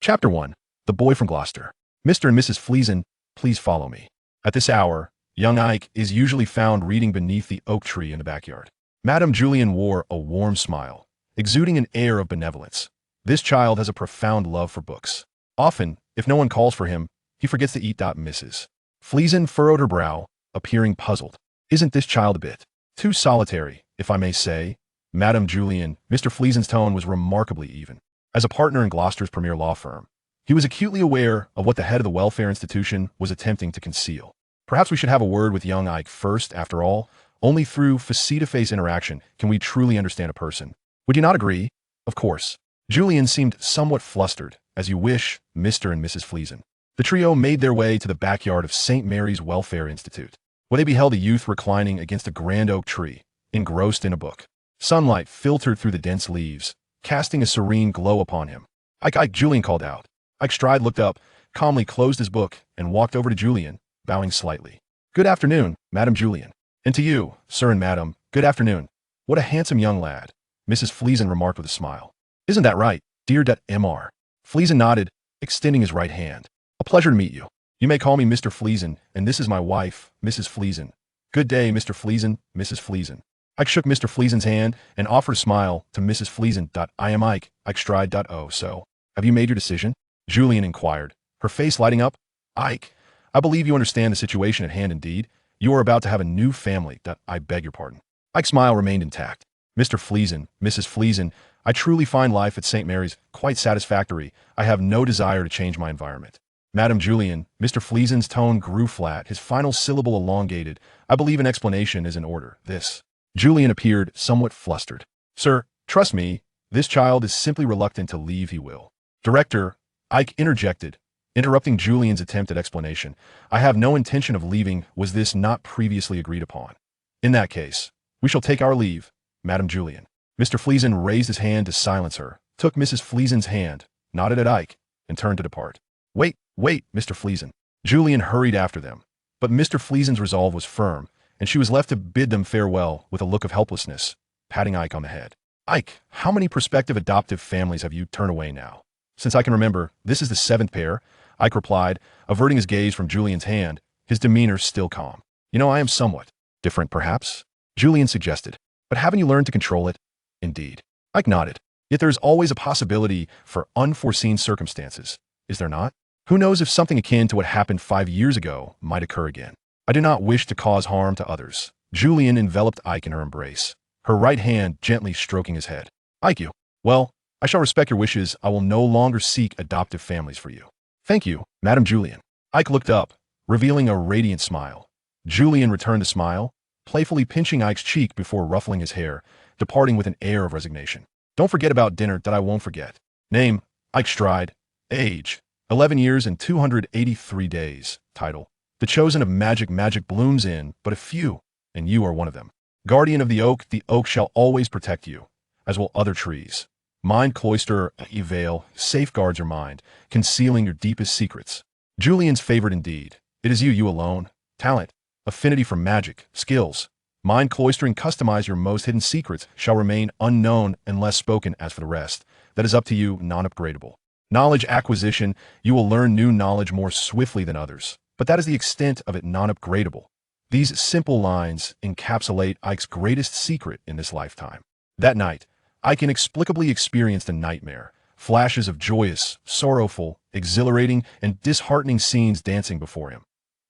Chapter 1. The Boy from Gloucester. Mr. and Mrs. Fleason, please follow me. At this hour, young Ike is usually found reading beneath the oak tree in the backyard. Madame Julian wore a warm smile, exuding an air of benevolence. This child has a profound love for books. Often, if no one calls for him, he forgets to eat. Mrs. Fleason furrowed her brow, appearing puzzled. Isn't this child a bit too solitary, if I may say? Madame Julian, Mr. Fleason's tone was remarkably even. As a partner in Gloucester's premier law firm, he was acutely aware of what the head of the welfare institution was attempting to conceal. Perhaps we should have a word with young Ike first, after all. Only through face-to-face interaction can we truly understand a person. Would you not agree? Of course. Julian seemed somewhat flustered. As you wish, Mr. and Mrs. Fleason. The trio made their way to the backyard of St. Mary's Welfare Institute, where they beheld a youth reclining against a grand oak tree, engrossed in a book. Sunlight filtered through the dense leaves, casting a serene glow upon him. Ike, Julian called out. Aike Stride looked up, calmly closed his book, and walked over to Julian, bowing slightly. Good afternoon, Madame Julian. And to you, sir and madam, good afternoon. What a handsome young lad, Mrs. Fleason remarked with a smile. Isn't that right, dear Mr. Fleason nodded, extending his right hand. A pleasure to meet you. You may call me Mr. Fleason, and this is my wife, Mrs. Fleason. Good day, Mr. Fleason, Mrs. Fleason. Ike shook Mr. Fleason's hand and offered a smile to Mrs. Fleason. I am Ike Stride. Oh, so, have you made your decision? Julian inquired, her face lighting up. Ike, I believe you understand the situation at hand indeed. You are about to have a new family. I beg your pardon. Ike's smile remained intact. Mr. Fleason, Mrs. Fleason, I truly find life at St. Mary's quite satisfactory. I have no desire to change my environment. Madame Julian, Mr. Fleason's tone grew flat, his final syllable elongated. I believe an explanation is in order. This. Julian appeared somewhat flustered. Sir, trust me, this child is simply reluctant to leave. He will. Director, Ike interjected, interrupting Julian's attempt at explanation. I have no intention of leaving. Was this not previously agreed upon? In that case, we shall take our leave, Madame Julian. Mr. Fleason raised his hand to silence her, took Mrs. Fleason's hand, nodded at Ike, and turned to depart. Wait, Mr. Fleason. Julian hurried after them, but Mr. Fleason's resolve was firm, and she was left to bid them farewell with a look of helplessness, patting Ike on the head. Ike, how many prospective adoptive families have you turned away now? Since I can remember, this is the 7th pair, Ike replied, averting his gaze from Julian's hand, his demeanor still calm. You know, I am somewhat different, perhaps, Julian suggested. But haven't you learned to control it? Indeed. Ike nodded. Yet there is always a possibility for unforeseen circumstances, is there not? Who knows if something akin to what happened 5 years ago might occur again? I do not wish to cause harm to others. Julian enveloped Ike in her embrace, her right hand gently stroking his head. Ike, you. Well, I shall respect your wishes. I will no longer seek adoptive families for you. Thank you, Madame Julian. Ike looked up, revealing a radiant smile. Julian returned the smile, playfully pinching Ike's cheek before ruffling his hair, departing with an air of resignation. Don't forget about dinner. That I won't forget. Name, Aike Stride. Age, 11 years and 283 days. Title, The Chosen of Magic. Magic blooms in but a few, and you are one of them. Guardian of the oak shall always protect you, as will other trees. Mind cloister, a veil, safeguards your mind, concealing your deepest secrets. Julian's favorite indeed. It is you alone. Talent, affinity for magic, skills. Mind cloistering, customize your most hidden secrets, shall remain unknown unless spoken. As for the rest, that is up to you, non-upgradable. Knowledge acquisition, you will learn new knowledge more swiftly than others, but that is the extent of it, non-upgradable. These simple lines encapsulate Ike's greatest secret in this lifetime. That night, Ike inexplicably experienced a nightmare, flashes of joyous, sorrowful, exhilarating, and disheartening scenes dancing before him.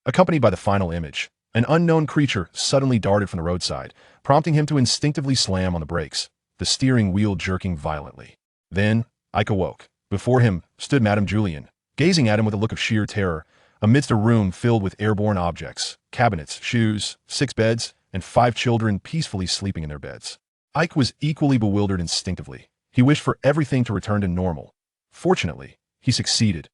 Accompanied by the final image, an unknown creature suddenly darted from the roadside, prompting him to instinctively slam on the brakes, the steering wheel jerking violently. Then, Ike awoke. Before him stood Madame Julian, gazing at him with a look of sheer terror, amidst a room filled with airborne objects, cabinets, shoes, 6 beds, and 5 children peacefully sleeping in their beds. Ike was equally bewildered instinctively. He wished for everything to return to normal. Fortunately, he succeeded.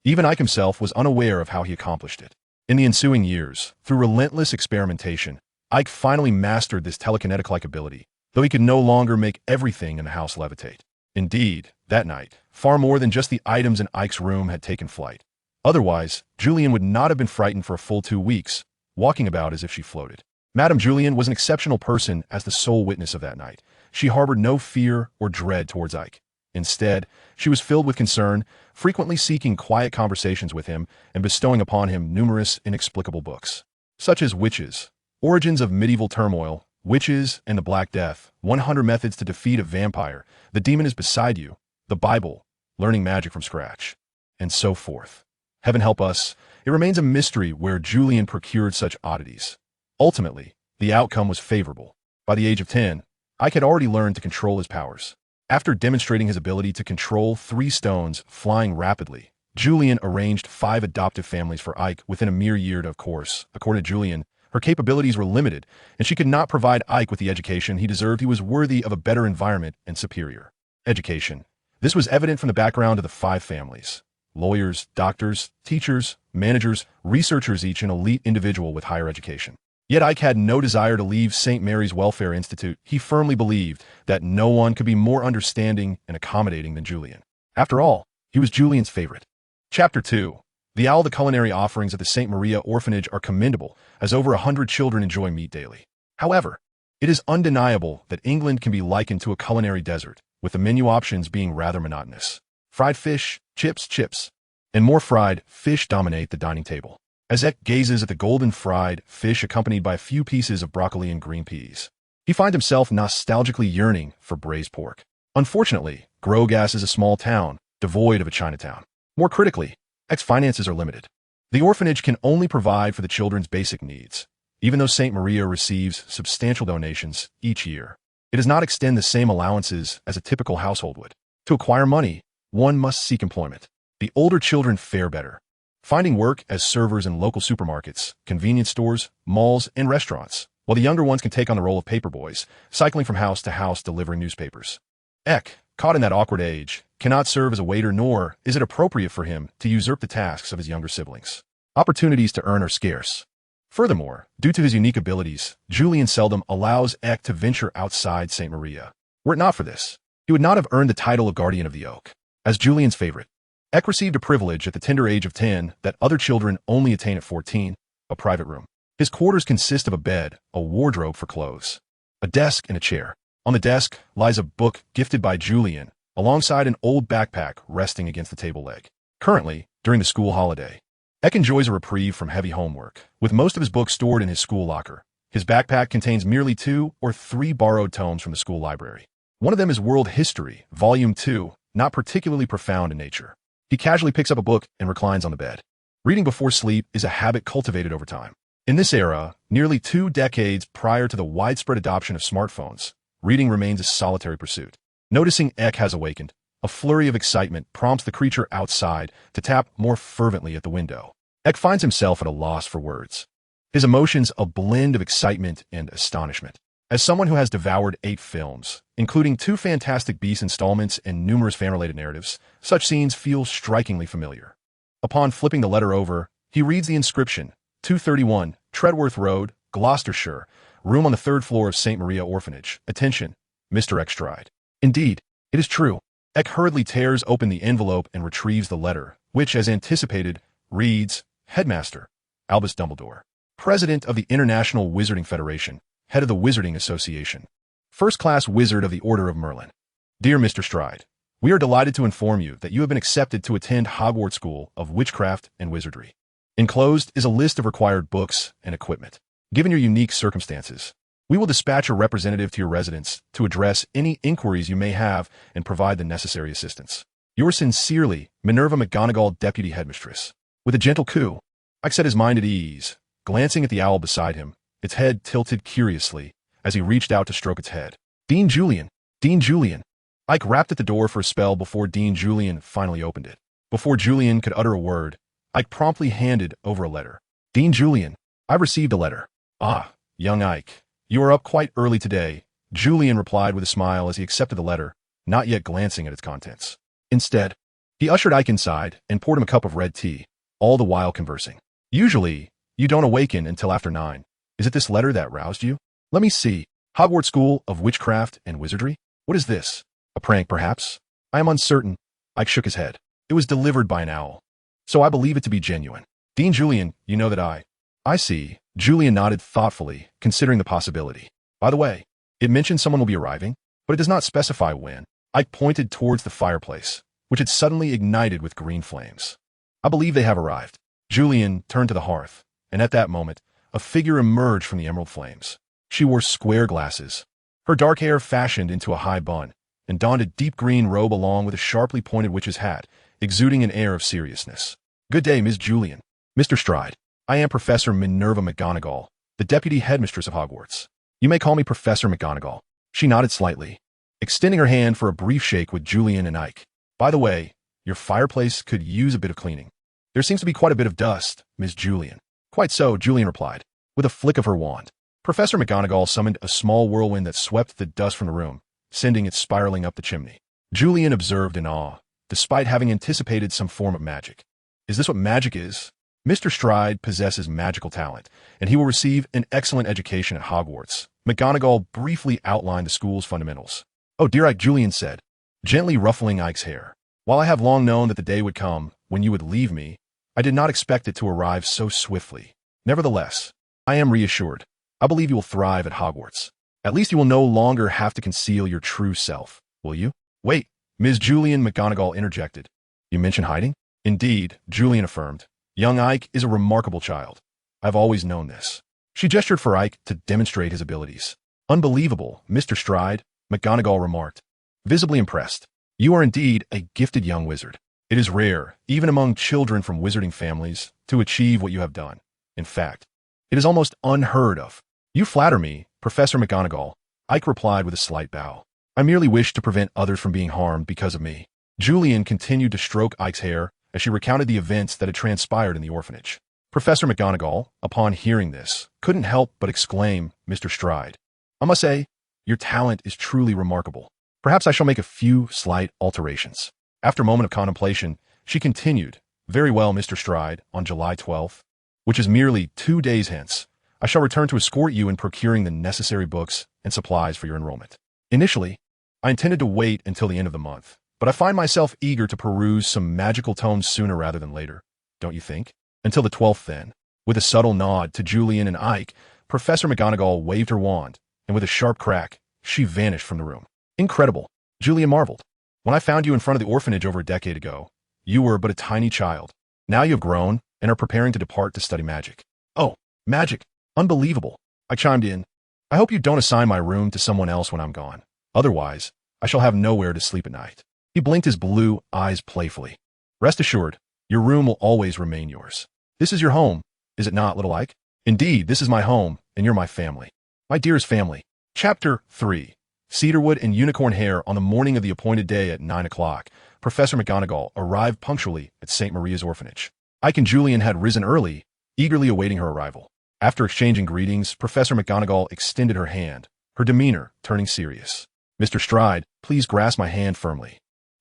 Even Ike himself was unaware of how he accomplished it. In the ensuing years, through relentless experimentation, Ike finally mastered this telekinetic-like ability, though he could no longer make everything in the house levitate. Indeed, that night, far more than just the items in Ike's room had taken flight. Otherwise, Julian would not have been frightened for a full 2 weeks, walking about as if she floated. Madame Julian was an exceptional person as the sole witness of that night. She harbored no fear or dread towards Ike. Instead, she was filled with concern, frequently seeking quiet conversations with him and bestowing upon him numerous inexplicable books, such as Witches, Origins of Medieval Turmoil, Witches and the Black Death, 100 Methods to Defeat a Vampire, The Demon is Beside You, the Bible, Learning Magic from Scratch, and so forth. Heaven help us, it remains a mystery where Julian procured such oddities. Ultimately, the outcome was favorable. By the age of 10, Ike had already learned to control his powers. After demonstrating his ability to control 3 stones flying rapidly, Julian arranged 5 adoptive families for Ike within a mere year. Of course, according to Julian, her capabilities were limited, and she could not provide Ike with the education he deserved. He was worthy of a better environment and superior education. This was evident from the background of the 5 families. Lawyers, doctors, teachers, managers, researchers, each an elite individual with higher education. Yet Ike had no desire to leave St. Mary's Welfare Institute. He firmly believed that no one could be more understanding and accommodating than Julian. After all, he was Julian's favorite. Chapter 2. The Owl. The culinary offerings at the St. Maria Orphanage are commendable, as over 100 children enjoy meat daily. However, it is undeniable that England can be likened to a culinary desert, with the menu options being rather monotonous. Fried fish, chips, and more fried fish dominate the dining table. As Eck gazes at the golden fried fish accompanied by a few pieces of broccoli and green peas, he finds himself nostalgically yearning for braised pork. Unfortunately, Grogas is a small town, devoid of a Chinatown. More critically, Eck's finances are limited. The orphanage can only provide for the children's basic needs. Even though St. Maria receives substantial donations each year, it does not extend the same allowances as a typical household would. To acquire money, one must seek employment. The older children fare better, finding work as servers in local supermarkets, convenience stores, malls, and restaurants, while the younger ones can take on the role of paperboys, cycling from house to house delivering newspapers. Eck, caught in that awkward age, cannot serve as a waiter, nor is it appropriate for him to usurp the tasks of his younger siblings. Opportunities to earn are scarce. Furthermore, due to his unique abilities, Julian seldom allows Eck to venture outside St. Maria. Were it not for this, he would not have earned the title of Guardian of the Oak. As Julian's favorite, Eck received a privilege at the tender age of 10 that other children only attain at 14, a private room. His quarters consist of a bed, a wardrobe for clothes, a desk, and a chair. On the desk lies a book gifted by Julian, alongside an old backpack resting against the table leg. Currently, during the school holiday, Eck enjoys a reprieve from heavy homework, with most of his books stored in his school locker. His backpack contains merely 2 or 3 borrowed tomes from the school library. One of them is World History, Volume 2, not particularly profound in nature. He casually picks up a book and reclines on the bed. Reading before sleep is a habit cultivated over time. In this era, nearly 2 decades prior to the widespread adoption of smartphones, reading remains a solitary pursuit. Noticing Eck has awakened, a flurry of excitement prompts the creature outside to tap more fervently at the window. Eck finds himself at a loss for words. His emotions a blend of excitement and astonishment. As someone who has devoured 8 films, including 2 Fantastic Beasts installments and numerous fan-related narratives, such scenes feel strikingly familiar. Upon flipping the letter over, he reads the inscription, 231, Treadworth Road, Gloucestershire, room on the 3rd floor of St. Maria Orphanage. Attention, Mr. Aike Stride. Indeed, it is true. Eck hurriedly tears open the envelope and retrieves the letter, which, as anticipated, reads, Headmaster, Albus Dumbledore, President of the International Wizarding Federation, Head of the Wizarding Association, First-Class Wizard of the Order of Merlin. Dear Mr. Stride, we are delighted to inform you that you have been accepted to attend Hogwarts School of Witchcraft and Wizardry. Enclosed is a list of required books and equipment. Given your unique circumstances, we will dispatch a representative to your residence to address any inquiries you may have and provide the necessary assistance. Yours sincerely, Minerva McGonagall, Deputy Headmistress. With a gentle coo, Ike set his mind at ease, glancing at the owl beside him, its head tilted curiously as he reached out to stroke its head. Dean Julian! Dean Julian! Ike rapped at the door for a spell before Dean Julian finally opened it. Before Julian could utter a word, Ike promptly handed over a letter. Dean Julian, I received a letter. Ah, young Ike, you are up quite early today, Julian replied with a smile as he accepted the letter, not yet glancing at its contents. Instead, he ushered Ike inside and poured him a cup of red tea, all the while conversing. Usually, you don't awaken until after 9. Is it this letter that roused you? Let me see. Hogwarts School of Witchcraft and Wizardry? What is this? A prank, perhaps? I am uncertain. Ike shook his head. It was delivered by an owl, so I believe it to be genuine. Dean Julian, you know that I see. Julian nodded thoughtfully, considering the possibility. By the way, it mentions someone will be arriving, but it does not specify when. Ike pointed towards the fireplace, which had suddenly ignited with green flames. I believe they have arrived. Julian turned to the hearth, and at that moment, a figure emerged from the emerald flames. She wore square glasses, her dark hair fashioned into a high bun, and donned a deep green robe along with a sharply pointed witch's hat, exuding an air of seriousness. Good day, Miss Julian. Mr. Stride. I am Professor Minerva McGonagall, the Deputy Headmistress of Hogwarts. You may call me Professor McGonagall. She nodded slightly, extending her hand for a brief shake with Julian and Ike. By the way, your fireplace could use a bit of cleaning. There seems to be quite a bit of dust, Miss Julian. Quite so, Julian replied, with a flick of her wand. Professor McGonagall summoned a small whirlwind that swept the dust from the room, sending it spiraling up the chimney. Julian observed in awe, despite having anticipated some form of magic. Is this what magic is? Mr. Stride possesses magical talent, and he will receive an excellent education at Hogwarts. McGonagall briefly outlined the school's fundamentals. Oh dear, Ike, Julian said, gently ruffling Ike's hair. While I have long known that the day would come when you would leave me, I did not expect it to arrive so swiftly. Nevertheless, I am reassured. I believe you will thrive at Hogwarts. At least you will no longer have to conceal your true self, will you? Wait, Ms. Julian, McGonagall interjected. You mentioned hiding? Indeed, Julian affirmed. Young Ike is a remarkable child. I've always known this. She gestured for Ike to demonstrate his abilities. Unbelievable, Mr. Stride, McGonagall remarked, visibly impressed. You are indeed a gifted young wizard. It is rare, even among children from wizarding families, to achieve what you have done. In fact, it is almost unheard of. You flatter me, Professor McGonagall, Ike replied with a slight bow. I merely wish to prevent others from being harmed because of me. Julian continued to stroke Ike's hair as she recounted the events that had transpired in the orphanage. Professor McGonagall, upon hearing this, couldn't help but exclaim, Mr. Stride, I must say, your talent is truly remarkable. Perhaps I shall make a few slight alterations. After a moment of contemplation, she continued, very well, Mr. Stride, on July 12th, which is merely 2 days hence, I shall return to escort you in procuring the necessary books and supplies for your enrollment. Initially, I intended to wait until the end of the month, but I find myself eager to peruse some magical tomes sooner rather than later, don't you think? Until the 12th, then. With a subtle nod to Julian and Ike, Professor McGonagall waved her wand, and with a sharp crack, she vanished from the room. Incredible, Julian marveled. When I found you in front of the orphanage over a decade ago, you were but a tiny child. Now you have grown and are preparing to depart to study magic. Oh, magic! Unbelievable! I chimed in. I hope you don't assign my room to someone else when I'm gone. Otherwise, I shall have nowhere to sleep at night. He blinked his blue eyes playfully. Rest assured, your room will always remain yours. This is your home, is it not, little Ike? Indeed, this is my home, and you're my family. My dearest family. Chapter 3. Cedarwood and Unicorn Hair. On the morning of the appointed day at 9 o'clock, Professor McGonagall arrived punctually at St. Maria's orphanage. Ike and Julian had risen early, eagerly awaiting her arrival. After exchanging greetings, Professor McGonagall extended her hand, her demeanor turning serious. Mr. Stride, please grasp my hand firmly.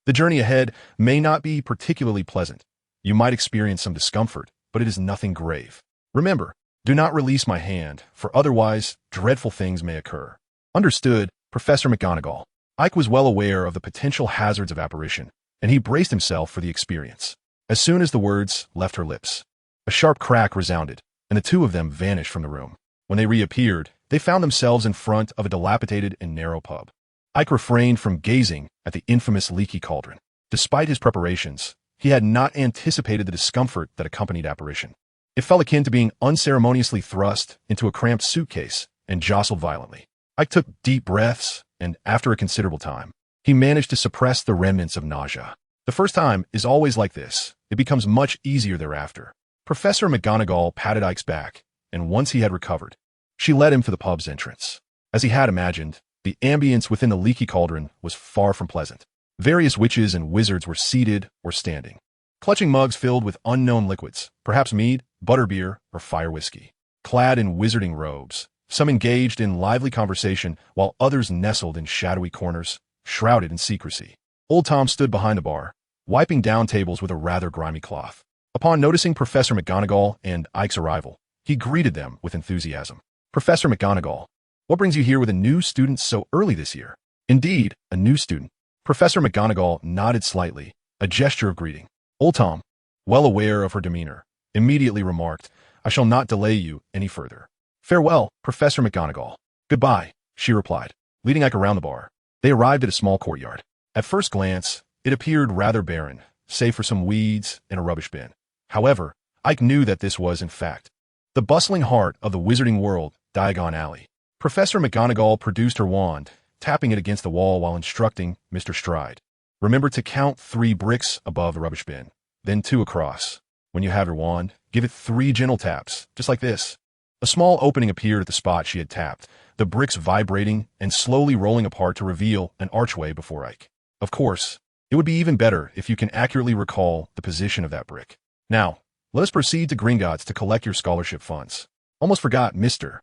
The journey ahead may not be particularly pleasant. You might experience some discomfort, but it is nothing grave. Remember, do not release my hand, for otherwise, dreadful things may occur. Understood, Professor McGonagall. Ike was well aware of the potential hazards of apparition, and he braced himself for the experience. As soon as the words left her lips, a sharp crack resounded, and the two of them vanished from the room. When they reappeared, they found themselves in front of a dilapidated and narrow pub. Ike refrained from gazing at the infamous leaky cauldron. Despite his preparations, he had not anticipated the discomfort that accompanied apparition. It felt akin to being unceremoniously thrust into a cramped suitcase and jostled violently. Ike took deep breaths, and after a considerable time, he managed to suppress the remnants of nausea. The first time is always like this. It becomes much easier thereafter. Professor McGonagall patted Ike's back, and once he had recovered, she led him to the pub's entrance. As he had imagined, the ambience within the leaky cauldron was far from pleasant. Various witches and wizards were seated or standing, clutching mugs filled with unknown liquids, perhaps mead, butterbeer, or fire whiskey. Clad in wizarding robes, some engaged in lively conversation, while others nestled in shadowy corners, shrouded in secrecy. Old Tom stood behind the bar, wiping down tables with a rather grimy cloth. Upon noticing Professor McGonagall and Ike's arrival, he greeted them with enthusiasm. Professor McGonagall, what brings you here with a new student so early this year? Indeed, a new student. Professor McGonagall nodded slightly, a gesture of greeting. Old Tom, well aware of her demeanor, immediately remarked, I shall not delay you any further. Farewell, Professor McGonagall. Goodbye, she replied, leading Ike around the bar. They arrived at a small courtyard. At first glance, it appeared rather barren, save for some weeds and a rubbish bin. However, Ike knew that this was, in fact, the bustling heart of the wizarding world, Diagon Alley. Professor McGonagall produced her wand, tapping it against the wall while instructing Mr. Stride. Remember to count 3 bricks above the rubbish bin, then 2 across. When you have your wand, give it 3 gentle taps, just like this. A small opening appeared at the spot she had tapped, the bricks vibrating and slowly rolling apart to reveal an archway before Ike. Of course, it would be even better if you can accurately recall the position of that brick. Now, let us proceed to Gringotts to collect your scholarship funds. Almost forgot, Mr.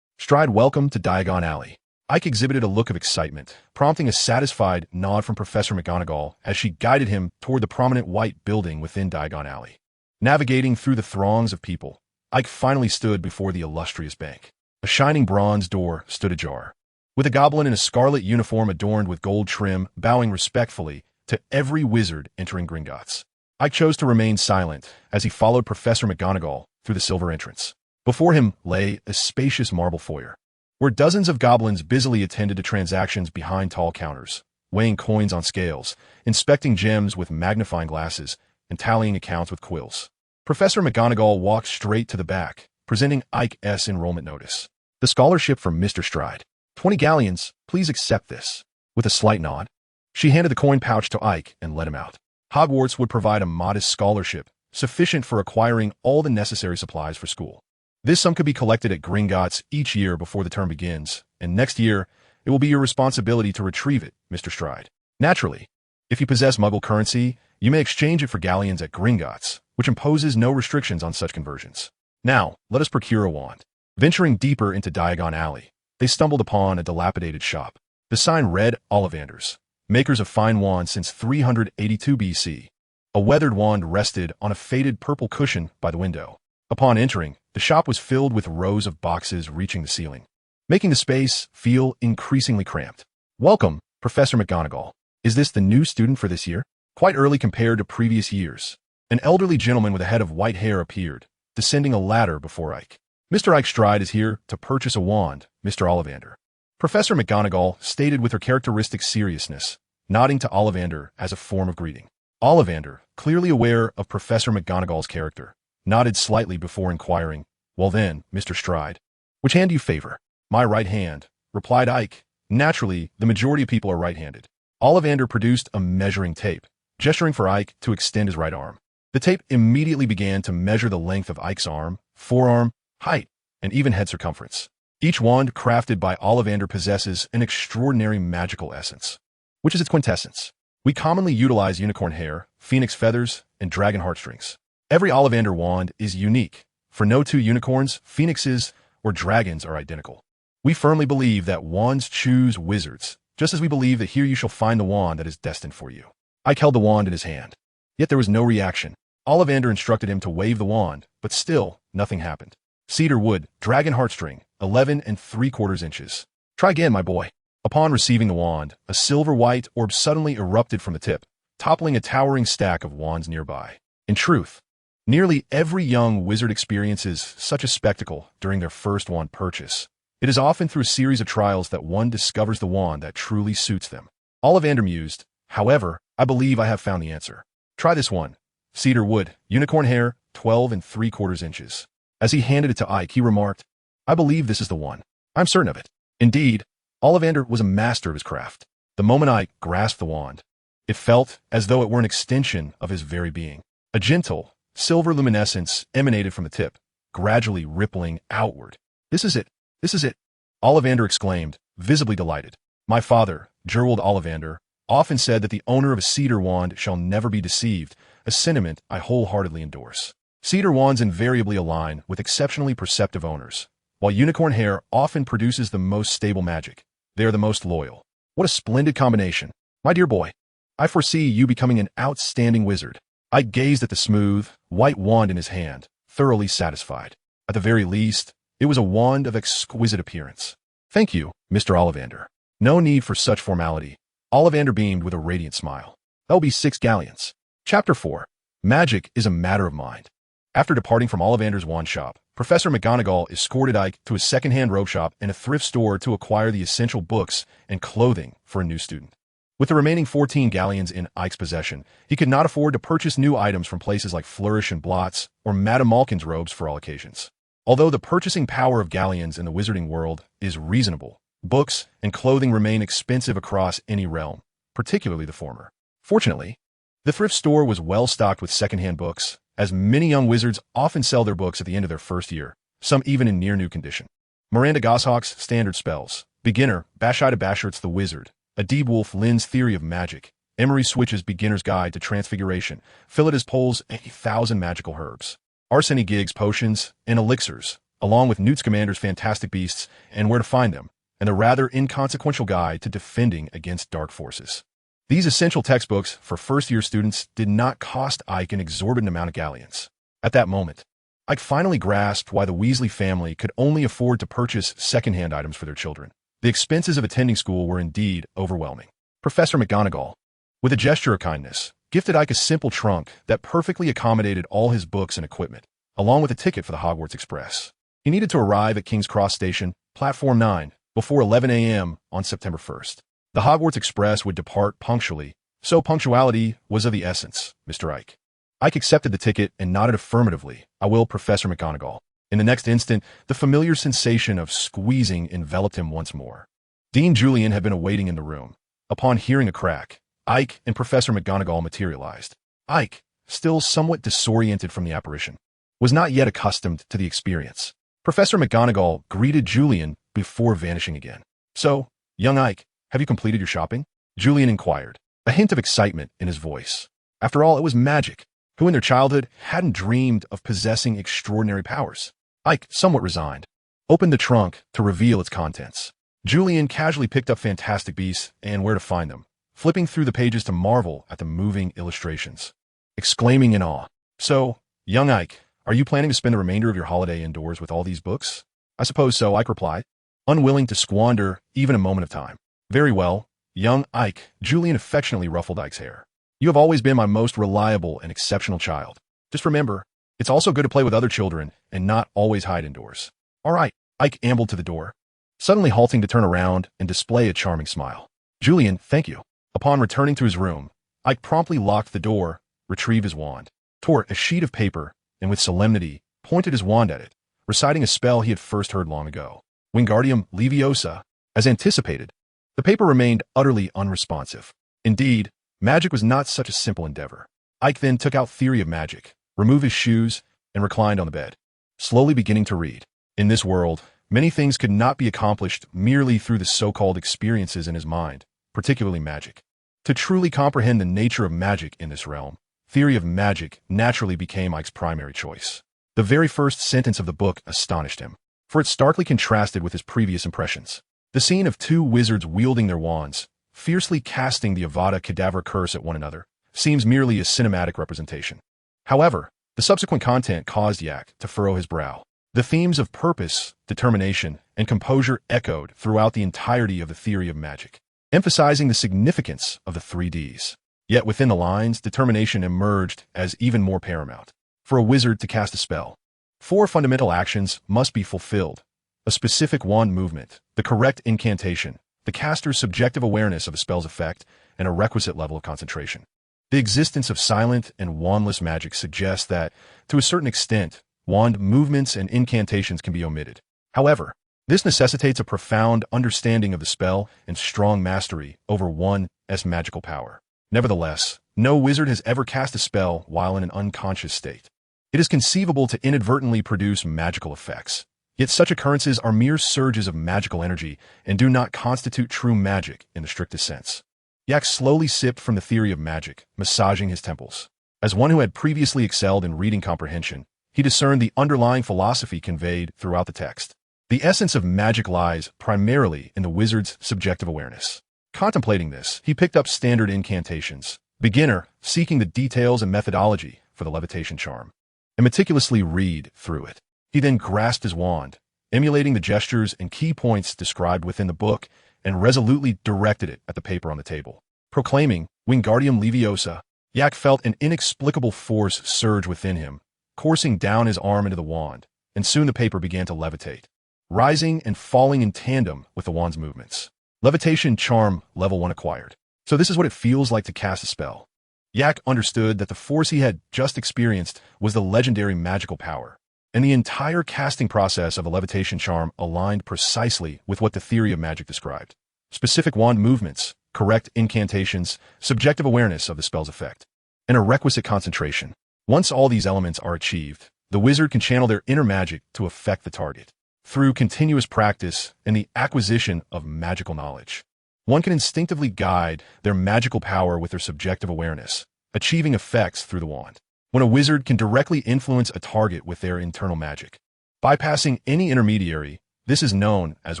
Stride, welcome to Diagon Alley. Ike exhibited a look of excitement, prompting a satisfied nod from Professor McGonagall as she guided him toward the prominent white building within Diagon Alley. Navigating through the throngs of people, Ike finally stood before the illustrious bank. A shining bronze door stood ajar, with a goblin in a scarlet uniform adorned with gold trim bowing respectfully to every wizard entering Gringotts. Ike chose to remain silent as he followed Professor McGonagall through the silver entrance. Before him lay a spacious marble foyer, where dozens of goblins busily attended to transactions behind tall counters, weighing coins on scales, inspecting gems with magnifying glasses, and tallying accounts with quills. Professor McGonagall walked straight to the back, presenting Ike's enrollment notice. The scholarship from Mr. Stride. 20 galleons, please accept this. With a slight nod, she handed the coin pouch to Ike and let him out. Hogwarts would provide a modest scholarship, sufficient for acquiring all the necessary supplies for school. This sum could be collected at Gringotts each year before the term begins, and next year, it will be your responsibility to retrieve it, Mr. Stride. Naturally, if you possess Muggle currency, you may exchange it for galleons at Gringotts, which imposes no restrictions on such conversions. Now, let us procure a wand. Venturing deeper into Diagon Alley, they stumbled upon a dilapidated shop. The sign read Ollivanders, makers of fine wands since 382 BC. A weathered wand rested on a faded purple cushion by the window. Upon entering, the shop was filled with rows of boxes reaching the ceiling, making the space feel increasingly cramped. Welcome, Professor McGonagall. Is this the new student for this year? Quite early compared to previous years. An elderly gentleman with a head of white hair appeared, descending a ladder before Ike. Mr. Aike Stride is here to purchase a wand, Mr. Ollivander. Professor McGonagall stated with her characteristic seriousness, nodding to Ollivander as a form of greeting. Ollivander, clearly aware of Professor McGonagall's character, nodded slightly before inquiring, well then, Mr. Stride, which hand do you favor? My right hand, replied Ike. Naturally, the majority of people are right-handed. Ollivander produced a measuring tape, gesturing for Ike to extend his right arm. The tape immediately began to measure the length of Ike's arm, forearm, height, and even head circumference. Each wand crafted by Ollivander possesses an extraordinary magical essence, which is its quintessence. We commonly utilize unicorn hair, phoenix feathers, and dragon heartstrings. Every Ollivander wand is unique, for no 2 unicorns, phoenixes, or dragons are identical. We firmly believe that wands choose wizards, just as we believe that here you shall find the wand that is destined for you. Ike held the wand in his hand. Yet there was no reaction. Ollivander instructed him to wave the wand, but still, nothing happened. Cedar wood, dragon heartstring, 11 3/4 inches. Try again, my boy. Upon receiving the wand, a silver-white orb suddenly erupted from the tip, toppling a towering stack of wands nearby. In truth, nearly every young wizard experiences such a spectacle during their first wand purchase. It is often through a series of trials that one discovers the wand that truly suits them. Ollivander mused, however, I believe I have found the answer. Try this one. Cedar wood, unicorn hair, 12 3/4 inches. As he handed it to Ike, he remarked, I believe this is the one. I'm certain of it. Indeed, Ollivander was a master of his craft. The moment Ike grasped the wand, it felt as though it were an extension of his very being. A gentle, silver luminescence emanated from the tip, gradually rippling outward. This is it. This is it. Ollivander exclaimed, visibly delighted. My father, Gerald Ollivander, often said that the owner of a cedar wand shall never be deceived, a sentiment I wholeheartedly endorse. Cedar wands invariably align with exceptionally perceptive owners, while unicorn hair often produces the most stable magic. They are the most loyal. What a splendid combination. My dear boy, I foresee you becoming an outstanding wizard. I gazed at the smooth, white wand in his hand, thoroughly satisfied. At the very least, it was a wand of exquisite appearance. Thank you, Mr. Ollivander. No need for such formality. Ollivander beamed with a radiant smile. That will be 6 galleons. Chapter 4. Magic is a matter of mind. After departing from Ollivander's wand shop, Professor McGonagall escorted Ike to a second-hand robe shop and a thrift store to acquire the essential books and clothing for a new student. With the remaining 14 galleons in Ike's possession, he could not afford to purchase new items from places like Flourish and Blots or Madame Malkin's robes for all occasions. Although the purchasing power of galleons in the wizarding world is reasonable, books and clothing remain expensive across any realm, particularly the former. Fortunately, the thrift store was well stocked with secondhand books, as many young wizards often sell their books at the end of their first year, some even in near-new condition. Miranda Goshawk's Standard Spells, Beginner, Bashida Bashart's The Wizard, Adib Wolf Lynn's Theory of Magic, Emery Switch's Beginner's Guide to Transfiguration, Philetus Pohl's 1,000 Magical Herbs, Arseny Giggs' Potions and Elixirs, along with Newt Scamander's Fantastic Beasts and Where to Find Them, and the rather inconsequential Guide to Defending Against Dark Forces. These essential textbooks for first-year students did not cost Ike an exorbitant amount of galleons. At that moment, Ike finally grasped why the Weasley family could only afford to purchase second-hand items for their children. The expenses of attending school were indeed overwhelming. Professor McGonagall, with a gesture of kindness, gifted Ike a simple trunk that perfectly accommodated all his books and equipment, along with a ticket for the Hogwarts Express. He needed to arrive at King's Cross Station, Platform 9, before 11 a.m. on September 1st. The Hogwarts Express would depart punctually, so punctuality was of the essence, Mr. Ike. Ike accepted the ticket and nodded affirmatively. "I will, Professor McGonagall." In the next instant, the familiar sensation of squeezing enveloped him once more. Dean Julian had been awaiting in the room. Upon hearing a crack, Ike and Professor McGonagall materialized. Ike, still somewhat disoriented from the apparition, was not yet accustomed to the experience. Professor McGonagall greeted Julian before vanishing again. "So, young Ike, have you completed your shopping?" Julian inquired, a hint of excitement in his voice. After all, it was magic. Who in their childhood hadn't dreamed of possessing extraordinary powers? Ike, somewhat resigned, opened the trunk to reveal its contents. Julian casually picked up Fantastic Beasts and Where to Find Them, flipping through the pages to marvel at the moving illustrations, exclaiming in awe, "So, young Ike, are you planning to spend the remainder of your holiday indoors with all these books?" "I suppose so," Ike replied, unwilling to squander even a moment of time. "Very well, young Ike," Julian affectionately ruffled Ike's hair. "You have always been my most reliable and exceptional child. Just remember, it's also good to play with other children and not always hide indoors." "All right," Ike ambled to the door, suddenly halting to turn around and display a charming smile. "Julian, thank you." Upon returning to his room, Ike promptly locked the door, retrieved his wand, tore a sheet of paper, and with solemnity pointed his wand at it, reciting a spell he had first heard long ago. Wingardium Leviosa. As anticipated, the paper remained utterly unresponsive. Indeed, magic was not such a simple endeavor. Ike then took out Theory of Magic, removed his shoes, and reclined on the bed, slowly beginning to read. In this world, many things could not be accomplished merely through the so-called experiences in his mind, particularly magic. To truly comprehend the nature of magic in this realm, Theory of Magic naturally became Ike's primary choice. The very first sentence of the book astonished him, for it starkly contrasted with his previous impressions. The scene of two wizards wielding their wands, fiercely casting the Avada Kedavra curse at one another, seems merely a cinematic representation. However, the subsequent content caused Yak to furrow his brow. The themes of purpose, determination, and composure echoed throughout the entirety of the Theory of Magic, emphasizing the significance of the 3Ds. Yet within the lines, determination emerged as even more paramount. For a wizard to cast a spell, 4 fundamental actions must be fulfilled: a specific wand movement, the correct incantation, the caster's subjective awareness of a spell's effect, and a requisite level of concentration. The existence of silent and wandless magic suggests that, to a certain extent, wand movements and incantations can be omitted. However, this necessitates a profound understanding of the spell and strong mastery over one's magical power. Nevertheless, no wizard has ever cast a spell while in an unconscious state. It is conceivable to inadvertently produce magical effects, yet such occurrences are mere surges of magical energy and do not constitute true magic in the strictest sense. Yak slowly sipped from the Theory of Magic, massaging his temples. As one who had previously excelled in reading comprehension, he discerned the underlying philosophy conveyed throughout the text. The essence of magic lies primarily in the wizard's subjective awareness. Contemplating this, he picked up Standard Incantations, Beginner, seeking the details and methodology for the levitation charm, and meticulously read through it. He then grasped his wand, emulating the gestures and key points described within the book, and resolutely directed it at the paper on the table. Proclaiming Wingardium Leviosa, Yak felt an inexplicable force surge within him, coursing down his arm into the wand, and soon the paper began to levitate, rising and falling in tandem with the wand's movements. Levitation Charm Level 1 acquired. So this is what it feels like to cast a spell. Yak understood that the force he had just experienced was the legendary magical power, and the entire casting process of a levitation charm aligned precisely with what the theory of magic described. Specific wand movements, correct incantations, subjective awareness of the spell's effect, and a requisite concentration. Once all these elements are achieved, the wizard can channel their inner magic to affect the target. Through continuous practice and the acquisition of magical knowledge, one can instinctively guide their magical power with their subjective awareness, achieving effects through the wand. When a wizard can directly influence a target with their internal magic, bypassing any intermediary, this is known as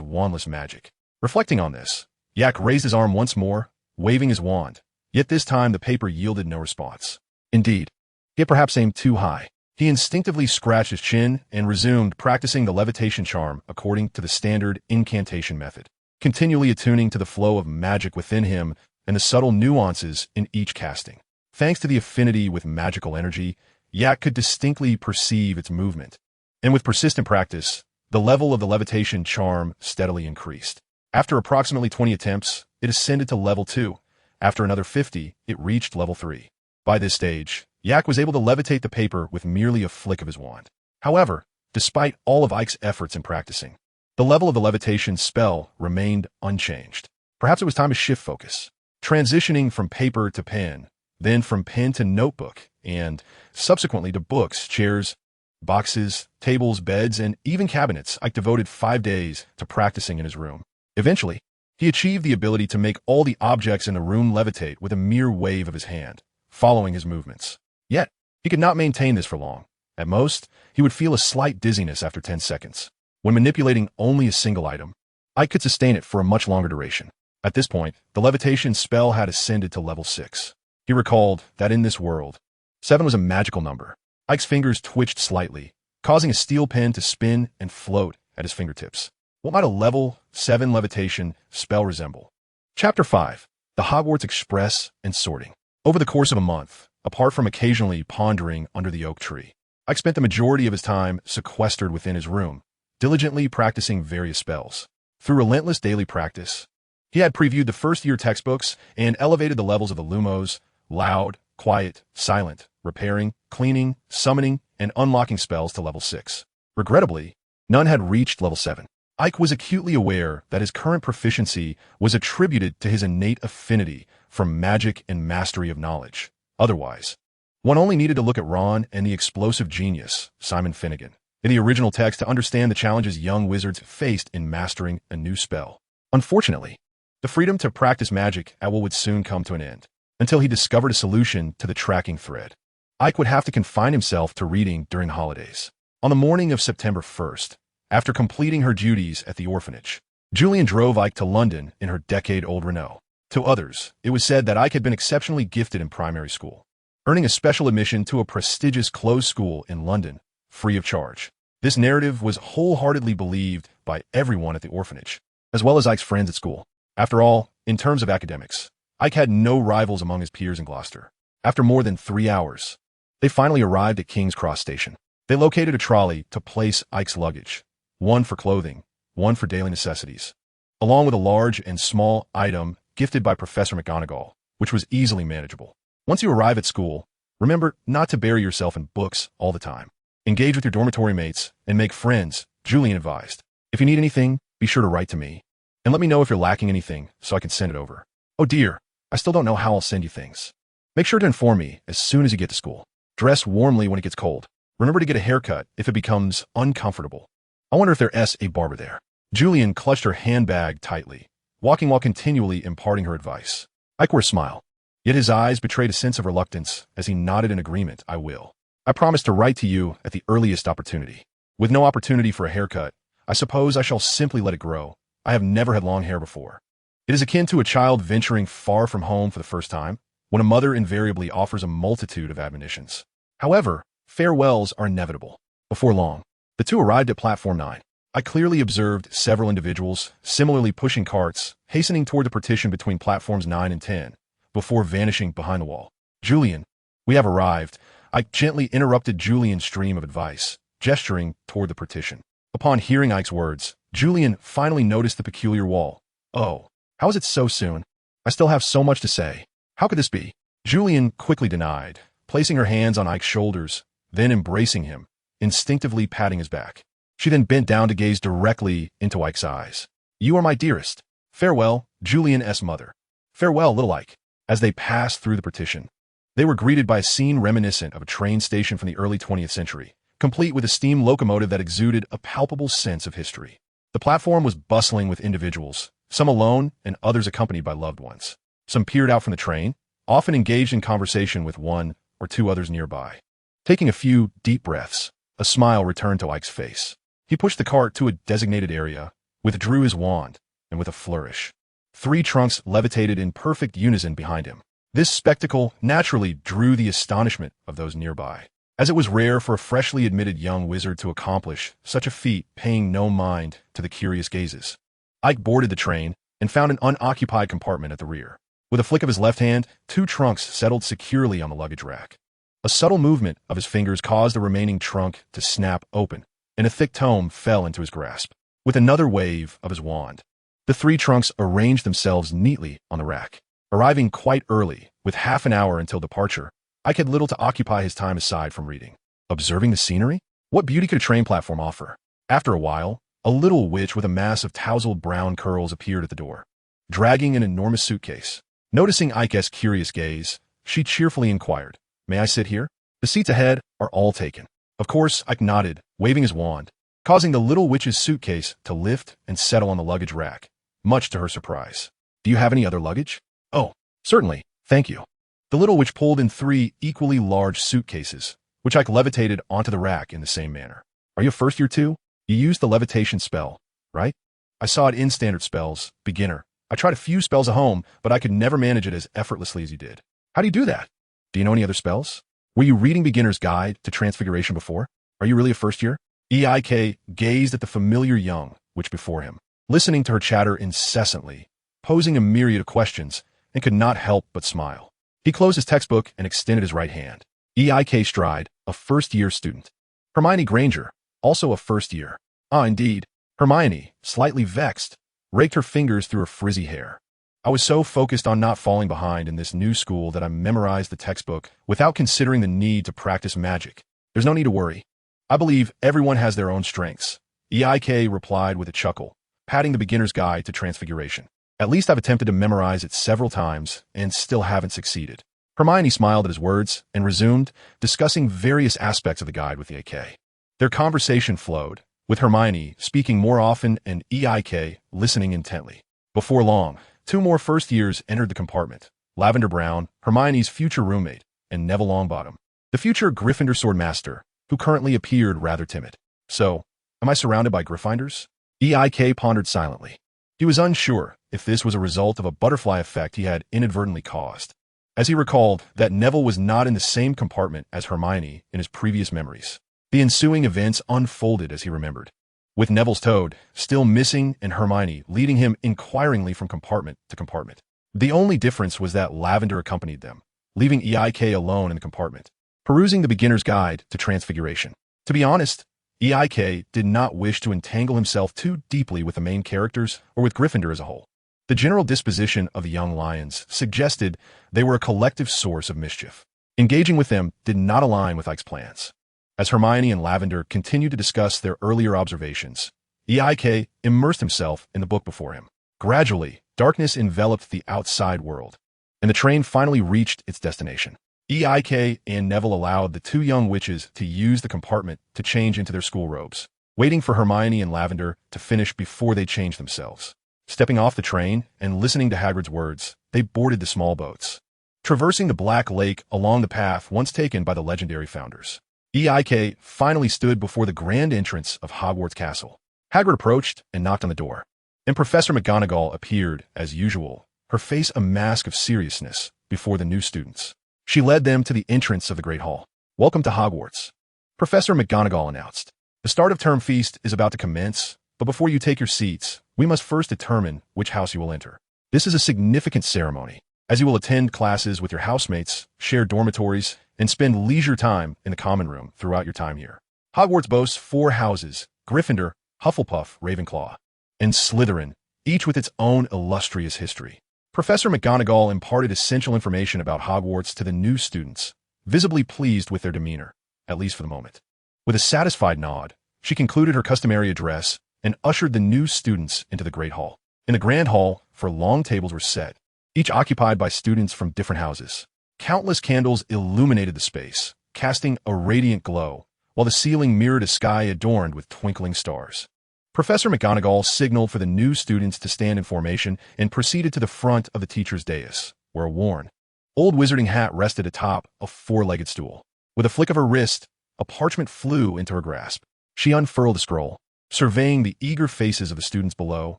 wandless magic. Reflecting on this, Yak raised his arm once more, waving his wand, yet this time the paper yielded no response. Indeed, he had perhaps aimed too high. He instinctively scratched his chin and resumed practicing the levitation charm according to the standard incantation method, continually attuning to the flow of magic within him and the subtle nuances in each casting. Thanks to the affinity with magical energy, Yak could distinctly perceive its movement, and with persistent practice, the level of the levitation charm steadily increased. After approximately 20 attempts, it ascended to level 2. After another 50, it reached level 3. By this stage, Yak was able to levitate the paper with merely a flick of his wand. However, despite all of Ike's efforts in practicing, the level of the levitation spell remained unchanged. Perhaps it was time to shift focus. Transitioning from paper to pen, then from pen to notebook, and subsequently to books, chairs, boxes, tables, beds, and even cabinets, Ike devoted 5 days to practicing in his room. Eventually, he achieved the ability to make all the objects in the room levitate with a mere wave of his hand, following his movements. Yet, he could not maintain this for long. At most, he would feel a slight dizziness after 10 seconds. When manipulating only a single item, Ike could sustain it for a much longer duration. At this point, the levitation spell had ascended to level 6. He recalled that in this world, 7 was a magical number. Ike's fingers twitched slightly, causing a steel pen to spin and float at his fingertips. What might a level 7 levitation spell resemble? Chapter 5. The Hogwarts Express and Sorting. Over the course of a month, apart from occasionally pondering under the oak tree, Ike spent the majority of his time sequestered within his room, diligently practicing various spells. Through relentless daily practice, he had previewed the first-year textbooks and elevated the levels of the lumos, loud, quiet, silent, repairing, cleaning, summoning, and unlocking spells to level 6. Regrettably, none had reached level 7. Ike was acutely aware that his current proficiency was attributed to his innate affinity for magic and mastery of knowledge. Otherwise, one only needed to look at Ron and the explosive genius, Simon Finnegan, in the original text to understand the challenges young wizards faced in mastering a new spell. Unfortunately, the freedom to practice magic at will would soon come to an end, until he discovered a solution to the tracking thread. Ike would have to confine himself to reading during the holidays. On the morning of September 1st, after completing her duties at the orphanage, Julian drove Ike to London in her decade-old Renault. To others, it was said that Ike had been exceptionally gifted in primary school, earning a special admission to a prestigious closed school in London, free of charge. This narrative was wholeheartedly believed by everyone at the orphanage, as well as Ike's friends at school. After all, in terms of academics, Ike had no rivals among his peers in Gloucester. After more than 3 hours, they finally arrived at King's Cross Station. They located a trolley to place Ike's luggage, one for clothing, one for daily necessities, along with a large and small item gifted by Professor McGonagall, which was easily manageable. Once you arrive at school, remember not to bury yourself in books all the time. Engage with your dormitory mates and make friends, Julian advised. If you need anything, be sure to write to me, and let me know if you're lacking anything so I can send it over. Oh dear, I still don't know how I'll send you things. Make sure to inform me as soon as you get to school. Dress warmly when it gets cold. Remember to get a haircut if it becomes uncomfortable. I wonder if there's a barber there. Julian clutched her handbag tightly, walking while continually imparting her advice. Ike wore a smile, yet his eyes betrayed a sense of reluctance as he nodded in agreement. I will. I promise to write to you at the earliest opportunity. With no opportunity for a haircut, I suppose I shall simply let it grow. I have never had long hair before. It is akin to a child venturing far from home for the first time, when a mother invariably offers a multitude of admonitions. However, farewells are inevitable. Before long, the two arrived at Platform 9. I clearly observed several individuals, similarly pushing carts, hastening toward the partition between Platforms 9 and 10, before vanishing behind the wall. Julian, we have arrived. Ike gently interrupted Julian's stream of advice, gesturing toward the partition. Upon hearing Ike's words, Julian finally noticed the peculiar wall. Oh, how is it so soon? I still have so much to say. How could this be? Julian quickly denied, placing her hands on Ike's shoulders, then embracing him, instinctively patting his back. She then bent down to gaze directly into Ike's eyes. You are my dearest. Farewell, Julian S. mother. Farewell, little Ike. As they passed through the partition, they were greeted by a scene reminiscent of a train station from the early 20th century, complete with a steam locomotive that exuded a palpable sense of history. The platform was bustling with individuals, some alone and others accompanied by loved ones. Some peered out from the train, often engaged in conversation with one or two others nearby. Taking a few deep breaths, a smile returned to Ike's face. He pushed the cart to a designated area, withdrew his wand, and with a flourish, 3 trunks levitated in perfect unison behind him. This spectacle naturally drew the astonishment of those nearby, as it was rare for a freshly admitted young wizard to accomplish such a feat, paying no mind to the curious gazes. Ike boarded the train and found an unoccupied compartment at the rear. With a flick of his left hand, 2 trunks settled securely on the luggage rack. A subtle movement of his fingers caused the remaining trunk to snap open, and a thick tome fell into his grasp. With another wave of his wand, the 3 trunks arranged themselves neatly on the rack. Arriving quite early, with half an hour until departure, Ike had little to occupy his time aside from reading. Observing the scenery? What beauty could a train platform offer? After a while, a little witch with a mass of tousled brown curls appeared at the door, dragging an enormous suitcase. Noticing Ike's curious gaze, she cheerfully inquired, May I sit here? The seats ahead are all taken. Of course, Ike nodded, waving his wand, causing the little witch's suitcase to lift and settle on the luggage rack, much to her surprise. Do you have any other luggage? Oh, certainly, thank you. The little witch pulled in 3 equally large suitcases, which Ike levitated onto the rack in the same manner. Are you a first year too? You used the levitation spell, right? I saw it in standard spells, beginner. I tried a few spells at home, but I could never manage it as effortlessly as you did. How do you do that? Do you know any other spells? Were you reading Beginner's Guide to Transfiguration before? Are you really a first year? Eik gazed at the familiar young witch before him, listening to her chatter incessantly, posing a myriad of questions, and could not help but smile. He closed his textbook and extended his right hand. Aike Stride, a first-year student. Hermione Granger, also a first year. Ah, indeed. Hermione, slightly vexed, raked her fingers through her frizzy hair. I was so focused on not falling behind in this new school that I memorized the textbook without considering the need to practice magic. There's no need to worry. I believe everyone has their own strengths. Eik replied with a chuckle, patting the Beginner's Guide to Transfiguration. At least I've attempted to memorize it several times and still haven't succeeded. Hermione smiled at his words and resumed, discussing various aspects of the guide with Eik. Their conversation flowed, with Hermione speaking more often and Eik listening intently. Before long, 2 more first years entered the compartment. Lavender Brown, Hermione's future roommate, and Neville Longbottom, the future Gryffindor Swordmaster, who currently appeared rather timid. So, am I surrounded by Gryffindors? Eik pondered silently. He was unsure if this was a result of a butterfly effect he had inadvertently caused, as he recalled that Neville was not in the same compartment as Hermione in his previous memories. The ensuing events unfolded as he remembered, with Neville's toad still missing and Hermione leading him inquiringly from compartment to compartment. The only difference was that Lavender accompanied them, leaving Eik alone in the compartment, perusing the Beginner's Guide to Transfiguration. To be honest, Eik did not wish to entangle himself too deeply with the main characters or with Gryffindor as a whole. The general disposition of the young lions suggested they were a collective source of mischief. Engaging with them did not align with Ike's plans. As Hermione and Lavender continued to discuss their earlier observations, Eik immersed himself in the book before him. Gradually, darkness enveloped the outside world, and the train finally reached its destination. Eik and Neville allowed the 2 young witches to use the compartment to change into their school robes, waiting for Hermione and Lavender to finish before they changed themselves. Stepping off the train and listening to Hagrid's words, they boarded the small boats, traversing the Black Lake along the path once taken by the legendary founders. Eik finally stood before the grand entrance of Hogwarts Castle. Hagrid approached and knocked on the door, and Professor McGonagall appeared, as usual, her face a mask of seriousness, before the new students. She led them to the entrance of the Great Hall. Welcome to Hogwarts, Professor McGonagall announced. The start of term feast is about to commence, but before you take your seats, we must first determine which house you will enter. This is a significant ceremony, as you will attend classes with your housemates, share dormitories, and spend leisure time in the common room throughout your time here. Hogwarts boasts 4 houses: Gryffindor, Hufflepuff, Ravenclaw, and Slytherin, each with its own illustrious history. Professor McGonagall imparted essential information about Hogwarts to the new students, visibly pleased with their demeanor, at least for the moment. With a satisfied nod, she concluded her customary address and ushered the new students into the Great Hall. In the Grand Hall, four long tables were set, each occupied by students from different houses. Countless candles illuminated the space, casting a radiant glow, while the ceiling mirrored a sky adorned with twinkling stars. Professor McGonagall signaled for the new students to stand in formation and proceeded to the front of the teacher's dais, where a worn, old wizarding hat rested atop a four-legged stool. With a flick of her wrist, a parchment flew into her grasp. She unfurled the scroll, surveying the eager faces of the students below,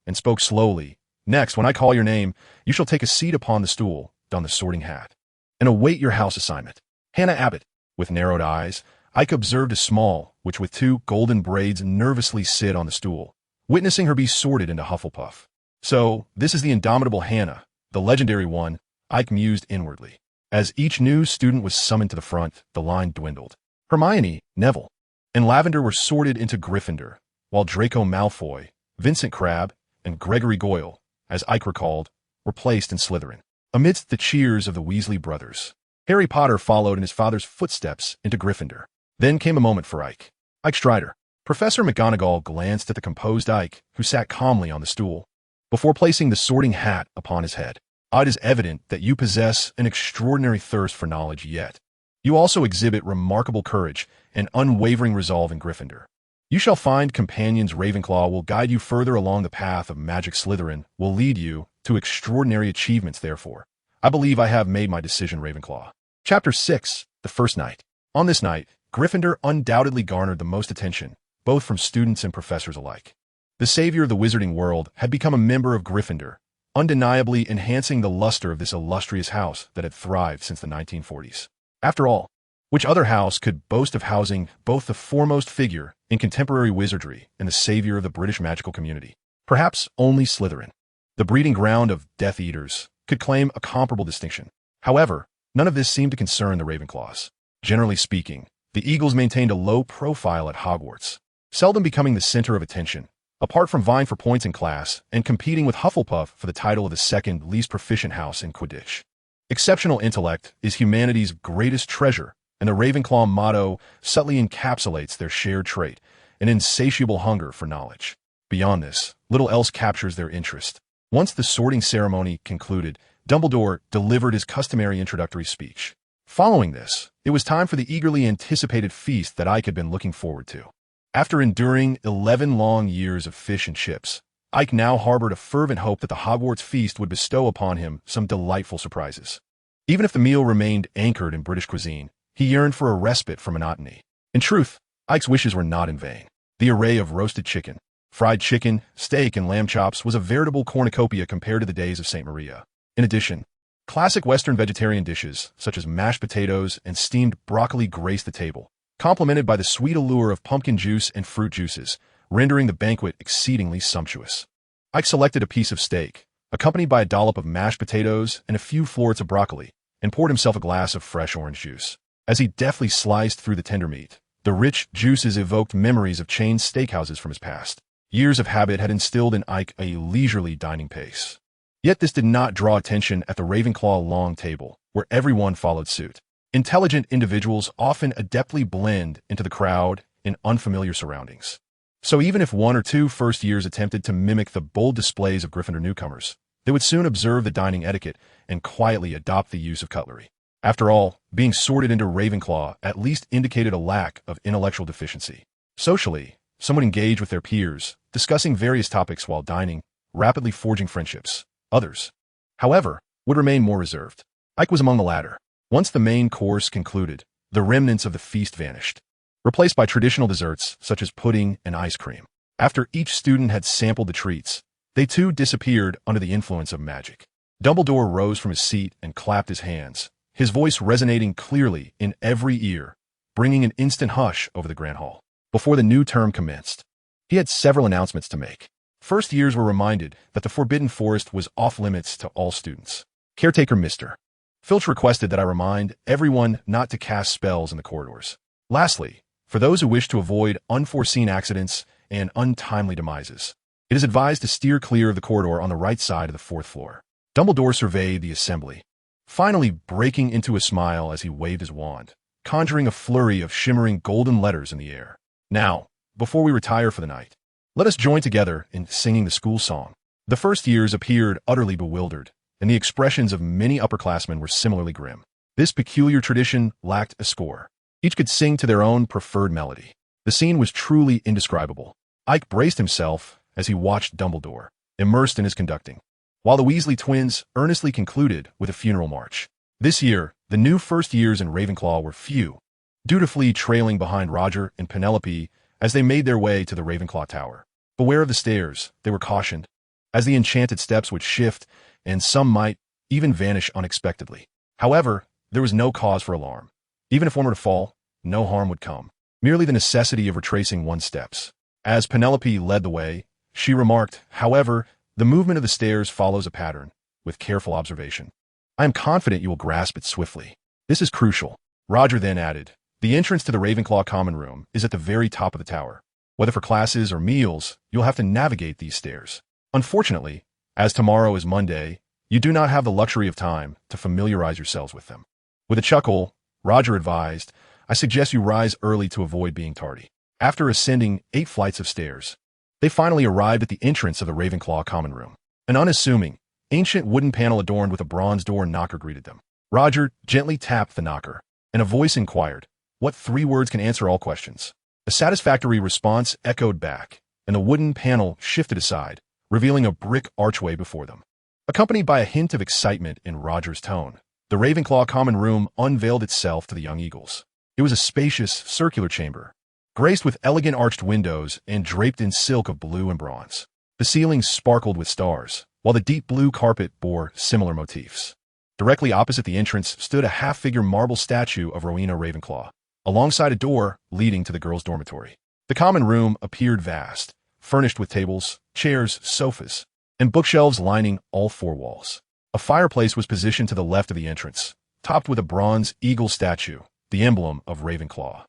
and spoke slowly. "Next, when I call your name, you shall take a seat upon the stool, don the sorting hat, and await your house assignment." Hannah Abbott, with narrowed eyes, Ike observed a small witch with two golden braids nervously sit on the stool, witnessing her be sorted into Hufflepuff. So, this is the indomitable Hannah, the legendary one, Ike mused inwardly. As each new student was summoned to the front, the line dwindled. Hermione, Neville, and Lavender were sorted into Gryffindor, while Draco Malfoy, Vincent Crabbe, and Gregory Goyle, as Ike recalled, were placed in Slytherin. Amidst the cheers of the Weasley brothers, Harry Potter followed in his father's footsteps into Gryffindor. Then came a moment for Ike. Ike Stride. Professor McGonagall glanced at the composed Ike, who sat calmly on the stool, before placing the sorting hat upon his head. "It is evident that you possess an extraordinary thirst for knowledge, yet you also exhibit remarkable courage and unwavering resolve in Gryffindor. You shall find companions. Ravenclaw will guide you further along the path of magic. Slytherin will lead you to extraordinary achievements. Therefore, I believe I have made my decision, Ravenclaw." Chapter 6. The First Night. On this night, Gryffindor undoubtedly garnered the most attention, both from students and professors alike. The savior of the wizarding world had become a member of Gryffindor, undeniably enhancing the luster of this illustrious house that had thrived since the 1940s. After all, which other house could boast of housing both the foremost figure in contemporary wizardry and the savior of the British magical community? Perhaps only Slytherin, the breeding ground of Death Eaters, could claim a comparable distinction. However, none of this seemed to concern the Ravenclaws. Generally speaking, the Eagles maintained a low profile at Hogwarts, seldom becoming the center of attention, apart from vying for points in class and competing with Hufflepuff for the title of the second least proficient house in Quidditch. Exceptional intellect is humanity's greatest treasure, and the Ravenclaw motto subtly encapsulates their shared trait, an insatiable hunger for knowledge. Beyond this, little else captures their interest. Once the sorting ceremony concluded, Dumbledore delivered his customary introductory speech. Following this, it was time for the eagerly anticipated feast that Ike had been looking forward to. After enduring 11 long years of fish and chips, Ike now harbored a fervent hope that the Hogwarts feast would bestow upon him some delightful surprises. Even if the meal remained anchored in British cuisine, he yearned for a respite from monotony. In truth, Ike's wishes were not in vain. The array of roasted chicken, fried chicken, steak, and lamb chops was a veritable cornucopia compared to the days of St. Maria. In addition, classic Western vegetarian dishes, such as mashed potatoes and steamed broccoli, graced the table, complemented by the sweet allure of pumpkin juice and fruit juices, rendering the banquet exceedingly sumptuous. Ike selected a piece of steak, accompanied by a dollop of mashed potatoes and a few florets of broccoli, and poured himself a glass of fresh orange juice. As he deftly sliced through the tender meat, the rich juices evoked memories of chain steakhouses from his past. Years of habit had instilled in Ike a leisurely dining pace. Yet this did not draw attention at the Ravenclaw long table, where everyone followed suit. Intelligent individuals often adeptly blend into the crowd in unfamiliar surroundings. So even if one or two first years attempted to mimic the bold displays of Gryffindor newcomers, they would soon observe the dining etiquette and quietly adopt the use of cutlery. After all, being sorted into Ravenclaw at least indicated a lack of intellectual deficiency. Socially, some would engage with their peers, discussing various topics while dining, rapidly forging friendships. Others, however, would remain more reserved. Ike was among the latter. Once the main course concluded, the remnants of the feast vanished, replaced by traditional desserts such as pudding and ice cream. After each student had sampled the treats, they too disappeared under the influence of magic. Dumbledore rose from his seat and clapped his hands, his voice resonating clearly in every ear, bringing an instant hush over the Grand Hall. Before the new term commenced, he had several announcements to make. First years were reminded that the Forbidden Forest was off-limits to all students. Caretaker Mr. Filch requested that I remind everyone not to cast spells in the corridors. Lastly, for those who wish to avoid unforeseen accidents and untimely demises, it is advised to steer clear of the corridor on the right side of the fourth floor. Dumbledore surveyed the assembly, finally breaking into a smile as he waved his wand, conjuring a flurry of shimmering golden letters in the air. Now, before we retire for the night, let us join together in singing the school song. The first years appeared utterly bewildered, and the expressions of many upperclassmen were similarly grim. This peculiar tradition lacked a score. Each could sing to their own preferred melody. The scene was truly indescribable. Ike braced himself as he watched Dumbledore, immersed in his conducting, while the Weasley twins earnestly concluded with a funeral march. This year, the new first years in Ravenclaw were few, dutifully trailing behind Roger and Penelope as they made their way to the Ravenclaw Tower. Beware of the stairs, they were cautioned, as the enchanted steps would shift, and some might even vanish unexpectedly. However, there was no cause for alarm. Even if one were to fall, no harm would come, merely the necessity of retracing one's steps. As Penelope led the way, she remarked, however, the movement of the stairs follows a pattern, with careful observation. I am confident you will grasp it swiftly. This is crucial. Roger then added, the entrance to the Ravenclaw common room is at the very top of the tower. Whether for classes or meals, you'll have to navigate these stairs. Unfortunately, as tomorrow is Monday, you do not have the luxury of time to familiarize yourselves with them. With a chuckle, Roger advised, I suggest you rise early to avoid being tardy. After ascending 8 flights of stairs, they finally arrived at the entrance of the Ravenclaw common room. An unassuming, ancient wooden panel adorned with a bronze door knocker greeted them. Roger gently tapped the knocker, and a voice inquired, what 3 words can answer all questions? A satisfactory response echoed back, and the wooden panel shifted aside, revealing a brick archway before them. Accompanied by a hint of excitement in Roger's tone, the Ravenclaw common room unveiled itself to the young eagles. It was a spacious, circular chamber, graced with elegant arched windows and draped in silk of blue and bronze. The ceilings sparkled with stars, while the deep blue carpet bore similar motifs. Directly opposite the entrance stood a half-figure marble statue of Rowena Ravenclaw, alongside a door leading to the girls' dormitory. The common room appeared vast, furnished with tables, chairs, sofas, and bookshelves lining all 4 walls. A fireplace was positioned to the left of the entrance, topped with a bronze eagle statue, the emblem of Ravenclaw.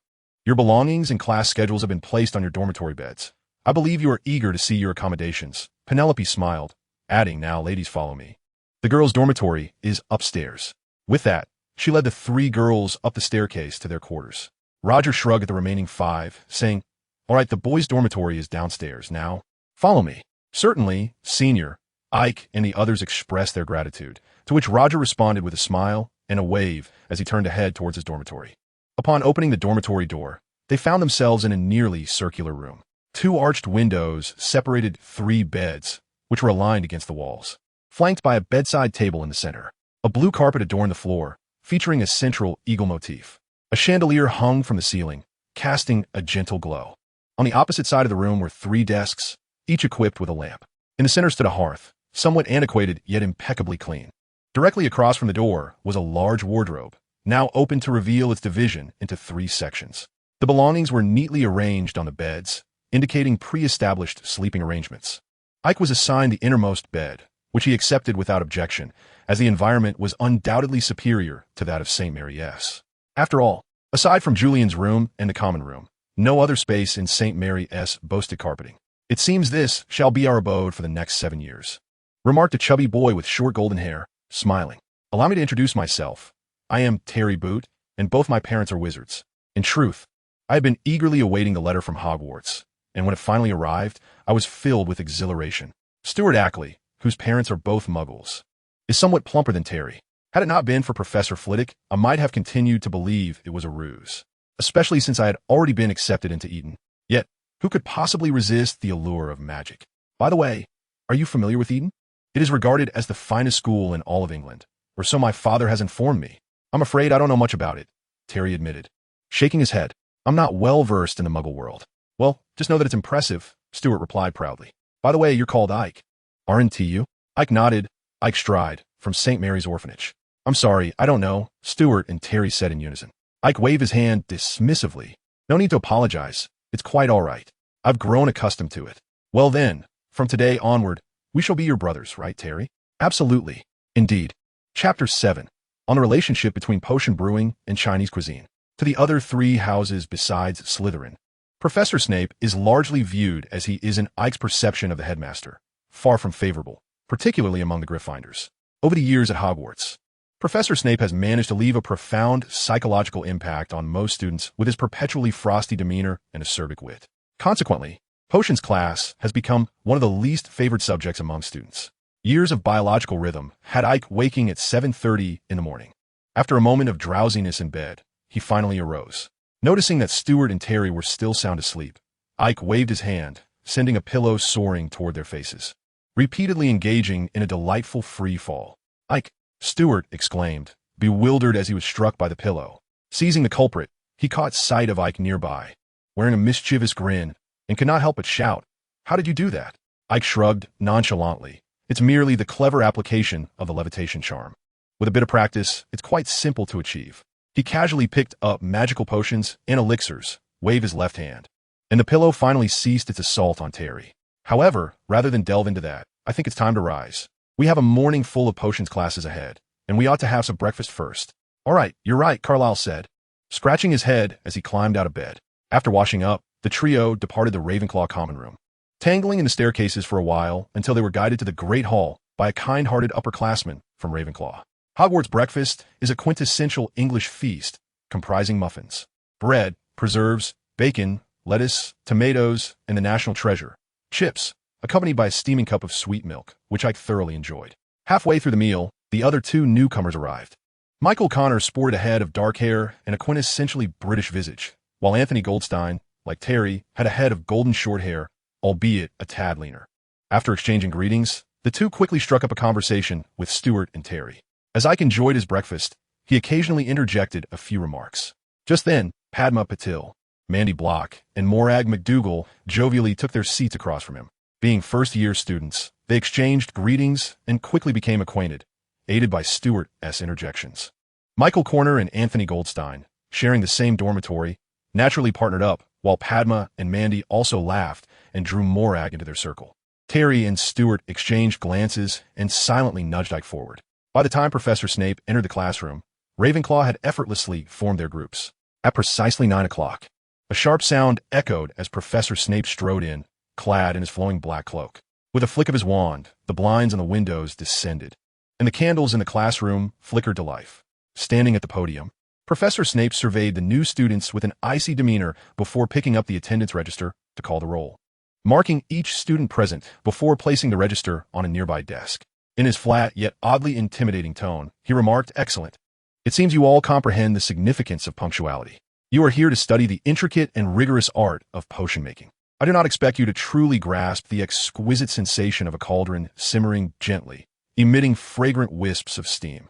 Your belongings and class schedules have been placed on your dormitory beds. I believe you are eager to see your accommodations. Penelope smiled, adding, now ladies follow me. The girls' dormitory is upstairs. With that, she led the 3 girls up the staircase to their quarters. Roger shrugged at the remaining 5, saying, all right, the boys' dormitory is downstairs. Now, follow me. Certainly, Senior, Ike, and the others expressed their gratitude, to which Roger responded with a smile and a wave as he turned to head towards his dormitory. Upon opening the dormitory door, they found themselves in a nearly circular room. 2 arched windows separated 3 beds, which were aligned against the walls, flanked by a bedside table in the center. A blue carpet adorned the floor, featuring a central eagle motif. A chandelier hung from the ceiling, casting a gentle glow. On the opposite side of the room were 3 desks, each equipped with a lamp. In the center stood a hearth, somewhat antiquated yet impeccably clean. Directly across from the door was a large wardrobe, now open to reveal its division into 3 sections. The belongings were neatly arranged on the beds, indicating pre-established sleeping arrangements. Ike was assigned the innermost bed, which he accepted without objection, as the environment was undoubtedly superior to that of St. Mary S. After all, aside from Julian's room and the common room, no other space in St. Mary S. boasted carpeting. It seems this shall be our abode for the next 7 years, remarked a chubby boy with short golden hair, smiling. Allow me to introduce myself. I am Terry Boot, and both my parents are wizards. In truth, I had been eagerly awaiting the letter from Hogwarts, and when it finally arrived, I was filled with exhilaration. Stuart Ackley, whose parents are both muggles, is somewhat plumper than Terry. Had it not been for Professor Flitwick, I might have continued to believe it was a ruse, especially since I had already been accepted into Eton. Yet, who could possibly resist the allure of magic? By the way, are you familiar with Eton? It is regarded as the finest school in all of England, or so my father has informed me. I'm afraid I don't know much about it, Terry admitted, shaking his head. I'm not well-versed in the muggle world. Well, just know that it's impressive, Stuart replied proudly. By the way, you're called Ike. Aren't you? Ike nodded. Aike Stride, from St. Mary's Orphanage. I'm sorry, I don't know, Stuart and Terry said in unison. Ike waved his hand dismissively. No need to apologize. It's quite all right. I've grown accustomed to it. Well then, from today onward, we shall be your brothers, right, Terry? Absolutely. Indeed. Chapter 7. On the relationship between potion brewing and Chinese cuisine. To the other 3 houses besides Slytherin, Professor Snape is largely viewed as he is in Ike's perception of the headmaster, far from favorable, particularly among the Gryffindors. Over the years at Hogwarts, Professor Snape has managed to leave a profound psychological impact on most students with his perpetually frosty demeanor and acerbic wit. Consequently, potions class has become one of the least favored subjects among students. Years of biological rhythm had Ike waking at 7:30 in the morning. After a moment of drowsiness in bed, he finally arose. Noticing that Stuart and Terry were still sound asleep, Ike waved his hand, sending a pillow soaring toward their faces, repeatedly engaging in a delightful free fall. "Ike!" Stuart exclaimed, bewildered as he was struck by the pillow. Seizing the culprit, he caught sight of Ike nearby, wearing a mischievous grin, and could not help but shout, "How did you do that?" Ike shrugged nonchalantly. "It's merely the clever application of the levitation charm. With a bit of practice, it's quite simple to achieve." He casually picked up magical potions and elixirs, waved his left hand, and the pillow finally ceased its assault on Terry. "However, rather than delve into that, I think it's time to rise. We have a morning full of potions classes ahead, and we ought to have some breakfast first." "All right, you're right," Carlyle said, scratching his head as he climbed out of bed. After washing up, the trio departed the Ravenclaw common room, tangling in the staircases for a while until they were guided to the Great Hall by a kind-hearted upperclassman from Ravenclaw. Hogwarts breakfast is a quintessential English feast comprising muffins, bread, preserves, bacon, lettuce, tomatoes, and the national treasure, chips, accompanied by a steaming cup of sweet milk, which Ike thoroughly enjoyed. Halfway through the meal, the other two newcomers arrived. Michael Connor sported a head of dark hair and a quintessentially British visage, while Anthony Goldstein, like Terry, had a head of golden short hair, albeit a tad leaner. After exchanging greetings, the two quickly struck up a conversation with Stuart and Terry. As Ike enjoyed his breakfast, he occasionally interjected a few remarks. Just then, Padma Patil, Mandy Block, and Morag McDougal jovially took their seats across from him. Being first-year students, they exchanged greetings and quickly became acquainted, aided by Stuart's interjections. Michael Corner and Anthony Goldstein, sharing the same dormitory, naturally partnered up, while Padma and Mandy also laughed and drew Morag into their circle. Terry and Stuart exchanged glances and silently nudged Ike forward. By the time Professor Snape entered the classroom, Ravenclaw had effortlessly formed their groups. At precisely 9 o'clock, a sharp sound echoed as Professor Snape strode in, clad in his flowing black cloak. With a flick of his wand, the blinds on the windows descended, and the candles in the classroom flickered to life. Standing at the podium, Professor Snape surveyed the new students with an icy demeanor before picking up the attendance register to call the roll, marking each student present before placing the register on a nearby desk. In his flat yet oddly intimidating tone, he remarked, "Excellent. It seems you all comprehend the significance of punctuality. You are here to study the intricate and rigorous art of potion making. I do not expect you to truly grasp the exquisite sensation of a cauldron simmering gently, emitting fragrant wisps of steam.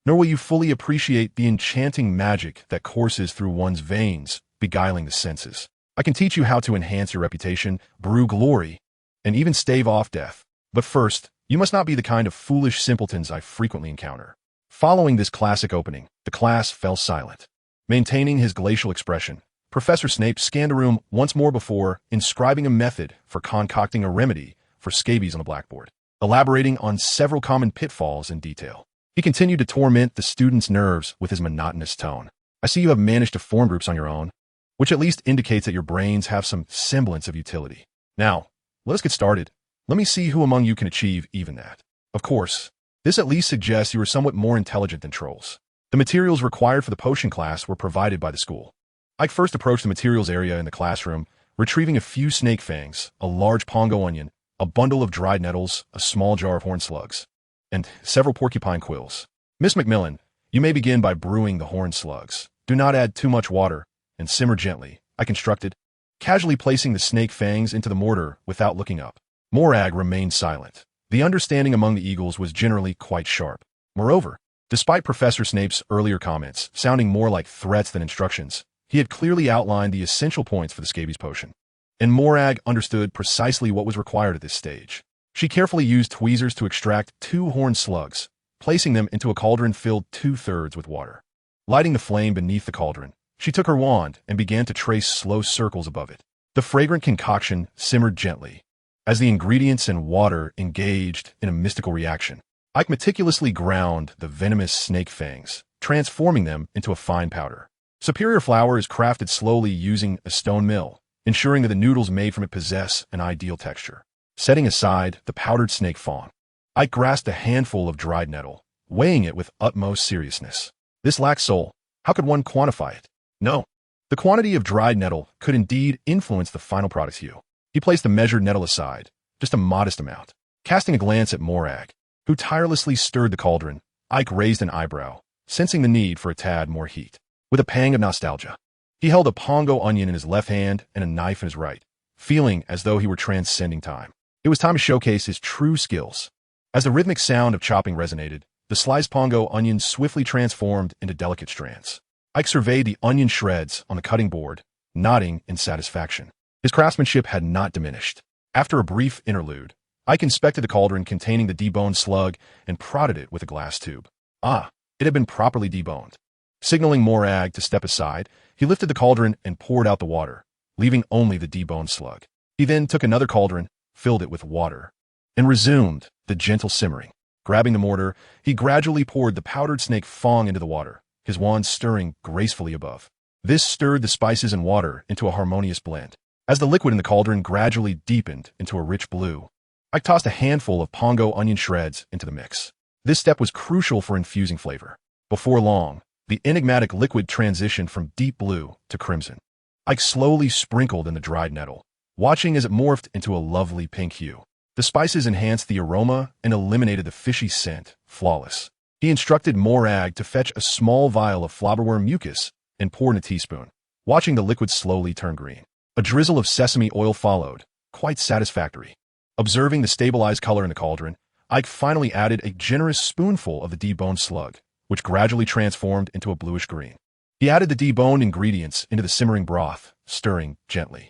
Nor will you fully appreciate the enchanting magic that courses through one's veins, beguiling the senses. I can teach you how to enhance your reputation, brew glory, and even stave off death. But first, you must not be the kind of foolish simpletons I frequently encounter." Following this classic opening, the class fell silent. Maintaining his glacial expression, Professor Snape scanned the room once more before inscribing a method for concocting a remedy for scabies on the blackboard, elaborating on several common pitfalls in detail. He continued to torment the students' nerves with his monotonous tone. "I see you have managed to form groups on your own, which at least indicates that your brains have some semblance of utility. Now, let us get started. Let me see who among you can achieve even that. Of course, this at least suggests you are somewhat more intelligent than trolls." The materials required for the potion class were provided by the school. Ike first approached the materials area in the classroom, retrieving a few snake fangs, a large pongo onion, a bundle of dried nettles, a small jar of horn slugs, and several porcupine quills. "Miss Macmillan, you may begin by brewing the horn slugs. Do not add too much water, and simmer gently," Ike instructed, casually placing the snake fangs into the mortar without looking up. Morag remained silent. The understanding among the Eagles was generally quite sharp. Moreover, despite Professor Snape's earlier comments sounding more like threats than instructions, he had clearly outlined the essential points for the scabies potion, and Morag understood precisely what was required at this stage. She carefully used tweezers to extract 2 horn slugs, placing them into a cauldron filled 2/3 with water. Lighting the flame beneath the cauldron, she took her wand and began to trace slow circles above it. The fragrant concoction simmered gently, as the ingredients and water engaged in a mystical reaction. Ike meticulously ground the venomous snake fangs, transforming them into a fine powder. Superior flour is crafted slowly using a stone mill, ensuring that the noodles made from it possess an ideal texture. Setting aside the powdered snake fawn, Ike grasped a handful of dried nettle, weighing it with utmost seriousness. This lacked soul. How could one quantify it? No. The quantity of dried nettle could indeed influence the final product's hue. He placed the measured nettle aside, just a modest amount. Casting a glance at Morag, who tirelessly stirred the cauldron, Ike raised an eyebrow, sensing the need for a tad more heat. With a pang of nostalgia, he held a pongo onion in his left hand and a knife in his right, feeling as though he were transcending time. It was time to showcase his true skills. As the rhythmic sound of chopping resonated, the sliced pongo onion swiftly transformed into delicate strands. Ike surveyed the onion shreds on the cutting board, nodding in satisfaction. His craftsmanship had not diminished. After a brief interlude, Ike inspected the cauldron containing the deboned slug and prodded it with a glass tube. Ah, it had been properly deboned. Signaling Morag to step aside, he lifted the cauldron and poured out the water, leaving only the deboned slug. He then took another cauldron, filled it with water, and resumed the gentle simmering. Grabbing the mortar, he gradually poured the powdered snake fang into the water, his wand stirring gracefully above. This stirred the spices and water into a harmonious blend. As the liquid in the cauldron gradually deepened into a rich blue, Ike tossed a handful of pongo onion shreds into the mix. This step was crucial for infusing flavor. Before long, the enigmatic liquid transitioned from deep blue to crimson. Ike slowly sprinkled in the dried nettle, watching as it morphed into a lovely pink hue. The spices enhanced the aroma and eliminated the fishy scent, flawless. He instructed Morag to fetch a small vial of flobberworm mucus and pour in a teaspoon, watching the liquid slowly turn green. A drizzle of sesame oil followed, quite satisfactory. Observing the stabilized color in the cauldron, Ike finally added a generous spoonful of the deboned slug, which gradually transformed into a bluish green. He added the deboned ingredients into the simmering broth, stirring gently.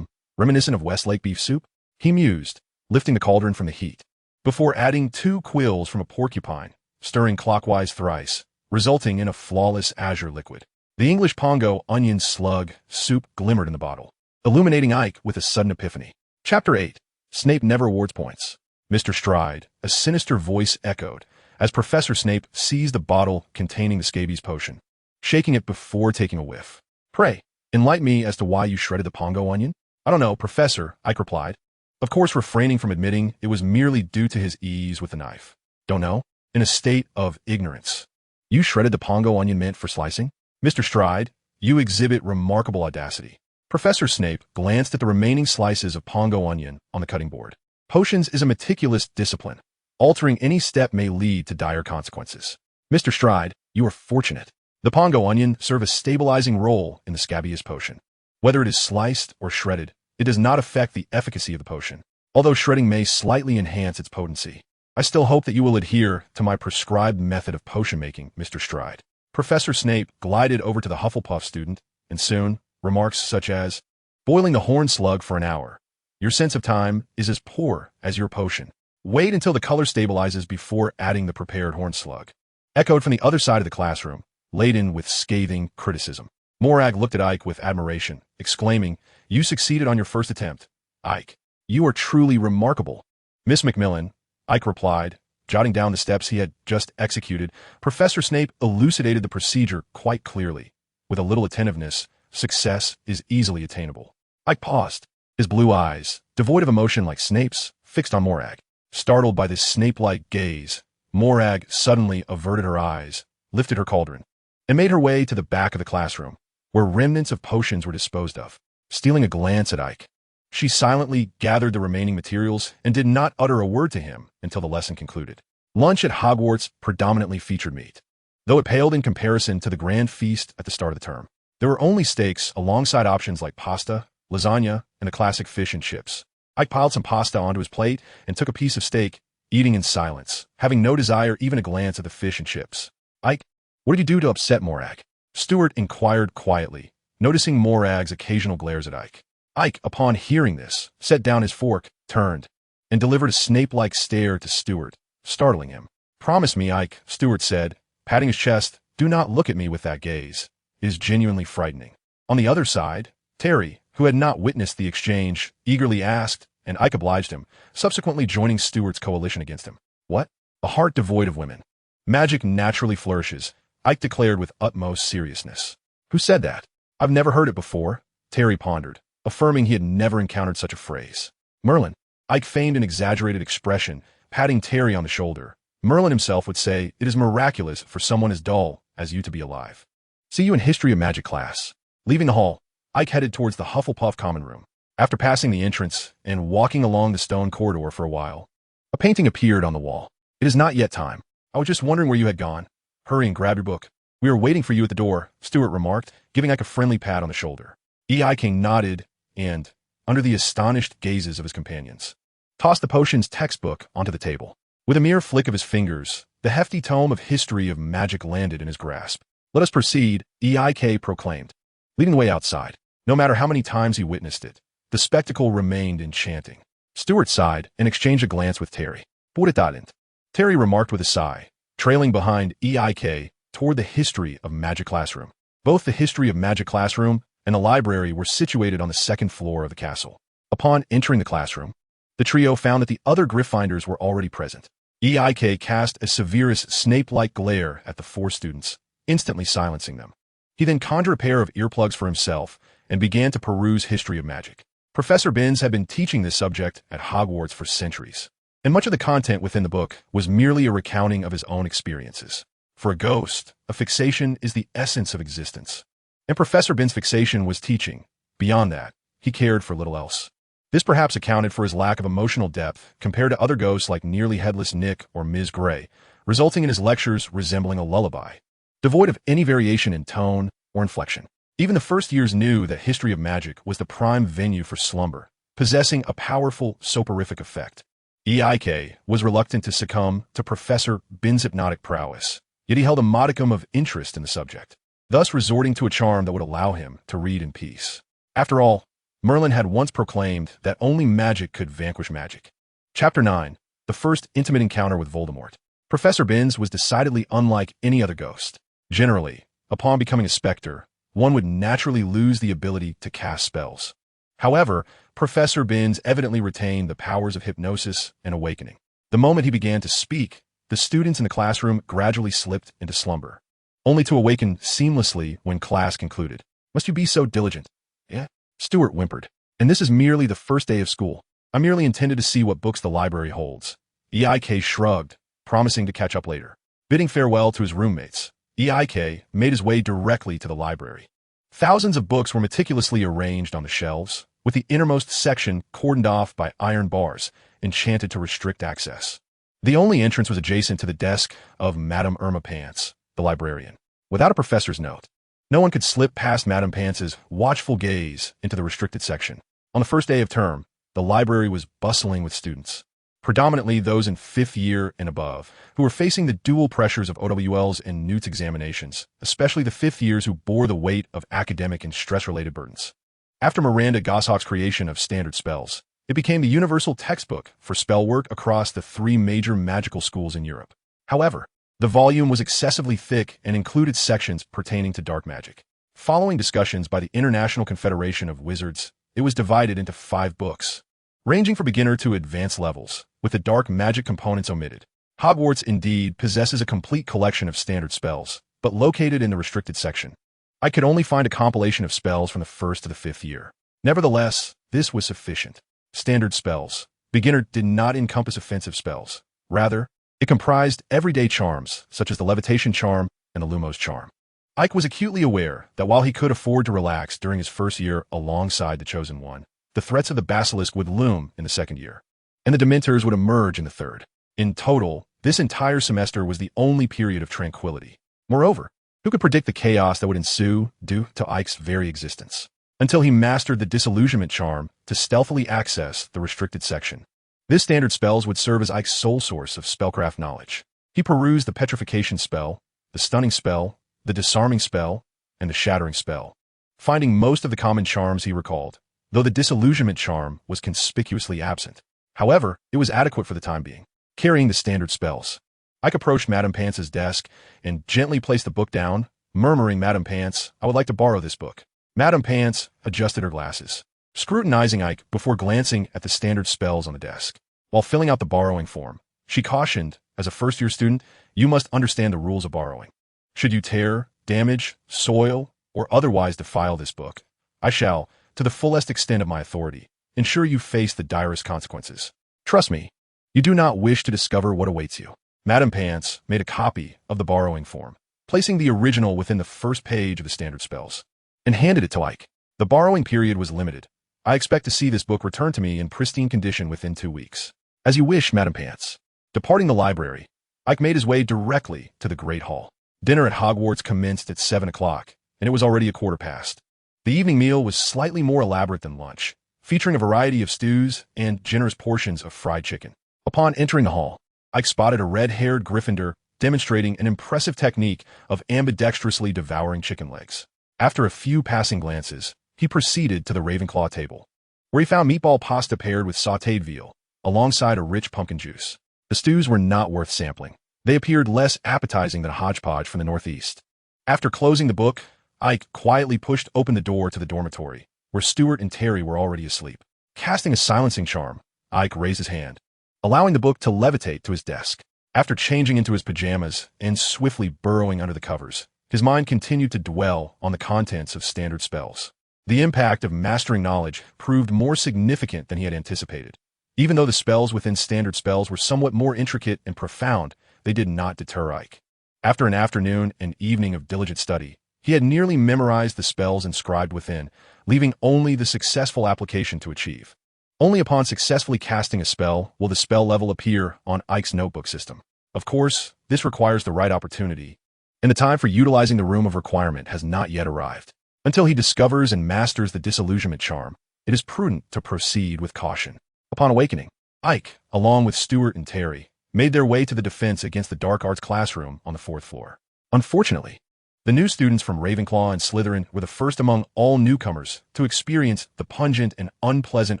Reminiscent of Westlake beef soup? He mused, lifting the cauldron from the heat. Before adding 2 quills from a porcupine, stirring clockwise thrice, resulting in a flawless azure liquid. The English pongo onion slug soup glimmered in the bottle, illuminating Ike with a sudden epiphany. Chapter 8. Snape never awards points. Mr. Stride, a sinister voice echoed, as Professor Snape seized the bottle containing the scabies potion, shaking it before taking a whiff. Pray, enlighten me as to why you shredded the pongo onion? I don't know, Professor, Ike replied, of course refraining from admitting it was merely due to his ease with the knife. Don't know? In a state of ignorance. You shredded the pongo onion mint for slicing? Mr. Stride, you exhibit remarkable audacity. Professor Snape glanced at the remaining slices of pongo onion on the cutting board. Potions is a meticulous discipline. Altering any step may lead to dire consequences. Mr. Stride, you are fortunate. The pongo onion serves a stabilizing role in the scabious potion. Whether it is sliced or shredded, it does not affect the efficacy of the potion, although shredding may slightly enhance its potency. I still hope that you will adhere to my prescribed method of potion making, Mr. Stride. Professor Snape glided over to the Hufflepuff student, and soon, remarks such as, boiling the horn slug for an hour. Your sense of time is as poor as your potion. Wait until the color stabilizes before adding the prepared horn slug. Echoed from the other side of the classroom, laden with scathing criticism. Morag looked at Ike with admiration, exclaiming, you succeeded on your first attempt. Ike, you are truly remarkable. Miss Macmillan, Ike replied, jotting down the steps he had just executed. Professor Snape elucidated the procedure quite clearly. With a little attentiveness, success is easily attainable. Ike paused, his blue eyes, devoid of emotion like Snape's, fixed on Morag. Startled by this Snape-like gaze, Morag suddenly averted her eyes, lifted her cauldron, and made her way to the back of the classroom, where remnants of potions were disposed of. Stealing a glance at Ike, she silently gathered the remaining materials and did not utter a word to him until the lesson concluded. Lunch at Hogwarts predominantly featured meat, though it paled in comparison to the grand feast at the start of the term. There were only steaks alongside options like pasta, lasagna, and the classic fish and chips. Ike piled some pasta onto his plate and took a piece of steak, eating in silence, having no desire even to glance at the fish and chips. Ike, what did you do to upset Morag? Stuart inquired quietly, noticing Morag's occasional glares at Ike. Ike, upon hearing this, set down his fork, turned, and delivered a Snape-like stare to Stuart, startling him. Promise me, Ike, Stuart said, patting his chest, do not look at me with that gaze. It is genuinely frightening. On the other side, Terry, who had not witnessed the exchange, eagerly asked, and Ike obliged him, subsequently joining Stuart's coalition against him. What? A heart devoid of women. Magic naturally flourishes, Ike declared with utmost seriousness. Who said that? I've never heard it before, Terry pondered, affirming he had never encountered such a phrase. Merlin. Ike feigned an exaggerated expression, patting Terry on the shoulder. Merlin himself would say, "It is miraculous for someone as dull as you to be alive. See you in History of Magic class." Leaving the hall, Ike headed towards the Hufflepuff common room. After passing the entrance and walking along the stone corridor for a while, a painting appeared on the wall. "It is not yet time. I was just wondering where you had gone. Hurry and grab your book. We are waiting for you at the door," Stuart remarked, giving Ike a friendly pat on the shoulder. Ike nodded and, under the astonished gazes of his companions, tossed the potions textbook onto the table. With a mere flick of his fingers, the hefty tome of History of Magic landed in his grasp. "Let us proceed," Eik proclaimed, leading the way outside. No matter how many times he witnessed it, the spectacle remained enchanting. Stuart sighed and exchanged a glance with Terry. "But it didn't," Terry remarked with a sigh, trailing behind Eik toward the History of Magic classroom. Both the History of Magic classroom and the library were situated on the second floor of the castle. Upon entering the classroom, the trio found that the other Gryffindors were already present. Eik cast a Severus Snape-like glare at the four students, instantly silencing them. He then conjured a pair of earplugs for himself and began to peruse History of Magic. Professor Binns had been teaching this subject at Hogwarts for centuries, and much of the content within the book was merely a recounting of his own experiences. For a ghost, a fixation is the essence of existence, and Professor Binns' fixation was teaching. Beyond that, he cared for little else. This perhaps accounted for his lack of emotional depth compared to other ghosts like Nearly Headless Nick or Ms. Gray, resulting in his lectures resembling a lullaby, devoid of any variation in tone or inflection. Even the first years knew that History of Magic was the prime venue for slumber, possessing a powerful soporific effect. Eik was reluctant to succumb to Professor Binns' hypnotic prowess, yet he held a modicum of interest in the subject, thus resorting to a charm that would allow him to read in peace. After all, Merlin had once proclaimed that only magic could vanquish magic. Chapter 9. The First Intimate Encounter with Voldemort. Professor Binns was decidedly unlike any other ghost. Generally, upon becoming a specter, one would naturally lose the ability to cast spells. However, Professor Binns evidently retained the powers of hypnosis and awakening. The moment he began to speak, the students in the classroom gradually slipped into slumber, only to awaken seamlessly when class concluded. "Must you be so diligent?" "Yeah," Stuart whimpered. "And this is merely the first day of school. I merely intended to see what books the library holds." Eik shrugged, promising to catch up later. Bidding farewell to his roommates, Eik made his way directly to the library. Thousands of books were meticulously arranged on the shelves, with the innermost section cordoned off by iron bars, enchanted to restrict access. The only entrance was adjacent to the desk of Madame Irma Pants, the librarian. Without a professor's note, no one could slip past Madame Pants's watchful gaze into the restricted section. On the first day of term, the library was bustling with students, predominantly those in 5th year and above, who were facing the dual pressures of OWL's and Newt's examinations, especially the 5th years who bore the weight of academic and stress-related burdens. After Miranda Goshawk's creation of standard spells, it became the universal textbook for spell work across the 3 major magical schools in Europe. However, the volume was excessively thick and included sections pertaining to dark magic. Following discussions by the International Confederation of Wizards, it was divided into 5 books, ranging from beginner to advanced levels, with the dark magic components omitted. Hogwarts indeed possesses a complete collection of standard spells, but located in the restricted section. I could only find a compilation of spells from the 1st to the 5th year. Nevertheless, this was sufficient. Standard spells. Beginner did not encompass offensive spells. Rather, it comprised everyday charms, such as the levitation charm and the Lumos charm. Ike was acutely aware that while he could afford to relax during his first year alongside the Chosen One, the threats of the Basilisk would loom in the 2nd year, and the Dementors would emerge in the 3rd. In total, this entire semester was the only period of tranquility. Moreover, who could predict the chaos that would ensue due to Ike's very existence? Until he mastered the disillusionment charm to stealthily access the restricted section. This standard spells would serve as Ike's sole source of spellcraft knowledge. He perused the petrification spell, the stunning spell, the disarming spell, and the shattering spell, finding most of the common charms he recalled, though the disillusionment charm was conspicuously absent. However, it was adequate for the time being, carrying the standard spells. Ike approached Madame Pants's desk and gently placed the book down, murmuring, "Madame Pants, I would like to borrow this book." Madame Pants adjusted her glasses, scrutinizing Ike before glancing at the standard spells on the desk. While filling out the borrowing form, she cautioned, "As a first-year student, you must understand the rules of borrowing. Should you tear, damage, soil, or otherwise defile this book, I shall, to the fullest extent of my authority, ensure you face the direst consequences. Trust me, You do not wish to discover what awaits you. Madame Pants made a copy of the borrowing form, placing the original within the first page of the standard spells, and handed it to Ike. The borrowing period was limited. I expect to see this book returned to me in pristine condition within 2 weeks. As you wish, Madame Pants. Departing the library, Ike made his way directly to the Great Hall. Dinner at Hogwarts commenced at 7 o'clock, and it was already 1:15. The evening meal was slightly more elaborate than lunch, featuring a variety of stews and generous portions of fried chicken. Upon entering the hall, Ike spotted a red-haired Gryffindor demonstrating an impressive technique of ambidextrously devouring chicken legs. After a few passing glances, he proceeded to the Ravenclaw table, where he found meatball pasta paired with sautéed veal, alongside a rich pumpkin juice. The stews were not worth sampling. They appeared less appetizing than a hodgepodge from the Northeast. After closing the book, Ike quietly pushed open the door to the dormitory, where Stuart and Terry were already asleep. Casting a silencing charm, Ike raised his hand, allowing the book to levitate to his desk. After changing into his pajamas and swiftly burrowing under the covers, his mind continued to dwell on the contents of standard spells. The impact of mastering knowledge proved more significant than he had anticipated. Even though the spells within standard spells were somewhat more intricate and profound, they did not deter Ike. After an afternoon and evening of diligent study, he had nearly memorized the spells inscribed within, leaving only the successful application to achieve. Only upon successfully casting a spell will the spell level appear on Ike's notebook system. Of course, this requires the right opportunity, and the time for utilizing the Room of Requirement has not yet arrived. Until he discovers and masters the disillusionment charm, it is prudent to proceed with caution. Upon awakening, Ike, along with Stuart and Terry, made their way to the defense against the dark arts classroom on the 4th floor. Unfortunately, the new students from Ravenclaw and Slytherin were the first among all newcomers to experience the pungent and unpleasant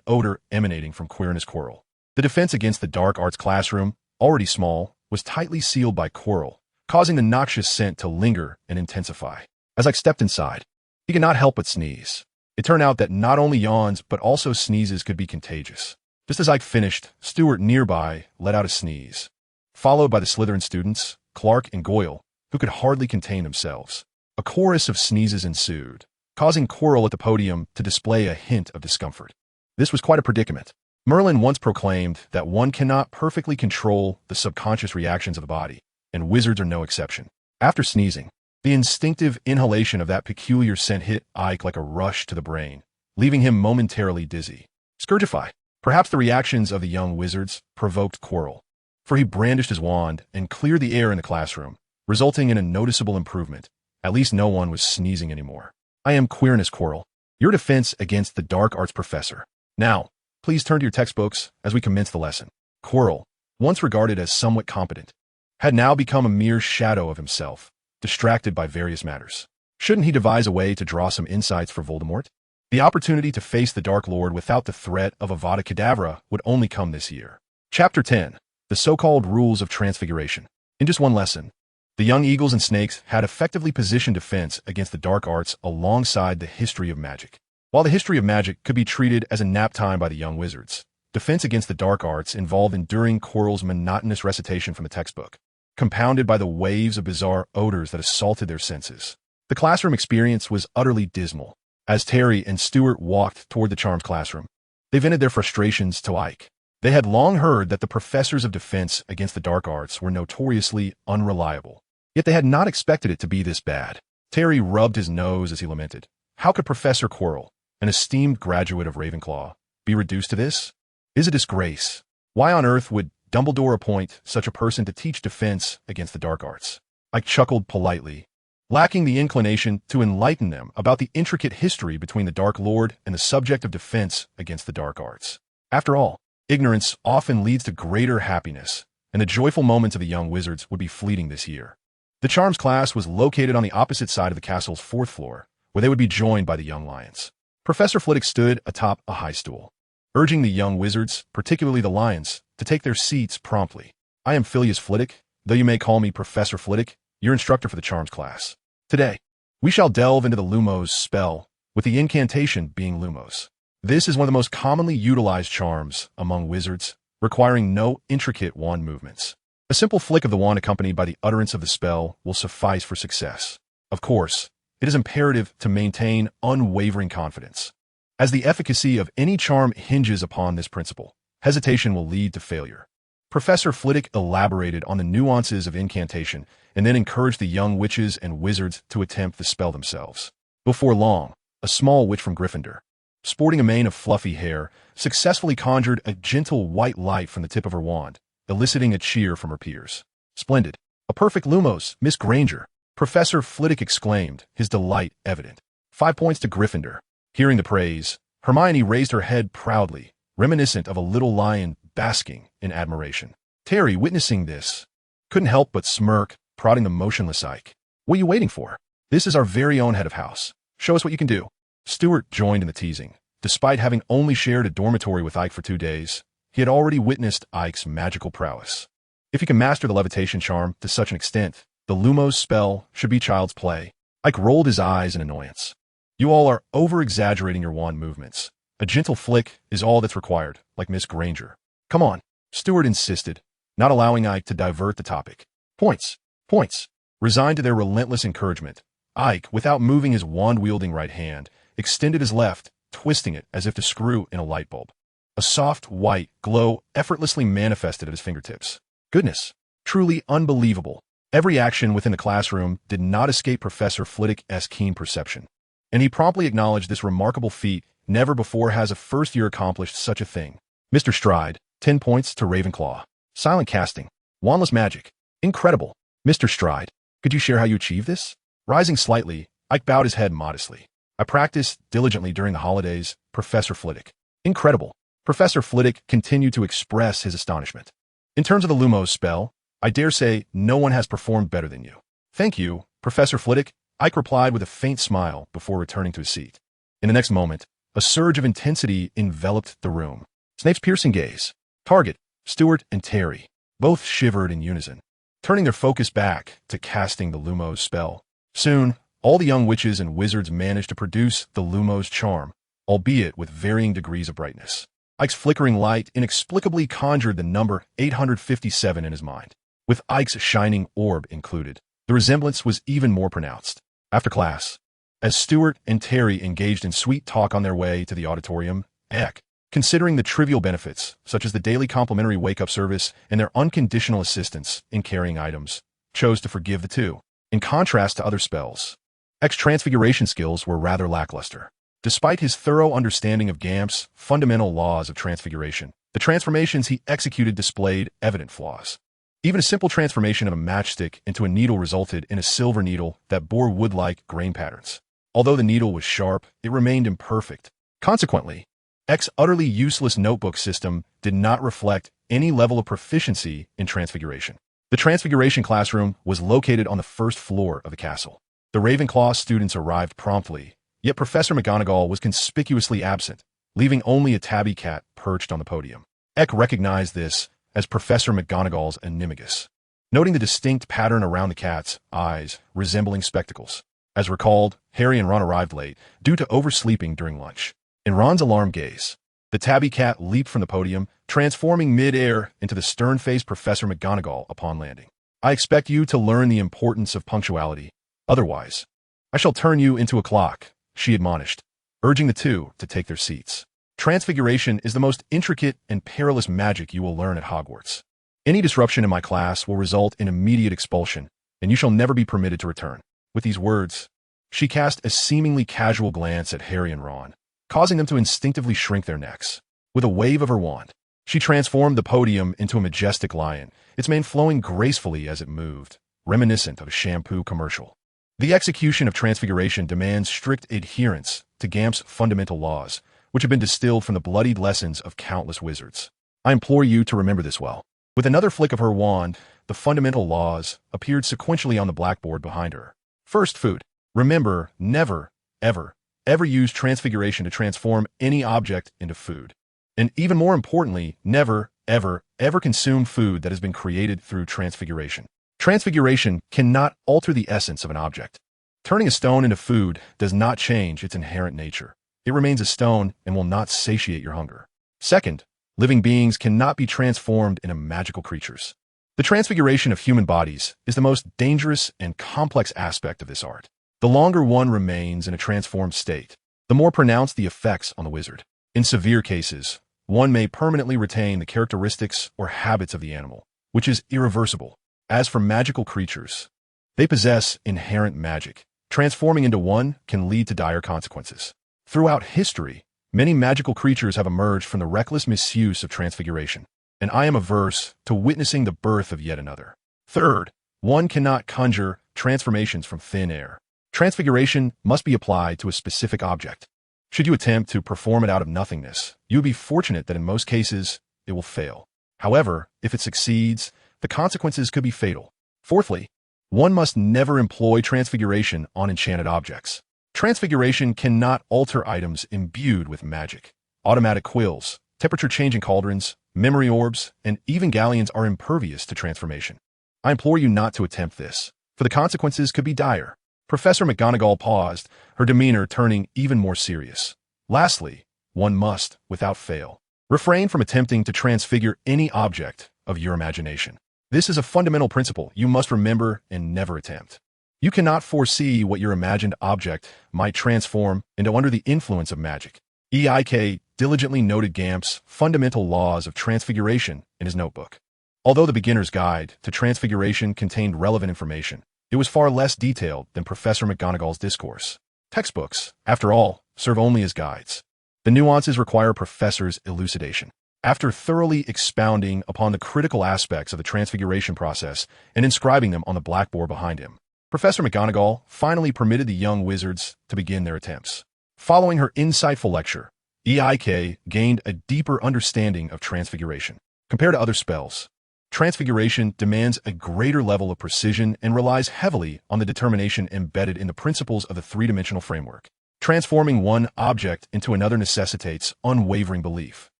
odor emanating from Quirinius Quirrell. The defense against the dark arts classroom, already small, was tightly sealed by Quirrell, causing the noxious scent to linger and intensify. As Ike stepped inside, he could not help but sneeze. It turned out that not only yawns, but also sneezes could be contagious. Just as Ike finished, Stuart nearby let out a sneeze, followed by the Slytherin students, Clark and Goyle, who could hardly contain themselves. A chorus of sneezes ensued, causing Quirrell at the podium to display a hint of discomfort. This was quite a predicament. Merlin once proclaimed that one cannot perfectly control the subconscious reactions of the body, and wizards are no exception. After sneezing, the instinctive inhalation of that peculiar scent hit Ike like a rush to the brain, leaving him momentarily dizzy. Scourgify. Perhaps the reactions of the young wizards provoked Quirrell, for he brandished his wand and cleared the air in the classroom, resulting in a noticeable improvement. At least no one was sneezing anymore. I am Quirinius Quirrell, your defense against the dark arts professor. Now, please turn to your textbooks as we commence the lesson. Quirrell, once regarded as somewhat competent, had now become a mere shadow of himself, distracted by various matters. Shouldn't he devise a way to draw some insights for Voldemort? The opportunity to face the Dark Lord without the threat of Avada Kedavra would only come this year. Chapter 10. The so-called Rules of Transfiguration. In just one lesson, the young eagles and snakes had effectively positioned defense against the dark arts alongside the history of magic. While the history of magic could be treated as a nap time by the young wizards, defense against the dark arts involved enduring Quirrell's monotonous recitation from the textbook, compounded by the waves of bizarre odors that assaulted their senses. The classroom experience was utterly dismal. As Terry and Stuart walked toward the Charms classroom, they vented their frustrations to Ike. They had long heard that the professors of defense against the dark arts were notoriously unreliable, yet they had not expected it to be this bad. Terry rubbed his nose as he lamented. How could Professor Quirrell, an esteemed graduate of Ravenclaw, be reduced to this? It is a disgrace. Why on earth would Dumbledore appoint such a person to teach defense against the dark arts? Ike chuckled politely, lacking the inclination to enlighten them about the intricate history between the Dark Lord and the subject of defense against the dark arts. After all, ignorance often leads to greater happiness, and the joyful moments of the young wizards would be fleeting this year. The Charms class was located on the opposite side of the castle's 4th floor, where they would be joined by the young lions. Professor Flitwick stood atop a high stool, urging the young wizards, particularly the lions, to take their seats promptly. I am Phileas Flitwick, though you may call me Professor Flitwick, your instructor for the Charms class. Today, we shall delve into the Lumos spell, with the incantation being Lumos. This is one of the most commonly utilized charms among wizards, requiring no intricate wand movements. A simple flick of the wand accompanied by the utterance of the spell will suffice for success. Of course, it is imperative to maintain unwavering confidence. As the efficacy of any charm hinges upon this principle, hesitation will lead to failure. Professor Flitwick elaborated on the nuances of incantation and then encouraged the young witches and wizards to attempt the spell themselves. Before long, a small witch from Gryffindor, sporting a mane of fluffy hair, successfully conjured a gentle white light from the tip of her wand, eliciting a cheer from her peers. "Splendid. A perfect Lumos, Miss Granger," Professor Flitwick exclaimed, his delight evident. 5 points to Gryffindor. Hearing the praise, Hermione raised her head proudly, reminiscent of a little lion basking in admiration. Terry, witnessing this, couldn't help but smirk, prodding the motionless Ike. "What are you waiting for? This is our very own head of house. Show us what you can do." Stuart joined in the teasing. Despite having only shared a dormitory with Ike for 2 days, he had already witnessed Ike's magical prowess. If he can master the levitation charm to such an extent, the Lumos spell should be child's play. Ike rolled his eyes in annoyance. "You all are over-exaggerating your wand movements. A gentle flick is all that's required, like Miss Granger." "Come on," Stuart insisted, not allowing Ike to divert the topic. "Points. Points." Resigned to their relentless encouragement, Ike, without moving his wand-wielding right hand, extended his left, twisting it as if to screw in a light bulb. A soft, white glow effortlessly manifested at his fingertips. Goodness, truly unbelievable. Every action within the classroom did not escape Professor Flitwick's keen perception, and he promptly acknowledged this remarkable feat. Never before has a first-year accomplished such a thing. Mr. Stride, 10 points to Ravenclaw. Silent casting. Wandless magic. Incredible. Mr. Stride, could you share how you achieved this? Rising slightly, Ike bowed his head modestly. "I practiced diligently during the holidays, Professor Flitwick." "Incredible." Professor Flitwick continued to express his astonishment. "In terms of the Lumos spell, I dare say no one has performed better than you." "Thank you, Professor Flitwick," Ike replied with a faint smile before returning to his seat. In the next moment, a surge of intensity enveloped the room. Snape's piercing gaze. Target, Stuart and Terry, both shivered in unison, turning their focus back to casting the Lumos spell. Soon, all the young witches and wizards managed to produce the Lumos charm, albeit with varying degrees of brightness. Ike's flickering light inexplicably conjured the number 857 in his mind. With Ike's shining orb included, the resemblance was even more pronounced. After class, as Stuart and Terry engaged in sweet talk on their way to the auditorium, Ike, considering the trivial benefits, such as the daily complimentary wake-up service and their unconditional assistance in carrying items, chose to forgive the two. In contrast to other spells, Ike's transfiguration skills were rather lackluster. Despite his thorough understanding of Gamp's fundamental laws of transfiguration, the transformations he executed displayed evident flaws. Even a simple transformation of a matchstick into a needle resulted in a silver needle that bore wood-like grain patterns. Although the needle was sharp, it remained imperfect. Consequently, Ike's utterly useless notebook system did not reflect any level of proficiency in transfiguration. The transfiguration classroom was located on the first floor of the castle. The Ravenclaw students arrived promptly, yet Professor McGonagall was conspicuously absent, leaving only a tabby cat perched on the podium. Ike recognized this as Professor McGonagall's animagus, noting the distinct pattern around the cat's eyes resembling spectacles. As recalled, Harry and Ron arrived late due to oversleeping during lunch. In Ron's alarmed gaze, the tabby cat leaped from the podium, transforming mid-air into the stern-faced Professor McGonagall upon landing. "I expect you to learn the importance of punctuality. Otherwise, I shall turn you into a clock," she admonished, urging the two to take their seats. "Transfiguration is the most intricate and perilous magic you will learn at Hogwarts. Any disruption in my class will result in immediate expulsion, and you shall never be permitted to return." With these words, she cast a seemingly casual glance at Harry and Ron, causing them to instinctively shrink their necks. With a wave of her wand, she transformed the podium into a majestic lion, its mane flowing gracefully as it moved, reminiscent of a shampoo commercial. The execution of transfiguration demands strict adherence to Gamp's fundamental laws, which have been distilled from the bloodied lessons of countless wizards. I implore you to remember this well. With another flick of her wand, the fundamental laws appeared sequentially on the blackboard behind her. First, food. Remember, never, ever, ever use transfiguration to transform any object into food. And even more importantly, never, ever, ever consume food that has been created through transfiguration. Transfiguration cannot alter the essence of an object. Turning a stone into food does not change its inherent nature. It remains a stone and will not satiate your hunger. Second, living beings cannot be transformed into magical creatures. The transfiguration of human bodies is the most dangerous and complex aspect of this art. The longer one remains in a transformed state, the more pronounced the effects on the wizard. In severe cases, one may permanently retain the characteristics or habits of the animal, which is irreversible. As for magical creatures, they possess inherent magic. Transforming into one can lead to dire consequences. Throughout history, many magical creatures have emerged from the reckless misuse of transfiguration, and I am averse to witnessing the birth of yet another. Third, one cannot conjure transformations from thin air. Transfiguration must be applied to a specific object. Should you attempt to perform it out of nothingness, you will be fortunate that in most cases, it will fail. However, if it succeeds, the consequences could be fatal. Fourthly, one must never employ transfiguration on enchanted objects. Transfiguration cannot alter items imbued with magic. Automatic quills, temperature-changing cauldrons, memory orbs, and even galleons are impervious to transformation. I implore you not to attempt this, for the consequences could be dire. Professor McGonagall paused, her demeanor turning even more serious. Lastly, one must, without fail, refrain from attempting to transfigure any object of your imagination. This is a fundamental principle you must remember and never attempt. You cannot foresee what your imagined object might transform into under the influence of magic. Aike diligently noted Gamp's fundamental laws of transfiguration in his notebook. Although the beginner's guide to transfiguration contained relevant information, it was far less detailed than Professor McGonagall's discourse. Textbooks, after all, serve only as guides. The nuances require a professor's elucidation. After thoroughly expounding upon the critical aspects of the transfiguration process and inscribing them on the blackboard behind him, Professor McGonagall finally permitted the young wizards to begin their attempts. Following her insightful lecture, Aike gained a deeper understanding of transfiguration. Compared to other spells, transfiguration demands a greater level of precision and relies heavily on the determination embedded in the principles of the three-dimensional framework. Transforming one object into another necessitates unwavering belief.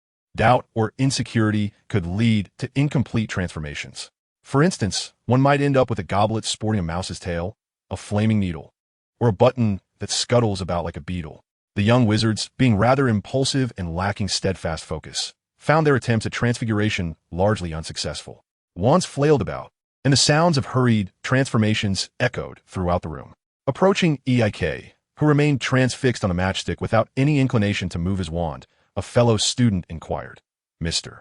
Doubt or insecurity could lead to incomplete transformations. For instance, one might end up with a goblet sporting a mouse's tail, a flaming needle, or a button that scuttles about like a beetle. The young wizards, being rather impulsive and lacking steadfast focus, found their attempts at transfiguration largely unsuccessful. Wands flailed about, and the sounds of hurried transformations echoed throughout the room. Approaching Aike, who remained transfixed on the matchstick without any inclination to move his wand, a fellow student inquired, "Mr.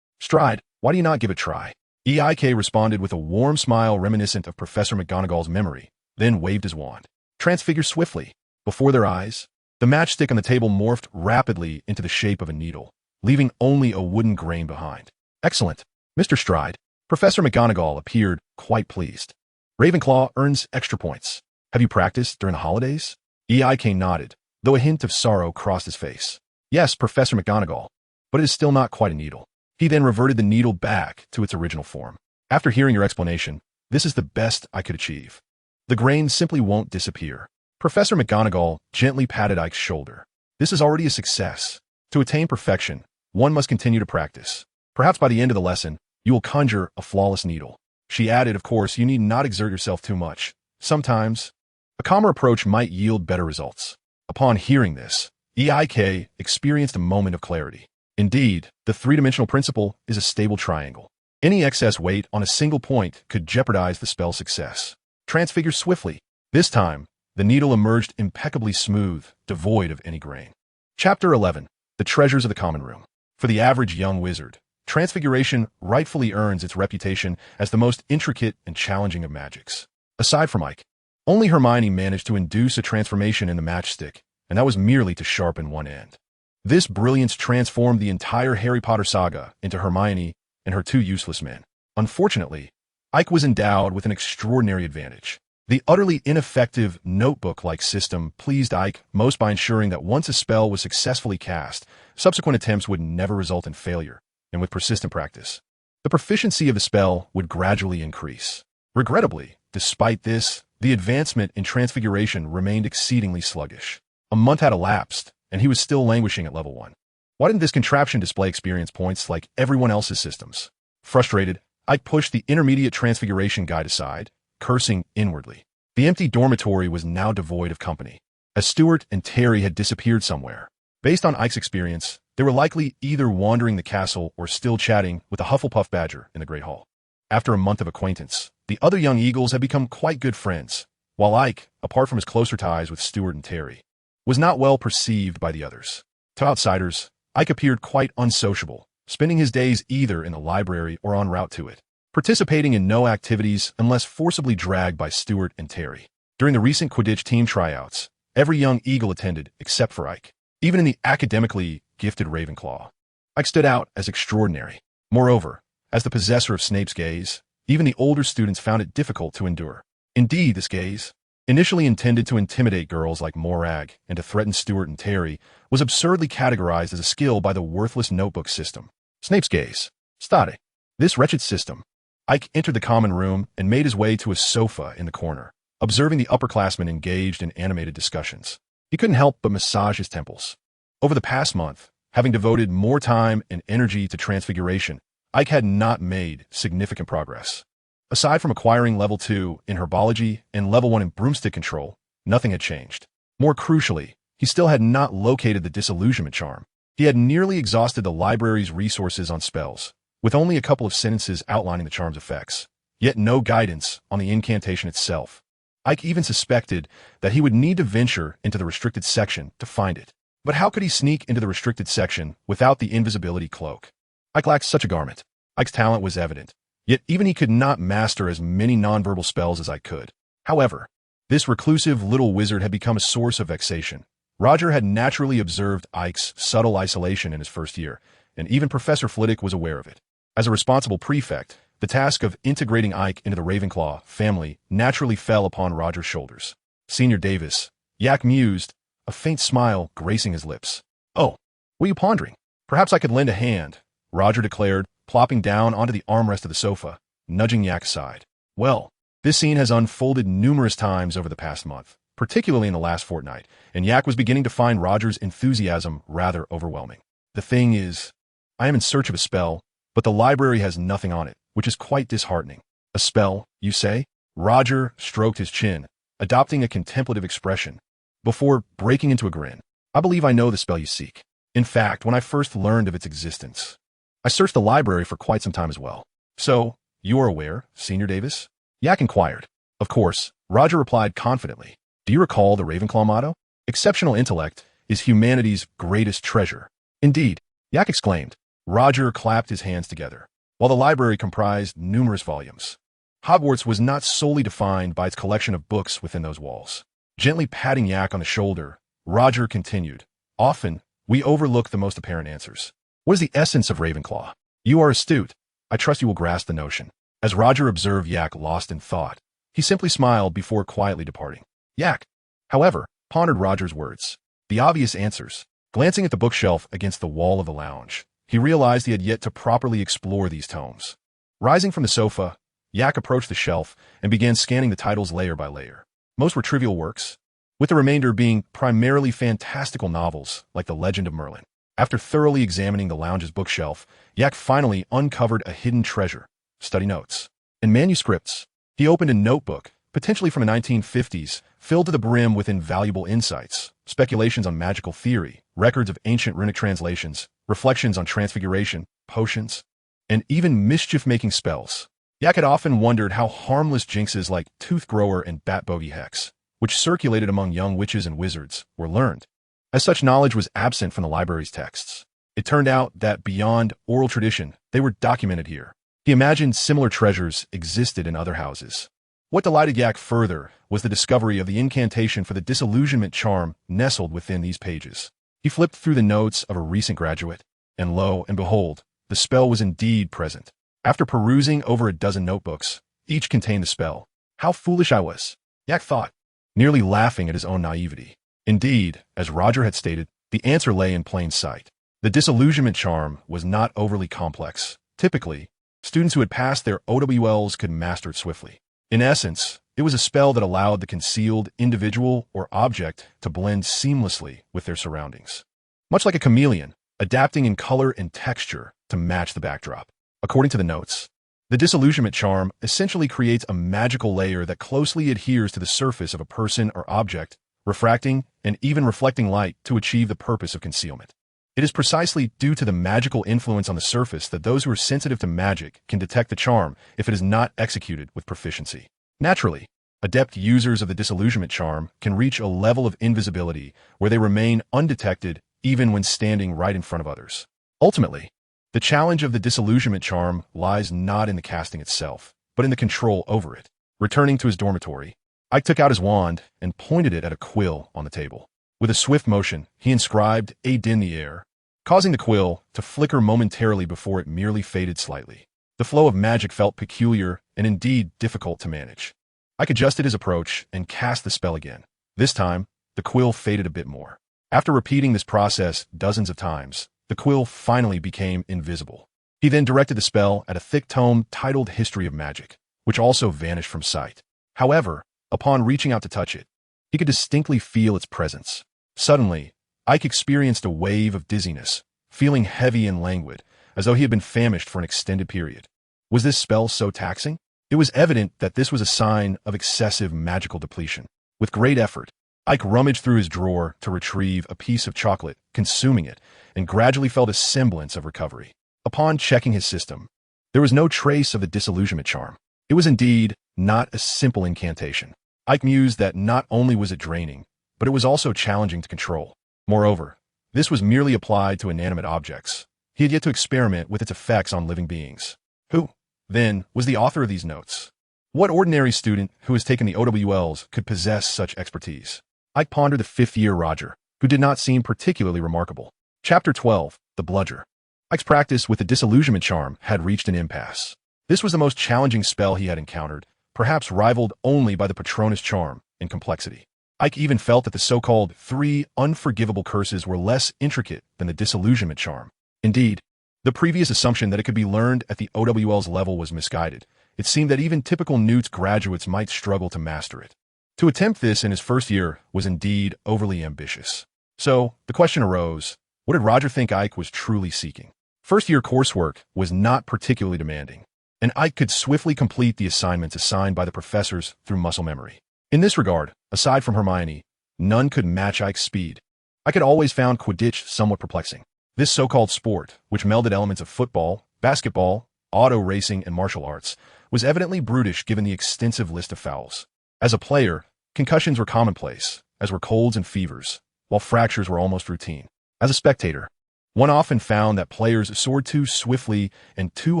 Stride, why do you not give it a try?" Aike responded with a warm smile reminiscent of Professor McGonagall's memory, then waved his wand. Transfigure swiftly. Before their eyes, the matchstick on the table morphed rapidly into the shape of a needle, leaving only a wooden grain behind. "Excellent, Mr. Stride." Professor McGonagall appeared quite pleased. "Ravenclaw earns extra points. Have you practiced during the holidays?" Aike nodded, though a hint of sorrow crossed his face. "Yes, Professor McGonagall, but it is still not quite a needle." He then reverted the needle back to its original form. "After hearing your explanation, this is the best I could achieve. The grain simply won't disappear." Professor McGonagall gently patted Ike's shoulder. "This is already a success. To attain perfection, one must continue to practice. Perhaps by the end of the lesson, you will conjure a flawless needle." She added, "Of course, you need not exert yourself too much. Sometimes, a calmer approach might yield better results." Upon hearing this, Aike experienced a moment of clarity. Indeed, the three-dimensional principle is a stable triangle. Any excess weight on a single point could jeopardize the spell's success. Transfigure swiftly. This time, the needle emerged impeccably smooth, devoid of any grain. Chapter 11. The Treasures of the Common Room. For the average young wizard, transfiguration rightfully earns its reputation as the most intricate and challenging of magics. Aside from Ike, only Hermione managed to induce a transformation in the matchstick, and that was merely to sharpen one end. This brilliance transformed the entire Harry Potter saga into Hermione and her two useless men. Unfortunately, Ike was endowed with an extraordinary advantage. The utterly ineffective notebook-like system pleased Ike most by ensuring that once a spell was successfully cast, subsequent attempts would never result in failure, and with persistent practice, the proficiency of the spell would gradually increase. Regrettably, despite this, the advancement in transfiguration remained exceedingly sluggish. A month had elapsed, and he was still languishing at level 1. Why didn't this contraption display experience points like everyone else's systems? Frustrated, Ike pushed the intermediate transfiguration guide aside, cursing inwardly. The empty dormitory was now devoid of company, as Stuart and Terry had disappeared somewhere. Based on Ike's experience, they were likely either wandering the castle or still chatting with the Hufflepuff Badger in the Great Hall. After a month of acquaintance, the other young Eagles had become quite good friends, while Ike, apart from his closer ties with Stuart and Terry, was not well perceived by the others. To outsiders, Ike appeared quite unsociable, spending his days either in the library or en route to it, participating in no activities unless forcibly dragged by Stuart and Terry. During the recent Quidditch team tryouts, every young Eagle attended except for Ike. Even in the academically gifted Ravenclaw, Ike stood out as extraordinary. Moreover, as the possessor of Snape's gaze, even the older students found it difficult to endure. Indeed, this gaze, initially intended to intimidate girls like Morag and to threaten Stuart and Terry, was absurdly categorized as a skill by the worthless notebook system. Snape's gaze. Stade. This wretched system. Ike entered the common room and made his way to a sofa in the corner, observing the upperclassmen engaged in animated discussions. He couldn't help but massage his temples. Over the past month, having devoted more time and energy to Transfiguration, Ike had not made significant progress. Aside from acquiring level 2 in herbology and level 1 in broomstick control, nothing had changed. More crucially, he still had not located the disillusionment charm. He had nearly exhausted the library's resources on spells, with only a couple of sentences outlining the charm's effects, yet no guidance on the incantation itself. Ike even suspected that he would need to venture into the restricted section to find it. But how could he sneak into the restricted section without the invisibility cloak? Ike lacked such a garment. Ike's talent was evident, yet even he could not master as many nonverbal spells as Ike could. However, this reclusive little wizard had become a source of vexation. Roger had naturally observed Ike's subtle isolation in his first year, and even Professor Flitwick was aware of it. As a responsible prefect, the task of integrating Ike into the Ravenclaw family naturally fell upon Roger's shoulders. Senior Davis, Yak mused, a faint smile gracing his lips. "Oh, what are you pondering? Perhaps I could lend a hand," Roger declared, plopping down onto the armrest of the sofa, nudging Yak aside. "Well, this scene has unfolded numerous times over the past month, particularly in the last fortnight, and Yak was beginning to find Roger's enthusiasm rather overwhelming. The thing is, I am in search of a spell, but the library has nothing on it, which is quite disheartening." "A spell, you say?" Roger stroked his chin, adopting a contemplative expression, before breaking into a grin. "I believe I know the spell you seek. In fact, when I first learned of its existence, I searched the library for quite some time as well." "So, you are aware, Senior Davis?" Yak inquired. "Of course," Roger replied confidently. "Do you recall the Ravenclaw motto? Exceptional intellect is humanity's greatest treasure." "Indeed," Yak exclaimed. Roger clapped his hands together. While the library comprised numerous volumes, Hogwarts was not solely defined by its collection of books within those walls. Gently patting Yak on the shoulder, Roger continued, "Often, we overlook the most apparent answers. What is the essence of Ravenclaw? You are astute. I trust you will grasp the notion." As Roger observed Yak lost in thought, he simply smiled before quietly departing. Yak, however, pondered Roger's words. The obvious answers. Glancing at the bookshelf against the wall of the lounge, he realized he had yet to properly explore these tomes. Rising from the sofa, Yak approached the shelf and began scanning the titles layer by layer. Most were trivial works, with the remainder being primarily fantastical novels like The Legend of Merlin. After thoroughly examining the lounge's bookshelf, Yak finally uncovered a hidden treasure: study notes and manuscripts. He opened a notebook, potentially from the 1950s, filled to the brim with invaluable insights, speculations on magical theory, records of ancient runic translations, reflections on transfiguration, potions, and even mischief-making spells. Yak had often wondered how harmless jinxes like Tooth Grower and Bat Bogey Hex, which circulated among young witches and wizards, were learned, as such knowledge was absent from the library's texts. It turned out that beyond oral tradition, they were documented here. He imagined similar treasures existed in other houses. What delighted Yak further was the discovery of the incantation for the disillusionment charm nestled within these pages. He flipped through the notes of a recent graduate, and lo and behold, the spell was indeed present. After perusing over a dozen notebooks, each contained the spell. How foolish I was, Yak thought, nearly laughing at his own naivety. Indeed, as Roger had stated, the answer lay in plain sight. The disillusionment charm was not overly complex. Typically, students who had passed their OWLs could master it swiftly. In essence, it was a spell that allowed the concealed individual or object to blend seamlessly with their surroundings, much like a chameleon, adapting in color and texture to match the backdrop. According to the notes, the disillusionment charm essentially creates a magical layer that closely adheres to the surface of a person or object, refracting and even reflecting light to achieve the purpose of concealment. It is precisely due to the magical influence on the surface that those who are sensitive to magic can detect the charm if it is not executed with proficiency. Naturally, adept users of the disillusionment charm can reach a level of invisibility where they remain undetected even when standing right in front of others. Ultimately, the challenge of the disillusionment charm lies not in the casting itself, but in the control over it. Returning to his dormitory, Ike took out his wand and pointed it at a quill on the table. With a swift motion, he inscribed "Aid" in the air, causing the quill to flicker momentarily before it merely faded slightly. The flow of magic felt peculiar and indeed difficult to manage. Ike adjusted his approach and cast the spell again. This time, the quill faded a bit more. After repeating this process dozens of times, the quill finally became invisible. He then directed the spell at a thick tome titled History of Magic, which also vanished from sight. However, upon reaching out to touch it, he could distinctly feel its presence. Suddenly, Ike experienced a wave of dizziness, feeling heavy and languid, as though he had been famished for an extended period. Was this spell so taxing? It was evident that this was a sign of excessive magical depletion. With great effort, Ike rummaged through his drawer to retrieve a piece of chocolate, consuming it, and gradually felt a semblance of recovery. Upon checking his system, there was no trace of the disillusionment charm. It was indeed not a simple incantation. Ike mused that not only was it draining, but it was also challenging to control. Moreover, this was merely applied to inanimate objects. He had yet to experiment with its effects on living beings. Who, then, was the author of these notes? What ordinary student who has taken the OWLs could possess such expertise? Ike pondered the fifth-year Roger, who did not seem particularly remarkable. Chapter 12, The Bludger. Ike's practice with the disillusionment charm had reached an impasse. This was the most challenging spell he had encountered, perhaps rivaled only by the Patronus charm in complexity. Ike even felt that the so-called 3 unforgivable curses were less intricate than the disillusionment charm. Indeed, the previous assumption that it could be learned at the OWL's level was misguided. It seemed that even typical Newt's graduates might struggle to master it. To attempt this in his first year was indeed overly ambitious. So, the question arose, what did Roger think Ike was truly seeking? First-year coursework was not particularly demanding, and Ike could swiftly complete the assignments assigned by the professors through muscle memory. In this regard, aside from Hermione, none could match Ike's speed. Ike had always found Quidditch somewhat perplexing. This so-called sport, which melded elements of football, basketball, auto racing, and martial arts, was evidently brutish given the extensive list of fouls. As a player, concussions were commonplace, as were colds and fevers, while fractures were almost routine. As a spectator, one often found that players soared too swiftly and too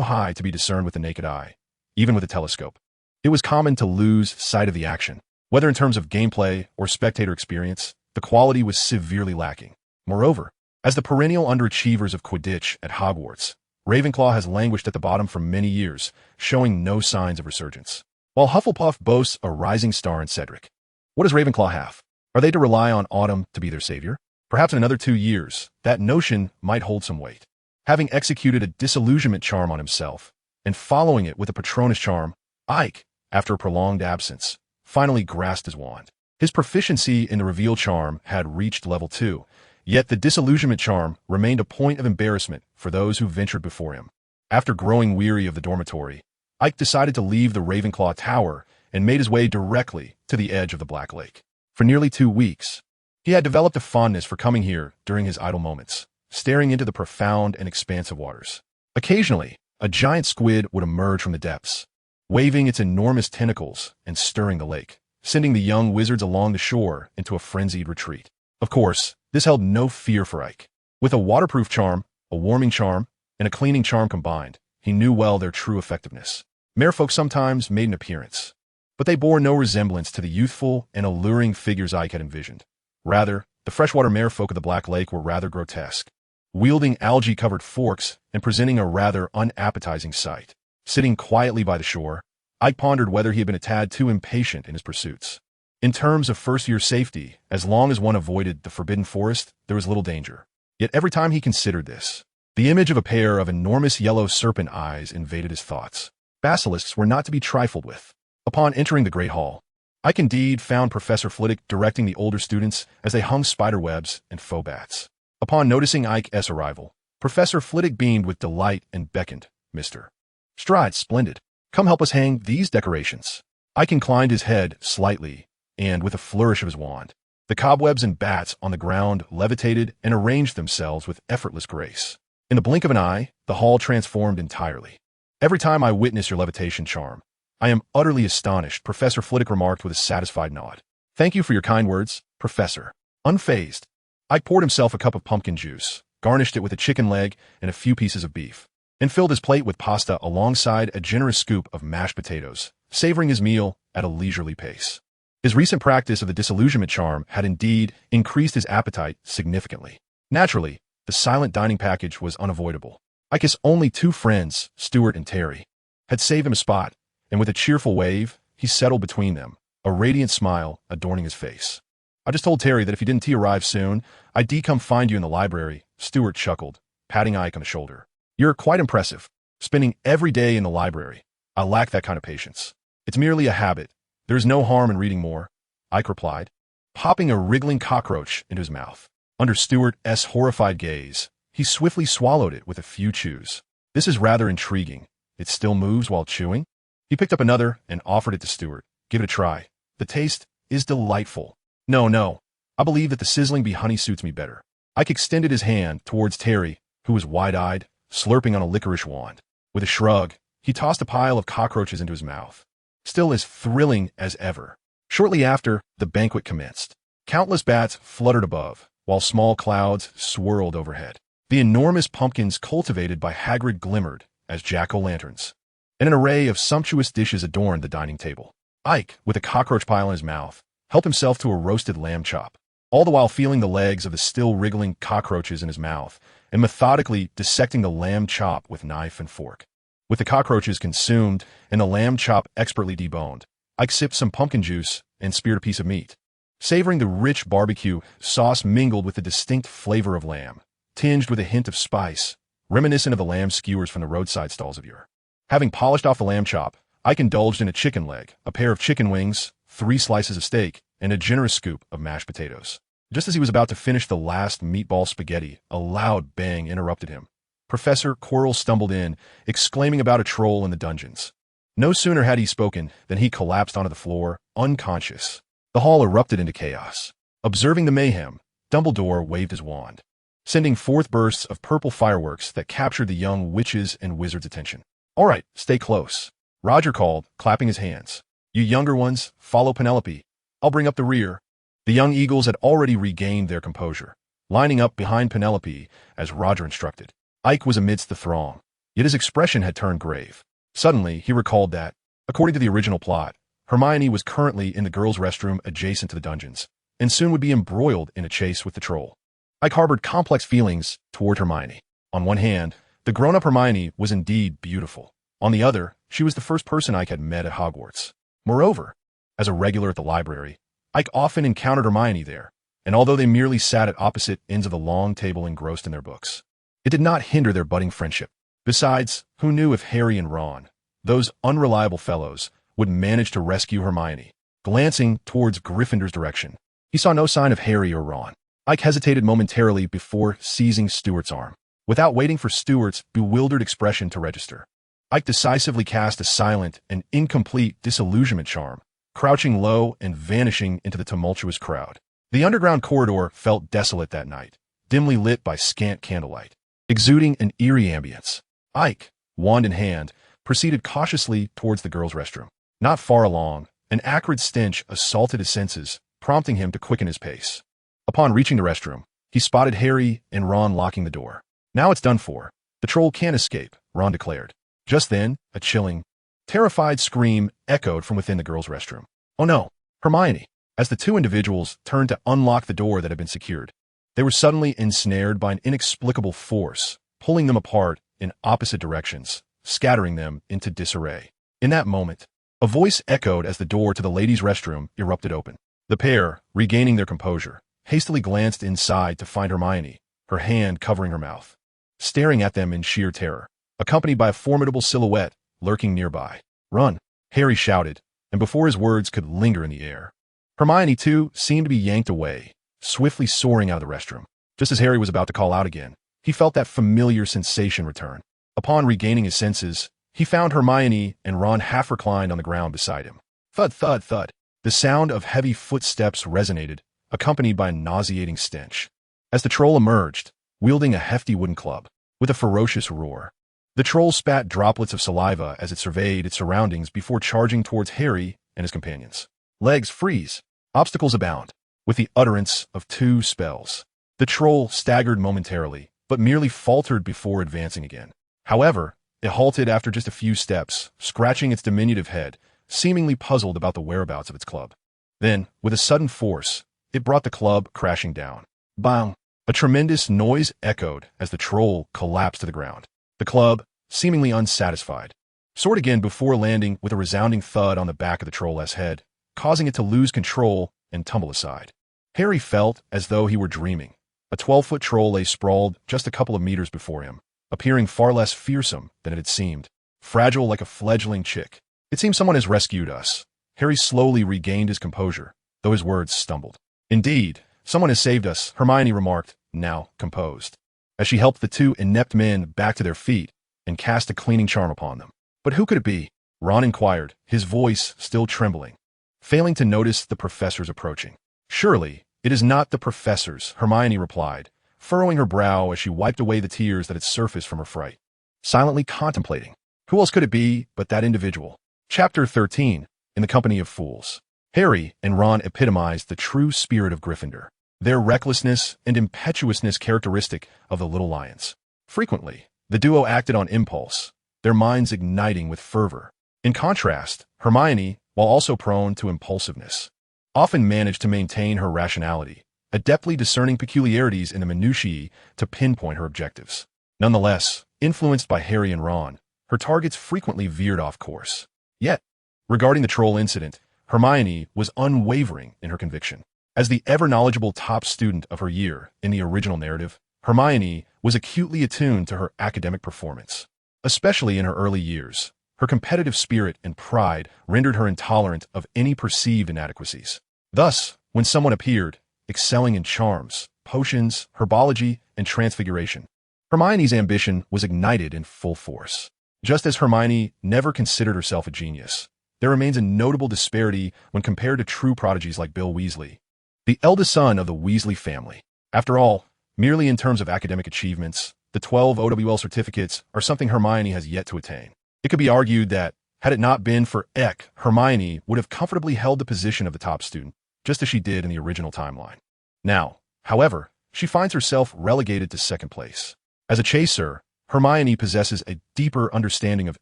high to be discerned with the naked eye, even with a telescope. It was common to lose sight of the action. Whether in terms of gameplay or spectator experience, the quality was severely lacking. Moreover, as the perennial underachievers of Quidditch at Hogwarts, Ravenclaw has languished at the bottom for many years, showing no signs of resurgence. While Hufflepuff boasts a rising star in Cedric, what does Ravenclaw have? Are they to rely on Autumn to be their savior? Perhaps in another 2 years, that notion might hold some weight. Having executed a disillusionment charm on himself, and following it with a Patronus charm, Ike, after a prolonged absence, finally grasped his wand. His proficiency in the reveal charm had reached level 2, yet the disillusionment charm remained a point of embarrassment for those who ventured before him. After growing weary of the dormitory, Ike decided to leave the Ravenclaw Tower and made his way directly to the edge of the Black Lake. For nearly 2 weeks, he had developed a fondness for coming here during his idle moments, staring into the profound and expansive waters. Occasionally, a giant squid would emerge from the depths, waving its enormous tentacles and stirring the lake, sending the young wizards along the shore into a frenzied retreat. Of course, this held no fear for Ike. With a waterproof charm, a warming charm, and a cleaning charm combined, he knew well their true effectiveness. Merfolk sometimes made an appearance, but they bore no resemblance to the youthful and alluring figures Ike had envisioned. Rather, the freshwater merfolk of the Black Lake were rather grotesque, wielding algae-covered forks and presenting a rather unappetizing sight. Sitting quietly by the shore, Ike pondered whether he had been a tad too impatient in his pursuits. In terms of first-year safety, as long as one avoided the Forbidden Forest, there was little danger. Yet every time he considered this, the image of a pair of enormous yellow serpent eyes invaded his thoughts. Basilisks were not to be trifled with. Upon entering the Great Hall, Ike indeed found Professor Flitwick directing the older students as they hung spiderwebs and faux bats. Upon noticing Ike's arrival, Professor Flitwick beamed with delight and beckoned, "Mr. Stride, splendid. Come help us hang these decorations." Ike inclined his head slightly, and with a flourish of his wand, the cobwebs and bats on the ground levitated and arranged themselves with effortless grace. In the blink of an eye, the hall transformed entirely. "Every time I witness your levitation charm, I am utterly astonished," Professor Flitwick remarked with a satisfied nod. "Thank you for your kind words, Professor." Unfazed, Ike poured himself a cup of pumpkin juice, garnished it with a chicken leg and a few pieces of beef, and filled his plate with pasta alongside a generous scoop of mashed potatoes, savoring his meal at a leisurely pace. His recent practice of the disillusionment charm had indeed increased his appetite significantly. Naturally, the silent dining package was unavoidable. Ike's only two friends, Stuart and Terry, had saved him a spot, and with a cheerful wave, he settled between them, a radiant smile adorning his face. "I just told Terry that if you didn't arrive soon, I'd come find you in the library," Stuart chuckled, patting Ike on the shoulder. "You're quite impressive. Spending every day in the library. I lack that kind of patience." "It's merely a habit. There is no harm in reading more," Ike replied, popping a wriggling cockroach into his mouth. Under Stuart's horrified gaze, he swiftly swallowed it with a few chews. "This is rather intriguing. It still moves while chewing?" He picked up another and offered it to Stuart. "Give it a try. The taste is delightful." No. I believe that the sizzling bee honey suits me better." Ike extended his hand towards Terry, who was wide-eyed, slurping on a licorice wand. With a shrug, he tossed a pile of cockroaches into his mouth. Still as thrilling as ever. Shortly after, the banquet commenced. Countless bats fluttered above, while small clouds swirled overhead. The enormous pumpkins cultivated by Hagrid glimmered as jack-o'-lanterns, and an array of sumptuous dishes adorned the dining table. Ike, with a cockroach pile in his mouth, helped himself to a roasted lamb chop, all the while feeling the legs of the still wriggling cockroaches in his mouth and methodically dissecting the lamb chop with knife and fork. With the cockroaches consumed and the lamb chop expertly deboned, Ike sipped some pumpkin juice and speared a piece of meat. Savoring the rich barbecue sauce mingled with the distinct flavor of lamb, tinged with a hint of spice, reminiscent of the lamb skewers from the roadside stalls of yore. Having polished off the lamb chop, Ike indulged in a chicken leg, a pair of chicken wings, 3 slices of steak, and a generous scoop of mashed potatoes. Just as he was about to finish the last meatball spaghetti, a loud bang interrupted him. Professor Quirrell stumbled in, exclaiming about a troll in the dungeons. No sooner had he spoken than he collapsed onto the floor, unconscious. The hall erupted into chaos. Observing the mayhem, Dumbledore waved his wand, sending forth bursts of purple fireworks that captured the young witches' and wizards' attention. "All right, stay close," Roger called, clapping his hands. "You younger ones, follow Penelope. I'll bring up the rear." The young eagles had already regained their composure, lining up behind Penelope as Roger instructed. Ike was amidst the throng, yet his expression had turned grave. Suddenly, he recalled that, according to the original plot, Hermione was currently in the girls' restroom adjacent to the dungeons, and soon would be embroiled in a chase with the troll. Ike harbored complex feelings toward Hermione. On one hand, the grown-up Hermione was indeed beautiful. On the other, she was the first person Ike had met at Hogwarts. Moreover, as a regular at the library, Ike often encountered Hermione there, and although they merely sat at opposite ends of the long table engrossed in their books, it did not hinder their budding friendship. Besides, who knew if Harry and Ron, those unreliable fellows, would manage to rescue Hermione? Glancing towards Gryffindor's direction, he saw no sign of Harry or Ron. Ike hesitated momentarily before seizing Stuart's arm. Without waiting for Stuart's bewildered expression to register, Ike decisively cast a silent and incomplete disillusionment charm, crouching low and vanishing into the tumultuous crowd. The underground corridor felt desolate that night, dimly lit by scant candlelight, exuding an eerie ambience. Ike, wand in hand, proceeded cautiously towards the girls' restroom. Not far along, an acrid stench assaulted his senses, prompting him to quicken his pace. Upon reaching the restroom, he spotted Harry and Ron locking the door. "Now it's done for. The troll can't escape," Ron declared. Just then, a chilling, terrified scream echoed from within the girls' restroom. "Oh no, Hermione!" As the two individuals turned to unlock the door that had been secured, they were suddenly ensnared by an inexplicable force, pulling them apart in opposite directions, scattering them into disarray. In that moment, a voice echoed as the door to the ladies' restroom erupted open. The pair, regaining their composure, hastily glanced inside to find Hermione, her hand covering her mouth, staring at them in sheer terror, accompanied by a formidable silhouette lurking nearby. "Run!" Harry shouted, and before his words could linger in the air, Hermione, too, seemed to be yanked away, swiftly soaring out of the restroom. Just as Harry was about to call out again, he felt that familiar sensation return. Upon regaining his senses, he found Hermione and Ron half reclined on the ground beside him. Thud, thud, thud. The sound of heavy footsteps resonated, accompanied by a nauseating stench. As the troll emerged, wielding a hefty wooden club, with a ferocious roar, the troll spat droplets of saliva as it surveyed its surroundings before charging towards Harry and his companions. Legs freeze. Obstacles abound. With the utterance of 2 spells, The troll staggered momentarily, but merely faltered before advancing again. However, it halted after just a few steps, scratching its diminutive head, seemingly puzzled about the whereabouts of its club. Then, with a sudden force, it brought the club crashing down. Bang! A tremendous noise echoed as the troll collapsed to the ground. The club, seemingly unsatisfied, soared again before landing with a resounding thud on the back of the troll's head, causing it to lose control and tumble aside. Harry felt as though he were dreaming. A 12-foot troll lay sprawled just a couple of meters before him, appearing far less fearsome than it had seemed, fragile like a fledgling chick. It seems someone has rescued us. Harry slowly regained his composure, though his words stumbled. Indeed, someone has saved us, Hermione remarked, now composed, as she helped the two inept men back to their feet and cast a cleaning charm upon them. But who could it be? Ron inquired, his voice still trembling, failing to notice the professors approaching. Surely, it is not the professors, Hermione replied, furrowing her brow as she wiped away the tears that had surfaced from her fright, silently contemplating. Who else could it be but that individual? Chapter 13, In the Company of Fools. Harry and Ron epitomized the true spirit of Gryffindor, their recklessness and impetuousness characteristic of the Little Lions. Frequently, the duo acted on impulse, their minds igniting with fervor. In contrast, Hermione, while also prone to impulsiveness, often managed to maintain her rationality, adeptly discerning peculiarities in the minutiae to pinpoint her objectives. Nonetheless, influenced by Harry and Ron, her targets frequently veered off course. Yet, regarding the troll incident, Hermione was unwavering in her conviction. As the ever-knowledgeable top student of her year in the original narrative, Hermione was acutely attuned to her academic performance. Especially in her early years, her competitive spirit and pride rendered her intolerant of any perceived inadequacies. Thus, when someone appeared, excelling in charms, potions, herbology, and transfiguration, Hermione's ambition was ignited in full force. Just as Hermione never considered herself a genius, there remains a notable disparity when compared to true prodigies like Bill Weasley, the eldest son of the Weasley family. After all, merely in terms of academic achievements, the 12 OWL certificates are something Hermione has yet to attain. It could be argued that, had it not been for Aike, Hermione would have comfortably held the position of the top student, just as she did in the original timeline. Now, however, she finds herself relegated to second place. As a chaser, Hermione possesses a deeper understanding of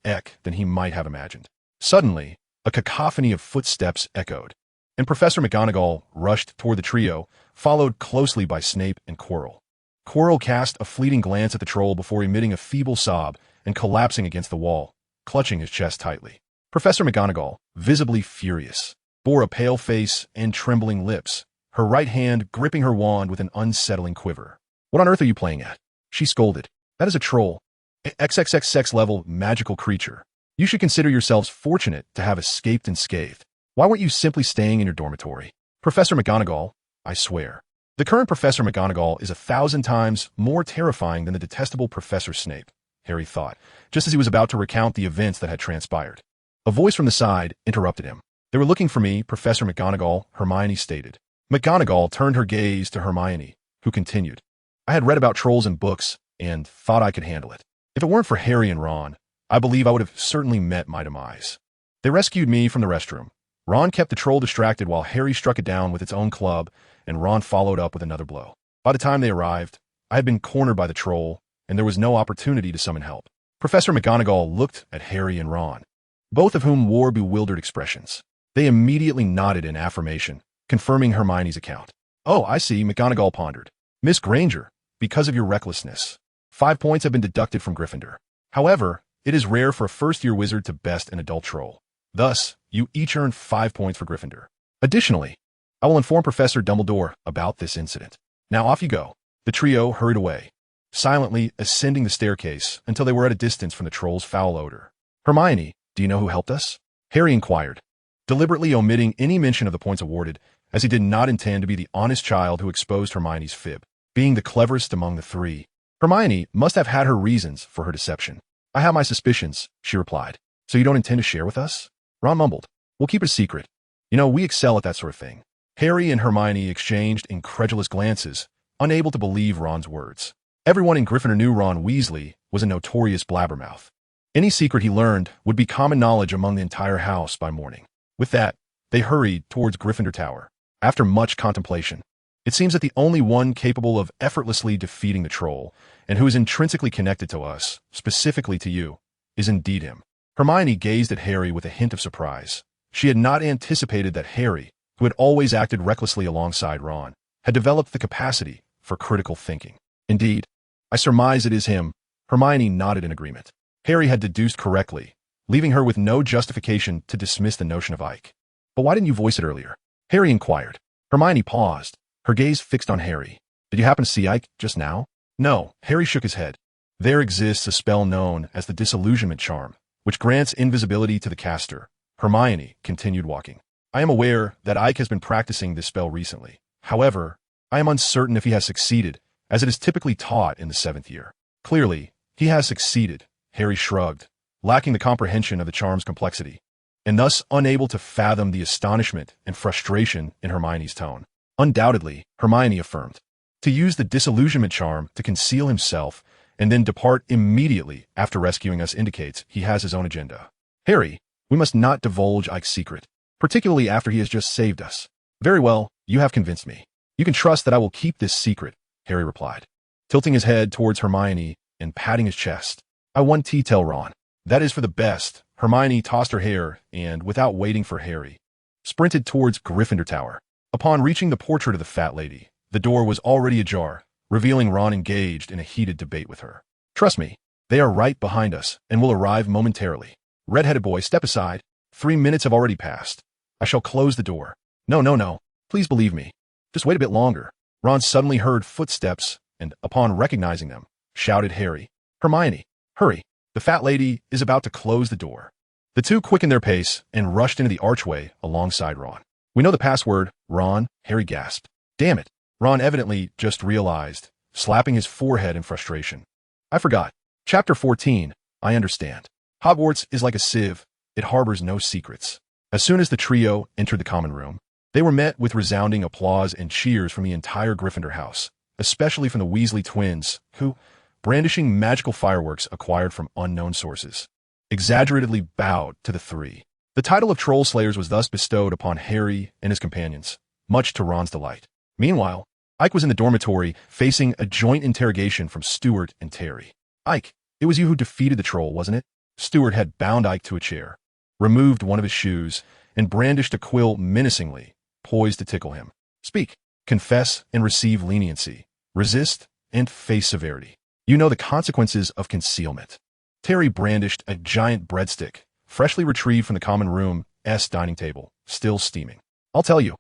Aike than he might have imagined. Suddenly, a cacophony of footsteps echoed, and Professor McGonagall rushed toward the trio, followed closely by Snape and Quirrell. Quirrell cast a fleeting glance at the troll before emitting a feeble sob and collapsing against the wall, clutching his chest tightly. Professor McGonagall, visibly furious, bore a pale face and trembling lips, her right hand gripping her wand with an unsettling quiver. "What on earth are you playing at?" she scolded. "That is a troll. XXXX-level magical creature. You should consider yourselves fortunate to have escaped unscathed. Why weren't you simply staying in your dormitory?" "Professor McGonagall, I swear." The current Professor McGonagall is 1,000 times more terrifying than the detestable Professor Snape, Harry thought, just as he was about to recount the events that had transpired. A voice from the side interrupted him. "They were looking for me, Professor McGonagall," Hermione stated. McGonagall turned her gaze to Hermione, who continued, "I had read about trolls in books and thought I could handle it. If it weren't for Harry and Ron, I believe I would have certainly met my demise. They rescued me from the restroom. Ron kept the troll distracted while Harry struck it down with its own club, and Ron followed up with another blow. By the time they arrived, I had been cornered by the troll, and there was no opportunity to summon help." Professor McGonagall looked at Harry and Ron, both of whom wore bewildered expressions. They immediately nodded in affirmation, confirming Hermione's account. "Oh, I see," McGonagall pondered. "Miss Granger, because of your recklessness, 5 points have been deducted from Gryffindor. However, it is rare for a first-year wizard to best an adult troll. Thus, you each earn 5 points for Gryffindor. Additionally, I will inform Professor Dumbledore about this incident. Now off you go." The trio hurried away, silently ascending the staircase until they were at a distance from the troll's foul odor. "Hermione, do you know who helped us?" Harry inquired, deliberately omitting any mention of the points awarded, as he did not intend to be the honest child who exposed Hermione's fib, being the cleverest among the three. Hermione must have had her reasons for her deception. "I have my suspicions," she replied. "So you don't intend to share with us?" Ron mumbled. "We'll keep it a secret. You know, we excel at that sort of thing." Harry and Hermione exchanged incredulous glances, unable to believe Ron's words. Everyone in Gryffindor knew Ron Weasley was a notorious blabbermouth. Any secret he learned would be common knowledge among the entire house by morning. With that, they hurried towards Gryffindor Tower. After much contemplation, It seems that the only one capable of effortlessly defeating the troll, and who is intrinsically connected to us, specifically to you, is indeed him. Hermione gazed at Harry with a hint of surprise. She had not anticipated that Harry, who had always acted recklessly alongside Ron, had developed the capacity for critical thinking. Indeed, I surmise it is him. Hermione nodded in agreement. Harry had deduced correctly, leaving her with no justification to dismiss the notion of Ike. But why didn't you voice it earlier? Harry inquired. Hermione paused, her gaze fixed on Harry. Did you happen to see Ike just now? No, Harry shook his head. There exists a spell known as the disillusionment charm, which grants invisibility to the caster. Hermione continued walking. I am aware that Ike has been practicing this spell recently. However, I am uncertain if he has succeeded, as it is typically taught in the 7th year. Clearly, he has succeeded, Harry shrugged, lacking the comprehension of the charm's complexity, and thus unable to fathom the astonishment and frustration in Hermione's tone. Undoubtedly, Hermione affirmed, to use the disillusionment charm to conceal himself and then depart immediately after rescuing us indicates he has his own agenda. Harry, we must not divulge Ike's secret, particularly after he has just saved us. Very well, you have convinced me. You can trust that I will keep this secret, Harry replied, tilting his head towards Hermione and patting his chest. I want to tell Ron. That is for the best. Hermione tossed her hair and, without waiting for Harry, sprinted towards Gryffindor Tower. Upon reaching the portrait of the fat lady, the door was already ajar, revealing Ron engaged in a heated debate with her. Trust me, they are right behind us and will arrive momentarily. Red-headed boy, step aside. 3 minutes have already passed. I shall close the door. No. Please believe me. Just wait a bit longer. Ron suddenly heard footsteps and, upon recognizing them, shouted Harry. Hermione, hurry. The fat lady is about to close the door. The two quickened their pace and rushed into the archway alongside Ron. We know the password, Ron, Harry gasped. Damn it. Ron evidently just realized, slapping his forehead in frustration. I forgot. Chapter 14, I understand. Hogwarts is like a sieve. It harbors no secrets. As soon as the trio entered the common room, they were met with resounding applause and cheers from the entire Gryffindor house, especially from the Weasley twins, who, brandishing magical fireworks acquired from unknown sources, exaggeratedly bowed to the three. The title of Troll Slayers was thus bestowed upon Harry and his companions, much to Ron's delight. Meanwhile, Ike was in the dormitory facing a joint interrogation from Stuart and Terry. Ike, it was you who defeated the troll, wasn't it? Stuart had bound Ike to a chair, removed one of his shoes, and brandished a quill menacingly, poised to tickle him. Speak, confess, and receive leniency. Resist, and face severity. You know the consequences of concealment. Terry brandished a giant breadstick, freshly retrieved from the common room's dining table, still steaming. I'll tell you.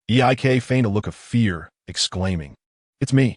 Eik feigned a look of fear, exclaiming, It's me.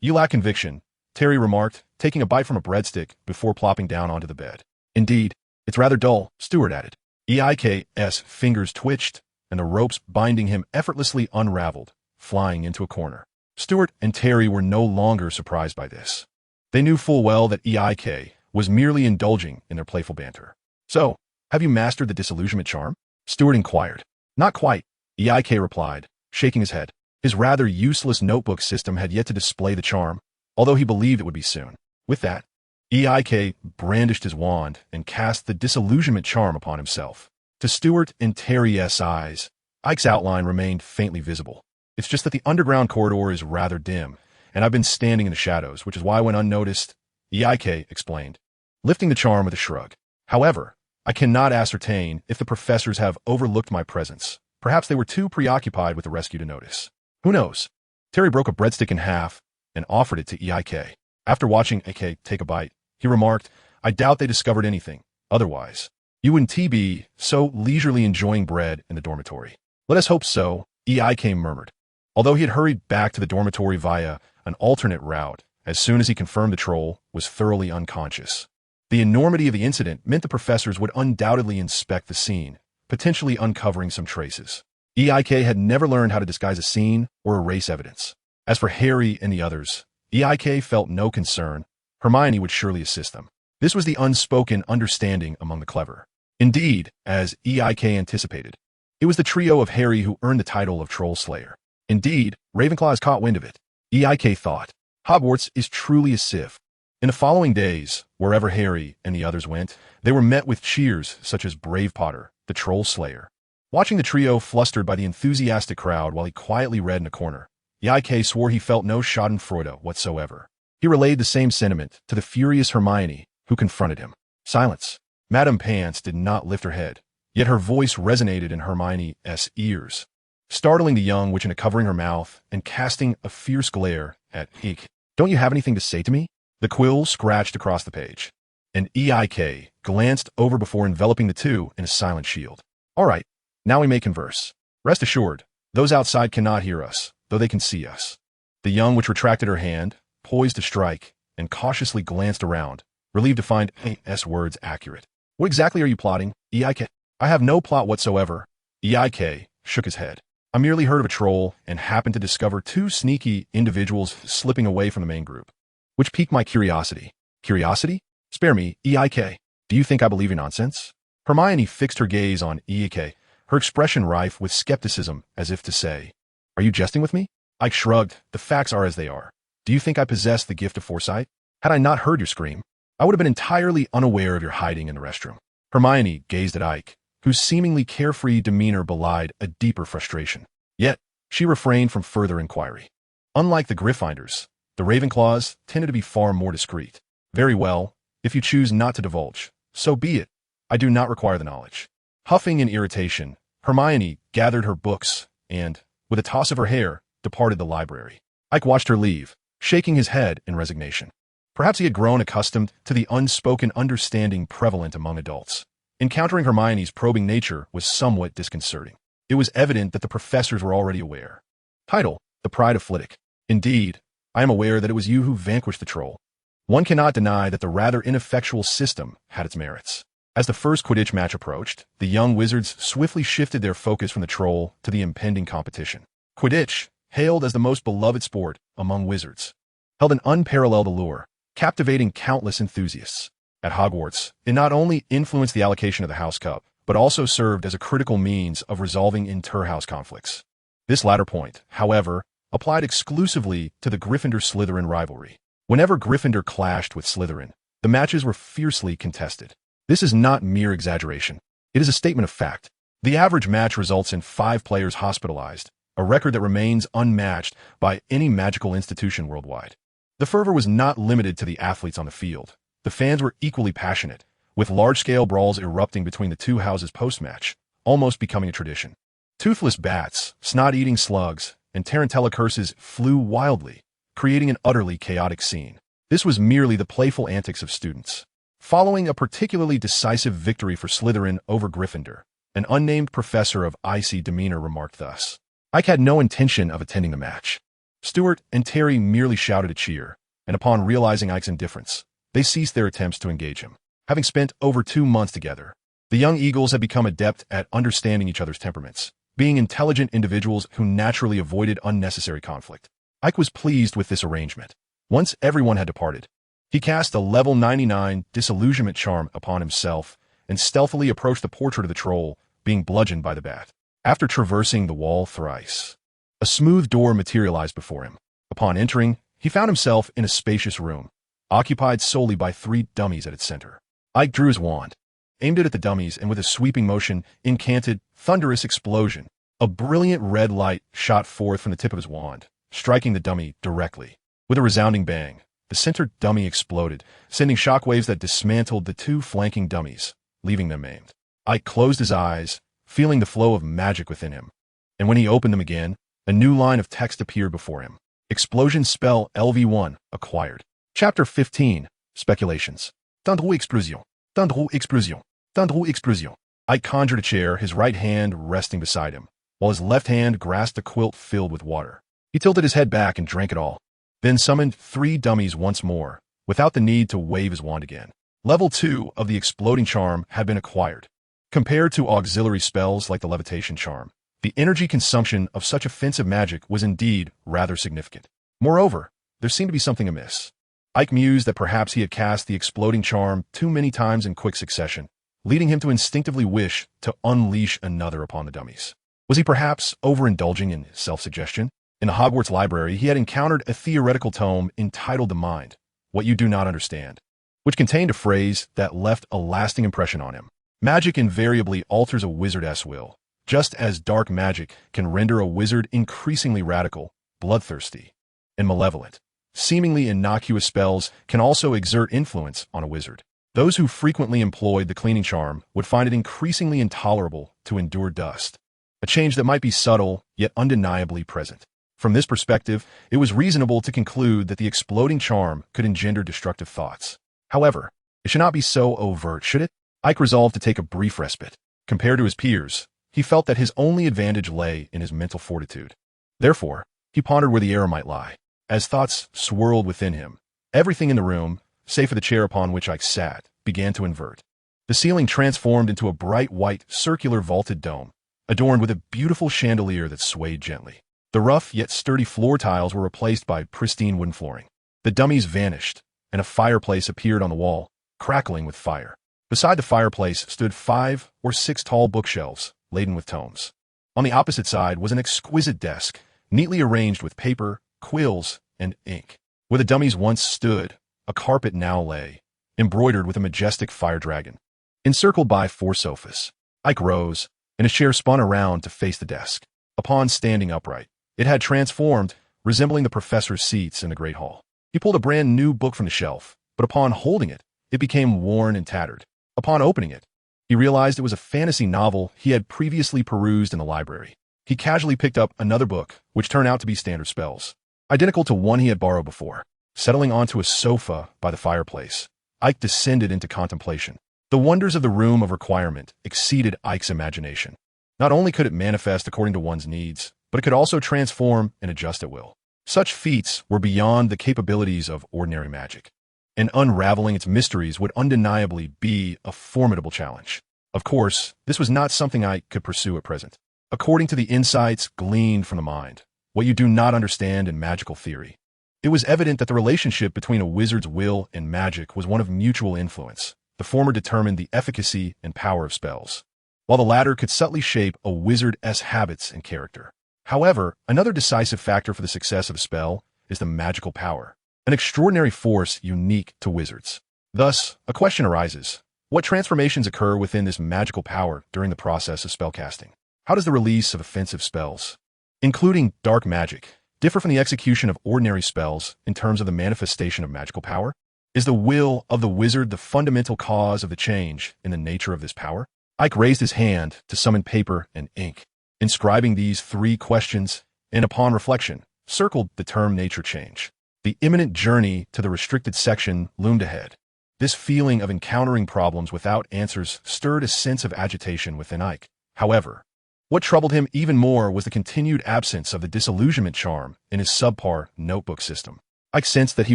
You lack conviction, Terry remarked, taking a bite from a breadstick before plopping down onto the bed. Indeed, it's rather dull, Stuart added. Eik's fingers twitched, and the ropes binding him effortlessly unraveled, flying into a corner. Stuart and Terry were no longer surprised by this. They knew full well that Eik was merely indulging in their playful banter. So, have you mastered the disillusionment charm? Stuart inquired. Not quite, Eik replied, shaking his head. His rather useless notebook system had yet to display the charm, although he believed it would be soon. With that, Eik brandished his wand and cast the disillusionment charm upon himself. To Stuart and Terry's eyes, Ike's outline remained faintly visible. It's just that the underground corridor is rather dim, and I've been standing in the shadows, which is why I went unnoticed, Eik explained, lifting the charm with a shrug. However, I cannot ascertain if the professors have overlooked my presence. Perhaps they were too preoccupied with the rescue to notice. Who knows? Terry broke a breadstick in half and offered it to Eik. After watching Aike take a bite, he remarked, I doubt they discovered anything. Otherwise, you wouldn't be so leisurely enjoying bread in the dormitory. Let us hope so, Eik murmured. Although he had hurried back to the dormitory via an alternate route, as soon as he confirmed the troll was thoroughly unconscious. The enormity of the incident meant the professors would undoubtedly inspect the scene, potentially uncovering some traces. Eik had never learned how to disguise a scene or erase evidence. As for Harry and the others, Eik felt no concern. Hermione would surely assist them. This was the unspoken understanding among the clever. Indeed, as Eik anticipated, it was the trio of Harry who earned the title of Troll Slayer. Indeed, Ravenclaw has caught wind of it. Eik thought, Hogwarts is truly a sieve. In the following days, wherever Harry and the others went, they were met with cheers such as Brave Potter, the Troll Slayer, Watching the trio flustered by the enthusiastic crowd while he quietly read in a corner, Aike swore he felt no schadenfreude whatsoever. He relayed the same sentiment to the furious Hermione, who confronted him. Silence. Madame Pants did not lift her head, yet her voice resonated in Hermione's ears, startling the young witch into covering her mouth and casting a fierce glare at Aike. Don't you have anything to say to me? The quill scratched across the page, and Aike glanced over before enveloping the two in a silent shield. All right, now we may converse. Rest assured, those outside cannot hear us, though they can see us. The young witch retracted her hand, poised to strike, and cautiously glanced around, relieved to find Aike's words accurate. What exactly are you plotting, Aike? I have no plot whatsoever. Aike shook his head. I merely heard of a troll and happened to discover two sneaky individuals slipping away from the main group, which piqued my curiosity. Curiosity? Spare me, Aike. Do you think I believe your nonsense? Hermione fixed her gaze on Aike, her expression rife with skepticism, as if to say, Are you jesting with me? Ike shrugged. The facts are as they are. Do you think I possess the gift of foresight? Had I not heard your scream, I would have been entirely unaware of your hiding in the restroom. Hermione gazed at Ike, whose seemingly carefree demeanor belied a deeper frustration. Yet, she refrained from further inquiry. Unlike the Gryffindors, the Ravenclaws tended to be far more discreet. Very well, if you choose not to divulge, so be it. I do not require the knowledge. Huffing in irritation, Hermione gathered her books and, with a toss of her hair, departed the library. Ike watched her leave, shaking his head in resignation. Perhaps he had grown accustomed to the unspoken understanding prevalent among adults. Encountering Hermione's probing nature was somewhat disconcerting. It was evident that the professors were already aware. Title: The Pride of Flitwick. Indeed, I am aware that it was you who vanquished the troll. One cannot deny that the rather ineffectual system had its merits. As the first Quidditch match approached, the young wizards swiftly shifted their focus from the troll to the impending competition. Quidditch, hailed as the most beloved sport among wizards, held an unparalleled allure, captivating countless enthusiasts. At Hogwarts, it not only influenced the allocation of the House Cup, but also served as a critical means of resolving inter-house conflicts. This latter point, however, applied exclusively to the Gryffindor-Slytherin rivalry. Whenever Gryffindor clashed with Slytherin, the matches were fiercely contested. This is not mere exaggeration. It is a statement of fact. The average match results in 5 players hospitalized, a record that remains unmatched by any magical institution worldwide. The fervor was not limited to the athletes on the field. The fans were equally passionate, with large-scale brawls erupting between the two houses post-match, almost becoming a tradition. Toothless bats, snot-eating slugs, and tarantella curses flew wildly, creating an utterly chaotic scene. This was merely the playful antics of students. Following a particularly decisive victory for Slytherin over Gryffindor, an unnamed professor of icy demeanor remarked thus, Ike had no intention of attending the match. Stuart and Terry merely shouted a cheer, and upon realizing Ike's indifference, they ceased their attempts to engage him. Having spent over 2 months together, the young Eagles had become adept at understanding each other's temperaments, being intelligent individuals who naturally avoided unnecessary conflict. Ike was pleased with this arrangement. Once everyone had departed, he cast a level 99 disillusionment charm upon himself and stealthily approached the portrait of the troll, being bludgeoned by the bat. After traversing the wall thrice, a smooth door materialized before him. Upon entering, he found himself in a spacious room, occupied solely by 3 dummies at its center. Ike drew his wand, aimed it at the dummies, and with a sweeping motion, incanted thunderous explosion. A brilliant red light shot forth from the tip of his wand, striking the dummy directly. With a resounding bang, the center dummy exploded, sending shockwaves that dismantled the 2 flanking dummies, leaving them maimed. Ike closed his eyes, feeling the flow of magic within him, and when he opened them again, a new line of text appeared before him. Explosion spell LV1 acquired. Chapter 15. Speculations. Tendrou explosion. Tendrou explosion. Tendrou explosion. Ike conjured a chair, his right hand resting beside him, while his left hand grasped a quilt filled with water. He tilted his head back and drank it all, then summoned 3 dummies once more, without the need to wave his wand again. Level 2 of the exploding charm had been acquired. Compared to auxiliary spells like the levitation charm, the energy consumption of such offensive magic was indeed rather significant. Moreover, there seemed to be something amiss. Ike mused that perhaps he had cast the exploding charm too many times in quick succession, leading him to instinctively wish to unleash another upon the dummies. Was he perhaps overindulging in self-suggestion? In the Hogwarts library, he had encountered a theoretical tome entitled The Mind, What You Do Not Understand, which contained a phrase that left a lasting impression on him. Magic invariably alters a wizard's will, Just as dark magic can render a wizard increasingly radical, bloodthirsty, and malevolent, seemingly innocuous spells can also exert influence on a wizard. Those who frequently employed the cleaning charm would find it increasingly intolerable to endure dust, a change that might be subtle yet undeniably present. From this perspective, it was reasonable to conclude that the exploding charm could engender destructive thoughts. However, it should not be so overt, should it? Ike resolved to take a brief respite. Compared to his peers, he felt that his only advantage lay in his mental fortitude. Therefore, he pondered where the error might lie. As thoughts swirled within him, everything in the room, save for the chair upon which Ike sat, began to invert. The ceiling transformed into a bright white, circular vaulted dome, adorned with a beautiful chandelier that swayed gently. The rough yet sturdy floor tiles were replaced by pristine wooden flooring. The dummies vanished, and a fireplace appeared on the wall, crackling with fire. Beside the fireplace stood 5 or 6 tall bookshelves, laden with tomes. On the opposite side was an exquisite desk, neatly arranged with paper, quills, and ink. Where the dummies once stood, a carpet now lay, embroidered with a majestic fire dragon. Encircled by 4 sofas, Ike rose, and his chair spun around to face the desk. Upon standing upright, it had transformed, resembling the professor's seats in the great hall. He pulled a brand new book from the shelf, but upon holding it, it became worn and tattered. Upon opening it, he realized it was a fantasy novel he had previously perused in the library. He casually picked up another book, which turned out to be standard spells, identical to one he had borrowed before. Settling onto a sofa by the fireplace, Ike descended into contemplation. The wonders of the room of requirement exceeded Ike's imagination. Not only could it manifest according to one's needs, but it could also transform and adjust at will. Such feats were beyond the capabilities of ordinary magic, and unraveling its mysteries would undeniably be a formidable challenge. Of course, this was not something Ike could pursue at present. According to the insights gleaned from the mind, what you do not understand in magical theory, it was evident that the relationship between a wizard's will and magic was one of mutual influence. The former determined the efficacy and power of spells, while the latter could subtly shape a wizard's habits and character. However, another decisive factor for the success of a spell is the magical power, an extraordinary force unique to wizards. Thus, a question arises: what transformations occur within this magical power during the process of spellcasting? How does the release of offensive spells, including dark magic, differ from the execution of ordinary spells in terms of the manifestation of magical power? Is the will of the wizard the fundamental cause of the change in the nature of this power? Ike raised his hand to summon paper and ink, inscribing these 3 questions, and upon reflection, circled the term nature change. The imminent journey to the restricted section loomed ahead. This feeling of encountering problems without answers stirred a sense of agitation within Ike. However, what troubled him even more was the continued absence of the disillusionment charm in his subpar notebook system. Ike sensed that he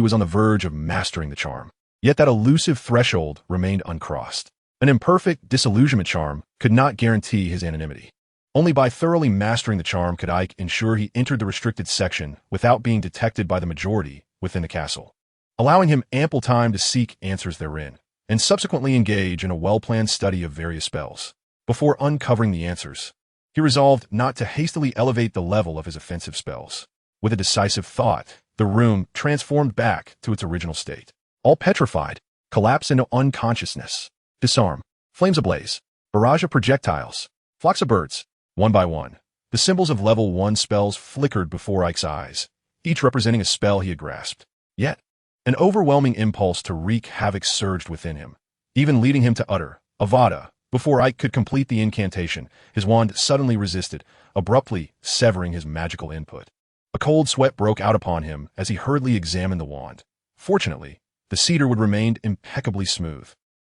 was on the verge of mastering the charm, yet that elusive threshold remained uncrossed. An imperfect disillusionment charm could not guarantee his anonymity. Only by thoroughly mastering the charm could Ike ensure he entered the restricted section without being detected by the majority within the castle, allowing him ample time to seek answers therein, and subsequently engage in a well-planned study of various spells. Before uncovering the answers, he resolved not to hastily elevate the level of his offensive spells. With a decisive thought, the room transformed back to its original state. All petrified, collapse into unconsciousness. Disarm. Flames ablaze. Barrage of projectiles. Flocks of birds. One by one, the symbols of level 1 spells flickered before Ike's eyes, each representing a spell he had grasped. Yet, an overwhelming impulse to wreak havoc surged within him, even leading him to utter Avada. Before Ike could complete the incantation, his wand suddenly resisted, abruptly severing his magical input. A cold sweat broke out upon him as he hurriedly examined the wand. Fortunately, the cedar wood remained impeccably smooth,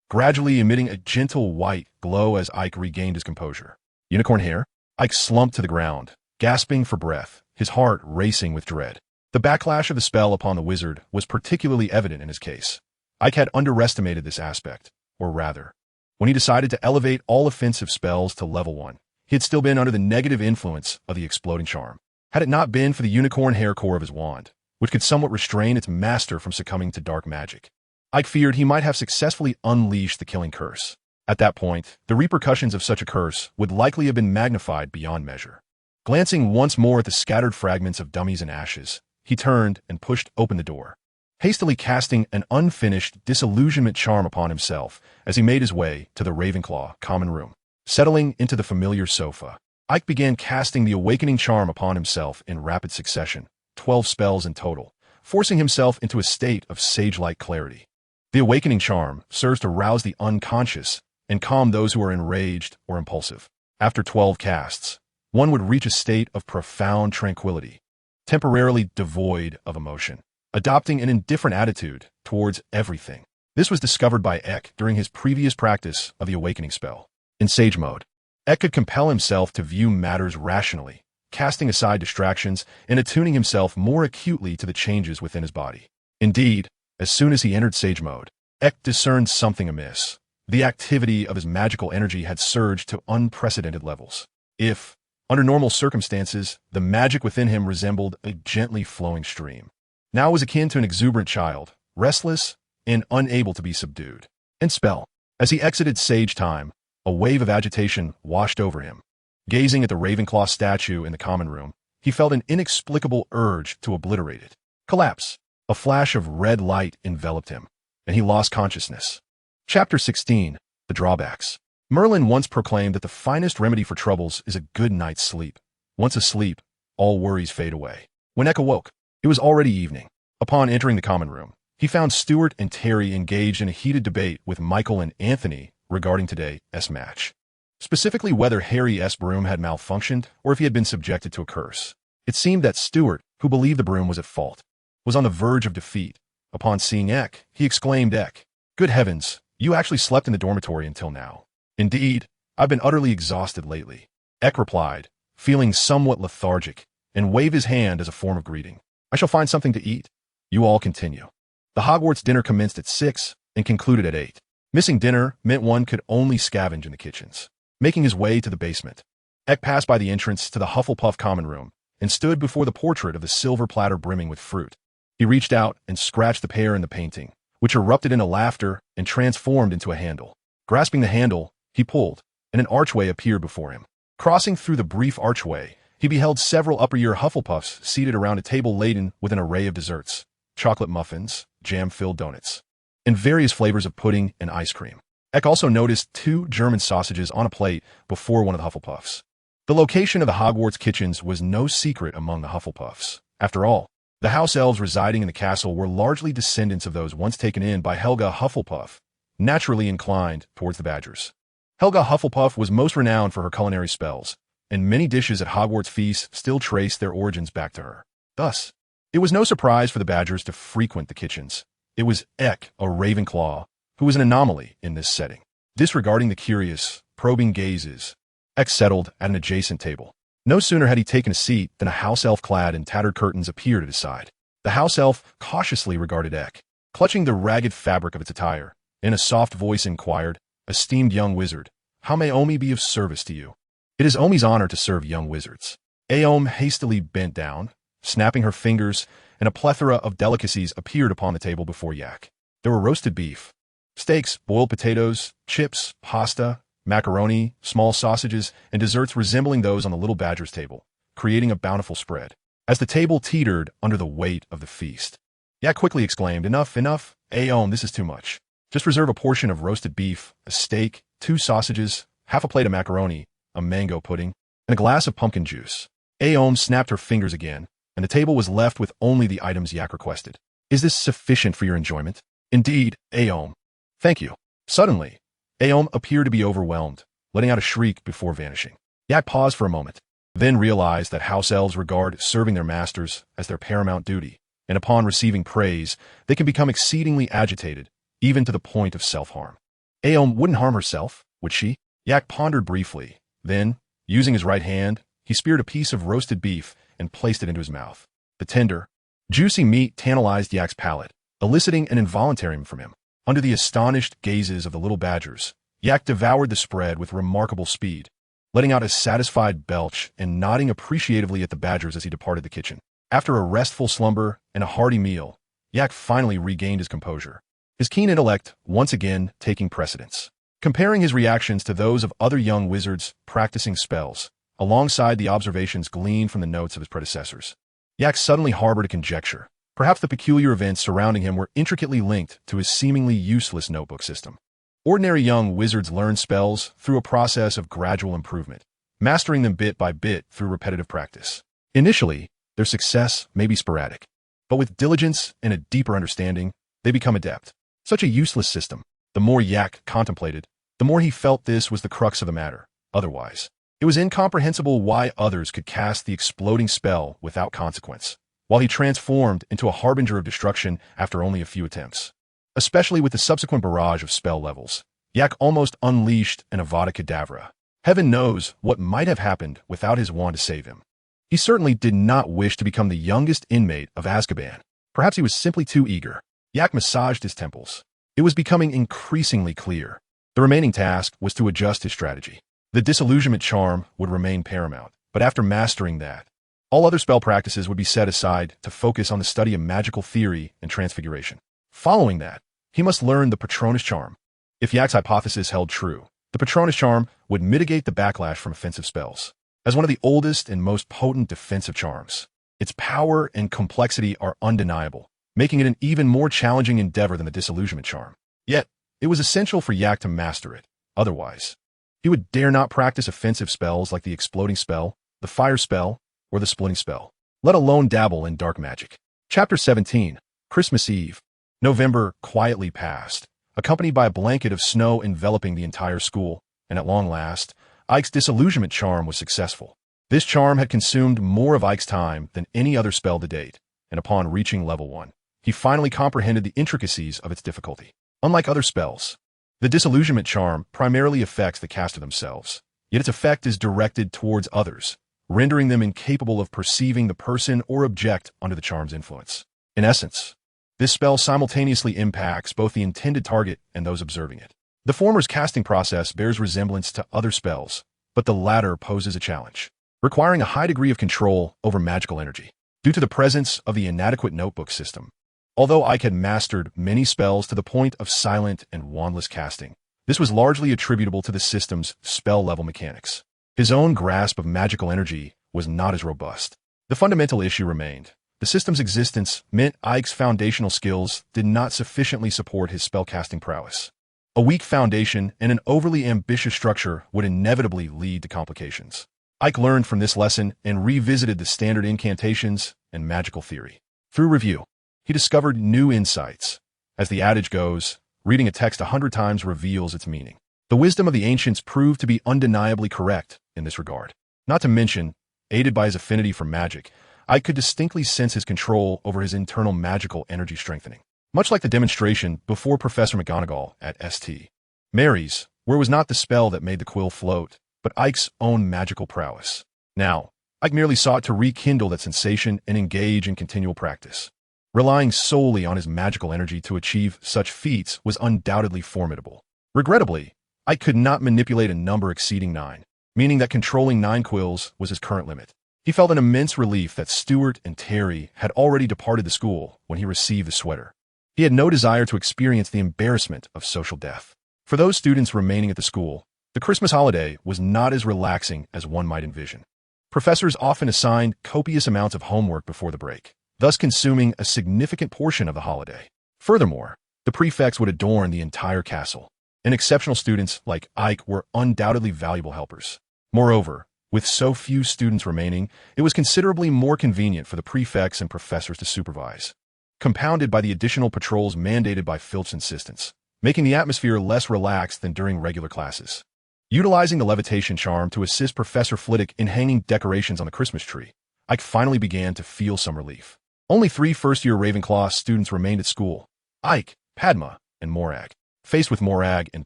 gradually emitting a gentle white glow as Ike regained his composure. Unicorn hair? Ike slumped to the ground, gasping for breath, his heart racing with dread. The backlash of the spell upon the wizard was particularly evident in his case. Ike had underestimated this aspect, or rather, when he decided to elevate all offensive spells to level 1, he had still been under the negative influence of the exploding charm. Had it not been for the unicorn hair core of his wand, which could somewhat restrain its master from succumbing to dark magic, Ike feared he might have successfully unleashed the killing curse. At that point, the repercussions of such a curse would likely have been magnified beyond measure. Glancing once more at the scattered fragments of dummies and ashes, he turned and pushed open the door, hastily casting an unfinished disillusionment charm upon himself as he made his way to the Ravenclaw common room. Settling into the familiar sofa, Ike began casting the awakening charm upon himself in rapid succession, 12 spells in total, forcing himself into a state of sage-like clarity. The awakening charm serves to rouse the unconscious and calm those who are enraged or impulsive. After 12 casts, one would reach a state of profound tranquility, temporarily devoid of emotion, adopting an indifferent attitude towards everything. This was discovered by Aike during his previous practice of the awakening spell. In Sage mode, Aike could compel himself to view matters rationally, casting aside distractions and attuning himself more acutely to the changes within his body. Indeed, as soon as he entered Sage mode, Aike discerned something amiss. The activity of his magical energy had surged to unprecedented levels. If, under normal circumstances, the magic within him resembled a gently flowing stream, now it was akin to an exuberant child, restless and unable to be subdued. And spell. As he exited Sage time, a wave of agitation washed over him. Gazing at the Ravenclaw statue in the common room, he felt an inexplicable urge to obliterate it. Collapse. A flash of red light enveloped him, and he lost consciousness. Chapter 16. The Drawbacks. Merlin once proclaimed that the finest remedy for troubles is a good night's sleep. Once asleep, all worries fade away. When Aike awoke, it was already evening. Upon entering the common room, he found Stuart and Terry engaged in a heated debate with Michael and Anthony regarding today's match. Specifically whether Harry's broom had malfunctioned or if he had been subjected to a curse. It seemed that Stuart, who believed the broom was at fault, was on the verge of defeat. Upon seeing Aike, he exclaimed, "Aike, good heavens, you actually slept in the dormitory until now." "Indeed, I've been utterly exhausted lately," Aike replied, feeling somewhat lethargic, and waved his hand as a form of greeting. "I shall find something to eat. You all continue." The Hogwarts dinner commenced at 6 and concluded at 8. Missing dinner meant one could only scavenge in the kitchens. Making his way to the basement, Aike passed by the entrance to the Hufflepuff common room and stood before the portrait of the silver platter brimming with fruit. He reached out and scratched the pear in the painting, which erupted into laughter and transformed into a handle. Grasping the handle, he pulled, and an archway appeared before him. Crossing through the brief archway, he beheld several upper-year Hufflepuffs seated around a table laden with an array of desserts, chocolate muffins, jam-filled donuts, and various flavors of pudding and ice cream. Aike also noticed 2 German sausages on a plate before one of the Hufflepuffs. The location of the Hogwarts kitchens was no secret among the Hufflepuffs. After all, the house elves residing in the castle were largely descendants of those once taken in by Helga Hufflepuff, naturally inclined towards the Badgers. Helga Hufflepuff was most renowned for her culinary spells, and many dishes at Hogwarts feasts still trace their origins back to her. Thus, it was no surprise for the Badgers to frequent the kitchens. It was Aike, a Ravenclaw, who was an anomaly in this setting. Disregarding the curious, probing gazes, Aike settled at an adjacent table. No sooner had he taken a seat than a house elf clad in tattered curtains appeared at his side. The house elf cautiously regarded Aike, clutching the ragged fabric of its attire. In a soft voice inquired, "Esteemed young wizard, how may Omi be of service to you?" "It is Omi's honor to serve young wizards." Aome hastily bent down, snapping her fingers, and a plethora of delicacies appeared upon the table before Aike. There were roasted beef, steaks, boiled potatoes, chips, pasta, macaroni, small sausages, and desserts resembling those on the little Badger's table, creating a bountiful spread. As the table teetered under the weight of the feast, Aike quickly exclaimed, "Enough, enough! Aome, this is too much. Just reserve a portion of roasted beef, a steak, 2 sausages, half a plate of macaroni, a mango pudding, and a glass of pumpkin juice." Aome snapped her fingers again, and the table was left with only the items Aike requested. "Is this sufficient for your enjoyment?" "Indeed, Aome. Thank you." Suddenly, Aome appeared to be overwhelmed, letting out a shriek before vanishing. Aike paused for a moment, then realized that house elves regard serving their masters as their paramount duty, and upon receiving praise, they can become exceedingly agitated, even to the point of self-harm. Aome wouldn't harm herself, would she? Aike pondered briefly. Then, using his right hand, he speared a piece of roasted beef and placed it into his mouth. The tender, juicy meat tantalized Aike's palate, eliciting an involuntary from him. Under the astonished gazes of the little Badgers, Aike devoured the spread with remarkable speed, letting out a satisfied belch and nodding appreciatively at the Badgers as he departed the kitchen. After a restful slumber and a hearty meal, Aike finally regained his composure, his keen intellect once again taking precedence. Comparing his reactions to those of other young wizards practicing spells, alongside the observations gleaned from the notes of his predecessors, Aike suddenly harbored a conjecture. Perhaps the peculiar events surrounding him were intricately linked to his seemingly useless notebook system. Ordinary young wizards learn spells through a process of gradual improvement, mastering them bit by bit through repetitive practice. Initially, their success may be sporadic, but with diligence and a deeper understanding, they become adept. Such a useless system. The more Yak contemplated, the more he felt this was the crux of the matter. Otherwise, it was incomprehensible why others could cast the exploding spell without consequence, while he transformed into a harbinger of destruction after only a few attempts. Especially with the subsequent barrage of spell levels, Yak almost unleashed an Avada Kedavra. Heaven knows what might have happened without his wand to save him. He certainly did not wish to become the youngest inmate of Azkaban. Perhaps he was simply too eager. Yak massaged his temples. It was becoming increasingly clear. The remaining task was to adjust his strategy. The disillusionment charm would remain paramount, but after mastering that, all other spell practices would be set aside to focus on the study of magical theory and transfiguration. Following that, he must learn the Patronus charm. If Yak's hypothesis held true, the Patronus charm would mitigate the backlash from offensive spells. As one of the oldest and most potent defensive charms, its power and complexity are undeniable, making it an even more challenging endeavor than the disillusionment charm. Yet, it was essential for Yak to master it. Otherwise, he would dare not practice offensive spells like the exploding spell, the fire spell, or the splitting spell, let alone dabble in dark magic. Chapter 17, Christmas Eve. November quietly passed, accompanied by a blanket of snow enveloping the entire school, and at long last, Ike's disillusionment charm was successful. This charm had consumed more of Ike's time than any other spell to date, and upon reaching level 1, he finally comprehended the intricacies of its difficulty. Unlike other spells, the disillusionment charm primarily affects the caster themselves, yet its effect is directed towards others, rendering them incapable of perceiving the person or object under the charm's influence. In essence, this spell simultaneously impacts both the intended target and those observing it. The former's casting process bears resemblance to other spells, but the latter poses a challenge, requiring a high degree of control over magical energy. Due to the presence of the inadequate notebook system, although Ike had mastered many spells to the point of silent and wandless casting, this was largely attributable to the system's spell-level mechanics. His own grasp of magical energy was not as robust. The fundamental issue remained. The system's existence meant Ike's foundational skills did not sufficiently support his spellcasting prowess. A weak foundation and an overly ambitious structure would inevitably lead to complications. Ike learned from this lesson and revisited the standard incantations and magical theory. Through review, he discovered new insights. As the adage goes, reading a text 100 times reveals its meaning. The wisdom of the ancients proved to be undeniably correct in this regard. Not to mention, aided by his affinity for magic, Ike could distinctly sense his control over his internal magical energy strengthening. Much like the demonstration before Professor McGonagall at St. Mary's, where it was not the spell that made the quill float, but Ike's own magical prowess. Now, Ike merely sought to rekindle that sensation and engage in continual practice. Relying solely on his magical energy to achieve such feats was undoubtedly formidable. Regrettably, Ike could not manipulate a number exceeding 9, meaning that controlling 9 quills was his current limit. He felt an immense relief that Stuart and Terry had already departed the school when he received the sweater. He had no desire to experience the embarrassment of social death. For those students remaining at the school, the Christmas holiday was not as relaxing as one might envision. Professors often assigned copious amounts of homework before the break, thus consuming a significant portion of the holiday. Furthermore, the prefects would adorn the entire castle, and exceptional students like Ike were undoubtedly valuable helpers. Moreover, with so few students remaining, it was considerably more convenient for the prefects and professors to supervise, compounded by the additional patrols mandated by Filch's insistence, making the atmosphere less relaxed than during regular classes. Utilizing the levitation charm to assist Professor Flitwick in hanging decorations on the Christmas tree, Ike finally began to feel some relief. Only 3 first-year Ravenclaw students remained at school: Ike, Padma, and Morag. Faced with Morag and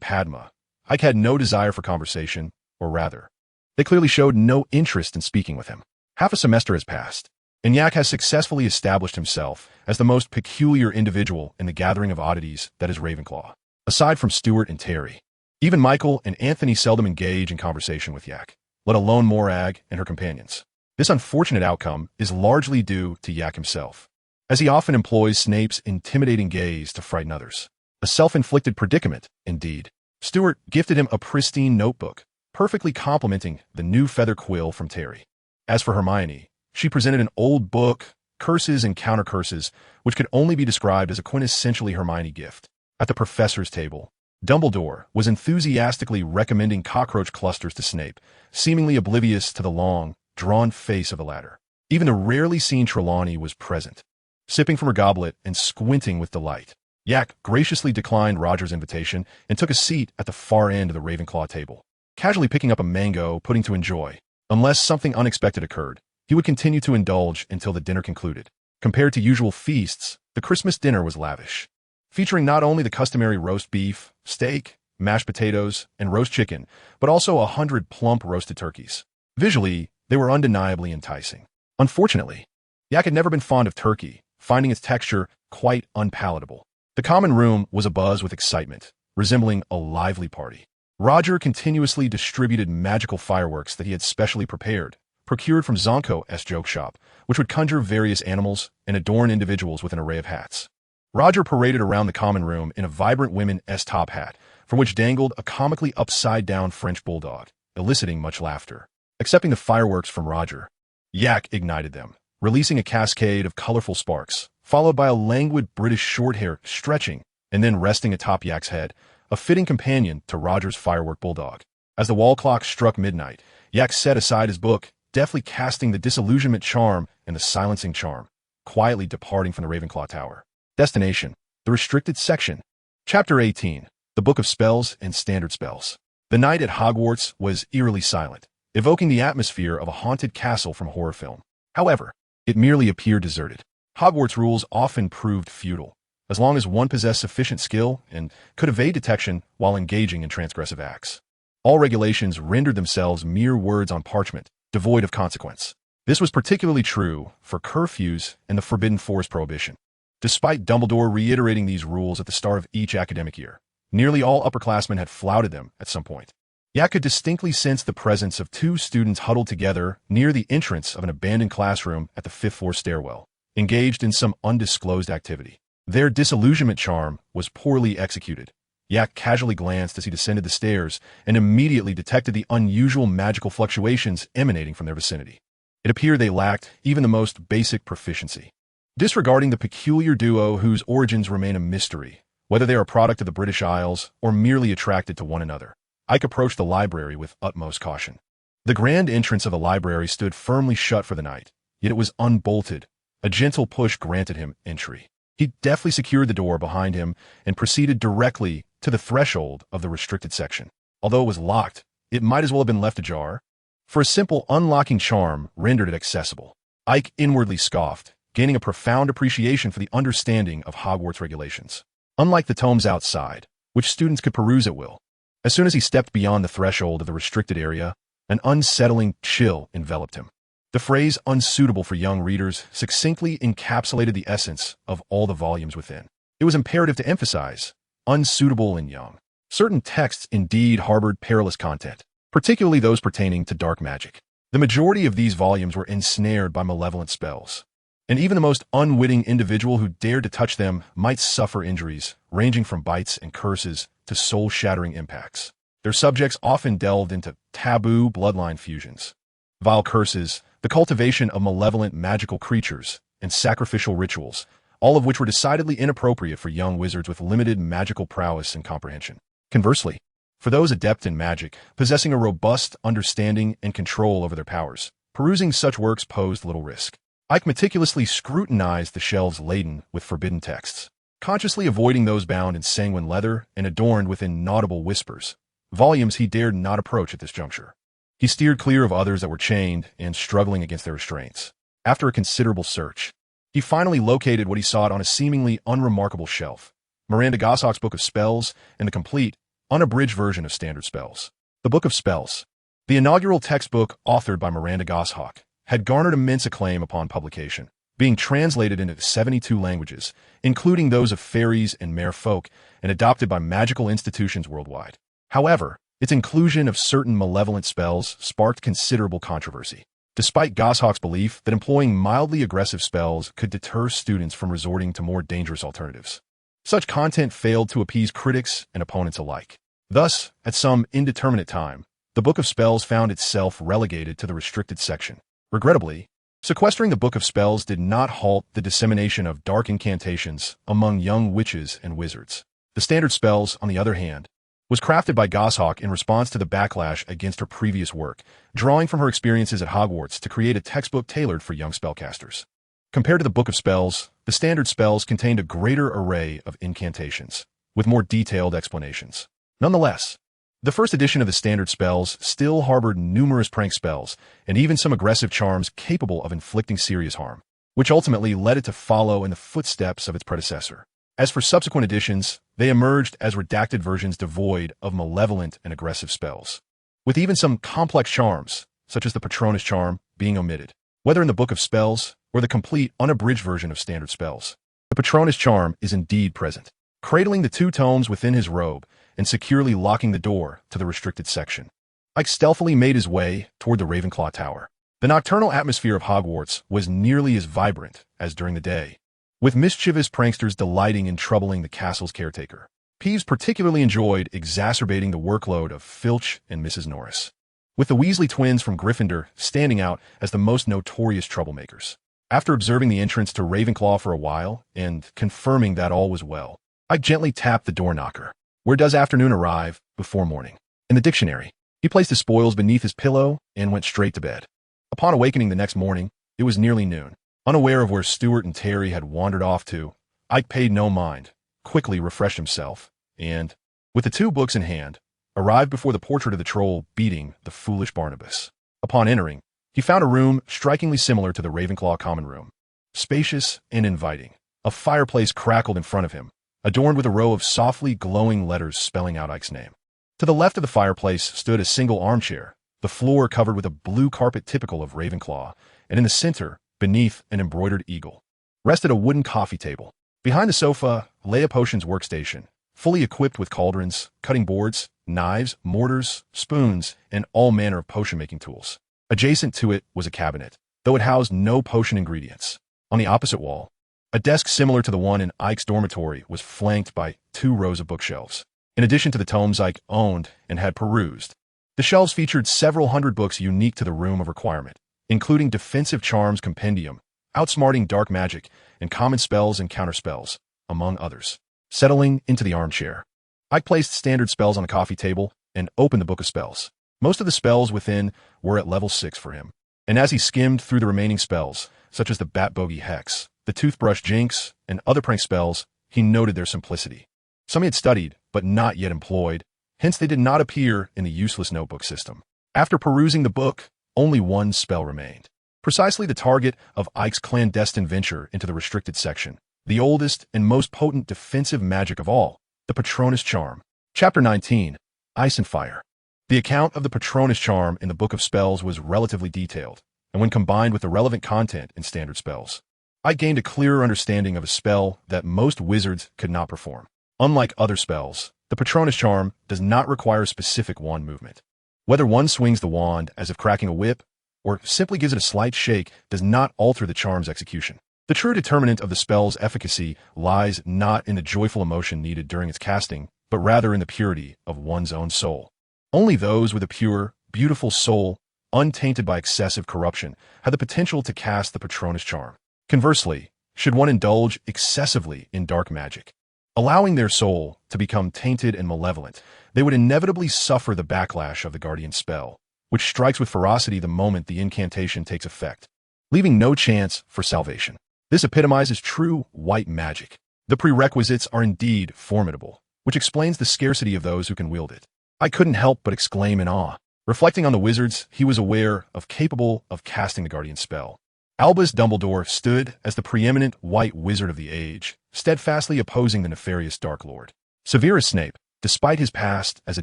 Padma, Ike had no desire for conversation, or rather, they clearly showed no interest in speaking with him. Half a semester has passed, and Yak has successfully established himself as the most peculiar individual in the gathering of oddities that is Ravenclaw. Aside from Stuart and Terry, even Michael and Anthony seldom engage in conversation with Yak, let alone Morag and her companions. This unfortunate outcome is largely due to Yak himself, as he often employs Snape's intimidating gaze to frighten others. A self-inflicted predicament, indeed. Stuart gifted him a pristine notebook, perfectly complementing the new feather quill from Terry. As for Hermione, she presented an old book, Curses and Counter-Curses, which could only be described as a quintessentially Hermione gift. At the professor's table, Dumbledore was enthusiastically recommending cockroach clusters to Snape, seemingly oblivious to the long, drawn face of the latter. Even the rarely seen Trelawney was present, sipping from her goblet and squinting with delight. Yak graciously declined Roger's invitation and took a seat at the far end of the Ravenclaw table, casually picking up a mango pudding to enjoy. Unless something unexpected occurred, he would continue to indulge until the dinner concluded. Compared to usual feasts, the Christmas dinner was lavish, featuring not only the customary roast beef, steak, mashed potatoes, and roast chicken, but also 100 plump roasted turkeys. Visually, they were undeniably enticing. Unfortunately, Yak had never been fond of turkey, finding its texture quite unpalatable. The common room was abuzz with excitement, resembling a lively party. Roger continuously distributed magical fireworks that he had specially prepared, procured from Zonko's joke shop, which would conjure various animals and adorn individuals with an array of hats. Roger paraded around the common room in a vibrant women's top hat, from which dangled a comically upside-down French bulldog, eliciting much laughter. Accepting the fireworks from Roger, Yak ignited them, releasing a cascade of colorful sparks, followed by a languid British short-hair stretching and then resting atop Yak's head, a fitting companion to Roger's firework bulldog. As the wall clock struck midnight, Yak set aside his book, deftly casting the disillusionment charm and the silencing charm, quietly departing from the Ravenclaw Tower. Destination: the restricted section. Chapter 18. The Book of Spells and Standard Spells. The night at Hogwarts was eerily silent, evoking the atmosphere of a haunted castle from a horror film. However, it merely appeared deserted. Hogwarts rules often proved futile, as long as one possessed sufficient skill and could evade detection while engaging in transgressive acts. All regulations rendered themselves mere words on parchment, devoid of consequence. This was particularly true for curfews and the Forbidden Forest prohibition. Despite Dumbledore reiterating these rules at the start of each academic year, nearly all upperclassmen had flouted them at some point. Yak could distinctly sense the presence of two students huddled together near the entrance of an abandoned classroom at the fifth-floor stairwell, engaged in some undisclosed activity. Their disillusionment charm was poorly executed. Yak casually glanced as he descended the stairs and immediately detected the unusual magical fluctuations emanating from their vicinity. It appeared they lacked even the most basic proficiency. Disregarding the peculiar duo whose origins remain a mystery, whether they are a product of the British Isles or merely attracted to one another, Ike approached the library with utmost caution. The grand entrance of the library stood firmly shut for the night, yet it was unbolted. A gentle push granted him entry. He deftly secured the door behind him and proceeded directly to the threshold of the restricted section. Although it was locked, it might as well have been left ajar, for a simple unlocking charm rendered it accessible. Ike inwardly scoffed, gaining a profound appreciation for the understanding of Hogwarts regulations. Unlike the tomes outside, which students could peruse at will, as soon as he stepped beyond the threshold of the restricted area, an unsettling chill enveloped him. The phrase unsuitable for young readers succinctly encapsulated the essence of all the volumes within. It was imperative to emphasize, unsuitable and young. Certain texts indeed harbored perilous content, particularly those pertaining to dark magic. The majority of these volumes were ensnared by malevolent spells, and even the most unwitting individual who dared to touch them might suffer injuries, ranging from bites and curses to soul-shattering impacts. Their subjects often delved into taboo bloodline fusions, vile curses, the cultivation of malevolent magical creatures, and sacrificial rituals, all of which were decidedly inappropriate for young wizards with limited magical prowess and comprehension. Conversely, for those adept in magic, possessing a robust understanding and control over their powers, perusing such works posed little risk. Ike meticulously scrutinized the shelves laden with forbidden texts, consciously avoiding those bound in sanguine leather and adorned with inaudible whispers, volumes he dared not approach at this juncture. He steered clear of others that were chained and struggling against their restraints. After a considerable search, he finally located what he sought on a seemingly unremarkable shelf: Miranda Goshawk's Book of Spells and the complete, unabridged version of Standard Spells. The Book of Spells, the inaugural textbook authored by Miranda Goshawk, had garnered immense acclaim upon publication, being translated into 72 languages, including those of fairies and merfolk, and adopted by magical institutions worldwide. However, its inclusion of certain malevolent spells sparked considerable controversy, despite Goshawk's belief that employing mildly aggressive spells could deter students from resorting to more dangerous alternatives. Such content failed to appease critics and opponents alike. Thus, at some indeterminate time, the Book of Spells found itself relegated to the restricted section. Regrettably, sequestering the Book of Spells did not halt the dissemination of dark incantations among young witches and wizards. The standard spells, on the other hand, was crafted by Goshawk in response to the backlash against her previous work, drawing from her experiences at Hogwarts to create a textbook tailored for young spellcasters. Compared to the Book of Spells, the standard spells contained a greater array of incantations, with more detailed explanations. Nonetheless, the first edition of the standard spells still harbored numerous prank spells and even some aggressive charms capable of inflicting serious harm, which ultimately led it to follow in the footsteps of its predecessor. As for subsequent editions, they emerged as redacted versions devoid of malevolent and aggressive spells, with even some complex charms, such as the Patronus charm, being omitted. Whether in the Book of Spells or the complete unabridged version of standard spells, the Patronus charm is indeed present, cradling the 2 tomes within his robe and securely locking the door to the restricted section. Ike stealthily made his way toward the Ravenclaw Tower. The nocturnal atmosphere of Hogwarts was nearly as vibrant as during the day, with mischievous pranksters delighting in troubling the castle's caretaker. Peeves particularly enjoyed exacerbating the workload of Filch and Mrs. Norris, with the Weasley twins from Gryffindor standing out as the most notorious troublemakers. After observing the entrance to Ravenclaw for a while and confirming that all was well, Ike gently tapped the door knocker. Where does afternoon arrive before morning? In the dictionary. He placed his spoils beneath his pillow and went straight to bed. Upon awakening the next morning, it was nearly noon. Unaware of where Stuart and Terry had wandered off to, Ike paid no mind, quickly refreshed himself, and, with the 2 books in hand, arrived before the portrait of the troll beating the foolish Barnabas. Upon entering, he found a room strikingly similar to the Ravenclaw common room. Spacious and inviting, a fireplace crackled in front of him, adorned with a row of softly glowing letters spelling out Ike's name. To the left of the fireplace stood a single armchair, the floor covered with a blue carpet typical of Ravenclaw, and in the center, beneath an embroidered eagle, rested a wooden coffee table. Behind the sofa lay a potions workstation, fully equipped with cauldrons, cutting boards, knives, mortars, spoons, and all manner of potion-making tools. Adjacent to it was a cabinet, though it housed no potion ingredients. On the opposite wall, a desk similar to the one in Ike's dormitory was flanked by 2 rows of bookshelves. In addition to the tomes Ike owned and had perused, the shelves featured several hundred books unique to the Room of Requirement, including Defensive Charms Compendium, Outsmarting Dark Magic, and Common Spells and Counterspells, among others. Settling into the armchair, Ike placed standard spells on a coffee table and opened the Book of Spells. Most of the spells within were at level 6 for him, and as he skimmed through the remaining spells, such as the Bat Bogey Hex, the Toothbrush Jinx, and other prank spells, he noted their simplicity. Some he had studied, but not yet employed, hence they did not appear in the useless notebook system. After perusing the book, only 1 spell remained. Precisely the target of Ike's clandestine venture into the restricted section, the oldest and most potent defensive magic of all, the Patronus Charm. Chapter 19, Ice and Fire. The account of the Patronus Charm in the Book of Spells was relatively detailed, and when combined with the relevant content in standard spells, Ike gained a clearer understanding of a spell that most wizards could not perform. Unlike other spells, the Patronus Charm does not require specific wand movement. Whether one swings the wand as if cracking a whip, or simply gives it a slight shake, does not alter the charm's execution. The true determinant of the spell's efficacy lies not in the joyful emotion needed during its casting, but rather in the purity of one's own soul. Only those with a pure, beautiful soul, untainted by excessive corruption, have the potential to cast the Patronus Charm. Conversely, should one indulge excessively in dark magic, allowing their soul to become tainted and malevolent, they would inevitably suffer the backlash of the Guardian spell, which strikes with ferocity the moment the incantation takes effect, leaving no chance for salvation. This epitomizes true white magic. The prerequisites are indeed formidable, which explains the scarcity of those who can wield it. I couldn't help but exclaim in awe. Reflecting on the wizards he was aware of capable of casting the Guardian spell, Albus Dumbledore stood as the preeminent white wizard of the age, steadfastly opposing the nefarious Dark Lord. Severus Snape, despite his past as a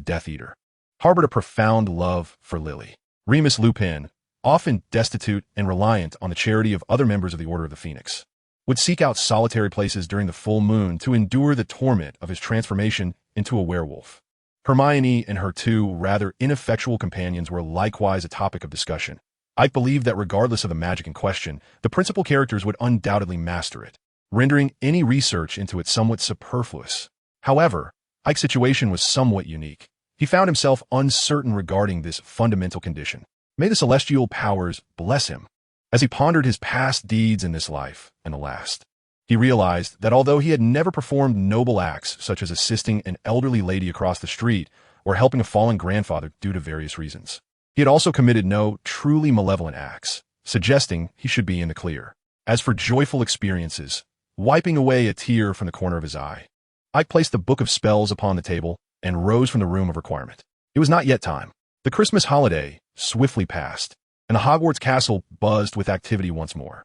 Death Eater, harbored a profound love for Lily. Remus Lupin, often destitute and reliant on the charity of other members of the Order of the Phoenix, would seek out solitary places during the full moon to endure the torment of his transformation into a werewolf. Hermione and her 2 rather ineffectual companions were likewise a topic of discussion. Ike believed that regardless of the magic in question, the principal characters would undoubtedly master it, rendering any research into it somewhat superfluous. However, Ike's situation was somewhat unique. He found himself uncertain regarding this fundamental condition. May the celestial powers bless him, as he pondered his past deeds in this life and the last. He realized that although he had never performed noble acts such as assisting an elderly lady across the street or helping a fallen grandfather due to various reasons, he had also committed no truly malevolent acts, suggesting he should be in the clear. As for joyful experiences, wiping away a tear from the corner of his eye, Ike placed the book of spells upon the table and rose from the room of requirement. It was not yet time. The Christmas holiday swiftly passed, and the Hogwarts castle buzzed with activity once more.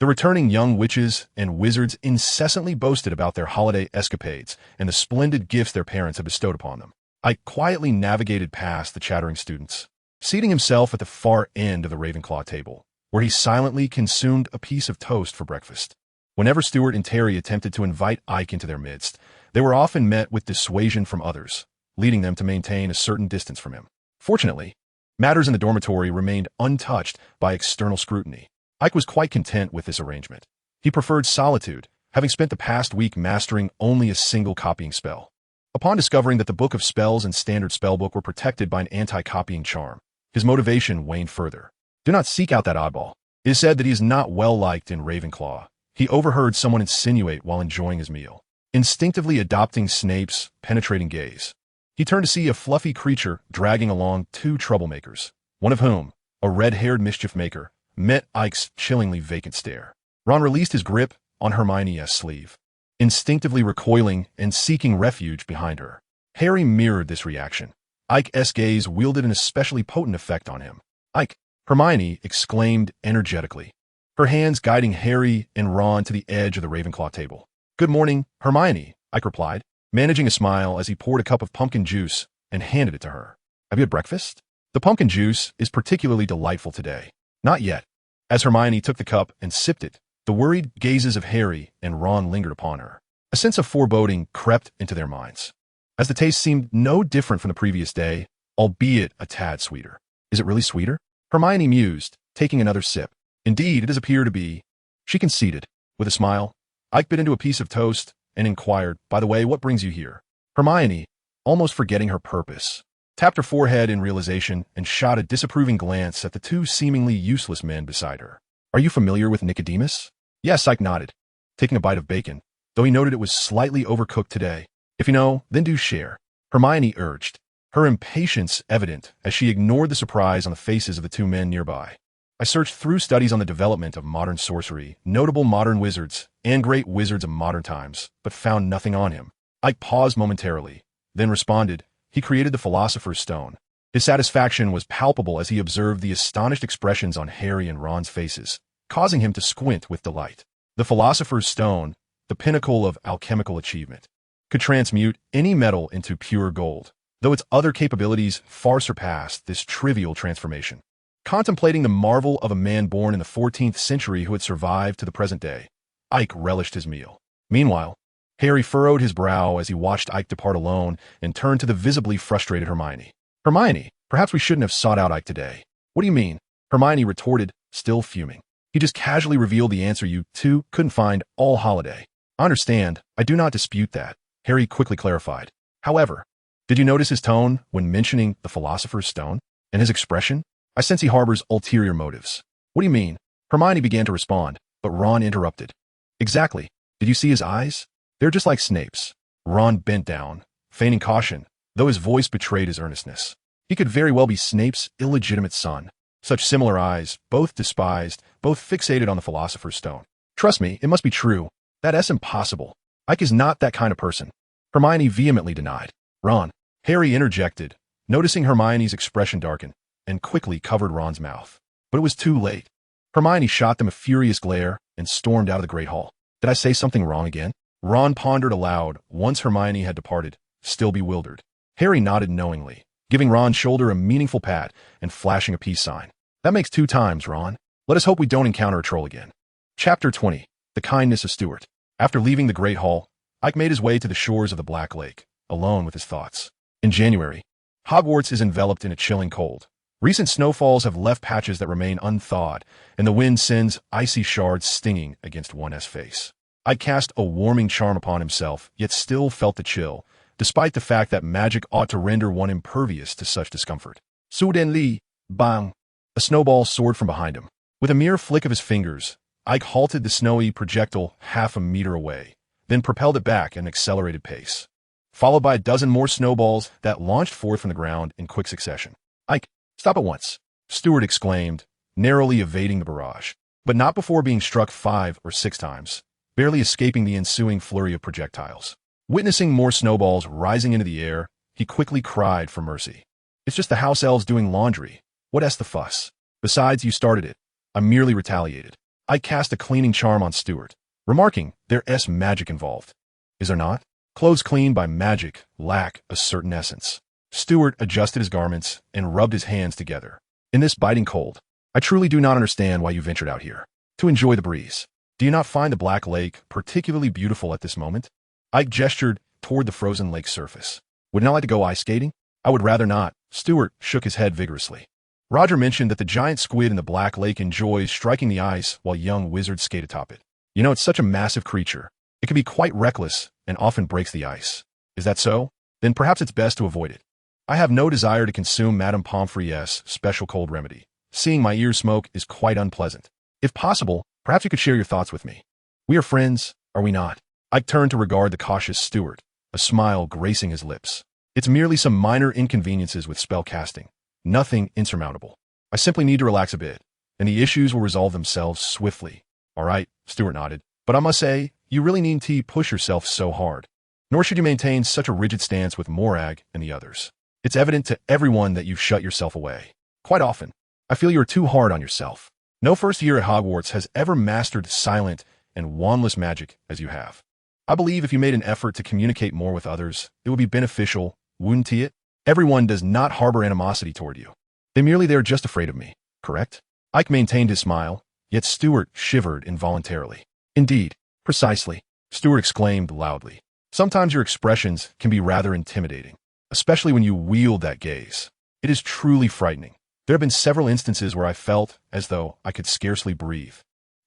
The returning young witches and wizards incessantly boasted about their holiday escapades and the splendid gifts their parents had bestowed upon them. Ike quietly navigated past the chattering students, seating himself at the far end of the Ravenclaw table, where he silently consumed a piece of toast for breakfast. Whenever Stuart and Terry attempted to invite Ike into their midst, they were often met with dissuasion from others, leading them to maintain a certain distance from him. Fortunately, matters in the dormitory remained untouched by external scrutiny. Ike was quite content with this arrangement. He preferred solitude, having spent the past week mastering only a single copying spell. Upon discovering that the Book of Spells and Standard Spellbook were protected by an anti-copying charm, his motivation waned further. Do not seek out that oddball. It is said that he is not well liked in Ravenclaw. He overheard someone insinuate while enjoying his meal. Instinctively adopting Snape's penetrating gaze, he turned to see a fluffy creature dragging along two troublemakers, one of whom, a red-haired mischief maker, met Ike's chillingly vacant stare. Ron released his grip on Hermione's sleeve, instinctively recoiling and seeking refuge behind her. Harry mirrored this reaction. Ike's gaze wielded an especially potent effect on him. "Ike!" Hermione exclaimed energetically, her hands guiding Harry and Ron to the edge of the Ravenclaw table. "Good morning, Hermione," Ike replied, managing a smile as he poured a cup of pumpkin juice and handed it to her. "Have you had breakfast? The pumpkin juice is particularly delightful today." "Not yet." As Hermione took the cup and sipped it, the worried gazes of Harry and Ron lingered upon her. A sense of foreboding crept into their minds, as the taste seemed no different from the previous day, albeit a tad sweeter. "Is it really sweeter?" Hermione mused, taking another sip. "Indeed, it does appear to be," she conceded. With a smile, Ike bit into a piece of toast and inquired, "By the way, what brings you here?" Hermione, almost forgetting her purpose, tapped her forehead in realization and shot a disapproving glance at the two seemingly useless men beside her. "Are you familiar with Nicodemus?" "Yes," Ike nodded, taking a bite of bacon, though he noted it was slightly overcooked today. "If you know, then do share," Hermione urged, her impatience evident as she ignored the surprise on the faces of the two men nearby. "I searched through studies on the development of modern sorcery, notable modern wizards, and great wizards of modern times, but found nothing on him." Ike paused momentarily, then responded, "He created the Philosopher's Stone." His satisfaction was palpable as he observed the astonished expressions on Harry and Ron's faces, causing him to squint with delight. The Philosopher's Stone, the pinnacle of alchemical achievement, could transmute any metal into pure gold, though its other capabilities far surpassed this trivial transformation. Contemplating the marvel of a man born in the 14th century who had survived to the present day, Ike relished his meal. Meanwhile, Harry furrowed his brow as he watched Ike depart alone and turned to the visibly frustrated Hermione. "Hermione, perhaps we shouldn't have sought out Ike today." "What do you mean?" Hermione retorted, still fuming. "He just casually revealed the answer you two couldn't find all holiday." "I understand. I do not dispute that," Harry quickly clarified. "However, did you notice his tone when mentioning the Philosopher's Stone? And his expression? I sense he harbors ulterior motives." "What do you mean?" Hermione began to respond, but Ron interrupted. "Exactly. Did you see his eyes? They're just like Snape's." Ron bent down, feigning caution, though his voice betrayed his earnestness. He could very well be Snape's illegitimate son. Such similar eyes, both despised, both fixated on the Philosopher's Stone. "Trust me, it must be true. That's impossible. Ike is not that kind of person." Hermione vehemently denied. "Ron," Harry interjected, noticing Hermione's expression darken, and quickly covered Ron's mouth. But it was too late. Hermione shot them a furious glare and stormed out of the Great Hall. "Did I say something wrong again?" Ron pondered aloud once Hermione had departed, still bewildered. Harry nodded knowingly, giving Ron's shoulder a meaningful pat and flashing a peace sign. "That makes 2 times, Ron. Let us hope we don't encounter a troll again." Chapter 20. The Kindness of Stuart. After leaving the Great Hall, Ike made his way to the shores of the Black Lake, alone with his thoughts. In January, Hogwarts is enveloped in a chilling cold. Recent snowfalls have left patches that remain unthawed, and the wind sends icy shards stinging against one's face. Ike cast a warming charm upon himself, yet still felt the chill, despite the fact that magic ought to render one impervious to such discomfort. Suddenly, bang! A snowball soared from behind him. With a mere flick of his fingers, Ike halted the snowy projectile half a meter away, then propelled it back at an accelerated pace, followed by a dozen more snowballs that launched forth from the ground in quick succession. "Ike, stop at once," Stewart exclaimed, narrowly evading the barrage, but not before being struck 5 or 6 times, barely escaping the ensuing flurry of projectiles. Witnessing more snowballs rising into the air, he quickly cried for mercy. "It's just the house elves doing laundry. What's the fuss? Besides, you started it. I merely retaliated." I cast a cleaning charm on Stewart, remarking there's magic involved. "Is there not? Clothes cleaned by magic lack a certain essence." Stewart adjusted his garments and rubbed his hands together. "In this biting cold, I truly do not understand why you ventured out here. To enjoy the breeze. Do you not find the Black Lake particularly beautiful at this moment?" Ike gestured toward the frozen lake surface. "Would not like to go ice skating?" "I would rather not." Stewart shook his head vigorously. "Roger mentioned that the giant squid in the Black Lake enjoys striking the ice while young wizards skate atop it. You know, it's such a massive creature. It can be quite reckless and often breaks the ice. Is that so? Then perhaps it's best to avoid it. I have no desire to consume Madame Pomfrey's special cold remedy. Seeing my ears smoke is quite unpleasant. If possible, perhaps you could share your thoughts with me. We are friends, are we not?" Ike turned to regard the cautious Stewart, a smile gracing his lips. "It's merely some minor inconveniences with spell casting. Nothing insurmountable. I simply need to relax a bit, and the issues will resolve themselves swiftly." "All right," Stewart nodded. "But I must say, you really needn't push yourself so hard. Nor should you maintain such a rigid stance with Morag and the others. It's evident to everyone that you've shut yourself away. Quite often, I feel you're too hard on yourself. No first year at Hogwarts has ever mastered silent and wandless magic as you have. I believe if you made an effort to communicate more with others, it would be beneficial, wouldn't it? Everyone does not harbor animosity toward you. They're just afraid of me, correct?" Ike maintained his smile, yet Stewart shivered involuntarily. "Indeed, precisely," Stewart exclaimed loudly. "Sometimes your expressions can be rather intimidating, especially when you wield that gaze. It is truly frightening. There have been several instances where I felt as though I could scarcely breathe."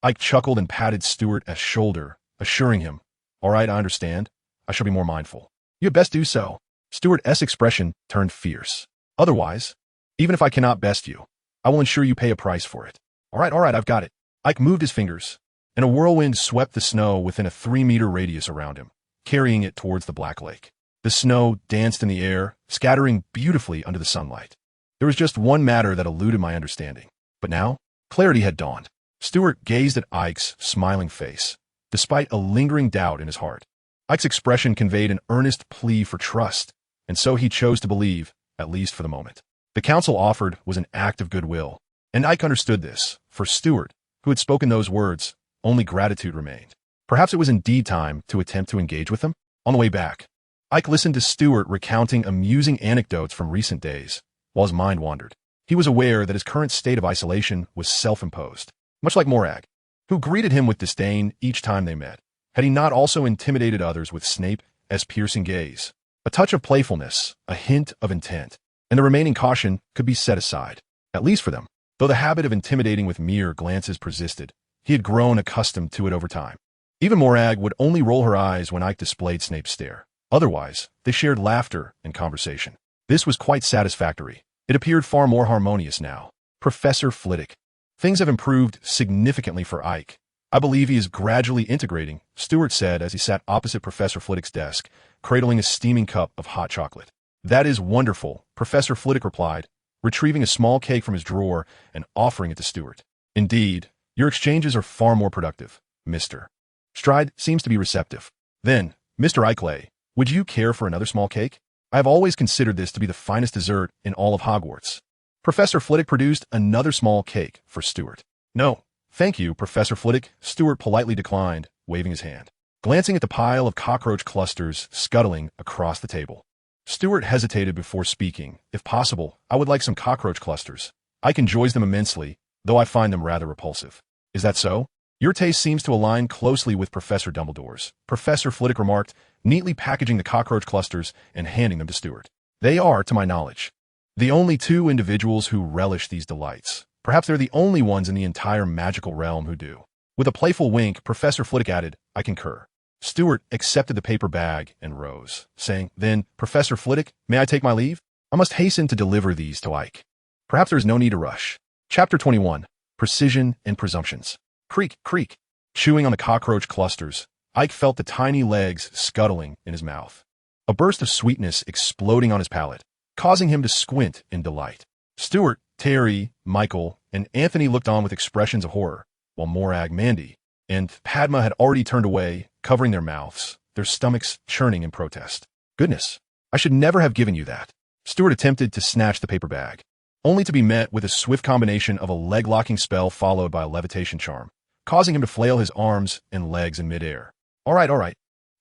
Ike chuckled and patted Stewart's shoulder, assuring him, "All right, I understand. I shall be more mindful." "You had best do so." Stewart's expression turned fierce. "Otherwise, even if I cannot best you, I will ensure you pay a price for it." All right, I've got it." Ike moved his fingers, and a whirlwind swept the snow within a 3-meter radius around him, carrying it towards the Black Lake. The snow danced in the air, scattering beautifully under the sunlight. There was just one matter that eluded my understanding. But now, clarity had dawned. Stewart gazed at Ike's smiling face, despite a lingering doubt in his heart. Ike's expression conveyed an earnest plea for trust, and so he chose to believe, at least for the moment. The counsel offered was an act of goodwill, and Ike understood this. For Stewart, who had spoken those words, only gratitude remained. Perhaps it was indeed time to attempt to engage with them? On the way back, Ike listened to Stewart recounting amusing anecdotes from recent days, while his mind wandered. He was aware that his current state of isolation was self-imposed, much like Morag, who greeted him with disdain each time they met. Had he not also intimidated others with Snape's piercing gaze? A touch of playfulness, a hint of intent, and the remaining caution could be set aside, at least for them. Though the habit of intimidating with mere glances persisted, he had grown accustomed to it over time. Even Morag would only roll her eyes when Ike displayed Snape's stare. Otherwise, they shared laughter and conversation. This was quite satisfactory. It appeared far more harmonious now. Professor Flitwick. Things have improved significantly for Ike. I believe he is gradually integrating, Stewart said as he sat opposite Professor Flitwick's desk, cradling a steaming cup of hot chocolate. "That is wonderful," Professor Flitwick replied, retrieving a small cake from his drawer and offering it to Stewart. "Indeed, your exchanges are far more productive, Mr. Stride seems to be receptive. Then, Mr. Aike, would you care for another small cake? I have always considered this to be the finest dessert in all of Hogwarts." Professor Flitwick produced another small cake for Stewart. "No, thank you, Professor Flitwick," Stewart politely declined, waving his hand, glancing at the pile of cockroach clusters scuttling across the table. Stewart hesitated before speaking. "If possible, I would like some cockroach clusters. Ike enjoys them immensely, though I find them rather repulsive." "Is that so? Your taste seems to align closely with Professor Dumbledore's," Professor Flitwick remarked, neatly packaging the cockroach clusters and handing them to Stewart. "They are, to my knowledge, the only 2 individuals who relish these delights. Perhaps they're the only ones in the entire magical realm who do." With a playful wink, Professor Flitwick added, "I concur." Stewart accepted the paper bag and rose, saying, "Then, Professor Flitwick, may I take my leave? I must hasten to deliver these to Ike. Perhaps there is no need to rush." Chapter 21. Precision and Presumptions. Creak, creak. Chewing on the cockroach clusters, Ike felt the tiny legs scuttling in his mouth. A burst of sweetness exploding on his palate, causing him to squint in delight. Stuart, Terry, Michael, and Anthony looked on with expressions of horror, while Morag, Mandy, and Padma had already turned away, covering their mouths, their stomachs churning in protest. Goodness, I should never have given you that. Stuart attempted to snatch the paper bag, only to be met with a swift combination of a leg-locking spell followed by a levitation charm, causing him to flail his arms and legs in midair. All right.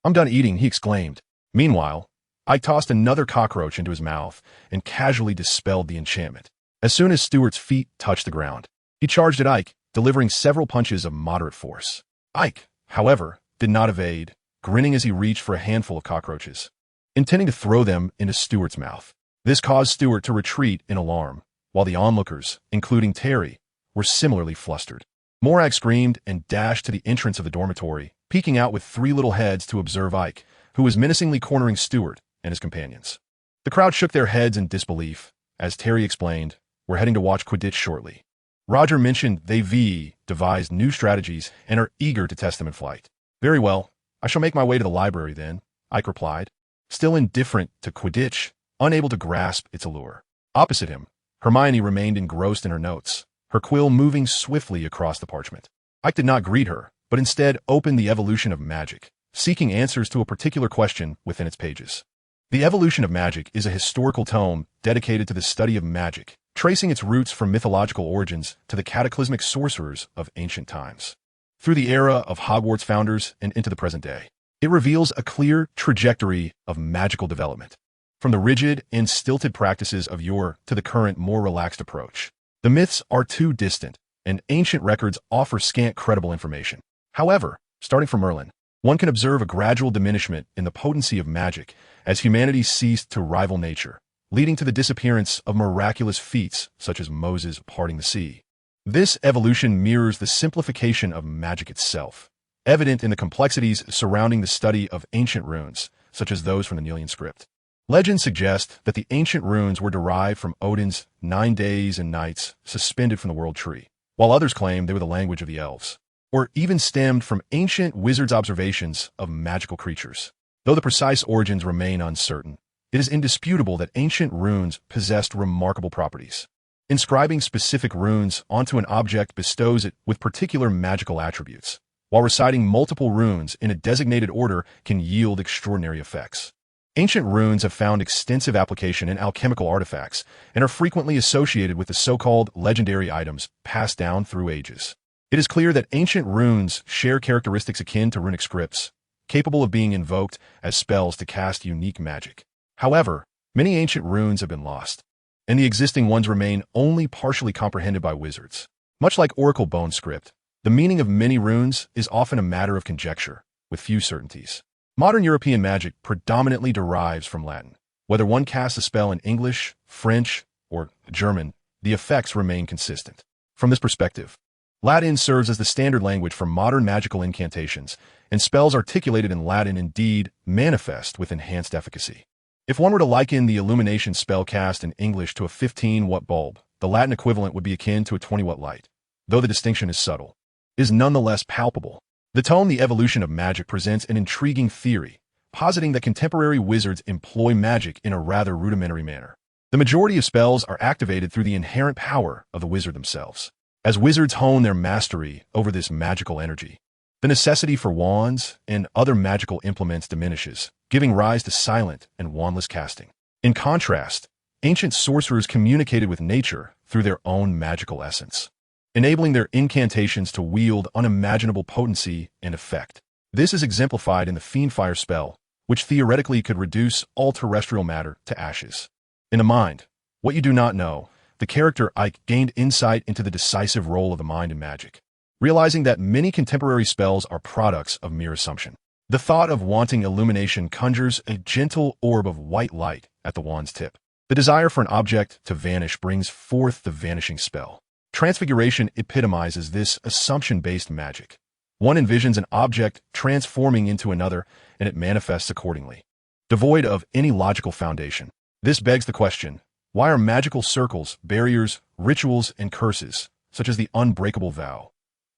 I'm done eating, he exclaimed. Meanwhile, Ike tossed another cockroach into his mouth and casually dispelled the enchantment. As soon as Stuart's feet touched the ground, he charged at Ike, delivering several punches of moderate force. Ike, however, did not evade, grinning as he reached for a handful of cockroaches, intending to throw them into Stuart's mouth. This caused Stuart to retreat in alarm, while the onlookers, including Terry, were similarly flustered. Morag screamed and dashed to the entrance of the dormitory, peeking out with three little heads to observe Ike, who was menacingly cornering Stuart and his companions. The crowd shook their heads in disbelief. As Terry explained, we're heading to watch Quidditch shortly. Roger mentioned they devised new strategies and are eager to test them in flight. Very well, I shall make my way to the library then, Ike replied, still indifferent to Quidditch, unable to grasp its allure. Opposite him, Hermione remained engrossed in her notes, her quill moving swiftly across the parchment. Ike did not greet her, but instead opened the evolution of magic, seeking answers to a particular question within its pages. The Evolution of Magic is a historical tome dedicated to the study of magic, tracing its roots from mythological origins to the cataclysmic sorcerers of ancient times. Through the era of Hogwarts founders and into the present day, it reveals a clear trajectory of magical development. From the rigid and stilted practices of yore to the current more relaxed approach, the myths are too distant, and ancient records offer scant credible information. However, starting from Merlin, one can observe a gradual diminishment in the potency of magic as humanity ceased to rival nature, leading to the disappearance of miraculous feats such as Moses parting the sea. This evolution mirrors the simplification of magic itself, evident in the complexities surrounding the study of ancient runes, such as those from the Nilian script. Legends suggest that the ancient runes were derived from Odin's 9 days and nights suspended from the world tree, while others claim they were the language of the elves, or even stemmed from ancient wizards' observations of magical creatures. Though the precise origins remain uncertain, it is indisputable that ancient runes possessed remarkable properties. Inscribing specific runes onto an object bestows it with particular magical attributes, while reciting multiple runes in a designated order can yield extraordinary effects. Ancient runes have found extensive application in alchemical artifacts and are frequently associated with the so-called legendary items passed down through ages. It is clear that ancient runes share characteristics akin to runic scripts, capable of being invoked as spells to cast unique magic. However, many ancient runes have been lost, and the existing ones remain only partially comprehended by wizards. Much like Oracle Bone script, the meaning of many runes is often a matter of conjecture, with few certainties. Modern European magic predominantly derives from Latin. Whether one casts a spell in English, French, or German, the effects remain consistent. From this perspective, Latin serves as the standard language for modern magical incantations, and spells articulated in Latin indeed manifest with enhanced efficacy. If one were to liken the illumination spell cast in English to a 15-watt bulb, the Latin equivalent would be akin to a 20-watt light. Though the distinction is subtle, it is nonetheless palpable. The tome The Evolution of Magic presents an intriguing theory, positing that contemporary wizards employ magic in a rather rudimentary manner. The majority of spells are activated through the inherent power of the wizard themselves. As wizards hone their mastery over this magical energy, the necessity for wands and other magical implements diminishes, giving rise to silent and wandless casting. In contrast, ancient sorcerers communicated with nature through their own magical essence, enabling their incantations to wield unimaginable potency and effect. This is exemplified in the Fiendfire spell, which theoretically could reduce all terrestrial matter to ashes. In the mind, what you do not know, the character Ike gained insight into the decisive role of the mind in magic, realizing that many contemporary spells are products of mere assumption. The thought of wanting illumination conjures a gentle orb of white light at the wand's tip. The desire for an object to vanish brings forth the vanishing spell. Transfiguration epitomizes this assumption-based magic. One envisions an object transforming into another, and it manifests accordingly, devoid of any logical foundation. This begs the question, why are magical circles, barriers, rituals, and curses, such as the unbreakable vow,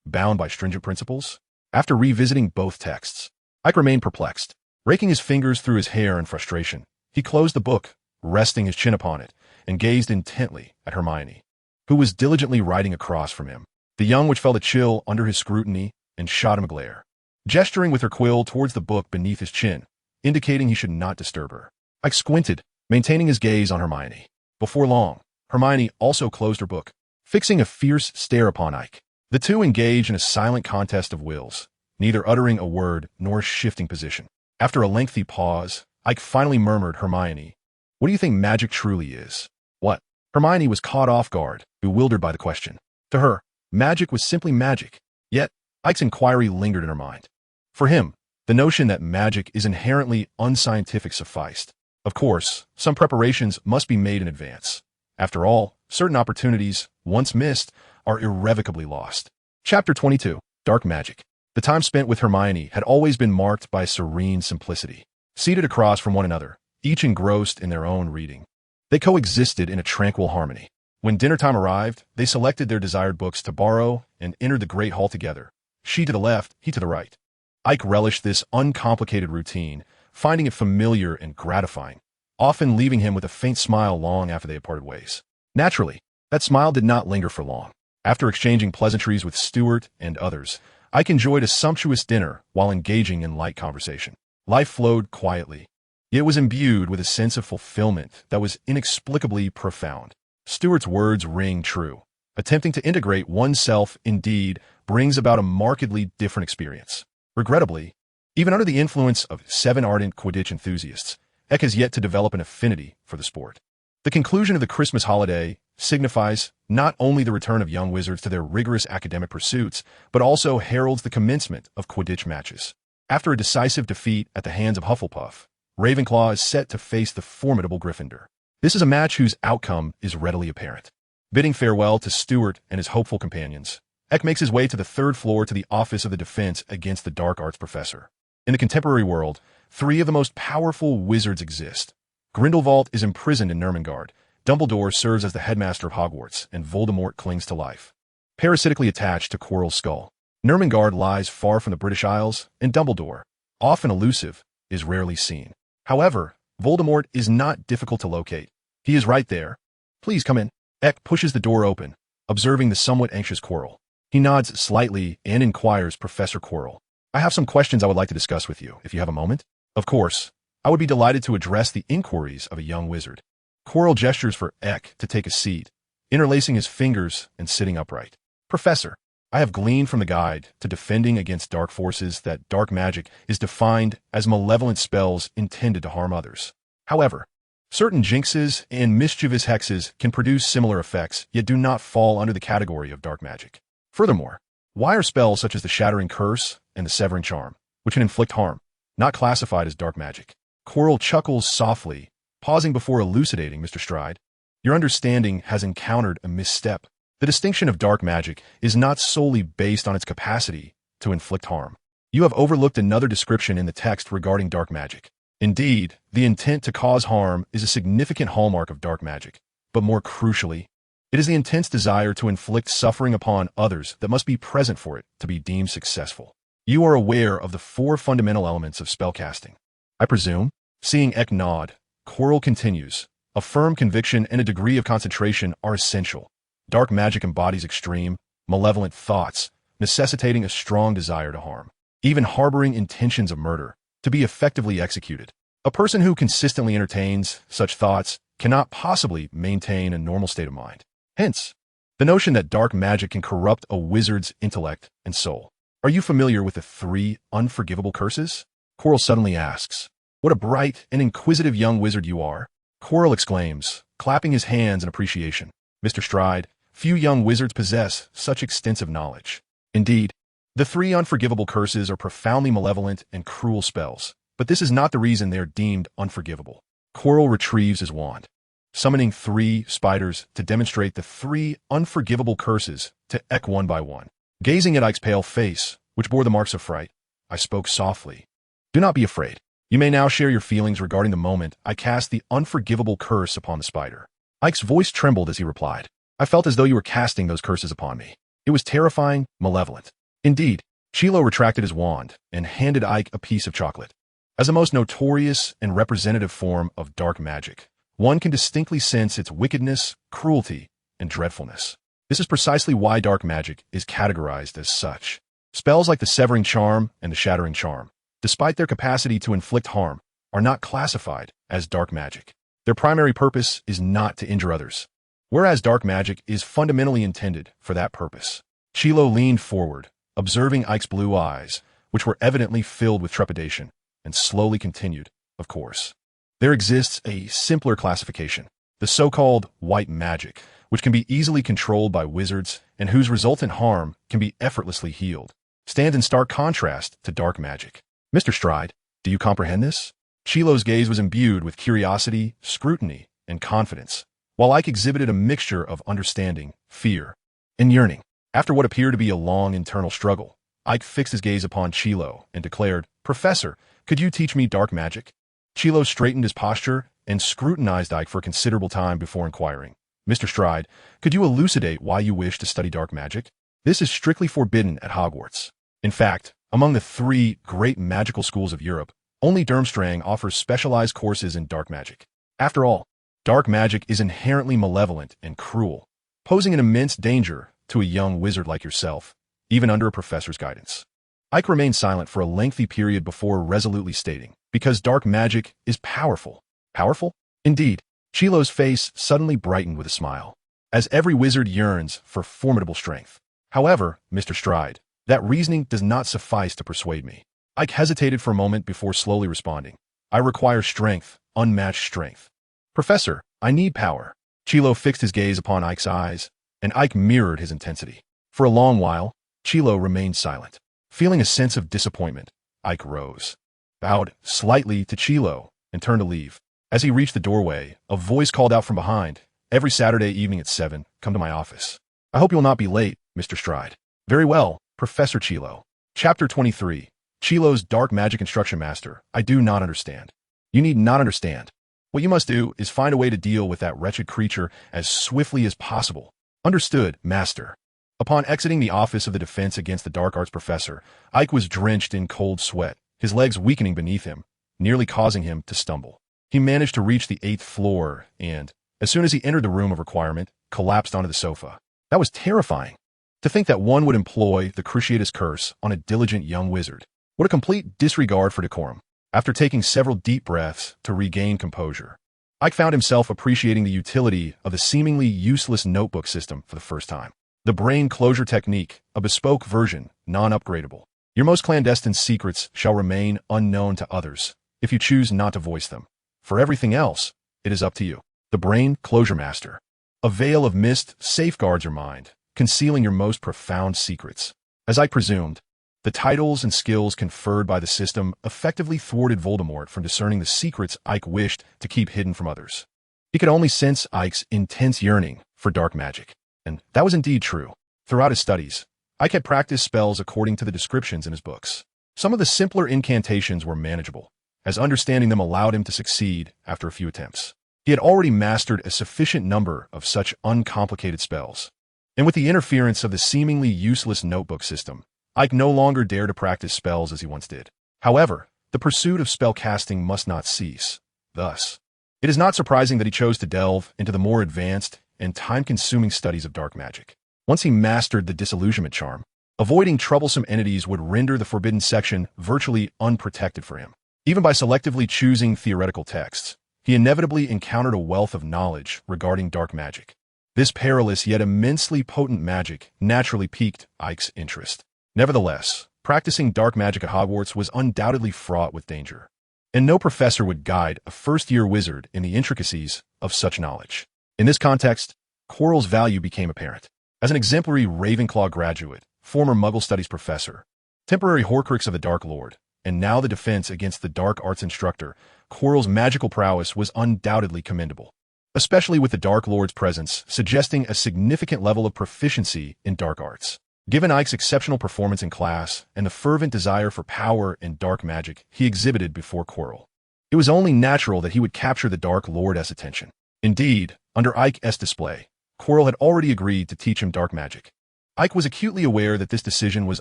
bound by stringent principles? After revisiting both texts, Ike remained perplexed. Raking his fingers through his hair in frustration, he closed the book, resting his chin upon it, and gazed intently at Hermione, who was diligently writing across from him. The young witch felt a chill under his scrutiny and shot him a glare, gesturing with her quill towards the book beneath his chin, indicating he should not disturb her. Ike squinted, maintaining his gaze on Hermione. Before long, Hermione also closed her book, fixing a fierce stare upon Ike. The two engaged in a silent contest of wills, neither uttering a word nor shifting position. After a lengthy pause, Ike finally murmured, "Hermione, what do you think magic truly is?" "What?" Hermione was caught off guard, bewildered by the question. To her, magic was simply magic. Yet, Ike's inquiry lingered in her mind. For him, the notion that magic is inherently unscientific sufficed. Of course, some preparations must be made in advance. After all, certain opportunities, once missed, are irrevocably lost. Chapter 22. Dark Magic. The time spent with Hermione had always been marked by serene simplicity. Seated across from one another, each engrossed in their own reading, they coexisted in a tranquil harmony. When dinner time arrived, they selected their desired books to borrow and entered the great hall together, she to the left, he to the right. Ike relished this uncomplicated routine, finding it familiar and gratifying, often leaving him with a faint smile long after they had parted ways. Naturally, that smile did not linger for long. After exchanging pleasantries with Stuart and others, Ike enjoyed a sumptuous dinner while engaging in light conversation. Life flowed quietly, yet was imbued with a sense of fulfillment that was inexplicably profound. Stuart's words ring true. Attempting to integrate oneself indeed brings about a markedly different experience. Regrettably, even under the influence of 7 ardent Quidditch enthusiasts, Ike has yet to develop an affinity for the sport. The conclusion of the Christmas holiday signifies not only the return of young wizards to their rigorous academic pursuits, but also heralds the commencement of Quidditch matches. After a decisive defeat at the hands of Hufflepuff, Ravenclaw is set to face the formidable Gryffindor. This is a match whose outcome is readily apparent. Bidding farewell to Stuart and his hopeful companions, Ike makes his way to the 3rd floor to the Office of the Defense against the Dark Arts Professor. In the contemporary world, 3 of the most powerful wizards exist. Grindelwald is imprisoned in Nurmengard, Dumbledore serves as the headmaster of Hogwarts, and Voldemort clings to life, parasitically attached to Quirrell's skull. Nurmengard lies far from the British Isles, and Dumbledore, often elusive, is rarely seen. However, Voldemort is not difficult to locate. He is right there. "Please come in." Ike pushes the door open, observing the somewhat anxious Quirrell. He nods slightly and inquires, "Professor Quirrell, I have some questions I would like to discuss with you, if you have a moment." "Of course. I would be delighted to address the inquiries of a young wizard." Quirrell gestures for Ike to take a seat, interlacing his fingers and sitting upright. "Professor, I have gleaned from the guide to defending against dark forces that dark magic is defined as malevolent spells intended to harm others. However, certain jinxes and mischievous hexes can produce similar effects, yet do not fall under the category of dark magic. Furthermore, why are spells such as the Shattering Curse and the Severing Charm, which can inflict harm, not classified as dark magic?" Quirrell chuckles softly, pausing before elucidating, "Mr. Stride, your understanding has encountered a misstep. The distinction of dark magic is not solely based on its capacity to inflict harm. You have overlooked another description in the text regarding dark magic. Indeed, the intent to cause harm is a significant hallmark of dark magic, but more crucially, it is the intense desire to inflict suffering upon others that must be present for it to be deemed successful. You are aware of the 4 fundamental elements of spellcasting, I presume?" Seeing Ike nod, Quirrell continues, "A firm conviction and a degree of concentration are essential. Dark magic embodies extreme, malevolent thoughts, necessitating a strong desire to harm, even harboring intentions of murder, to be effectively executed. A person who consistently entertains such thoughts cannot possibly maintain a normal state of mind. Hence, the notion that dark magic can corrupt a wizard's intellect and soul. Are you familiar with the 3 unforgivable curses?" Quirrell suddenly asks. "What a bright and inquisitive young wizard you are." Quirrell exclaims, clapping his hands in appreciation. "Mr. Stride, few young wizards possess such extensive knowledge. Indeed, the 3 unforgivable curses are profoundly malevolent and cruel spells, but this is not the reason they are deemed unforgivable." Quirrell retrieves his wand, summoning 3 spiders to demonstrate the 3 unforgivable curses to Ike one by one. Gazing at Ike's pale face, which bore the marks of fright, I spoke softly. "Do not be afraid. You may now share your feelings regarding the moment I cast the unforgivable curse upon the spider." Ike's voice trembled as he replied, "I felt as though you were casting those curses upon me. It was terrifying, malevolent. Indeed, Chilo retracted his wand and handed Ike a piece of chocolate. As the most notorious and representative form of dark magic, one can distinctly sense its wickedness, cruelty, and dreadfulness. This is precisely why dark magic is categorized as such. Spells like the Severing Charm and the Shattering Charm, despite their capacity to inflict harm, are not classified as dark magic. Their primary purpose is not to injure others, whereas dark magic is fundamentally intended for that purpose. Chilo leaned forward, observing Ike's blue eyes, which were evidently filled with trepidation, and slowly continued, of course. There exists a simpler classification, the so-called white magic, which can be easily controlled by wizards and whose resultant harm can be effortlessly healed, stands in stark contrast to dark magic. Mr. Stride, do you comprehend this? Chilo's gaze was imbued with curiosity, scrutiny, and confidence, while Ike exhibited a mixture of understanding, fear, and yearning. After what appeared to be a long internal struggle, Ike fixed his gaze upon Chilo and declared, "Professor, could you teach me dark magic?" Chilo straightened his posture and scrutinized Ike for a considerable time before inquiring, "Mr. Stride, could you elucidate why you wish to study dark magic? This is strictly forbidden at Hogwarts. In fact, among the 3 great magical schools of Europe, only Durmstrang offers specialized courses in dark magic. After all, dark magic is inherently malevolent and cruel, posing an immense danger to a young wizard like yourself, even under a professor's guidance." Ike remained silent for a lengthy period before resolutely stating, "Because dark magic is powerful." Powerful? Indeed. Chilo's face suddenly brightened with a smile, as every wizard yearns for formidable strength. "However, Mr. Stride, that reasoning does not suffice to persuade me." Ike hesitated for a moment before slowly responding, "I require strength, unmatched strength." "Professor, I need power." Chilo fixed his gaze upon Ike's eyes, and Ike mirrored his intensity. For a long while, Chilo remained silent. Feeling a sense of disappointment, Ike rose, bowed slightly to Chilo, and turned to leave. As he reached the doorway, a voice called out from behind, "Every Saturday evening at 7, come to my office. I hope you will not be late, Mr. Stride." "Very well, Professor Chilo." Chapter 23. Chilo's Dark Magic Instruction Master. I do not understand. You need not understand. What you must do is find a way to deal with that wretched creature as swiftly as possible. Understood, Master. Upon exiting the office of the Defense Against the Dark Arts professor, Ike was drenched in cold sweat, his legs weakening beneath him, nearly causing him to stumble. He managed to reach the 8th floor and, as soon as he entered the room of requirement, collapsed onto the sofa. That was terrifying. To think that one would employ the Cruciatus Curse on a diligent young wizard. What a complete disregard for decorum. After taking several deep breaths to regain composure, Ike found himself appreciating the utility of the seemingly useless notebook system for the first time. The brain closure technique, a bespoke version, non-upgradable. Your most clandestine secrets shall remain unknown to others, if you choose not to voice them. For everything else, it is up to you. The Brain Closure Master. A veil of mist safeguards your mind, concealing your most profound secrets. As I presumed, the titles and skills conferred by the system effectively thwarted Voldemort from discerning the secrets Ike wished to keep hidden from others. He could only sense Ike's intense yearning for dark magic. And that was indeed true. Throughout his studies, Ike had practiced spells according to the descriptions in his books. Some of the simpler incantations were manageable, as understanding them allowed him to succeed after a few attempts. He had already mastered a sufficient number of such uncomplicated spells. And with the interference of the seemingly useless notebook system, Ike no longer dared to practice spells as he once did. However, the pursuit of spell casting must not cease. Thus, it is not surprising that he chose to delve into the more advanced and time-consuming studies of dark magic. Once he mastered the disillusionment charm, avoiding troublesome entities would render the forbidden section virtually unprotected for him. Even by selectively choosing theoretical texts, he inevitably encountered a wealth of knowledge regarding dark magic. This perilous yet immensely potent magic naturally piqued Ike's interest. Nevertheless, practicing dark magic at Hogwarts was undoubtedly fraught with danger, and no professor would guide a first-year wizard in the intricacies of such knowledge. In this context, Quirrell's value became apparent. As an exemplary Ravenclaw graduate, former Muggle Studies professor, temporary Horcrux of the Dark Lord, and now the Defense Against the Dark Arts instructor, Quirrell's magical prowess was undoubtedly commendable, especially with the Dark Lord's presence suggesting a significant level of proficiency in dark arts. Given Ike's exceptional performance in class and the fervent desire for power and dark magic he exhibited before Quirrell, it was only natural that he would capture the Dark Lord's attention. Indeed, under Ike's display, Quirrell had already agreed to teach him dark magic. Ike was acutely aware that this decision was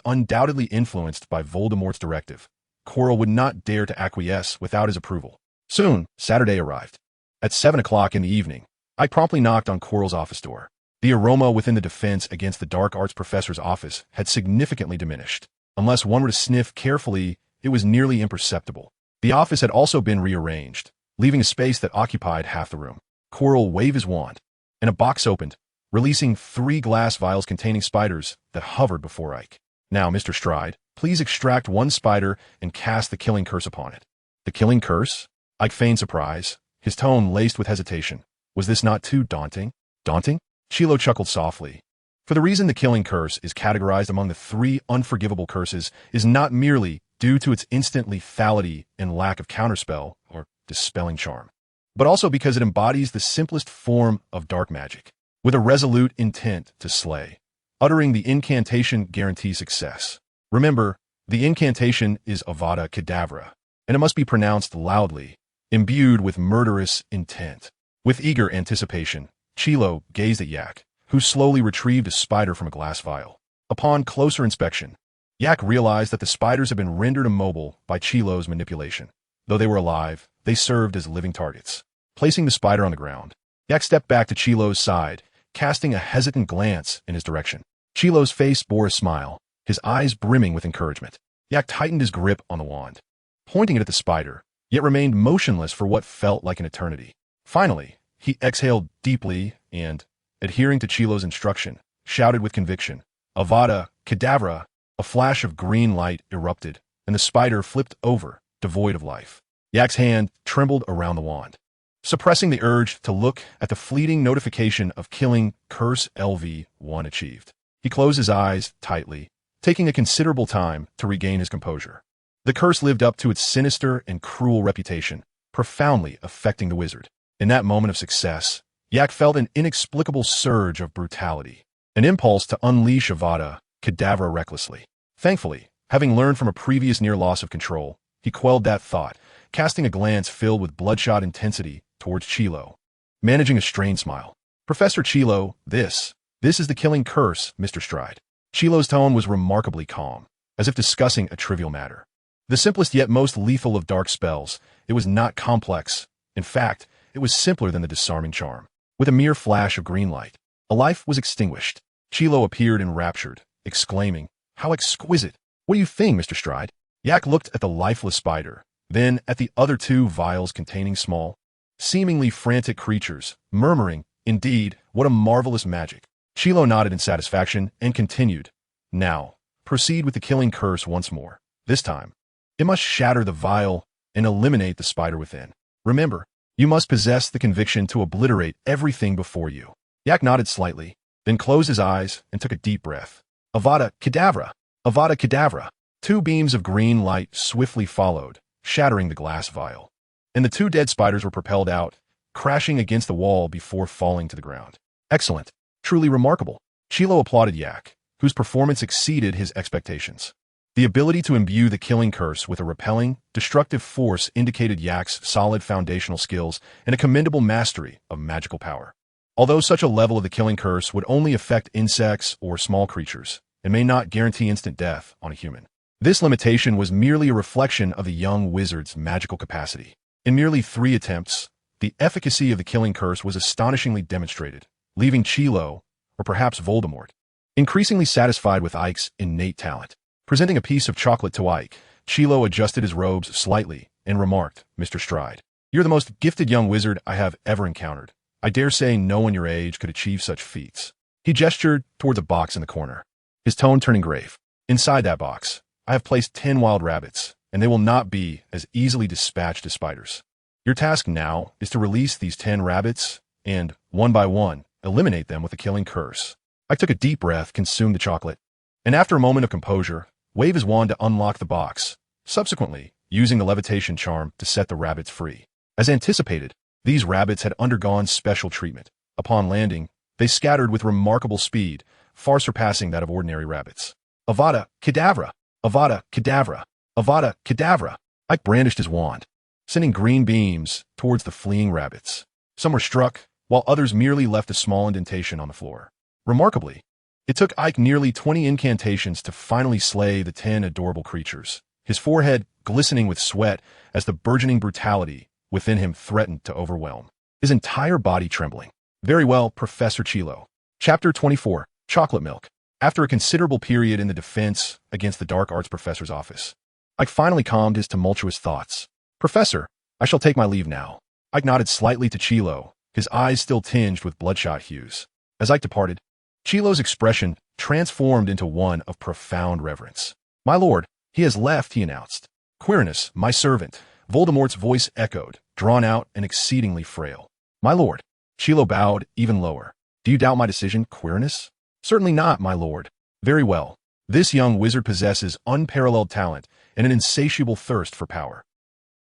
undoubtedly influenced by Voldemort's directive. Quirrell would not dare to acquiesce without his approval. Soon, Saturday arrived. At 7 o'clock in the evening, Ike promptly knocked on Quirrell's office door. The aroma within the defense against the dark arts professor's office had significantly diminished. Unless one were to sniff carefully, it was nearly imperceptible. The office had also been rearranged, leaving a space that occupied half the room. Quirrell waved his wand, and a box opened, releasing 3 glass vials containing spiders that hovered before Ike. Now, Mr. Stride, please extract 1 spider and cast the killing curse upon it. The killing curse? Ike feigned surprise, his tone laced with hesitation. Was this not too daunting? Daunting? Chilo chuckled softly. For the reason the killing curse is categorized among the 3 unforgivable curses is not merely due to its instant lethality and lack of counterspell, or dispelling charm, but also because it embodies the simplest form of dark magic, with a resolute intent to slay. Uttering the incantation guarantees success. Remember, the incantation is Avada Kedavra, and it must be pronounced loudly, imbued with murderous intent. With eager anticipation, Chilo gazed at Yak, who slowly retrieved a spider from a glass vial. Upon closer inspection, Yak realized that the spiders had been rendered immobile by Chilo's manipulation. Though they were alive, they served as living targets. Placing the spider on the ground, Yak stepped back to Chilo's side, casting a hesitant glance in his direction. Chilo's face bore a smile, his eyes brimming with encouragement. Yak tightened his grip on the wand, pointing it at the spider, yet remained motionless for what felt like an eternity. Finally, he exhaled deeply and, adhering to Chilo's instruction, shouted with conviction, Avada Kedavra! A flash of green light erupted, and the spider flipped over, devoid of life. Yak's hand trembled around the wand, suppressing the urge to look at the fleeting notification of killing curse LV1 achieved. He closed his eyes tightly, taking a considerable time to regain his composure. The curse lived up to its sinister and cruel reputation, profoundly affecting the wizard. In that moment of success, Yak felt an inexplicable surge of brutality, an impulse to unleash Avada Kedavra recklessly. Thankfully, having learned from a previous near loss of control, he quelled that thought, casting a glance filled with bloodshot intensity towards Chilo. Managing a strained smile. Professor Chilo, this is the killing curse, Mr. Stride. Chilo's tone was remarkably calm, as if discussing a trivial matter. The simplest yet most lethal of dark spells, it was not complex. In fact, it was simpler than the disarming charm. With a mere flash of green light, a life was extinguished. Chilo appeared enraptured, exclaiming, "How exquisite! What do you think, Mr. Stride?" Yak looked at the lifeless spider, then at the other 2 vials containing small, seemingly frantic creatures, murmuring, "Indeed, what a marvelous magic." Chilo nodded in satisfaction and continued, "Now, proceed with the killing curse once more. This time, it must shatter the vial and eliminate the spider within. Remember, you must possess the conviction to obliterate everything before you." Yak nodded slightly, then closed his eyes and took a deep breath. Avada Kedavra! Avada Kedavra! 2 beams of green light swiftly followed, shattering the glass vial, and the 2 dead spiders were propelled out, crashing against the wall before falling to the ground. Excellent. Truly remarkable. Chilo applauded Yak, whose performance exceeded his expectations. The ability to imbue the killing curse with a repelling, destructive force indicated Yak's solid foundational skills and a commendable mastery of magical power. Although such a level of the killing curse would only affect insects or small creatures, and may not guarantee instant death on a human, this limitation was merely a reflection of the young wizard's magical capacity. In merely 3 attempts, the efficacy of the killing curse was astonishingly demonstrated, leaving Chilo, or perhaps Voldemort, increasingly satisfied with Ike's innate talent. Presenting a piece of chocolate to Ike, Chilo adjusted his robes slightly and remarked, "Mr. Stride, you're the most gifted young wizard I have ever encountered. I dare say no one your age could achieve such feats." He gestured towards a box in the corner, his tone turning grave. "Inside that box, I have placed 10 wild rabbits, and they will not be as easily dispatched as spiders. Your task now is to release these 10 rabbits and, one by one, eliminate them with the killing curse." I took a deep breath, consumed the chocolate, and after a moment of composure, waved his wand to unlock the box, subsequently using the levitation charm to set the rabbits free. As anticipated, these rabbits had undergone special treatment. Upon landing, they scattered with remarkable speed, far surpassing that of ordinary rabbits. "Avada Kedavra! Avada Kedavra! Avada Kedavra!" Ike brandished his wand, sending green beams towards the fleeing rabbits. Some were struck, while others merely left a small indentation on the floor. Remarkably, It took Ike nearly 20 incantations to finally slay the 10 adorable creatures, his forehead glistening with sweat as the burgeoning brutality within him threatened to overwhelm, his entire body trembling. Very well, Professor Chilo. Chapter 24, Chocolate Milk. After a considerable period in the defense against the dark arts professor's office, Ike finally calmed his tumultuous thoughts. Professor, I shall take my leave now. Ike nodded slightly to Chilo, his eyes still tinged with bloodshot hues. As Ike departed, Chilo's expression transformed into one of profound reverence. My lord, he has left, he announced. Quirinus, my servant. Voldemort's voice echoed, drawn out and exceedingly frail. My lord. Chilo bowed even lower. Do you doubt my decision, Quirinus? Certainly not, my lord. Very well. This young wizard possesses unparalleled talent and an insatiable thirst for power.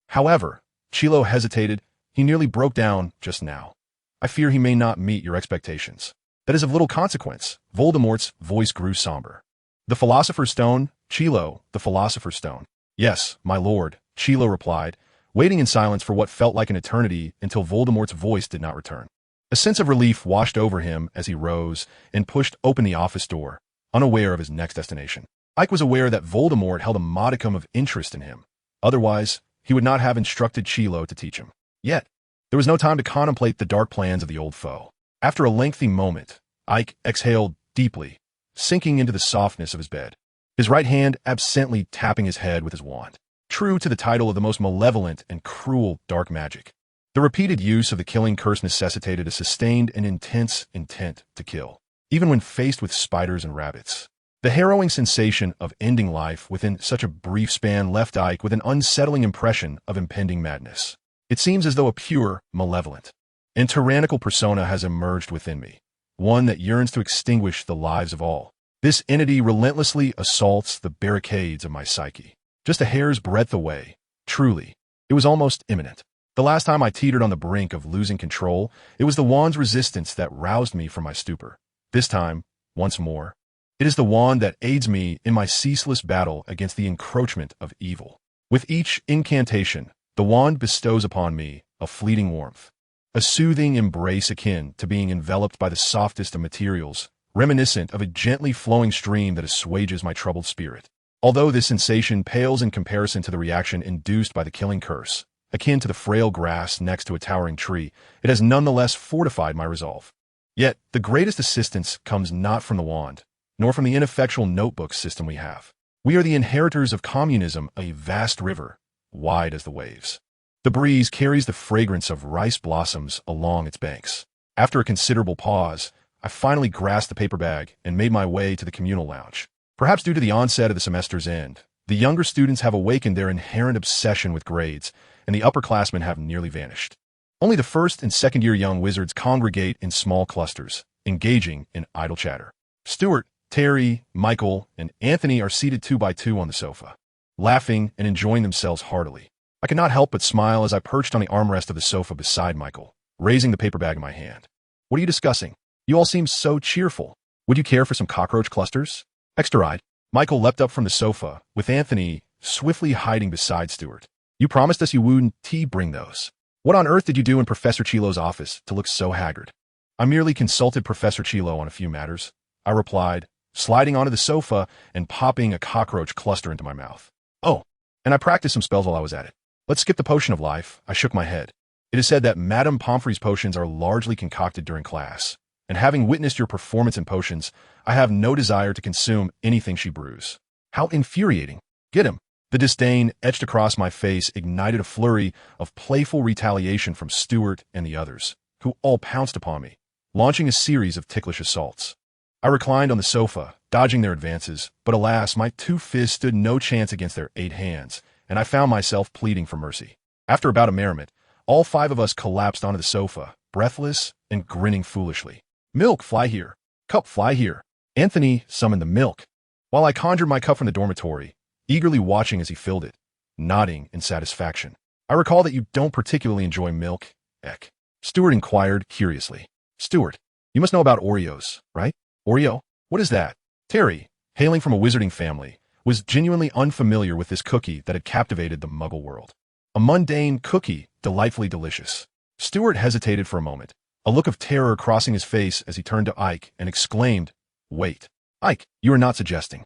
However, Chilo hesitated. He nearly broke down just now. I fear he may not meet your expectations. That is of little consequence. Voldemort's voice grew somber. The Philosopher's Stone, Chilo, the Philosopher's Stone. Yes, my lord, Chilo replied, waiting in silence for what felt like an eternity until Voldemort's voice did not return. A sense of relief washed over him as he rose and pushed open the office door, unaware of his next destination. Ike was aware that Voldemort held a modicum of interest in him. Otherwise, he would not have instructed Chilo to teach him. Yet, there was no time to contemplate the dark plans of the old foe. After a lengthy moment, Ike exhaled deeply, sinking into the softness of his bed, his right hand absently tapping his head with his wand, true to the title of the most malevolent and cruel dark magic. The repeated use of the killing curse necessitated a sustained and intense intent to kill, even when faced with spiders and rabbits. The harrowing sensation of ending life within such a brief span left Ike with an unsettling impression of impending madness. It seems as though a pure, malevolent, and tyrannical persona has emerged within me, one that yearns to extinguish the lives of all. This entity relentlessly assaults the barricades of my psyche. Just a hair's breadth away, truly, it was almost imminent. The last time I teetered on the brink of losing control, it was the wand's resistance that roused me from my stupor. This time, once more, it is the wand that aids me in my ceaseless battle against the encroachment of evil. With each incantation, the wand bestows upon me a fleeting warmth, a soothing embrace akin to being enveloped by the softest of materials, reminiscent of a gently flowing stream that assuages my troubled spirit. Although this sensation pales in comparison to the reaction induced by the killing curse, akin to the frail grass next to a towering tree, it has nonetheless fortified my resolve. Yet, the greatest assistance comes not from the wand, nor from the ineffectual notebook system we have. We are the inheritors of communism, a vast river, wide as the waves. The breeze carries the fragrance of rice blossoms along its banks. After a considerable pause, I finally grasped the paper bag and made my way to the communal lounge. Perhaps due to the onset of the semester's end, the younger students have awakened their inherent obsession with grades, and the upperclassmen have nearly vanished. Only the first and second-year young wizards congregate in small clusters, engaging in idle chatter. Stuart, Terry, Michael, and Anthony are seated 2 by 2 on the sofa, laughing and enjoying themselves heartily. I could not help but smile as I perched on the armrest of the sofa beside Michael, raising the paper bag in my hand. What are you discussing? You all seem so cheerful. Would you care for some cockroach clusters? Aike Stride. Michael leapt up from the sofa, with Anthony swiftly hiding beside Stuart. You promised us you wouldn't bring those. What on earth did you do in Professor Chilo's office to look so haggard? I merely consulted Professor Chilo on a few matters, I replied, sliding onto the sofa and popping a cockroach cluster into my mouth. Oh, and I practiced some spells while I was at it. Let's skip the potion of life. I shook my head. It is said that Madame Pomfrey's potions are largely concocted during class, and having witnessed your performance in potions, I have no desire to consume anything she brews. How infuriating. Get him. The disdain etched across my face ignited a flurry of playful retaliation from Stuart and the others, who all pounced upon me, launching a series of ticklish assaults. I reclined on the sofa, dodging their advances, but alas, my 2 fists stood no chance against their 8 hands, and I found myself pleading for mercy. After about a merriment, all 5 of us collapsed onto the sofa, breathless and grinning foolishly. Milk, fly here. Cup, fly here. Anthony summoned the milk, while I conjured my cup from the dormitory, eagerly watching as he filled it, nodding in satisfaction. I recall that you don't particularly enjoy milk, Eck. Stuart inquired curiously. Stuart, you must know about Oreos, right? Oreo? What is that? Terry, hailing from a wizarding family, was genuinely unfamiliar with this cookie that had captivated the Muggle world. A mundane cookie, delightfully delicious. Stuart hesitated for a moment, a look of terror crossing his face as he turned to Ike and exclaimed, Wait. Ike, you are not suggesting.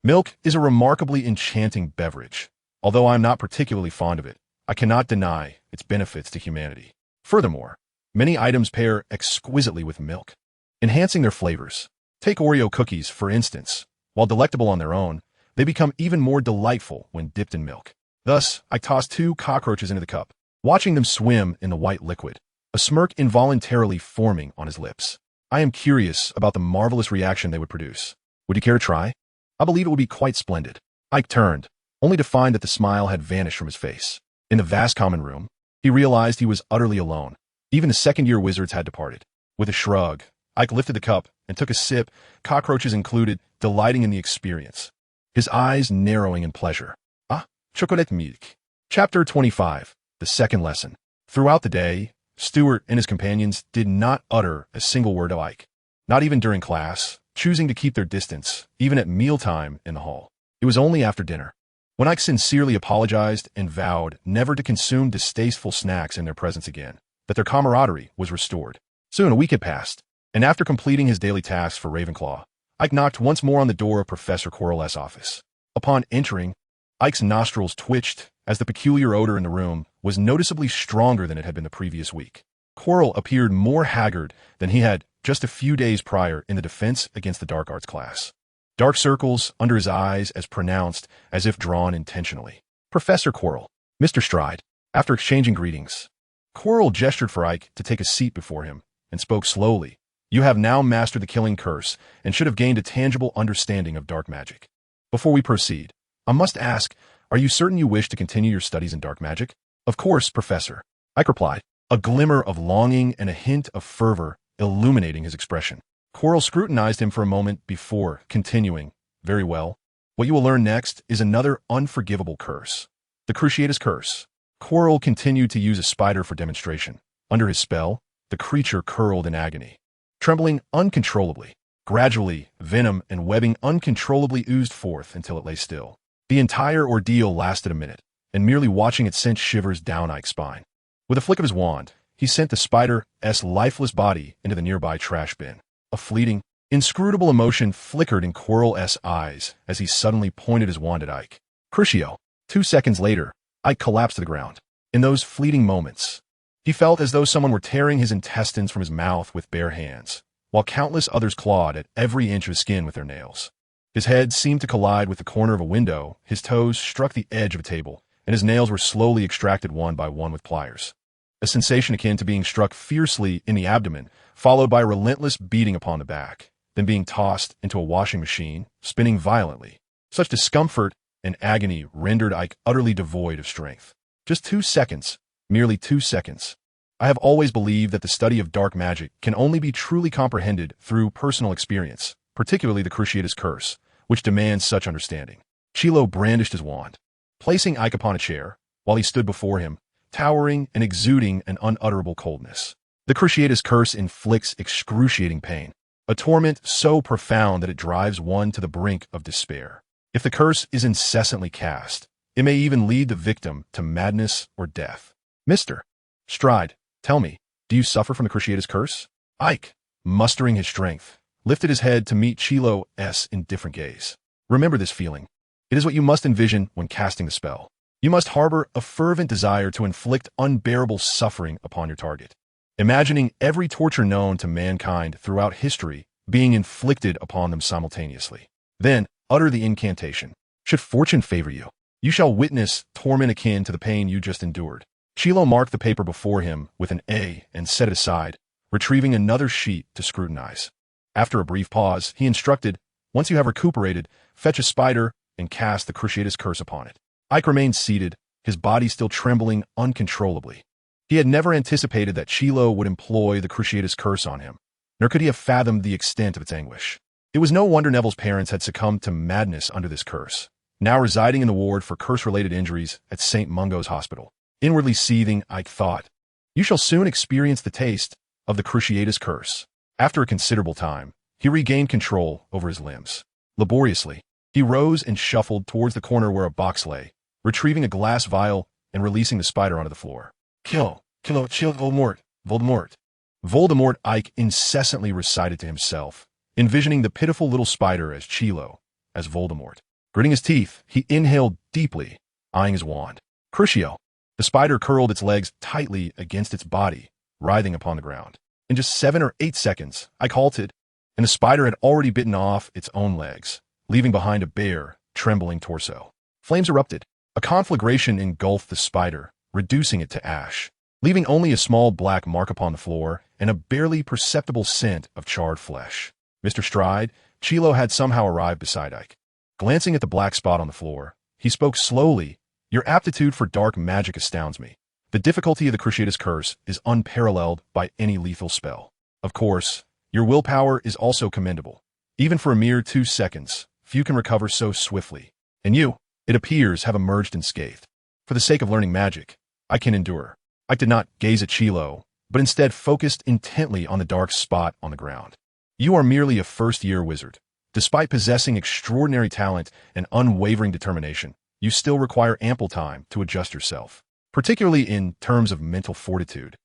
Milk is a remarkably enchanting beverage. Although I am not particularly fond of it, I cannot deny its benefits to humanity. Furthermore, many items pair exquisitely with milk, enhancing their flavors. Take Oreo cookies, for instance. While delectable on their own, they become even more delightful when dipped in milk. Thus, I tossed 2 cockroaches into the cup, watching them swim in the white liquid, a smirk involuntarily forming on his lips. I am curious about the marvelous reaction they would produce. Would you care to try? I believe it would be quite splendid. Ike turned, only to find that the smile had vanished from his face. In the vast common room, he realized he was utterly alone. Even the second-year wizards had departed. With a shrug, Ike lifted the cup and took a sip, cockroaches included, delighting in the experience, his eyes narrowing in pleasure. Chocolate milk. Chapter 25. The second lesson. Throughout the day, Stuart and his companions did not utter a single word to Ike, not even during class, choosing to keep their distance, even at mealtime in the hall. It was only after dinner, when Ike sincerely apologized and vowed never to consume distasteful snacks in their presence again, that their camaraderie was restored. Soon a week had passed, and after completing his daily tasks for Ravenclaw, Ike knocked once more on the door of Professor Quirrell's office. Upon entering, Ike's nostrils twitched as the peculiar odor in the room was noticeably stronger than it had been the previous week. Quirrell appeared more haggard than he had just a few days prior in the Defense Against the Dark Arts class. Dark circles under his eyes as pronounced as if drawn intentionally. Professor Quirrell, Mr. Stride. After exchanging greetings, Quirrell gestured for Ike to take a seat before him and spoke slowly. You have now mastered the killing curse and should have gained a tangible understanding of dark magic. Before we proceed, I must ask, are you certain you wish to continue your studies in dark magic? Of course, Professor, Ike replied, a glimmer of longing and a hint of fervor illuminating his expression. Quirrell scrutinized him for a moment before continuing, very well. What you will learn next is another unforgivable curse. The Cruciatus Curse. Quirrell continued to use a spider for demonstration. Under his spell, the creature curled in agony, trembling uncontrollably. Gradually, venom and webbing uncontrollably oozed forth until it lay still. The entire ordeal lasted a minute, and merely watching it sent shivers down Ike's spine. With a flick of his wand, he sent the spider's lifeless body into the nearby trash bin. A fleeting, inscrutable emotion flickered in Quirrell's eyes as he suddenly pointed his wand at Ike. Crucio. 2 seconds later, Ike collapsed to the ground. In those fleeting moments, he felt as though someone were tearing his intestines from his mouth with bare hands, while countless others clawed at every inch of his skin with their nails. His head seemed to collide with the corner of a window, his toes struck the edge of a table, and his nails were slowly extracted one by one with pliers. A sensation akin to being struck fiercely in the abdomen, followed by a relentless beating upon the back, then being tossed into a washing machine, spinning violently. Such discomfort and agony rendered Ike utterly devoid of strength. Just 2 seconds, merely 2 seconds. I have always believed that the study of dark magic can only be truly comprehended through personal experience, particularly the Cruciatus Curse, which demands such understanding. Chilo brandished his wand, placing Ike upon a chair, while he stood before him, towering and exuding an unutterable coldness. The Cruciatus Curse inflicts excruciating pain, a torment so profound that it drives one to the brink of despair. If the curse is incessantly cast, it may even lead the victim to madness or death. Mr. Stride, tell me, do you suffer from the Cruciatus Curse? Ike, mustering his strength, lifted his head to meet Chilo's indifferent gaze. Remember this feeling. It is what you must envision when casting the spell. You must harbor a fervent desire to inflict unbearable suffering upon your target, imagining every torture known to mankind throughout history being inflicted upon them simultaneously. Then, utter the incantation. Should fortune favor you, you shall witness torment akin to the pain you just endured. Chilo marked the paper before him with an A and set it aside, retrieving another sheet to scrutinize. After a brief pause, he instructed, once you have recuperated, fetch a spider and cast the Cruciatus Curse upon it. Ike remained seated, his body still trembling uncontrollably. He had never anticipated that Chilo would employ the Cruciatus Curse on him, nor could he have fathomed the extent of its anguish. It was no wonder Neville's parents had succumbed to madness under this curse, now residing in the ward for curse-related injuries at St. Mungo's Hospital. Inwardly seething, Ike thought, you shall soon experience the taste of the Cruciatus Curse. After a considerable time, he regained control over his limbs. Laboriously, he rose and shuffled towards the corner where a box lay, retrieving a glass vial and releasing the spider onto the floor. Kill Voldemort. Voldemort, Ike incessantly recited to himself, envisioning the pitiful little spider as Chilo, as Voldemort. Gritting his teeth, he inhaled deeply, eyeing his wand. Crucio. The spider curled its legs tightly against its body, writhing upon the ground. In just 7 or 8 seconds, Ike halted, and the spider had already bitten off its own legs, leaving behind a bare, trembling torso. Flames erupted. A conflagration engulfed the spider, reducing it to ash, leaving only a small black mark upon the floor and a barely perceptible scent of charred flesh. Mr. Stride, Chilo had somehow arrived beside Ike. Glancing at the black spot on the floor, he spoke slowly. Your aptitude for dark magic astounds me. The difficulty of the Cruciatus Curse is unparalleled by any lethal spell. Of course, your willpower is also commendable. Even for a mere 2 seconds, few can recover so swiftly. And you, it appears, have emerged unscathed. For the sake of learning magic, I can endure. Ike did not gaze at Chilo, but instead focused intently on the dark spot on the ground. You are merely a first-year wizard. Despite possessing extraordinary talent and unwavering determination, you still require ample time to adjust yourself, particularly in terms of mental fortitude.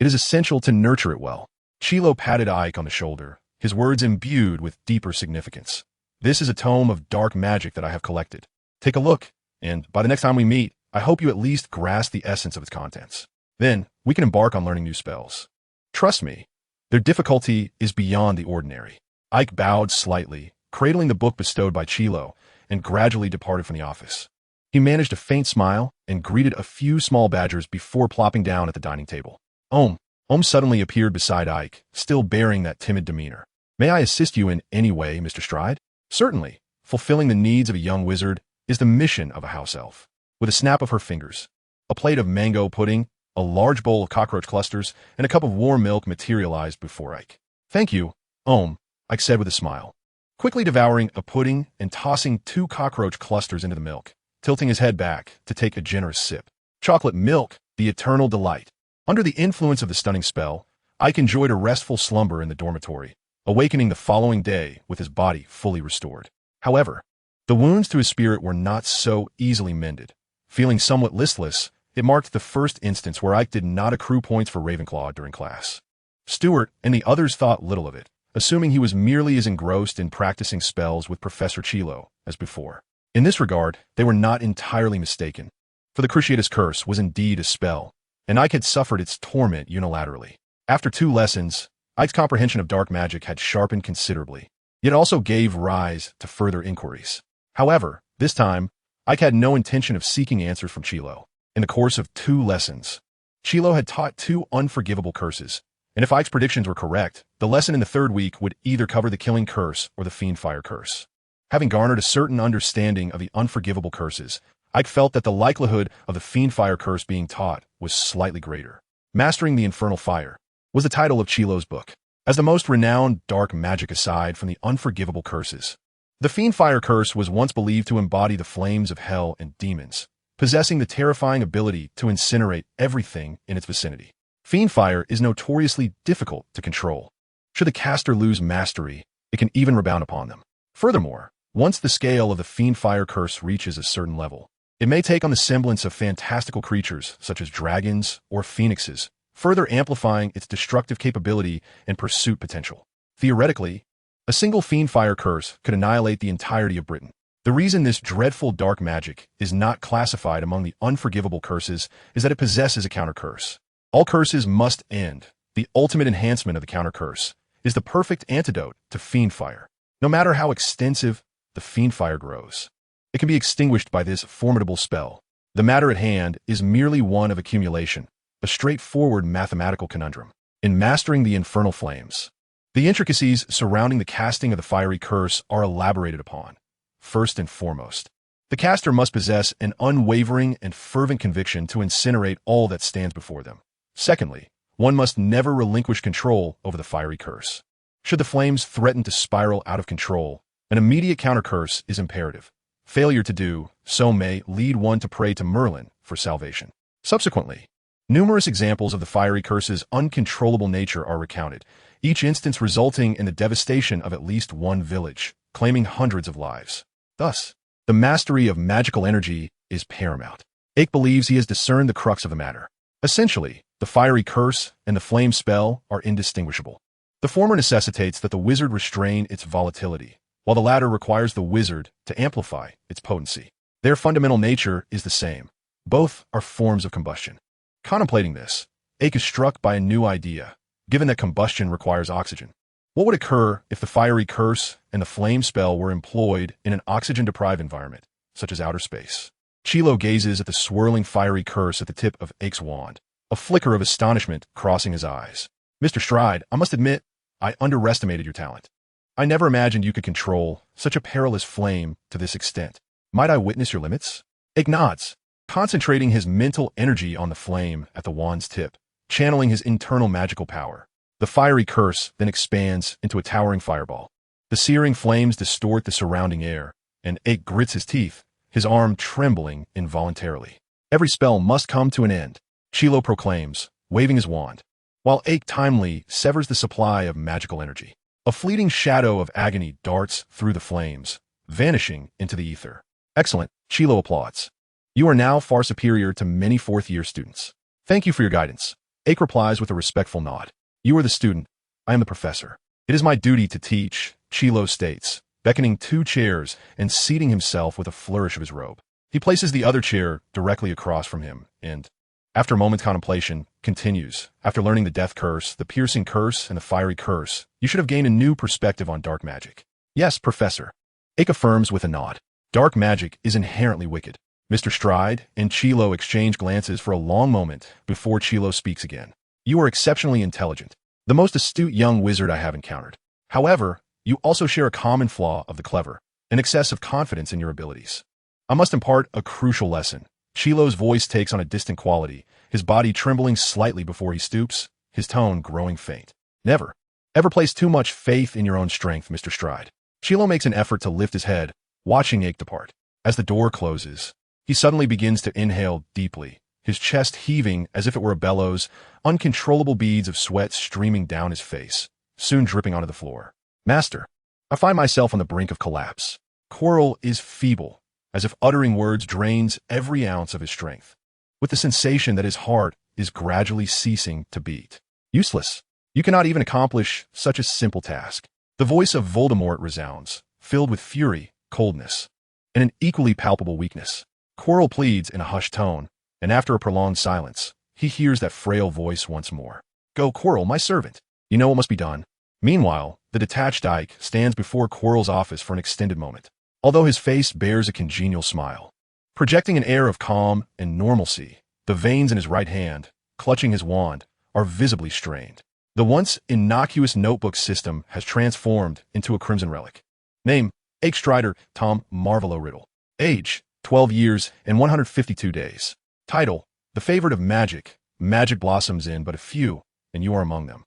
It is essential to nurture it well. Chilo patted Ike on the shoulder, his words imbued with deeper significance. This is a tome of dark magic that I have collected. Take a look, and by the next time we meet, I hope you at least grasp the essence of its contents. Then, we can embark on learning new spells. Trust me, their difficulty is beyond the ordinary. Ike bowed slightly, cradling the book bestowed by Chilo, and gradually departed from the office. He managed a faint smile and greeted a few small badgers before plopping down at the dining table. Ohm suddenly appeared beside Ike, still bearing that timid demeanor. May I assist you in any way, Mr. Stride? Certainly. Fulfilling the needs of a young wizard is the mission of a house elf. With a snap of her fingers, a plate of mango pudding, a large bowl of cockroach clusters, and a cup of warm milk materialized before Ike. Thank you, Ike said with a smile, quickly devouring a pudding and tossing 2 cockroach clusters into the milk, tilting his head back to take a generous sip. Chocolate milk, the eternal delight. Under the influence of the stunning spell, Ike enjoyed a restful slumber in the dormitory, awakening the following day with his body fully restored. However, the wounds to his spirit were not so easily mended. Feeling somewhat listless, it marked the first instance where Ike did not accrue points for Ravenclaw during class. Stuart and the others thought little of it, assuming he was merely as engrossed in practicing spells with Professor Chilo as before. In this regard, they were not entirely mistaken, for the Cruciatus Curse was indeed a spell, and Ike had suffered its torment unilaterally. After 2 lessons, Ike's comprehension of dark magic had sharpened considerably, yet also gave rise to further inquiries. However, this time, Ike had no intention of seeking answers from Chilo. In the course of 2 lessons, Chilo had taught 2 unforgivable curses, and if Ike's predictions were correct, the lesson in the 3rd week would either cover the Killing Curse or the Fiendfire Curse. Having garnered a certain understanding of the unforgivable curses, Ike felt that the likelihood of the Fiendfire Curse being taught was slightly greater. Mastering the Infernal Fire was the title of Chilo's book. As the most renowned dark magic aside from the unforgivable curses, the Fiendfire Curse was once believed to embody the flames of hell and demons, possessing the terrifying ability to incinerate everything in its vicinity. Fiendfire is notoriously difficult to control. Should the caster lose mastery, it can even rebound upon them. Furthermore, once the scale of the Fiendfire Curse reaches a certain level, it may take on the semblance of fantastical creatures such as dragons or phoenixes, further amplifying its destructive capability and pursuit potential. Theoretically, a single Fiendfire Curse could annihilate the entirety of Britain. The reason this dreadful dark magic is not classified among the unforgivable curses is that it possesses a counter-curse. All curses must end. The ultimate enhancement of the counter-curse is the perfect antidote to Fiendfire. No matter how extensive the Fiendfire grows, it can be extinguished by this formidable spell. The matter at hand is merely one of accumulation, a straightforward mathematical conundrum. In mastering the infernal flames, the intricacies surrounding the casting of the fiery curse are elaborated upon. First and foremost, the caster must possess an unwavering and fervent conviction to incinerate all that stands before them. Secondly, one must never relinquish control over the fiery curse. Should the flames threaten to spiral out of control, an immediate counter-curse is imperative. Failure to do so may lead one to pray to Merlin for salvation. Subsequently, numerous examples of the fiery curse's uncontrollable nature are recounted, each instance resulting in the devastation of at least one village, claiming hundreds of lives. Thus, the mastery of magical energy is paramount. Ike believes he has discerned the crux of the matter. Essentially, the fiery curse and the flame spell are indistinguishable. The former necessitates that the wizard restrain its volatility, while the latter requires the wizard to amplify its potency. Their fundamental nature is the same. Both are forms of combustion. Contemplating this, Aike is struck by a new idea, given that combustion requires oxygen. What would occur if the fiery curse and the flame spell were employed in an oxygen-deprived environment, such as outer space? Chilo gazes at the swirling fiery curse at the tip of Aike's wand, a flicker of astonishment crossing his eyes. Mr. Stride, I must admit, I underestimated your talent. I never imagined you could control such a perilous flame to this extent. Might I witness your limits? Aike nods, concentrating his mental energy on the flame at the wand's tip, channeling his internal magical power. The fiery curse then expands into a towering fireball. The searing flames distort the surrounding air, and Aike grits his teeth, his arm trembling involuntarily. Every spell must come to an end, Chilo proclaims, waving his wand, while Aike timely severs the supply of magical energy. A fleeting shadow of agony darts through the flames, vanishing into the ether. Excellent, Chilo applauds. You are now far superior to many fourth-year students. Thank you for your guidance. Aike replies with a respectful nod. You are the student, I am the professor. It is my duty to teach, Chilo states, beckoning 2 chairs and seating himself with a flourish of his robe. He places the other chair directly across from him and, after a moment's contemplation, continues. After learning the death curse, the piercing curse, and the fiery curse, you should have gained a new perspective on dark magic. Yes, Professor. Aike affirms with a nod. Dark magic is inherently wicked. Mr. Stride and Chilo exchange glances for a long moment before Chilo speaks again. You are exceptionally intelligent, the most astute young wizard I have encountered. However, you also share a common flaw of the clever, an excess of confidence in your abilities. I must impart a crucial lesson. Chilo's voice takes on a distant quality, his body trembling slightly before he stoops, his tone growing faint. Never, ever place too much faith in your own strength, Mr. Stride. Chilo makes an effort to lift his head, watching Aike depart. As the door closes, he suddenly begins to inhale deeply, his chest heaving as if it were a bellows, uncontrollable beads of sweat streaming down his face, soon dripping onto the floor. Master, I find myself on the brink of collapse. Quirrell is feeble, as if uttering words drains every ounce of his strength, with the sensation that his heart is gradually ceasing to beat. Useless. You cannot even accomplish such a simple task. The voice of Voldemort resounds, filled with fury, coldness, and an equally palpable weakness. Quirrell pleads in a hushed tone, and after a prolonged silence, he hears that frail voice once more. Go, Quirrell, my servant. You know what must be done. Meanwhile, the detached Aike stands before Quirrell's office for an extended moment, although his face bears a congenial smile. Projecting an air of calm and normalcy, the veins in his right hand, clutching his wand, are visibly strained. The once innocuous notebook system has transformed into a crimson relic. Name, Aike Stride, Tom Marvolo Riddle. Age, 12 years and 152 days. Title, The Favorite of Magic. Magic blossoms in but a few, and you are among them.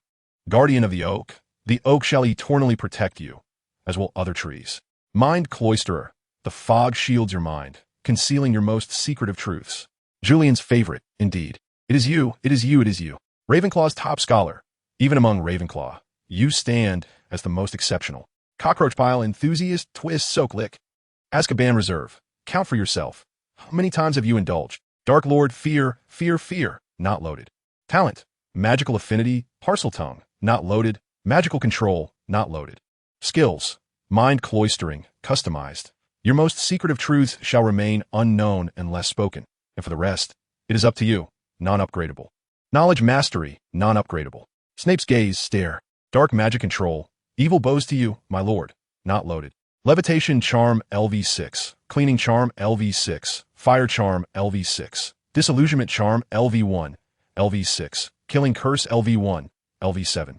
Guardian of the Oak. The oak shall eternally protect you, as will other trees. Mind Cloisterer. The fog shields your mind, concealing your most secretive truths. Julian's favorite, indeed. It is you, it is you, it is you. Ravenclaw's top scholar. Even among Ravenclaw, you stand as the most exceptional. Cockroach pile enthusiast, twist, soak lick. Azkaban Reserve. Count for yourself. How many times have you indulged? Dark Lord, fear, fear, fear, not loaded. Talent, magical affinity, parcel tongue, not loaded. Magical control, not loaded. Skills, mind cloistering, customized. Your most secretive truths shall remain unknown unless spoken. And for the rest, it is up to you, non-upgradable. Knowledge mastery, non-upgradable. Snape's gaze, stare. Dark magic control. Evil bows to you, my lord, not loaded. Levitation charm LV6. Cleaning charm LV6. Fire charm LV6. Disillusionment charm LV1. LV6. Killing curse LV1. LV7.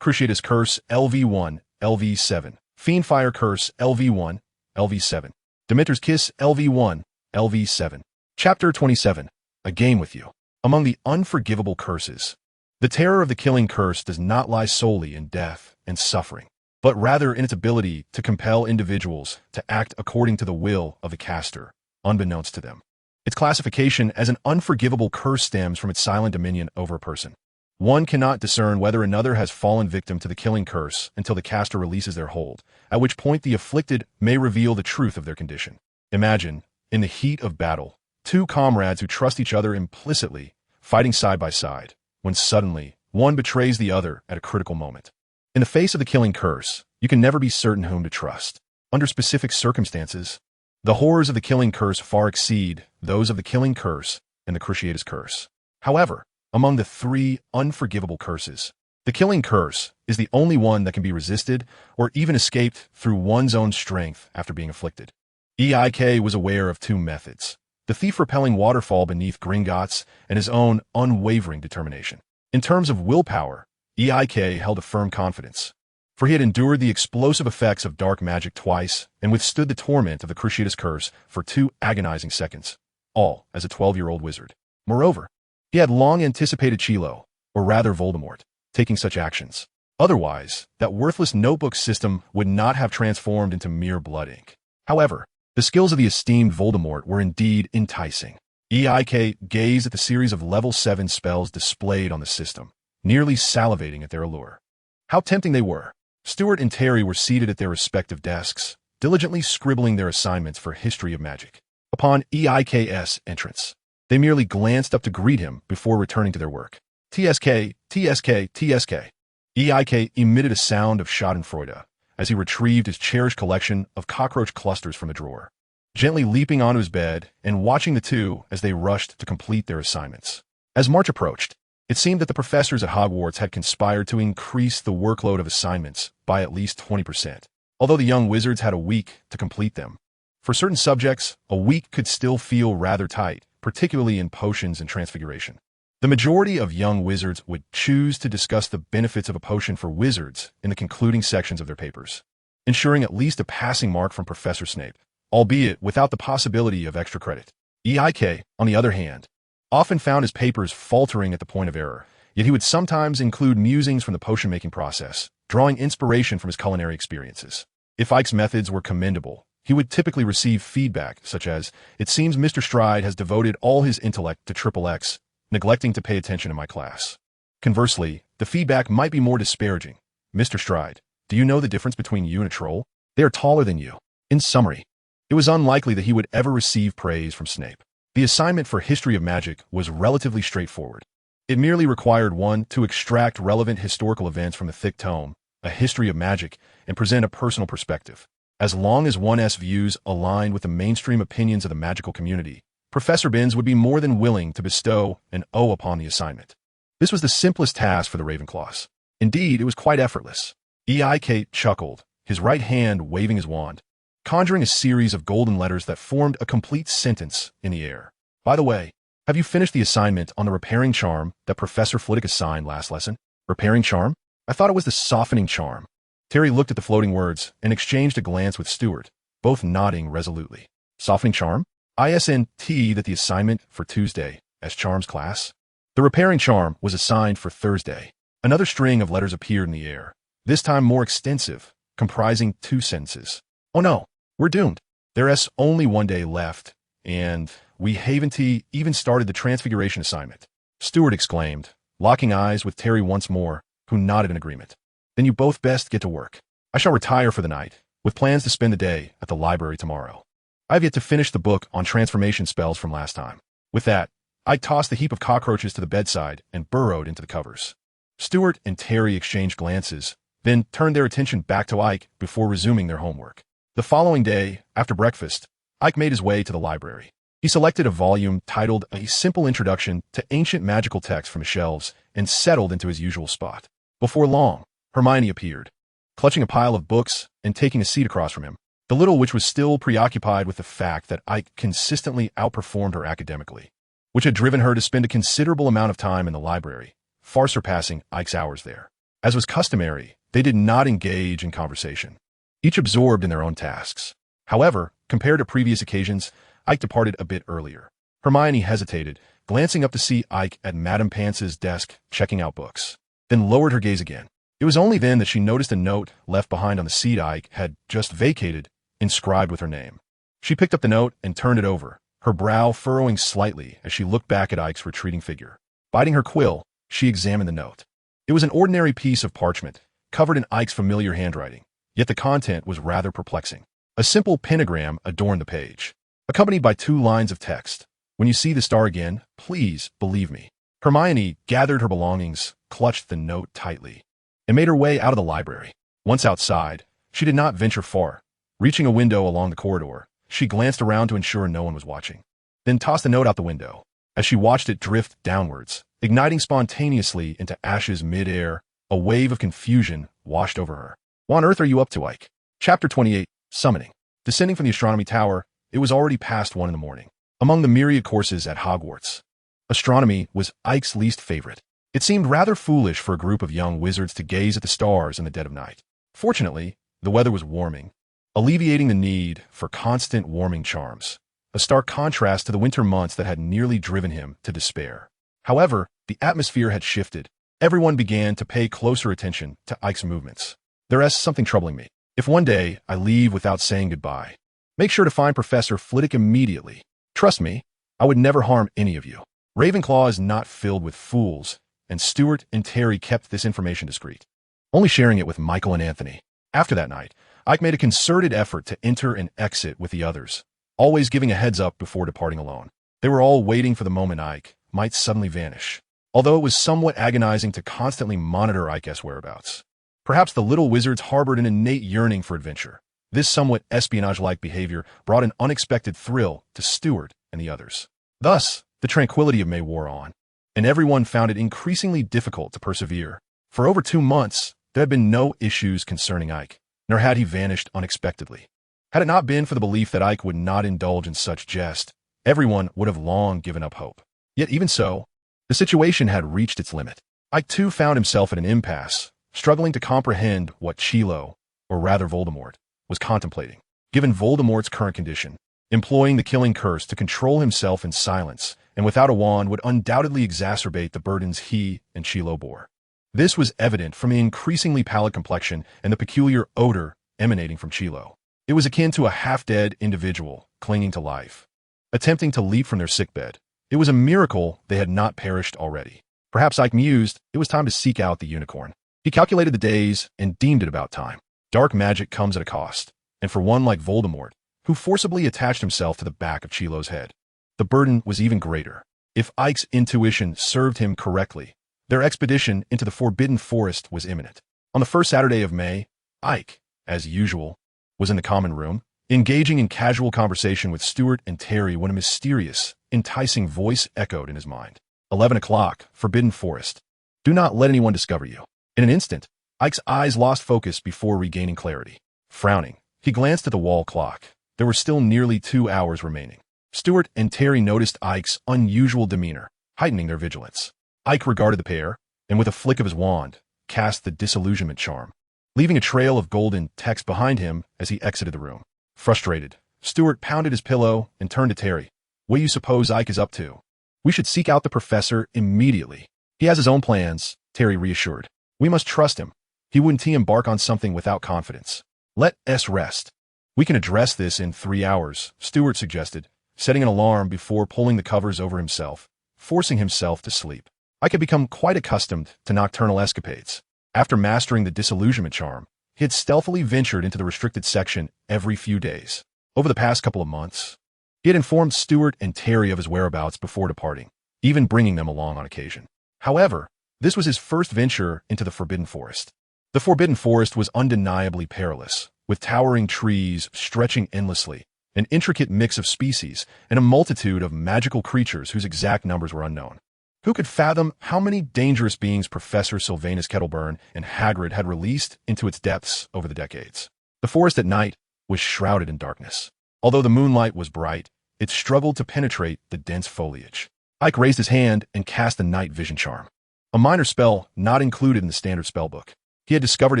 Cruciatus curse LV1. LV7. Fiendfire curse LV1. LV7. Dementor's kiss LV1. LV7. Chapter 27. A game with you. Among the unforgivable curses, the terror of the killing curse does not lie solely in death and suffering, but rather in its ability to compel individuals to act according to the will of the caster, unbeknownst to them. Its classification as an unforgivable curse stems from its silent dominion over a person. One cannot discern whether another has fallen victim to the killing curse until the caster releases their hold, at which point the afflicted may reveal the truth of their condition. Imagine, in the heat of battle, 2 comrades who trust each other implicitly, fighting side by side, when suddenly, one betrays the other at a critical moment. In the face of the killing curse, you can never be certain whom to trust. Under specific circumstances, the horrors of the killing curse far exceed those of the killing curse and the Cruciatus curse. However, among the three unforgivable curses, the killing curse is the only one that can be resisted or even escaped through one's own strength after being afflicted. Aike was aware of two methods: the thief-repelling waterfall beneath Gringotts and his own unwavering determination. In terms of willpower, Aike held a firm confidence, for he had endured the explosive effects of dark magic twice and withstood the torment of the Cruciatus curse for 2 agonizing seconds, all as a 12-year-old wizard. Moreover, he had long anticipated Chilo, or rather Voldemort, taking such actions. Otherwise, that worthless notebook system would not have transformed into mere blood ink. However, the skills of the esteemed Voldemort were indeed enticing. Aike gazed at the series of level 7 spells displayed on the system, nearly salivating at their allure. How tempting they were! Stuart and Terry were seated at their respective desks, diligently scribbling their assignments for History of Magic. Upon Aike's entrance, they merely glanced up to greet him before returning to their work. TSK, TSK, TSK. Aike emitted a sound of schadenfreude as he retrieved his cherished collection of cockroach clusters from a drawer, gently leaping onto his bed and watching the two as they rushed to complete their assignments. As March approached, it seemed that the professors at Hogwarts had conspired to increase the workload of assignments by at least 20%, although the young wizards had a week to complete them. For certain subjects, a week could still feel rather tight, particularly in potions and transfiguration. The majority of young wizards would choose to discuss the benefits of a potion for wizards in the concluding sections of their papers, ensuring at least a passing mark from Professor Snape, albeit without the possibility of extra credit. Aike, on the other hand, often found his papers faltering at the point of error, yet he would sometimes include musings from the potion-making process, drawing inspiration from his culinary experiences. If Ike's methods were commendable, he would typically receive feedback such as, "It seems Mr. Stride has devoted all his intellect to XXX, neglecting to pay attention in my class." Conversely, the feedback might be more disparaging. "Mr. Stride, do you know the difference between you and a troll? They are taller than you." In summary, it was unlikely that he would ever receive praise from Snape. The assignment for History of Magic was relatively straightforward. It merely required one to extract relevant historical events from the thick tome, A History of Magic, and present a personal perspective. As long as one's views aligned with the mainstream opinions of the magical community, Professor Binns would be more than willing to bestow an O upon the assignment. This was the simplest task for the Ravenclaws. Indeed, it was quite effortless. Aike chuckled, his right hand waving his wand, conjuring a series of golden letters that formed a complete sentence in the air. "By the way, have you finished the assignment on the repairing charm that Professor Flitwick assigned last lesson?" "Repairing charm? I thought it was the softening charm." Terry looked at the floating words and exchanged a glance with Stuart, both nodding resolutely. "Softening charm? ISNT that the assignment for Tuesday, as charms class." The repairing charm was assigned for Thursday. Another string of letters appeared in the air, this time more extensive, comprising 2 sentences. "Oh no, we're doomed. There's only 1 day left, and we haven't even started the transfiguration assignment." Stuart exclaimed, locking eyes with Terry once more, who nodded in agreement. "Then you both best get to work. I shall retire for the night, with plans to spend the day at the library tomorrow. I've yet to finish the book on transformation spells from last time." With that, I tossed the heap of cockroaches to the bedside and burrowed into the covers. Stuart and Terry exchanged glances, then turned their attention back to Ike before resuming their homework. The following day, after breakfast, Ike made his way to the library. He selected a volume titled A Simple Introduction to Ancient Magical Texts from the shelves and settled into his usual spot. Before long, Hermione appeared, clutching a pile of books and taking a seat across from him. The little witch was still preoccupied with the fact that Ike consistently outperformed her academically, which had driven her to spend a considerable amount of time in the library, far surpassing Ike's hours there. As was customary, they did not engage in conversation, each absorbed in their own tasks. However, compared to previous occasions, Ike departed a bit earlier. Hermione hesitated, glancing up to see Ike at Madame Pance's desk checking out books, then lowered her gaze again. It was only then that she noticed a note left behind on the seat Ike had just vacated, inscribed with her name. She picked up the note and turned it over, her brow furrowing slightly as she looked back at Ike's retreating figure. Biting her quill, she examined the note. It was an ordinary piece of parchment, covered in Ike's familiar handwriting, yet the content was rather perplexing. A simple pentagram adorned the page, accompanied by 2 lines of text. "When you see the star again, please believe me." Hermione gathered her belongings, clutched the note tightly, and made her way out of the library. Once outside, she did not venture far. Reaching a window along the corridor, she glanced around to ensure no one was watching, then tossed the note out the window. As she watched it drift downwards, igniting spontaneously into ashes mid-air, a wave of confusion washed over her. What on earth are you up to, Ike? Chapter 28, Summoning. Descending from the astronomy tower, it was already past 1 in the morning. Among the myriad courses at Hogwarts, astronomy was Ike's least favorite. It seemed rather foolish for a group of young wizards to gaze at the stars in the dead of night. Fortunately, the weather was warming, alleviating the need for constant warming charms, a stark contrast to the winter months that had nearly driven him to despair. However, the atmosphere had shifted. Everyone began to pay closer attention to Ike's movements. There's something troubling me. If one day I leave without saying goodbye, make sure to find Professor Flitwick immediately. Trust me, I would never harm any of you. Ravenclaw is not filled with fools, and Stuart and Terry kept this information discreet, only sharing it with Michael and Anthony. After that night, Ike made a concerted effort to enter and exit with the others, always giving a heads up before departing alone. They were all waiting for the moment Ike might suddenly vanish, although it was somewhat agonizing to constantly monitor Ike's whereabouts. Perhaps the little wizards harbored an innate yearning for adventure. This somewhat espionage-like behavior brought an unexpected thrill to Stuart and the others. Thus, the tranquility of May wore on, and everyone found it increasingly difficult to persevere. For over 2 months, there had been no issues concerning Ike, nor had he vanished unexpectedly. Had it not been for the belief that Ike would not indulge in such jest, everyone would have long given up hope. Yet even so, the situation had reached its limit. Ike too found himself at an impasse, struggling to comprehend what Chilo, or rather Voldemort, was contemplating. Given Voldemort's current condition, employing the killing curse to control himself in silence and without a wand would undoubtedly exacerbate the burdens he and Chilo bore. This was evident from the increasingly pallid complexion and the peculiar odor emanating from Chilo. It was akin to a half-dead individual clinging to life, attempting to leap from their sickbed. It was a miracle they had not perished already. Perhaps Ike mused it was time to seek out the unicorn. He calculated the days and deemed it about time. Dark magic comes at a cost, and for one like Voldemort, who forcibly attached himself to the back of Chilo's head, the burden was even greater. If Ike's intuition served him correctly, their expedition into the Forbidden Forest was imminent. On the first Saturday of May, Ike, as usual, was in the common room, engaging in casual conversation with Stuart and Terry when a mysterious, enticing voice echoed in his mind. 11 o'clock, Forbidden Forest. Do not let anyone discover you. In an instant, Ike's eyes lost focus before regaining clarity. Frowning, he glanced at the wall clock. There were still nearly 2 hours remaining. Stuart and Terry noticed Ike's unusual demeanor, heightening their vigilance. Ike regarded the pair, and with a flick of his wand, cast the disillusionment charm, leaving a trail of golden text behind him as he exited the room. Frustrated, Stuart pounded his pillow and turned to Terry. What do you suppose Ike is up to? We should seek out the professor immediately. He has his own plans, Terry reassured. We must trust him. He wouldn't embark on something without confidence. Let us rest. We can address this in 3 hours, Stuart suggested, setting an alarm before pulling the covers over himself, forcing himself to sleep. Ike had become quite accustomed to nocturnal escapades. After mastering the disillusionment charm, he had stealthily ventured into the restricted section every few days. Over the past couple of months, he had informed Stuart and Terry of his whereabouts before departing, even bringing them along on occasion. However, this was his first venture into the Forbidden Forest. The Forbidden Forest was undeniably perilous, with towering trees stretching endlessly, an intricate mix of species, and a multitude of magical creatures whose exact numbers were unknown. Who could fathom how many dangerous beings Professor Sylvanus Kettleburn and Hagrid had released into its depths over the decades? The forest at night was shrouded in darkness. Although the moonlight was bright, it struggled to penetrate the dense foliage. Ike raised his hand and cast the night vision charm, a minor spell not included in the standard spellbook. He had discovered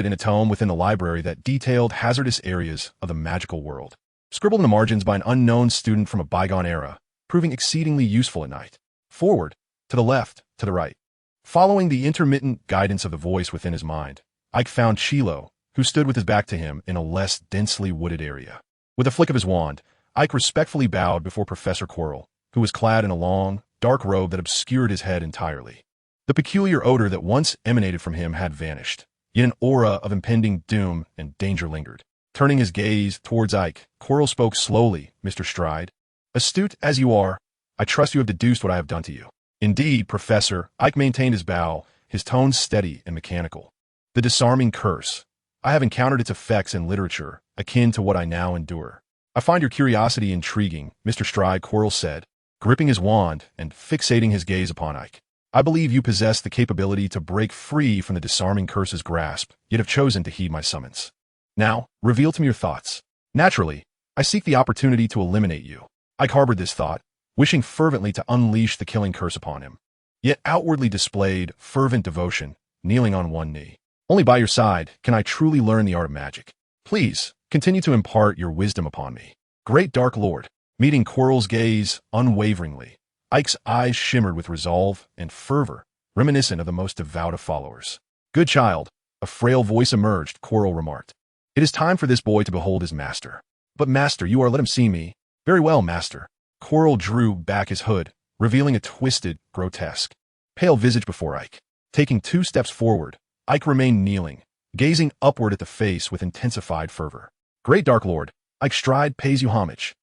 it in a tome within the library that detailed hazardous areas of the magical world, scribbled in the margins by an unknown student from a bygone era, proving exceedingly useful at night. Forward, to the left, to the right. Following the intermittent guidance of the voice within his mind, Ike found Chilo, who stood with his back to him in a less densely wooded area. With a flick of his wand, Ike respectfully bowed before Professor Quirrell, who was clad in a long, dark robe that obscured his head entirely. The peculiar odor that once emanated from him had vanished, yet an aura of impending doom and danger lingered. Turning his gaze towards Ike, Quirrell spoke slowly. Mr. Stride, astute as you are, I trust you have deduced what I have done to you. Indeed, Professor, Ike maintained his bow, his tone steady and mechanical. The disarming curse. I have encountered its effects in literature, akin to what I now endure. I find your curiosity intriguing, Mr. Stride, Quirrell said, gripping his wand and fixating his gaze upon Ike. I believe you possess the capability to break free from the disarming curse's grasp, yet have chosen to heed my summons. Now, reveal to me your thoughts. Naturally, I seek the opportunity to eliminate you. Ike harbored this thought, wishing fervently to unleash the killing curse upon him, yet outwardly displayed fervent devotion, kneeling on one knee. Only by your side can I truly learn the art of magic. Please, continue to impart your wisdom upon me. Great Dark Lord. Meeting Quirrell's gaze unwaveringly, Ike's eyes shimmered with resolve and fervor, reminiscent of the most devout of followers. Good child, a frail voice emerged, Quirrell remarked. It is time for this boy to behold his master. But master, you are, let him see me. Very well, master. Quirrell drew back his hood, revealing a twisted, grotesque, pale visage before Ike. Taking 2 steps forward, Ike remained kneeling, gazing upward at the face with intensified fervor. Great Dark Lord, Aike Stride pays you homage.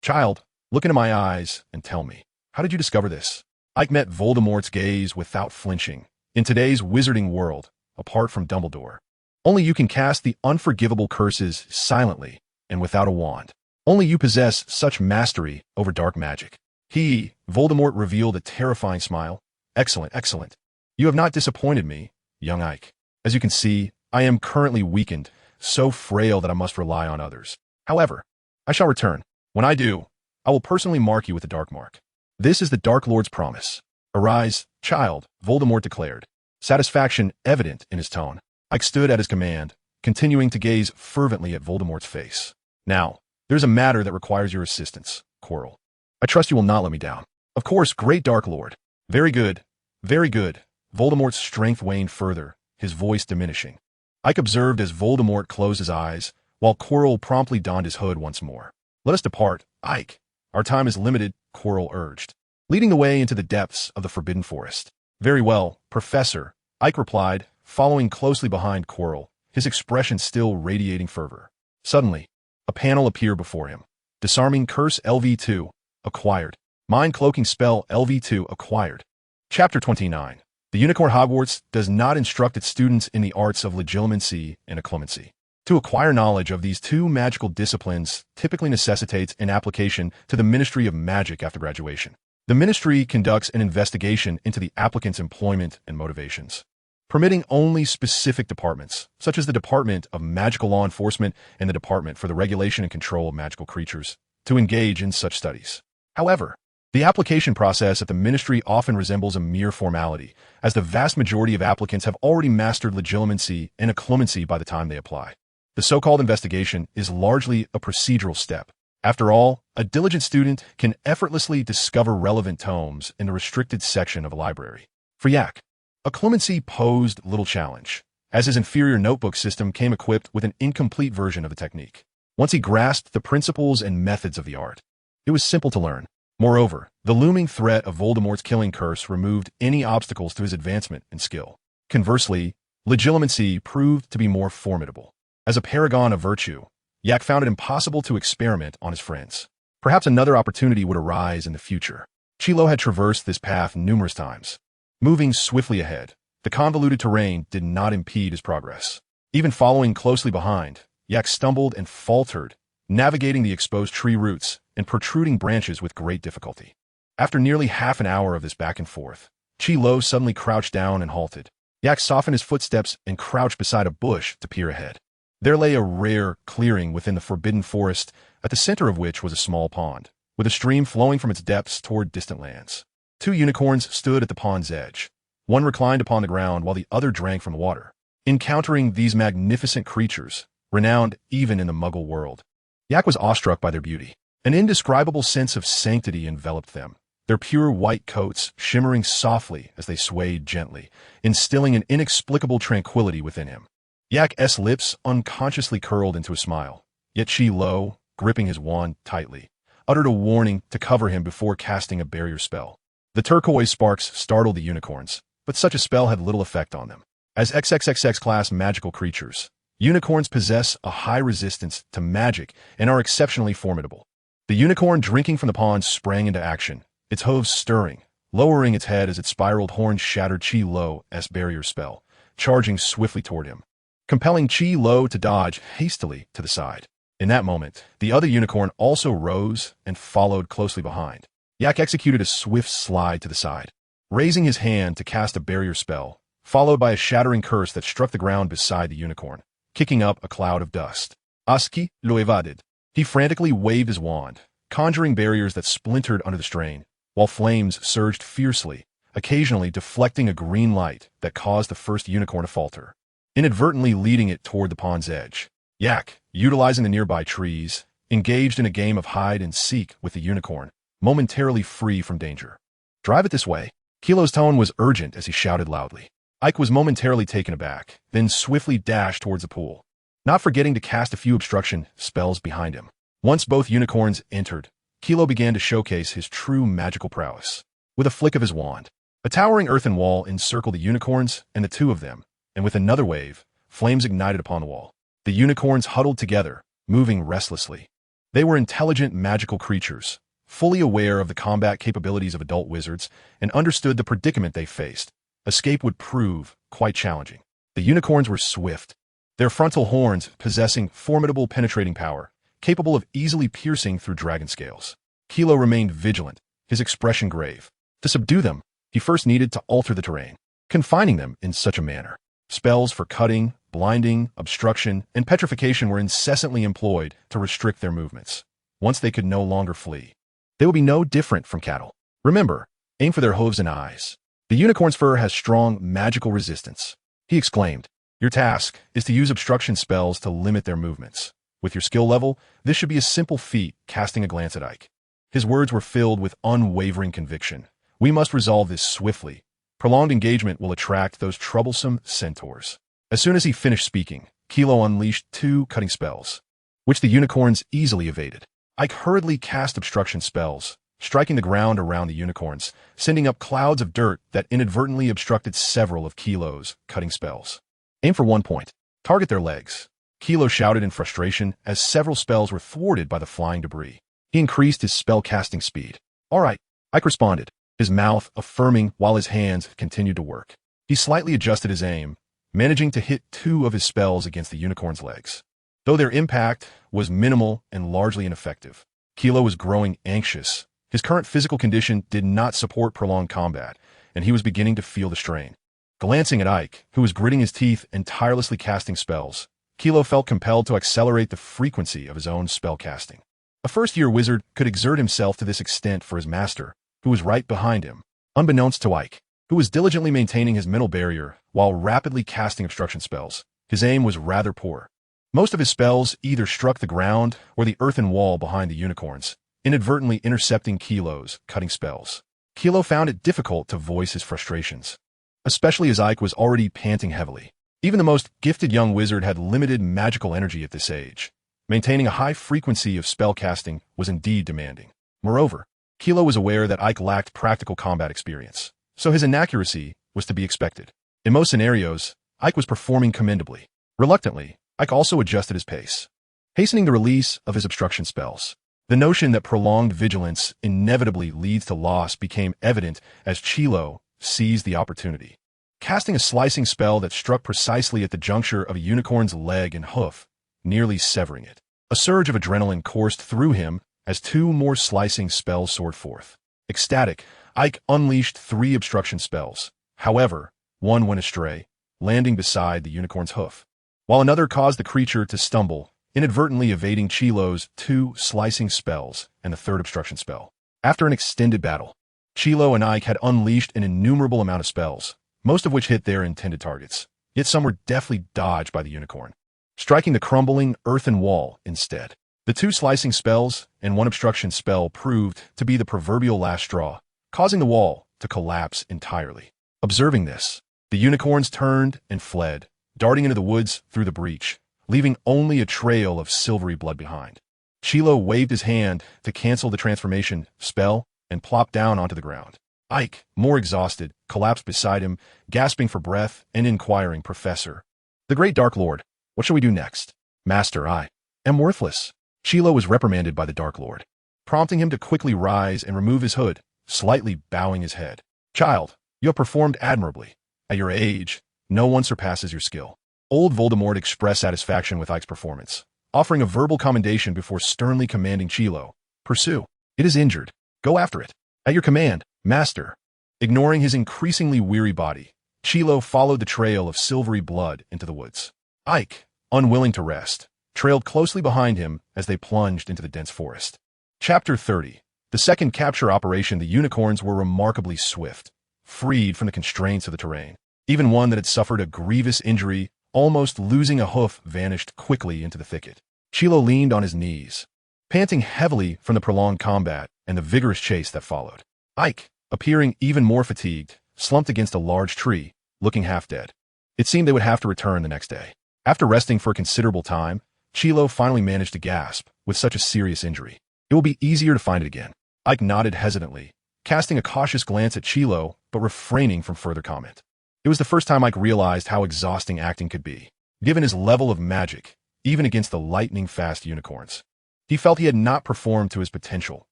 Child, look into my eyes and tell me, how did you discover this? Ike met Voldemort's gaze without flinching. In today's wizarding world, apart from Dumbledore, only you can cast the unforgivable curses silently and without a wand. Only you possess such mastery over dark magic. Voldemort revealed a terrifying smile. Excellent, excellent. You have not disappointed me, young Ike. As you can see, I am currently weakened, so frail that I must rely on others. However, I shall return. When I do, I will personally mark you with the Dark Mark. This is the Dark Lord's promise. Arise, child, Voldemort declared, satisfaction evident in his tone. Ike stood at his command, continuing to gaze fervently at Voldemort's face. Now, there's a matter that requires your assistance, Quirrell. I trust you will not let me down. Of course, Great Dark Lord. Very good, very good. Voldemort's strength waned further, his voice diminishing. Ike observed as Voldemort closed his eyes, while Quirrell promptly donned his hood once more. Let us depart, Ike. Our time is limited, Quirrell urged, leading the way into the depths of the Forbidden Forest. Very well, Professor, Ike replied, following closely behind Quirrell, his expression still radiating fervor. Suddenly, a panel appeared before him. Disarming Curse LV2, acquired. Mind-cloaking spell LV2 acquired. Chapter 29. The Unicorn Hogwarts does not instruct its students in the arts of legilimency and occlumency. To acquire knowledge of these 2 magical disciplines typically necessitates an application to the Ministry of Magic after graduation. The Ministry conducts an investigation into the applicant's employment and motivations, permitting only specific departments, such as the Department of Magical Law Enforcement and the Department for the Regulation and Control of Magical Creatures, to engage in such studies. However, the application process at the Ministry often resembles a mere formality, as the vast majority of applicants have already mastered legilimency and occlumency by the time they apply. The so-called investigation is largely a procedural step. After all, a diligent student can effortlessly discover relevant tomes in the restricted section of a library. For Yak, occlumency posed little challenge, as his inferior notebook system came equipped with an incomplete version of the technique. Once he grasped the principles and methods of the art, it was simple to learn. Moreover, the looming threat of Voldemort's killing curse removed any obstacles to his advancement in skill. Conversely, legilimency proved to be more formidable. As a paragon of virtue, Yak found it impossible to experiment on his friends. Perhaps another opportunity would arise in the future. Chilo had traversed this path numerous times. Moving swiftly ahead, the convoluted terrain did not impede his progress. Even following closely behind, Yak stumbled and faltered, navigating the exposed tree roots and protruding branches with great difficulty. After nearly half an hour of this back and forth, Chilo suddenly crouched down and halted. Yak softened his footsteps and crouched beside a bush to peer ahead. There lay a rare clearing within the Forbidden Forest, at the center of which was a small pond, with a stream flowing from its depths toward distant lands. 2 unicorns stood at the pond's edge. One reclined upon the ground while the other drank from the water. Encountering these magnificent creatures, renowned even in the Muggle world, Yak was awestruck by their beauty. An indescribable sense of sanctity enveloped them, their pure white coats shimmering softly as they swayed gently, instilling an inexplicable tranquility within him. Yak's lips unconsciously curled into a smile, yet Chilo, gripping his wand tightly, uttered a warning to cover him before casting a barrier spell. The turquoise sparks startled the unicorns, but such a spell had little effect on them. As XXXX-class magical creatures, unicorns possess a high resistance to magic and are exceptionally formidable. The unicorn drinking from the pond sprang into action, its hooves stirring, lowering its head as its spiraled horns shattered Chilo's barrier spell, charging swiftly toward him, compelling Chi-Lo to dodge hastily to the side. In that moment, the other unicorn also rose and followed closely behind. Yak executed a swift slide to the side, raising his hand to cast a barrier spell, followed by a shattering curse that struck the ground beside the unicorn, kicking up a cloud of dust. Aski lo evaded. He frantically waved his wand, conjuring barriers that splintered under the strain, while flames surged fiercely, occasionally deflecting a green light that caused the first unicorn to falter, inadvertently leading it toward the pond's edge. Yak, utilizing the nearby trees, engaged in a game of hide-and-seek with the unicorn, momentarily free from danger. "Drive it this way." Kilo's tone was urgent as he shouted loudly. Aike was momentarily taken aback, then swiftly dashed towards the pool, not forgetting to cast a few obstruction spells behind him. Once both unicorns entered, Kilo began to showcase his true magical prowess. With a flick of his wand, a towering earthen wall encircled the unicorns and the two of them, and with another wave, flames ignited upon the wall. The unicorns huddled together, moving restlessly. They were intelligent magical creatures, fully aware of the combat capabilities of adult wizards, and understood the predicament they faced. Escape would prove quite challenging. The unicorns were swift, their frontal horns possessing formidable penetrating power, capable of easily piercing through dragon scales. Kilo remained vigilant, his expression grave. To subdue them, he first needed to alter the terrain, confining them in such a manner. Spells for cutting, blinding, obstruction, and petrification were incessantly employed to restrict their movements. Once they could no longer flee, they would be no different from cattle. Remember, aim for their hooves and eyes. The unicorn's fur has strong magical resistance. He exclaimed, "Your task is to use obstruction spells to limit their movements. With your skill level, this should be a simple feat," casting a glance at Aike. His words were filled with unwavering conviction. "We must resolve this swiftly. Prolonged engagement will attract those troublesome centaurs." As soon as he finished speaking, Kilo unleashed 2 cutting spells, which the unicorns easily evaded. Aike hurriedly cast obstruction spells, striking the ground around the unicorns, sending up clouds of dirt that inadvertently obstructed several of Kilo's cutting spells. "Aim for 1 point. Target their legs." Kilo shouted in frustration as several spells were thwarted by the flying debris. He increased his spell-casting speed. "All right," Aike responded, his mouth affirming while his hands continued to work. He slightly adjusted his aim, managing to hit 2 of his spells against the unicorn's legs. Though their impact was minimal and largely ineffective, Kilo was growing anxious. His current physical condition did not support prolonged combat, and he was beginning to feel the strain. Glancing at Aike, who was gritting his teeth and tirelessly casting spells, Kilo felt compelled to accelerate the frequency of his own spell casting. A first-year wizard could exert himself to this extent for his master, who was right behind him, unbeknownst to Aike, who was diligently maintaining his mental barrier while rapidly casting obstruction spells. His aim was rather poor. Most of his spells either struck the ground or the earthen wall behind the unicorns, inadvertently intercepting Kilo's cutting spells. Kilo found it difficult to voice his frustrations, especially as Aike was already panting heavily. Even the most gifted young wizard had limited magical energy at this age. Maintaining a high frequency of spell casting was indeed demanding. Moreover, Kilo was aware that Aike lacked practical combat experience, so his inaccuracy was to be expected. In most scenarios, Aike was performing commendably. Reluctantly, Aike also adjusted his pace, hastening the release of his obstruction spells. The notion that prolonged vigilance inevitably leads to loss became evident as Chi-Lo seized the opportunity, casting a slicing spell that struck precisely at the juncture of a unicorn's leg and hoof, nearly severing it. A surge of adrenaline coursed through him as 2 more slicing spells soared forth. Ecstatic, Aike unleashed 3 obstruction spells. However, one went astray, landing beside the unicorn's hoof, while another caused the creature to stumble, inadvertently evading Chi-Lo's 2 slicing spells and the 3rd obstruction spell. After an extended battle, Chi-Lo and Aike had unleashed an innumerable amount of spells, most of which hit their intended targets, yet some were deftly dodged by the unicorn, striking the crumbling earthen wall instead. The 2 slicing spells and 1 obstruction spell proved to be the proverbial last straw, causing the wall to collapse entirely. Observing this, the unicorns turned and fled, darting into the woods through the breach, leaving only a trail of silvery blood behind. Chi-Lo waved his hand to cancel the transformation spell and plopped down onto the ground. Aike, more exhausted, collapsed beside him, gasping for breath and inquiring, "Professor, the great Dark Lord, what shall we do next?" "Master, I am worthless." Chi-Lo was reprimanded by the Dark Lord, prompting him to quickly rise and remove his hood, slightly bowing his head. "Child, you have performed admirably. At your age, No one surpasses your skill. Old Voldemort expressed satisfaction with Ike's performance, offering a verbal commendation before sternly commanding Chilo, "Pursue. It is injured. Go after it. At your command, master." Ignoring his increasingly weary body, Chilo followed the trail of silvery blood into the woods. Ike, unwilling to rest, trailed closely behind him as they plunged into the dense forest. Chapter 30. The second capture operation, the unicorns were remarkably swift, freed from the constraints of the terrain. Even one that had suffered a grievous injury, almost losing a hoof, vanished quickly into the thicket. Chilo leaned on his knees, panting heavily from the prolonged combat and the vigorous chase that followed. Ike, appearing even more fatigued, slumped against a large tree, looking half dead. It seemed they would have to return the next day. After resting for a considerable time, Chilo finally managed to gasp with such a serious injury. "It will be easier to find it again." Ike nodded hesitantly, casting a cautious glance at Chilo but refraining from further comment. It was the first time Ike realized how exhausting acting could be, given his level of magic, even against the lightning-fast unicorns. He felt he had not performed to his potential,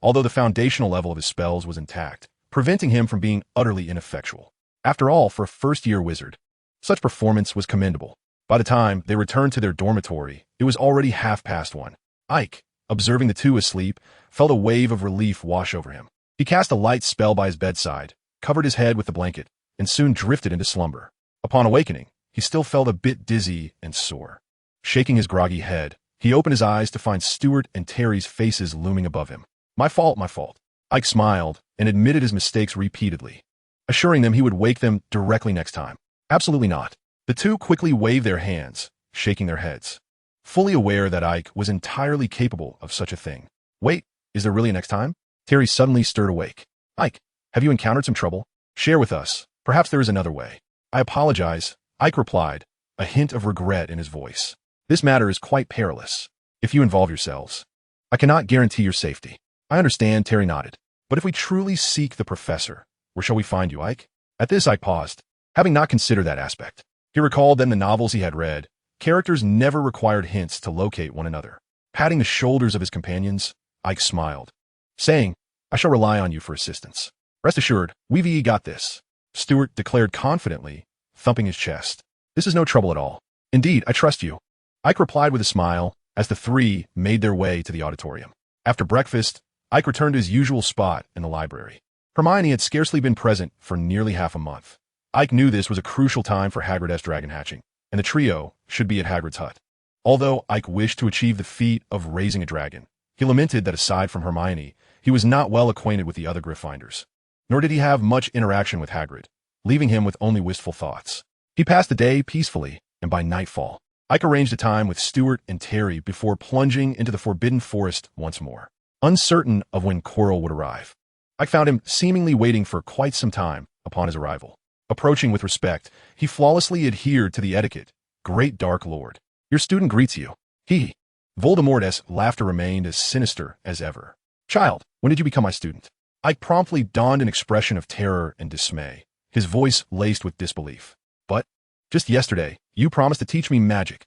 although the foundational level of his spells was intact, preventing him from being utterly ineffectual. After all, for a first-year wizard, such performance was commendable. By the time they returned to their dormitory, it was already 1:30. Ike, observing the two asleep, felt a wave of relief wash over him. He cast a light spell by his bedside, covered his head with the blanket, and soon drifted into slumber. Upon awakening, he still felt a bit dizzy and sore. Shaking his groggy head, he opened his eyes to find Stuart and Terry's faces looming above him. My fault. Ike smiled and admitted his mistakes repeatedly, assuring them he would wake them directly next time. Absolutely not. The two quickly waved their hands, shaking their heads, fully aware that Ike was entirely capable of such a thing. Wait, is there really a next time? Terry suddenly stirred awake. Ike, have you encountered some trouble? Share with us. Perhaps there is another way. I apologize, Ike replied, a hint of regret in his voice. This matter is quite perilous. If you involve yourselves, I cannot guarantee your safety. I understand, Terry nodded. But if we truly seek the professor, where shall we find you, Ike? At this, Ike paused, having not considered that aspect. He recalled that in the novels he had read, characters never required hints to locate one another. Patting the shoulders of his companions, Ike smiled, saying, I shall rely on you for assistance. Rest assured, we've got this, Stuart declared confidently, thumping his chest. This is no trouble at all. Indeed, I trust you. Ike replied with a smile as the three made their way to the auditorium. After breakfast, Ike returned to his usual spot in the library. Hermione had scarcely been present for nearly half a month. Ike knew this was a crucial time for Hagrid's dragon hatching, and the trio should be at Hagrid's hut. Although Ike wished to achieve the feat of raising a dragon, he lamented that aside from Hermione, he was not well acquainted with the other Gryffindors. Nor did he have much interaction with Hagrid, leaving him with only wistful thoughts. He passed the day peacefully, and by nightfall, Ike arranged a time with Stuart and Terry before plunging into the Forbidden Forest once more. Uncertain of when Quirrell would arrive, Ike found him seemingly waiting for quite some time upon his arrival. Approaching with respect, he flawlessly adhered to the etiquette. Great Dark Lord, your student greets you. Voldemort's laughter remained as sinister as ever. Child, when did you become my student? Ike promptly donned an expression of terror and dismay, his voice laced with disbelief. But, just yesterday, you promised to teach me magic.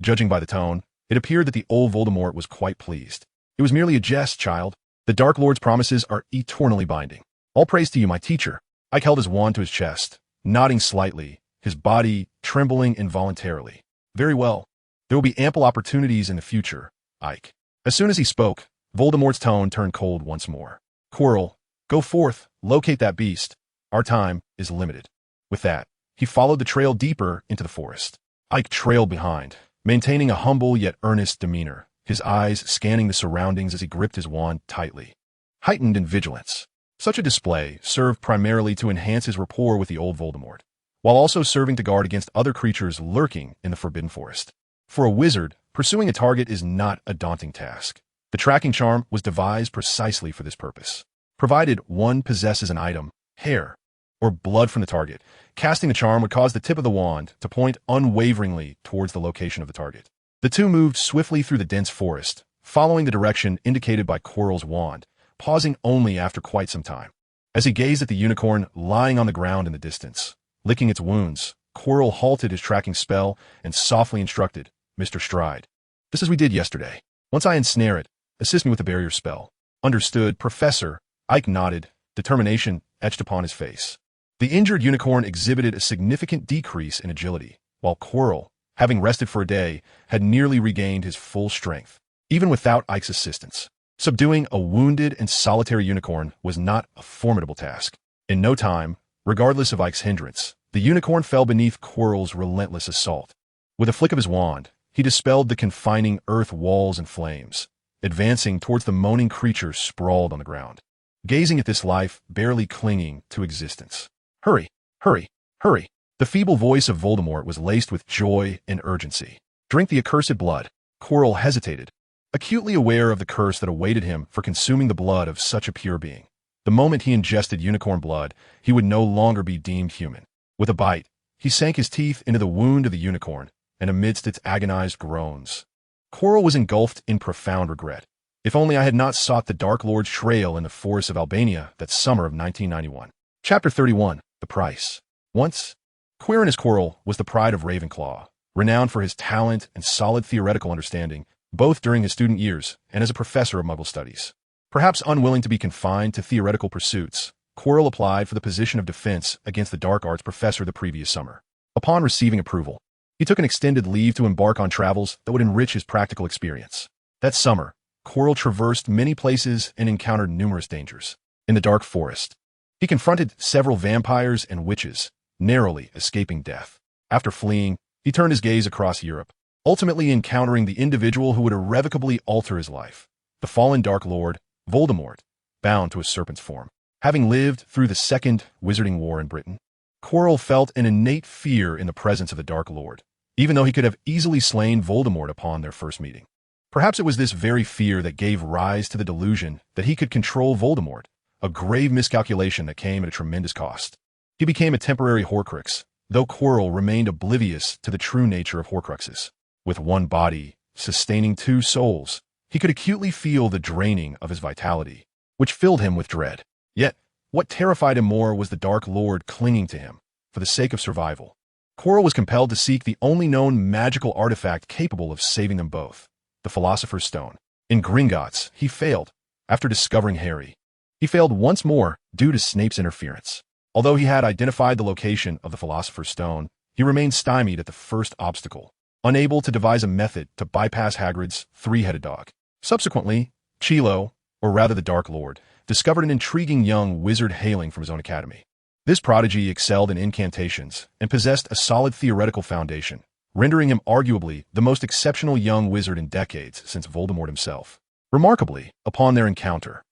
Judging by the tone, it appeared that the old Voldemort was quite pleased. It was merely a jest, child. The Dark Lord's promises are eternally binding. All praise to you, my teacher. Ike held his wand to his chest, nodding slightly, his body trembling involuntarily. Very well. There will be ample opportunities in the future, Ike. As soon as he spoke, Voldemort's tone turned cold once more. Quirrell, go forth, locate that beast. Our time is limited. With that, he followed the trail deeper into the forest. Ike trailed behind, maintaining a humble yet earnest demeanor, his eyes scanning the surroundings as he gripped his wand tightly. Heightened in vigilance. Such a display served primarily to enhance his rapport with the old Voldemort, while also serving to guard against other creatures lurking in the Forbidden Forest. For a wizard, pursuing a target is not a daunting task. The tracking charm was devised precisely for this purpose. Provided one possesses an item, hair, or blood from the target, casting the charm would cause the tip of the wand to point unwaveringly towards the location of the target. The two moved swiftly through the dense forest, following the direction indicated by Quirrell's wand, pausing only after quite some time. As he gazed at the unicorn lying on the ground in the distance, licking its wounds, Quirrell halted his tracking spell and softly instructed, Mr. Stride. Just as we did yesterday. Once I ensnare it, assist me with the barrier spell. Understood, Professor. Ike nodded, determination etched upon his face. The injured unicorn exhibited a significant decrease in agility, while Quirrell, having rested for a day, had nearly regained his full strength. Even without Ike's assistance, subduing a wounded and solitary unicorn was not a formidable task. In no time, regardless of Ike's hindrance, the unicorn fell beneath Quirrell's relentless assault. With a flick of his wand, he dispelled the confining earth walls and flames, advancing towards the moaning creature sprawled on the ground, gazing at this life barely clinging to existence. "Hurry, hurry, hurry." The feeble voice of Voldemort was laced with joy and urgency. "Drink the accursed blood." Quirrell hesitated, acutely aware of the curse that awaited him for consuming the blood of such a pure being. The moment he ingested unicorn blood, he would no longer be deemed human. With a bite, he sank his teeth into the wound of the unicorn, and amidst its agonized groans, Quirrell was engulfed in profound regret. If only I had not sought the Dark Lord's trail in the forests of Albania that summer of 1991. Chapter 31. The Price. Once, Quirinus Quirrell was the pride of Ravenclaw, renowned for his talent and solid theoretical understanding, both during his student years and as a professor of Muggle studies. Perhaps unwilling to be confined to theoretical pursuits, Quirrell applied for the position of defense against the dark arts professor the previous summer. Upon receiving approval, he took an extended leave to embark on travels that would enrich his practical experience. That summer, Quirrell traversed many places and encountered numerous dangers. In the dark forest, he confronted several vampires and witches, narrowly escaping death. After fleeing, he turned his gaze across Europe, ultimately encountering the individual who would irrevocably alter his life, the fallen Dark Lord, Voldemort, bound to a serpent's form. Having lived through the Second Wizarding War in Britain, Quirrell felt an innate fear in the presence of the Dark Lord, even though he could have easily slain Voldemort upon their first meeting. Perhaps it was this very fear that gave rise to the delusion that he could control Voldemort, a grave miscalculation that came at a tremendous cost. He became a temporary Horcrux, though Quirrell remained oblivious to the true nature of Horcruxes. With one body, sustaining two souls, he could acutely feel the draining of his vitality, which filled him with dread. Yet, what terrified him more was the Dark Lord clinging to him, for the sake of survival. Quirrell was compelled to seek the only known magical artifact capable of saving them both, the Philosopher's Stone. In Gringotts, he failed. After discovering Harry, he failed once more due to Snape's interference. Although he had identified the location of the Philosopher's Stone, he remained stymied at the first obstacle, unable to devise a method to bypass Hagrid's three-headed dog. Subsequently, Chilo, or rather the Dark Lord, discovered an intriguing young wizard hailing from his own academy. This prodigy excelled in incantations and possessed a solid theoretical foundation, rendering him arguably the most exceptional young wizard in decades since Voldemort himself. Remarkably, upon their encounter,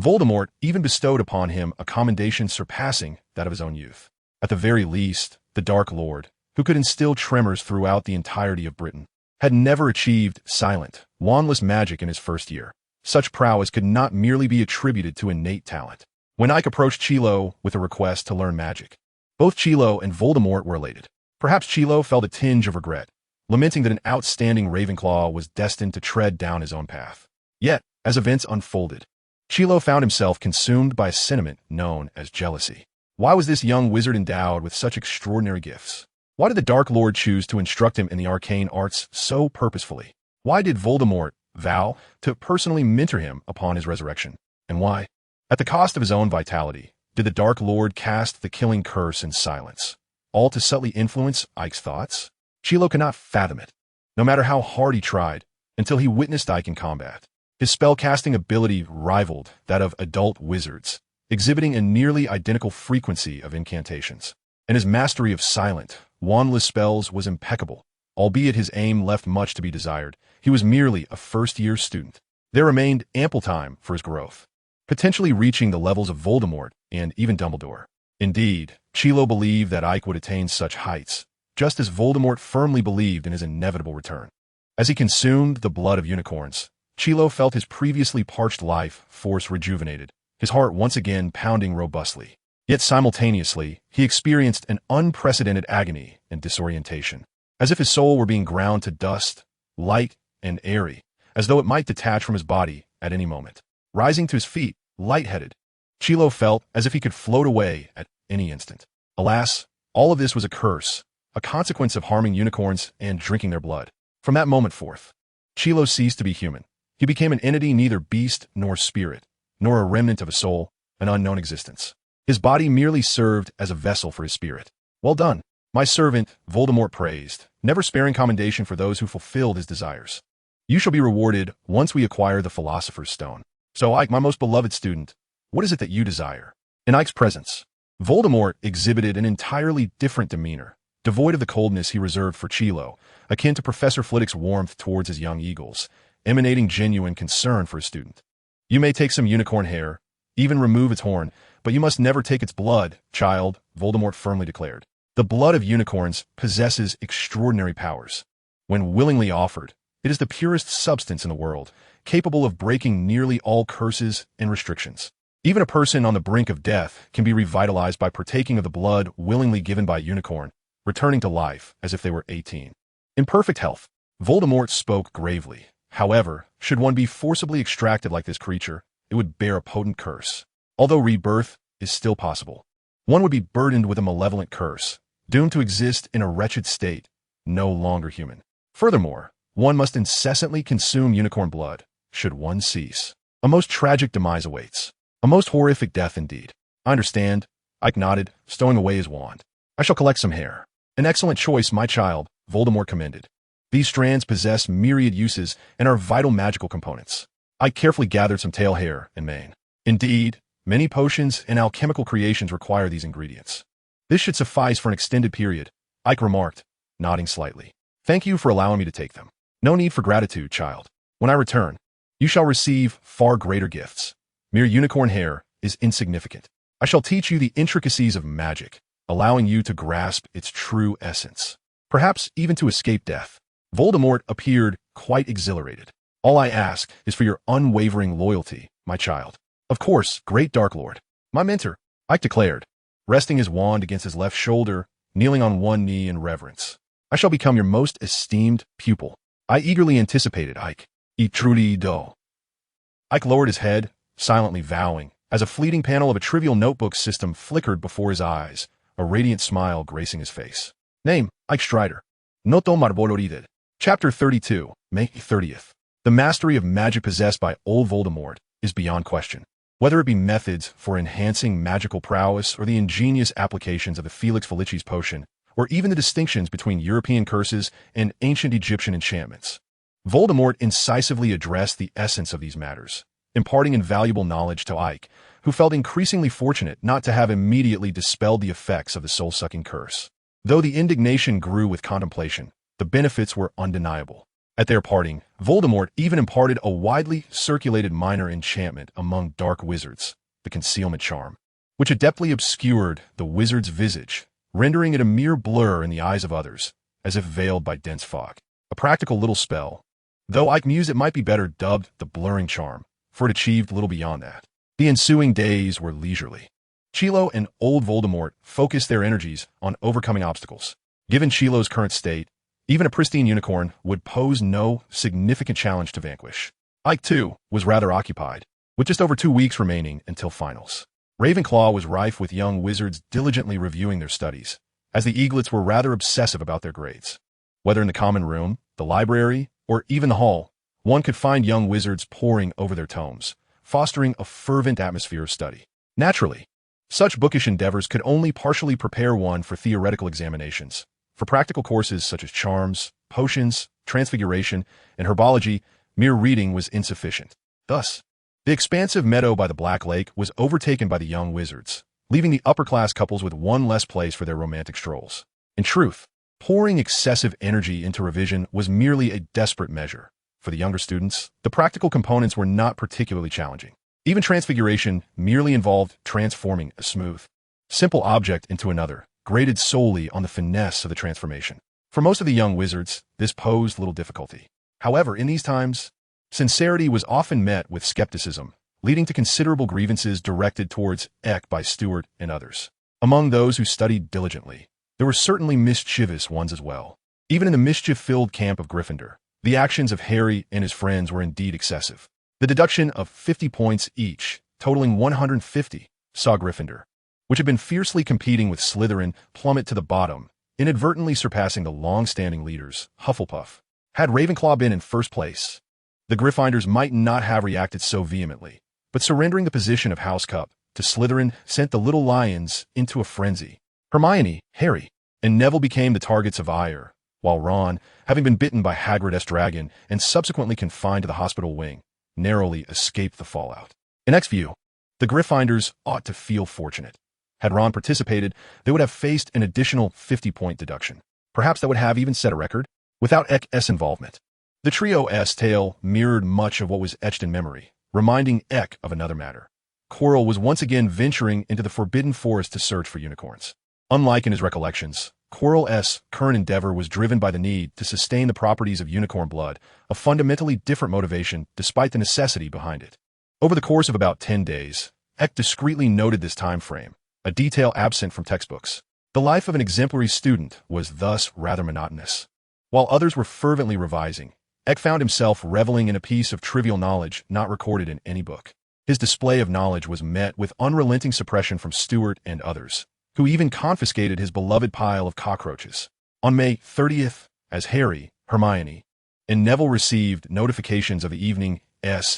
Voldemort even bestowed upon him a commendation surpassing that of his own youth. At the very least, the Dark Lord, who could instill tremors throughout the entirety of Britain, had never achieved silent, wandless magic in his first year. Such prowess could not merely be attributed to innate talent. When Ike approached Chilo with a request to learn magic, both Chilo and Voldemort were elated. Perhaps Chilo felt a tinge of regret, lamenting that an outstanding Ravenclaw was destined to tread down his own path. Yet, as events unfolded, Chilo found himself consumed by a sentiment known as jealousy. Why was this young wizard endowed with such extraordinary gifts? Why did the Dark Lord choose to instruct him in the arcane arts so purposefully? Why did Voldemort vow to personally mentor him upon his resurrection? And why, at the cost of his own vitality, did the Dark Lord cast the killing curse in silence, all to subtly influence Ike's thoughts? Chilo could not fathom it, no matter how hard he tried, until he witnessed Ike in combat. His spell-casting ability rivaled that of adult wizards, exhibiting a nearly identical frequency of incantations. And his mastery of silent, wandless spells was impeccable. Albeit his aim left much to be desired, he was merely a first-year student. There remained ample time for his growth, potentially reaching the levels of Voldemort and even Dumbledore. Indeed, Chilo believed that Ike would attain such heights, just as Voldemort firmly believed in his inevitable return. As he consumed the blood of unicorns, Chilo felt his previously parched life force rejuvenated, his heart once again pounding robustly. Yet simultaneously, he experienced an unprecedented agony and disorientation, as if his soul were being ground to dust, light and airy, as though it might detach from his body at any moment. Rising to his feet, lightheaded, Chilo felt as if he could float away at any instant. Alas, all of this was a curse, a consequence of harming unicorns and drinking their blood. From that moment forth, Chilo ceased to be human. He became an entity neither beast nor spirit, nor a remnant of a soul, an unknown existence. His body merely served as a vessel for his spirit. "Well done, my servant," Voldemort praised, never sparing commendation for those who fulfilled his desires. "You shall be rewarded once we acquire the Philosopher's Stone. So, Ike, my most beloved student, what is it that you desire?" In Ike's presence, Voldemort exhibited an entirely different demeanor, devoid of the coldness he reserved for Chilo, akin to Professor Flitwick's warmth towards his young eagles, emanating genuine concern for his student. "You may take some unicorn hair, even remove its horn, but you must never take its blood, child," Voldemort firmly declared. "The blood of unicorns possesses extraordinary powers. When willingly offered, it is the purest substance in the world, capable of breaking nearly all curses and restrictions. Even a person on the brink of death can be revitalized by partaking of the blood willingly given by a unicorn, returning to life as if they were 18. In perfect health." Voldemort spoke gravely. "However, should one be forcibly extracted like this creature, it would bear a potent curse. Although rebirth is still possible, one would be burdened with a malevolent curse, doomed to exist in a wretched state, no longer human. Furthermore, one must incessantly consume unicorn blood, should one cease. A most tragic demise awaits. A most horrific death indeed." "I understand," Ike nodded, stowing away his wand. "I shall collect some hair." "An excellent choice, my child," Voldemort commended. "These strands possess myriad uses and are vital magical components." Ike carefully gathered some tail hair and mane. "Indeed, many potions and alchemical creations require these ingredients. This should suffice for an extended period," Ike remarked, nodding slightly. "Thank you for allowing me to take them." "No need for gratitude, child. When I return, you shall receive far greater gifts. Mere unicorn hair is insignificant. I shall teach you the intricacies of magic, allowing you to grasp its true essence. Perhaps even to escape death." Voldemort appeared quite exhilarated. "All I ask is for your unwavering loyalty, my child." "Of course, great Dark Lord." "My mentor," Ike declared, resting his wand against his left shoulder, kneeling on one knee in reverence. "I shall become your most esteemed pupil." I eagerly anticipated Ike. "I truly do." Ike lowered his head, silently vowing, as a fleeting panel of a trivial notebook system flickered before his eyes, a radiant smile gracing his face. Name, Aike Stride. Noto Marboloride. Chapter 32, May 30th. The mastery of magic possessed by old Voldemort is beyond question. Whether it be methods for enhancing magical prowess or the ingenious applications of the Felix Felicis potion, or even the distinctions between European curses and ancient Egyptian enchantments, Voldemort incisively addressed the essence of these matters, imparting invaluable knowledge to Ike, who felt increasingly fortunate not to have immediately dispelled the effects of the soul-sucking curse. Though the indignation grew with contemplation, the benefits were undeniable. At their parting, Voldemort even imparted a widely circulated minor enchantment among dark wizards, the concealment charm, which adeptly obscured the wizard's visage, rendering it a mere blur in the eyes of others, as if veiled by dense fog. A practical little spell, though Ike mused it might be better dubbed the blurring charm, for it achieved little beyond that. The ensuing days were leisurely. Chilo and old Voldemort focused their energies on overcoming obstacles. Given Chilo's current state, even a pristine unicorn would pose no significant challenge to vanquish. Ike, too, was rather occupied, with just over 2 weeks remaining until finals. Ravenclaw was rife with young wizards diligently reviewing their studies, as the eaglets were rather obsessive about their grades. Whether in the common room, the library, or even the hall, one could find young wizards poring over their tomes, fostering a fervent atmosphere of study. Naturally, such bookish endeavors could only partially prepare one for theoretical examinations. For practical courses such as charms, potions, transfiguration, and herbology, mere reading was insufficient. Thus, the expansive meadow by the Black Lake was overtaken by the young wizards, leaving the upper-class couples with one less place for their romantic strolls. In truth, pouring excessive energy into revision was merely a desperate measure. For the younger students, the practical components were not particularly challenging. Even transfiguration merely involved transforming a smooth, simple object into another, graded solely on the finesse of the transformation. For most of the young wizards, this posed little difficulty. However, in these times, sincerity was often met with skepticism, leading to considerable grievances directed towards Eck by Stewart and others. Among those who studied diligently, there were certainly mischievous ones as well. Even in the mischief-filled camp of Gryffindor, the actions of Harry and his friends were indeed excessive. The deduction of 50 points each, totaling 150, saw Gryffindor, which had been fiercely competing with Slytherin, plummet to the bottom, inadvertently surpassing the long-standing leaders, Hufflepuff. Had Ravenclaw been in first place, the Gryffindors might not have reacted so vehemently, but surrendering the position of House Cup, to Slytherin sent the little lions into a frenzy. Hermione, Harry, and Neville became the targets of ire, while Ron, having been bitten by Hagrid's dragon and subsequently confined to the hospital wing, narrowly escaped the fallout. In Eck's view, the Gryffindors ought to feel fortunate. Had Ron participated, they would have faced an additional 50-point deduction. Perhaps that would have even set a record, without Eck's involvement. The trio's tale mirrored much of what was etched in memory, reminding Eck of another matter. Quirrell was once again venturing into the Forbidden Forest to search for unicorns. Unlike in his recollections, Quirrell's current endeavor was driven by the need to sustain the properties of unicorn blood, a fundamentally different motivation despite the necessity behind it. Over the course of about 10 days, Eck discreetly noted this time frame, a detail absent from textbooks. The life of an exemplary student was thus rather monotonous. While others were fervently revising, Eck found himself reveling in a piece of trivial knowledge not recorded in any book. His display of knowledge was met with unrelenting suppression from Stuart and others, who even confiscated his beloved pile of cockroaches. On May 30th, as Harry, Hermione, and Neville received notifications of the evening's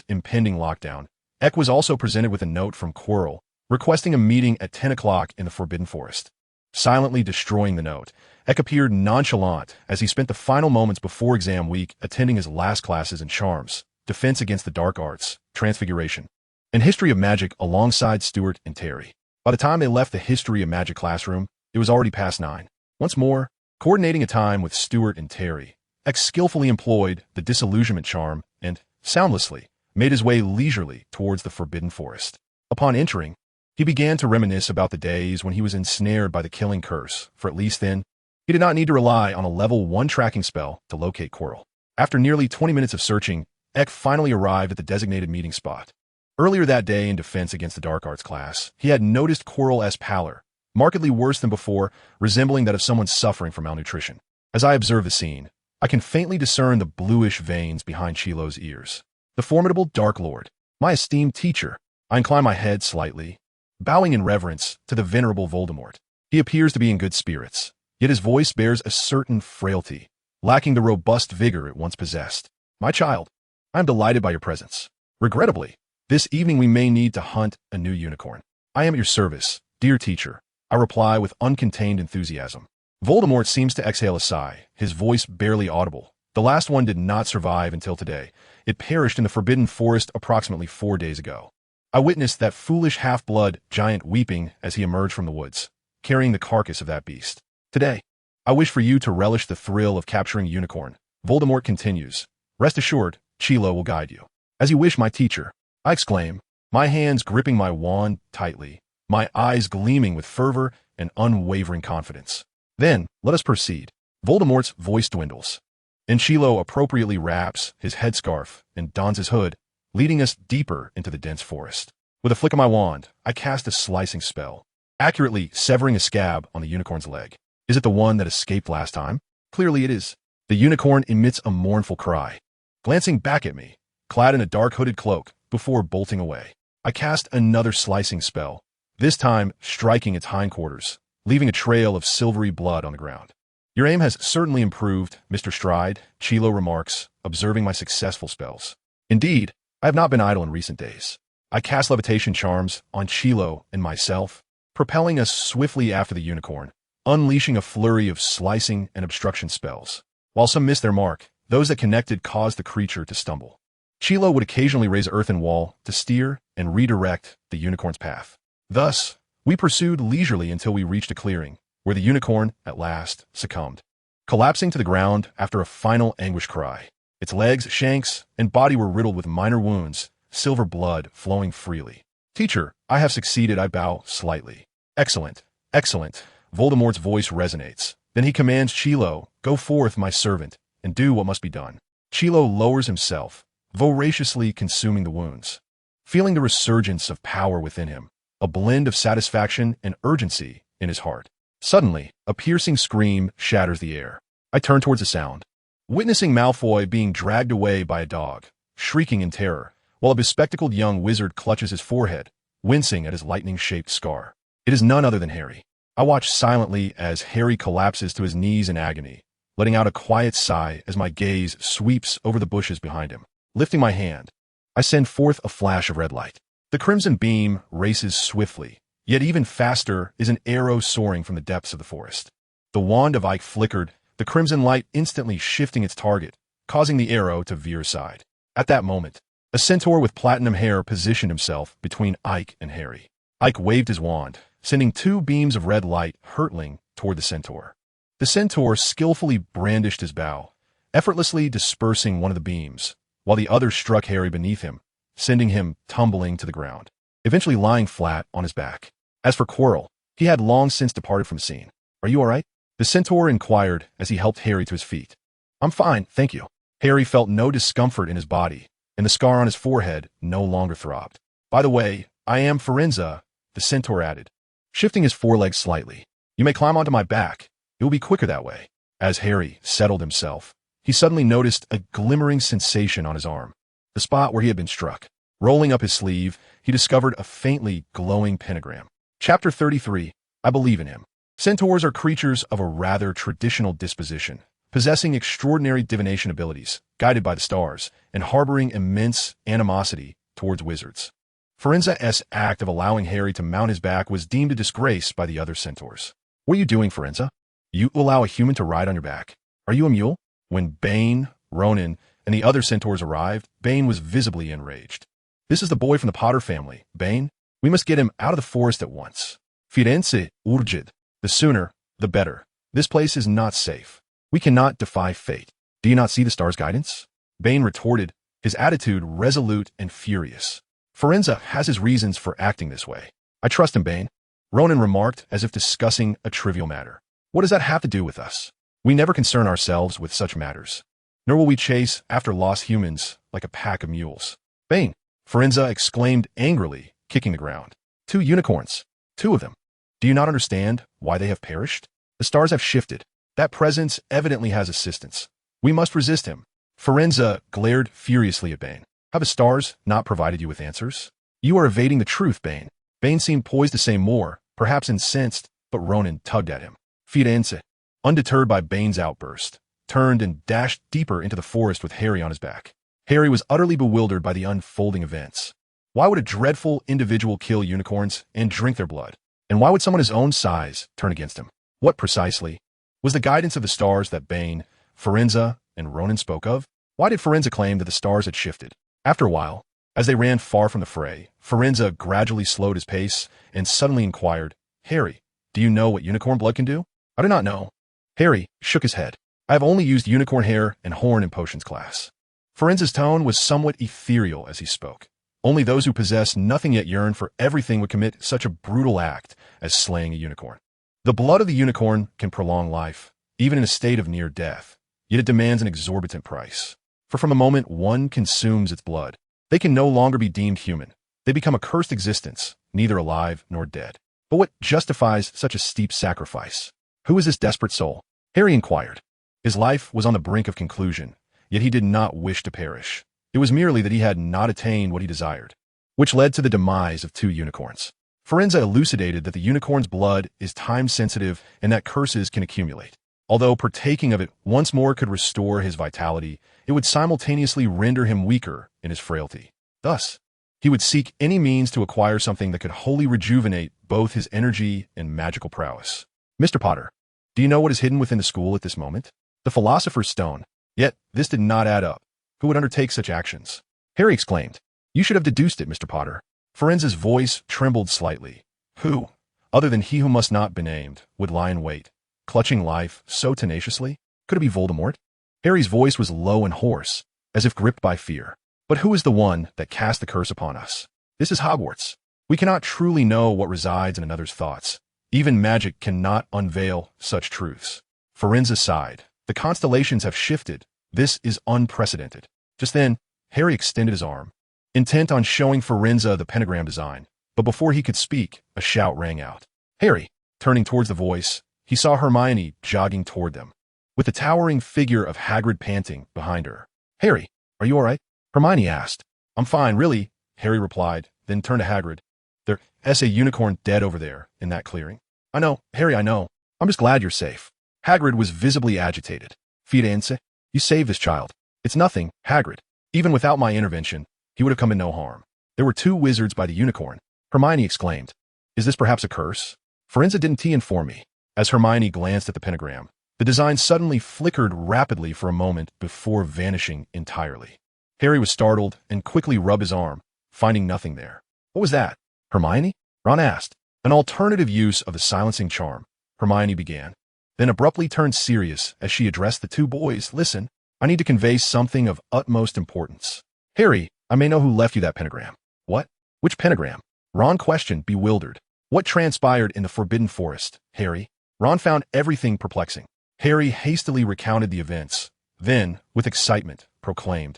impending lockdown, Eck was also presented with a note from Quirrell requesting a meeting at 10 o'clock in the Forbidden Forest. Silently destroying the note, Eck appeared nonchalant as he spent the final moments before exam week attending his last classes in Charms, Defense Against the Dark Arts, Transfiguration, and History of Magic alongside Stuart and Terry. By the time they left the History of Magic classroom, it was already past 9. Once more, coordinating a time with Stuart and Terry, Eck skillfully employed the disillusionment charm and, soundlessly, made his way leisurely towards the Forbidden Forest. Upon entering, he began to reminisce about the days when he was ensnared by the killing curse, for at least then, he did not need to rely on a level 1 tracking spell to locate Quirrell. After nearly 20 minutes of searching, Eck finally arrived at the designated meeting spot. Earlier that day in Defense Against the Dark Arts class, he had noticed Quirrell's pallor, markedly worse than before, resembling that of someone suffering from malnutrition. As I observe the scene, I can faintly discern the bluish veins behind Chilo's ears. The formidable Dark Lord, my esteemed teacher. I incline my head slightly, bowing in reverence to the venerable Voldemort. He appears to be in good spirits, yet his voice bears a certain frailty, lacking the robust vigor it once possessed. My child, I am delighted by your presence. Regrettably, this evening we may need to hunt a new unicorn. I am at your service, dear teacher, I reply with uncontained enthusiasm. Voldemort seems to exhale a sigh, his voice barely audible. The last one did not survive until today. It perished in the Forbidden Forest approximately 4 days ago. I witnessed that foolish half-blood giant weeping as he emerged from the woods, carrying the carcass of that beast. Today, I wish for you to relish the thrill of capturing a unicorn. Voldemort continues. Rest assured, Chilo will guide you. As you wish, my teacher, I exclaim, my hands gripping my wand tightly, my eyes gleaming with fervor and unwavering confidence. Then, let us proceed. Voldemort's voice dwindles, and Chilo appropriately wraps his headscarf and dons his hood, leading us deeper into the dense forest. With a flick of my wand, I cast a slicing spell, accurately severing a scab on the unicorn's leg. Is it the one that escaped last time? Clearly it is. The unicorn emits a mournful cry, glancing back at me, clad in a dark hooded cloak, before bolting away. I cast another slicing spell, this time striking its hindquarters, leaving a trail of silvery blood on the ground. Your aim has certainly improved, Mr. Stride, Chilo remarks, observing my successful spells. Indeed, I have not been idle in recent days. I cast levitation charms on Chilo and myself, propelling us swiftly after the unicorn, unleashing a flurry of slicing and obstruction spells. While some missed their mark, those that connected caused the creature to stumble. Chilo would occasionally raise an earthen wall to steer and redirect the unicorn's path. Thus, we pursued leisurely until we reached a clearing, where the unicorn, at last, succumbed, collapsing to the ground after a final anguished cry. Its legs, shanks, and body were riddled with minor wounds, silver blood flowing freely. Teacher, I have succeeded, I bow slightly. Excellent, excellent. Voldemort's voice resonates. Then he commands Chilo, go forth, my servant, and do what must be done. Chilo lowers himself, voraciously consuming the wounds. Feeling the resurgence of power within him, a blend of satisfaction and urgency in his heart. Suddenly, a piercing scream shatters the air. I turn towards the sound, witnessing Malfoy being dragged away by a dog, shrieking in terror, while a bespectacled young wizard clutches his forehead, wincing at his lightning-shaped scar. It is none other than Harry. I watch silently as Harry collapses to his knees in agony, letting out a quiet sigh as my gaze sweeps over the bushes behind him. Lifting my hand, I send forth a flash of red light. The crimson beam races swiftly, yet even faster is an arrow soaring from the depths of the forest. The wand of Ike flickered, the crimson light instantly shifting its target, causing the arrow to veer aside. At that moment, a centaur with platinum hair positioned himself between Ike and Harry. Ike waved his wand, sending 2 beams of red light hurtling toward the centaur. The centaur skillfully brandished his bow, effortlessly dispersing one of the beams, while the other struck Harry beneath him, sending him tumbling to the ground, eventually lying flat on his back. As for Quirrell, he had long since departed from the scene. "Are you all right?" the centaur inquired as he helped Harry to his feet. "I'm fine, thank you." Harry felt no discomfort in his body, and the scar on his forehead no longer throbbed. "By the way, I am Forenza," the centaur added, shifting his foreleg slightly. "You may climb onto my back. It will be quicker that way." As Harry settled himself, he suddenly noticed a glimmering sensation on his arm, the spot where he had been struck. Rolling up his sleeve, he discovered a faintly glowing pentagram. Chapter 33, I Believe in Him. Centaurs are creatures of a rather traditional disposition, possessing extraordinary divination abilities, guided by the stars, and harboring immense animosity towards wizards. Forenza's act of allowing Harry to mount his back was deemed a disgrace by the other centaurs. "What are you doing, Forenza? You allow a human to ride on your back? Are you a mule?" When Bane, Ronan, and the other centaurs arrived, Bane was visibly enraged. "This is the boy from the Potter family, Bane. We must get him out of the forest at once. Firenze, urgid. The sooner, the better. This place is not safe. We cannot defy fate. Do you not see the star's guidance?" Bane retorted, his attitude resolute and furious. "Forenza has his reasons for acting this way. I trust him, Bane," Ronan remarked as if discussing a trivial matter. "What does that have to do with us? We never concern ourselves with such matters. Nor will we chase after lost humans like a pack of mules." "Bane!" Forenza exclaimed angrily, kicking the ground. "2 unicorns. 2 of them. Do you not understand why they have perished? The stars have shifted. That presence evidently has assistance. We must resist him." Forenza glared furiously at Bane. "Have the stars not provided you with answers? You are evading the truth, Bane." Bane seemed poised to say more, perhaps incensed, but Ronan tugged at him. Firenze, undeterred by Bane's outburst, turned and dashed deeper into the forest with Harry on his back. Harry was utterly bewildered by the unfolding events. Why would a dreadful individual kill unicorns and drink their blood? And why would someone his own size turn against him? What precisely was the guidance of the stars that Bane, Forenza, and Ronan spoke of? Why did Forenza claim that the stars had shifted? After a while, as they ran far from the fray, Forenza gradually slowed his pace and suddenly inquired, "Harry, do you know what unicorn blood can do?" "I do not know." Harry shook his head. "I have only used unicorn hair and horn in potions class." Forenza's tone was somewhat ethereal as he spoke. Only those who possess nothing yet yearn for everything would commit such a brutal act as slaying a unicorn. The blood of the unicorn can prolong life, even in a state of near death, yet it demands an exorbitant price. For from the moment one consumes its blood, they can no longer be deemed human. They become a cursed existence, neither alive nor dead. But what justifies such a steep sacrifice? Who is this desperate soul? Harry inquired. His life was on the brink of conclusion, yet he did not wish to perish. It was merely that he had not attained what he desired, which led to the demise of 2 unicorns. Forenza elucidated that the unicorn's blood is time-sensitive and that curses can accumulate. Although partaking of it once more could restore his vitality, it would simultaneously render him weaker in his frailty. Thus, he would seek any means to acquire something that could wholly rejuvenate both his energy and magical prowess. "Mr. Potter, do you know what is hidden within the school at this moment?" "The Philosopher's Stone." Yet this did not add up. Who would undertake such actions? Harry exclaimed. "You should have deduced it, Mr. Potter." Forenza's voice trembled slightly. "Who, other than he who must not be named, would lie in wait, clutching life so tenaciously? Could it be Voldemort?" Harry's voice was low and hoarse, as if gripped by fear. "But who is the one that cast the curse upon us? This is Hogwarts. We cannot truly know what resides in another's thoughts. Even magic cannot unveil such truths." Forenza sighed. "The constellations have shifted. This is unprecedented." Just then, Harry extended his arm, intent on showing Forenza the pentagram design, but before he could speak, a shout rang out. Harry, turning towards the voice, he saw Hermione jogging toward them, with the towering figure of Hagrid panting behind her. "Harry, are you all right?" Hermione asked. "I'm fine, really," Harry replied, then turned to Hagrid. "There's a unicorn dead over there, in that clearing." "I know, Harry, I know. I'm just glad you're safe." Hagrid was visibly agitated. "Firenze, you saved this child." "It's nothing, Hagrid. Even without my intervention, he would have come to no harm." There were 2 wizards by the unicorn. Hermione exclaimed. Is this perhaps a curse? Forenza didn't inform me. As Hermione glanced at the pentagram, the design suddenly flickered rapidly for a moment before vanishing entirely. Harry was startled and quickly rubbed his arm, finding nothing there. What was that? Hermione? Ron asked. An alternative use of the silencing charm, Hermione began, then abruptly turned serious as she addressed the 2 boys. Listen, I need to convey something of utmost importance. Harry, I may know who left you that pentagram. What? Which pentagram? Ron questioned, bewildered. What transpired in the Forbidden Forest, Harry? Ron found everything perplexing. Harry hastily recounted the events, then, with excitement, proclaimed,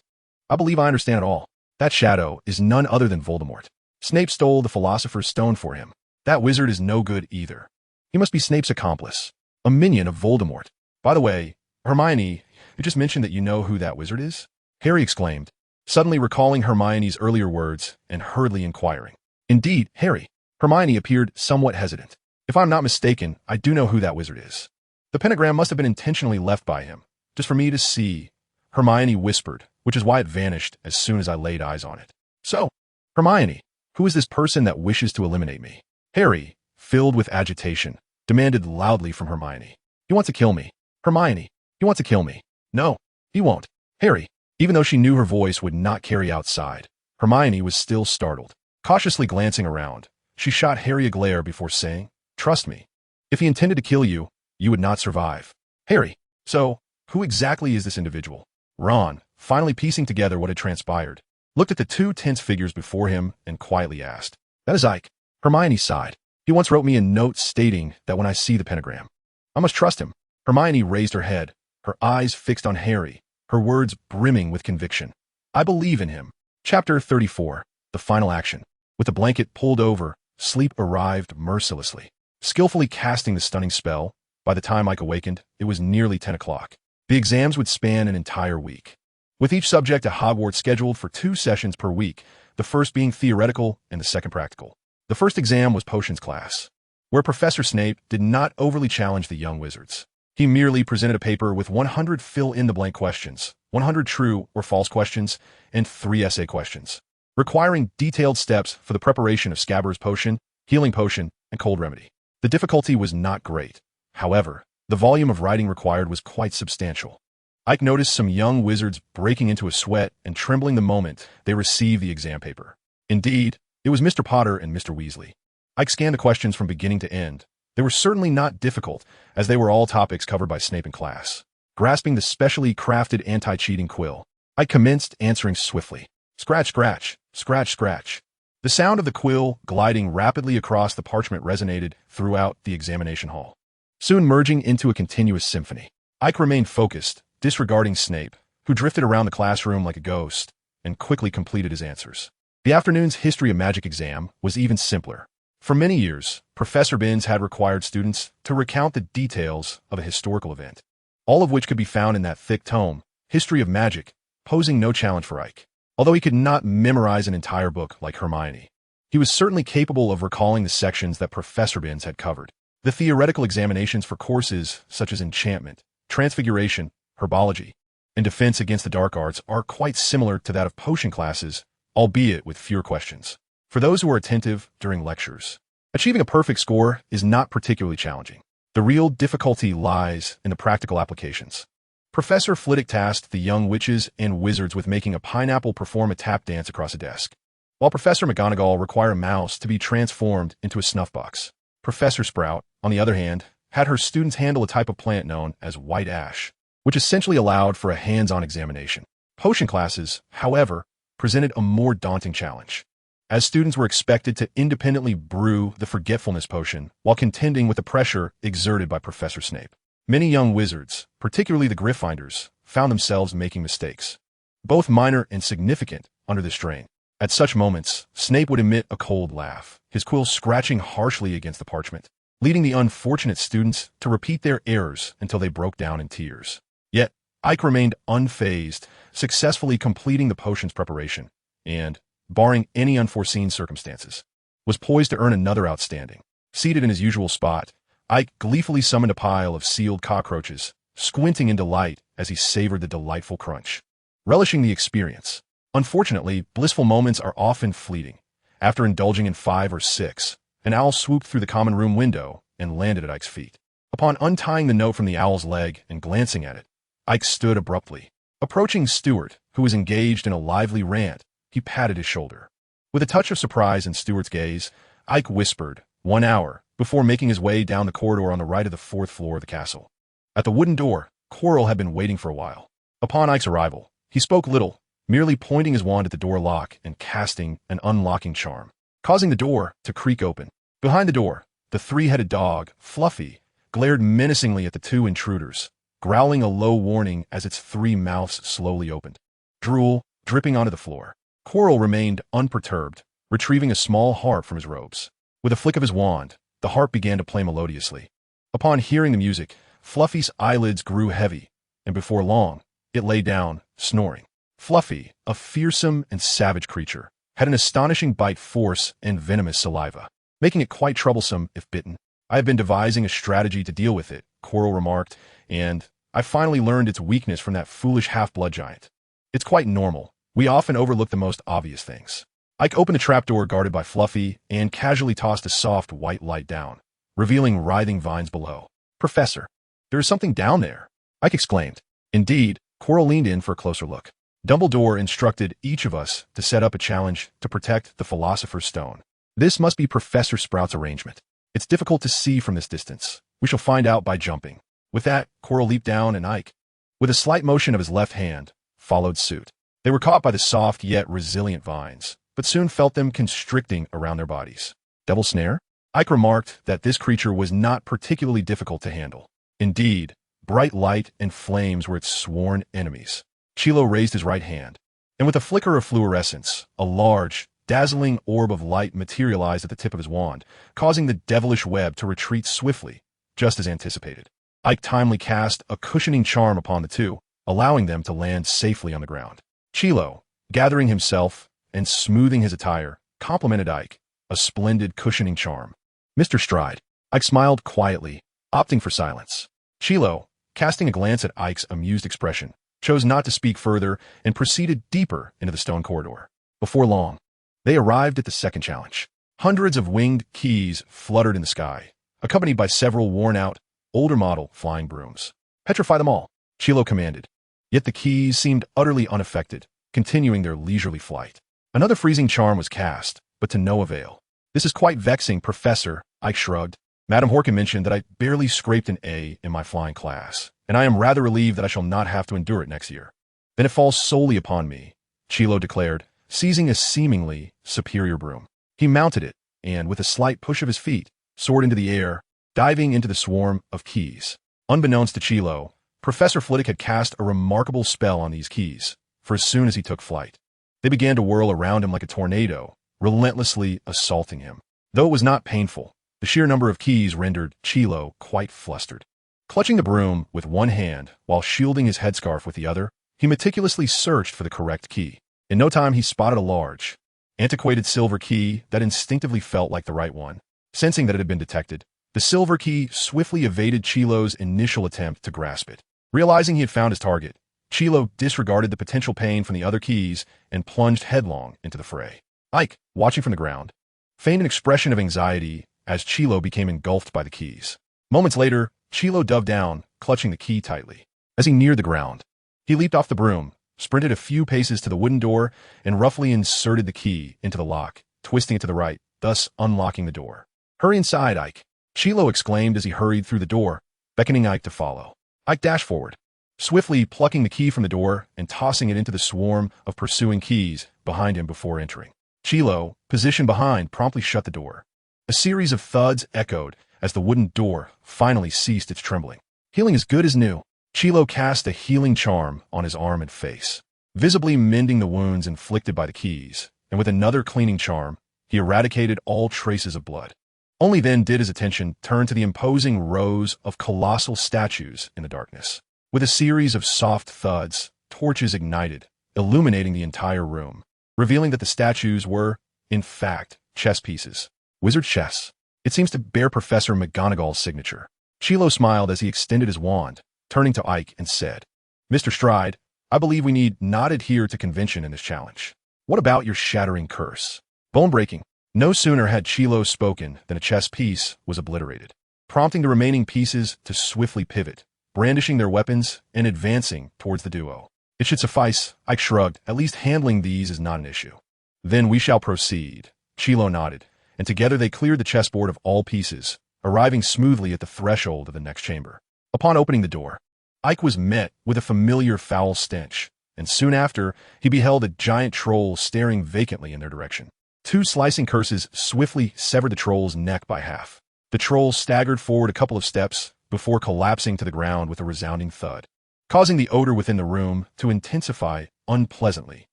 I believe I understand it all. That shadow is none other than Voldemort. Snape stole the Philosopher's Stone for him. That wizard is no good either. He must be Snape's accomplice, a minion of Voldemort. By the way, Hermione, you just mentioned that you know who that wizard is? Harry exclaimed, suddenly recalling Hermione's earlier words and hurriedly inquiring. Indeed, Harry. Hermione appeared somewhat hesitant. If I'm not mistaken, I do know who that wizard is. The pentagram must have been intentionally left by him, just for me to see, Hermione whispered, which is why it vanished as soon as I laid eyes on it. So, Hermione, who is this person that wishes to eliminate me? Harry, filled with agitation, demanded loudly from Hermione. He wants to kill me. Hermione, he wants to kill me. No, he won't. Harry, even though she knew her voice would not carry outside, Hermione was still startled. Cautiously glancing around, she shot Harry a glare before saying, Trust me. If he intended to kill you, you would not survive. Harry, so, who exactly is this individual? Ron, finally piecing together what had transpired, looked at the 2 tense figures before him and quietly asked, That is Ike. Hermione sighed. He once wrote me a note stating that when I see the pentagram, I must trust him. Hermione raised her head, her eyes fixed on Harry, her words brimming with conviction. I believe in him. Chapter 34, The Final Action. With the blanket pulled over, sleep arrived mercilessly. Skillfully casting the stunning spell, by the time Ike awakened, it was nearly 10 o'clock. The exams would span an entire week, with each subject at Hogwarts scheduled for 2 sessions per week, the first being theoretical and the second practical. The first exam was Potions class, where Professor Snape did not overly challenge the young wizards. He merely presented a paper with 100 fill-in-the-blank questions, 100 true or false questions, and 3 essay questions, requiring detailed steps for the preparation of Scabbers Potion, Healing Potion, and Cold Remedy. The difficulty was not great. However, the volume of writing required was quite substantial. Ike noticed some young wizards breaking into a sweat and trembling the moment they received the exam paper. Indeed, it was Mr. Potter and Mr. Weasley. Ike scanned the questions from beginning to end. They were certainly not difficult, as they were all topics covered by Snape in class. Grasping the specially crafted anti-cheating quill, Ike commenced answering swiftly. Scratch, scratch, scratch, scratch. The sound of the quill gliding rapidly across the parchment resonated throughout the examination hall, soon merging into a continuous symphony. Ike remained focused, disregarding Snape, who drifted around the classroom like a ghost, and quickly completed his answers. The afternoon's History of Magic exam was even simpler. For many years, Professor Binns had required students to recount the details of a historical event, all of which could be found in that thick tome, History of Magic, posing no challenge for Ike. Although he could not memorize an entire book like Hermione, he was certainly capable of recalling the sections that Professor Binns had covered. The theoretical examinations for courses such as enchantment, transfiguration, herbology, and defense against the dark arts are quite similar to that of potion classes, albeit with fewer questions. For those who are attentive during lectures, achieving a perfect score is not particularly challenging. The real difficulty lies in the practical applications. Professor Flitwick tasked the young witches and wizards with making a pineapple perform a tap dance across a desk, while Professor McGonagall required a mouse to be transformed into a snuff box. Professor Sprout, on the other hand, had her students handle a type of plant known as white ash, which essentially allowed for a hands-on examination. Potion classes, however, presented a more daunting challenge, as students were expected to independently brew the forgetfulness potion while contending with the pressure exerted by Professor Snape. Many young wizards, particularly the Gryffindors, found themselves making mistakes, both minor and significant, under the strain. At such moments, Snape would emit a cold laugh, his quill scratching harshly against the parchment, leading the unfortunate students to repeat their errors until they broke down in tears. Yet, Ike remained unfazed, successfully completing the potion's preparation, and, barring any unforeseen circumstances, was poised to earn another outstanding. Seated in his usual spot, Ike gleefully summoned a pile of sealed cockroaches, squinting in delight as he savored the delightful crunch. Relishing the experience, Unfortunately, blissful moments are often fleeting. After indulging in 5 or 6, an owl swooped through the common room window and landed at Ike's feet. Upon untying the note from the owl's leg and glancing at it, Ike stood abruptly. Approaching Stuart, who was engaged in a lively rant, he patted his shoulder. With a touch of surprise in Stuart's gaze, Ike whispered, 1 hour, before making his way down the corridor on the right of the 4th floor of the castle. At the wooden door, Quirrell had been waiting for a while. Upon Ike's arrival, he spoke little, merely pointing his wand at the door lock and casting an unlocking charm, causing the door to creak open. Behind the door, the 3-headed dog, Fluffy, glared menacingly at the 2 intruders, growling a low warning as its 3 mouths slowly opened, drool dripping onto the floor. Quirrell remained unperturbed, retrieving a small harp from his robes. With a flick of his wand, the harp began to play melodiously. Upon hearing the music, Fluffy's eyelids grew heavy, and before long, it lay down, snoring. Fluffy, a fearsome and savage creature, had an astonishing bite force and venomous saliva, making it quite troublesome if bitten. I have been devising a strategy to deal with it, Quirrell remarked, and I finally learned its weakness from that foolish half-blood giant. It's quite normal. We often overlook the most obvious things. Ike opened the trapdoor guarded by Fluffy and casually tossed a soft white light down, revealing writhing vines below. Professor, there is something down there, Ike exclaimed. Indeed, Quirrell leaned in for a closer look. Dumbledore instructed each of us to set up a challenge to protect the Philosopher's Stone. This must be Professor Sprout's arrangement. It's difficult to see from this distance. We shall find out by jumping. With that, Quirrell leaped down and Ike, with a slight motion of his left hand, followed suit. They were caught by the soft yet resilient vines, but soon felt them constricting around their bodies. Devil snare? Ike remarked that this creature was not particularly difficult to handle. Indeed, bright light and flames were its sworn enemies. Chilo raised his right hand, and with a flicker of fluorescence, a large, dazzling orb of light materialized at the tip of his wand, causing the devilish web to retreat swiftly, just as anticipated. Ike timely cast a cushioning charm upon the 2, allowing them to land safely on the ground. Chilo, gathering himself and smoothing his attire, complimented Ike, a splendid cushioning charm. Mr. Stride. Ike smiled quietly, opting for silence. Chilo, casting a glance at Ike's amused expression, chose not to speak further and proceeded deeper into the stone corridor. Before long, they arrived at the second challenge. Hundreds of winged keys fluttered in the sky, accompanied by several worn-out, older-model flying brooms. Petrify them all, Chilo commanded. Yet the keys seemed utterly unaffected, continuing their leisurely flight. Another freezing charm was cast, but to no avail. This is quite vexing, Professor, Ike shrugged. Madam Horkin mentioned that I barely scraped an A in my flying class, and I am rather relieved that I shall not have to endure it next year. Then it falls solely upon me, Chilo declared, seizing a seemingly superior broom. He mounted it, and with a slight push of his feet, soared into the air, diving into the swarm of keys. Unbeknownst to Chilo, Professor Flitwick had cast a remarkable spell on these keys, for as soon as he took flight, they began to whirl around him like a tornado, relentlessly assaulting him. Though it was not painful, the sheer number of keys rendered Chilo quite flustered. Clutching the broom with one hand while shielding his headscarf with the other, he meticulously searched for the correct key. In no time he spotted a large, antiquated silver key that instinctively felt like the right one. Sensing that it had been detected, the silver key swiftly evaded Chilo's initial attempt to grasp it. Realizing he had found his target, Chilo disregarded the potential pain from the other keys and plunged headlong into the fray. Ike, watching from the ground, feigned an expression of anxiety as Chilo became engulfed by the keys. Moments later, Chilo dove down, clutching the key tightly. As he neared the ground, he leaped off the broom, sprinted a few paces to the wooden door, and roughly inserted the key into the lock, twisting it to the right, thus unlocking the door. Hurry inside, Ike, Chilo exclaimed as he hurried through the door, beckoning Ike to follow. Ike dashed forward, swiftly plucking the key from the door and tossing it into the swarm of pursuing keys behind him before entering. Chilo, positioned behind, promptly shut the door. A series of thuds echoed as the wooden door finally ceased its trembling. Healing as good as new, Chilo cast a healing charm on his arm and face, visibly mending the wounds inflicted by the keys, and with another cleaning charm, he eradicated all traces of blood. Only then did his attention turn to the imposing rows of colossal statues in the darkness. With a series of soft thuds, torches ignited, illuminating the entire room, revealing that the statues were, in fact, chess pieces. Wizard chess. It seems to bear Professor McGonagall's signature. Chilo smiled as he extended his wand, turning to Ike and said, Mr. Stride, I believe we need not adhere to convention in this challenge. What about your shattering curse? Bone-breaking. No sooner had Chilo spoken than a chess piece was obliterated, prompting the remaining pieces to swiftly pivot, brandishing their weapons and advancing towards the duo. It should suffice, Ike shrugged. At least handling these is not an issue. Then we shall proceed. Chilo nodded, and together they cleared the chessboard of all pieces, arriving smoothly at the threshold of the next chamber. Upon opening the door, Ike was met with a familiar foul stench, and soon after, he beheld a giant troll staring vacantly in their direction. Two slicing curses swiftly severed the troll's neck by half. The troll staggered forward a couple of steps before collapsing to the ground with a resounding thud, causing the odor within the room to intensify unpleasantly.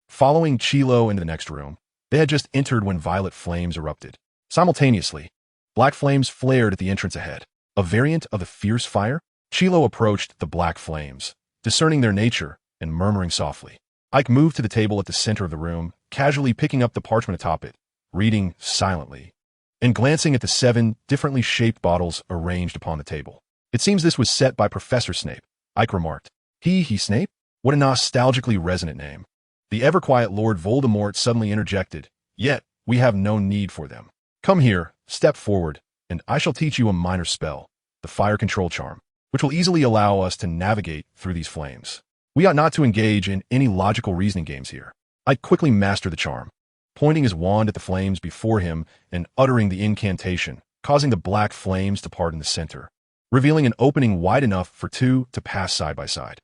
Following Chilo into the next room, they had just entered when violet flames erupted. Simultaneously, black flames flared at the entrance ahead. A variant of the fierce fire? Chilo approached the black flames, discerning their nature and murmuring softly. Ike moved to the table at the center of the room, casually picking up the parchment atop it, reading silently, and glancing at the 7 differently shaped bottles arranged upon the table. It seems this was set by Professor Snape, Ike remarked. He Snape? What a nostalgically resonant name. The ever-quiet Lord Voldemort suddenly interjected, yet we have no need for them. Come here, step forward, and I shall teach you a minor spell, the fire control charm, which will easily allow us to navigate through these flames. We ought not to engage in any logical reasoning games here. Ike quickly mastered the charm, pointing his wand at the flames before him and uttering the incantation, causing the black flames to part in the center, revealing an opening wide enough for 2 to pass side by side.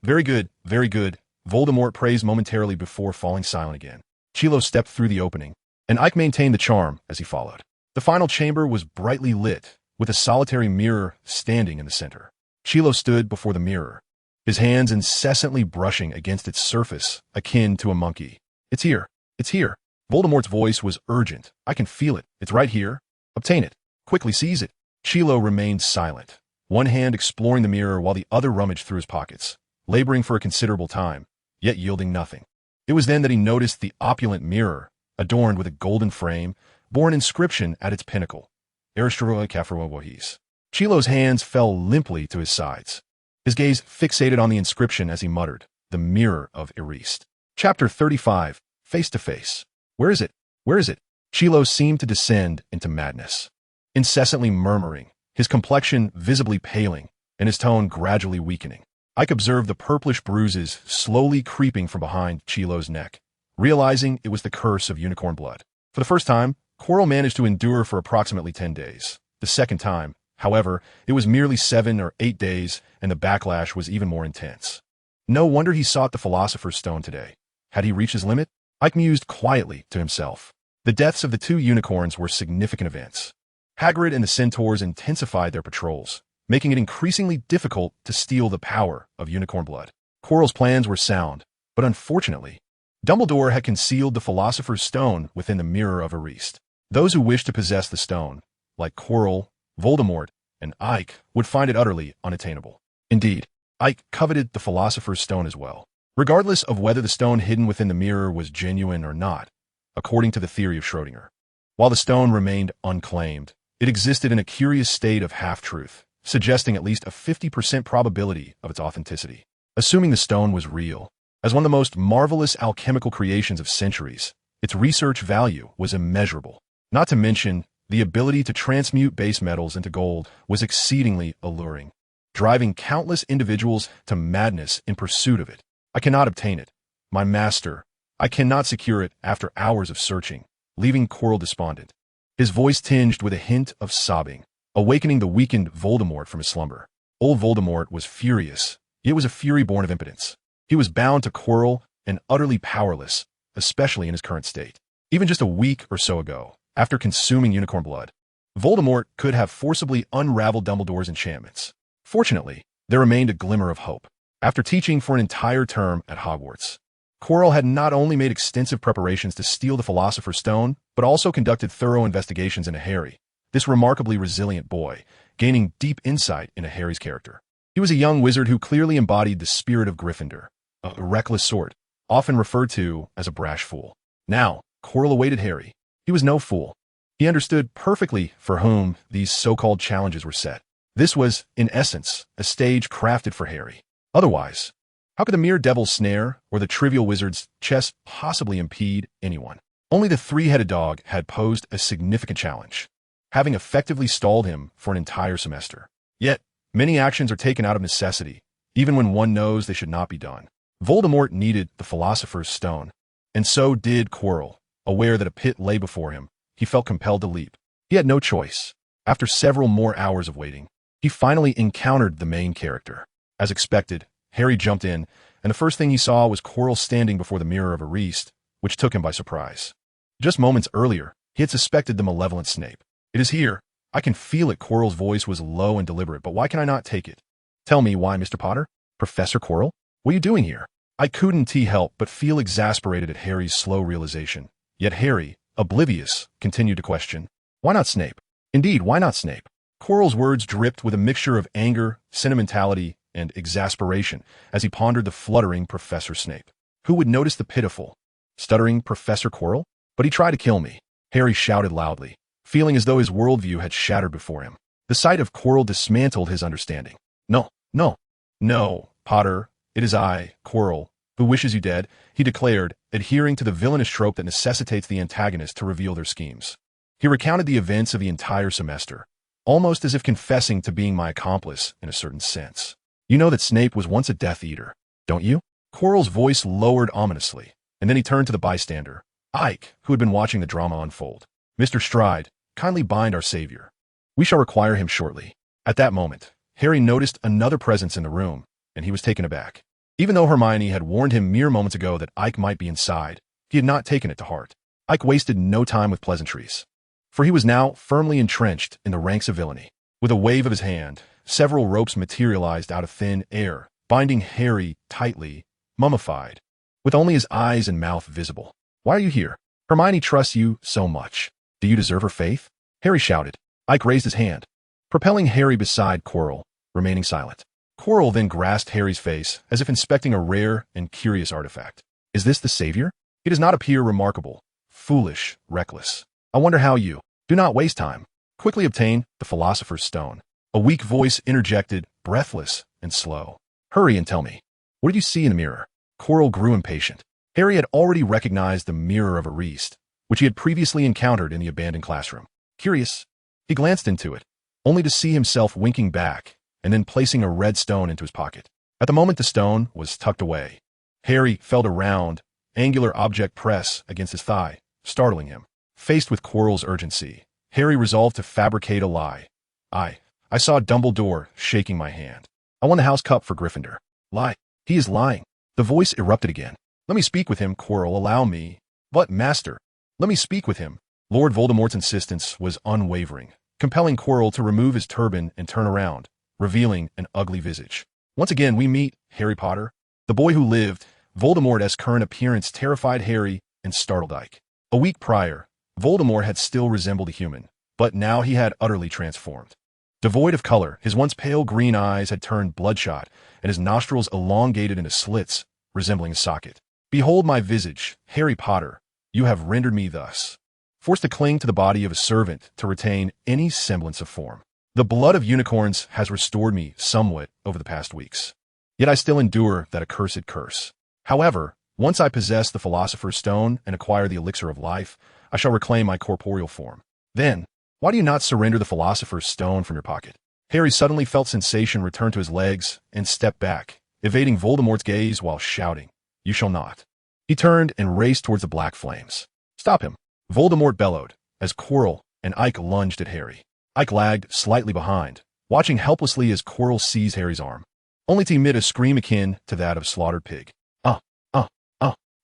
Very good, very good, Voldemort praised momentarily before falling silent again. Chilo stepped through the opening, and Ike maintained the charm as he followed. The final chamber was brightly lit, with a solitary mirror standing in the center. Chilo stood before the mirror, his hands incessantly brushing against its surface, akin to a monkey. It's here. It's here. Voldemort's voice was urgent. I can feel it. It's right here. Obtain it. Quickly seize it. Chilo remained silent, one hand exploring the mirror while the other rummaged through his pockets, laboring for a considerable time, yet yielding nothing. It was then that he noticed the opulent mirror, adorned with a golden frame, bore an inscription at its pinnacle. Chilo's hands fell limply to his sides. His gaze fixated on the inscription as he muttered, the Mirror of Erased. Chapter 35, Face to Face. Where is it? Where is it? Chilo seemed to descend into madness, incessantly murmuring, his complexion visibly paling, and his tone gradually weakening. Ike observed the purplish bruises slowly creeping from behind Chilo's neck, realizing it was the curse of unicorn blood. For the first time, Quirrell managed to endure for approximately 10 days. The second time, however, it was merely 7 or 8 days, and the backlash was even more intense. No wonder he sought the Philosopher's Stone today. Had he reached his limit? Ike mused quietly to himself. The deaths of the 2 unicorns were significant events. Hagrid and the Centaurs intensified their patrols, making it increasingly difficult to steal the power of unicorn blood. Quirrell's plans were sound, but unfortunately, Dumbledore had concealed the Philosopher's Stone within the Mirror of Erased. Those who wished to possess the stone, like Quirrell, Voldemort, and Ike, would find it utterly unattainable. Indeed, Ike coveted the Philosopher's Stone as well, regardless of whether the stone hidden within the mirror was genuine or not, according to the theory of Schrödinger. While the stone remained unclaimed, it existed in a curious state of half-truth, suggesting at least a 50% probability of its authenticity. Assuming the stone was real, as one of the most marvelous alchemical creations of centuries, its research value was immeasurable. Not to mention, the ability to transmute base metals into gold was exceedingly alluring, driving countless individuals to madness in pursuit of it. I cannot obtain it. My master, I cannot secure it after hours of searching, leaving Quirrell despondent. His voice tinged with a hint of sobbing, awakening the weakened Voldemort from his slumber. Old Voldemort was furious, yet was a fury born of impotence. He was bound to Quirrell and utterly powerless, especially in his current state. Even just a week or so ago, after consuming unicorn blood, Voldemort could have forcibly unraveled Dumbledore's enchantments. Fortunately, there remained a glimmer of hope. After teaching for an entire term at Hogwarts, Quirrell had not only made extensive preparations to steal the Philosopher's Stone, but also conducted thorough investigations into Harry, this remarkably resilient boy, gaining deep insight into Harry's character. He was a young wizard who clearly embodied the spirit of Gryffindor, a reckless sort, often referred to as a brash fool. Now, Quirrell awaited Harry. He was no fool. He understood perfectly for whom these so-called challenges were set. This was, in essence, a stage crafted for Harry. Otherwise, How could the mere devil's snare or the trivial wizard's chess possibly impede anyone? Only the three-headed dog had posed a significant challenge, having effectively stalled him for an entire semester. Yet, many actions are taken out of necessity, even when one knows they should not be done. Voldemort needed the Philosopher's Stone, and so did Quirrell. Aware that a pit lay before him, he felt compelled to leap. He had no choice. After several more hours of waiting, he finally encountered the main character. As expected, Harry jumped in, and the first thing he saw was Quirrell standing before the Mirror of Erist, which took him by surprise. Just moments earlier, he had suspected the malevolent Snape. "It is here. I can feel it." Quirrell's voice was low and deliberate, but why can I not take it? "Tell me why, Mr. Potter?" "Professor Quirrell? What are you doing here?" I couldn't help but feel exasperated at Harry's slow realization. Yet Harry, oblivious, continued to question. "Why not Snape?" "Indeed, why not Snape?" Quirrell's words dripped with a mixture of anger, sentimentality, and exasperation as he pondered the fluttering Professor Snape. Who would notice the pitiful, stuttering Professor Quirrell? "But he tried to kill me," Harry shouted loudly, feeling as though his worldview had shattered before him. The sight of Quirrell dismantled his understanding. No, Potter, it is I, Quirrell, who wishes you dead," he declared, adhering to the villainous trope that necessitates the antagonist to reveal their schemes. He recounted the events of the entire semester, almost as if confessing to being my accomplice in a certain sense. "You know that Snape was once a Death Eater, don't you?" Quirrell's voice lowered ominously, and then he turned to the bystander, Ike, who had been watching the drama unfold. "Mr. Stride, kindly bind our savior. We shall require him shortly." At that moment, Harry noticed another presence in the room, and he was taken aback. Even though Hermione had warned him mere moments ago that Ike might be inside, he had not taken it to heart. Ike wasted no time with pleasantries, for he was now firmly entrenched in the ranks of villainy. With a wave of his hand, several ropes materialized out of thin air, binding Harry tightly, mummified, with only his eyes and mouth visible. "Why are you here? Hermione trusts you so much. Do you deserve her faith?" Harry shouted. Ike raised his hand, propelling Harry beside Quirrell, remaining silent. Quirrell then grasped Harry's face as if inspecting a rare and curious artifact. "Is this the savior? He does not appear remarkable, foolish, reckless. I wonder how you—" "Do not waste time. Quickly obtain the Philosopher's Stone." A weak voice interjected, breathless and slow. "Hurry and tell me. What did you see in the mirror?" Quirrell grew impatient. Harry had already recognized the Mirror of Erist, which he had previously encountered in the abandoned classroom. Curious, he glanced into it, only to see himself winking back and then placing a red stone into his pocket. At the moment the stone was tucked away, Harry felt a round, angular object press against his thigh, startling him. Faced with Quirrell's urgency, Harry resolved to fabricate a lie. I saw Dumbledore shaking my hand. I won the house cup for Gryffindor." "Lie. He is lying." The voice erupted again. "Let me speak with him, Quirrell, allow me." "But, master, let me speak with him." Lord Voldemort's insistence was unwavering, compelling Quirrell to remove his turban and turn around, revealing an ugly visage. "Once again we meet, Harry Potter." The boy who lived, Voldemort's current appearance terrified Harry and startled Ike. A week prior, Voldemort had still resembled a human, but now he had utterly transformed. Devoid of color, his once pale green eyes had turned bloodshot, and his nostrils elongated into slits, resembling a socket. "Behold my visage, Harry Potter. You have rendered me thus, forced to cling to the body of a servant to retain any semblance of form. The blood of unicorns has restored me somewhat over the past weeks. Yet I still endure that accursed curse. However, once I possess the Philosopher's Stone and acquire the elixir of life, I shall reclaim my corporeal form. Then, why do you not surrender the Philosopher's Stone from your pocket?" Harry suddenly felt sensation return to his legs and stepped back, evading Voldemort's gaze while shouting, "You shall not." He turned and raced towards the black flames. "Stop him!" Voldemort bellowed, as Quirrell and Ike lunged at Harry. Ike lagged slightly behind, watching helplessly as Quirrell seized Harry's arm, only to emit a scream akin to that of a slaughtered pig.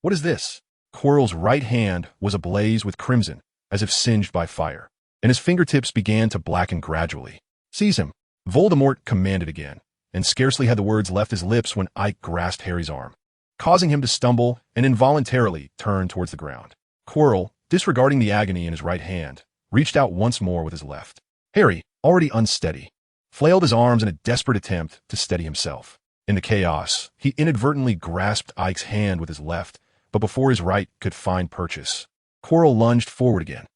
What is this?" Quirrell's right hand was ablaze with crimson, as if singed by fire, and his fingertips began to blacken gradually. "Seize him!" Voldemort commanded again, and scarcely had the words left his lips when Ike grasped Harry's arm, causing him to stumble and involuntarily turn towards the ground. Quirrell, disregarding the agony in his right hand, reached out once more with his left. Harry, already unsteady, flailed his arms in a desperate attempt to steady himself. In the chaos, he inadvertently grasped Ike's hand with his left, but before his right could find purchase, Quirrell lunged forward again.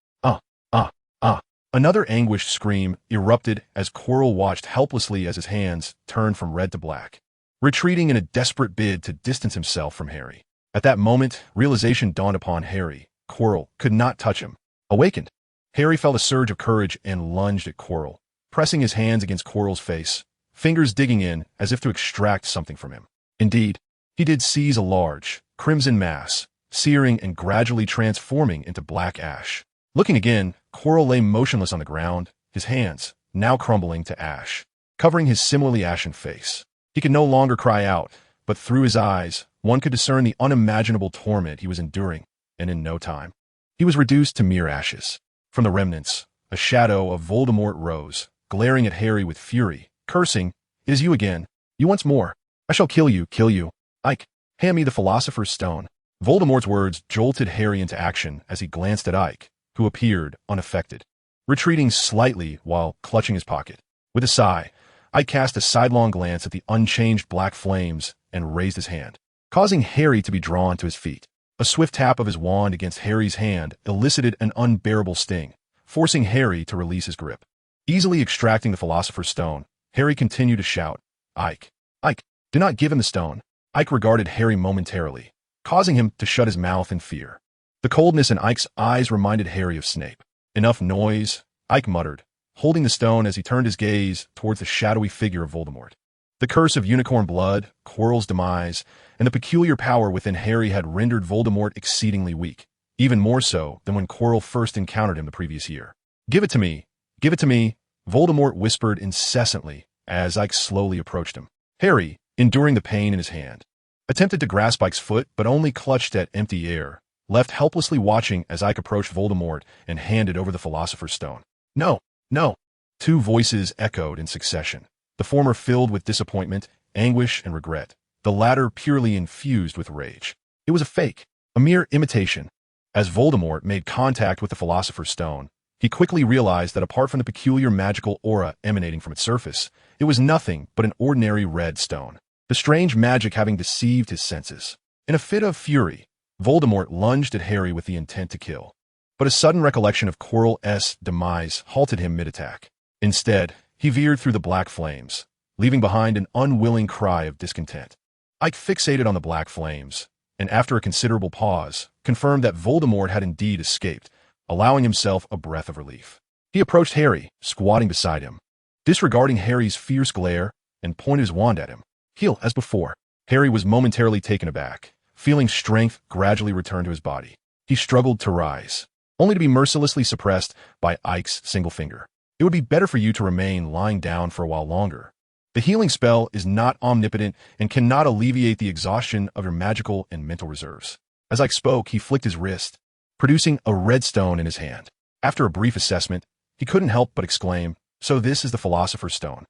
Another anguished scream erupted as Quirrell watched helplessly as his hands turned from red to black. retreating in a desperate bid to distance himself from Harry. At that moment, realization dawned upon Harry. Quirrell could not touch him. Awakened, Harry felt a surge of courage and lunged at Quirrell, pressing his hands against Quirrell's face, fingers digging in as if to extract something from him. Indeed, he did seize a large, crimson mass, searing and gradually transforming into black ash. Looking again, Quirrell lay motionless on the ground, his hands, now crumbling to ash, covering his similarly ashen face. He could no longer cry out, but through his eyes, one could discern the unimaginable torment he was enduring, and in no time, he was reduced to mere ashes. From the remnants, a shadow of Voldemort rose, glaring at Harry with fury, cursing, "It is you again. You once more. I shall kill you, kill you. Ike, hand me the Philosopher's Stone." Voldemort's words jolted Harry into action as he glanced at Ike, who appeared unaffected, retreating slightly while clutching his pocket. With a sigh, Ike cast a sidelong glance at the unchanged black flames and raised his hand, causing Harry to be drawn to his feet. A swift tap of his wand against Harry's hand elicited an unbearable sting, forcing Harry to release his grip. Easily extracting the Philosopher's Stone, Harry continued to shout, "Ike, Ike, do not give him the stone." Ike regarded Harry momentarily, causing him to shut his mouth in fear. The coldness in Ike's eyes reminded Harry of Snape. "Enough noise," Ike muttered, holding the stone as he turned his gaze towards the shadowy figure of Voldemort. The curse of unicorn blood, Quirrell's demise, and the peculiar power within Harry had rendered Voldemort exceedingly weak, even more so than when Quirrell first encountered him the previous year. "Give it to me! Give it to me!" Voldemort whispered incessantly as Ike slowly approached him. Harry, enduring the pain in his hand, attempted to grasp Ike's foot but only clutched at empty air, left helplessly watching as Ike approached Voldemort and handed over the Philosopher's Stone. "No, no!" Two voices echoed in succession, the former filled with disappointment, anguish, and regret, the latter purely infused with rage. It was a fake, a mere imitation. As Voldemort made contact with the Philosopher's Stone, he quickly realized that apart from the peculiar magical aura emanating from its surface, it was nothing but an ordinary red stone, the strange magic having deceived his senses. In a fit of fury, Voldemort lunged at Harry with the intent to kill, but a sudden recollection of Quirrell's demise halted him mid-attack. Instead, he veered through the black flames, leaving behind an unwilling cry of discontent. Ike fixated on the black flames, and after a considerable pause, confirmed that Voldemort had indeed escaped, allowing himself a breath of relief. He approached Harry, squatting beside him, disregarding Harry's fierce glare, and pointed his wand at him. "Heal as before." Harry was momentarily taken aback, feeling strength gradually return to his body. He struggled to rise, only to be mercilessly suppressed by Ike's single finger. "It would be better for you to remain lying down for a while longer. The healing spell is not omnipotent and cannot alleviate the exhaustion of your magical and mental reserves." As Ike spoke, he flicked his wrist, producing a red stone in his hand. After a brief assessment, he couldn't help but exclaim, "So this is the Philosopher's Stone.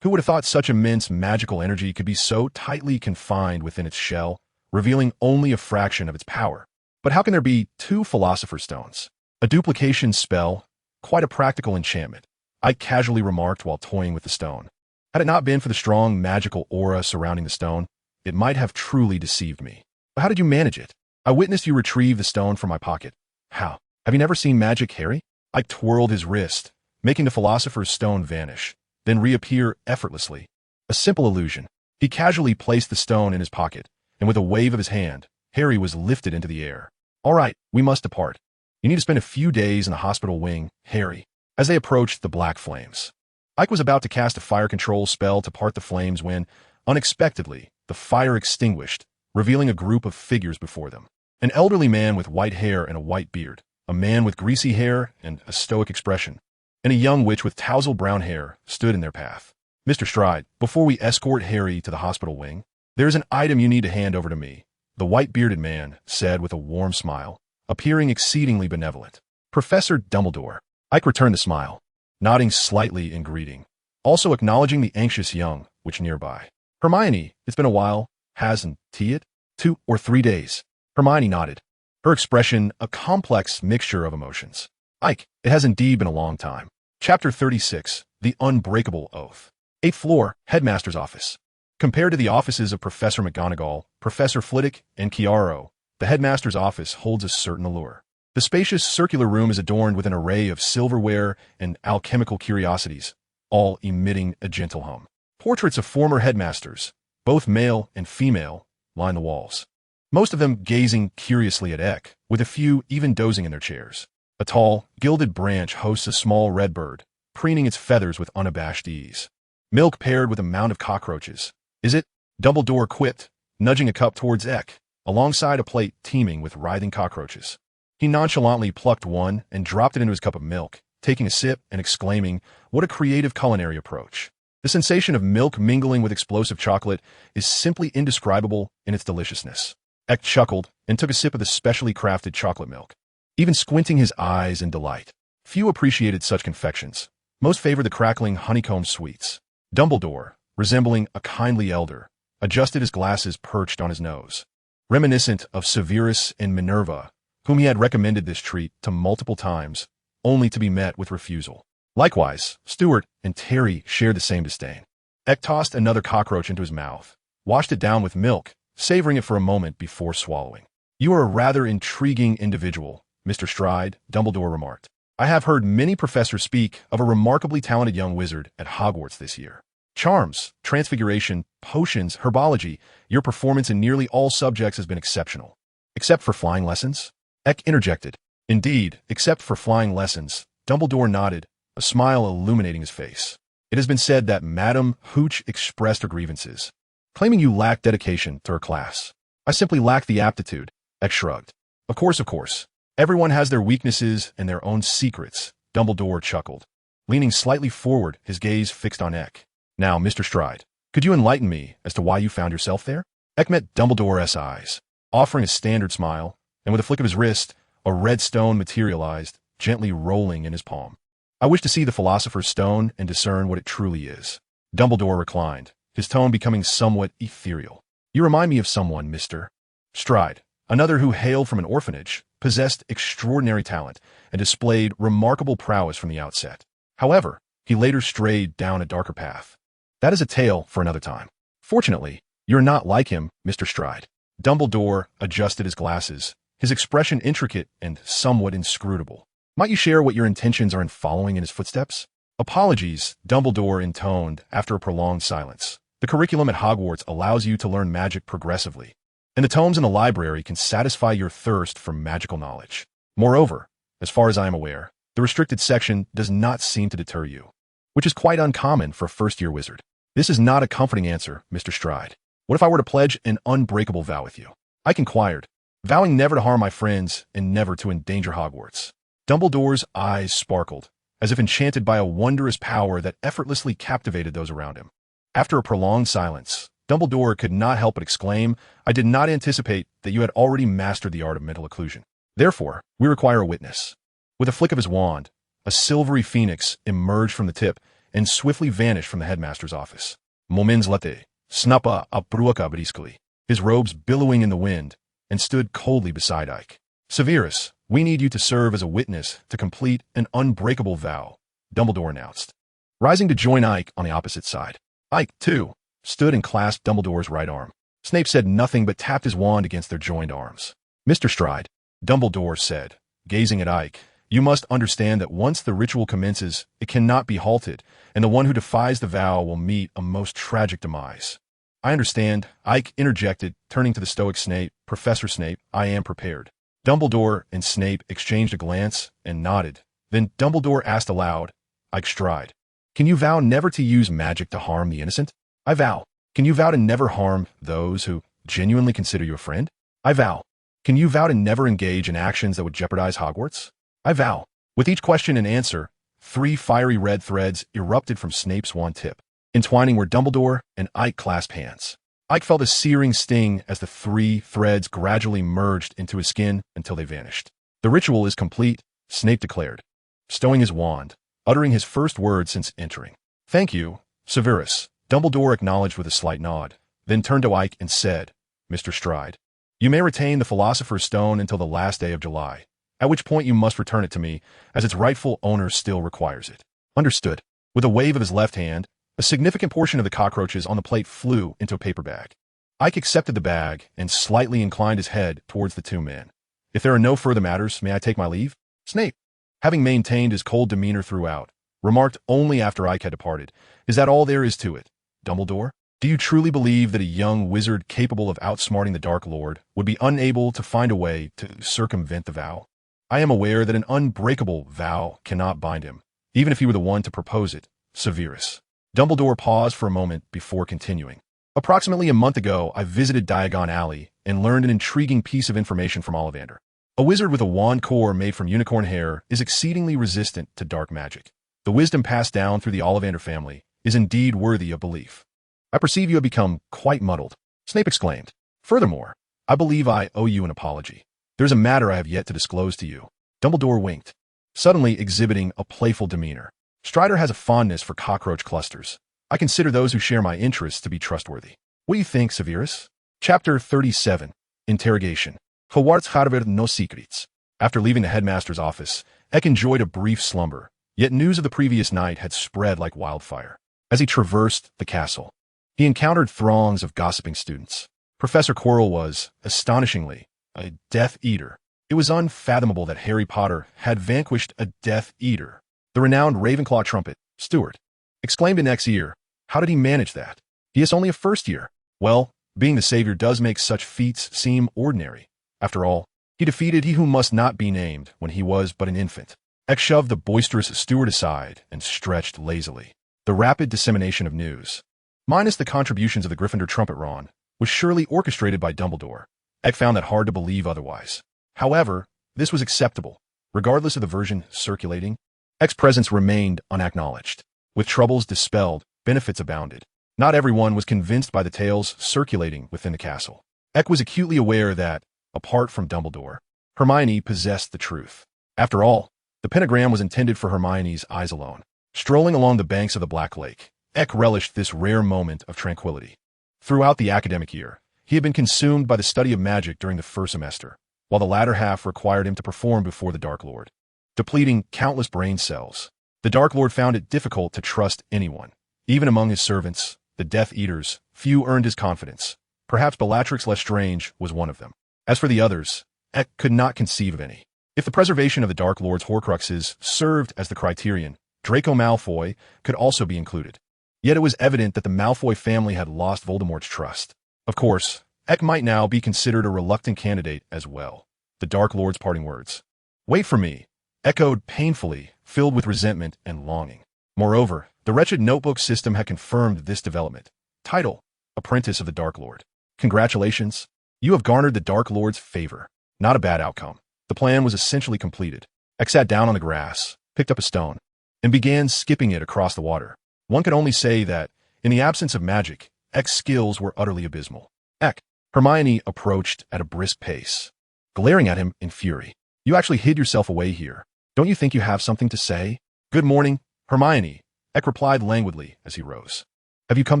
Who would have thought such immense magical energy could be so tightly confined within its shell, revealing only a fraction of its power? But how can there be two Philosopher's Stones? A duplication spell, quite a practical enchantment," Ike casually remarked while toying with the stone. "Had it not been for the strong magical aura surrounding the stone, it might have truly deceived me. But how did you manage it? I witnessed you retrieve the stone from my pocket. How? Have you never seen magic, Harry?" Ike twirled his wrist, making the Philosopher's Stone vanish, then reappear effortlessly. A simple illusion. He casually placed the stone in his pocket, and with a wave of his hand, Harry was lifted into the air. "All right, we must depart. You need to spend a few days in the hospital wing, Harry." As they approached the black flames, Ike was about to cast a fire control spell to part the flames when, unexpectedly, the fire extinguished, revealing a group of figures before them. An elderly man with white hair and a white beard, a man with greasy hair and a stoic expression, and a young witch with tousled brown hair stood in their path. "Mr. Stride, before we escort Harry to the hospital wing, there's an item you need to hand over to me," the white-bearded man said with a warm smile, appearing exceedingly benevolent. "Professor Dumbledore." Ike returned the smile, nodding slightly in greeting, also acknowledging the anxious young witch nearby. "Hermione, it's been a while, hasn't it? 2 or 3 days." Hermione nodded, her expression a complex mixture of emotions. "Ike, it has indeed been a long time." Chapter 36, The Unbreakable Oath. 8th floor, Headmaster's Office. Compared to the offices of Professor McGonagall, Professor Flitwick, and Chiaro, the Headmaster's office holds a certain allure. The spacious circular room is adorned with an array of silverware and alchemical curiosities, all emitting a gentle hum. Portraits of former headmasters, both male and female, line the walls. Most of them gazing curiously at Aike, with a few even dozing in their chairs. A tall, gilded branch hosts a small red bird, preening its feathers with unabashed ease. Milk paired with a mound of cockroaches. Is it? Dumbledore quipped, nudging a cup towards Aike, alongside a plate teeming with writhing cockroaches. He nonchalantly plucked one and dropped it into his cup of milk, taking a sip and exclaiming, "What a creative culinary approach." The sensation of milk mingling with explosive chocolate is simply indescribable in its deliciousness. Aike chuckled and took a sip of the specially crafted chocolate milk, even squinting his eyes in delight. Few appreciated such confections. Most favored the crackling honeycomb sweets. Dumbledore, resembling a kindly elder, adjusted his glasses perched on his nose. Reminiscent of Severus and Minerva, whom he had recommended this treat to multiple times, only to be met with refusal. Likewise, Stuart and Terry shared the same disdain. Aike tossed another cockroach into his mouth, washed it down with milk, savoring it for a moment before swallowing. "You are a rather intriguing individual, Mr. Stride," Dumbledore remarked. "I have heard many professors speak of a remarkably talented young wizard at Hogwarts this year. Charms, transfiguration, potions, herbology, your performance in nearly all subjects has been exceptional. Except for flying lessons?" Aike interjected. "Indeed, except for flying lessons," Dumbledore nodded, a smile illuminating his face. "It has been said that Madame Hooch expressed her grievances, claiming you lack dedication to her class." "I simply lack the aptitude," Aike shrugged. Of course. Everyone has their weaknesses and their own secrets," Dumbledore chuckled, leaning slightly forward, his gaze fixed on Aike. "Now, Mr. Stride, could you enlighten me as to why you found yourself there?" Aike met Dumbledore's eyes, offering a standard smile, and with a flick of his wrist, a red stone materialized, gently rolling in his palm. "I wish to see the Philosopher's Stone and discern what it truly is." Dumbledore reclined, his tone becoming somewhat ethereal. "You remind me of someone, Mr. Stride, another who hailed from an orphanage, possessed extraordinary talent, and displayed remarkable prowess from the outset. However, he later strayed down a darker path. That is a tale for another time. Fortunately, you're not like him, Mr. Stride." Dumbledore adjusted his glasses, his expression intricate and somewhat inscrutable. "Might you share what your intentions are in following in his footsteps?" "Apologies," Dumbledore intoned after a prolonged silence. "The curriculum at Hogwarts allows you to learn magic progressively, and the tomes in the library can satisfy your thirst for magical knowledge. Moreover, as far as I am aware, the restricted section does not seem to deter you, which is quite uncommon for a first-year wizard." "This is not a comforting answer, Mr. Stride. What if I were to pledge an unbreakable vow with you?" Aike inquired, "Vowing never to harm my friends and never to endanger Hogwarts." Dumbledore's eyes sparkled, as if enchanted by a wondrous power that effortlessly captivated those around him. After a prolonged silence, Dumbledore could not help but exclaim, "I did not anticipate that you had already mastered the art of mental occlusion. Therefore, we require a witness." With a flick of his wand, a silvery phoenix emerged from the tip and swiftly vanished from the headmaster's office. Moments later, Snappa apruaka briskly, his robes billowing in the wind, and stood coldly beside Aike. "Severus, we need you to serve as a witness to complete an unbreakable vow," Dumbledore announced, rising to join Aike on the opposite side. Aike, too, stood and clasped Dumbledore's right arm. Snape said nothing but tapped his wand against their joined arms. "Mr. Stride," Dumbledore said, gazing at Aike, "you must understand that once the ritual commences, it cannot be halted, and the one who defies the vow will meet a most tragic demise." "I understand," Aike interjected, turning to the stoic Snape. "Professor Snape, I am prepared." Dumbledore and Snape exchanged a glance and nodded. Then Dumbledore asked aloud, "Aike Stride, can you vow never to use magic to harm the innocent?" "I vow." "Can you vow to never harm those who genuinely consider you a friend?" "I vow." "Can you vow to never engage in actions that would jeopardize Hogwarts?" "I vow." With each question and answer, 3 fiery red threads erupted from Snape's wand tip, entwining where Dumbledore and Aike clasped hands. Aike felt a searing sting as the 3 threads gradually merged into his skin until they vanished. "The ritual is complete," Snape declared, stowing his wand, uttering his first word since entering. "Thank you, Severus," Dumbledore acknowledged with a slight nod, then turned to Aike and said, "Mr. Stride, you may retain the Philosopher's Stone until the last day of July, at which point you must return it to me, as its rightful owner still requires it." "Understood." With a wave of his left hand, a significant portion of the cockroaches on the plate flew into a paper bag. Aike accepted the bag and slightly inclined his head towards the 2 men. "If there are no further matters, may I take my leave?" Snape, having maintained his cold demeanor throughout, remarked only after Aike had departed, "Is that all there is to it, Dumbledore?" Do you truly believe that a young wizard capable of outsmarting the Dark Lord would be unable to find a way to circumvent the vow? I am aware that an unbreakable vow cannot bind him, even if he were the one to propose it. Severus. Dumbledore paused for a moment before continuing. Approximately a month ago, I visited Diagon Alley and learned an intriguing piece of information from Ollivander. A wizard with a wand core made from unicorn hair is exceedingly resistant to dark magic. The wisdom passed down through the Ollivander family is indeed worthy of belief. I perceive you have become quite muddled, Snape exclaimed. Furthermore, I believe I owe you an apology. There's a matter I have yet to disclose to you. Dumbledore winked, suddenly exhibiting a playful demeanor. Strider has a fondness for cockroach clusters. I consider those who share my interests to be trustworthy. What do you think, Severus? Chapter 37. Interrogation. Hogwarts Archives no secrets. After leaving the headmaster's office, Aike enjoyed a brief slumber, yet news of the previous night had spread like wildfire. As he traversed the castle, he encountered throngs of gossiping students. Professor Quirrell was, astonishingly, a Death Eater. It was unfathomable that Harry Potter had vanquished a Death Eater. The renowned Ravenclaw trumpet, Stewart, exclaimed in Aike's ear, "How did he manage that? He is only a first year." Well, being the savior does make such feats seem ordinary. After all, he defeated he who must not be named when he was but an infant. Aike shoved the boisterous Stewart aside and stretched lazily. The rapid dissemination of news, minus the contributions of the Gryffindor trumpet Ron, was surely orchestrated by Dumbledore. Aike found that hard to believe otherwise. However, this was acceptable. Regardless of the version circulating, Aike's presence remained unacknowledged. With troubles dispelled, benefits abounded. Not everyone was convinced by the tales circulating within the castle. Aike was acutely aware that, apart from Dumbledore, Hermione possessed the truth. After all, the pentagram was intended for Hermione's eyes alone. Strolling along the banks of the Black Lake, Aike relished this rare moment of tranquility. Throughout the academic year, he had been consumed by the study of magic during the first semester, while the latter half required him to perform before the Dark Lord, depleting countless brain cells. The Dark Lord found it difficult to trust anyone. Even among his servants, the Death Eaters, few earned his confidence. Perhaps Bellatrix Lestrange was one of them. As for the others, Aike could not conceive of any. If the preservation of the Dark Lord's Horcruxes served as the criterion, Draco Malfoy could also be included. Yet it was evident that the Malfoy family had lost Voldemort's trust. Of course, Aike might now be considered a reluctant candidate as well. The Dark Lord's parting words, "Wait for me," echoed painfully, filled with resentment and longing. Moreover, the wretched notebook system had confirmed this development. Title: Apprentice of the Dark Lord. Congratulations. You have garnered the Dark Lord's favor. Not a bad outcome. The plan was essentially completed. Aike sat down on the grass, picked up a stone, and began skipping it across the water. One could only say that, in the absence of magic, Aike's skills were utterly abysmal. Aike. Hermione approached at a brisk pace, glaring at him in fury. You actually hid yourself away here. Don't you think you have something to say? Good morning, Hermione, Aike replied languidly as he rose. Have you come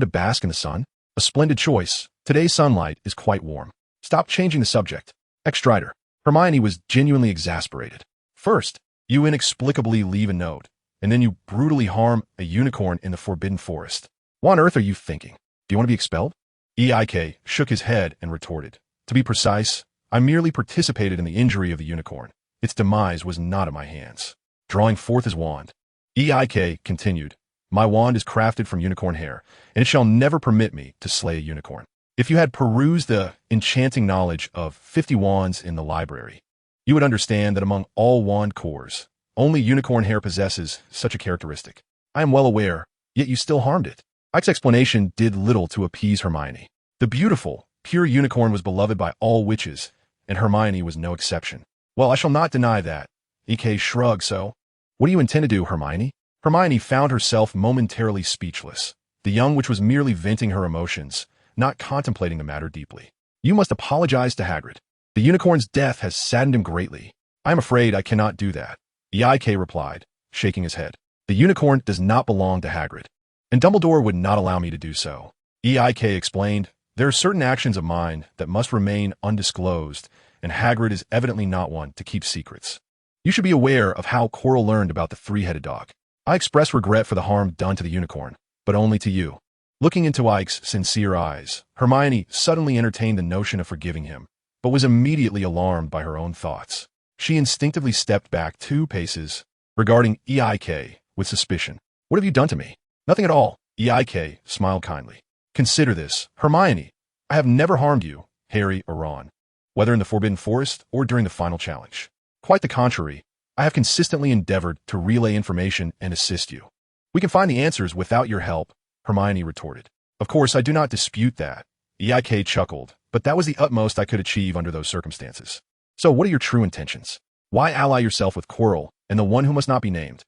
to bask in the sun? A splendid choice. Today's sunlight is quite warm. Stop changing the subject. Aike Stride. Hermione was genuinely exasperated. First, you inexplicably leave a note, and then you brutally harm a unicorn in the Forbidden Forest. What on earth are you thinking? Do you want to be expelled? Aike shook his head and retorted. To be precise, I merely participated in the injury of the unicorn. Its demise was not at my hands. Drawing forth his wand, Aike continued, My wand is crafted from unicorn hair, and it shall never permit me to slay a unicorn. If you had perused the enchanting knowledge of 50 wands in the library, you would understand that among all wand cores, only unicorn hair possesses such a characteristic. I am well aware, yet you still harmed it. Aike's explanation did little to appease Hermione. The beautiful, pure unicorn was beloved by all witches, and Hermione was no exception. Well, I shall not deny that. Aike shrugged, so, what do you intend to do, Hermione? Hermione found herself momentarily speechless. The young witch was merely venting her emotions, not contemplating the matter deeply. You must apologize to Hagrid. The unicorn's death has saddened him greatly. I am afraid I cannot do that. Aike replied, shaking his head. The unicorn does not belong to Hagrid, and Dumbledore would not allow me to do so. Aike explained, there are certain actions of mine that must remain undisclosed, and Hagrid is evidently not one to keep secrets. You should be aware of how Quirrell learned about the three-headed dog. I express regret for the harm done to the unicorn, but only to you. Looking into Aike's sincere eyes, Hermione suddenly entertained the notion of forgiving him, but was immediately alarmed by her own thoughts. She instinctively stepped back 2 paces, regarding Aike with suspicion. What have you done to me? Nothing at all. Aike smiled kindly. Consider this, Hermione. I have never harmed you, Harry or Ron, whether in the Forbidden Forest or during the final challenge. Quite the contrary, I have consistently endeavored to relay information and assist you. We can find the answers without your help, Hermione retorted. Of course, I do not dispute that. Aike chuckled, but that was the utmost I could achieve under those circumstances. So what are your true intentions? Why ally yourself with Quirrell and the one who must not be named?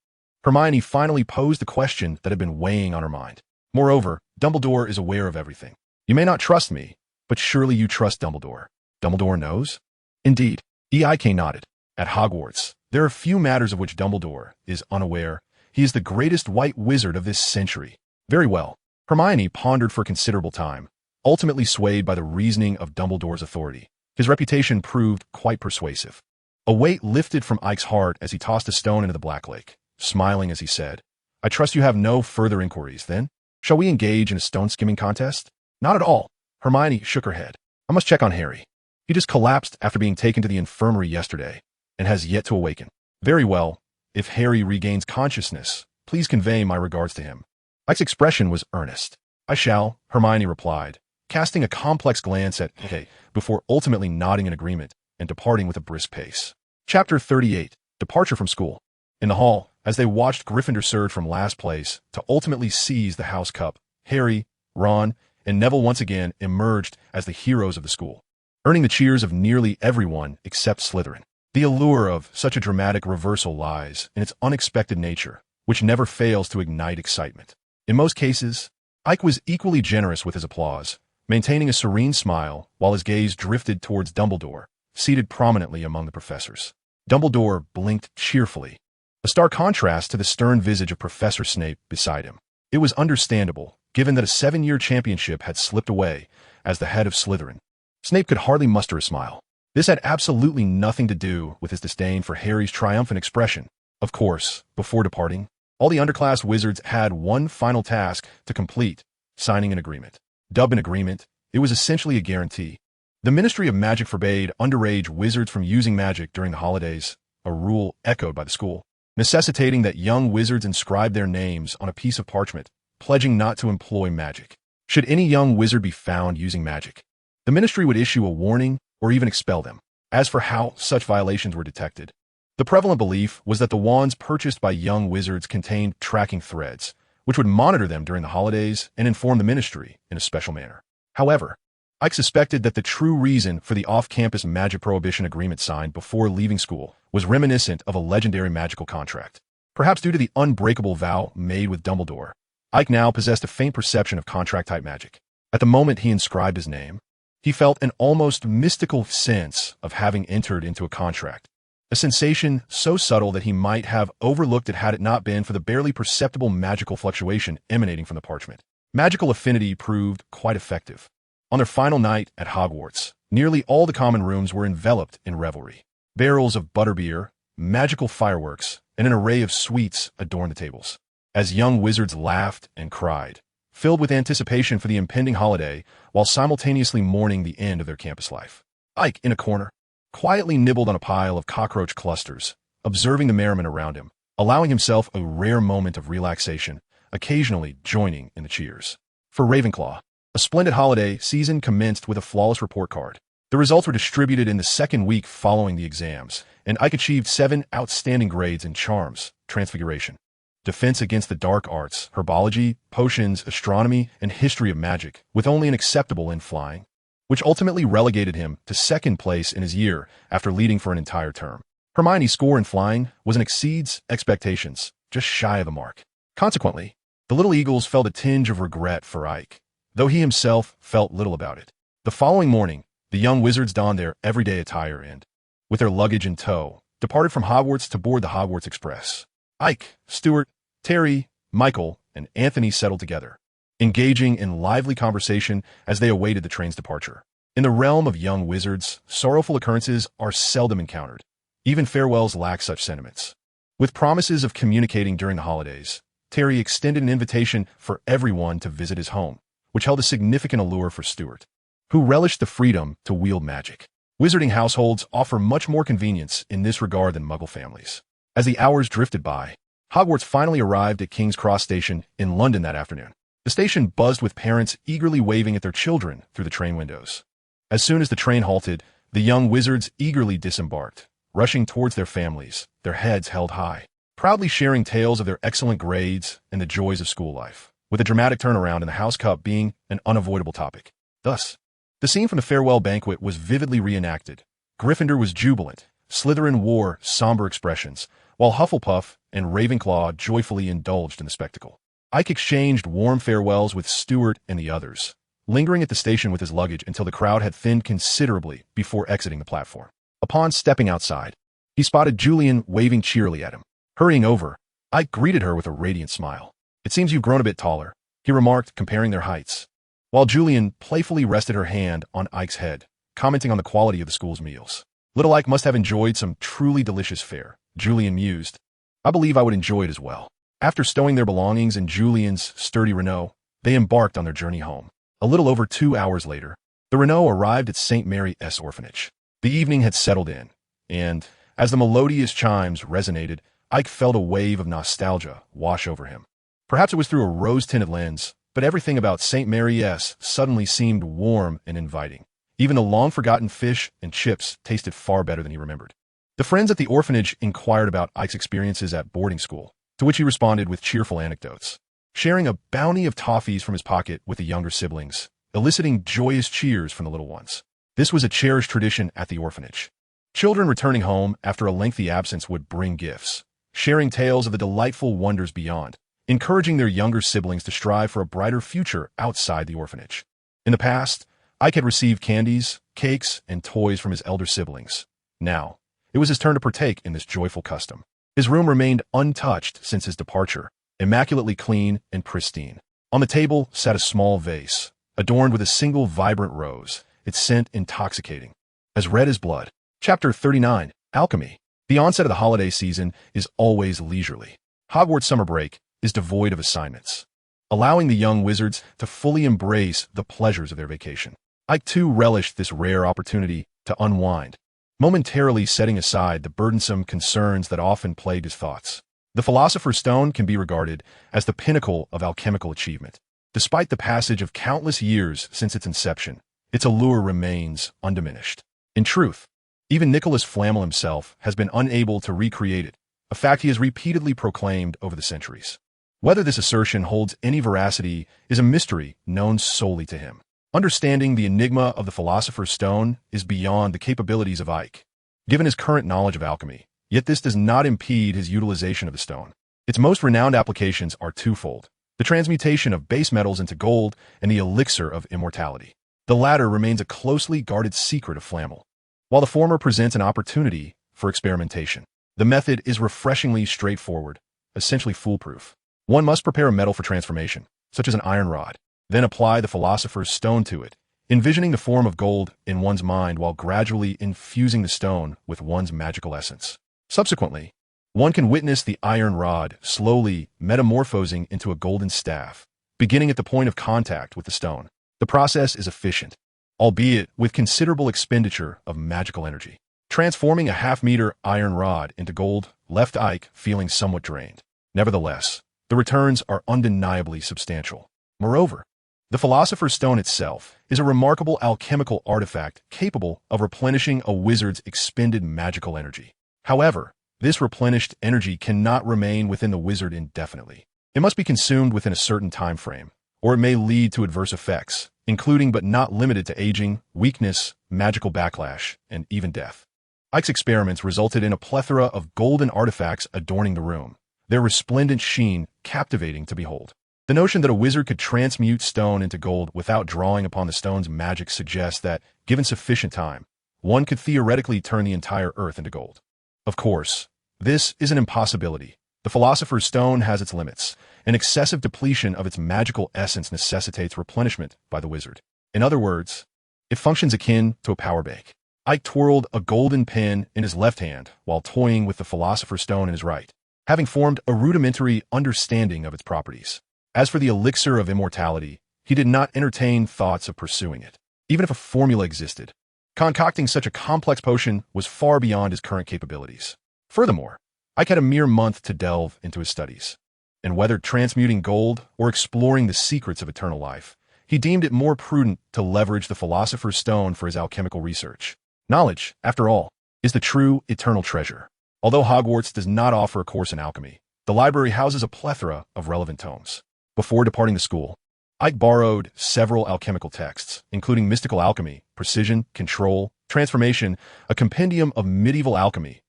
Hermione finally posed the question that had been weighing on her mind. Moreover, Dumbledore is aware of everything. You may not trust me, but surely you trust Dumbledore. Dumbledore knows? Indeed. Aike nodded. At Hogwarts, there are few matters of which Dumbledore is unaware. He is the greatest white wizard of this century. Very well. Hermione pondered for a considerable time, ultimately swayed by the reasoning of Dumbledore's authority. His reputation proved quite persuasive. A weight lifted from Ike's heart as he tossed a stone into the Black Lake, smiling as he said, I trust you have no further inquiries, then? Shall we engage in a stone-skimming contest? Not at all. Hermione shook her head. I must check on Harry. He just collapsed after being taken to the infirmary yesterday and has yet to awaken. Very well. If Harry regains consciousness, please convey my regards to him. Ike's expression was earnest. I shall, Hermione replied, casting a complex glance at Aike before ultimately nodding in agreement and departing with a brisk pace. Chapter 38. Departure from School. In the hall, as they watched Gryffindor surge from last place to ultimately seize the House Cup, Harry, Ron, and Neville once again emerged as the heroes of the school, earning the cheers of nearly everyone except Slytherin. The allure of such a dramatic reversal lies in its unexpected nature, which never fails to ignite excitement. In most cases, Ike was equally generous with his applause, maintaining a serene smile while his gaze drifted towards Dumbledore, seated prominently among the professors. Dumbledore blinked cheerfully, a stark contrast to the stern visage of Professor Snape beside him. It was understandable, given that a 7-year championship had slipped away as the head of Slytherin. Snape could hardly muster a smile. This had absolutely nothing to do with his disdain for Harry's triumphant expression. Of course, before departing, all the underclass wizards had one final task to complete, signing an agreement. Dubbed an agreement, it was essentially a guarantee. The Ministry of Magic forbade underage wizards from using magic during the holidays, a rule echoed by the school, necessitating that young wizards inscribe their names on a piece of parchment, pledging not to employ magic. Should any young wizard be found using magic, the ministry would issue a warning or even expel them. As for how such violations were detected, the prevalent belief was that the wands purchased by young wizards contained tracking threads, which would monitor them during the holidays and inform the ministry in a special manner. However, Ike suspected that the true reason for the off-campus magic prohibition agreement signed before leaving school was reminiscent of a legendary magical contract. Perhaps due to the unbreakable vow made with Dumbledore, Ike now possessed a faint perception of contract-type magic. At the moment he inscribed his name, he felt an almost mystical sense of having entered into a contract, a sensation so subtle that he might have overlooked it had it not been for the barely perceptible magical fluctuation emanating from the parchment. Magical affinity proved quite effective. On their final night at Hogwarts, nearly all the common rooms were enveloped in revelry. Barrels of butterbeer, magical fireworks, and an array of sweets adorned the tables. As young wizards laughed and cried, filled with anticipation for the impending holiday while simultaneously mourning the end of their campus life. Ike, in a corner, quietly nibbled on a pile of cockroach clusters, observing the merriment around him, allowing himself a rare moment of relaxation, occasionally joining in the cheers. For Ravenclaw, a splendid holiday season commenced with a flawless report card. The results were distributed in the second week following the exams, and Ike achieved 7 outstanding grades in Charms, Transfiguration, Defense against the Dark Arts, Herbology, Potions, Astronomy, and History of Magic, with only an acceptable in Flying, which ultimately relegated him to second place in his year after leading for an entire term. Hermione's score in Flying was and exceeds expectations, just shy of the mark. Consequently, the Little Eagles felt a tinge of regret for Ike, though he himself felt little about it. The following morning, the young wizards donned their everyday attire and, with their luggage in tow, departed from Hogwarts to board the Hogwarts Express. Ike, Stuart, Terry, Michael, and Anthony settled together, engaging in lively conversation as they awaited the train's departure. In the realm of young wizards, sorrowful occurrences are seldom encountered. Even farewells lack such sentiments. With promises of communicating during the holidays, Terry extended an invitation for everyone to visit his home, which held a significant allure for Stuart, who relished the freedom to wield magic. Wizarding households offer much more convenience in this regard than Muggle families. As the hours drifted by, Hogwarts finally arrived at King's Cross Station in London that afternoon. The station buzzed with parents eagerly waving at their children through the train windows. As soon as the train halted, the young wizards eagerly disembarked, rushing towards their families, their heads held high, proudly sharing tales of their excellent grades and the joys of school life, with a dramatic turnaround in the house cup being an unavoidable topic. Thus, the scene from the farewell banquet was vividly reenacted. Gryffindor was jubilant, Slytherin wore somber expressions, while Hufflepuff and Ravenclaw joyfully indulged in the spectacle. Ike exchanged warm farewells with Stuart and the others, lingering at the station with his luggage until the crowd had thinned considerably before exiting the platform. Upon stepping outside, he spotted Julian waving cheerily at him. Hurrying over, Ike greeted her with a radiant smile. "It seems you've grown a bit taller," he remarked, comparing their heights, while Julian playfully rested her hand on Ike's head, commenting on the quality of the school's meals. "Little Ike must have enjoyed some truly delicious fare," Julian mused. "I believe I would enjoy it as well." After stowing their belongings in Julian's sturdy Renault, they embarked on their journey home. A little over 2 hours later, the Renault arrived at St. Mary's Orphanage. The evening had settled in, and, as the melodious chimes resonated, Ike felt a wave of nostalgia wash over him. Perhaps it was through a rose-tinted lens, but everything about St. Mary's suddenly seemed warm and inviting. Even the long-forgotten fish and chips tasted far better than he remembered. The friends at the orphanage inquired about Ike's experiences at boarding school, to which he responded with cheerful anecdotes, sharing a bounty of toffees from his pocket with the younger siblings, eliciting joyous cheers from the little ones. This was a cherished tradition at the orphanage. Children returning home after a lengthy absence would bring gifts, sharing tales of the delightful wonders beyond, encouraging their younger siblings to strive for a brighter future outside the orphanage. In the past, Ike had received candies, cakes, and toys from his elder siblings. Now, it was his turn to partake in this joyful custom. His room remained untouched since his departure, immaculately clean and pristine. On the table sat a small vase, adorned with a single vibrant rose, its scent intoxicating, as red as blood. Chapter 39, Alchemy. The onset of the holiday season is always leisurely. Hogwarts summer break is devoid of assignments, allowing the young wizards to fully embrace the pleasures of their vacation. Ike too relished this rare opportunity to unwind, momentarily setting aside the burdensome concerns that often plagued his thoughts. The Philosopher's Stone can be regarded as the pinnacle of alchemical achievement. Despite the passage of countless years since its inception, its allure remains undiminished. In truth, even Nicholas Flamel himself has been unable to recreate it, a fact he has repeatedly proclaimed over the centuries. Whether this assertion holds any veracity is a mystery known solely to him. Understanding the enigma of the Philosopher's Stone is beyond the capabilities of Ike, given his current knowledge of alchemy, yet this does not impede his utilization of the stone. Its most renowned applications are twofold: the transmutation of base metals into gold and the elixir of immortality. The latter remains a closely guarded secret of Flamel, while the former presents an opportunity for experimentation. The method is refreshingly straightforward, essentially foolproof. One must prepare a metal for transformation, such as an iron rod, then apply the Philosopher's Stone to it, envisioning the form of gold in one's mind while gradually infusing the stone with one's magical essence. Subsequently, one can witness the iron rod slowly metamorphosing into a golden staff, beginning at the point of contact with the stone. The process is efficient, albeit with considerable expenditure of magical energy. Transforming a half-meter iron rod into gold left Ike feeling somewhat drained. Nevertheless, the returns are undeniably substantial. Moreover, the Philosopher's Stone itself is a remarkable alchemical artifact capable of replenishing a wizard's expended magical energy. However, this replenished energy cannot remain within the wizard indefinitely. It must be consumed within a certain time frame, or it may lead to adverse effects, including but not limited to aging, weakness, magical backlash, and even death. Ike's experiments resulted in a plethora of golden artifacts adorning the room, their resplendent sheen captivating to behold. The notion that a wizard could transmute stone into gold without drawing upon the stone's magic suggests that, given sufficient time, one could theoretically turn the entire earth into gold. Of course, this is an impossibility. The Philosopher's Stone has its limits. An excessive depletion of its magical essence necessitates replenishment by the wizard. In other words, it functions akin to a power bank. Ike twirled a golden pen in his left hand while toying with the Philosopher's Stone in his right, having formed a rudimentary understanding of its properties. As for the elixir of immortality, he did not entertain thoughts of pursuing it, even if a formula existed. Concocting such a complex potion was far beyond his current capabilities. Furthermore, Ike had a mere month to delve into his studies. and whether transmuting gold or exploring the secrets of eternal life, he deemed it more prudent to leverage the Philosopher's Stone for his alchemical research. Knowledge, after all, is the true eternal treasure. Although Hogwarts does not offer a course in alchemy, the library houses a plethora of relevant tomes. Before departing the school, Ike borrowed several alchemical texts, including Mystical Alchemy, Precision, Control, Transformation, a compendium of medieval alchemy,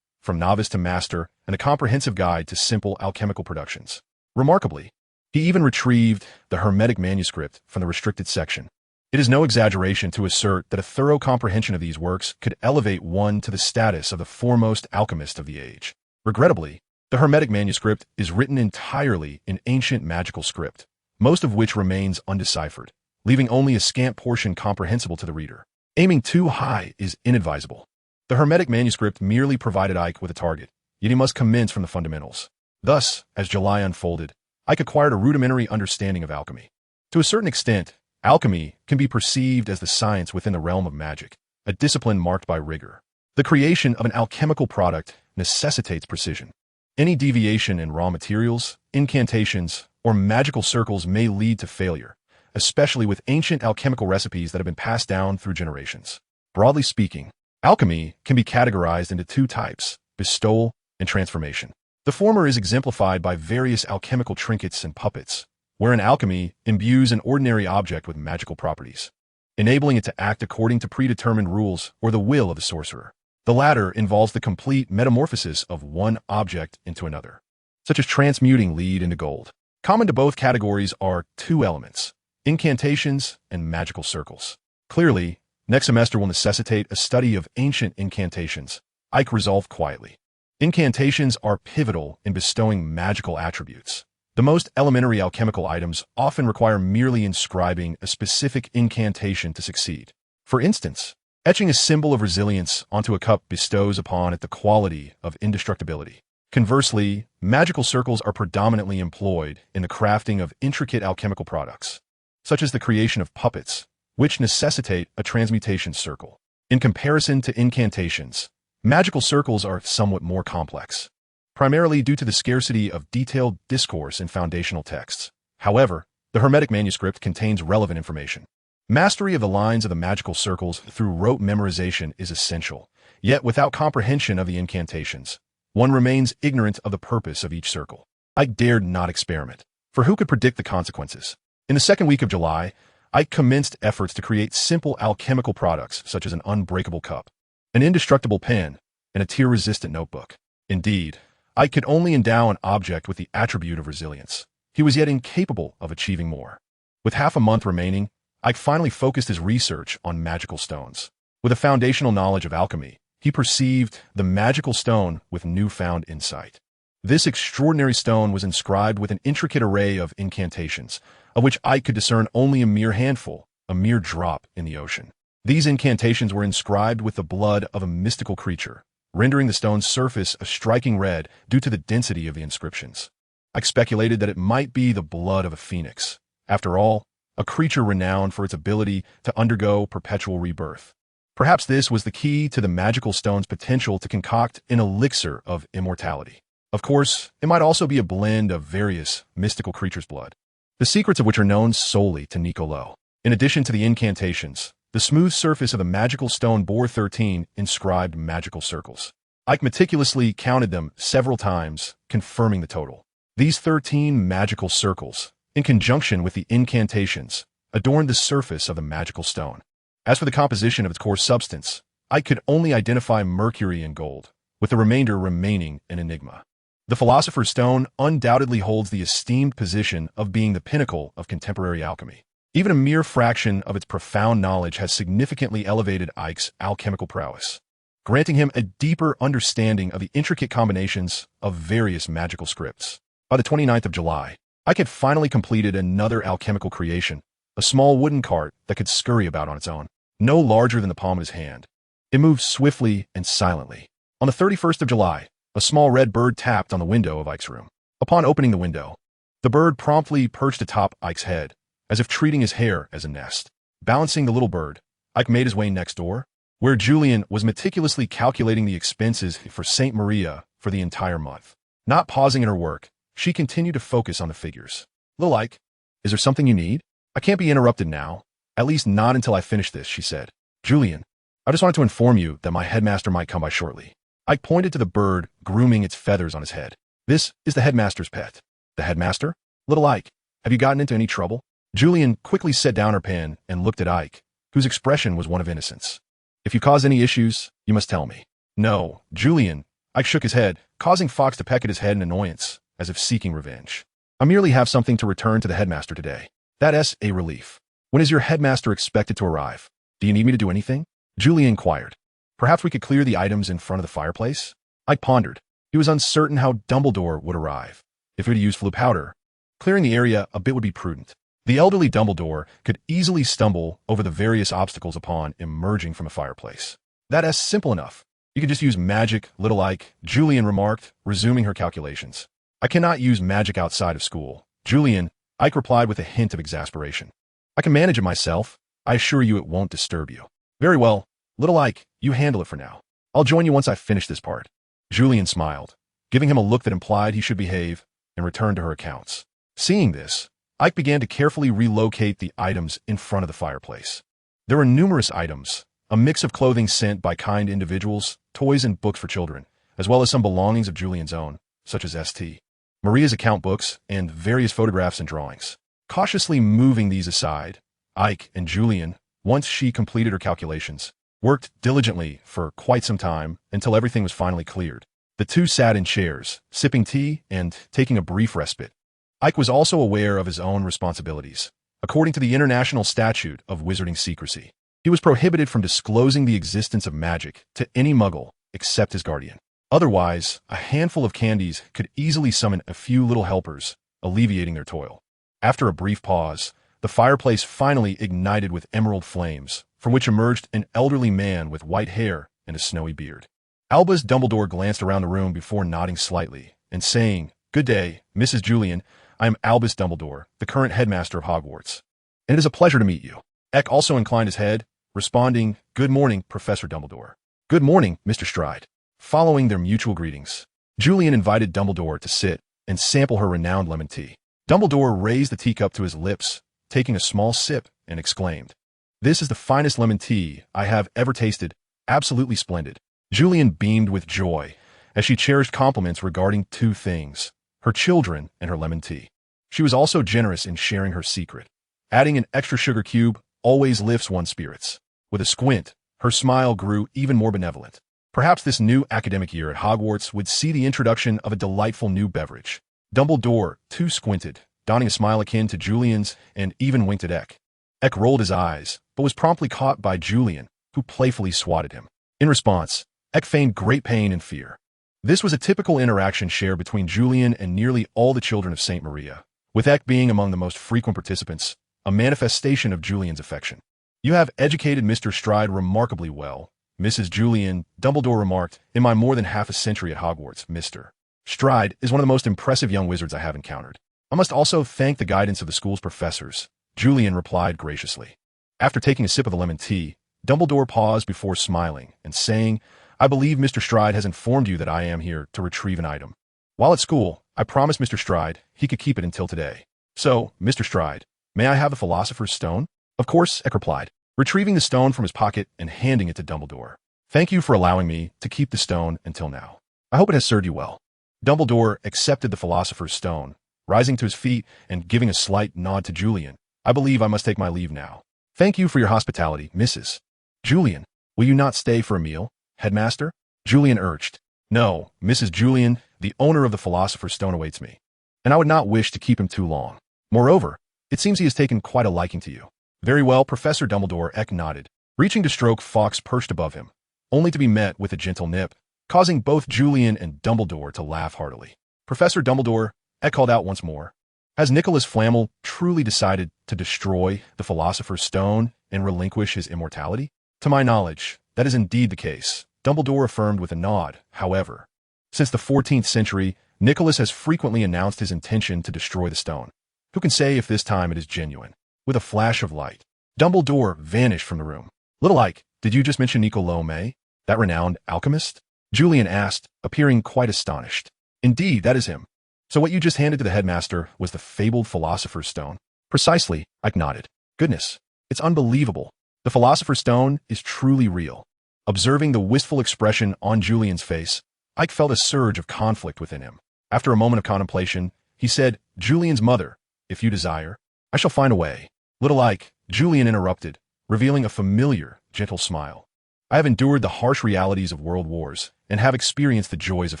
from novice to master, and a comprehensive guide to simple alchemical productions. Remarkably, he even retrieved the Hermetic manuscript from the restricted section. It is no exaggeration to assert that a thorough comprehension of these works could elevate one to the status of the foremost alchemist of the age. Regrettably, the Hermetic manuscript is written entirely in ancient magical script, most of which remains undeciphered, leaving only a scant portion comprehensible to the reader. Aiming too high is inadvisable. The Hermetic manuscript merely provided Ike with a target, yet he must commence from the fundamentals. Thus, as July unfolded, Ike acquired a rudimentary understanding of alchemy. To a certain extent, alchemy can be perceived as the science within the realm of magic, a discipline marked by rigor. The creation of an alchemical product necessitates precision. Any deviation in raw materials, incantations, or magical circles may lead to failure, especially with ancient alchemical recipes that have been passed down through generations. Broadly speaking, alchemy can be categorized into two types: bestowal and transformation. The former is exemplified by various alchemical trinkets and puppets, wherein alchemy imbues an ordinary object with magical properties, enabling it to act according to predetermined rules or the will of the sorcerer. The latter involves the complete metamorphosis of one object into another, such as transmuting lead into gold. Common to both categories are two elements: incantations and magical circles. Clearly, next semester will necessitate a study of ancient incantations. Ike resolved quietly. Incantations are pivotal in bestowing magical attributes. The most elementary alchemical items often require merely inscribing a specific incantation to succeed. For instance, etching a symbol of resilience onto a cup bestows upon it the quality of indestructibility. Conversely, magical circles are predominantly employed in the crafting of intricate alchemical products, such as the creation of puppets, which necessitate a transmutation circle. In comparison to incantations, magical circles are somewhat more complex, primarily due to the scarcity of detailed discourse in foundational texts. However, the Hermetic manuscript contains relevant information. Mastery of the lines of the magical circles through rote memorization is essential, yet without comprehension of the incantations, one remains ignorant of the purpose of each circle. Ike dared not experiment, for who could predict the consequences? In the second week of July, Ike commenced efforts to create simple alchemical products such as an unbreakable cup, an indestructible pen, and a tear-resistant notebook. Indeed, Ike could only endow an object with the attribute of resilience. He was yet incapable of achieving more. With half a month remaining, Ike finally focused his research on magical stones. With a foundational knowledge of alchemy, he perceived the magical stone with newfound insight. This extraordinary stone was inscribed with an intricate array of incantations, of which Ike could discern only a mere handful, a mere drop in the ocean. These incantations were inscribed with the blood of a mystical creature, rendering the stone's surface a striking red due to the density of the inscriptions. Ike speculated that it might be the blood of a phoenix. After all, a creature renowned for its ability to undergo perpetual rebirth. Perhaps this was the key to the magical stone's potential to concoct an elixir of immortality. Of course, it might also be a blend of various mystical creatures' blood, the secrets of which are known solely to Nicolo. In addition to the incantations, the smooth surface of the magical stone bore 13 inscribed magical circles. Ike meticulously counted them several times, confirming the total. These 13 magical circles, in conjunction with the incantations, adorned the surface of the magical stone. As for the composition of its core substance, Ike could only identify mercury and gold, with the remainder remaining an enigma. The Philosopher's Stone undoubtedly holds the esteemed position of being the pinnacle of contemporary alchemy. Even a mere fraction of its profound knowledge has significantly elevated Ike's alchemical prowess, granting him a deeper understanding of the intricate combinations of various magical scripts. By the 29th of July, Ike had finally completed another alchemical creation, a small wooden cart that could scurry about on its own, no larger than the palm of his hand. It moved swiftly and silently. On the 31st of July, a small red bird tapped on the window of Ike's room. Upon opening the window, the bird promptly perched atop Ike's head, as if treating his hair as a nest. Balancing the little bird, Ike made his way next door, where Julian was meticulously calculating the expenses for St. Maria for the entire month. Not pausing in her work, she continued to focus on the figures. Little Ike, is there something you need? I can't be interrupted now. At least not until I finish this, she said. Julian, I just wanted to inform you that my headmaster might come by shortly. Ike pointed to the bird, grooming its feathers on his head. This is the headmaster's pet. The headmaster? Little Ike, have you gotten into any trouble? Julian quickly set down her pen and looked at Ike, whose expression was one of innocence. If you cause any issues, you must tell me. No, Julian. Ike shook his head, causing Fox to peck at his head in annoyance, as if seeking revenge. I merely have something to return to the headmaster today. That's a relief. When is your headmaster expected to arrive? Do you need me to do anything? Julian inquired. Perhaps we could clear the items in front of the fireplace? Ike pondered. He was uncertain how Dumbledore would arrive. If he were to use flu powder, clearing the area a bit would be prudent. The elderly Dumbledore could easily stumble over the various obstacles upon emerging from a fireplace. That's simple enough. You could just use magic, Little Ike, Julian remarked, resuming her calculations. I cannot use magic outside of school. Julian, Ike replied with a hint of exasperation. I can manage it myself. I assure you it won't disturb you. Very well. Little Ike, you handle it for now. I'll join you once I finish this part. Julian smiled, giving him a look that implied he should behave and return to her accounts. Seeing this, Ike began to carefully relocate the items in front of the fireplace. There were numerous items, a mix of clothing sent by kind individuals, toys and books for children, as well as some belongings of Julian's own, such as St. Maria's account books and various photographs and drawings. Cautiously moving these aside, Ike and Julian, once she completed her calculations, worked diligently for quite some time until everything was finally cleared. The two sat in chairs, sipping tea and taking a brief respite. Ike was also aware of his own responsibilities. According to the International Statute of Wizarding Secrecy, he was prohibited from disclosing the existence of magic to any muggle except his guardian. Otherwise, a handful of candies could easily summon a few little helpers, alleviating their toil. After a brief pause, the fireplace finally ignited with emerald flames, from which emerged an elderly man with white hair and a snowy beard. Albus Dumbledore glanced around the room before nodding slightly and saying, "Good day, Mrs. Julian. I am Albus Dumbledore, the current headmaster of Hogwarts. And it is a pleasure to meet you." Eck also inclined his head, responding, "Good morning, Professor Dumbledore." "Good morning, Mr. Stride." Following their mutual greetings, Julian invited Dumbledore to sit and sample her renowned lemon tea. Dumbledore raised the teacup to his lips, taking a small sip, and exclaimed, "This is the finest lemon tea I have ever tasted, absolutely splendid." Julian beamed with joy, as she cherished compliments regarding two things, her children and her lemon tea. She was also generous in sharing her secret. Adding an extra sugar cube always lifts one's spirits. With a squint, her smile grew even more benevolent. Perhaps this new academic year at Hogwarts would see the introduction of a delightful new beverage. Dumbledore, too, squinted, donning a smile akin to Julian's, and even winked at Eck. Eck rolled his eyes, but was promptly caught by Julian, who playfully swatted him. In response, Eck feigned great pain and fear. This was a typical interaction shared between Julian and nearly all the children of St. Maria, with Eck being among the most frequent participants, a manifestation of Julian's affection. "You have educated Mr. Stride remarkably well, Mrs. Julian," Dumbledore remarked. "In my more than half a century at Hogwarts, Mr. Stride is one of the most impressive young wizards I have encountered. I must also thank the guidance of the school's professors," Julian replied graciously. After taking a sip of the lemon tea, Dumbledore paused before smiling and saying, "I believe Mr. Stride has informed you that I am here to retrieve an item. While at school, I promised Mr. Stride he could keep it until today. So, Mr. Stride, may I have the Philosopher's Stone?" "Of course," Eck replied, retrieving the stone from his pocket and handing it to Dumbledore. "Thank you for allowing me to keep the stone until now. I hope it has served you well." Dumbledore accepted the Philosopher's Stone, rising to his feet and giving a slight nod to Julian. "I believe I must take my leave now. Thank you for your hospitality, Mrs. Julian. Will you not stay for a meal, Headmaster?" Julian urged. "No, Mrs. Julian, the owner of the Philosopher's Stone awaits me, and I would not wish to keep him too long. Moreover, it seems he has taken quite a liking to you." "Very well, Professor Dumbledore," Eck nodded, reaching to stroke Fawkes perched above him, only to be met with a gentle nip, causing both Julian and Dumbledore to laugh heartily. "Professor Dumbledore," Eck called out once more, "has Nicholas Flamel truly decided to destroy the Philosopher's Stone and relinquish his immortality?" "To my knowledge, that is indeed the case," Dumbledore affirmed with a nod. "However, since the 14th century, Nicholas has frequently announced his intention to destroy the stone. Who can say if this time it is genuine?" With a flash of light, Dumbledore vanished from the room. "Little Ike, did you just mention Niccolo May, that renowned alchemist?" Julian asked, appearing quite astonished. "Indeed, that is him. So what you just handed to the headmaster was the fabled Philosopher's Stone? Precisely, Ike nodded. Goodness, it's unbelievable. The Philosopher's Stone is truly real. Observing the wistful expression on Julian's face, Ike felt a surge of conflict within him. After a moment of contemplation, he said, Julian's mother, if you desire, I shall find a way. Little Ike, Julian interrupted, revealing a familiar, gentle smile. I have endured the harsh realities of world wars and have experienced the joys of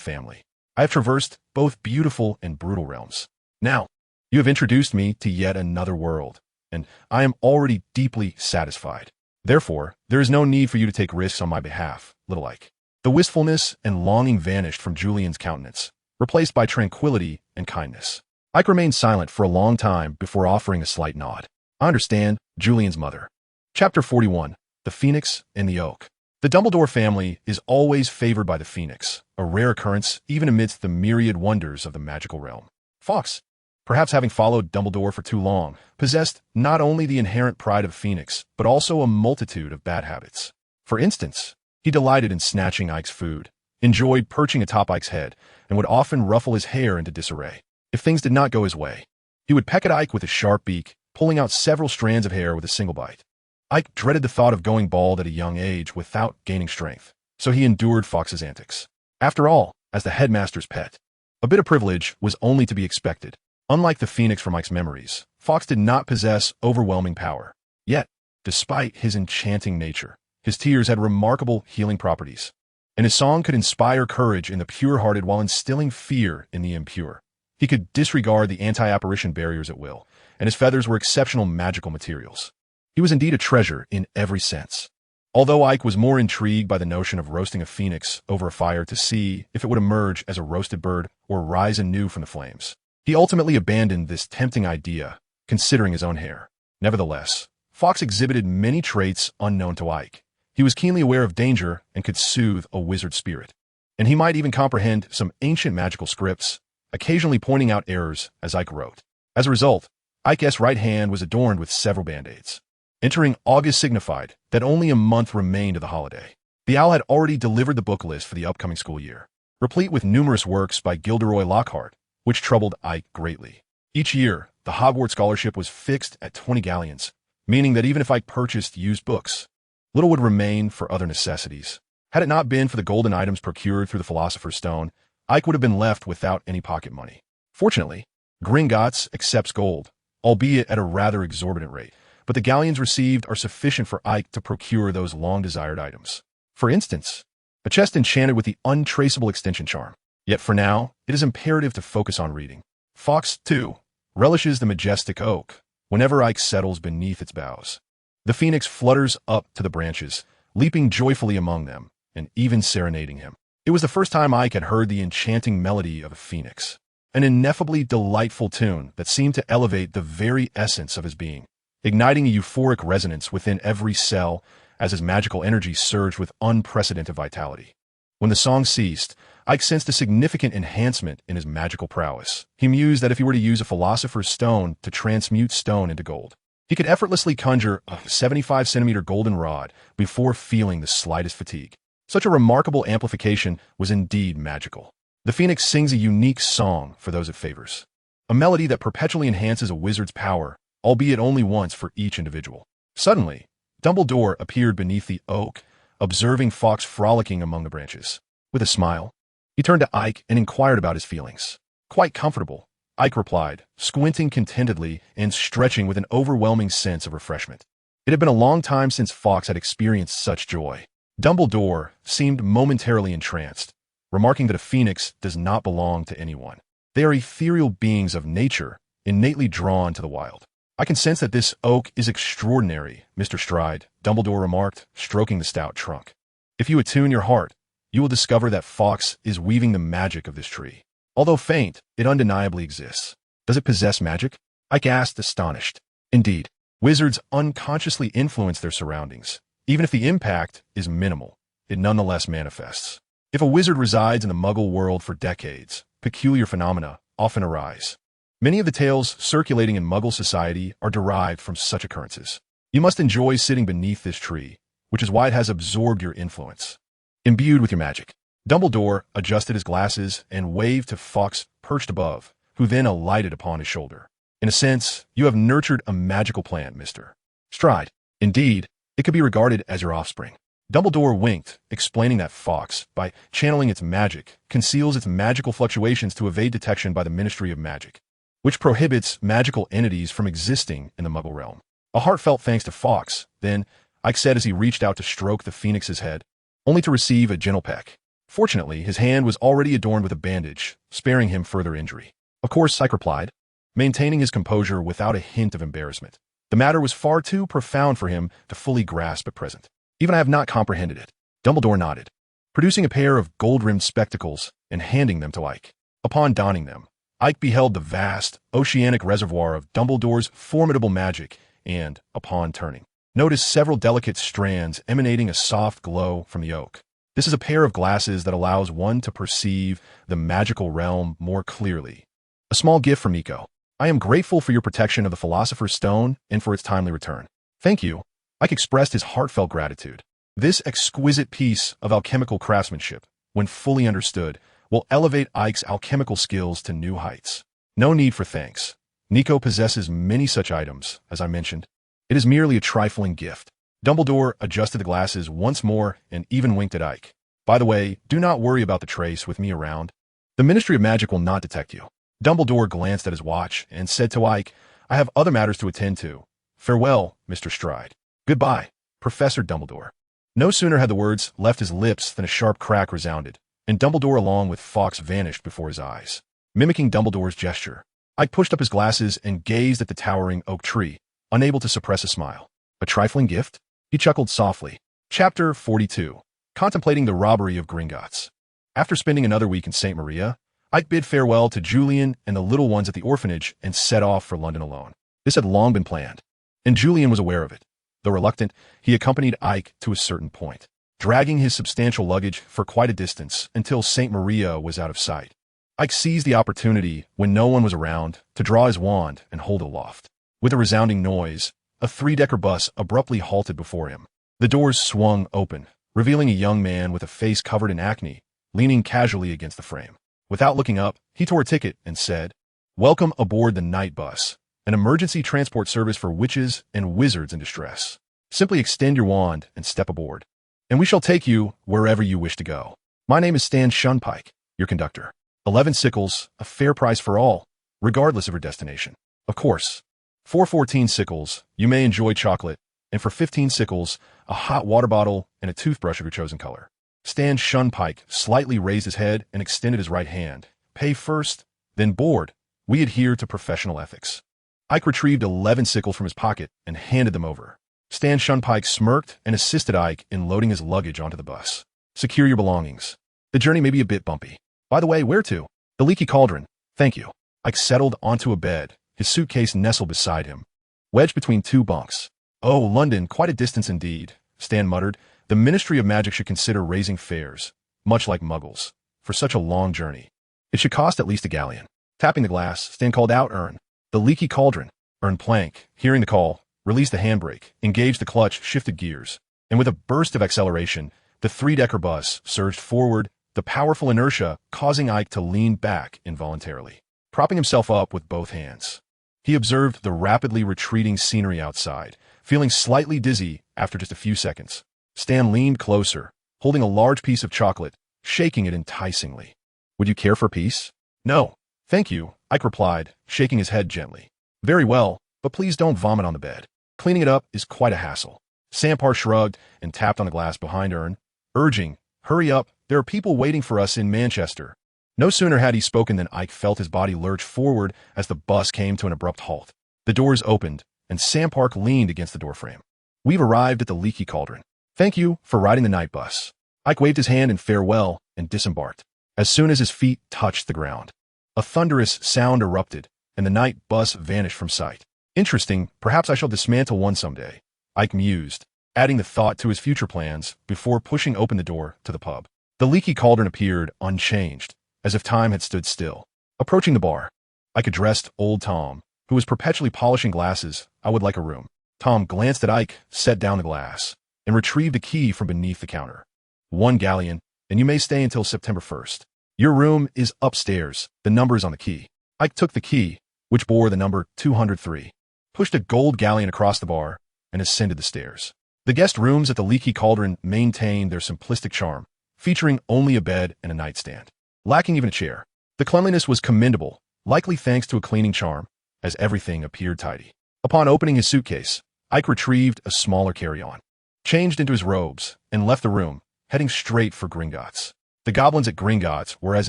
family. I have traversed both beautiful and brutal realms. Now, you have introduced me to yet another world, and I am already deeply satisfied. Therefore, there is no need for you to take risks on my behalf, little Ike. The wistfulness and longing vanished from Julian's countenance, replaced by tranquility and kindness. Ike remained silent for a long time before offering a slight nod. I understand, Julian's mother. Chapter 41, The Phoenix and the Oak. The Dumbledore family is always favored by the Phoenix, a rare occurrence even amidst the myriad wonders of the magical realm. Fawkes, perhaps having followed Dumbledore for too long, possessed not only the inherent pride of Phoenix, but also a multitude of bad habits. For instance, he delighted in snatching Ike's food, enjoyed perching atop Ike's head, and would often ruffle his hair into disarray. If things did not go his way, he would peck at Ike with his sharp beak, pulling out several strands of hair with a single bite. Ike dreaded the thought of going bald at a young age without gaining strength, so he endured Fawkes' antics. After all, as the headmaster's pet, a bit of privilege was only to be expected. Unlike the Phoenix from Ike's memories, Fawkes did not possess overwhelming power. Yet, despite his enchanting nature, his tears had remarkable healing properties, and his song could inspire courage in the pure-hearted while instilling fear in the impure. He could disregard the anti-apparition barriers at will, and his feathers were exceptional magical materials. He was indeed a treasure in every sense. Although Ike was more intrigued by the notion of roasting a phoenix over a fire to see if it would emerge as a roasted bird or rise anew from the flames, he ultimately abandoned this tempting idea, considering his own hair. Nevertheless, Fawkes exhibited many traits unknown to Ike. He was keenly aware of danger and could soothe a wizard's spirit. And he might even comprehend some ancient magical scripts, occasionally pointing out errors as Ike wrote. As a result, Ike's right hand was adorned with several band-aids. Entering August signified that only a month remained of the holiday. The owl had already delivered the book list for the upcoming school year, replete with numerous works by Gilderoy Lockhart, which troubled Ike greatly. Each year, the Hogwarts scholarship was fixed at 20 galleons, meaning that even if Ike purchased used books, little would remain for other necessities. Had it not been for the golden items procured through the Philosopher's Stone, Ike would have been left without any pocket money. Fortunately, Gringotts accepts gold, albeit at a rather exorbitant rate, but the galleons received are sufficient for Ike to procure those long-desired items. For instance, a chest enchanted with the untraceable extension charm. Yet for now, it is imperative to focus on reading. Fawkes, too, relishes the majestic oak whenever Ike settles beneath its boughs. The phoenix flutters up to the branches, leaping joyfully among them, and even serenading him. It was the first time Ike had heard the enchanting melody of a phoenix, an ineffably delightful tune that seemed to elevate the very essence of his being, igniting a euphoric resonance within every cell as his magical energy surged with unprecedented vitality. When the song ceased, Ike sensed a significant enhancement in his magical prowess. He mused that if he were to use a Philosopher's Stone to transmute stone into gold, he could effortlessly conjure a 75-centimeter golden rod before feeling the slightest fatigue. Such a remarkable amplification was indeed magical. The Phoenix sings a unique song for those it favors, a melody that perpetually enhances a wizard's power, albeit only once for each individual. Suddenly, Dumbledore appeared beneath the oak, observing Fawkes frolicking among the branches. With a smile, he turned to Ike and inquired about his feelings. Quite comfortable, Ike replied, squinting contentedly and stretching with an overwhelming sense of refreshment. It had been a long time since Fawkes had experienced such joy. Dumbledore seemed momentarily entranced, remarking that a phoenix does not belong to anyone. They are ethereal beings of nature, innately drawn to the wild. I can sense that this oak is extraordinary, Mr. Stride, Dumbledore remarked, stroking the stout trunk. If you attune your heart, you will discover that Fawkes is weaving the magic of this tree. Although faint, it undeniably exists. Does it possess magic? Ike asked, astonished. Indeed, wizards unconsciously influence their surroundings. Even if the impact is minimal, it nonetheless manifests. If a wizard resides in the Muggle world for decades, peculiar phenomena often arise. Many of the tales circulating in Muggle society are derived from such occurrences. You must enjoy sitting beneath this tree, which is why it has absorbed your influence. Imbued with your magic. Dumbledore adjusted his glasses and waved to Fawkes perched above, who then alighted upon his shoulder. In a sense, you have nurtured a magical plant, Mr. Stride. Indeed, it could be regarded as your offspring. Dumbledore winked, explaining that Fawkes, by channeling its magic, conceals its magical fluctuations to evade detection by the Ministry of Magic, which prohibits magical entities from existing in the Muggle realm. A heartfelt thanks to Fawkes, then, Ike said as he reached out to stroke the Phoenix's head, only to receive a gentle peck. Fortunately, his hand was already adorned with a bandage, sparing him further injury. Of course, Ike replied, maintaining his composure without a hint of embarrassment. The matter was far too profound for him to fully grasp at present. Even I have not comprehended it. Dumbledore nodded, producing a pair of gold-rimmed spectacles and handing them to Ike. Upon donning them, Ike beheld the vast, oceanic reservoir of Dumbledore's formidable magic and, upon turning, noticed several delicate strands emanating a soft glow from the oak. This is a pair of glasses that allows one to perceive the magical realm more clearly. A small gift from Nico. I am grateful for your protection of the Philosopher's Stone and for its timely return. Thank you. Ike expressed his heartfelt gratitude. This exquisite piece of alchemical craftsmanship, when fully understood, will elevate Ike's alchemical skills to new heights. No need for thanks. Nico possesses many such items, as I mentioned. It is merely a trifling gift. Dumbledore adjusted the glasses once more and even winked at Ike. By the way, do not worry about the trace with me around. The Ministry of Magic will not detect you. Dumbledore glanced at his watch and said to Ike, I have other matters to attend to. Farewell, Mr. Stride. Goodbye, Professor Dumbledore. No sooner had the words left his lips than a sharp crack resounded, and Dumbledore along with Fawkes vanished before his eyes. Mimicking Dumbledore's gesture, Ike pushed up his glasses and gazed at the towering oak tree, unable to suppress a smile. A trifling gift? He chuckled softly. Chapter 42. Contemplating the Robbery of Gringotts. After spending another week in St. Maria, Ike bid farewell to Julian and the little ones at the orphanage and set off for London alone. This had long been planned, and Julian was aware of it. Though reluctant, he accompanied Ike to a certain point, dragging his substantial luggage for quite a distance until St. Maria was out of sight. Ike seized the opportunity, when no one was around, to draw his wand and hold it aloft. With a resounding noise, a three-decker bus abruptly halted before him. The doors swung open, revealing a young man with a face covered in acne, leaning casually against the frame. Without looking up, he tore a ticket and said, Welcome aboard the Night Bus, an emergency transport service for witches and wizards in distress. Simply extend your wand and step aboard, and we shall take you wherever you wish to go. My name is Stan Shunpike, your conductor. 11 sickles, a fair price for all, regardless of your destination. Of course, for 14 sickles, you may enjoy chocolate, and for 15 sickles, a hot water bottle and a toothbrush of your chosen color. Stan Shunpike slightly raised his head and extended his right hand. Pay first, then board. We adhere to professional ethics. Ike retrieved 11 sickles from his pocket and handed them over. Stan Shunpike smirked and assisted Ike in loading his luggage onto the bus. Secure your belongings. The journey may be a bit bumpy. By the way, where to? The Leaky Cauldron. Thank you. Ike settled onto a bed, his suitcase nestled beside him, wedged between two bunks. Oh, London, quite a distance indeed, Stan muttered. The Ministry of Magic should consider raising fares, much like Muggles, for such a long journey. It should cost at least a galleon. Tapping the glass, Stan called out, Ern. The Leaky Cauldron. Ern Plank, hearing the call, released the handbrake, engaged the clutch, shifted gears, and with a burst of acceleration, the three-decker bus surged forward, the powerful inertia causing Ike to lean back involuntarily. Propping himself up with both hands, he observed the rapidly retreating scenery outside, feeling slightly dizzy after just a few seconds. Stan leaned closer, holding a large piece of chocolate, shaking it enticingly. Would you care for a piece? No, thank you, Ike replied, shaking his head gently. Very well, but please don't vomit on the bed. Cleaning it up is quite a hassle. Sampar shrugged and tapped on the glass behind Ern, urging, Hurry up, there are people waiting for us in Manchester. No sooner had he spoken than Ike felt his body lurch forward as the bus came to an abrupt halt. The doors opened, and Sampark leaned against the doorframe. We've arrived at the Leaky Cauldron. Thank you for riding the night bus. Ike waved his hand in farewell and disembarked. As soon as his feet touched the ground, a thunderous sound erupted, and the night bus vanished from sight. Interesting, perhaps I shall dismantle one someday, Ike mused, adding the thought to his future plans before pushing open the door to the pub. The Leaky Cauldron appeared unchanged, as if time had stood still. Approaching the bar, Ike addressed old Tom, who was perpetually polishing glasses. I would like a room. Tom glanced at Ike, set down the glass, and retrieved a key from beneath the counter. 1 galleon, and you may stay until September 1st. Your room is upstairs. The number is on the key. Ike took the key, which bore the number 203, pushed a gold galleon across the bar, and ascended the stairs. The guest rooms at the Leaky Cauldron maintained their simplistic charm, featuring only a bed and a nightstand, lacking even a chair. The cleanliness was commendable, likely thanks to a cleaning charm, as everything appeared tidy. Upon opening his suitcase, Ike retrieved a smaller carry-on, changed into his robes, and left the room, heading straight for Gringotts. The goblins at Gringotts were as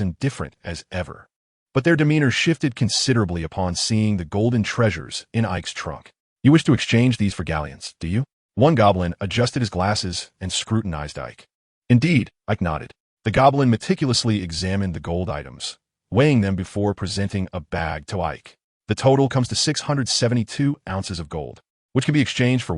indifferent as ever, but their demeanor shifted considerably upon seeing the golden treasures in Ike's trunk. "You wish to exchange these for galleons, do you?" One goblin adjusted his glasses and scrutinized Ike. "Indeed," Ike nodded. The goblin meticulously examined the gold items, weighing them before presenting a bag to Ike. "The total comes to 672 ounces of gold, which can be exchanged for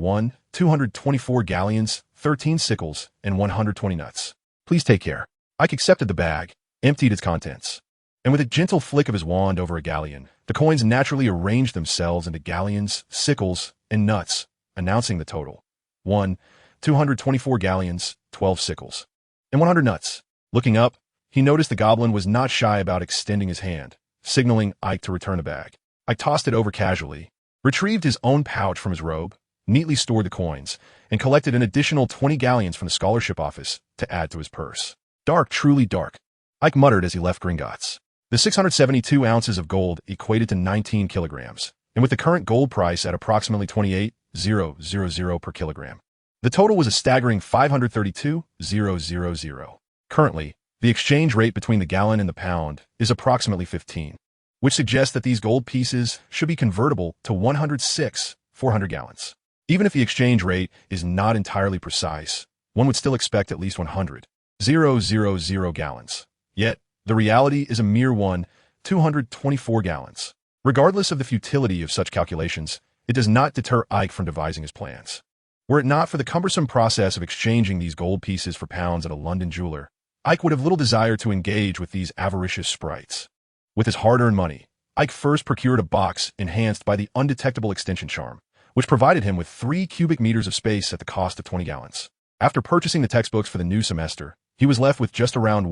224 galleons, 13 sickles, and 120 nuts. Please take care." Ike accepted the bag, emptied its contents, and with a gentle flick of his wand over a galleon, the coins naturally arranged themselves into galleons, sickles, and nuts, announcing the total: 224 galleons, 12 sickles, and 100 nuts. Looking up, he noticed the goblin was not shy about extending his hand, signaling Ike to return the bag. Ike tossed it over casually, retrieved his own pouch from his robe, neatly stored the coins, and collected an additional 20 galleons from the scholarship office to add to his purse. "Dark, truly dark," Ike muttered as he left Gringotts. The 672 ounces of gold equated to 19 kilograms, and with the current gold price at approximately 28,000 per kilogram, the total was a staggering 532,000. Currently, the exchange rate between the gallon and the pound is approximately 15, which suggests that these gold pieces should be convertible to 106,400 gallons. Even if the exchange rate is not entirely precise, one would still expect at least 100,000 gallons. Yet, the reality is a mere 224 gallons. Regardless of the futility of such calculations, it does not deter Ike from devising his plans. Were it not for the cumbersome process of exchanging these gold pieces for pounds at a London jeweler, Ike would have little desire to engage with these avaricious sprites. With his hard-earned money, Ike first procured a box enhanced by the undetectable extension charm, which provided him with 3 cubic meters of space at the cost of 20 gallons. After purchasing the textbooks for the new semester, he was left with just around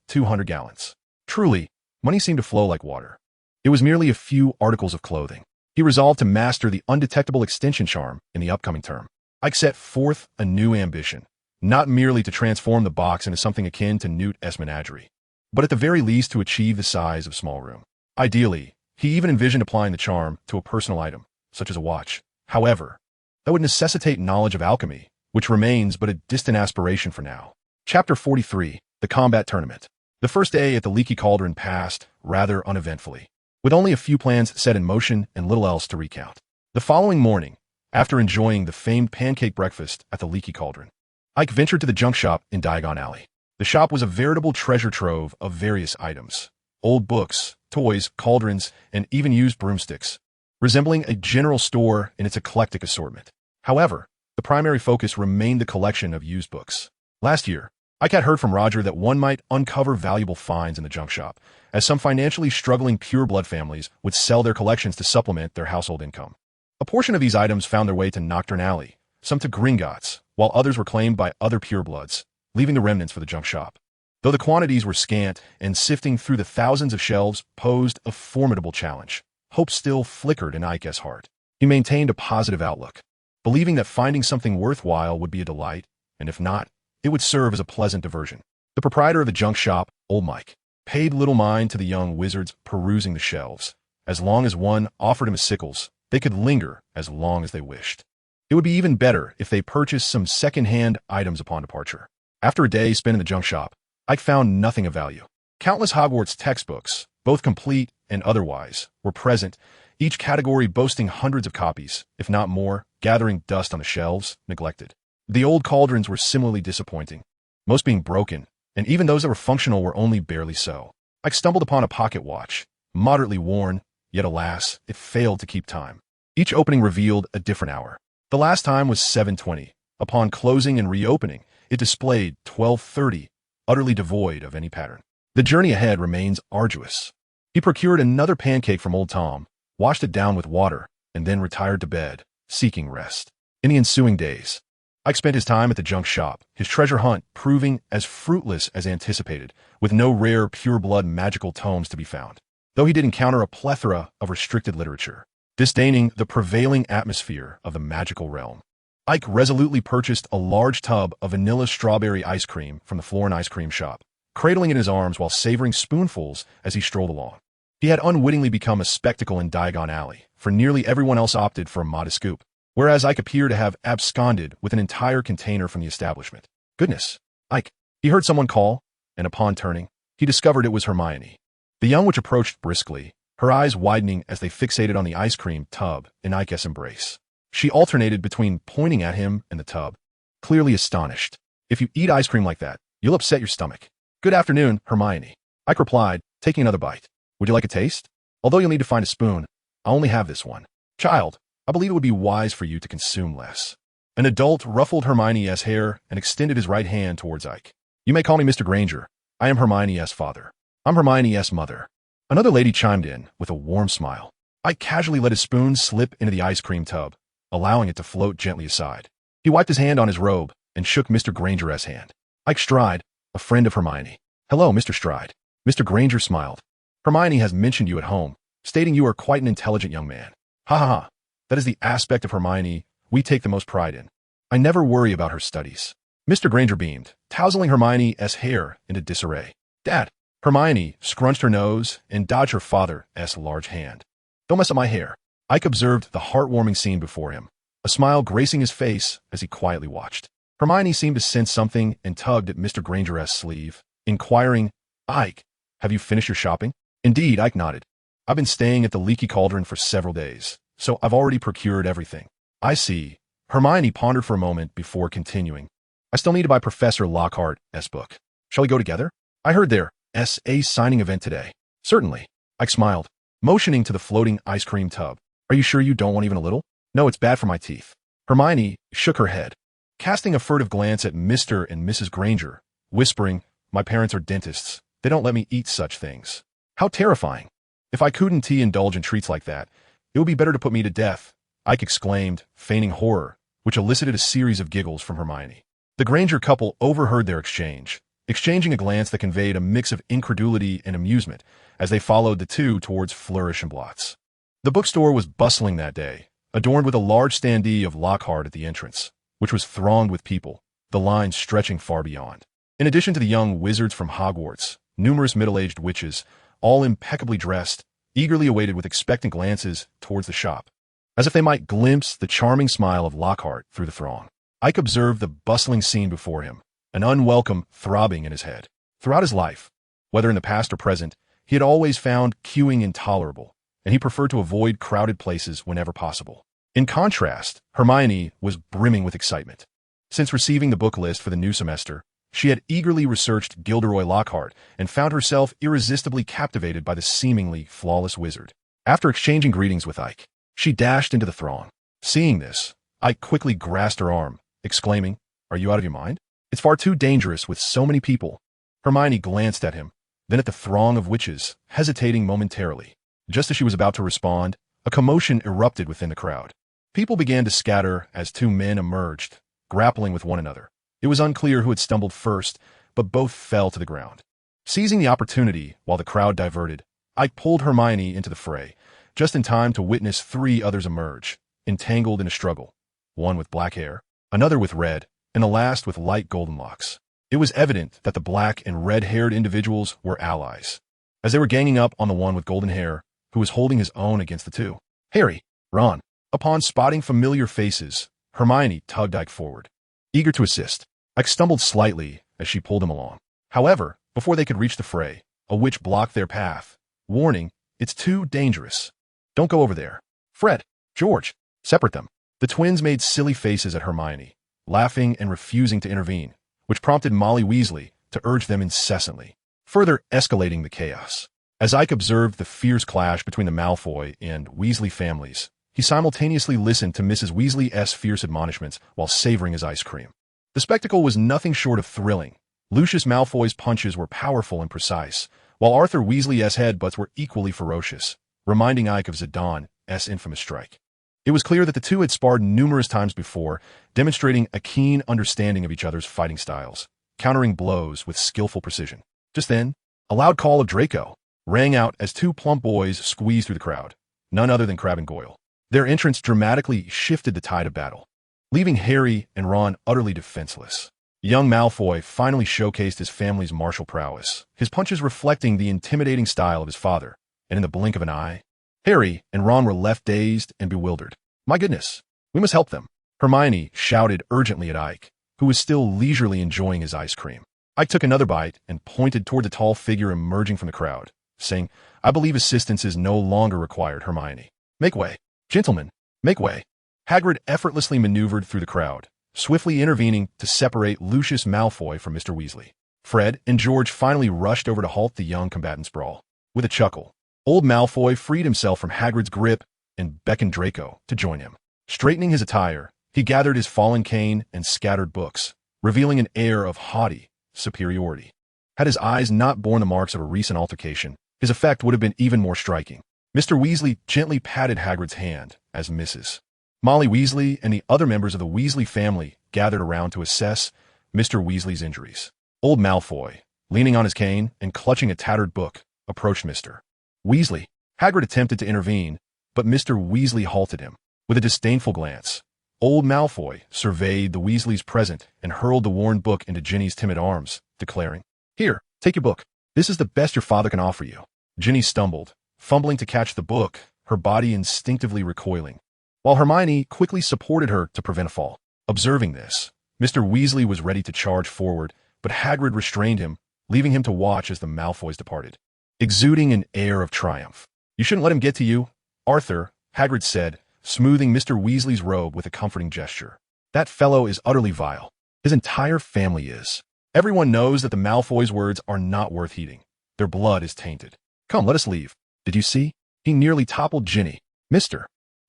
200 gallons. Truly, money seemed to flow like water. It was merely a few articles of clothing. He resolved to master the undetectable extension charm in the upcoming term. Ike set forth a new ambition, not merely to transform the box into something akin to Newt's menagerie, but at the very least to achieve the size of small room. Ideally, he even envisioned applying the charm to a personal item, such as a watch. However, that would necessitate knowledge of alchemy, which remains but a distant aspiration for now. Chapter 43, The Combat Tournament. The first day at the Leaky Cauldron passed rather uneventfully, with only a few plans set in motion and little else to recount. The following morning, after enjoying the famed pancake breakfast at the Leaky Cauldron, Ike ventured to the junk shop in Diagon Alley. The shop was a veritable treasure trove of various items: old books, toys, cauldrons, and even used broomsticks, resembling a general store in its eclectic assortment. However, the primary focus remained the collection of used books. Last year, Ike had heard from Roger that one might uncover valuable finds in the junk shop, as some financially struggling pureblood families would sell their collections to supplement their household income. A portion of these items found their way to Nocturne Alley, some to Gringotts, while others were claimed by other purebloods, leaving the remnants for the junk shop. Though the quantities were scant and sifting through the thousands of shelves posed a formidable challenge, hope still flickered in Ike's heart. He maintained a positive outlook, believing that finding something worthwhile would be a delight, and if not, it would serve as a pleasant diversion. The proprietor of the junk shop, Old Mike, paid little mind to the young wizards perusing the shelves. As long as one offered him sickles, they could linger as long as they wished. It would be even better if they purchased some second-hand items upon departure. After a day spent in the junk shop, Ike found nothing of value. Countless Hogwarts textbooks, both complete and otherwise, were present, each category boasting hundreds of copies, if not more, gathering dust on the shelves, neglected. The old cauldrons were similarly disappointing, most being broken, and even those that were functional were only barely so. Ike stumbled upon a pocket watch, moderately worn, yet alas, it failed to keep time. Each opening revealed a different hour. The last time was 7:20. Upon closing and reopening, it displayed 12:30, utterly devoid of any pattern. The journey ahead remains arduous. He procured another pancake from Old Tom, washed it down with water, and then retired to bed, seeking rest. In the ensuing days, Ike spent his time at the junk shop, his treasure hunt proving as fruitless as anticipated, with no rare pure-blood magical tomes to be found. though he did encounter a plethora of restricted literature, disdaining the prevailing atmosphere of the magical realm. Ike resolutely purchased a large tub of vanilla strawberry ice cream from the Florin ice cream shop, cradling it in his arms while savoring spoonfuls as he strolled along. He had unwittingly become a spectacle in Diagon Alley, for nearly everyone else opted for a modest scoop, whereas Ike appeared to have absconded with an entire container from the establishment. Goodness, Ike! He heard someone call, and upon turning, he discovered it was Hermione. The young witch approached briskly, her eyes widening as they fixated on the ice cream tub in Ike's embrace. She alternated between pointing at him and the tub, clearly astonished. "If you eat ice cream like that, you'll upset your stomach." "Good afternoon, Hermione," Ike replied, taking another bite. "Would you like a taste? Although you'll need to find a spoon, I only have this one." "Child, I believe it would be wise for you to consume less." An adult ruffled Hermione's hair and extended his right hand towards Ike. "You may call me Mr. Granger. I am Hermione's father." "I'm Hermione's mother." Another lady chimed in with a warm smile. Ike casually let his spoon slip into the ice cream tub, allowing it to float gently aside. He wiped his hand on his robe and shook Mr. Granger's hand. "Aike Stride, a friend of Hermione." "Hello, Mr. Stride." Mr. Granger smiled. "Hermione has mentioned you at home, stating you are quite an intelligent young man." "Ha ha ha. That is the aspect of Hermione we take the most pride in. I never worry about her studies." Mr. Granger beamed, tousling Hermione's hair into disarray. "Dad." Hermione scrunched her nose and dodged her father's large hand. "Don't mess up my hair." Ike observed the heartwarming scene before him, a smile gracing his face as he quietly watched. Hermione seemed to sense something and tugged at Mr. Granger's sleeve, inquiring, "Ike, have you finished your shopping?" "Indeed," Ike nodded. "I've been staying at the Leaky Cauldron for several days, so I've already procured everything." "I see." Hermione pondered for a moment before continuing. "I still need to buy Professor Lockhart's book. Shall we go together? I heard there's a signing event today." "Certainly." Ike smiled, motioning to the floating ice cream tub. "Are you sure you don't want even a little?" "No, it's bad for my teeth." Hermione shook her head, casting a furtive glance at Mr. and Mrs. Granger, whispering, "My parents are dentists. They don't let me eat such things." "How terrifying. If I couldn't indulge in treats like that, it would be better to put me to death," Ike exclaimed, feigning horror, which elicited a series of giggles from Hermione. The Granger couple overheard their exchange, exchanging a glance that conveyed a mix of incredulity and amusement as they followed the two towards Flourish and Blots. The bookstore was bustling that day, adorned with a large standee of Lockhart at the entrance, which was thronged with people, the lines stretching far beyond. In addition to the young wizards from Hogwarts, numerous middle-aged witches, all impeccably dressed, eagerly awaited with expectant glances towards the shop, as if they might glimpse the charming smile of Lockhart through the throng. Ike observed the bustling scene before him, an unwelcome throbbing in his head. Throughout his life, whether in the past or present, he had always found queuing intolerable, and he preferred to avoid crowded places whenever possible. In contrast, Hermione was brimming with excitement. Since receiving the book list for the new semester, she had eagerly researched Gilderoy Lockhart and found herself irresistibly captivated by the seemingly flawless wizard. After exchanging greetings with Ike, she dashed into the throng. Seeing this, Ike quickly grasped her arm, exclaiming, "Are you out of your mind? It's far too dangerous with so many people." Hermione glanced at him, then at the throng of witches, hesitating momentarily. Just as she was about to respond, a commotion erupted within the crowd. People began to scatter as two men emerged, grappling with one another. It was unclear who had stumbled first, but both fell to the ground. Seizing the opportunity while the crowd diverted, Ike pulled Hermione into the fray, just in time to witness three others emerge, entangled in a struggle, one with black hair, another with red, and the last with light golden locks. It was evident that the black and red-haired individuals were allies, as they were ganging up on the one with golden hair, who was holding his own against the two. "Harry, Ron." Upon spotting familiar faces, Hermione tugged Ike forward. Eager to assist, Ike stumbled slightly as she pulled him along. However, before they could reach the fray, a witch blocked their path, warning, "It's too dangerous. Don't go over there." "Fred, George, separate them." The twins made silly faces at Hermione, laughing and refusing to intervene, which prompted Molly Weasley to urge them incessantly, further escalating the chaos. As Ike observed the fierce clash between the Malfoy and Weasley families, he simultaneously listened to Mrs. Weasley's fierce admonishments while savoring his ice cream. The spectacle was nothing short of thrilling. Lucius Malfoy's punches were powerful and precise, while Arthur Weasley's headbutts were equally ferocious, reminding Ike of Zidane' infamous strike. It was clear that the two had sparred numerous times before, demonstrating a keen understanding of each other's fighting styles, countering blows with skillful precision. Just then, a loud call of Draco, rang out as two plump boys squeezed through the crowd, none other than Crabbe and Goyle. Their entrance dramatically shifted the tide of battle, leaving Harry and Ron utterly defenseless. Young Malfoy finally showcased his family's martial prowess, his punches reflecting the intimidating style of his father, and in the blink of an eye, Harry and Ron were left dazed and bewildered. My goodness, we must help them, Hermione shouted urgently at Ike, who was still leisurely enjoying his ice cream. Ike took another bite and pointed toward the tall figure emerging from the crowd, saying, I believe assistance is no longer required, Hermione. Make way. Gentlemen, make way. Hagrid effortlessly maneuvered through the crowd, swiftly intervening to separate Lucius Malfoy from Mr. Weasley. Fred and George finally rushed over to halt the young combatant's brawl. With a chuckle, old Malfoy freed himself from Hagrid's grip and beckoned Draco to join him. Straightening his attire, he gathered his fallen cane and scattered books, revealing an air of haughty superiority. Had his eyes not borne the marks of a recent altercation, his effect would have been even more striking. Mr. Weasley gently patted Hagrid's hand as Mrs. Molly Weasley and the other members of the Weasley family gathered around to assess Mr. Weasley's injuries. Old Malfoy, leaning on his cane and clutching a tattered book, approached Mr. Weasley. Hagrid attempted to intervene, but Mr. Weasley halted him. With a disdainful glance, old Malfoy surveyed the Weasleys present and hurled the worn book into Ginny's timid arms, declaring, Here, take your book. This is the best your father can offer you. Ginny stumbled, fumbling to catch the book, her body instinctively recoiling, while Hermione quickly supported her to prevent a fall. Observing this, Mr. Weasley was ready to charge forward, but Hagrid restrained him, leaving him to watch as the Malfoys departed, exuding an air of triumph. You shouldn't let him get to you, Arthur, Hagrid said, smoothing Mr. Weasley's robe with a comforting gesture. That fellow is utterly vile. His entire family is. Everyone knows that the Malfoys' words are not worth heeding. Their blood is tainted. Come, let us leave. Did you see? He nearly toppled Ginny. Mr.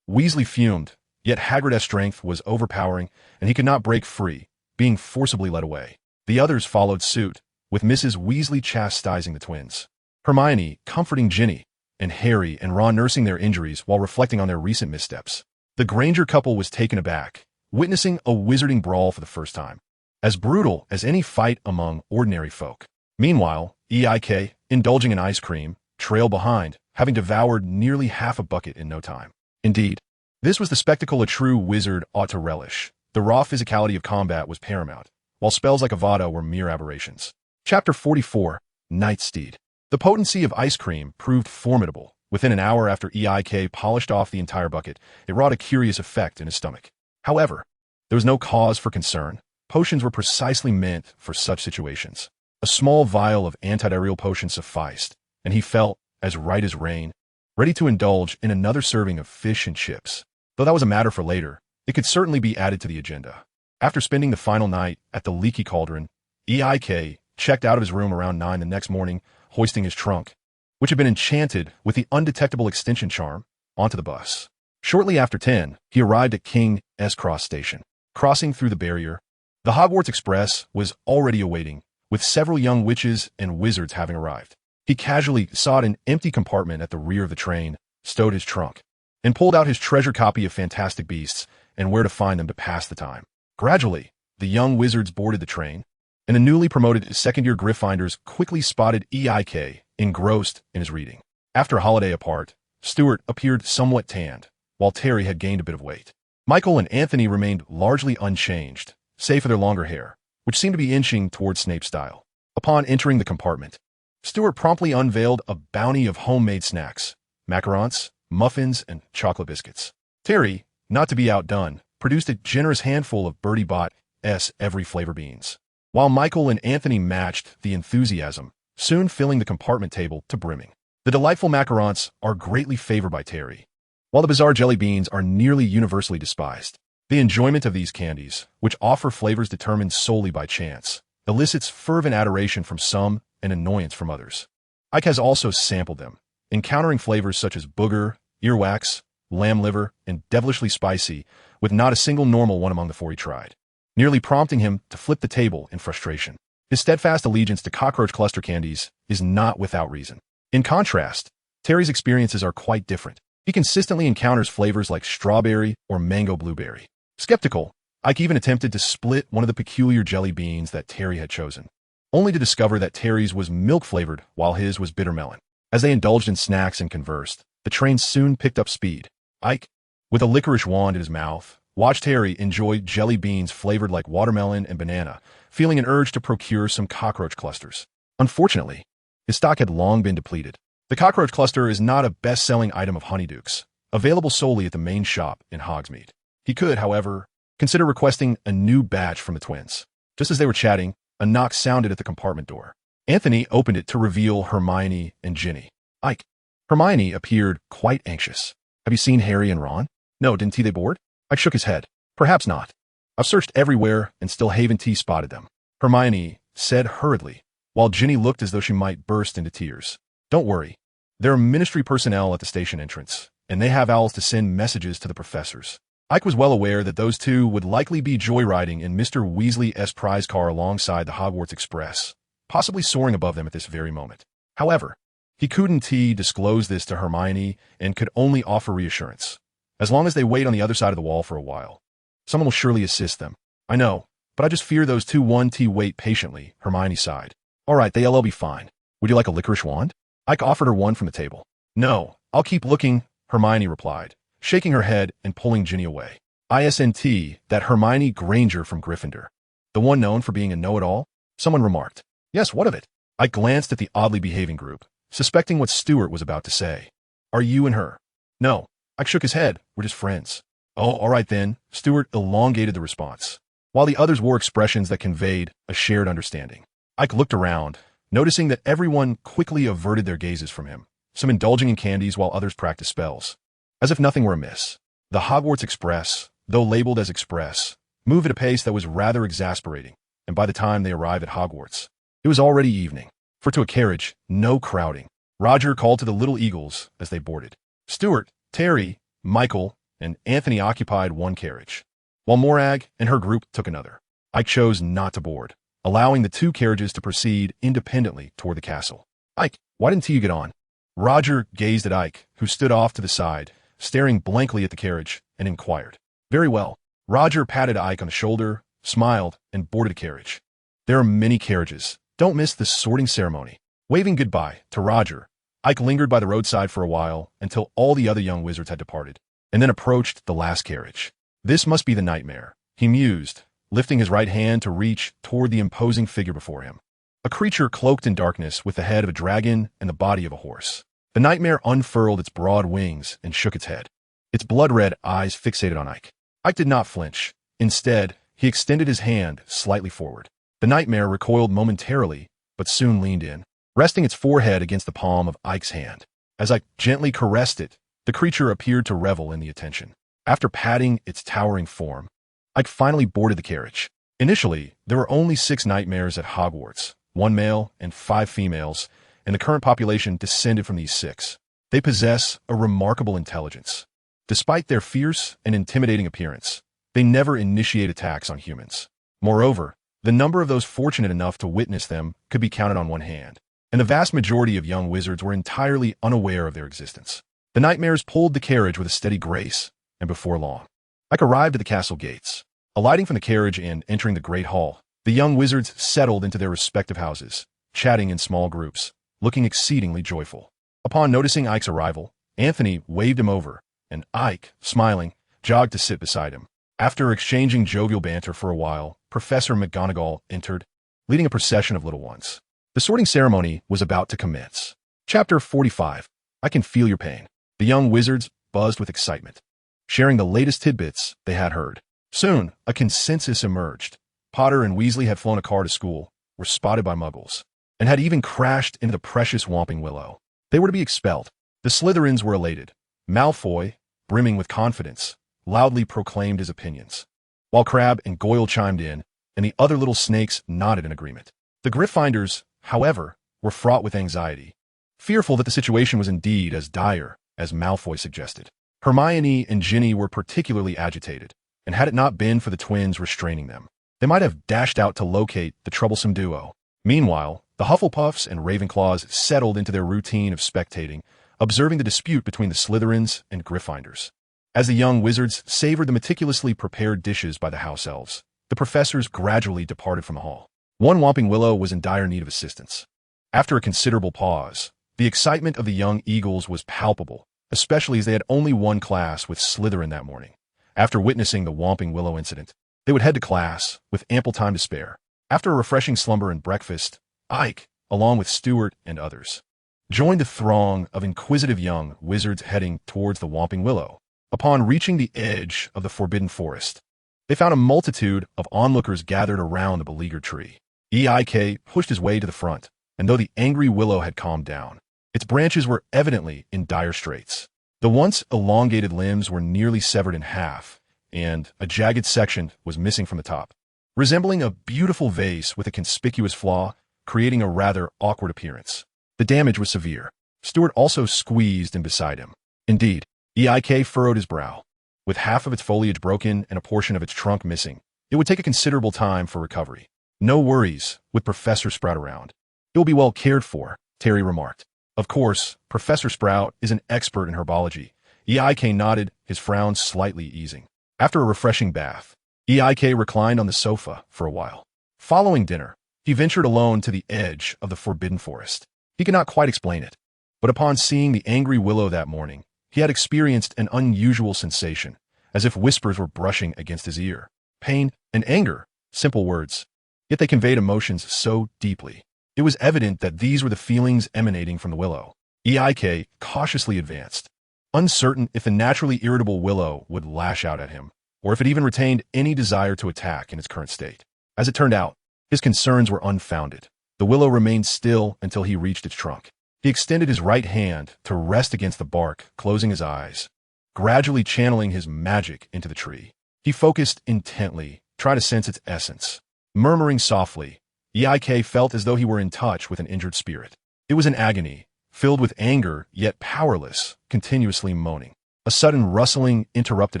Weasley fumed, yet Hagrid's strength was overpowering, and he could not break free, being forcibly led away. The others followed suit, with Mrs. Weasley chastising the twins, Hermione comforting Ginny, and Harry and Ron nursing their injuries while reflecting on their recent missteps. The Granger couple was taken aback, witnessing a wizarding brawl for the first time, as brutal as any fight among ordinary folk. Meanwhile, Eik, indulging in ice cream, trailed behind, having devoured nearly half a bucket in no time. Indeed, this was the spectacle a true wizard ought to relish. The raw physicality of combat was paramount, while spells like Avada were mere aberrations. Chapter 44, Night Steed. The potency of ice cream proved formidable. Within an hour after Eik polished off the entire bucket, it wrought a curious effect in his stomach. However, there was no cause for concern. Potions were precisely meant for such situations. A small vial of antidiarrheal potion sufficed, and he felt as right as rain, ready to indulge in another serving of fish and chips. Though that was a matter for later, it could certainly be added to the agenda. After spending the final night at the Leaky Cauldron, Eik checked out of his room around 9 the next morning, hoisting his trunk, which had been enchanted with the undetectable extension charm, onto the bus. Shortly after 10, he arrived at King's Cross Station. Crossing through the barrier, the Hogwarts Express was already awaiting, with several young witches and wizards having arrived. He casually sought an empty compartment at the rear of the train, stowed his trunk, and pulled out his treasure copy of Fantastic Beasts and Where to Find Them to pass the time. Gradually, the young wizards boarded the train, and the newly promoted second-year Gryffindors quickly spotted Eik engrossed in his reading. After a holiday apart, Stuart appeared somewhat tanned, while Terry had gained a bit of weight. Michael and Anthony remained largely unchanged, save for their longer hair, which seemed to be inching toward Snape's style. Upon entering the compartment, Stuart promptly unveiled a bounty of homemade snacks, macarons, muffins, and chocolate biscuits. Terry, not to be outdone, produced a generous handful of Bertie Bott's every flavor beans, while Michael and Anthony matched the enthusiasm, soon filling the compartment table to brimming. The delightful macarons are greatly favored by Terry, while the bizarre jelly beans are nearly universally despised. The enjoyment of these candies, which offer flavors determined solely by chance, elicits fervent adoration from some and annoyance from others. Ike has also sampled them, encountering flavors such as booger, earwax, lamb liver, and devilishly spicy, with not a single normal one among the four he tried, nearly prompting him to flip the table in frustration. His steadfast allegiance to cockroach cluster candies is not without reason. In contrast, Terry's experiences are quite different. He consistently encounters flavors like strawberry or mango blueberry. Skeptical, Ike even attempted to split one of the peculiar jelly beans that Terry had chosen, only to discover that Terry's was milk-flavored while his was bitter melon. As they indulged in snacks and conversed, the train soon picked up speed. Ike, with a licorice wand in his mouth, watched Harry enjoy jelly beans flavored like watermelon and banana, feeling an urge to procure some cockroach clusters. Unfortunately, his stock had long been depleted. The cockroach cluster is not a best-selling item of Honeydukes, available solely at the main shop in Hogsmeade. He could, however, consider requesting a new batch from the twins. Just as they were chatting, a knock sounded at the compartment door. Anthony opened it to reveal Hermione and Ginny. Ike. Hermione appeared quite anxious. Have you seen Harry and Ron? No, didn't they board? Ike shook his head. Perhaps not. I've searched everywhere and still haven't spotted them. Hermione said hurriedly, while Ginny looked as though she might burst into tears. Don't worry. There are ministry personnel at the station entrance, and they have owls to send messages to the professors. Ike was well aware that those two would likely be joyriding in Mr. Weasley's prize car alongside the Hogwarts Express, possibly soaring above them at this very moment. However, he couldn't disclose this to Hermione and could only offer reassurance. As long as they wait on the other side of the wall for a while, someone will surely assist them. I know, but I just fear those two won't wait patiently, Hermione sighed. All right, they'll be fine. Would you like a licorice wand? Ike offered her one from the table. No, I'll keep looking, Hermione replied, shaking her head and pulling Ginny away. ISNT, that Hermione Granger from Gryffindor. The one known for being a know-it-all? Someone remarked. Yes, what of it? Ike glanced at the oddly behaving group, suspecting what Stuart was about to say. Are you and her? No. Ike shook his head. We're just friends. Oh, all right then, Stuart elongated the response, while the others wore expressions that conveyed a shared understanding. Ike looked around, noticing that everyone quickly averted their gazes from him, some indulging in candies while others practiced spells. As if nothing were amiss, the Hogwarts Express, though labeled as Express, moved at a pace that was rather exasperating, and by the time they arrived at Hogwarts, it was already evening. For to a carriage, no crowding. Roger called to the little eagles as they boarded. Stuart, Terry, Michael, and Anthony occupied one carriage, while Morag and her group took another. Ike chose not to board, allowing the two carriages to proceed independently toward the castle. Ike, why didn't you get on? Roger gazed at Ike, who stood off to the side, staring blankly at the carriage, and inquired. Very well. Roger patted Ike on the shoulder, smiled, and boarded a carriage. There are many carriages. Don't miss the sorting ceremony. Waving goodbye to Roger, Ike lingered by the roadside for a while until all the other young wizards had departed, and then approached the last carriage. This must be the nightmare, he mused, lifting his right hand to reach toward the imposing figure before him. A creature cloaked in darkness with the head of a dragon and the body of a horse. The nightmare unfurled its broad wings and shook its head, its blood-red eyes fixated on Ike. Ike did not flinch. Instead, he extended his hand slightly forward. The nightmare recoiled momentarily, but soon leaned in, resting its forehead against the palm of Ike's hand. As Ike gently caressed it, the creature appeared to revel in the attention. After patting its towering form, Ike finally boarded the carriage. Initially, there were only 6 nightmares at Hogwarts, 1 male and 5 females, and the current population descended from these 6. They possess a remarkable intelligence. Despite their fierce and intimidating appearance, they never initiate attacks on humans. Moreover, the number of those fortunate enough to witness them could be counted on one hand, and the vast majority of young wizards were entirely unaware of their existence. The nightmares pulled the carriage with a steady grace, and before long, Ike arrived at the castle gates. Alighting from the carriage and entering the great hall, the young wizards settled into their respective houses, chatting in small groups, looking exceedingly joyful. Upon noticing Ike's arrival, Anthony waved him over, and Ike, smiling, jogged to sit beside him. After exchanging jovial banter for a while, Professor McGonagall entered, leading a procession of little ones. The sorting ceremony was about to commence. Chapter 45. I can feel your pain. The young wizards buzzed with excitement, sharing the latest tidbits they had heard. Soon, a consensus emerged. Potter and Weasley had flown a car to school, were spotted by muggles, and had even crashed into the precious Whomping Willow. They were to be expelled. The Slytherins were elated. Malfoy, brimming with confidence, loudly proclaimed his opinions, while Crabbe and Goyle chimed in, and the other little snakes nodded in agreement. The Gryffindors, however, were fraught with anxiety, fearful that the situation was indeed as dire as Malfoy suggested. Hermione and Ginny were particularly agitated, and had it not been for the twins restraining them, they might have dashed out to locate the troublesome duo. Meanwhile, the Hufflepuffs and Ravenclaws settled into their routine of spectating, observing the dispute between the Slytherins and Gryffindors. As the young wizards savored the meticulously prepared dishes by the house elves, the professors gradually departed from the hall. One Whomping Willow was in dire need of assistance. After a considerable pause, The excitement of the young Eagles was palpable, especially as they had only one class with Slytherin that morning. After witnessing the Whomping Willow incident, they would head to class with ample time to spare. After a refreshing slumber and breakfast, Ike, along with Stuart and others, joined the throng of inquisitive young wizards heading towards the Whomping Willow. Upon reaching the edge of the Forbidden Forest, they found a multitude of onlookers gathered around the beleaguered tree. Eik pushed his way to the front, and though the angry willow had calmed down, its branches were evidently in dire straits. The once elongated limbs were nearly severed in half, and a jagged section was missing from the top, resembling a beautiful vase with a conspicuous flaw, creating a rather awkward appearance. The damage was severe. Stuart also squeezed in beside him. Indeed, Eik furrowed his brow. With half of its foliage broken and a portion of its trunk missing, it would take a considerable time for recovery. No worries, with Professor Sprout around. It will be well cared for, Terry remarked. Of course, Professor Sprout is an expert in herbology. Eik nodded, his frown slightly easing. After a refreshing bath, Eik reclined on the sofa for a while. Following dinner, he ventured alone to the edge of the Forbidden Forest. He could not quite explain it, but upon seeing the angry willow that morning, he had experienced an unusual sensation, as if whispers were brushing against his ear. Pain and anger, simple words, yet they conveyed emotions so deeply. It was evident that these were the feelings emanating from the willow. Eik cautiously advanced, uncertain if the naturally irritable willow would lash out at him, or if it even retained any desire to attack in its current state. As it turned out, his concerns were unfounded. The willow remained still until he reached its trunk. He extended his right hand to rest against the bark, closing his eyes, gradually channeling his magic into the tree. He focused intently, trying to sense its essence. Murmuring softly, Eik felt as though he were in touch with an injured spirit. It was an agony, filled with anger, yet powerless, continuously moaning. A sudden rustling interrupted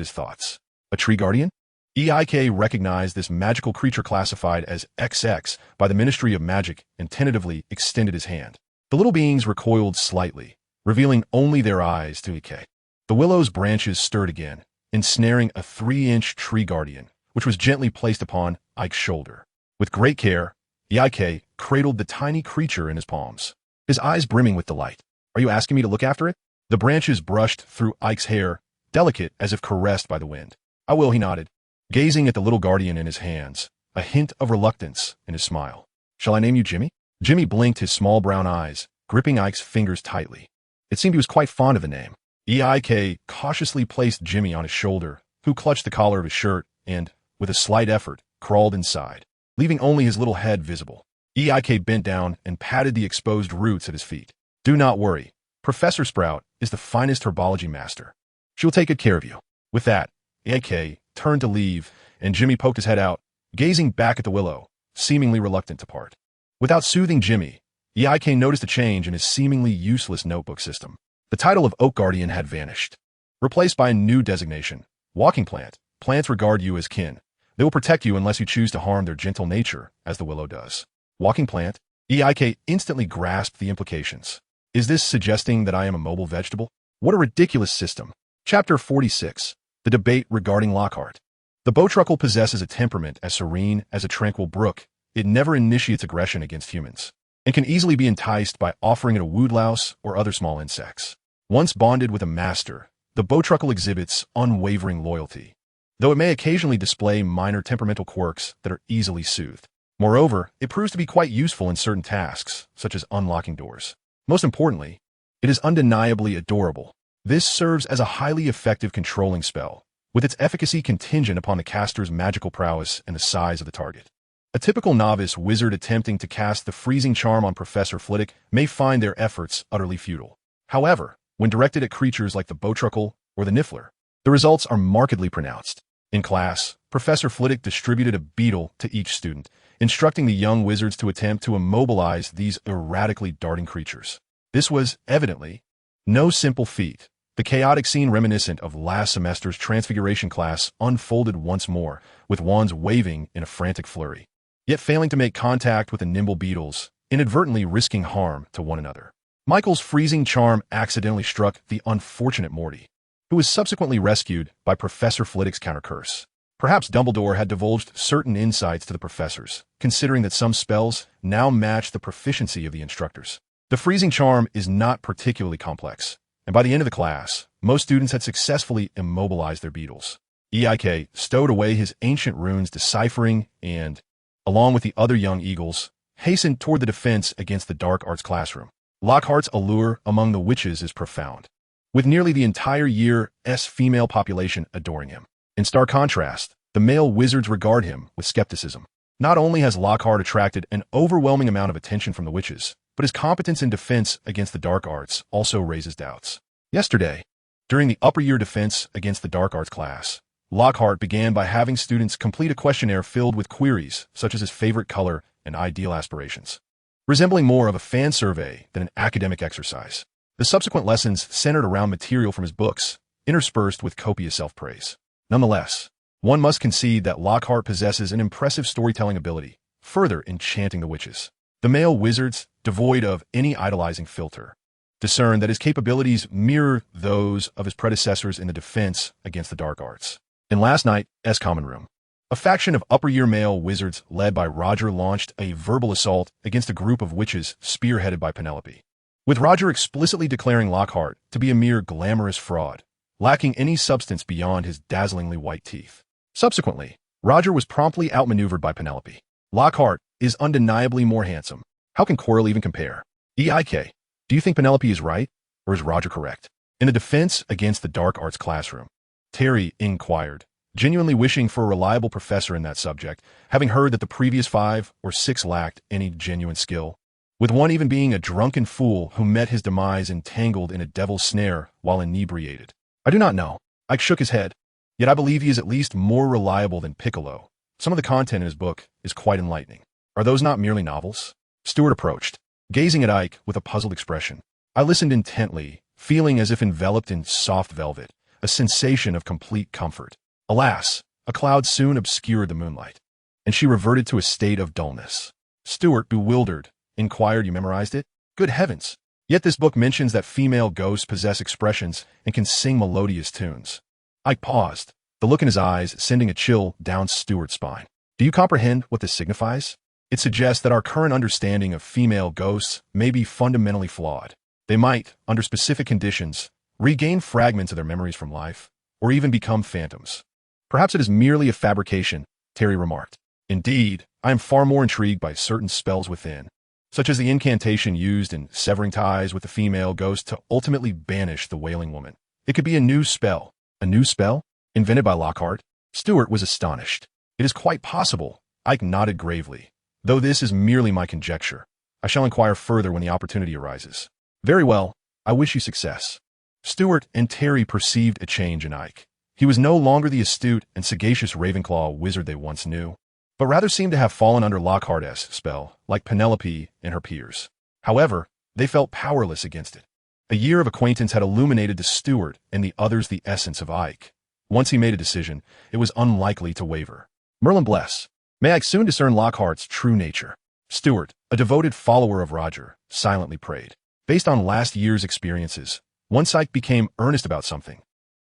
his thoughts. A tree guardian? Eik recognized this magical creature classified as XX by the Ministry of Magic and tentatively extended his hand. The little beings recoiled slightly, revealing only their eyes to Eik. The willow's branches stirred again, ensnaring a 3-inch tree guardian, which was gently placed upon Ike's shoulder. With great care, Eik cradled the tiny creature in his palms, his eyes brimming with delight. Are you asking me to look after it? The branches brushed through Ike's hair, delicate as if caressed by the wind. I will, he nodded, gazing at the little guardian in his hands, a hint of reluctance in his smile. Shall I name you Jimmy? Jimmy blinked his small brown eyes, gripping Ike's fingers tightly. It seemed he was quite fond of the name. Eik cautiously placed Jimmy on his shoulder, who clutched the collar of his shirt and, with a slight effort, crawled inside, leaving only his little head visible. Eik bent down and patted the exposed roots at his feet. Do not worry. Professor Sprout is the finest herbology master. She will take good care of you. With that, Eik turned to leave, and Jimmy poked his head out, gazing back at the willow, seemingly reluctant to part. Without soothing Jimmy, Eik noticed a change in his seemingly useless notebook system. The title of Oak Guardian had vanished, replaced by a new designation, Walking Plant. Plants regard you as kin. They will protect you unless you choose to harm their gentle nature, as the willow does. Walking Plant? Eik instantly grasped the implications. Is this suggesting that I am a mobile vegetable? What a ridiculous system. Chapter 46. The Debate Regarding Lockhart. The bowtruckle possesses a temperament as serene as a tranquil brook. It never initiates aggression against humans, and can easily be enticed by offering it a woodlouse or other small insects. Once bonded with a master, the bowtruckle exhibits unwavering loyalty, though it may occasionally display minor temperamental quirks that are easily soothed. Moreover, it proves to be quite useful in certain tasks, such as unlocking doors. Most importantly, it is undeniably adorable. This serves as a highly effective controlling spell, with its efficacy contingent upon the caster's magical prowess and the size of the target. A typical novice wizard attempting to cast the freezing charm on Professor Flitwick may find their efforts utterly futile. However, when directed at creatures like the bowtruckle or the niffler, the results are markedly pronounced. In class, Professor Flitwick distributed a beetle to each student, instructing the young wizards to attempt to immobilize these erratically darting creatures. This was, evidently, no simple feat. The chaotic scene reminiscent of last semester's Transfiguration class unfolded once more, with wands waving in a frantic flurry, yet failing to make contact with the nimble beetles, inadvertently risking harm to one another. Michael's freezing charm accidentally struck the unfortunate Morty, who was subsequently rescued by Professor Flitwick's countercurse. Perhaps Dumbledore had divulged certain insights to the professors, considering that some spells now matched the proficiency of the instructors. The freezing charm is not particularly complex, and by the end of the class, most students had successfully immobilized their beetles. Aike stowed away his ancient runes deciphering and, along with the other young eagles, hastened toward the defense against the dark arts classroom. Lockhart's allure among the witches is profound, with nearly the entire year's female population adoring him. In stark contrast, the male wizards regard him with skepticism. Not only has Lockhart attracted an overwhelming amount of attention from the witches, but his competence in defense against the dark arts also raises doubts. Yesterday, during the upper year defense against the dark arts class, Lockhart began by having students complete a questionnaire filled with queries such as his favorite color and ideal aspirations, resembling more of a fan survey than an academic exercise. The subsequent lessons centered around material from his books, interspersed with copious self-praise. Nonetheless, one must concede that Lockhart possesses an impressive storytelling ability, further enchanting the witches. The male wizards, devoid of any idolizing filter, discern that his capabilities mirror those of his predecessors in the defense against the dark arts. In last night's common room, a faction of upper-year male wizards led by Roger launched a verbal assault against a group of witches spearheaded by Penelope, with Roger explicitly declaring Lockhart to be a mere glamorous fraud, lacking any substance beyond his dazzlingly white teeth. Subsequently, Roger was promptly outmaneuvered by Penelope. Lockhart is undeniably more handsome. How can Coral even compare? Aike, do you think Penelope is right, or is Roger correct? In the defense against the dark arts classroom, Terry inquired, genuinely wishing for a reliable professor in that subject, having heard that the previous 5 or 6 lacked any genuine skill, with one even being a drunken fool who met his demise entangled in a devil's snare while inebriated. I do not know. Ike shook his head, yet I believe he is at least more reliable than Piccolo. Some of the content in his book is quite enlightening. Are those not merely novels? Stuart approached, gazing at Ike with a puzzled expression. I listened intently, feeling as if enveloped in soft velvet, a sensation of complete comfort. Alas, a cloud soon obscured the moonlight, and she reverted to a state of dullness. Stuart, bewildered, inquired, you memorized it? Good heavens! Yet this book mentions that female ghosts possess expressions and can sing melodious tunes. Ike paused, the look in his eyes sending a chill down Stuart's spine. Do you comprehend what this signifies? It suggests that our current understanding of female ghosts may be fundamentally flawed. They might, under specific conditions, regain fragments of their memories from life, or even become phantoms. Perhaps it is merely a fabrication, Terry remarked. Indeed, I am far more intrigued by certain spells within, such as the incantation used in severing ties with the female ghost to ultimately banish the wailing woman. It could be a new spell. A new spell? Invented by Lockhart? Stuart was astonished. It is quite possible. Ike nodded gravely. Though this is merely my conjecture, I shall inquire further when the opportunity arises. Very well. I wish you success. Stuart and Terry perceived a change in Ike. He was no longer the astute and sagacious Ravenclaw wizard they once knew, but rather seemed to have fallen under Lockhart's spell, like Penelope and her peers. However, they felt powerless against it. A year of acquaintance had illuminated to Stuart and the others the essence of Ike. Once he made a decision, it was unlikely to waver. Merlin bless. May Ike soon discern Lockhart's true nature. Stuart, a devoted follower of Roger, silently prayed. Based on last year's experiences, once Ike became earnest about something,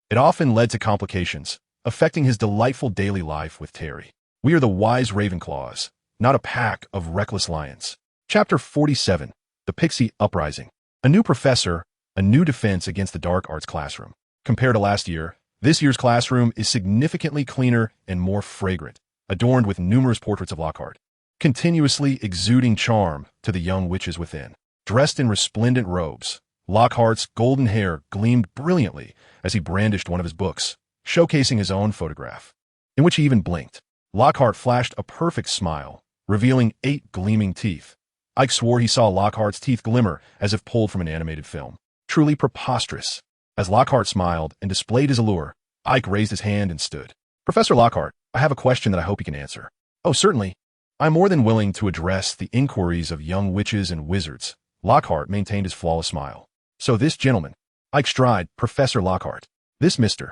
it often led to complications, affecting his delightful daily life with Terry. We are the wise Ravenclaws, not a pack of reckless lions. Chapter 47, The Pixie Uprising. A new professor, a new defense against the dark arts classroom. Compared to last year, this year's classroom is significantly cleaner and more fragrant, adorned with numerous portraits of Lockhart, continuously exuding charm to the young witches within. Dressed in resplendent robes, Lockhart's golden hair gleamed brilliantly as he brandished one of his books, showcasing his own photograph, in which he even blinked. Lockhart flashed a perfect smile, revealing 8 gleaming teeth. Ike swore he saw Lockhart's teeth glimmer as if pulled from an animated film. Truly preposterous. As Lockhart smiled and displayed his allure, Ike raised his hand and stood. Professor Lockhart, I have a question that I hope you can answer. Oh, certainly. I'm more than willing to address the inquiries of young witches and wizards. Lockhart maintained his flawless smile. So this gentleman, Aike Stride, Professor Lockhart. This Mr.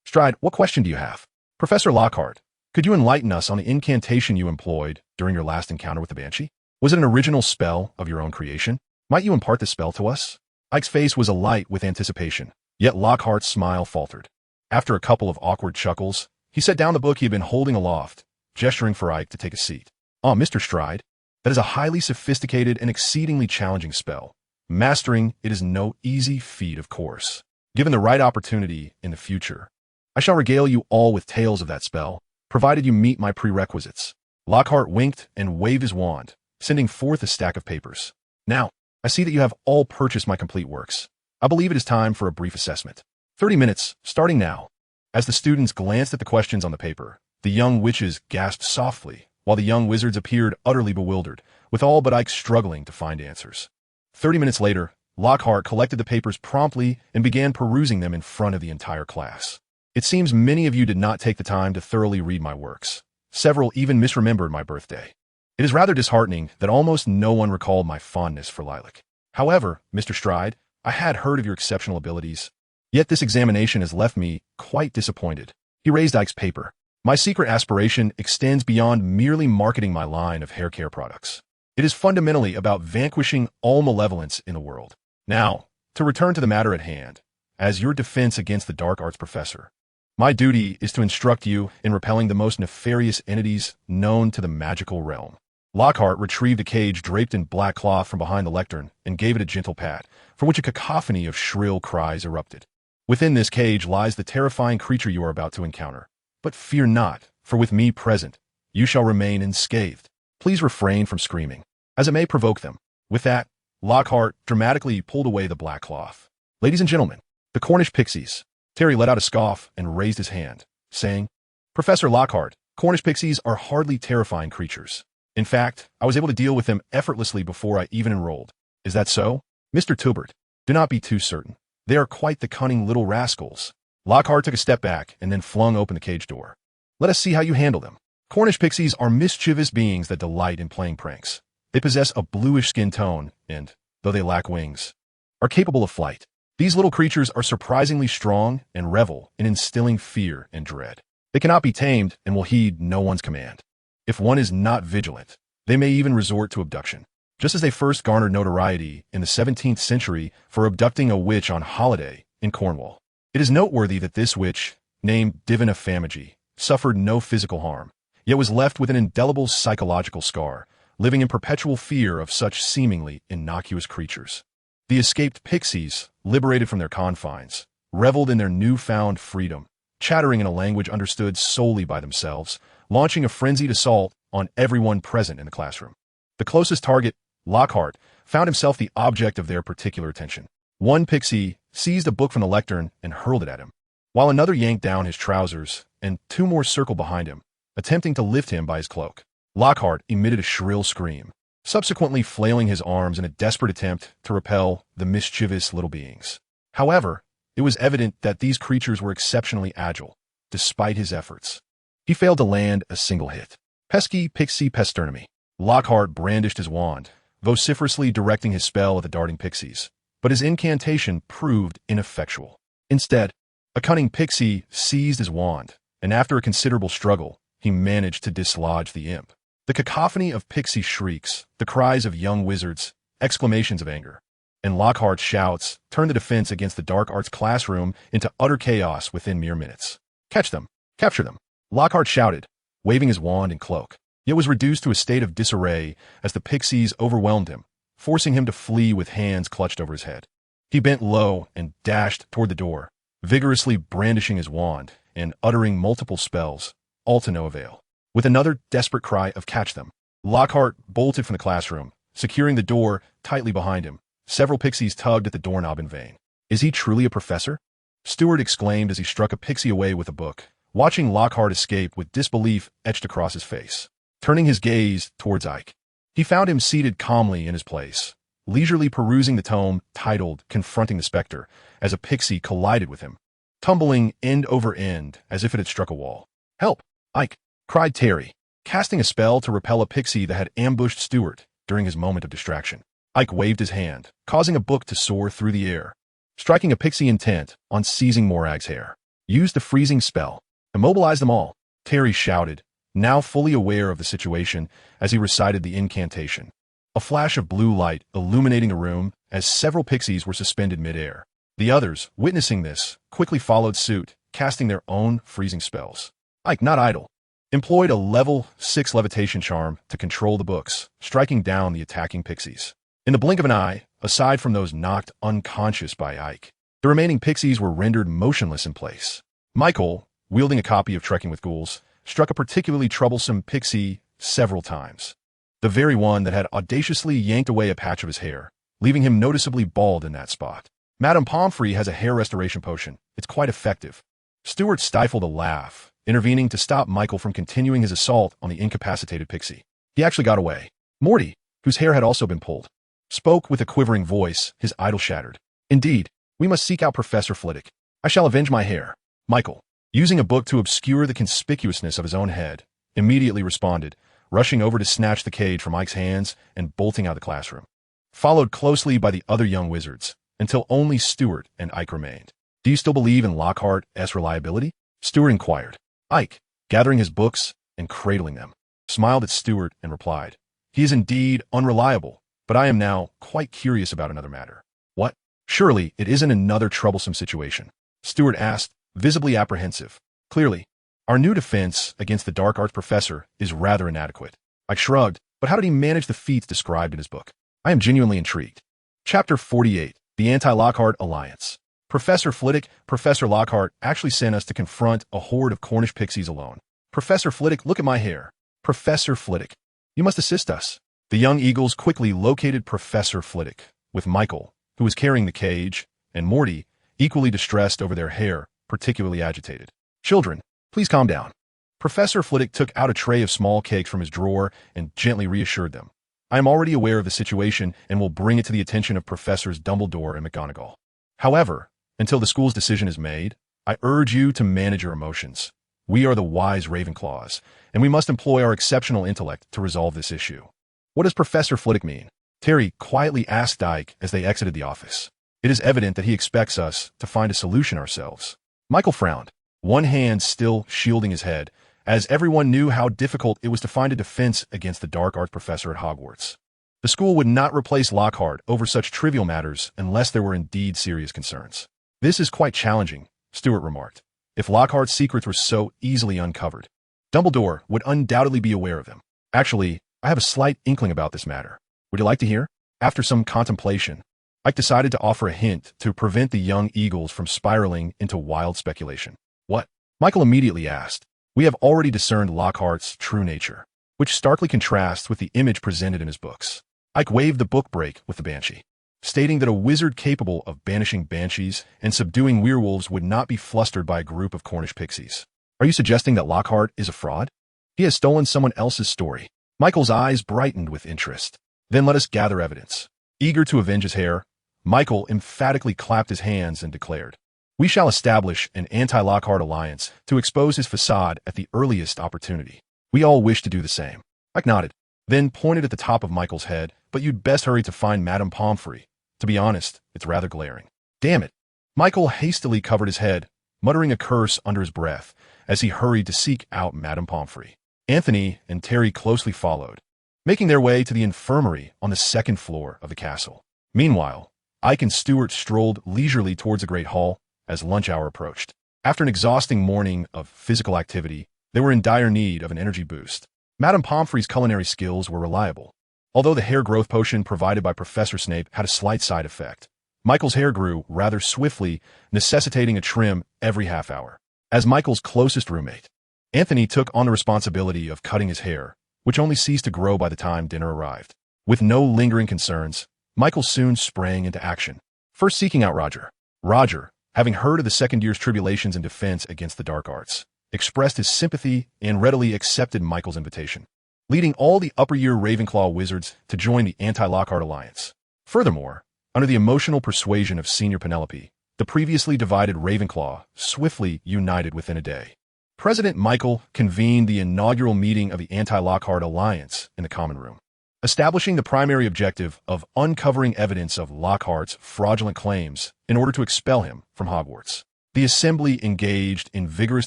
Stride, what question do you have? Professor Lockhart, could you enlighten us on the incantation you employed during your last encounter with the Banshee? Was it an original spell of your own creation? Might you impart the spell to us? Ike's face was alight with anticipation, yet Lockhart's smile faltered. After a couple of awkward chuckles, he set down the book he had been holding aloft, gesturing for Ike to take a seat. Mr. Stride, that is a highly sophisticated and exceedingly challenging spell. Mastering it is no easy feat, of course. Given the right opportunity in the future, I shall regale you all with tales of that spell, provided you meet my prerequisites. Lockhart winked and waved his wand, sending forth a stack of papers. Now, I see that you have all purchased my complete works. I believe it is time for a brief assessment. 30 minutes, starting now. As the students glanced at the questions on the paper, the young witches gasped softly, while the young wizards appeared utterly bewildered, with all but Ike struggling to find answers. 30 minutes later, Lockhart collected the papers promptly and began perusing them in front of the entire class. It seems many of you did not take the time to thoroughly read my works. Several even misremembered my birthday. It is rather disheartening that almost no one recalled my fondness for lilac. However, Mr. Stride, I had heard of your exceptional abilities. Yet this examination has left me quite disappointed. He raised Ike's paper. My secret aspiration extends beyond merely marketing my line of hair care products. It is fundamentally about vanquishing all malevolence in the world. Now, to return to the matter at hand, as your defense against the dark arts professor, my duty is to instruct you in repelling the most nefarious entities known to the magical realm. Lockhart retrieved a cage draped in black cloth from behind the lectern and gave it a gentle pat, from which a cacophony of shrill cries erupted. Within this cage lies the terrifying creature you are about to encounter. But fear not, for with me present, you shall remain unscathed. Please refrain from screaming, as it may provoke them. With that, Lockhart dramatically pulled away the black cloth. Ladies and gentlemen, the Cornish pixies. Terry let out a scoff and raised his hand, saying, Professor Lockhart, Cornish pixies are hardly terrifying creatures. In fact, I was able to deal with them effortlessly before I even enrolled. Is that so? Mr. Tilbert, do not be too certain. They are quite the cunning little rascals. Lockhart took a step back and then flung open the cage door. Let us see how you handle them. Cornish pixies are mischievous beings that delight in playing pranks. They possess a bluish skin tone and, though they lack wings, are capable of flight. These little creatures are surprisingly strong and revel in instilling fear and dread. They cannot be tamed and will heed no one's command. If one is not vigilant, they may even resort to abduction, just as they first garnered notoriety in the 17th century for abducting a witch on holiday in Cornwall. It is noteworthy that this witch, named Divina Famigi, suffered no physical harm, yet was left with an indelible psychological scar, living in perpetual fear of such seemingly innocuous creatures. The escaped pixies, liberated from their confines, reveled in their newfound freedom, chattering in a language understood solely by themselves, launching a frenzied assault on everyone present in the classroom. The closest target, Lockhart, found himself the object of their particular attention. One pixie seized a book from the lectern and hurled it at him, while another yanked down his trousers, and two more circled behind him, attempting to lift him by his cloak. Lockhart emitted a shrill scream, subsequently flailing his arms in a desperate attempt to repel the mischievous little beings. However, it was evident that these creatures were exceptionally agile, despite his efforts. He failed to land a single hit. Pesky pixie pesternomy. Lockhart brandished his wand, vociferously directing his spell at the darting pixies, but his incantation proved ineffectual. Instead, a cunning pixie seized his wand, and after a considerable struggle, he managed to dislodge the imp. The cacophony of pixie shrieks, the cries of young wizards, exclamations of anger, and Lockhart's shouts turned the defense against the dark arts classroom into utter chaos within mere minutes. Catch them! Capture them! Lockhart shouted, waving his wand and cloak, yet was reduced to a state of disarray as the pixies overwhelmed him, forcing him to flee with hands clutched over his head. He bent low and dashed toward the door, vigorously brandishing his wand and uttering multiple spells, all to no avail. With another desperate cry of catch them, Lockhart bolted from the classroom, securing the door tightly behind him. Several pixies tugged at the doorknob in vain. Is he truly a professor? Stewart exclaimed as he struck a pixie away with a book, watching Lockhart escape with disbelief etched across his face. Turning his gaze towards Ike, he found him seated calmly in his place, leisurely perusing the tome titled Confronting the Spectre, as a pixie collided with him, tumbling end over end as if it had struck a wall. Help, Ike! Cried Terry, casting a spell to repel a pixie that had ambushed Stewart during his moment of distraction. Ike waved his hand, causing a book to soar through the air, striking a pixie intent on seizing Morag's hair. Use the freezing spell. Immobilize them all, Terry shouted, now fully aware of the situation as he recited the incantation. A flash of blue light illuminating the room as several pixies were suspended midair. The others, witnessing this, quickly followed suit, casting their own freezing spells. Ike, not idle, employed a level 6 levitation charm to control the books, striking down the attacking pixies. In the blink of an eye, aside from those knocked unconscious by Ike. The remaining pixies were rendered motionless in place. Michael, wielding a copy of Trekking with Ghouls, struck a particularly troublesome pixie several times. The very one that had audaciously yanked away a patch of his hair, leaving him noticeably bald in that spot. Madame Pomfrey has a hair restoration potion. It's quite effective. Stuart stifled a laugh, intervening to stop Michael from continuing his assault on the incapacitated pixie. He actually got away. Morty, whose hair had also been pulled, spoke with a quivering voice, his idol shattered. Indeed, we must seek out Professor Flitwick. I shall avenge my hair. Michael, using a book to obscure the conspicuousness of his own head, immediately responded, rushing over to snatch the cage from Ike's hands and bolting out of the classroom. Followed closely by the other young wizards, until only Stuart and Ike remained. Do you still believe in Lockhart's reliability? Stuart inquired. Ike, gathering his books and cradling them, smiled at Stuart and replied, He is indeed unreliable, but I am now quite curious about another matter. What? Surely it isn't another troublesome situation? Stuart asked, visibly apprehensive. Clearly, our new defense against the dark arts professor is rather inadequate. Ike shrugged, but how did he manage the feats described in his book? I am genuinely intrigued. Chapter 48, The Anti-Lockhart Alliance. Professor Flitwick, Professor Lockhart actually sent us to confront a horde of Cornish pixies alone. Professor Flitwick, look at my hair. Professor Flitwick, you must assist us. The young eagles quickly located Professor Flitwick, with Michael, who was carrying the cage, and Morty, equally distressed over their hair, particularly agitated. Children, please calm down. Professor Flitwick took out a tray of small cakes from his drawer and gently reassured them. I am already aware of the situation and will bring it to the attention of Professors Dumbledore and McGonagall. However, until the school's decision is made, I urge you to manage your emotions. We are the wise Ravenclaws, and we must employ our exceptional intellect to resolve this issue. What does Professor Flitwick mean? Terry quietly asked Ike as they exited the office. It is evident that he expects us to find a solution ourselves. Michael frowned, one hand still shielding his head, as everyone knew how difficult it was to find a defense against the dark arts professor at Hogwarts. The school would not replace Lockhart over such trivial matters unless there were indeed serious concerns. This is quite challenging, Stuart remarked. If Lockhart's secrets were so easily uncovered, Dumbledore would undoubtedly be aware of them. Actually, I have a slight inkling about this matter. Would you like to hear? After some contemplation, Ike decided to offer a hint to prevent the young eagles from spiraling into wild speculation. What? Michael immediately asked. We have already discerned Lockhart's true nature, which starkly contrasts with the image presented in his books. Ike waved the book break with the banshee, stating that a wizard capable of banishing banshees and subduing werewolves would not be flustered by a group of Cornish pixies. Are you suggesting that Lockhart is a fraud? He has stolen someone else's story. Michael's eyes brightened with interest. Then let us gather evidence. Eager to avenge his hair, Michael emphatically clapped his hands and declared, We shall establish an anti-Lockhart alliance to expose his facade at the earliest opportunity. We all wish to do the same. Ike nodded, then pointed at the top of Michael's head, but you'd best hurry to find Madame Pomfrey. To be honest, it's rather glaring. Damn it. Michael hastily covered his head, muttering a curse under his breath as he hurried to seek out Madame Pomfrey. Anthony and Terry closely followed, making their way to the infirmary on the second floor of the castle. Meanwhile, Ike and Stuart strolled leisurely towards the great hall as lunch hour approached. After an exhausting morning of physical activity, they were in dire need of an energy boost. Madame Pomfrey's culinary skills were reliable, although the hair growth potion provided by Professor Snape had a slight side effect. Michael's hair grew rather swiftly, necessitating a trim every half hour. As Michael's closest roommate, Anthony took on the responsibility of cutting his hair, which only ceased to grow by the time dinner arrived. With no lingering concerns, Michael soon sprang into action, first seeking out Roger. Roger, having heard of the second year's tribulations in defense against the dark arts, expressed his sympathy and readily accepted Michael's invitation, leading all the upper-year Ravenclaw wizards to join the Anti-Lockhart Alliance. Furthermore, under the emotional persuasion of Senior Penelope, the previously divided Ravenclaw swiftly united within a day. President Michael convened the inaugural meeting of the Anti-Lockhart Alliance in the common room, establishing the primary objective of uncovering evidence of Lockhart's fraudulent claims in order to expel him from Hogwarts. The assembly engaged in vigorous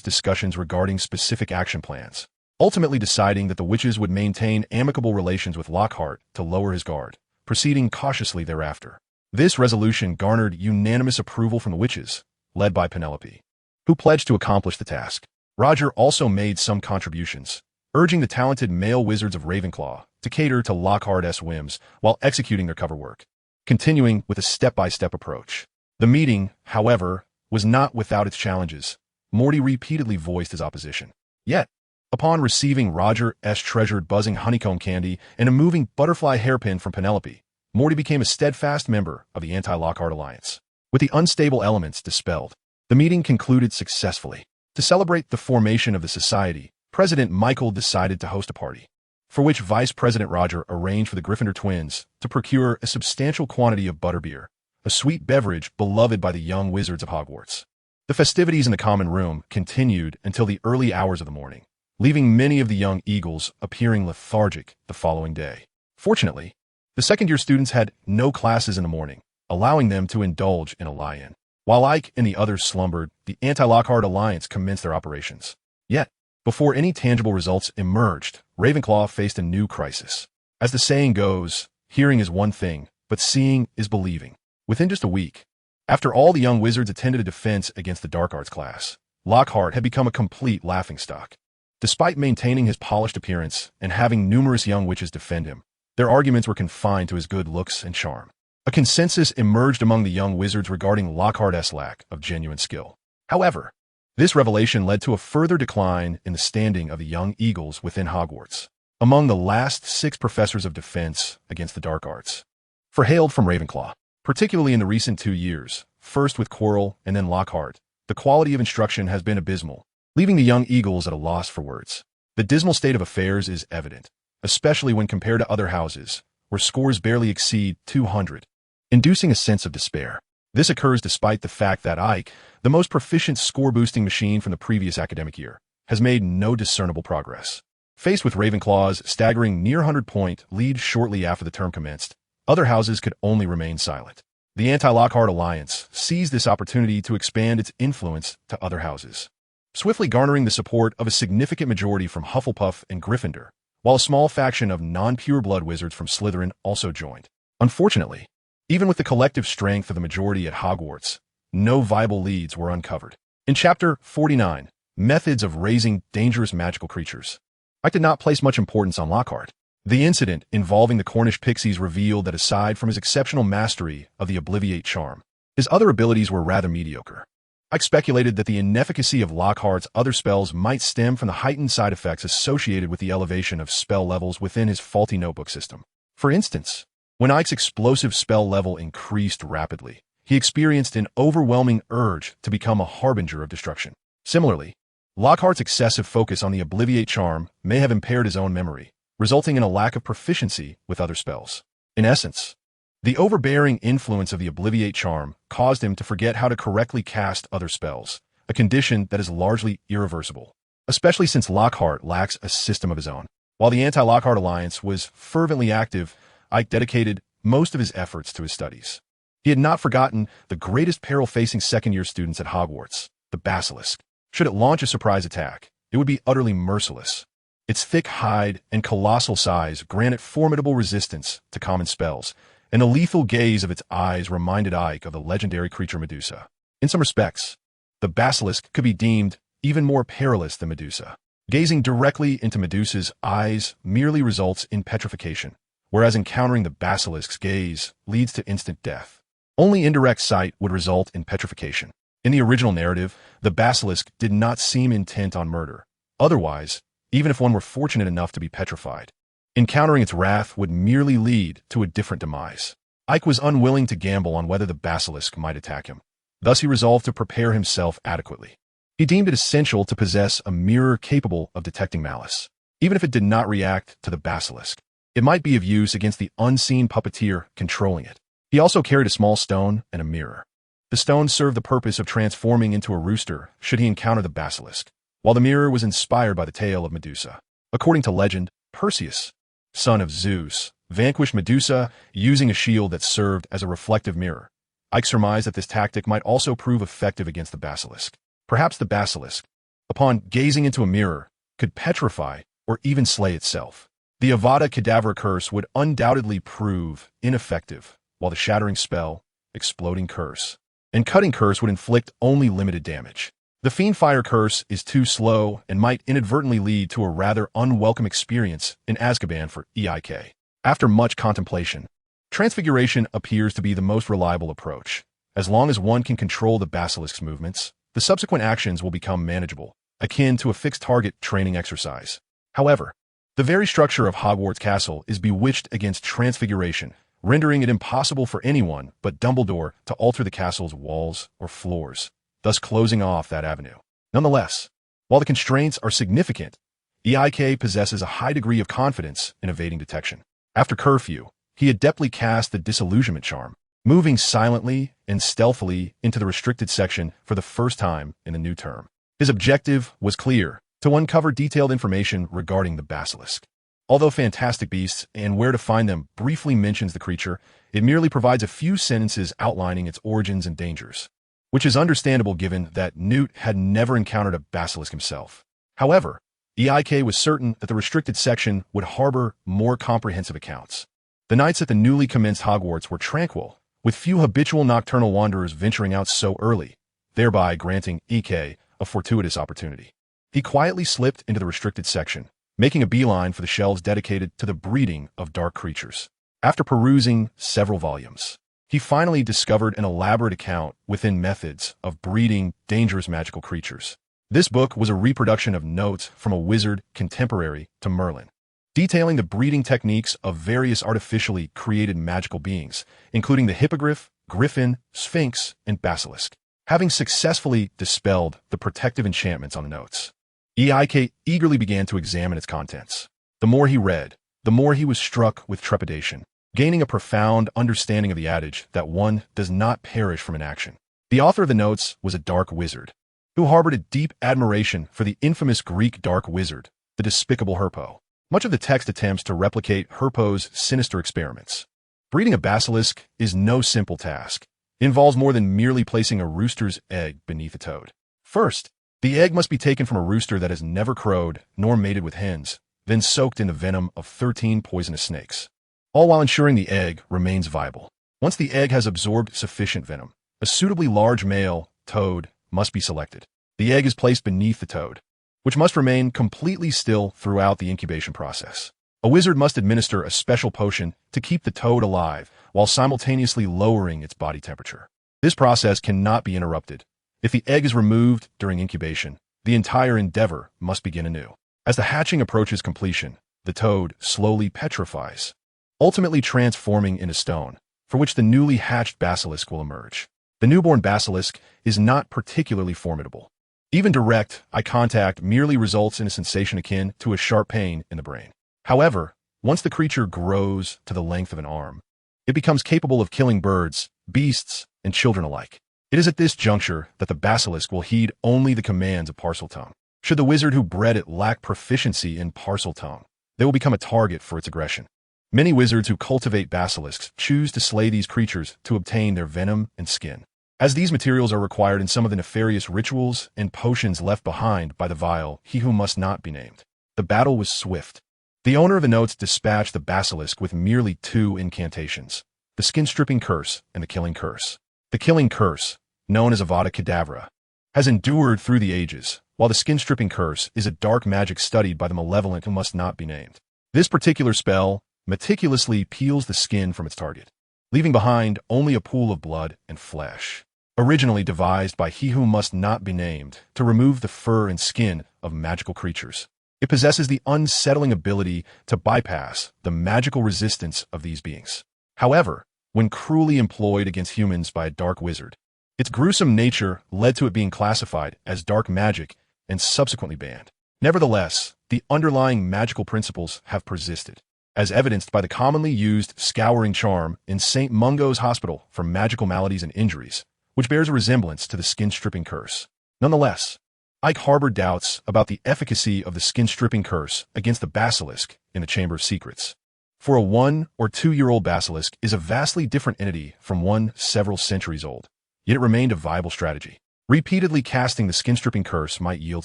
discussions regarding specific action plans, ultimately deciding that the witches would maintain amicable relations with Lockhart to lower his guard, proceeding cautiously thereafter. This resolution garnered unanimous approval from the witches, led by Penelope, who pledged to accomplish the task. Roger also made some contributions, urging the talented male wizards of Ravenclaw to cater to Lockhart's whims while executing their cover work. continuing with a step-by-step approach. The meeting, however, was not without its challenges. Morty repeatedly voiced his opposition. Yet, upon receiving Roger's treasured buzzing honeycomb candy and a moving butterfly hairpin from Penelope, Morty became a steadfast member of the Anti-Lockhart Alliance. With the unstable elements dispelled, the meeting concluded successfully. To celebrate the formation of the society, President Michael decided to host a party, for which Vice President Roger arranged for the Gryffindor twins to procure a substantial quantity of butterbeer, a sweet beverage beloved by the young wizards of Hogwarts. The festivities in the common room continued until the early hours of the morning, leaving many of the young eagles appearing lethargic the following day. Fortunately, the second-year students had no classes in the morning, allowing them to indulge in a lie-in. While Ike and the others slumbered, the Anti-Lockhart Alliance commenced their operations. Yet, before any tangible results emerged, Ravenclaw faced a new crisis. As the saying goes, hearing is one thing, but seeing is believing. Within just a week, after all the young wizards attended a defense against the dark arts class, Lockhart had become a complete laughingstock. Despite maintaining his polished appearance and having numerous young witches defend him, their arguments were confined to his good looks and charm. A consensus emerged among the young wizards regarding Lockhart's lack of genuine skill. However, this revelation led to a further decline in the standing of the young eagles within Hogwarts, among the last 6 professors of defense against the dark arts. For hailed from Ravenclaw, particularly in the recent 2 years, first with Quirrell and then Lockhart, the quality of instruction has been abysmal, leaving the young eagles at a loss for words. The dismal state of affairs is evident, especially when compared to other houses, where scores barely exceed 200. Inducing a sense of despair. This occurs despite the fact that Ike, the most proficient score-boosting machine from the previous academic year, has made no discernible progress. Faced with Ravenclaw's staggering near 100-point lead shortly after the term commenced, other houses could only remain silent. The Anti-Lockhart Alliance seized this opportunity to expand its influence to other houses, swiftly garnering the support of a significant majority from Hufflepuff and Gryffindor, while a small faction of non-pure-blood wizards from Slytherin also joined. Unfortunately, even with the collective strength of the majority at Hogwarts, no viable leads were uncovered. In Chapter 49, Methods of Raising Dangerous Magical Creatures, Ike did not place much importance on Lockhart. The incident involving the Cornish pixies revealed that aside from his exceptional mastery of the Obliviate charm, his other abilities were rather mediocre. Ike speculated that the inefficacy of Lockhart's other spells might stem from the heightened side effects associated with the elevation of spell levels within his faulty notebook system. For instance, when Ike's explosive spell level increased rapidly, he experienced an overwhelming urge to become a harbinger of destruction. Similarly, Lockhart's excessive focus on the Obliviate charm may have impaired his own memory, resulting in a lack of proficiency with other spells. In essence, the overbearing influence of the Obliviate charm caused him to forget how to correctly cast other spells, a condition that is largely irreversible, especially since Lockhart lacks a system of his own. While the Anti-Lockhart Alliance was fervently active, Ike dedicated most of his efforts to his studies. He had not forgotten the greatest peril facing second-year students at Hogwarts, the basilisk. Should it launch a surprise attack, it would be utterly merciless. Its thick hide and colossal size granted formidable resistance to common spells, and the lethal gaze of its eyes reminded Ike of the legendary creature Medusa. In some respects, the basilisk could be deemed even more perilous than Medusa. Gazing directly into Medusa's eyes merely results in petrification, whereas encountering the basilisk's gaze leads to instant death. Only indirect sight would result in petrification. In the original narrative, the basilisk did not seem intent on murder. Otherwise, even if one were fortunate enough to be petrified, encountering its wrath would merely lead to a different demise. Ike was unwilling to gamble on whether the basilisk might attack him. Thus he resolved to prepare himself adequately. He deemed it essential to possess a mirror capable of detecting malice. Even if it did not react to the basilisk, it might be of use against the unseen puppeteer controlling it. He also carried a small stone and a mirror. The stone served the purpose of transforming into a rooster should he encounter the basilisk, while the mirror was inspired by the tale of Medusa. According to legend, Perseus, son of Zeus, vanquished Medusa using a shield that served as a reflective mirror. Ike surmised that this tactic might also prove effective against the basilisk. Perhaps the basilisk, upon gazing into a mirror, could petrify or even slay itself. The Avada Kedavra curse would undoubtedly prove ineffective, while the shattering spell, exploding curse, and cutting curse would inflict only limited damage. The Fiendfire curse is too slow and might inadvertently lead to a rather unwelcome experience in Azkaban for Eik. After much contemplation, Transfiguration appears to be the most reliable approach. As long as one can control the basilisk's movements, the subsequent actions will become manageable, akin to a fixed target training exercise. However, the very structure of Hogwarts Castle is bewitched against transfiguration, rendering it impossible for anyone but Dumbledore to alter the castle's walls or floors, thus closing off that avenue. Nonetheless, while the constraints are significant, Aike possesses a high degree of confidence in evading detection. After curfew, he adeptly cast the disillusionment charm, moving silently and stealthily into the restricted section for the first time in the new term. His objective was clear: to uncover detailed information regarding the basilisk. Although Fantastic Beasts and Where to Find Them briefly mentions the creature, it merely provides a few sentences outlining its origins and dangers, which is understandable given that Newt had never encountered a basilisk himself. However, Aike was certain that the restricted section would harbor more comprehensive accounts. The nights at the newly commenced Hogwarts were tranquil, with few habitual nocturnal wanderers venturing out so early, thereby granting Aike a fortuitous opportunity. He quietly slipped into the restricted section, making a beeline for the shelves dedicated to the breeding of dark creatures. After perusing several volumes, he finally discovered an elaborate account within Methods of Breeding Dangerous Magical Creatures. This book was a reproduction of notes from a wizard contemporary to Merlin, detailing the breeding techniques of various artificially created magical beings, including the hippogriff, griffin, sphinx, and basilisk. Having successfully dispelled the protective enchantments on the notes, Aike eagerly began to examine its contents. The more he read, the more he was struck with trepidation, gaining a profound understanding of the adage that one does not perish from inaction. The author of the notes was a dark wizard, who harbored a deep admiration for the infamous Greek dark wizard, the despicable Herpo. Much of the text attempts to replicate Herpo's sinister experiments. Breeding a basilisk is no simple task. It involves more than merely placing a rooster's egg beneath a toad. First, the egg must be taken from a rooster that has never crowed nor mated with hens, then soaked in the venom of 13 poisonous snakes, all while ensuring the egg remains viable. Once the egg has absorbed sufficient venom, a suitably large male toad must be selected. The egg is placed beneath the toad, which must remain completely still throughout the incubation process. A wizard must administer a special potion to keep the toad alive while simultaneously lowering its body temperature. This process cannot be interrupted. If the egg is removed during incubation, the entire endeavor must begin anew. As the hatching approaches completion, the toad slowly petrifies, ultimately transforming into stone, for which the newly hatched basilisk will emerge. The newborn basilisk is not particularly formidable. Even direct eye contact merely results in a sensation akin to a sharp pain in the brain. However, once the creature grows to the length of an arm, it becomes capable of killing birds, beasts, and children alike. It is at this juncture that the basilisk will heed only the commands of Parseltongue. Should the wizard who bred it lack proficiency in Parseltongue, they will become a target for its aggression. Many wizards who cultivate basilisks choose to slay these creatures to obtain their venom and skin, as these materials are required in some of the nefarious rituals and potions left behind by the vile He Who Must Not Be Named. The battle was swift. The owner of the notes dispatched the basilisk with merely 2 incantations: the skin-stripping curse and the killing curse. The killing curse, known as Avada Kedavra, has endured through the ages, while the skin-stripping curse is a dark magic studied by the malevolent Who Must Not Be Named. This particular spell meticulously peels the skin from its target, leaving behind only a pool of blood and flesh. Originally devised by He Who Must Not Be Named to remove the fur and skin of magical creatures, it possesses the unsettling ability to bypass the magical resistance of these beings. However, when cruelly employed against humans by a dark wizard, its gruesome nature led to it being classified as dark magic and subsequently banned. Nevertheless, the underlying magical principles have persisted, as evidenced by the commonly used scouring charm in St. Mungo's Hospital for magical maladies and injuries, which bears a resemblance to the skin-stripping curse. Nonetheless, Ike harbored doubts about the efficacy of the skin-stripping curse against the basilisk in the Chamber of Secrets. For a 1- or 2-year-old basilisk is a vastly different entity from one several centuries old, yet it remained a viable strategy. Repeatedly casting the skin-stripping curse might yield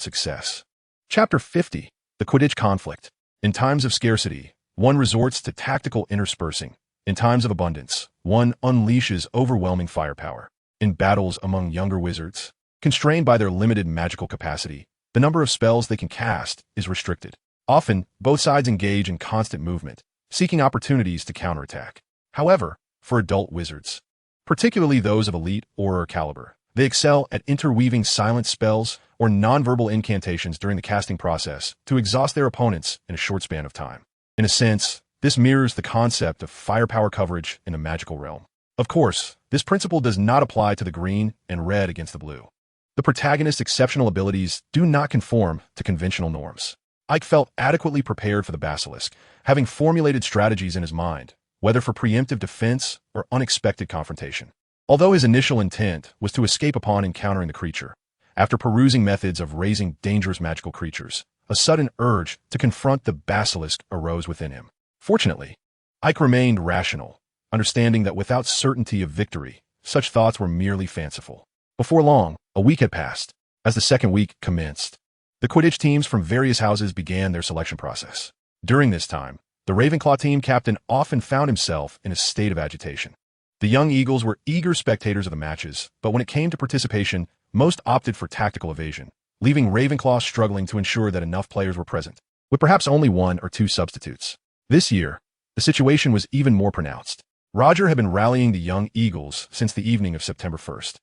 success. Chapter 50. The Quidditch Conflict. In times of scarcity, one resorts to tactical interspersing. In times of abundance, one unleashes overwhelming firepower. In battles among younger wizards, constrained by their limited magical capacity, the number of spells they can cast is restricted. Often, both sides engage in constant movement, seeking opportunities to counterattack. However, for adult wizards, particularly those of elite aura caliber, they excel at interweaving silent spells or nonverbal incantations during the casting process to exhaust their opponents in a short span of time. In a sense, this mirrors the concept of firepower coverage in the magical realm. Of course, this principle does not apply to the green and red against the blue. The protagonist's exceptional abilities do not conform to conventional norms. Ike felt adequately prepared for the basilisk, having formulated strategies in his mind, whether for preemptive defense or unexpected confrontation. Although his initial intent was to escape upon encountering the creature, after perusing methods of raising dangerous magical creatures, a sudden urge to confront the basilisk arose within him. Fortunately, Ike remained rational, understanding that without certainty of victory, such thoughts were merely fanciful. Before long, a week had passed. As the second week commenced, the Quidditch teams from various houses began their selection process. During this time, the Ravenclaw team captain often found himself in a state of agitation. The young Eagles were eager spectators of the matches, but when it came to participation, most opted for tactical evasion, leaving Ravenclaw struggling to ensure that enough players were present, with perhaps only one or two substitutes. This year, the situation was even more pronounced. Roger had been rallying the young Eagles since the evening of September 1st,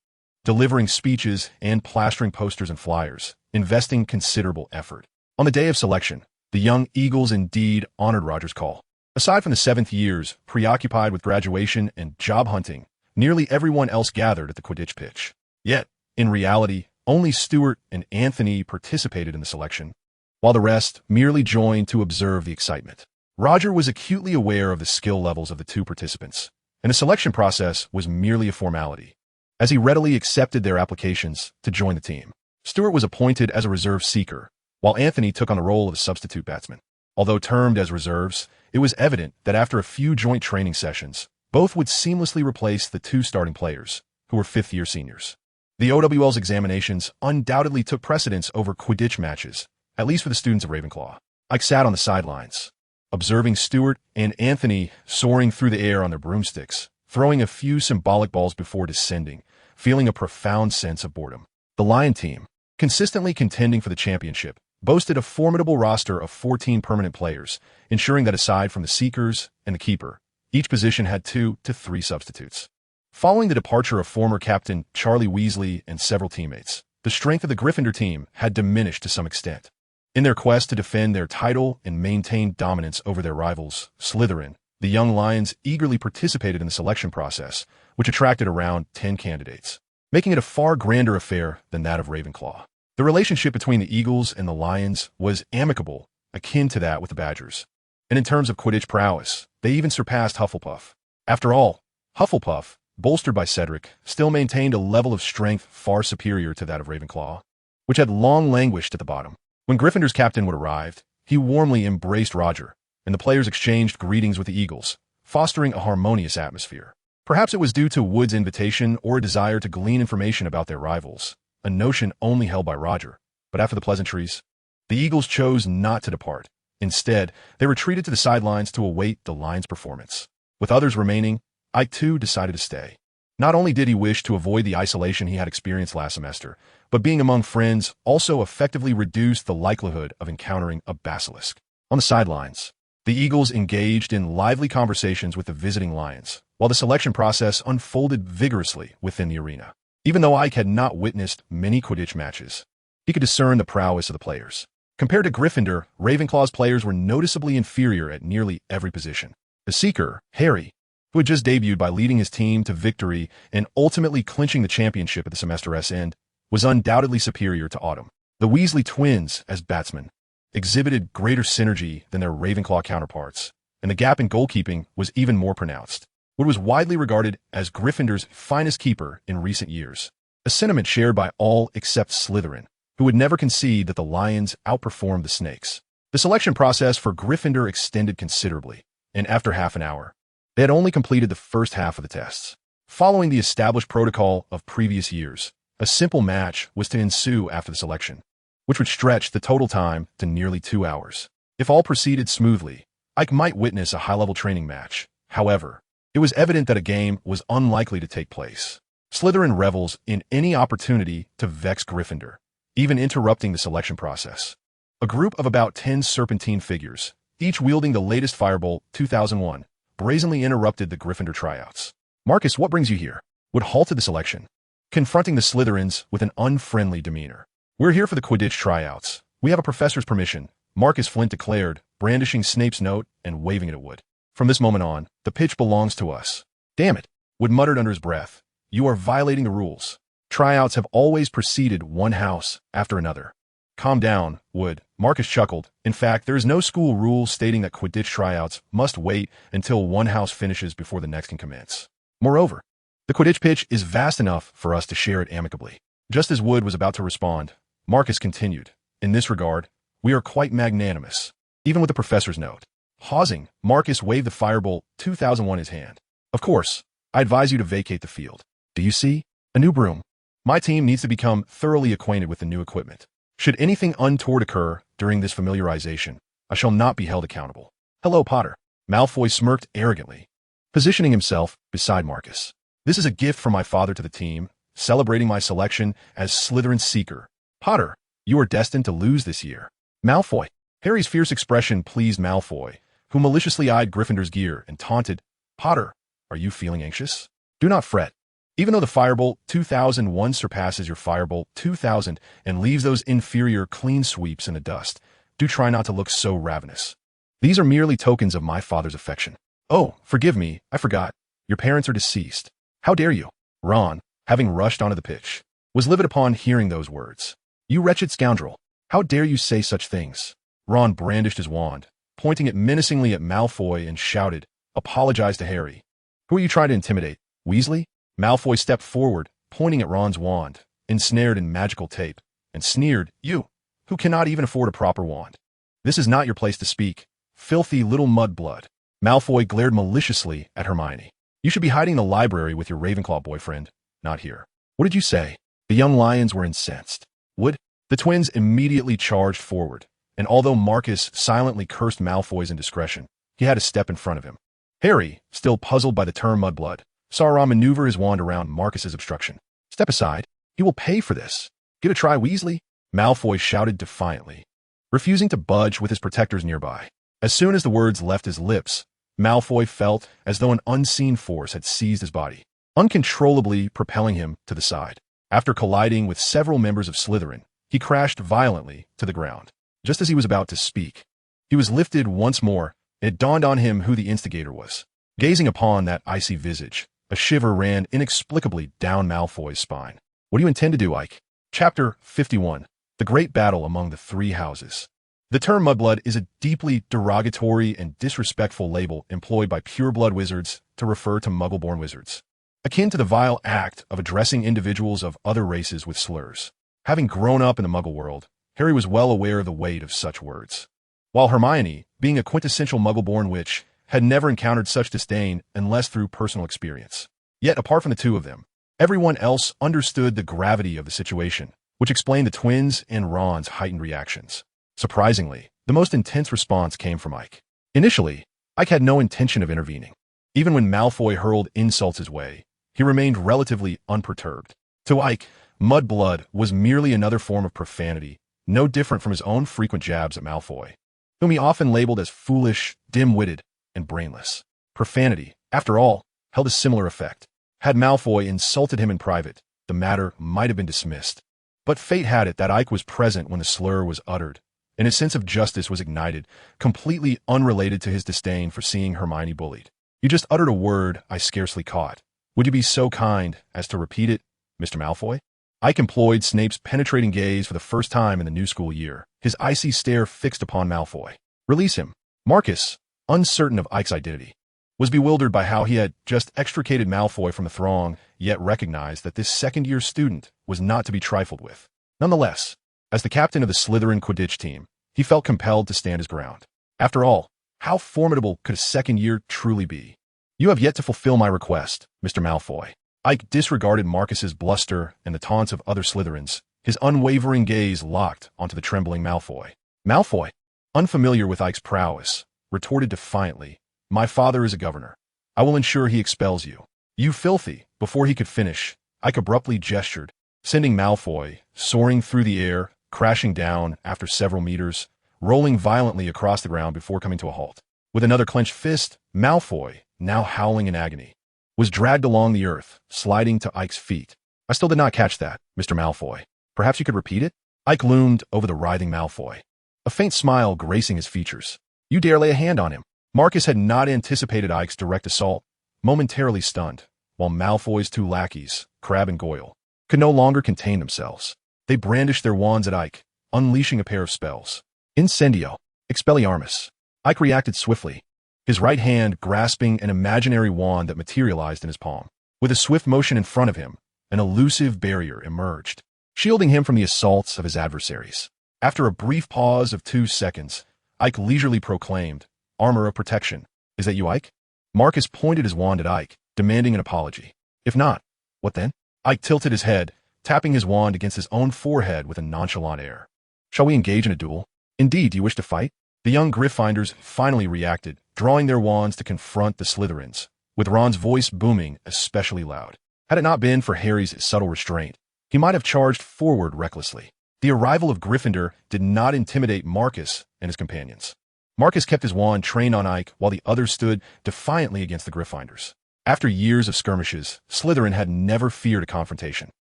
delivering speeches and plastering posters and flyers, investing considerable effort. On the day of selection, the young Eagles indeed honored Roger's call. Aside from the seventh years, preoccupied with graduation and job hunting, nearly everyone else gathered at the Quidditch pitch. Yet, in reality, only Stuart and Anthony participated in the selection, while the rest merely joined to observe the excitement. Roger was acutely aware of the skill levels of the two participants, and the selection process was merely a formality, as he readily accepted their applications to join the team. Stuart was appointed as a reserve seeker, while Anthony took on the role of a substitute batsman. Although termed as reserves, it was evident that after a few joint training sessions, both would seamlessly replace the two starting players, who were fifth-year seniors. The OWL's examinations undoubtedly took precedence over Quidditch matches, at least for the students of Ravenclaw. Ike sat on the sidelines, observing Stuart and Anthony soaring through the air on their broomsticks, throwing a few symbolic balls before descending, feeling a profound sense of boredom. The Lion team, consistently contending for the championship, boasted a formidable roster of 14 permanent players, ensuring that aside from the Seekers and the Keeper, each position had 2 to 3 substitutes. Following the departure of former captain Charlie Weasley and several teammates, the strength of the Gryffindor team had diminished to some extent. In their quest to defend their title and maintain dominance over their rivals, Slytherin, the young Lions eagerly participated in the selection process, which attracted around 10 candidates, making it a far grander affair than that of Ravenclaw. The relationship between the Eagles and the Lions was amicable, akin to that with the Badgers. And in terms of Quidditch prowess, they even surpassed Hufflepuff. After all, Hufflepuff, bolstered by Cedric, still maintained a level of strength far superior to that of Ravenclaw, which had long languished at the bottom. When Gryffindor's captain would arrive, he warmly embraced Roger, and the players exchanged greetings with the Eagles, fostering a harmonious atmosphere. Perhaps it was due to Wood's invitation or a desire to glean information about their rivals, a notion only held by Roger. But after the pleasantries, the Eagles chose not to depart. Instead, they retreated to the sidelines to await the Lions' performance. With others remaining, Ike too decided to stay. Not only did he wish to avoid the isolation he had experienced last semester, but being among friends also effectively reduced the likelihood of encountering a basilisk. On the sidelines, the Eagles engaged in lively conversations with the visiting Lions, while the selection process unfolded vigorously within the arena. Even though Ike had not witnessed many Quidditch matches, he could discern the prowess of the players. Compared to Gryffindor, Ravenclaw's players were noticeably inferior at nearly every position. The Seeker, Harry, who had just debuted by leading his team to victory and ultimately clinching the championship at the semester's end, was undoubtedly superior to Autumn. The Weasley twins, as batsmen, exhibited greater synergy than their Ravenclaw counterparts, and the gap in goalkeeping was even more pronounced. Wood was widely regarded as Gryffindor's finest keeper in recent years, a sentiment shared by all except Slytherin, who would never concede that the Lions outperformed the Snakes. The selection process for Gryffindor extended considerably, and after half an hour, they had only completed the first half of the tests. Following the established protocol of previous years, a simple match was to ensue after the selection, which would stretch the total time to nearly 2 hours. If all proceeded smoothly, Ike might witness a high-level training match. However, it was evident that a game was unlikely to take place. Slytherin revels in any opportunity to vex Gryffindor, even interrupting the selection process. A group of about 10 serpentine figures, each wielding the latest Firebolt 2001, brazenly interrupted the Gryffindor tryouts. Marcus, what brings you here? Wood halted the selection, confronting the Slytherins with an unfriendly demeanor. We're here for the Quidditch tryouts. We have a professor's permission, Marcus Flint declared, brandishing Snape's note and waving it at Wood. From this moment on, the pitch belongs to us. Damn it, Wood muttered under his breath. You are violating the rules. Tryouts have always preceded one house after another. Calm down, Wood, Marcus chuckled. In fact, there is no school rule stating that Quidditch tryouts must wait until one house finishes before the next can commence. Moreover, the Quidditch pitch is vast enough for us to share it amicably. Just as Wood was about to respond, Marcus continued. In this regard, we are quite magnanimous, even with the professor's note. Pausing, Marcus waved the Firebolt 2001 in his hand. Of course, I advise you to vacate the field. Do you see? A new broom. My team needs to become thoroughly acquainted with the new equipment. Should anything untoward occur during this familiarization, I shall not be held accountable. Hello, Potter. Malfoy smirked arrogantly, positioning himself beside Marcus. This is a gift from my father to the team, celebrating my selection as Slytherin's Seeker. Potter, you are destined to lose this year. Malfoy. Harry's fierce expression pleased Malfoy, who maliciously eyed Gryffindor's gear and taunted, Potter, are you feeling anxious? Do not fret. Even though the Firebolt 2001 surpasses your Firebolt 2000 and leaves those inferior clean sweeps in the dust, do try not to look so ravenous. These are merely tokens of my father's affection. Oh, forgive me, I forgot. Your parents are deceased. How dare you? Ron, having rushed onto the pitch, was livid upon hearing those words. You wretched scoundrel. How dare you say such things? Ron brandished his wand, pointing it menacingly at Malfoy and shouted, Apologize to Harry. Who are you trying to intimidate? Weasley? Malfoy stepped forward, pointing at Ron's wand, ensnared in magical tape, and sneered, You, who cannot even afford a proper wand. This is not your place to speak, filthy little mudblood. Malfoy glared maliciously at Hermione. You should be hiding in the library with your Ravenclaw boyfriend, not here. What did you say? The young lions were incensed. Wood? The twins immediately charged forward, and although Marcus silently cursed Malfoy's indiscretion, he had a step in front of him. Harry, still puzzled by the term mudblood, saw Ron maneuver his wand around Marcus's obstruction. Step aside. He will pay for this. Get a try, Weasley? Malfoy shouted defiantly, refusing to budge with his protectors nearby. As soon as the words left his lips, Malfoy felt as though an unseen force had seized his body, uncontrollably propelling him to the side. After colliding with several members of Slytherin, he crashed violently to the ground. Just as he was about to speak, he was lifted once more, and it dawned on him who the instigator was. Gazing upon that icy visage, a shiver ran inexplicably down Malfoy's spine. What do you intend to do, Ike? Chapter 51. The Great Battle Among the Three Houses. The term mudblood is a deeply derogatory and disrespectful label employed by pureblood wizards to refer to muggle-born wizards, akin to the vile act of addressing individuals of other races with slurs. Having grown up in the muggle world, Harry was well aware of the weight of such words. While Hermione, being a quintessential muggle-born witch, had never encountered such disdain unless through personal experience. Yet, apart from the two of them, everyone else understood the gravity of the situation, which explained the twins' and Ron's heightened reactions. Surprisingly, the most intense response came from Ike. Initially, Ike had no intention of intervening. Even when Malfoy hurled insults his way, he remained relatively unperturbed. To Ike, mudblood was merely another form of profanity, no different from his own frequent jabs at Malfoy, whom he often labeled as foolish, dim-witted, and brainless. Profanity, after all, held a similar effect. Had Malfoy insulted him in private, the matter might have been dismissed. But fate had it that Ike was present when the slur was uttered, and his sense of justice was ignited, completely unrelated to his disdain for seeing Hermione bullied. You just uttered a word I scarcely caught. Would you be so kind as to repeat it, Mr. Malfoy? Ike employed Snape's penetrating gaze for the first time in the new school year, his icy stare fixed upon Malfoy. Release him. Marcus, uncertain of Ike's identity, was bewildered by how he had just extricated Malfoy from the throng, yet recognized that this second-year student was not to be trifled with. Nonetheless, as the captain of the Slytherin Quidditch team, he felt compelled to stand his ground. After all, how formidable could a second year truly be? You have yet to fulfill my request, Mr. Malfoy. Ike disregarded Marcus's bluster and the taunts of other Slytherins, his unwavering gaze locked onto the trembling Malfoy. Malfoy, unfamiliar with Ike's prowess, retorted defiantly, My father is a governor. I will ensure he expels you. You filthy. Before he could finish, Ike abruptly gestured, sending Malfoy soaring through the air, crashing down after several meters, rolling violently across the ground before coming to a halt. With another clenched fist, Malfoy now howling in agony, was dragged along the earth, sliding to Ike's feet. I still did not catch that, Mr. Malfoy. Perhaps you could repeat it? Ike loomed over the writhing Malfoy, a faint smile gracing his features. You dare lay a hand on him? Marcus had not anticipated Ike's direct assault, momentarily stunned, while Malfoy's two lackeys, Crabbe and Goyle, could no longer contain themselves. They brandished their wands at Ike, unleashing a pair of spells. Incendio, Expelliarmus. Ike reacted swiftly, his right hand grasping an imaginary wand that materialized in his palm. With a swift motion in front of him, an elusive barrier emerged, shielding him from the assaults of his adversaries. After a brief pause of 2 seconds, Ike leisurely proclaimed, "Armor of protection. Is that you, Ike?" Marcus pointed his wand at Ike, demanding an apology. If not, what then? Ike tilted his head, tapping his wand against his own forehead with a nonchalant air. Shall we engage in a duel? Indeed, do you wish to fight? The young Gryffindors finally reacted, drawing their wands to confront the Slytherins, with Ron's voice booming especially loud. Had it not been for Harry's subtle restraint, he might have charged forward recklessly. The arrival of Gryffindor did not intimidate Marcus and his companions. Marcus kept his wand trained on Ike while the others stood defiantly against the Gryffindors. After years of skirmishes, Slytherin had never feared a confrontation.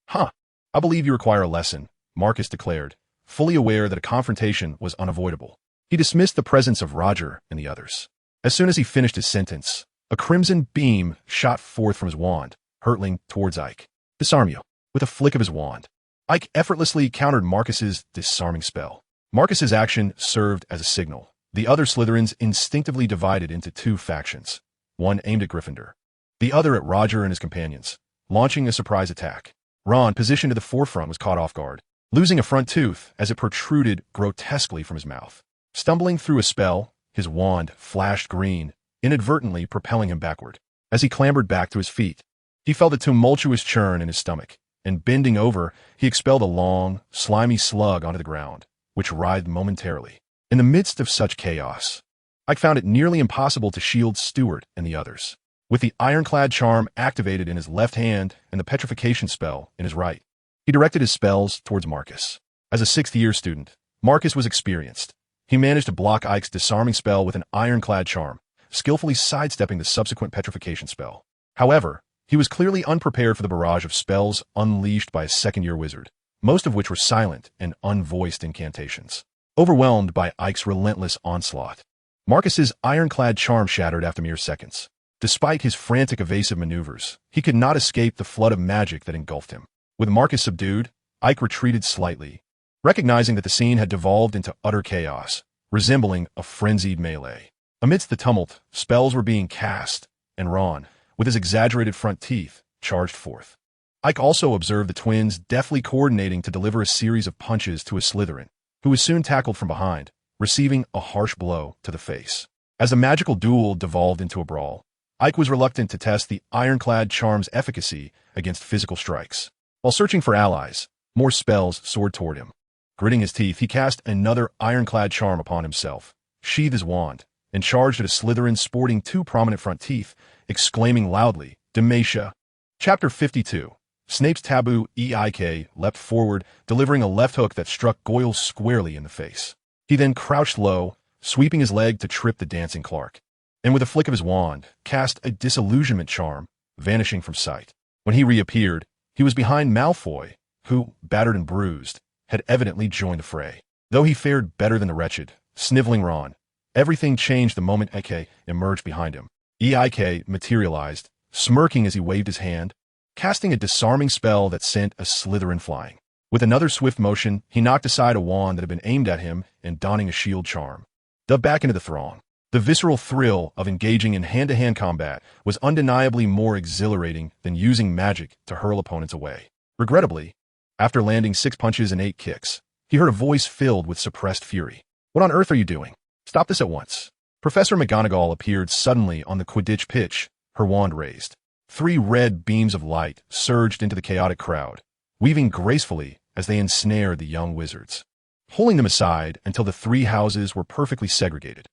I believe you require a lesson, Marcus declared, fully aware that a confrontation was unavoidable. He dismissed the presence of Roger and the others. As soon as he finished his sentence, a crimson beam shot forth from his wand, hurtling towards Ike. Disarm you. With a flick of his wand, Ike effortlessly countered Marcus's disarming spell. Marcus's action served as a signal. The other Slytherins instinctively divided into 2 factions, one aimed at Gryffindor, the other at Roger and his companions, launching a surprise attack. Ron, positioned to the forefront, was caught off guard, losing a front tooth as it protruded grotesquely from his mouth. Stumbling through a spell, his wand flashed green, inadvertently propelling him backward. As he clambered back to his feet, he felt a tumultuous churn in his stomach, and bending over, he expelled a long, slimy slug onto the ground, which writhed momentarily. In the midst of such chaos, Ike found it nearly impossible to shield Stuart and the others. With the ironclad charm activated in his left hand and the petrification spell in his right, he directed his spells towards Marcus. As a 6th-year student, Marcus was experienced. He managed to block Ike's disarming spell with an ironclad charm, skillfully sidestepping the subsequent petrification spell. However, he was clearly unprepared for the barrage of spells unleashed by a 2nd-year wizard, most of which were silent and unvoiced incantations. Overwhelmed by Ike's relentless onslaught, Marcus's ironclad charm shattered after mere seconds. Despite his frantic evasive maneuvers, he could not escape the flood of magic that engulfed him. With Marcus subdued, Ike retreated slightly, recognizing that the scene had devolved into utter chaos, resembling a frenzied melee. Amidst the tumult, spells were being cast, and Ron, with his exaggerated front teeth, charged forth. Ike also observed the twins deftly coordinating to deliver a series of punches to a Slytherin, who was soon tackled from behind, receiving a harsh blow to the face. As the magical duel devolved into a brawl, Ike was reluctant to test the ironclad charm's efficacy against physical strikes. While searching for allies, more spells soared toward him. Gritting his teeth, he cast another ironclad charm upon himself, sheathed his wand, and charged at a Slytherin sporting 2 prominent front teeth, exclaiming loudly, "Demacia!" Chapter 52. Snape's taboo. Eik leapt forward, delivering a left hook that struck Goyle squarely in the face. He then crouched low, sweeping his leg to trip the dancing Clark, and with a flick of his wand, cast a disillusionment charm, vanishing from sight. When he reappeared, he was behind Malfoy, who, battered and bruised, had evidently joined the fray. Though he fared better than the wretched, sniveling Ron, everything changed the moment Aike emerged behind him. Aike materialized, smirking as he waved his hand, casting a disarming spell that sent a Slytherin flying. With another swift motion, he knocked aside a wand that had been aimed at him and donning a shield charm, dove back into the throng. The visceral thrill of engaging in hand-to-hand combat was undeniably more exhilarating than using magic to hurl opponents away. Regrettably, after landing 6 punches and 8 kicks, he heard a voice filled with suppressed fury. "What on earth are you doing? Stop this at once." Professor McGonagall appeared suddenly on the Quidditch pitch, her wand raised. 3 red beams of light surged into the chaotic crowd, weaving gracefully as they ensnared the young wizards, pulling them aside until the 3 houses were perfectly segregated.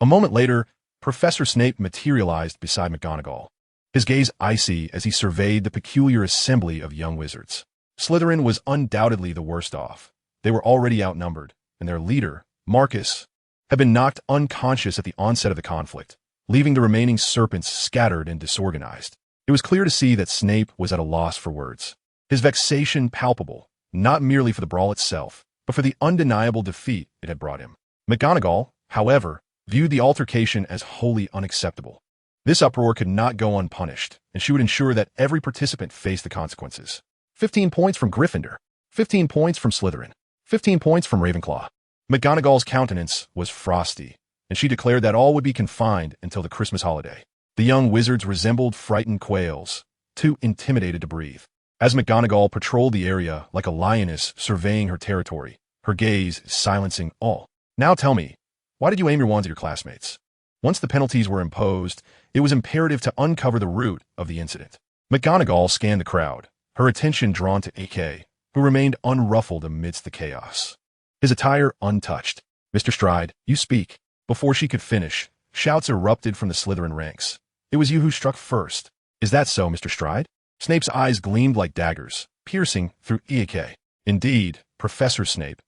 A moment later, Professor Snape materialized beside McGonagall, his gaze icy as he surveyed the peculiar assembly of young wizards. Slytherin was undoubtedly the worst off. They were already outnumbered, and their leader, Marcus, had been knocked unconscious at the onset of the conflict, leaving the remaining serpents scattered and disorganized. It was clear to see that Snape was at a loss for words. His vexation palpable, not merely for the brawl itself, but for the undeniable defeat it had brought him. McGonagall, however, viewed the altercation as wholly unacceptable. This uproar could not go unpunished, and she would ensure that every participant faced the consequences. 15 points from Gryffindor, 15 points from Slytherin, 15 points from Ravenclaw. McGonagall's countenance was frosty, and she declared that all would be confined until the Christmas holiday. The young wizards resembled frightened quails, too intimidated to breathe. As McGonagall patrolled the area like a lioness surveying her territory, her gaze silencing all. Now tell me, why did you aim your wands at your classmates? Once the penalties were imposed, it was imperative to uncover the root of the incident. McGonagall scanned the crowd, her attention drawn to Aike, who remained unruffled amidst the chaos. His attire untouched. "Mr. Stride, you speak." Before she could finish, shouts erupted from the Slytherin ranks. "It was you who struck first." "Is that so, Mr. Stride?" Snape's eyes gleamed like daggers, piercing through Aike. "Indeed, Professor Snape,"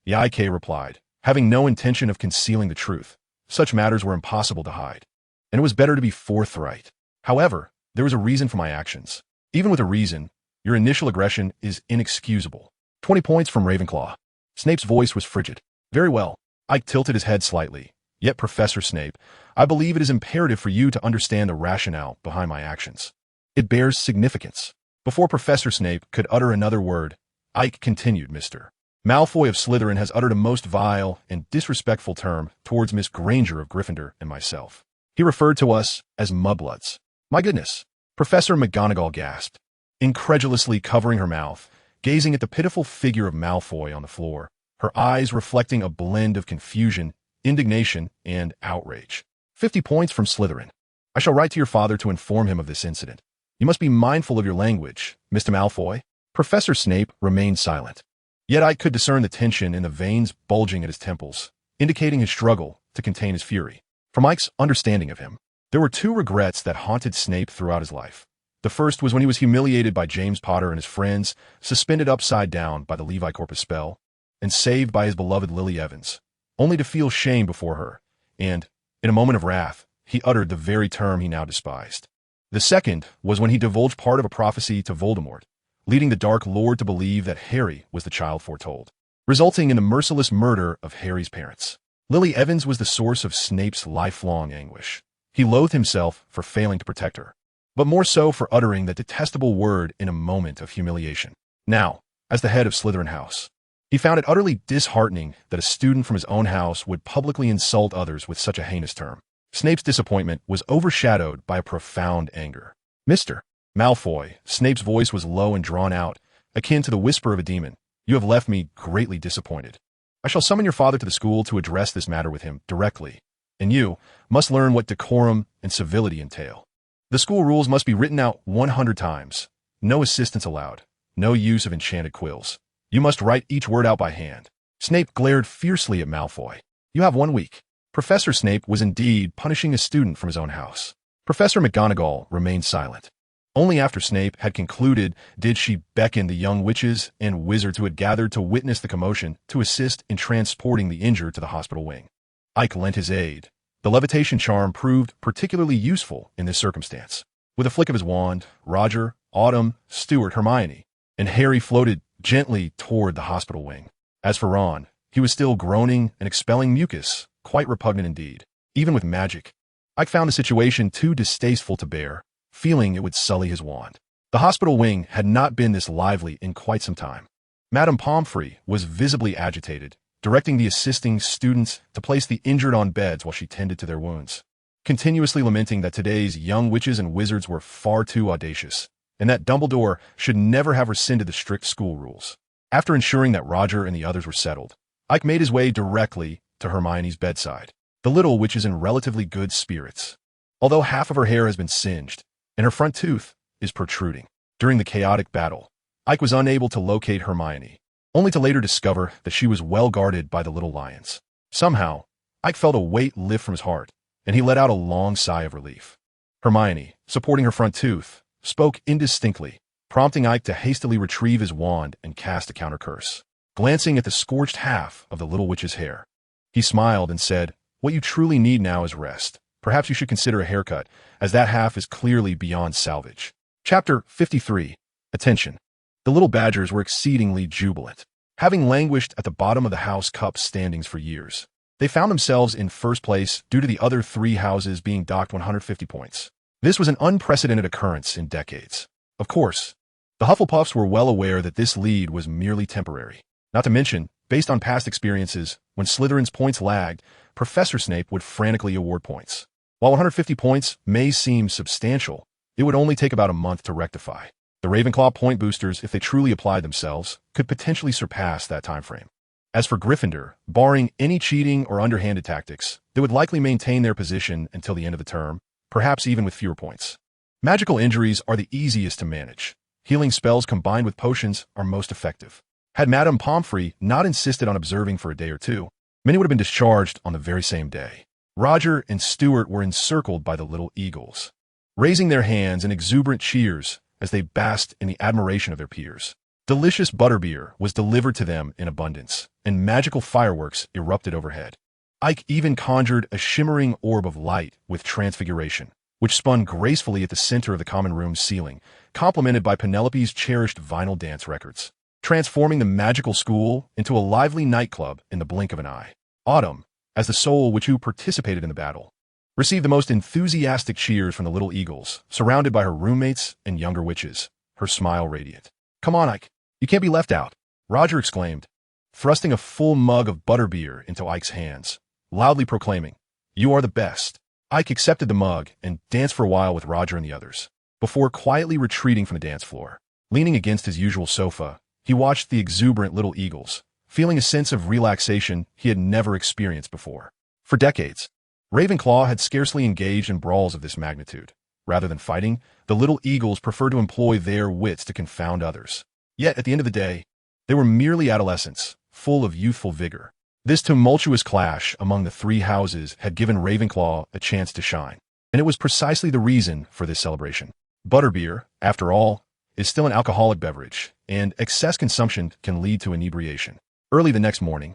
Aike replied, having no intention of concealing the truth. Such matters were impossible to hide, and it was better to be forthright. However, there was a reason for my actions. Even with a reason, your initial aggression is inexcusable. 20 points from Ravenclaw. Snape's voice was frigid. "Very well." Ike tilted his head slightly. "Yet, Professor Snape, I believe it is imperative for you to understand the rationale behind my actions. It bears significance." Before Professor Snape could utter another word, Ike continued, "Mr. Malfoy of Slytherin has uttered a most vile and disrespectful term towards Miss Granger of Gryffindor and myself. He referred to us as mudbloods." "My goodness!" Professor McGonagall gasped, incredulously covering her mouth, gazing at the pitiful figure of Malfoy on the floor, her eyes reflecting a blend of confusion, indignation, and outrage. 50 points from Slytherin. "I shall write to your father to inform him of this incident. You must be mindful of your language, Mr. Malfoy." Professor Snape remained silent. Yet I could discern the tension in the veins bulging at his temples, indicating his struggle to contain his fury. From Ike's understanding of him, there were two regrets that haunted Snape throughout his life. The first was when he was humiliated by James Potter and his friends, suspended upside down by the Levi Corpus spell, and saved by his beloved Lily Evans, only to feel shame before her, and, in a moment of wrath, he uttered the very term he now despised. The second was when he divulged part of a prophecy to Voldemort, leading the Dark Lord to believe that Harry was the child foretold, resulting in the merciless murder of Harry's parents. Lily Evans was the source of Snape's lifelong anguish. He loathed himself for failing to protect her, but more so for uttering that detestable word in a moment of humiliation. Now, as the head of Slytherin House, he found it utterly disheartening that a student from his own house would publicly insult others with such a heinous term. Snape's disappointment was overshadowed by a profound anger. "Mr. Malfoy," Snape's voice was low and drawn out, akin to the whisper of a demon, "you have left me greatly disappointed. I shall summon your father to the school to address this matter with him directly, and you must learn what decorum and civility entail. The school rules must be written out 100 times. No assistance allowed. No use of enchanted quills. You must write each word out by hand." Snape glared fiercely at Malfoy. "You have 1 week." Professor Snape was indeed punishing a student from his own house. Professor McGonagall remained silent. Only after Snape had concluded did she beckon the young witches and wizards who had gathered to witness the commotion to assist in transporting the injured to the hospital wing. Ike lent his aid. The levitation charm proved particularly useful in this circumstance. With a flick of his wand, Roger, Autumn, Stuart, Hermione, and Harry floated gently toward the hospital wing. As for Ron, he was still groaning and expelling mucus, quite repugnant indeed. Even with magic, Ike found the situation too distasteful to bear, feeling it would sully his wand. The hospital wing had not been this lively in quite some time. Madame Pomfrey was visibly agitated, directing the assisting students to place the injured on beds while she tended to their wounds, continuously lamenting that today's young witches and wizards were far too audacious, and that Dumbledore should never have rescinded the strict school rules. After ensuring that Roger and the others were settled, Ike made his way directly to Hermione's bedside. The little witch is in relatively good spirits, although half of her hair has been singed, and her front tooth is protruding. During the chaotic battle, Ike was unable to locate Hermione, only to later discover that she was well guarded by the little lions. Somehow, Ike felt a weight lift from his heart, and he let out a long sigh of relief. Hermione, supporting her front tooth, spoke indistinctly, prompting Ike to hastily retrieve his wand and cast a counter curse. Glancing at the scorched half of the little witch's hair, he smiled and said, "What you truly need now is rest. Perhaps you should consider a haircut, as that half is clearly beyond salvage. Chapter 53. Attention. The little badgers were exceedingly jubilant. Having languished at the bottom of the House Cup standings for years, they found themselves in first place due to the other three houses being docked 150 points. This was an unprecedented occurrence in decades. Of course, the Hufflepuffs were well aware that this lead was merely temporary. Not to mention, based on past experiences, when Slytherin's points lagged, Professor Snape would frantically award points. While 150 points may seem substantial, it would only take about a month to rectify. The Ravenclaw point boosters, if they truly applied themselves, could potentially surpass that time frame. As for Gryffindor, barring any cheating or underhanded tactics, they would likely maintain their position until the end of the term, perhaps even with fewer points. Magical injuries are the easiest to manage. Healing spells combined with potions are most effective. Had Madame Pomfrey not insisted on observing for a day or two, many would have been discharged on the very same day. Roger and Stuart were encircled by the little eagles, raising their hands in exuberant cheers as they basked in the admiration of their peers. Delicious butterbeer was delivered to them in abundance, and magical fireworks erupted overhead. Ike even conjured a shimmering orb of light with transfiguration, which spun gracefully at the center of the common room's ceiling, complemented by Penelope's cherished vinyl dance records, transforming the magical school into a lively nightclub in the blink of an eye. Autumn, as the soul which who participated in the battle, received the most enthusiastic cheers from the little eagles, surrounded by her roommates and younger witches, her smile radiant. "Come on, Ike. You can't be left out," Roger exclaimed, thrusting a full mug of butterbeer into Ike's hands, loudly proclaiming, "You are the best." Ike accepted the mug and danced for a while with Roger and the others, before quietly retreating from the dance floor. Leaning against his usual sofa, he watched the exuberant little eagles, feeling a sense of relaxation he had never experienced before. For decades, Ravenclaw had scarcely engaged in brawls of this magnitude. Rather than fighting, the little eagles preferred to employ their wits to confound others. Yet, at the end of the day, they were merely adolescents, full of youthful vigor. This tumultuous clash among the three houses had given Ravenclaw a chance to shine, and it was precisely the reason for this celebration. Butterbeer, after all, is still an alcoholic beverage, and excess consumption can lead to inebriation. Early the next morning,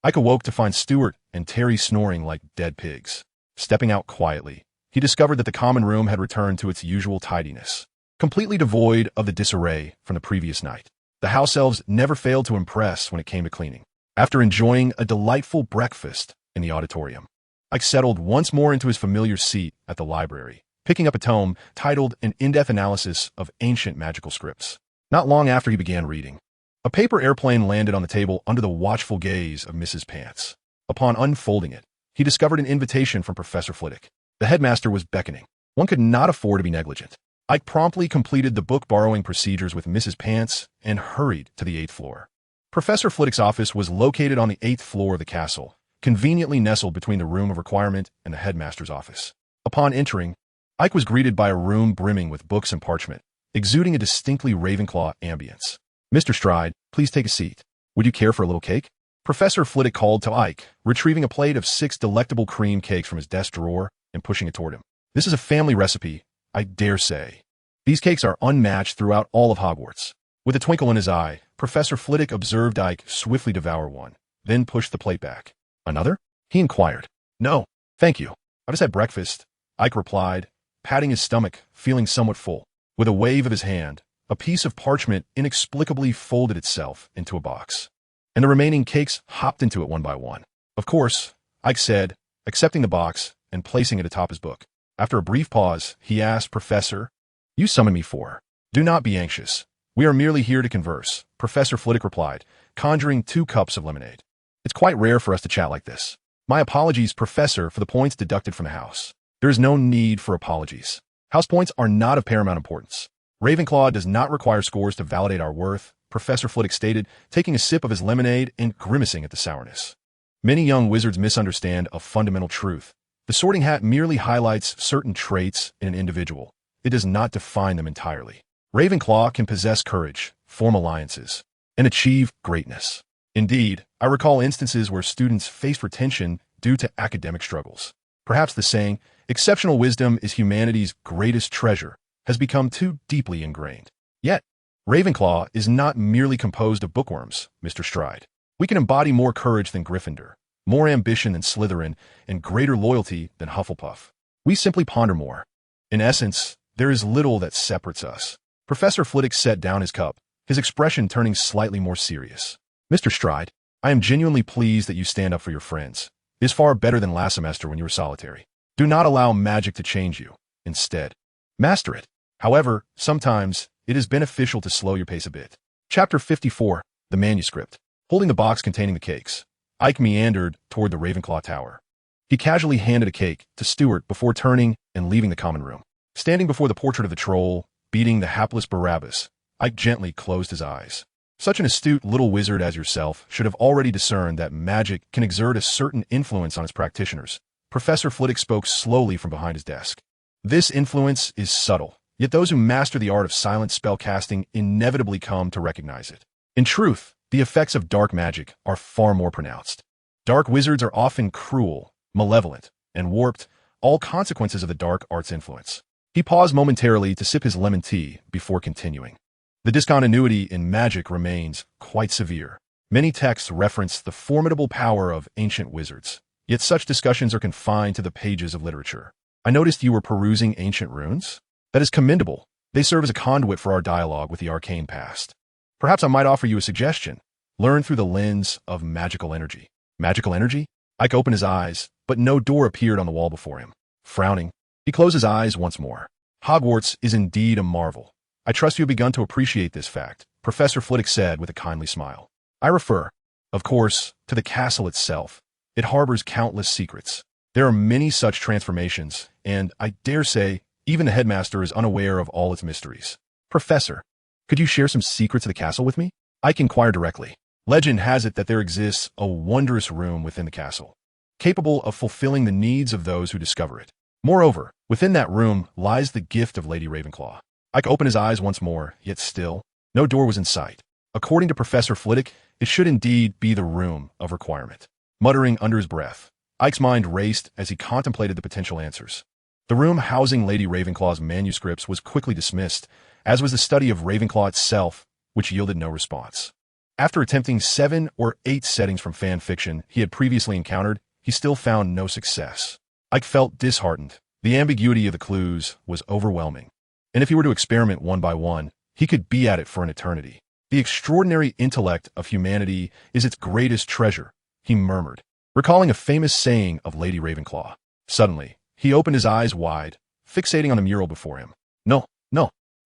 Ike awoke to find Stuart and Terry snoring like dead pigs. Stepping out quietly, he discovered that the common room had returned to its usual tidiness, completely devoid of the disarray from the previous night. The house elves never failed to impress when it came to cleaning. After enjoying a delightful breakfast in the auditorium, Ike settled once more into his familiar seat at the library, picking up a tome titled An In-Depth Analysis of Ancient Magical Scripts. Not long after he began reading, a paper airplane landed on the table under the watchful gaze of Mrs. Pants. Upon unfolding it, he discovered an invitation from Professor Flitwick. The headmaster was beckoning. One could not afford to be negligent. Ike promptly completed the book-borrowing procedures with Mrs. Pants and hurried to the 8th floor. Professor Flitwick's office was located on the 8th floor of the castle, conveniently nestled between the room of requirement and the headmaster's office. Upon entering, Ike was greeted by a room brimming with books and parchment, exuding a distinctly Ravenclaw ambience. "Mr. Stride, please take a seat. Would you care for a little cake?" Professor Flitwick called to Ike, retrieving a plate of 6 delectable cream cakes from his desk drawer and pushing it toward him. "This is a family recipe, I dare say. These cakes are unmatched throughout all of Hogwarts." With a twinkle in his eye, Professor Flitwick observed Ike swiftly devour one, then pushed the plate back. "Another?" he inquired. "No, thank you. I just had breakfast," Ike replied, patting his stomach, feeling somewhat full. With a wave of his hand, a piece of parchment inexplicably folded itself into a box, and the remaining cakes hopped into it one by one. "Of course," Ike said, accepting the box and placing it atop his book. After a brief pause, he asked, "Professor, you summoned me for?" "Do not be anxious. We are merely here to converse," Professor Flitwick replied, conjuring 2 cups of lemonade. "It's quite rare for us to chat like this. My apologies, Professor, for the points deducted from the house. There is no need for apologies. House points are not of paramount importance. Ravenclaw does not require scores to validate our worth," Professor Flitwick stated, taking a sip of his lemonade and grimacing at the sourness. Many young wizards misunderstand a fundamental truth. The sorting hat merely highlights certain traits in an individual. It does not define them entirely. Ravenclaw can possess courage, form alliances, and achieve greatness. Indeed, I recall instances where students faced retention due to academic struggles. Perhaps the saying, "exceptional wisdom is humanity's greatest treasure," has become too deeply ingrained. Yet, Ravenclaw is not merely composed of bookworms, Mr. Stride. We can embody more courage than Gryffindor, more ambition than Slytherin, and greater loyalty than Hufflepuff. We simply ponder more. In essence, there is little that separates us. Professor Flitwick set down his cup, his expression turning slightly more serious. Mr. Stride, I am genuinely pleased that you stand up for your friends. It is far better than last semester when you were solitary. Do not allow magic to change you. Instead, master it. However, sometimes it is beneficial to slow your pace a bit. Chapter 54, The Manuscript. Holding the box containing the cakes, Ike meandered toward the Ravenclaw Tower. He casually handed a cake to Stuart before turning and leaving the common room. Standing before the portrait of the troll, beating the hapless Barabbas, Ike gently closed his eyes. Such an astute little wizard as yourself should have already discerned that magic can exert a certain influence on its practitioners. Professor Flitwick spoke slowly from behind his desk. This influence is subtle, yet those who master the art of silent spellcasting inevitably come to recognize it. In truth, the effects of dark magic are far more pronounced. Dark wizards are often cruel, malevolent, and warped, all consequences of the dark art's influence. He paused momentarily to sip his lemon tea before continuing. The discontinuity in magic remains quite severe. Many texts reference the formidable power of ancient wizards, yet such discussions are confined to the pages of literature. I noticed you were perusing ancient runes. That is commendable. They serve as a conduit for our dialogue with the arcane past. Perhaps I might offer you a suggestion. Learn through the lens of magical energy. Magical energy? Ike opened his eyes, but no door appeared on the wall before him. Frowning, he closed his eyes once more. Hogwarts is indeed a marvel. I trust you have begun to appreciate this fact, Professor Flitwick said with a kindly smile. I refer, of course, to the castle itself. It harbors countless secrets. There are many such transformations, and I dare say, even the headmaster is unaware of all its mysteries. Professor, could you share some secrets of the castle with me? Ike inquired directly. Legend has it that there exists a wondrous room within the castle, capable of fulfilling the needs of those who discover it. Moreover, within that room lies the gift of Lady Ravenclaw. Ike opened his eyes once more, yet still, no door was in sight. According to Professor Flitwick, it should indeed be the room of requirement. Muttering under his breath, Ike's mind raced as he contemplated the potential answers. The room housing Lady Ravenclaw's manuscripts was quickly dismissed, as was the study of Ravenclaw itself, which yielded no response. After attempting 7 or 8 settings from fanfiction he had previously encountered, he still found no success. Ike felt disheartened. The ambiguity of the clues was overwhelming. And if he were to experiment one by one, he could be at it for an eternity. The extraordinary intellect of humanity is its greatest treasure, he murmured, recalling a famous saying of Lady Ravenclaw. Suddenly, he opened his eyes wide, fixating on the mural before him. No.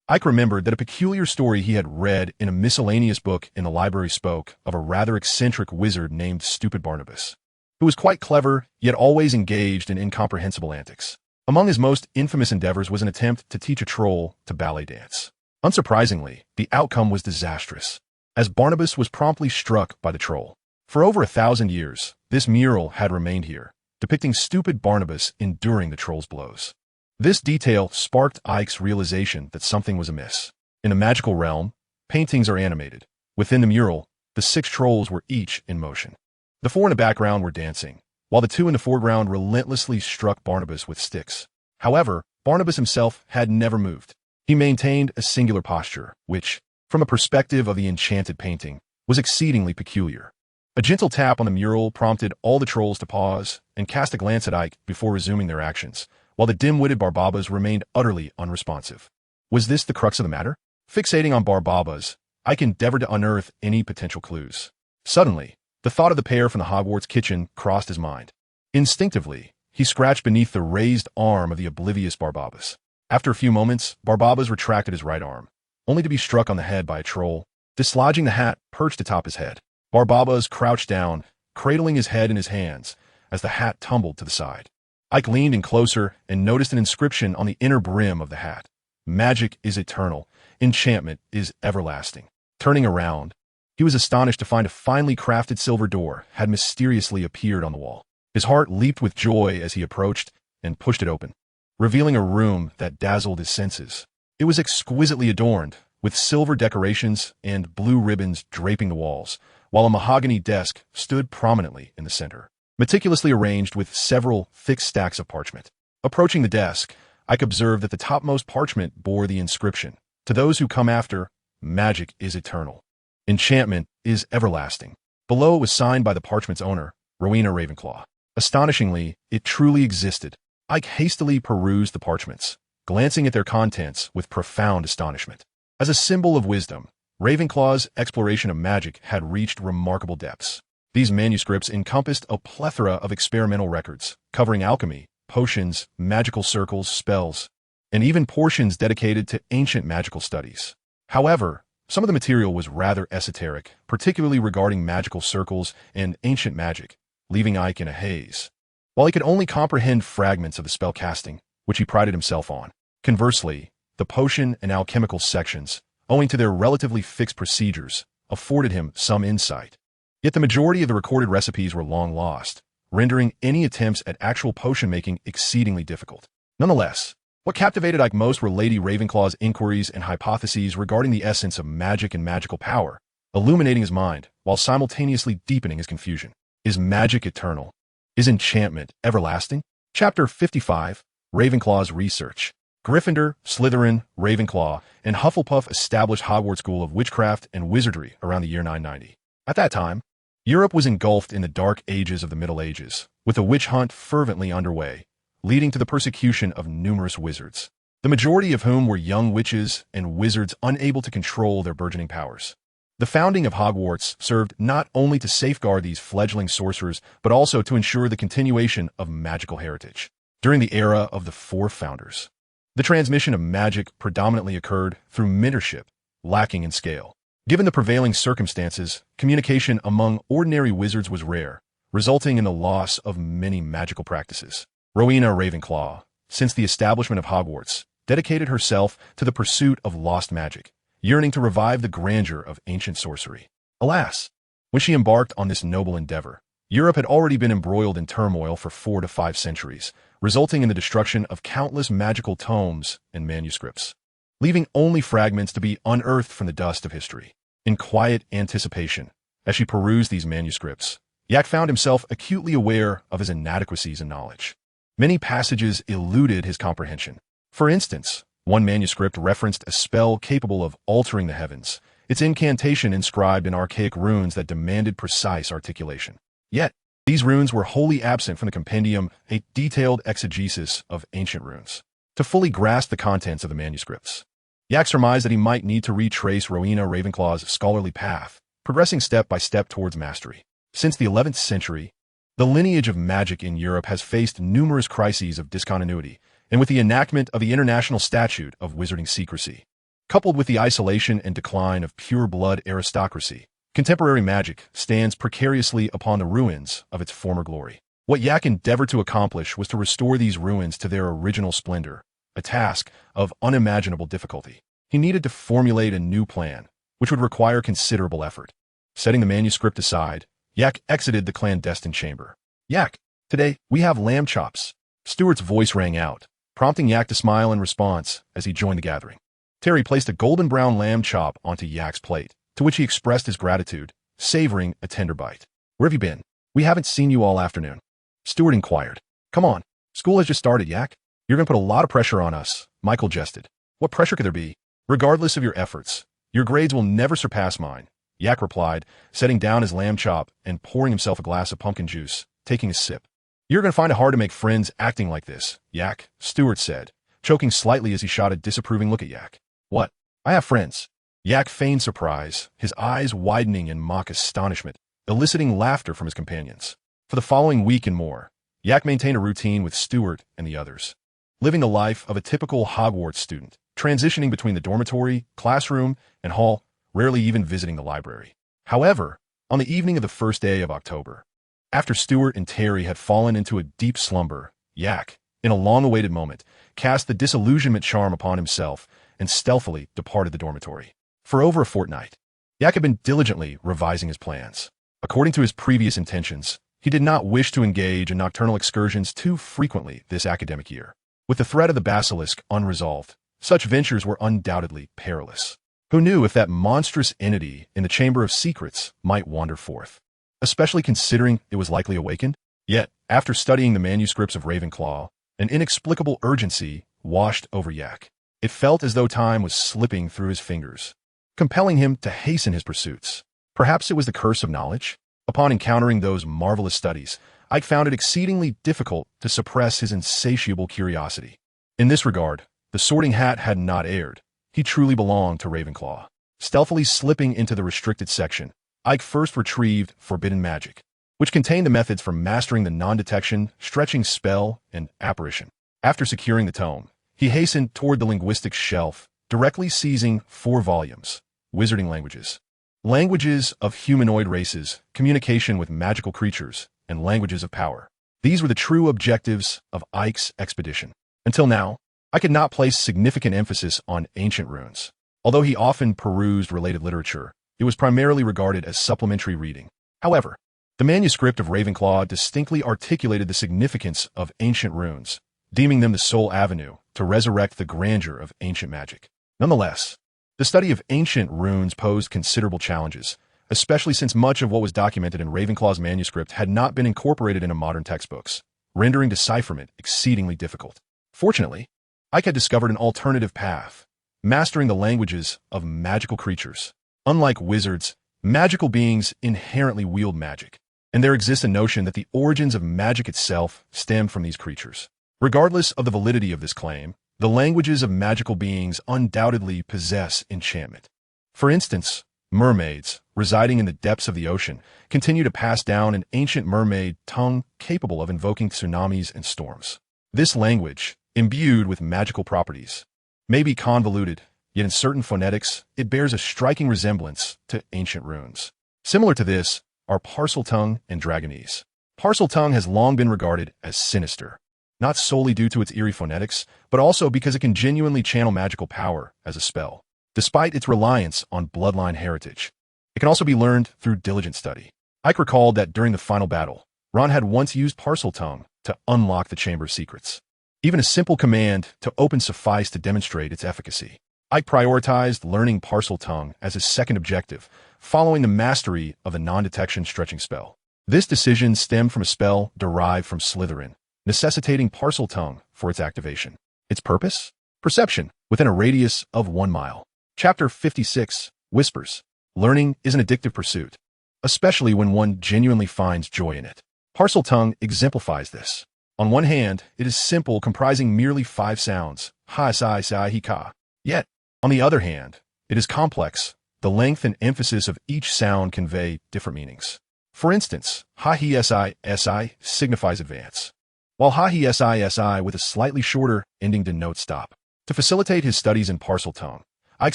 Ike remembered that a peculiar story he had read in a miscellaneous book in the library spoke of a rather eccentric wizard named Stupid Barnabas, who was quite clever, yet always engaged in incomprehensible antics. Among his most infamous endeavors was an attempt to teach a troll to ballet dance. Unsurprisingly, the outcome was disastrous, as Barnabas was promptly struck by the troll. For over 1,000 years, this mural had remained here, depicting Stupid Barnabas enduring the troll's blows. This detail sparked Ike's realization that something was amiss. In the magical realm, paintings are animated. Within the mural, the 6 trolls were each in motion. The 4 in the background were dancing, while the 2 in the foreground relentlessly struck Barnabas with sticks. However, Barnabas himself had never moved. He maintained a singular posture, which, from a perspective of the enchanted painting, was exceedingly peculiar. A gentle tap on the mural prompted all the trolls to pause and cast a glance at Ike before resuming their actions, while the dim-witted Barbabas remained utterly unresponsive. Was this the crux of the matter? Fixating on Barbabas, Ike endeavored to unearth any potential clues. Suddenly, the thought of the pair from the Hogwarts kitchen crossed his mind. Instinctively, he scratched beneath the raised arm of the oblivious Barbabas. After a few moments, Barbabas retracted his right arm, only to be struck on the head by a troll, dislodging the hat perched atop his head. Barbabas crouched down, cradling his head in his hands, as the hat tumbled to the side. Ike leaned in closer and noticed an inscription on the inner brim of the hat. Magic is eternal. Enchantment is everlasting. Turning around, he was astonished to find a finely crafted silver door had mysteriously appeared on the wall. His heart leaped with joy as he approached and pushed it open, revealing a room that dazzled his senses. It was exquisitely adorned, with silver decorations and blue ribbons draping the walls, while a mahogany desk stood prominently in the center, meticulously arranged with several thick stacks of parchment. Approaching the desk, Ike observed that the topmost parchment bore the inscription, "To those who come after, magic is eternal. Enchantment is everlasting." Below it was signed by the parchment's owner, Rowena Ravenclaw. Astonishingly, it truly existed. Ike hastily perused the parchments, glancing at their contents with profound astonishment. As a symbol of wisdom, Ravenclaw's exploration of magic had reached remarkable depths. These manuscripts encompassed a plethora of experimental records, covering alchemy, potions, magical circles, spells, and even portions dedicated to ancient magical studies. However, some of the material was rather esoteric, particularly regarding magical circles and ancient magic, leaving Ike in a haze. While he could only comprehend fragments of the spell casting, which he prided himself on, conversely, the potion and alchemical sections, owing to their relatively fixed procedures, afforded him some insight. Yet the majority of the recorded recipes were long lost, rendering any attempts at actual potion-making exceedingly difficult. Nonetheless, what captivated Ike most were Lady Ravenclaw's inquiries and hypotheses regarding the essence of magic and magical power, illuminating his mind while simultaneously deepening his confusion. Is magic eternal? Is enchantment everlasting? Chapter 55, Ravenclaw's Research. Gryffindor, Slytherin, Ravenclaw, and Hufflepuff established Hogwarts School of Witchcraft and Wizardry around the year 990. At that time, Europe was engulfed in the dark ages of the Middle Ages, with a witch hunt fervently underway, leading to the persecution of numerous wizards, the majority of whom were young witches and wizards unable to control their burgeoning powers. The founding of Hogwarts served not only to safeguard these fledgling sorcerers, but also to ensure the continuation of magical heritage. During the era of the four founders, the transmission of magic predominantly occurred through mentorship, lacking in scale. Given the prevailing circumstances, communication among ordinary wizards was rare, resulting in the loss of many magical practices. Rowena Ravenclaw, since the establishment of Hogwarts, dedicated herself to the pursuit of lost magic, yearning to revive the grandeur of ancient sorcery. Alas, when she embarked on this noble endeavor, Europe had already been embroiled in turmoil for 4 to 5 centuries, resulting in the destruction of countless magical tomes and manuscripts, leaving only fragments to be unearthed from the dust of history. In quiet anticipation, as she perused these manuscripts, Yak found himself acutely aware of his inadequacies in knowledge. Many passages eluded his comprehension. For instance, one manuscript referenced a spell capable of altering the heavens, its incantation inscribed in archaic runes that demanded precise articulation. Yet, these runes were wholly absent from the compendium, a detailed exegesis of ancient runes. To fully grasp the contents of the manuscripts, Yak surmised that he might need to retrace Rowena Ravenclaw's scholarly path, progressing step by step towards mastery. Since the 11th century, the lineage of magic in Europe has faced numerous crises of discontinuity, and with the enactment of the International Statute of Wizarding Secrecy, coupled with the isolation and decline of pure-blood aristocracy, contemporary magic stands precariously upon the ruins of its former glory. What Yak endeavored to accomplish was to restore these ruins to their original splendor, a task of unimaginable difficulty. He needed to formulate a new plan, which would require considerable effort. Setting the manuscript aside, Yak exited the clandestine chamber. "Yak, today we have lamb chops." Stuart's voice rang out, prompting Yak to smile in response as he joined the gathering. Terry placed a golden brown lamb chop onto Yak's plate, to which he expressed his gratitude, savoring a tender bite. "Where have you been? We haven't seen you all afternoon." Stuart inquired. "Come on, school has just started, Yak. You're going to put a lot of pressure on us," Michael jested. "What pressure could there be? Regardless of your efforts, your grades will never surpass mine," Yak replied, setting down his lamb chop and pouring himself a glass of pumpkin juice, taking a sip. "You're going to find it hard to make friends acting like this, Yak," Stuart said, choking slightly as he shot a disapproving look at Yak. "What? I have friends." Yak feigned surprise, his eyes widening in mock astonishment, eliciting laughter from his companions. For the following week and more, Yak maintained a routine with Stuart and the others, living the life of a typical Hogwarts student, transitioning between the dormitory, classroom, and hall, rarely even visiting the library. However, on the evening of the first day of October, after Stuart and Terry had fallen into a deep slumber, Yak, in a long-awaited moment, cast the disillusionment charm upon himself and stealthily departed the dormitory. For over a fortnight, Yak had been diligently revising his plans. According to his previous intentions, he did not wish to engage in nocturnal excursions too frequently this academic year. With the threat of the basilisk unresolved, such ventures were undoubtedly perilous. Who knew if that monstrous entity in the Chamber of Secrets might wander forth, especially considering it was likely awakened? Yet, after studying the manuscripts of Ravenclaw, an inexplicable urgency washed over Yak. It felt as though time was slipping through his fingers, compelling him to hasten his pursuits. Perhaps it was the curse of knowledge? Upon encountering those marvelous studies, Ike found it exceedingly difficult to suppress his insatiable curiosity. In this regard, the Sorting Hat had not erred. He truly belonged to Ravenclaw. Stealthily slipping into the restricted section, Ike first retrieved Forbidden Magic, which contained the methods for mastering the non-detection, stretching spell, and apparition. After securing the tome, he hastened toward the linguistics shelf, directly seizing 4 volumes. Wizarding languages. Languages of humanoid races, communication with magical creatures, and languages of power. These were the true objectives of Ike's expedition. Until now, Ike had not placed significant emphasis on ancient runes. Although he often perused related literature, it was primarily regarded as supplementary reading. However, the manuscript of Ravenclaw distinctly articulated the significance of ancient runes, deeming them the sole avenue to resurrect the grandeur of ancient magic. Nonetheless, the study of ancient runes posed considerable challenges, especially since much of what was documented in Ravenclaw's manuscript had not been incorporated into modern textbooks, rendering decipherment exceedingly difficult. Fortunately, Ike had discovered an alternative path, mastering the languages of magical creatures. Unlike wizards, magical beings inherently wield magic, and there exists a notion that the origins of magic itself stemmed from these creatures. Regardless of the validity of this claim, the languages of magical beings undoubtedly possess enchantment. For instance, mermaids, residing in the depths of the ocean, continue to pass down an ancient mermaid tongue capable of invoking tsunamis and storms. This language, imbued with magical properties, may be convoluted, yet in certain phonetics, it bears a striking resemblance to ancient runes. Similar to this are Parseltongue and Dragonese. Parseltongue has long been regarded as sinister, not solely due to its eerie phonetics, but also because it can genuinely channel magical power as a spell. Despite its reliance on bloodline heritage, it can also be learned through diligent study. Ike recalled that during the final battle, Ron had once used Parseltongue to unlock the chamber's secrets. Even a simple command to open sufficed to demonstrate its efficacy. Ike prioritized learning Parseltongue as his second objective, following the mastery of the non-detection stretching spell. This decision stemmed from a spell derived from Slytherin, necessitating Parseltongue for its activation. Its purpose? Perception, within a radius of 1 mile. Chapter 56, Whispers. Learning is an addictive pursuit, especially when one genuinely finds joy in it. Parseltongue exemplifies this. On one hand, it is simple, comprising merely 5 sounds, ha, sai, sai, hi, ka. Yet, on the other hand, it is complex. The length and emphasis of each sound convey different meanings. For instance, ha, hi, si signifies advance, while ha, hi, si with a slightly shorter ending denotes stop. To facilitate his studies in Parseltongue, Ike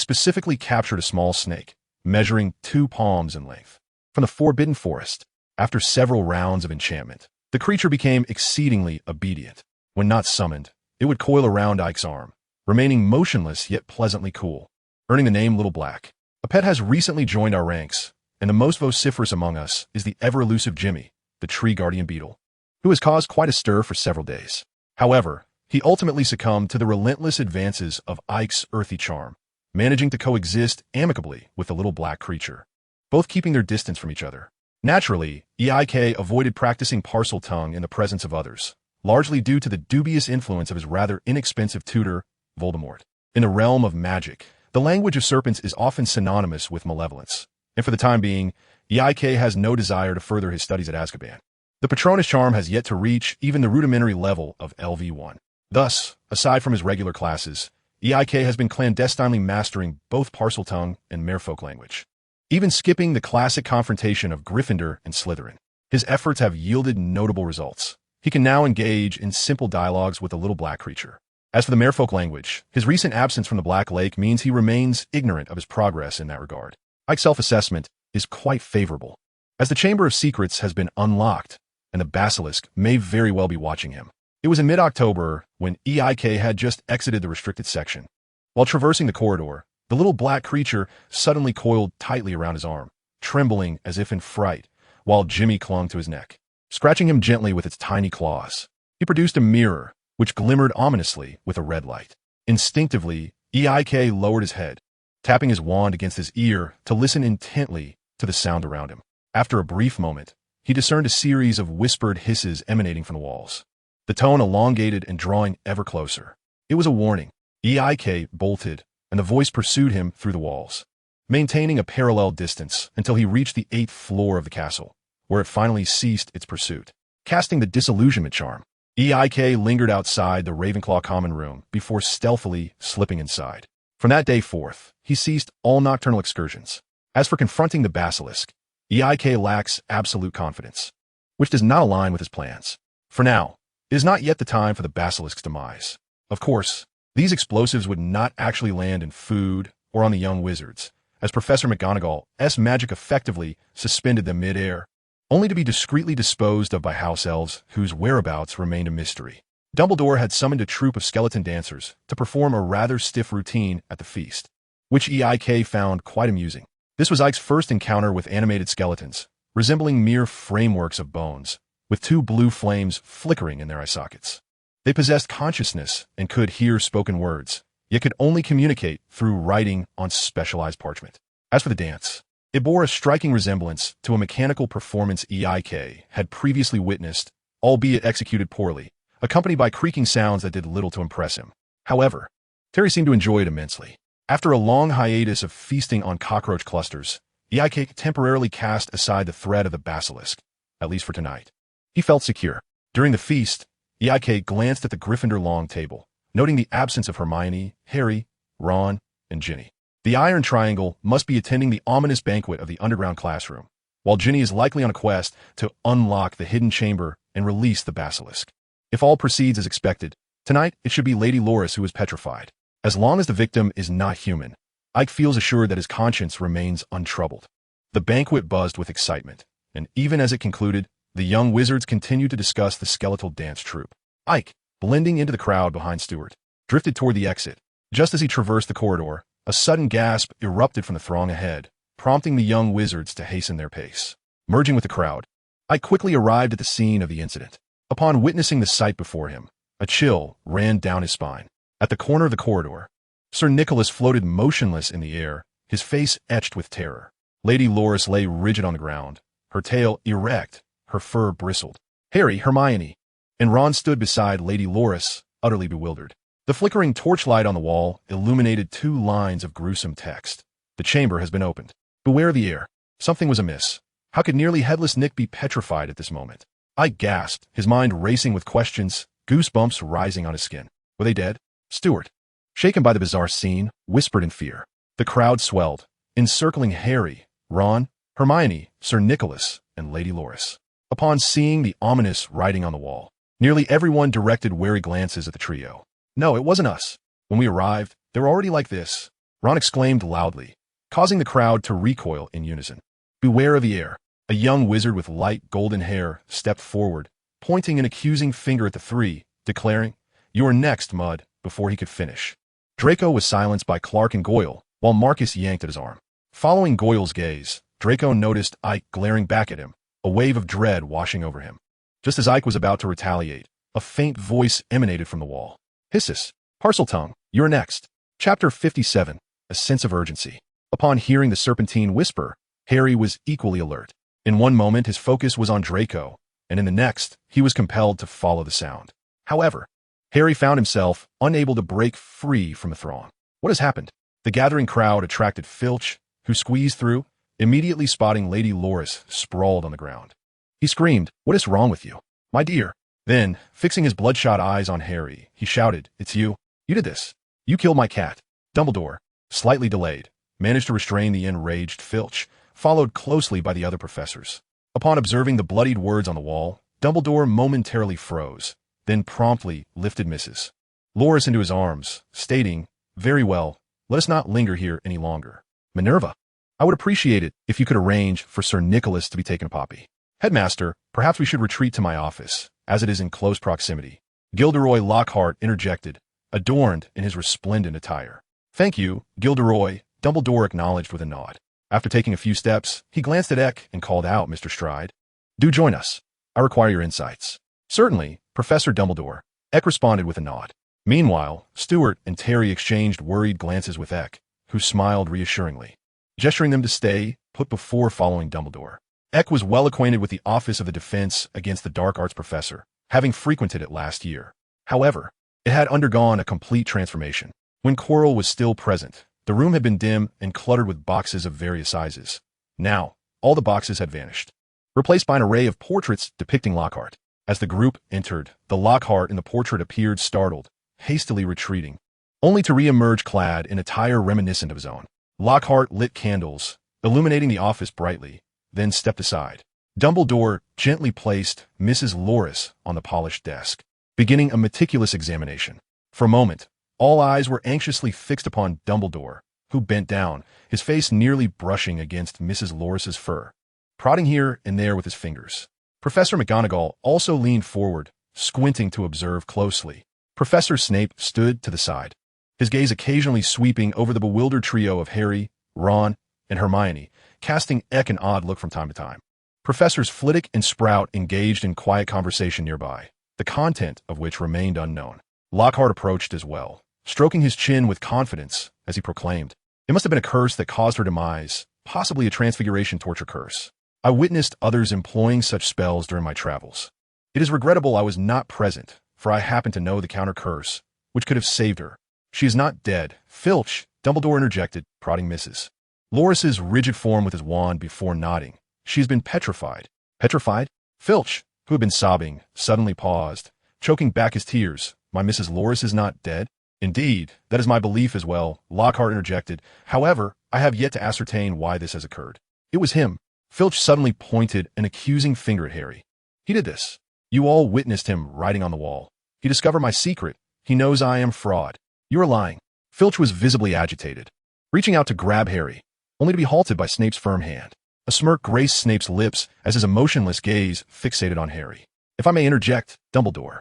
specifically captured a small snake, measuring 2 palms in length, from the Forbidden Forest. After several rounds of enchantment, the creature became exceedingly obedient. When not summoned, it would coil around Ike's arm, remaining motionless yet pleasantly cool, earning the name Little Black. A pet has recently joined our ranks, and the most vociferous among us is the ever-elusive Jimmy, the tree guardian beetle, who has caused quite a stir for several days. However, he ultimately succumbed to the relentless advances of Ike's earthy charm, managing to coexist amicably with the little black creature, both keeping their distance from each other. Naturally, Aike avoided practicing Parseltongue in the presence of others, largely due to the dubious influence of his rather inexpensive tutor, Voldemort. In the realm of magic, the language of serpents is often synonymous with malevolence, and for the time being, Aike has no desire to further his studies at Azkaban. The Patronus charm has yet to reach even the rudimentary level of LV1. Thus, aside from his regular classes, Aike has been clandestinely mastering both Parseltongue and Merfolk language, even skipping the classic confrontation of Gryffindor and Slytherin. His efforts have yielded notable results. He can now engage in simple dialogues with the little black creature. As for the Merfolk language, his recent absence from the Black Lake means he remains ignorant of his progress in that regard. Ike's self-assessment is quite favorable, as the Chamber of Secrets has been unlocked, and the Basilisk may very well be watching him. It was in mid-October when Aike had just exited the restricted section. While traversing the corridor, the little black creature suddenly coiled tightly around his arm, trembling as if in fright, while Jimmy clung to his neck, scratching him gently with its tiny claws. He produced a mirror, which glimmered ominously with a red light. Instinctively, Aike lowered his head, tapping his wand against his ear to listen intently to the sound around him. After a brief moment, he discerned a series of whispered hisses emanating from the walls, the tone elongated and drawing ever closer. It was a warning. Aike bolted, and the voice pursued him through the walls, maintaining a parallel distance until he reached the 8th floor of the castle, where it finally ceased its pursuit. casting the disillusionment charm. Eik lingered outside the Ravenclaw common room before stealthily slipping inside. From that day forth, he ceased all nocturnal excursions. As for confronting the basilisk, Eik lacks absolute confidence, which does not align with his plans. For now, it is not yet the time for the basilisk's demise. Of course, these explosives would not actually land in food or on the young wizards, as Professor McGonagall's magic effectively suspended them mid-air, only to be discreetly disposed of by house elves whose whereabouts remained a mystery. Dumbledore had summoned a troupe of skeleton dancers to perform a rather stiff routine at the feast, which Eik found quite amusing. This was Ike's first encounter with animated skeletons, resembling mere frameworks of bones, with two blue flames flickering in their eye sockets. They possessed consciousness and could hear spoken words, yet could only communicate through writing on specialized parchment. As for the dance, it bore a striking resemblance to a mechanical performance Eik had previously witnessed, albeit executed poorly, accompanied by creaking sounds that did little to impress him. However, Terry seemed to enjoy it immensely. After a long hiatus of feasting on cockroach clusters, Eik temporarily cast aside the threat of the basilisk, at least for tonight. He felt secure. During the feast, Eik glanced at the Gryffindor long table, noting the absence of Hermione, Harry, Ron, and Ginny. The Iron Triangle must be attending the ominous banquet of the underground classroom, while Ginny is likely on a quest to unlock the hidden chamber and release the basilisk. If all proceeds as expected, tonight it should be Lady Loris who is petrified. As long as the victim is not human, Ike feels assured that his conscience remains untroubled. The banquet buzzed with excitement, and even as it concluded, the young wizards continued to discuss the skeletal dance troupe. Ike, blending into the crowd behind Stuart, drifted toward the exit. Just as he traversed the corridor, a sudden gasp erupted from the throng ahead, prompting the young wizards to hasten their pace. Merging with the crowd, Ike quickly arrived at the scene of the incident. Upon witnessing the sight before him, a chill ran down his spine. At the corner of the corridor, Sir Nicholas floated motionless in the air, his face etched with terror. Lady Loris lay rigid on the ground, her tail erect, her fur bristled. Harry, Hermione, and Ron stood beside Lady Loris, utterly bewildered. The flickering torchlight on the wall illuminated 2 lines of gruesome text. The chamber has been opened. Beware the air. Something was amiss. How could nearly headless Nick be petrified at this moment? Ike gasped, his mind racing with questions, goosebumps rising on his skin. Were they dead? Stuart, shaken by the bizarre scene, whispered in fear. The crowd swelled, encircling Harry, Ron, Hermione, Sir Nicholas, and Lady Loris. Upon seeing the ominous writing on the wall, nearly everyone directed wary glances at the trio. No, it wasn't us. When we arrived, they were already like this, Ron exclaimed loudly, causing the crowd to recoil in unison. Beware of the air. A young wizard with light golden hair stepped forward, pointing an accusing finger at the 3, declaring, "You are next, Mud," before he could finish. Draco was silenced by Clark and Goyle, while Marcus yanked at his arm. Following Goyle's gaze, Draco noticed Ike glaring back at him, a wave of dread washing over him. Just as Ike was about to retaliate, a faint voice emanated from the wall. Hissus, Parseltongue, you're next. Chapter 57, A Sense of Urgency. Upon hearing the serpentine whisper, Harry was equally alert. In one moment his focus was on Draco, and in the next he was compelled to follow the sound. However, Harry found himself unable to break free from the throng. What has happened? The gathering crowd attracted Filch, who squeezed through, immediately spotting Lady Loris sprawled on the ground. He screamed, "What is wrong with you, my dear?" Then, fixing his bloodshot eyes on Harry, he shouted, "It's you. You did this. You killed my cat." Dumbledore, slightly delayed, managed to restrain the enraged Filch, followed closely by the other professors. Upon observing the bloodied words on the wall, Dumbledore momentarily froze, then promptly lifted Mrs. Loris into his arms, stating, "Very well, let us not linger here any longer. Minerva, I would appreciate it if you could arrange for Sir Nicholas to be taken a poppy. Headmaster, perhaps we should retreat to my office, as it is in close proximity." Gilderoy Lockhart interjected, adorned in his resplendent attire. "Thank you, Gilderoy," Dumbledore acknowledged with a nod. After taking a few steps, he glanced at Eck and called out, "Mr. Stride, do join us. I require your insights." "Certainly, Professor Dumbledore," Eck responded with a nod. Meanwhile, Stuart and Terry exchanged worried glances with Eck, who smiled reassuringly, gesturing them to stay put before following Dumbledore. Eck was well acquainted with the Office of the Defense Against the Dark Arts Professor, having frequented it last year. However, it had undergone a complete transformation. When Quirrell was still present, the room had been dim and cluttered with boxes of various sizes. Now, all the boxes had vanished, replaced by an array of portraits depicting Lockhart. As the group entered, the Lockhart in the portrait appeared startled, hastily retreating, only to re-emerge clad in attire reminiscent of his own. Lockhart lit candles, illuminating the office brightly, then stepped aside. Dumbledore gently placed Mrs. Loris on the polished desk, beginning a meticulous examination. For a moment, all eyes were anxiously fixed upon Dumbledore, who bent down, his face nearly brushing against Mrs. Loris's fur, prodding here and there with his fingers. Professor McGonagall also leaned forward, squinting to observe closely. Professor Snape stood to the side, his gaze occasionally sweeping over the bewildered trio of Harry, Ron, and Hermione, casting an odd look from time to time. Professors Flitwick and Sprout engaged in quiet conversation nearby, the content of which remained unknown. Lockhart approached as well, stroking his chin with confidence as he proclaimed, "It must have been a curse that caused her demise, possibly a transfiguration torture curse. I witnessed others employing such spells during my travels. It is regrettable I was not present, for I happen to know the counter curse, which could have saved her. She is not dead." "Filch," Dumbledore interjected, prodding Mrs. Loris's rigid form with his wand before nodding. "She has been petrified." "Petrified?" Filch, who had been sobbing, suddenly paused, choking back his tears. "My Mrs. Loris is not dead?" "Indeed, that is my belief as well," Lockhart interjected. "However, I have yet to ascertain why this has occurred." "It was him." Filch suddenly pointed an accusing finger at Harry. "He did this. You all witnessed him writing on the wall. He discovered my secret. He knows I am fraud." "You are lying." Filch was visibly agitated, reaching out to grab Harry, only to be halted by Snape's firm hand. A smirk graced Snape's lips as his emotionless gaze fixated on Harry. "If I may interject, Dumbledore.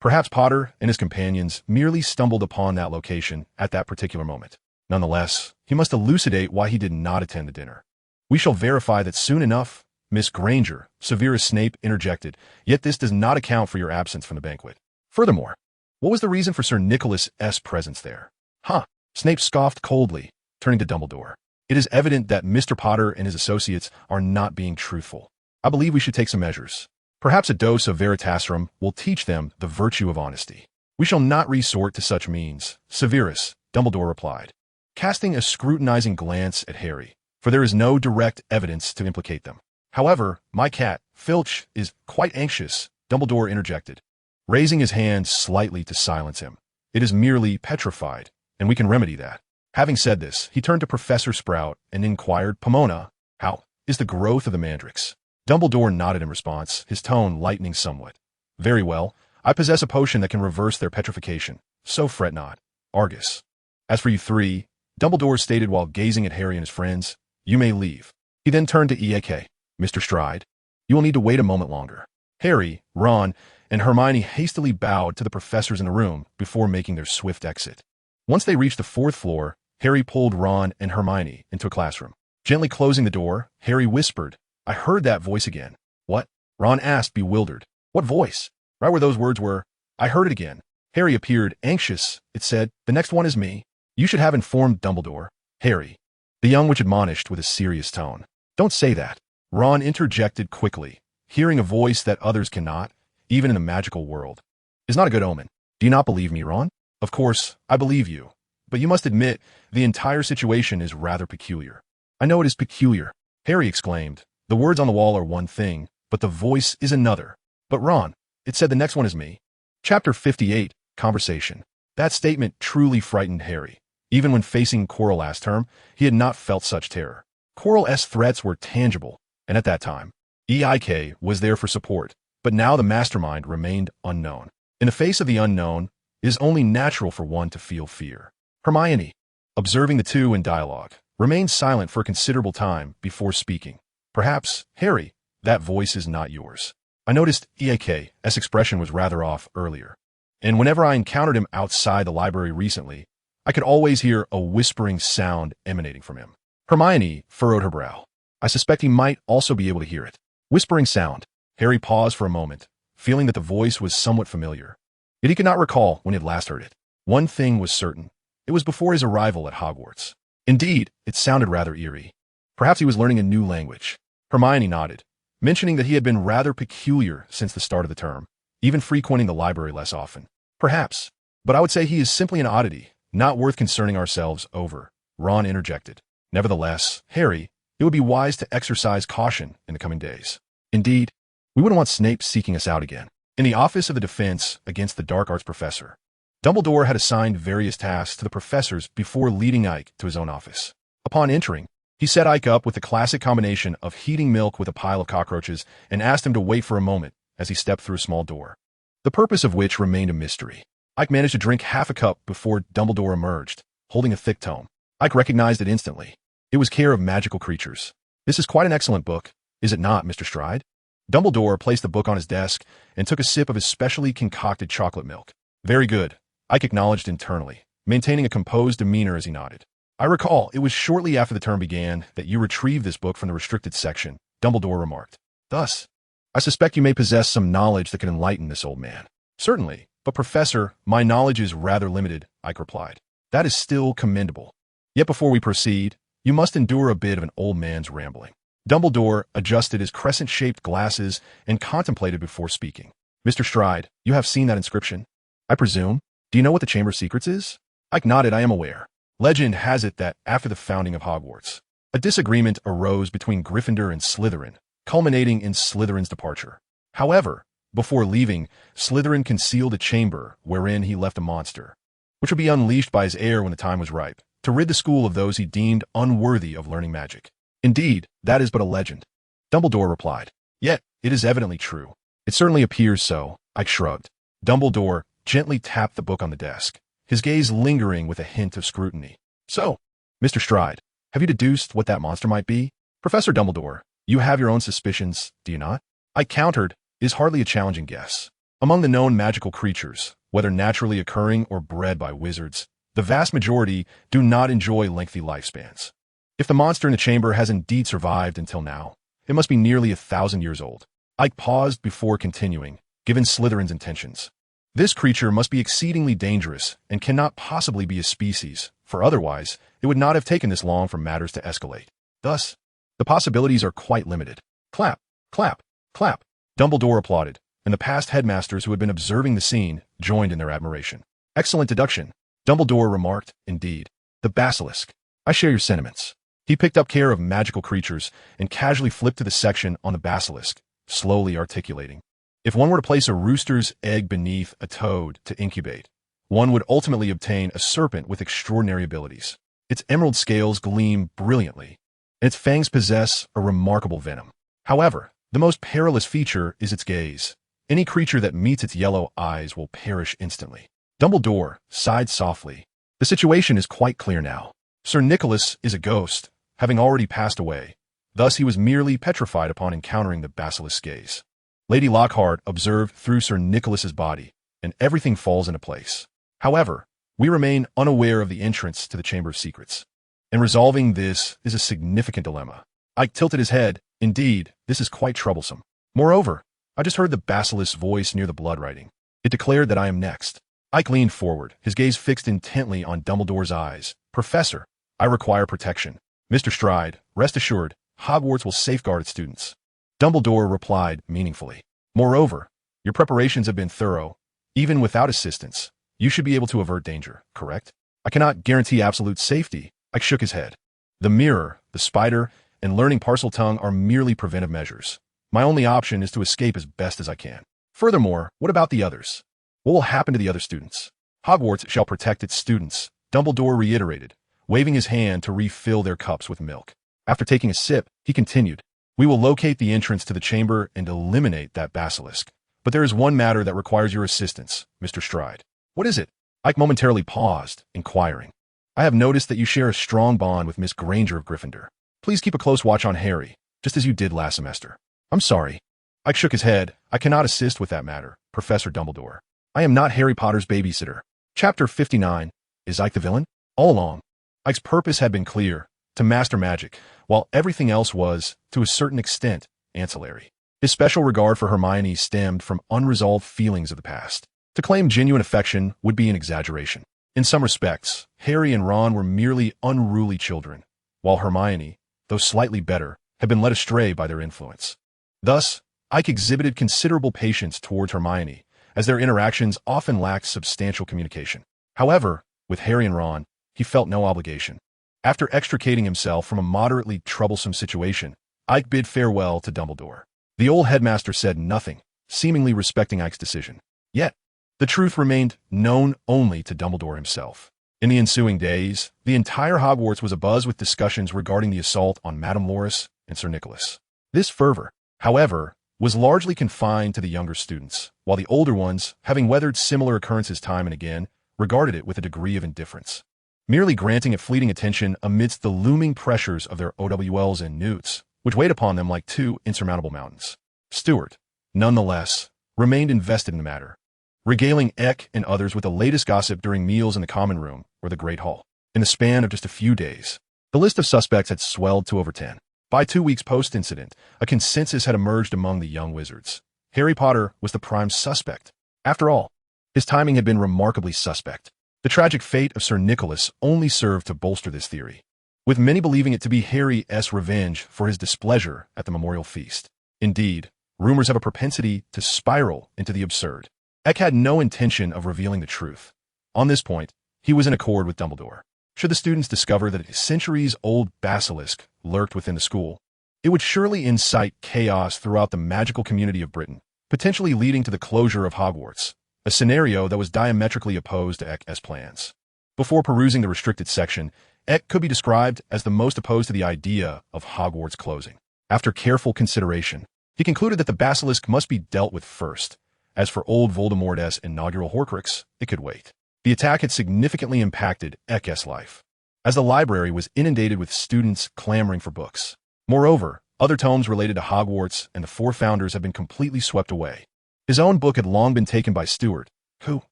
Perhaps Potter and his companions merely stumbled upon that location at that particular moment. Nonetheless, he must elucidate why he did not attend the dinner." "We shall verify that soon enough, Miss Granger," Severus Snape interjected, "yet this does not account for your absence from the banquet. Furthermore, what was the reason for Sir Nicholas's presence there?" "Huh," Snape scoffed coldly, turning to Dumbledore. "It is evident that Mr. Potter and his associates are not being truthful. I believe we should take some measures. Perhaps a dose of Veritaserum will teach them the virtue of honesty." "We shall not resort to such means, Severus," Dumbledore replied, casting a scrutinizing glance at Harry, "for there is no direct evidence to implicate them." "However, my cat, Filch, is quite anxious," Dumbledore interjected, raising his hand slightly to silence him. "It is merely petrified, and we can remedy that." Having said this, he turned to Professor Sprout and inquired, "Pomona, how is the growth of the mandrakes?" Dumbledore nodded in response, his tone lightening somewhat. "Very well. I possess a potion that can reverse their petrification, so fret not. Argus. As for you three," Dumbledore stated while gazing at Harry and his friends, "you may leave." He then turned to Aike. "Mr. Stride, you will need to wait a moment longer." Harry, Ron, and Hermione hastily bowed to the professors in the room before making their swift exit. Once they reached the fourth floor, Harry pulled Ron and Hermione into a classroom. Gently closing the door, Harry whispered, "I heard that voice again." "What?" Ron asked, bewildered. "What voice?" Right where those words were, "I heard it again." Harry appeared anxious. It said, "The next one is me. You should have informed Dumbledore." "Harry," the young witch admonished with a serious tone. "Don't say that." Ron interjected quickly, hearing a voice that others cannot, even in the magical world. "Is not a good omen. Do you not believe me, Ron?" "Of course, I believe you. But you must admit, the entire situation is rather peculiar." "I know it is peculiar," Harry exclaimed. "The words on the wall are one thing, but the voice is another." "But Ron, it said the next one is me." Chapter 58, Conversation. That statement truly frightened Harry. Even when facing Quirrell last term, he had not felt such terror. Quirrell's threats were tangible, and at that time, Aike was there for support, but now the mastermind remained unknown. In the face of the unknown, it is only natural for one to feel fear. Hermione, observing the two in dialogue, remained silent for a considerable time before speaking. "Perhaps, Harry, that voice is not yours. I noticed Aike's expression was rather off earlier, and whenever I encountered him outside the library recently, I could always hear a whispering sound emanating from him." Hermione furrowed her brow. "I suspect he might also be able to hear it." Whispering sound. Harry paused for a moment, feeling that the voice was somewhat familiar. Yet he could not recall when he had last heard it. One thing was certain. It was before his arrival at Hogwarts. Indeed, it sounded rather eerie. Perhaps he was learning a new language. Hermione nodded, mentioning that he had been rather peculiar since the start of the term, even frequenting the library less often. "Perhaps. But I would say he is simply an oddity, not worth concerning ourselves over," Ron interjected. "Nevertheless, Harry, it would be wise to exercise caution in the coming days." "Indeed." We wouldn't want Snape seeking us out again. In the Office of the Defense Against the Dark Arts Professor, Dumbledore had assigned various tasks to the professors before leading Ike to his own office. Upon entering, he set Ike up with the classic combination of heating milk with a pile of cockroaches and asked him to wait for a moment as he stepped through a small door, the purpose of which remained a mystery. Ike managed to drink half a cup before Dumbledore emerged, holding a thick tome. Ike recognized it instantly. It was Care of Magical Creatures. This is quite an excellent book, is it not, Mr. Stride? Dumbledore placed the book on his desk and took a sip of his specially concocted chocolate milk. Very good, Ike acknowledged internally, maintaining a composed demeanor as he nodded. I recall it was shortly after the term began that you retrieved this book from the restricted section, Dumbledore remarked. Thus, I suspect you may possess some knowledge that can enlighten this old man. Certainly, but Professor, my knowledge is rather limited, Ike replied. That is still commendable. Yet before we proceed, you must endure a bit of an old man's rambling. Dumbledore adjusted his crescent-shaped glasses and contemplated before speaking. Mr. Stride, you have seen that inscription? I presume. Do you know what the Chamber of Secrets is? Ike nodded. I am aware. Legend has it that after the founding of Hogwarts, a disagreement arose between Gryffindor and Slytherin, culminating in Slytherin's departure. However, before leaving, Slytherin concealed a chamber wherein he left a monster, which would be unleashed by his heir when the time was ripe, to rid the school of those he deemed unworthy of learning magic. Indeed, that is but a legend, Dumbledore replied. Yet, it is evidently true. It certainly appears so, Ike shrugged. Dumbledore gently tapped the book on the desk, his gaze lingering with a hint of scrutiny. So, Mr. Stride, have you deduced what that monster might be? Professor Dumbledore, you have your own suspicions, do you not? I countered, is hardly a challenging guess. Among the known magical creatures, whether naturally occurring or bred by wizards, the vast majority do not enjoy lengthy lifespans. If the monster in the chamber has indeed survived until now, it must be nearly 1,000 years old. Ike paused before continuing, given Slytherin's intentions. This creature must be exceedingly dangerous and cannot possibly be a species, for otherwise, it would not have taken this long for matters to escalate. Thus, the possibilities are quite limited. Clap, clap, clap. Dumbledore applauded, and the past headmasters who had been observing the scene joined in their admiration. Excellent deduction, Dumbledore remarked. Indeed. The basilisk. I share your sentiments. He picked up Care of Magical Creatures and casually flipped to the section on the basilisk, slowly articulating. If one were to place a rooster's egg beneath a toad to incubate, one would ultimately obtain a serpent with extraordinary abilities. Its emerald scales gleam brilliantly, and its fangs possess a remarkable venom. However, the most perilous feature is its gaze. Any creature that meets its yellow eyes will perish instantly. Dumbledore sighed softly. The situation is quite clear now. Sir Nicholas is a ghost, having already passed away. Thus he was merely petrified upon encountering the basilisk's gaze. Lady Lockhart observed through Sir Nicholas's body, and everything falls into place. However, we remain unaware of the entrance to the Chamber of Secrets. And resolving this is a significant dilemma. Ike tilted his head. Indeed, this is quite troublesome. Moreover, I just heard the basilisk's voice near the blood writing. It declared that I am next. Ike leaned forward, his gaze fixed intently on Dumbledore's eyes. Professor, I require protection. Mr. Stride, rest assured, Hogwarts will safeguard its students. Dumbledore replied meaningfully. Moreover, your preparations have been thorough. Even without assistance, you should be able to avert danger, correct? I cannot guarantee absolute safety. Ike shook his head. The mirror, the spider, and learning Parseltongue are merely preventive measures. My only option is to escape as best as I can. Furthermore, what about the others? What will happen to the other students? Hogwarts shall protect its students, Dumbledore reiterated, waving his hand to refill their cups with milk. After taking a sip, he continued, we will locate the entrance to the chamber and eliminate that basilisk. But there is one matter that requires your assistance, Mr. Stride. What is it? Ike momentarily paused, inquiring. I have noticed that you share a strong bond with Miss Granger of Gryffindor. Please keep a close watch on Harry, just as you did last semester. I'm sorry. Ike shook his head. I cannot assist with that matter, Professor Dumbledore. I am not Harry Potter's babysitter. Chapter 59. Is Ike the villain? All along, Ike's purpose had been clear, to master magic, while everything else was, to a certain extent, ancillary. His special regard for Hermione stemmed from unresolved feelings of the past. To claim genuine affection would be an exaggeration. In some respects, Harry and Ron were merely unruly children, while Hermione, though slightly better, had been led astray by their influence. Thus, Ike exhibited considerable patience towards Hermione, as their interactions often lacked substantial communication. However, with Harry and Ron, he felt no obligation. After extricating himself from a moderately troublesome situation, Ike bid farewell to Dumbledore. The old headmaster said nothing, seemingly respecting Ike's decision. Yet, the truth remained known only to Dumbledore himself. In the ensuing days, the entire Hogwarts was abuzz with discussions regarding the assault on Madame Loris and Sir Nicholas. This fervor, however, was largely confined to the younger students, while the older ones, having weathered similar occurrences time and again, regarded it with a degree of indifference, merely granting it fleeting attention amidst the looming pressures of their OWLs and newts, which weighed upon them like two insurmountable mountains. Stuart, nonetheless, remained invested in the matter, regaling Aike and others with the latest gossip during meals in the common room or the Great Hall. In the span of just a few days, the list of suspects had swelled to over 10. By 2 weeks post-incident, a consensus had emerged among the young wizards. Harry Potter was the prime suspect. After all, his timing had been remarkably suspect. The tragic fate of Sir Nicholas only served to bolster this theory, with many believing it to be Harry's revenge for his displeasure at the memorial feast. Indeed, rumors have a propensity to spiral into the absurd. Aike had no intention of revealing the truth. On this point, he was in accord with Dumbledore. Should the students discover that a centuries-old basilisk lurked within the school, it would surely incite chaos throughout the magical community of Britain, potentially leading to the closure of Hogwarts, a scenario that was diametrically opposed to Aike's plans. Before perusing the restricted section, Aike could be described as the most opposed to the idea of Hogwarts closing. After careful consideration, he concluded that the basilisk must be dealt with first. As for old Voldemort's inaugural Horcrux, it could wait. The attack had significantly impacted Aike's life, as the library was inundated with students clamoring for books. Moreover, other tomes related to Hogwarts and the four founders had been completely swept away. His own book had long been taken by Stuart, who,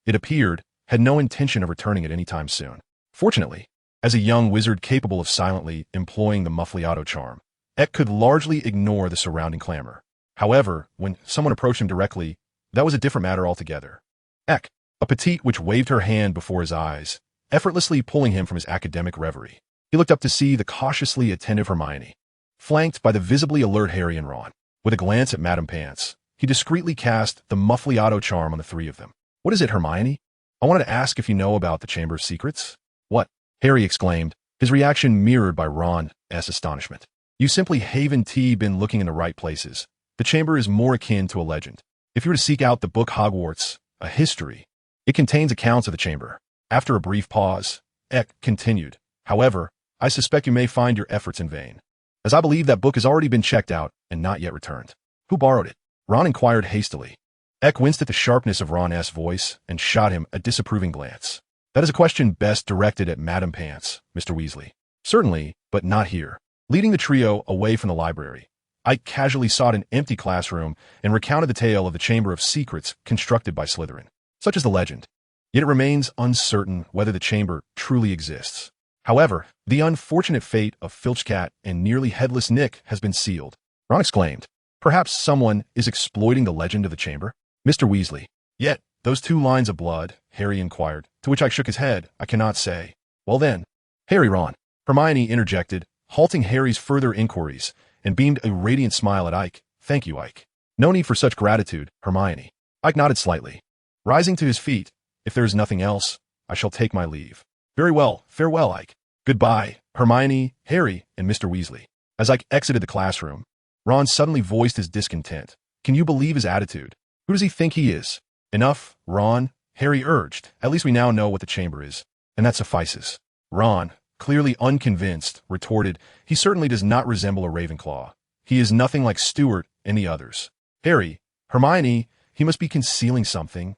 it appeared, had no intention of returning it any time soon. Fortunately, as a young wizard capable of silently employing the Muffliato charm, Aike could largely ignore the surrounding clamor. However, when someone approached him directly, that was a different matter altogether. Aike, a petite witch, waved her hand before his eyes, effortlessly pulling him from his academic reverie. He looked up to see the cautiously attentive Hermione, flanked by the visibly alert Harry and Ron. With a glance at Madame Pants, he discreetly cast the Muffliato charm on the three of them. "What is it, Hermione? I wanted to ask if you know about the Chamber of Secrets." "What?" Harry exclaimed, his reaction mirrored by Ron's astonishment. "You simply haven't been looking in the right places. The chamber is more akin to a legend. If you were to seek out the book Hogwarts, A History, it contains accounts of the chamber." After a brief pause, Aike continued, "However, I suspect you may find your efforts in vain, as I believe that book has already been checked out and not yet returned." "Who borrowed it?" Ron inquired hastily. Aike winced at the sharpness of Ron's voice and shot him a disapproving glance. "That is a question best directed at Madame Pants, Mr. Weasley." "Certainly, but not here." Leading the trio away from the library, Aike casually sought an empty classroom and recounted the tale of the Chamber of Secrets constructed by Slytherin. Such is the legend. Yet it remains uncertain whether the chamber truly exists. However, the unfortunate fate of Filchcat and nearly headless Nick has been sealed. Ron exclaimed, "Perhaps someone is exploiting the legend of the chamber?" "Mr. Weasley." "Yet, those 2 lines of blood?" Harry inquired, to which Ike shook his head. "I cannot say." "Well then." "Harry, Ron." Hermione interjected, halting Harry's further inquiries, and beamed a radiant smile at Ike. "Thank you, Ike." "No need for such gratitude, Hermione." Ike nodded slightly. Rising to his feet, "If there is nothing else, I shall take my leave." "Very well, farewell, Ike." "Goodbye, Hermione, Harry, and Mr. Weasley." As Ike exited the classroom, Ron suddenly voiced his discontent. Can you believe his attitude? Who does he think he is? "Enough, Ron," Harry urged. "At least we now know what the chamber is, and that suffices." Ron, clearly unconvinced, retorted, "He certainly does not resemble a Ravenclaw. He is nothing like Stuart and the others." "Harry, Hermione, he must be concealing something."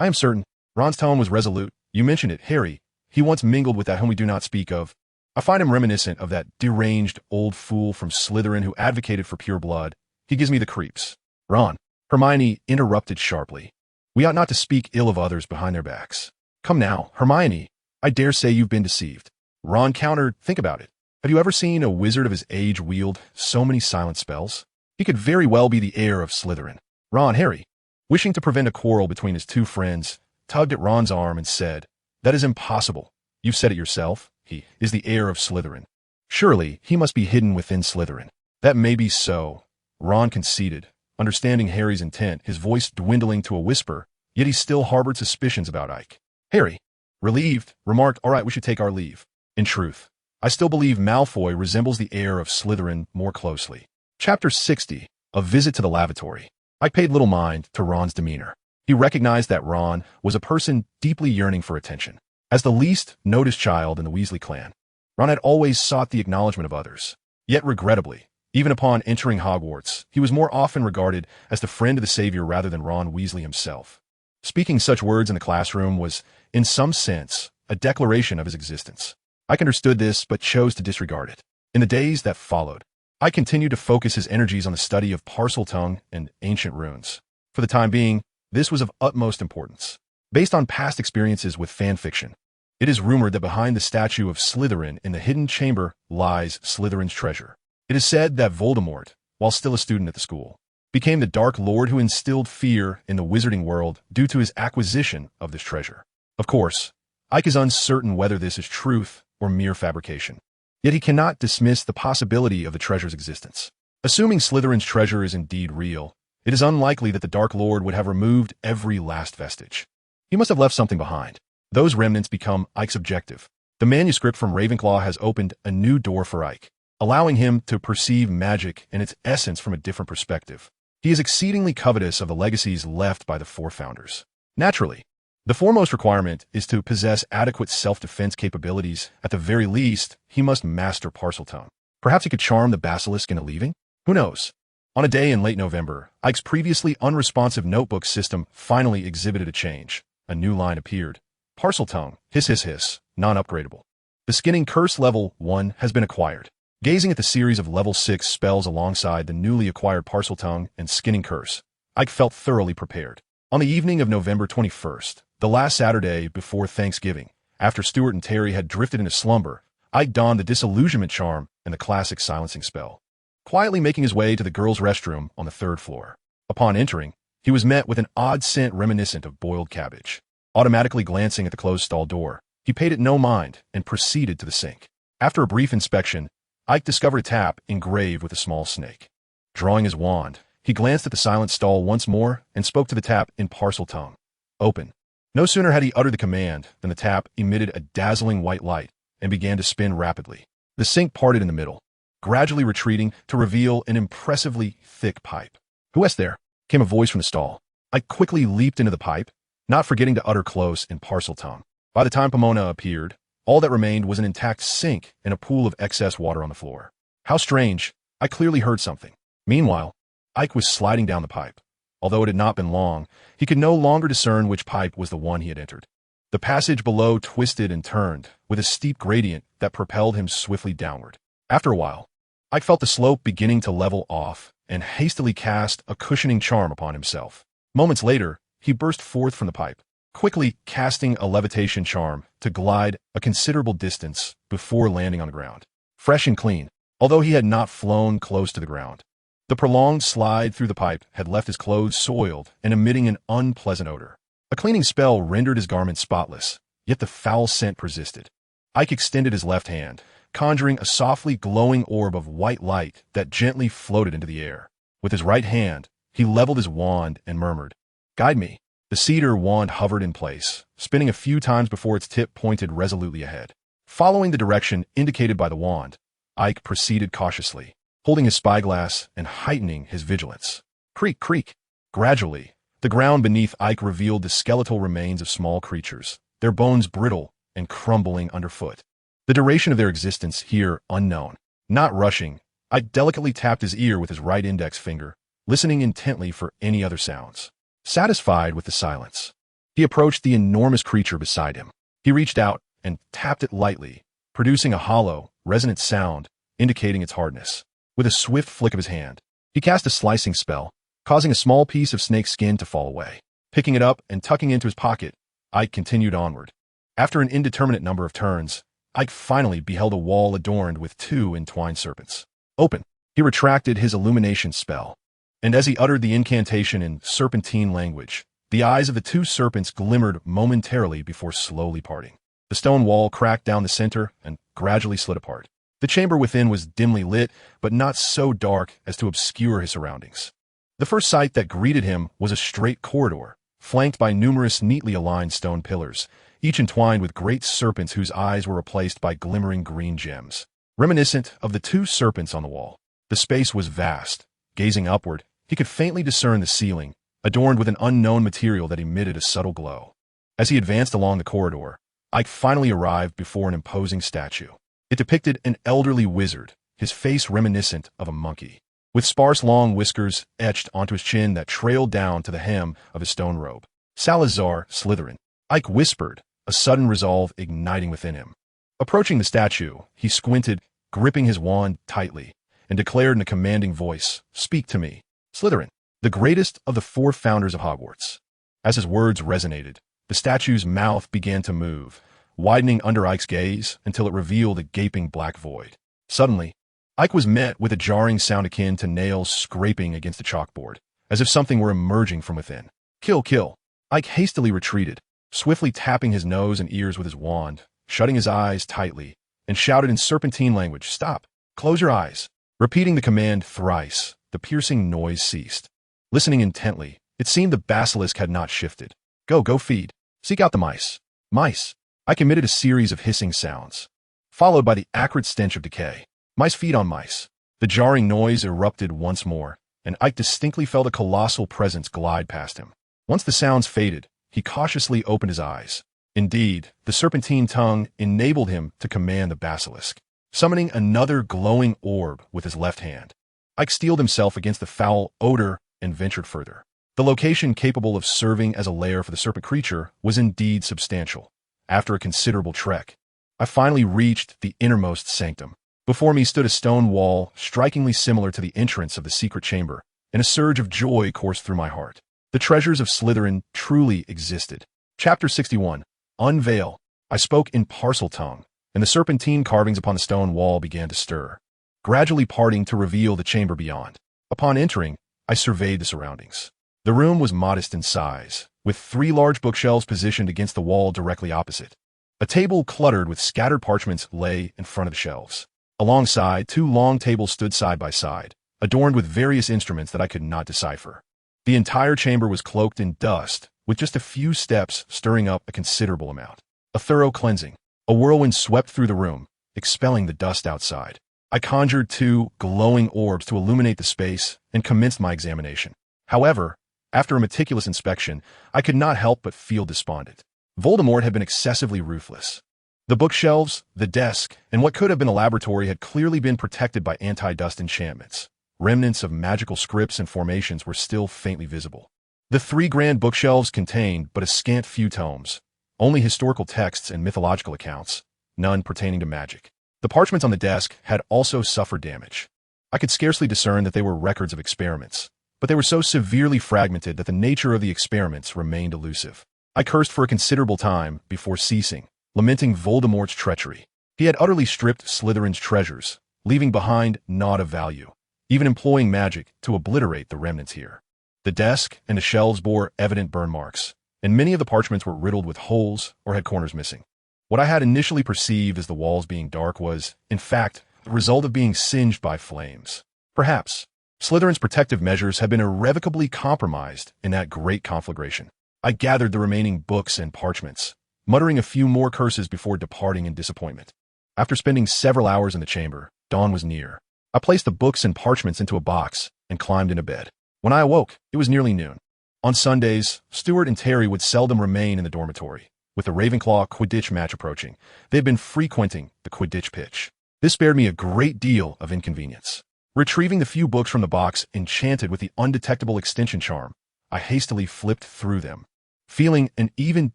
"I am certain." Ron's tone was resolute. "You mentioned it, Harry. He once mingled with that whom we do not speak of. I find him reminiscent of that deranged old fool from Slytherin who advocated for pure blood. He gives me the creeps." "Ron," Hermione interrupted sharply. "We ought not to speak ill of others behind their backs." "Come now, Hermione. I dare say you've been deceived." Ron countered, "Think about it. Have you ever seen a wizard of his age wield so many silent spells? He could very well be the heir of Slytherin." Harry, wishing to prevent a quarrel between his 2 friends, tugged at Ron's arm and said, "That is impossible. You've said it yourself. He is the heir of Slytherin. Surely he must be hidden within Slytherin." "That may be so," Ron conceded, understanding Harry's intent, his voice dwindling to a whisper, yet he still harbored suspicions about Ike. Harry, relieved, remarked, "All right, we should take our leave. In truth, I still believe Malfoy resembles the heir of Slytherin more closely." Chapter 60. a visit to the lavatory. I paid little mind to Ron's demeanor. He recognized that Ron was a person deeply yearning for attention. As the least noticed child in the Weasley clan, Ron had always sought the acknowledgement of others. Yet regrettably, even upon entering Hogwarts, he was more often regarded as the friend of the savior rather than Ron Weasley himself. Speaking such words in the classroom was, in some sense, a declaration of his existence. Ike understood this but chose to disregard it. In the days that followed, Ike continued to focus his energies on the study of Parseltongue and ancient runes. For the time being, this was of utmost importance. Based on past experiences with fanfiction, it is rumored that behind the statue of Slytherin in the hidden chamber lies Slytherin's treasure. It is said that Voldemort, while still a student at the school, became the Dark Lord who instilled fear in the wizarding world due to his acquisition of this treasure. Of course, Ike is uncertain whether this is truth or mere fabrication. Yet he cannot dismiss the possibility of the treasure's existence. Assuming Slytherin's treasure is indeed real, it is unlikely that the Dark Lord would have removed every last vestige. He must have left something behind. Those remnants become Ike's objective. The manuscript from Ravenclaw has opened a new door for Ike, allowing him to perceive magic and its essence from a different perspective. He is exceedingly covetous of the legacies left by the four founders. Naturally, the foremost requirement is to possess adequate self-defense capabilities. At the very least, he must master Parseltongue. Perhaps he could charm the basilisk into leaving? Who knows? On a day in late November, Ike's previously unresponsive notebook system finally exhibited a change. A new line appeared. Parseltongue, hiss hiss hiss, non-upgradable. The Skinning Curse Level 1 has been acquired. Gazing at the series of Level 6 spells alongside the newly acquired Parseltongue and Skinning Curse, Ike felt thoroughly prepared. On the evening of November 21st, the last Saturday before Thanksgiving, after Stuart and Terry had drifted into slumber, Ike donned the Disillusionment Charm and the classic silencing spell, quietly making his way to the girls' restroom on the 3rd floor. Upon entering, he was met with an odd scent reminiscent of boiled cabbage. Automatically glancing at the closed stall door, he paid it no mind and proceeded to the sink. After a brief inspection, Ike discovered a tap engraved with a small snake. Drawing his wand, he glanced at the silent stall once more and spoke to the tap in Parseltongue. Open. No sooner had he uttered the command than the tap emitted a dazzling white light and began to spin rapidly. The sink parted in the middle, gradually retreating to reveal an impressively thick pipe. "Who is there?" came a voice from the stall. Ike quickly leaped into the pipe, not forgetting to utter close in Parseltongue. By the time Pomona appeared, all that remained was an intact sink and a pool of excess water on the floor. How strange. I clearly heard something. Meanwhile, Ike was sliding down the pipe. Although it had not been long, he could no longer discern which pipe was the one he had entered. The passage below twisted and turned, with a steep gradient that propelled him swiftly downward. After a while, Ike felt the slope beginning to level off and hastily cast a cushioning charm upon himself. Moments later, he burst forth from the pipe, quickly casting a levitation charm to glide a considerable distance before landing on the ground. Fresh and clean, although he had not flown close to the ground. The prolonged slide through the pipe had left his clothes soiled and emitting an unpleasant odor. A cleaning spell rendered his garments spotless, yet the foul scent persisted. Ike extended his left hand, conjuring a softly glowing orb of white light that gently floated into the air. With his right hand, he leveled his wand and murmured, "Guide me." The cedar wand hovered in place, spinning a few times before its tip pointed resolutely ahead. Following the direction indicated by the wand, Ike proceeded cautiously, holding his spyglass and heightening his vigilance. Creak, creak. Gradually, the ground beneath Ike revealed the skeletal remains of small creatures, their bones brittle and crumbling underfoot. The duration of their existence here unknown. Not rushing, Ike delicately tapped his ear with his right index finger, listening intently for any other sounds. Satisfied with the silence, he approached the enormous creature beside him. He reached out and tapped it lightly, producing a hollow, resonant sound indicating its hardness. With a swift flick of his hand, he cast a slicing spell, causing a small piece of snake skin to fall away. Picking it up and tucking it into his pocket, Ike continued onward. After an indeterminate number of turns, Ike finally beheld a wall adorned with 2 entwined serpents. Open. He retracted his illumination spell, and as he uttered the incantation in serpentine language, the eyes of the 2 serpents glimmered momentarily before slowly parting. The stone wall cracked down the center and gradually slid apart. The chamber within was dimly lit, but not so dark as to obscure his surroundings. The first sight that greeted him was a straight corridor, flanked by numerous neatly aligned stone pillars, each entwined with great serpents whose eyes were replaced by glimmering green gems, reminiscent of the 2 serpents on the wall. The space was vast, Gazing upward, he could faintly discern the ceiling, adorned with an unknown material that emitted a subtle glow. As he advanced along the corridor, Ike finally arrived before an imposing statue. It depicted an elderly wizard, his face reminiscent of a monkey, with sparse long whiskers etched onto his chin that trailed down to the hem of his stone robe. Salazar Slytherin, Ike whispered, a sudden resolve igniting within him. Approaching the statue, he squinted, gripping his wand tightly, and declared in a commanding voice, "Speak to me, Slytherin, the greatest of the 4 founders of Hogwarts." As his words resonated, the statue's mouth began to move, widening under Ike's gaze until it revealed a gaping black void. Suddenly, Ike was met with a jarring sound akin to nails scraping against a chalkboard, as if something were emerging from within. "Kill, kill." Ike hastily retreated, swiftly tapping his nose and ears with his wand, shutting his eyes tightly, and shouted in serpentine language, "Stop! Close your eyes." Repeating the command thrice, the piercing noise ceased. Listening intently, it seemed the basilisk had not shifted. Go feed. Seek out the mice. Mice." Ike emitted a series of hissing sounds, followed by the acrid stench of decay. Mice feed on mice. The jarring noise erupted once more, and Ike distinctly felt a colossal presence glide past him. Once the sounds faded, he cautiously opened his eyes. Indeed, the serpentine tongue enabled him to command the basilisk, summoning another glowing orb with his left hand. Ike steeled himself against the foul odor and ventured further. The location capable of serving as a lair for the serpent creature was indeed substantial. After a considerable trek, I finally reached the innermost sanctum. Before me stood a stone wall strikingly similar to the entrance of the secret chamber, and a surge of joy coursed through my heart. The treasures of Slytherin truly existed. Chapter 61. Unveil. I spoke in parcel tongue, and the serpentine carvings upon the stone wall began to stir, gradually parting to reveal the chamber beyond. Upon entering, I surveyed the surroundings. The room was modest in size, with 3 large bookshelves positioned against the wall directly opposite. A table cluttered with scattered parchments lay in front of the shelves. Alongside, 2 long tables stood side by side, adorned with various instruments that I could not decipher. The entire chamber was cloaked in dust, with just a few steps stirring up a considerable amount. A thorough cleansing. A whirlwind swept through the room, expelling the dust outside. I conjured 2 glowing orbs to illuminate the space and commenced my examination. However, after a meticulous inspection, I could not help but feel despondent. Voldemort had been excessively ruthless. The bookshelves, the desk, and what could have been a laboratory had clearly been protected by anti-dust enchantments. Remnants of magical scripts and formations were still faintly visible. The 3 grand bookshelves contained but a scant few tomes, only historical texts and mythological accounts, none pertaining to magic. The parchments on the desk had also suffered damage. I could scarcely discern that they were records of experiments, but they were so severely fragmented that the nature of the experiments remained elusive. I cursed for a considerable time before ceasing, lamenting Voldemort's treachery. He had utterly stripped Slytherin's treasures, leaving behind naught of value, even employing magic to obliterate the remnants here. The desk and the shelves bore evident burn marks, and many of the parchments were riddled with holes or had corners missing. What I had initially perceived as the walls being dark was, in fact, the result of being singed by flames. Perhaps Slytherin's protective measures had been irrevocably compromised in that great conflagration. I gathered the remaining books and parchments, muttering a few more curses before departing in disappointment. After spending several hours in the chamber, dawn was near. I placed the books and parchments into a box and climbed into bed. When I awoke, it was nearly noon. On Sundays, Stuart and Terry would seldom remain in the dormitory. With the Ravenclaw Quidditch match approaching, they had been frequenting the Quidditch pitch. This spared me a great deal of inconvenience. Retrieving the few books from the box enchanted with the undetectable extension charm, I hastily flipped through them, feeling an even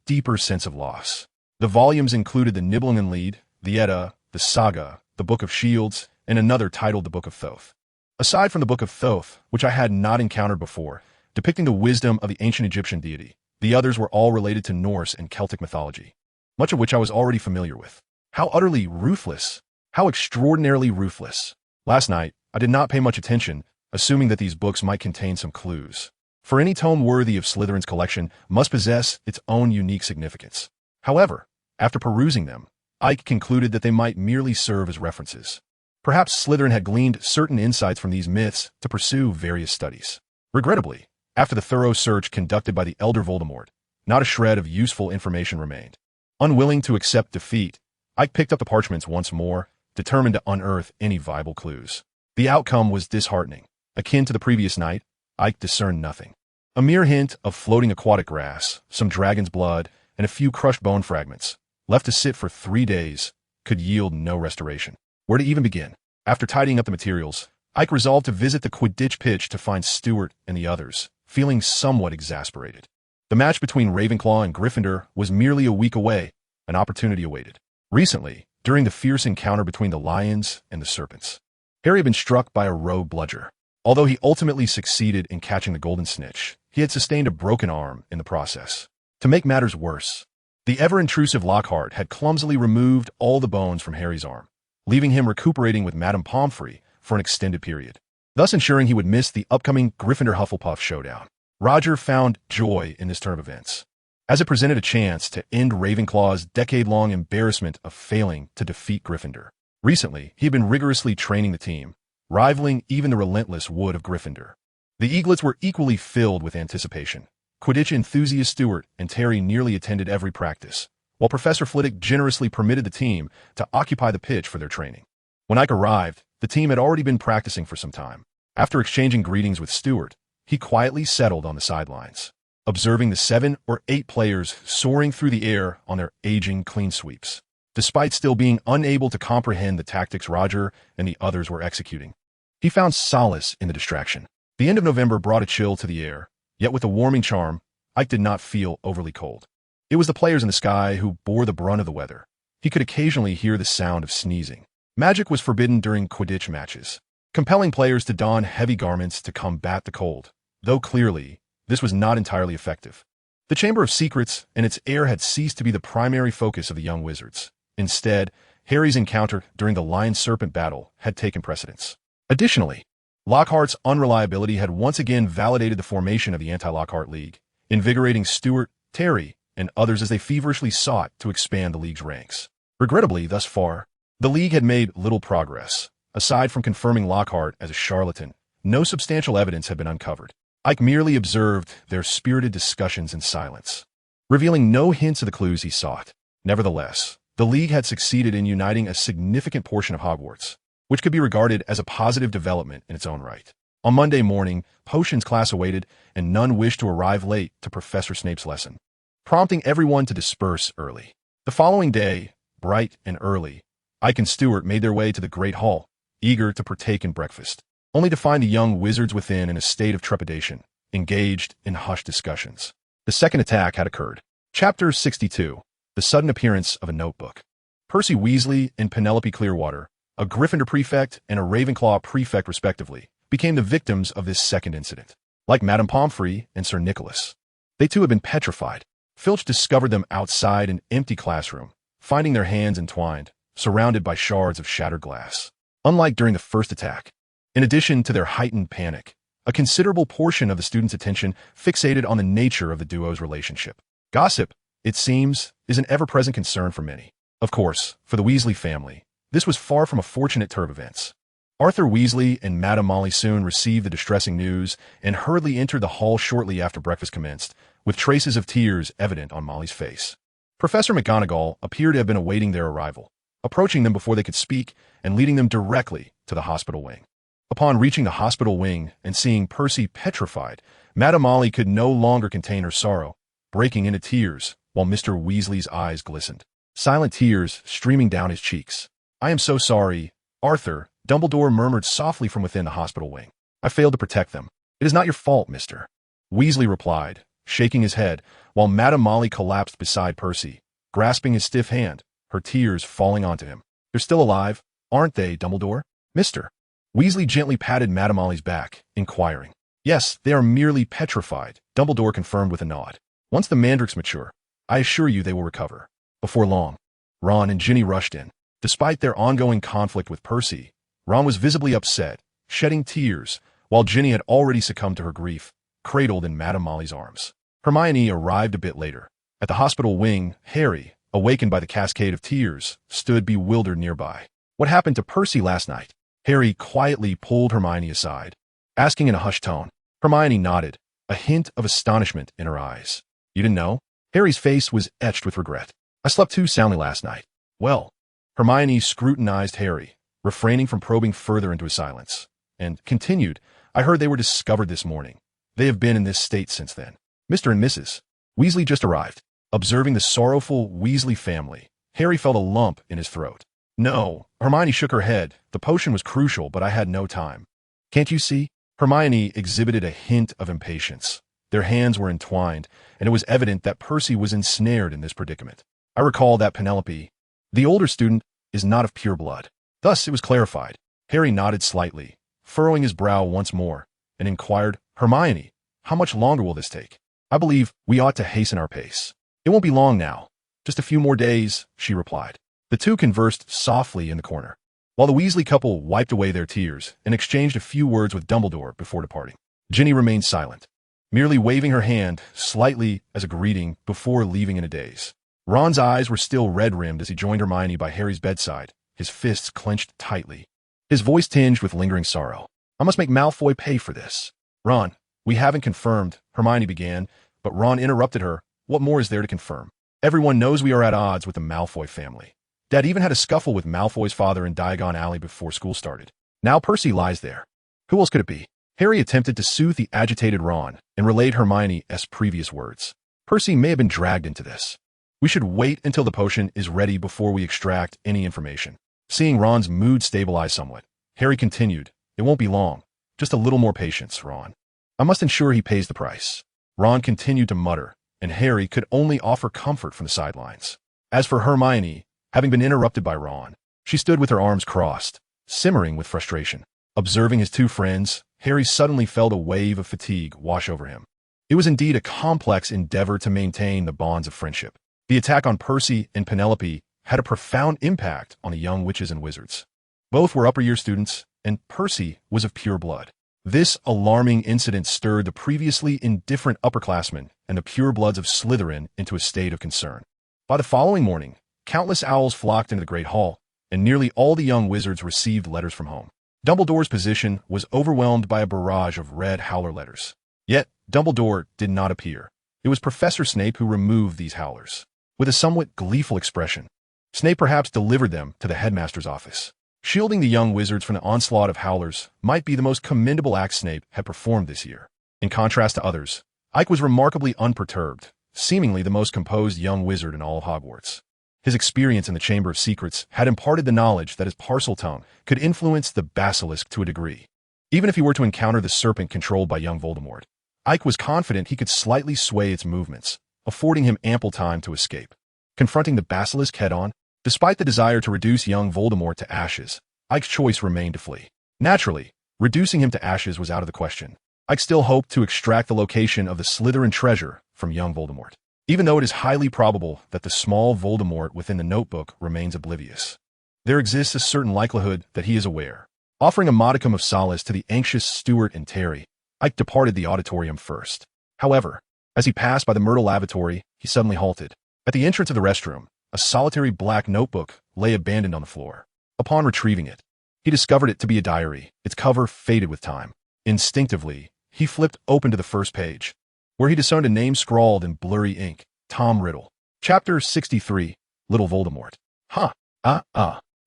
deeper sense of loss. The volumes included the Nibelungen the Edda, the Saga, the Book of Shields, and another titled the Book of Thoth. Aside from the Book of Thoth, which I had not encountered before, depicting the wisdom of the ancient Egyptian deity, the others were all related to Norse and Celtic mythology, much of which I was already familiar with. How utterly ruthless! How extraordinarily ruthless! Last night, I did not pay much attention, assuming that these books might contain some clues. For any tome worthy of Slytherin's collection must possess its own unique significance. However, after perusing them, Ike concluded that they might merely serve as references. Perhaps Slytherin had gleaned certain insights from these myths to pursue various studies. Regrettably, after the thorough search conducted by the elder Voldemort, not a shred of useful information remained. Unwilling to accept defeat, Ike picked up the parchments once more, determined to unearth any viable clues. The outcome was disheartening. Akin to the previous night, Ike discerned nothing. A mere hint of floating aquatic grass, some dragon's blood, and a few crushed bone fragments, left to sit for 3 days, could yield no restoration. Where to even begin? After tidying up the materials, Ike resolved to visit the Quidditch pitch to find Stuart and the others, feeling somewhat exasperated. The match between Ravenclaw and Gryffindor was merely a week away, an opportunity awaited. Recently, during the fierce encounter between the lions and the serpents, Harry had been struck by a rogue bludger. Although he ultimately succeeded in catching the golden snitch, he had sustained a broken arm in the process. To make matters worse, the ever-intrusive Lockhart had clumsily removed all the bones from Harry's arm, leaving him recuperating with Madame Pomfrey for an extended period, thus ensuring he would miss the upcoming Gryffindor-Hufflepuff showdown. Roger found joy in this turn of events, as it presented a chance to end Ravenclaw's decade-long embarrassment of failing to defeat Gryffindor. Recently, he had been rigorously training the team, rivaling even the relentless Wood of Gryffindor. The Eaglets were equally filled with anticipation. Quidditch enthusiast Stuart and Terry nearly attended every practice, while Professor Flitwick generously permitted the team to occupy the pitch for their training. When Ike arrived, the team had already been practicing for some time. After exchanging greetings with Stuart, he quietly settled on the sidelines, observing the 7 or 8 players soaring through the air on their aging clean sweeps, despite still being unable to comprehend the tactics Roger and the others were executing. He found solace in the distraction. The end of November brought a chill to the air, yet with a warming charm, Ike did not feel overly cold. It was the players in the sky who bore the brunt of the weather. He could occasionally hear the sound of sneezing. Magic was forbidden during Quidditch matches, compelling players to don heavy garments to combat the cold, though clearly, this was not entirely effective. The Chamber of Secrets and its air had ceased to be the primary focus of the young wizards. Instead, Harry's encounter during the Lion-Serpent battle had taken precedence. Additionally, Lockhart's unreliability had once again validated the formation of the Anti-Lockhart League, invigorating Stuart, Terry, and others as they feverishly sought to expand the league's ranks. Regrettably, thus far, the league had made little progress. Aside from confirming Lockhart as a charlatan, no substantial evidence had been uncovered. Ike merely observed their spirited discussions in silence, revealing no hints of the clues he sought. Nevertheless, the league had succeeded in uniting a significant portion of Hogwarts, which could be regarded as a positive development in its own right. On Monday morning, potions class awaited, and none wished to arrive late to Professor Snape's lesson, prompting everyone to disperse early. The following day, bright and early, Ike and Stuart made their way to the Great Hall, eager to partake in breakfast, only to find the young wizards within in a state of trepidation, engaged in hushed discussions. The second attack had occurred. Chapter 62, The Sudden Appearance of a Notebook. Percy Weasley and Penelope Clearwater, a Gryffindor prefect and a Ravenclaw prefect respectively, became the victims of this second incident. Like Madame Pomfrey and Sir Nicholas, they too had been petrified. Filch discovered them outside an empty classroom, finding their hands entwined, surrounded by shards of shattered glass. Unlike during the first attack, in addition to their heightened panic, a considerable portion of the students' attention fixated on the nature of the duo's relationship. Gossip, it seems, is an ever-present concern for many. Of course, for the Weasley family, this was far from a fortunate turn of events. Arthur Weasley and Madame Molly soon received the distressing news and hurriedly entered the hall shortly after breakfast commenced, with traces of tears evident on Molly's face. Professor McGonagall appeared to have been awaiting their arrival, approaching them before they could speak and leading them directly to the hospital wing. Upon reaching the hospital wing and seeing Percy petrified, Madame Molly could no longer contain her sorrow, breaking into tears while Mr. Weasley's eyes glistened, silent tears streaming down his cheeks. "I am so sorry, Arthur," Dumbledore murmured softly from within the hospital wing. "I failed to protect them. It is not your fault, Mr. Weasley replied, shaking his head, while Madame Molly collapsed beside Percy, grasping his stiff hand, her tears falling onto him. "They're still alive, aren't they, Dumbledore?" Mr. Weasley gently patted Madame Molly's back, inquiring. "Yes, they are merely petrified," Dumbledore confirmed with a nod. "Once the mandrakes mature, I assure you they will recover." Before long, Ron and Ginny rushed in. Despite their ongoing conflict with Percy, Ron was visibly upset, shedding tears, while Ginny had already succumbed to her grief, cradled in Madame Molly's arms. Hermione arrived a bit later. At the hospital wing, Harry, awakened by the cascade of tears, stood bewildered nearby. "What happened to Percy last night?" Harry quietly pulled Hermione aside, asking in a hushed tone. Hermione nodded, a hint of astonishment in her eyes. "You didn't know?" Harry's face was etched with regret. "I slept too soundly last night." "Well," Hermione scrutinized Harry, refraining from probing further into his silence, and continued, I heard they were discovered this morning. They have been in this state since then. Mr. and Mrs. Weasley just arrived. Observing the sorrowful Weasley family, Harry felt a lump in his throat. No, Hermione shook her head. The potion was crucial, but I had no time. Can't you see? Hermione exhibited a hint of impatience. Their hands were entwined, and it was evident that Percy was ensnared in this predicament. I recall that Penelope, the older student, is not of pure blood. Thus it was clarified. Harry nodded slightly, furrowing his brow once more, and inquired, Hermione, how much longer will this take? I believe we ought to hasten our pace. It won't be long now. Just a few more days, she replied. The two conversed softly in the corner, while the Weasley couple wiped away their tears and exchanged a few words with Dumbledore before departing. Ginny remained silent, merely waving her hand slightly as a greeting before leaving in a daze. Ron's eyes were still red-rimmed as he joined Hermione by Harry's bedside, his fists clenched tightly. His voice tinged with lingering sorrow. I must make Malfoy pay for this. Ron, we haven't confirmed, Hermione began, but Ron interrupted her. What more is there to confirm? Everyone knows we are at odds with the Malfoy family. Dad even had a scuffle with Malfoy's father in Diagon Alley before school started. Now Percy lies there. Who else could it be? Harry attempted to soothe the agitated Ron and relayed Hermione's previous words. Percy may have been dragged into this. We should wait until the potion is ready before we extract any information. Seeing Ron's mood stabilize somewhat, Harry continued, It won't be long. Just a little more patience, Ron. I must ensure he pays the price. Ron continued to mutter, and Harry could only offer comfort from the sidelines. As for Hermione, having been interrupted by Ron, she stood with her arms crossed, simmering with frustration. Observing his two friends, Harry suddenly felt a wave of fatigue wash over him. It was indeed a complex endeavor to maintain the bonds of friendship. The attack on Percy and Penelope had a profound impact on the young witches and wizards. Both were upper-year students, and Percy was of pure blood. This alarming incident stirred the previously indifferent upperclassmen and the purebloods of Slytherin into a state of concern. By the following morning, countless owls flocked into the Great Hall, and nearly all the young wizards received letters from home. Dumbledore's position was overwhelmed by a barrage of red howler letters. Yet, Dumbledore did not appear. It was Professor Snape who removed these howlers. With a somewhat gleeful expression, Snape perhaps delivered them to the headmaster's office. Shielding the young wizards from the onslaught of howlers might be the most commendable act Snape had performed this year. In contrast to others, Ike was remarkably unperturbed, seemingly the most composed young wizard in all of Hogwarts. His experience in the Chamber of Secrets had imparted the knowledge that his Parseltongue could influence the basilisk to a degree. Even if he were to encounter the serpent controlled by young Voldemort, Ike was confident he could slightly sway its movements, affording him ample time to escape. Confronting the basilisk head-on, despite the desire to reduce young Voldemort to ashes, Ike's choice remained to flee. Naturally, reducing him to ashes was out of the question. Ike still hoped to extract the location of the Slytherin treasure from young Voldemort, even though it is highly probable that the small Voldemort within the notebook remains oblivious. There exists a certain likelihood that he is aware. Offering a modicum of solace to the anxious Stuart and Terry, Ike departed the auditorium first. However, as he passed by the Myrtle Lavatory, he suddenly halted. At the entrance of the restroom, a solitary black notebook lay abandoned on the floor. Upon retrieving it, he discovered it to be a diary, its cover faded with time. Instinctively, he flipped open to the first page, where he discerned a name scrawled in blurry ink, Tom Riddle. Chapter 63, Little Voldemort.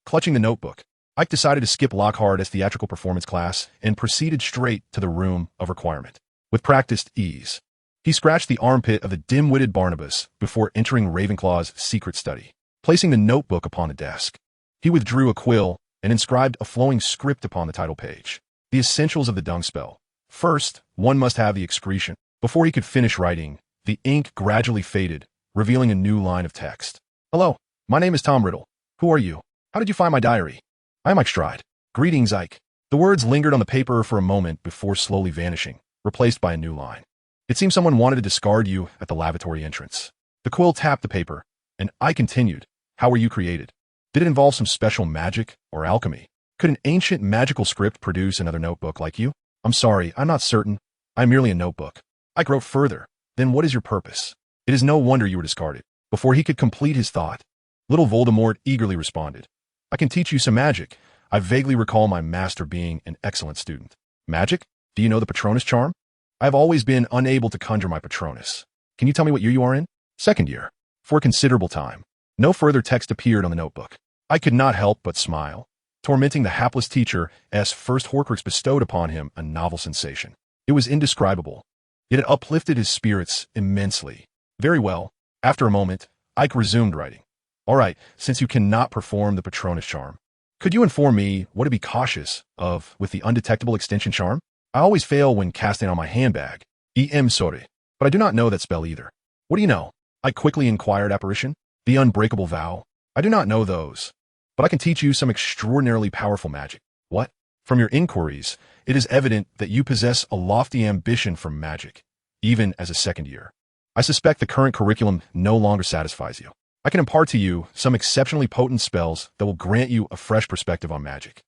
Clutching the notebook, Ike decided to skip Lockhart's theatrical performance class and proceeded straight to the room of requirement. With practiced ease, he scratched the armpit of the dim-witted Barnabas before entering Ravenclaw's secret study. Placing the notebook upon the desk, he withdrew a quill and inscribed a flowing script upon the title page. The essentials of the dung spell. First, one must have the excretion. Before he could finish writing, the ink gradually faded, revealing a new line of text. Hello, my name is Tom Riddle. Who are you? How did you find my diary? I am Aike Stride. Greetings, Ike. The words lingered on the paper for a moment before slowly vanishing, replaced by a new line. It seems someone wanted to discard you at the lavatory entrance. The quill tapped the paper, and I continued. How were you created? Did it involve some special magic or alchemy? Could an ancient magical script produce another notebook like you? I'm sorry, I'm not certain. I'm merely a notebook. Ike wrote further. Then what is your purpose? It is no wonder you were discarded. Before he could complete his thought, little Voldemort eagerly responded. I can teach you some magic. I vaguely recall my master being an excellent student. Magic? Do you know the Patronus charm? I have always been unable to conjure my Patronus. Can you tell me what year you are in? Second year. For a considerable time. No further text appeared on the notebook. I could not help but smile. tormenting the hapless teacher's first Horcrux bestowed upon him a novel sensation. It was indescribable, yet it uplifted his spirits immensely. Very well. After a moment, Ike resumed writing. All right, since you cannot perform the Patronus charm, could you inform me what to be cautious of with the undetectable extension charm? I always fail when casting on my handbag. Sorry, but I do not know that spell either. What do you know? I quickly inquired. Apparition? The unbreakable vow? I do not know those, but I can teach you some extraordinarily powerful magic. What? From your inquiries, it is evident that you possess a lofty ambition for magic, even as a second year. I suspect the current curriculum no longer satisfies you. I can impart to you some exceptionally potent spells that will grant you a fresh perspective on magic.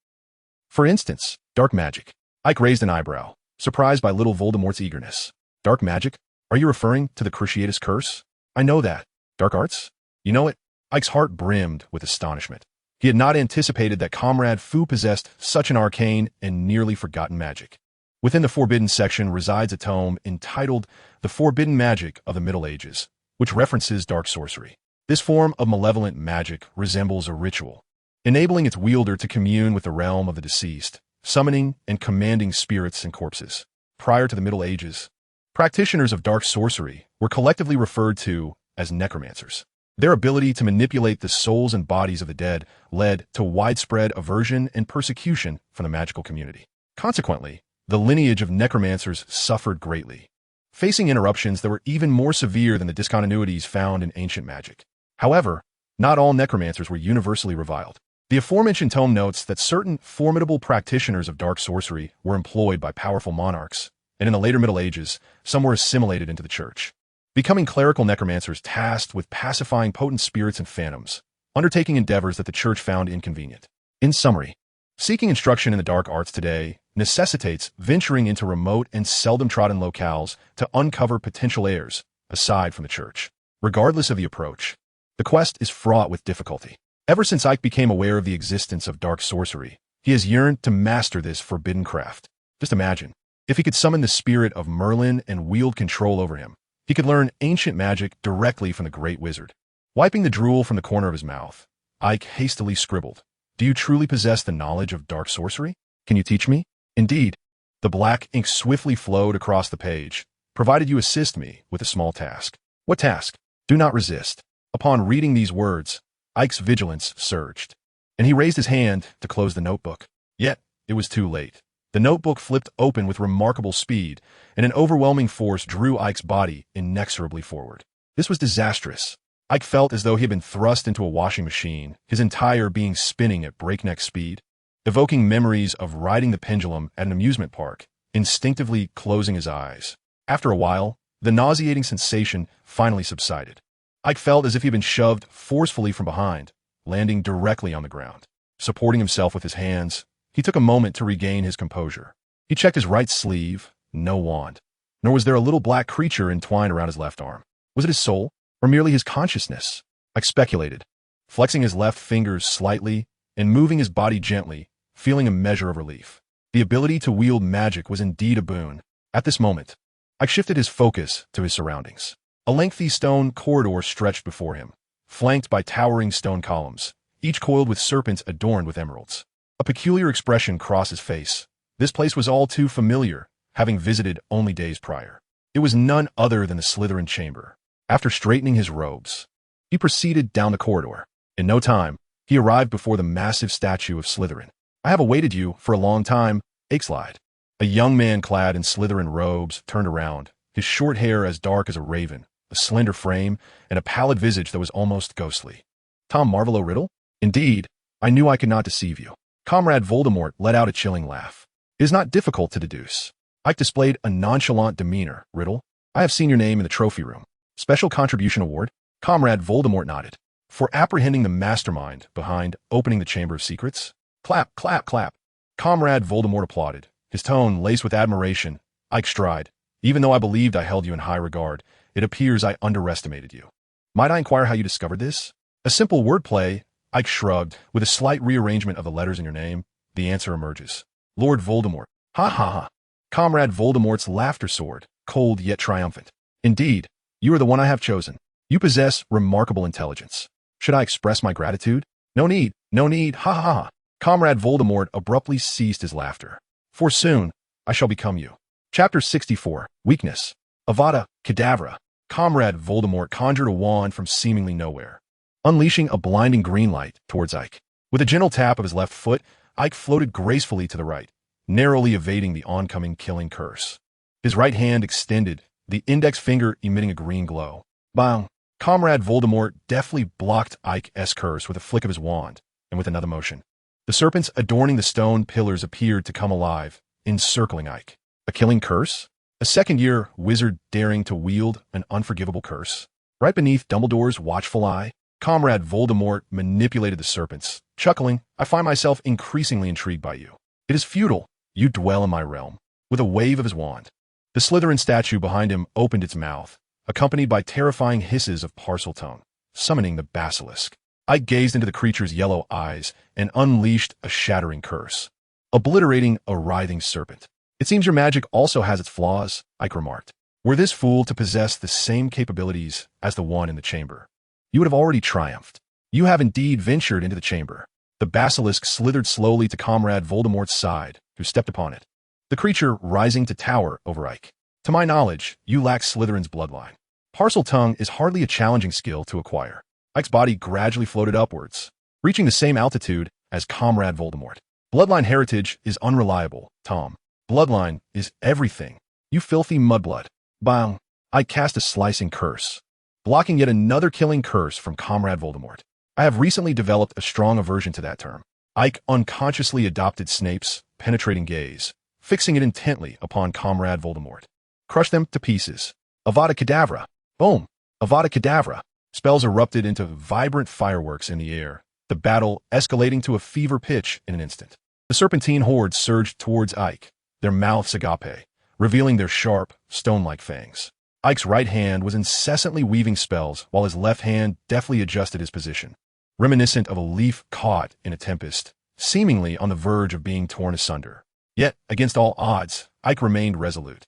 For instance, dark magic. Ike raised an eyebrow, surprised by little Voldemort's eagerness. Dark magic? Are you referring to the Cruciatus Curse? I know that. Dark arts? You know it? Ike's heart brimmed with astonishment. He had not anticipated that Comrade Fu possessed such an arcane and nearly forgotten magic. Within the Forbidden section resides a tome entitled The Forbidden Magic of the Middle Ages, which references dark sorcery. This form of malevolent magic resembles a ritual, enabling its wielder to commune with the realm of the deceased, summoning and commanding spirits and corpses. Prior to the Middle Ages, practitioners of dark sorcery were collectively referred to as necromancers. Their ability to manipulate the souls and bodies of the dead led to widespread aversion and persecution from the magical community. Consequently, the lineage of necromancers suffered greatly, facing interruptions that were even more severe than the discontinuities found in ancient magic. However, not all necromancers were universally reviled. The aforementioned tome notes that certain formidable practitioners of dark sorcery were employed by powerful monarchs, and in the later Middle Ages, some were assimilated into the church, becoming clerical necromancers tasked with pacifying potent spirits and phantoms, undertaking endeavors that the church found inconvenient. In summary, seeking instruction in the dark arts today necessitates venturing into remote and seldom trodden locales to uncover potential heirs, aside from the church. Regardless of the approach, the quest is fraught with difficulty. Ever since Ike became aware of the existence of dark sorcery, he has yearned to master this forbidden craft. Just imagine, if he could summon the spirit of Merlin and wield control over him, he could learn ancient magic directly from the great wizard. Wiping the drool from the corner of his mouth, Ike hastily scribbled, "Do you truly possess the knowledge of dark sorcery? Can you teach me?" "Indeed." The black ink swiftly flowed across the page, "provided you assist me with a small task." "What task?" "Do not resist." Upon reading these words, Ike's vigilance surged, and he raised his hand to close the notebook. Yet, it was too late. The notebook flipped open with remarkable speed, and an overwhelming force drew Ike's body inexorably forward. This was disastrous. Ike felt as though he had been thrust into a washing machine, his entire being spinning at breakneck speed, evoking memories of riding the pendulum at an amusement park, instinctively closing his eyes. After a while, the nauseating sensation finally subsided. Ike felt as if he had been shoved forcefully from behind, landing directly on the ground. Supporting himself with his hands, he took a moment to regain his composure. He checked his right sleeve, no wand, nor was there a little black creature entwined around his left arm. Was it his soul, or merely his consciousness? Ike speculated, flexing his left fingers slightly and moving his body gently, feeling a measure of relief. The ability to wield magic was indeed a boon. At this moment, Ike shifted his focus to his surroundings. A lengthy stone corridor stretched before him, flanked by towering stone columns, each coiled with serpents adorned with emeralds. A peculiar expression crossed his face. This place was all too familiar, having visited only days prior. It was none other than the Slytherin chamber. After straightening his robes, he proceeded down the corridor. In no time, he arrived before the massive statue of Slytherin. "I have awaited you for a long time, Aike Stride." A young man clad in Slytherin robes turned around, his short hair as dark as a raven, a slender frame, and a pallid visage that was almost ghostly. "Tom Marvolo Riddle? Indeed, I knew I could not deceive you." Comrade Voldemort let out a chilling laugh. "It is not difficult to deduce." Ike displayed a nonchalant demeanor. "Riddle, I have seen your name in the trophy room. Special contribution award?" Comrade Voldemort nodded. "For apprehending the mastermind behind opening the Chamber of Secrets?" Clap, clap, clap. Comrade Voldemort applauded, his tone laced with admiration. "Aike Stride, even though I believed I held you in high regard, it appears I underestimated you. Might I inquire how you discovered this?" "A simple wordplay," Ike shrugged. "With a slight rearrangement of the letters in your name, the answer emerges. Lord Voldemort." "Ha ha ha." Comrade Voldemort's laughter soared, cold yet triumphant. "Indeed, you are the one I have chosen. You possess remarkable intelligence. Should I express my gratitude?" No need, ha ha ha." Comrade Voldemort abruptly ceased his laughter. For soon, I shall become you. Chapter 64, Weakness. Avada Kedavra. Comrade Voldemort conjured a wand from seemingly nowhere, unleashing a blinding green light towards Ike. With a gentle tap of his left foot, Ike floated gracefully to the right, narrowly evading the oncoming killing curse. His right hand extended, the index finger emitting a green glow. Bang! Comrade Voldemort deftly blocked Ike's curse with a flick of his wand, and with another motion. The serpents adorning the stone pillars appeared to come alive, encircling Ike. A killing curse? A second-year wizard daring to wield an unforgivable curse? Right beneath Dumbledore's watchful eye, Comrade Voldemort manipulated the serpents, chuckling, I find myself increasingly intrigued by you. It is futile. You dwell in my realm. With a wave of his wand, the Slytherin statue behind him opened its mouth, accompanied by terrifying hisses of Parseltongue, summoning the basilisk. Ike gazed into the creature's yellow eyes and unleashed a shattering curse, obliterating a writhing serpent. It seems your magic also has its flaws, Ike remarked. Were this fool to possess the same capabilities as the one in the chamber, you would have already triumphed. You have indeed ventured into the chamber. The basilisk slithered slowly to Comrade Voldemort's side, who stepped upon it, the creature rising to tower over Ike. To my knowledge, you lack Slytherin's bloodline. Parseltongue is hardly a challenging skill to acquire. Ike's body gradually floated upwards, reaching the same altitude as Comrade Voldemort. Bloodline heritage is unreliable, Tom. Bloodline is everything. You filthy mudblood. Bang! Ike cast a slicing curse, blocking yet another killing curse from Comrade Voldemort. I have recently developed a strong aversion to that term. Ike unconsciously adopted Snape's penetrating gaze, fixing it intently upon Comrade Voldemort. Crush them to pieces. Avada Kedavra. Boom! Avada Kedavra. Spells erupted into vibrant fireworks in the air, the battle escalating to a fever pitch in an instant. The serpentine horde surged towards Ike, their mouths agape, revealing their sharp, stone-like fangs. Ike's right hand was incessantly weaving spells while his left hand deftly adjusted his position, reminiscent of a leaf caught in a tempest, seemingly on the verge of being torn asunder. Yet, against all odds, Ike remained resolute.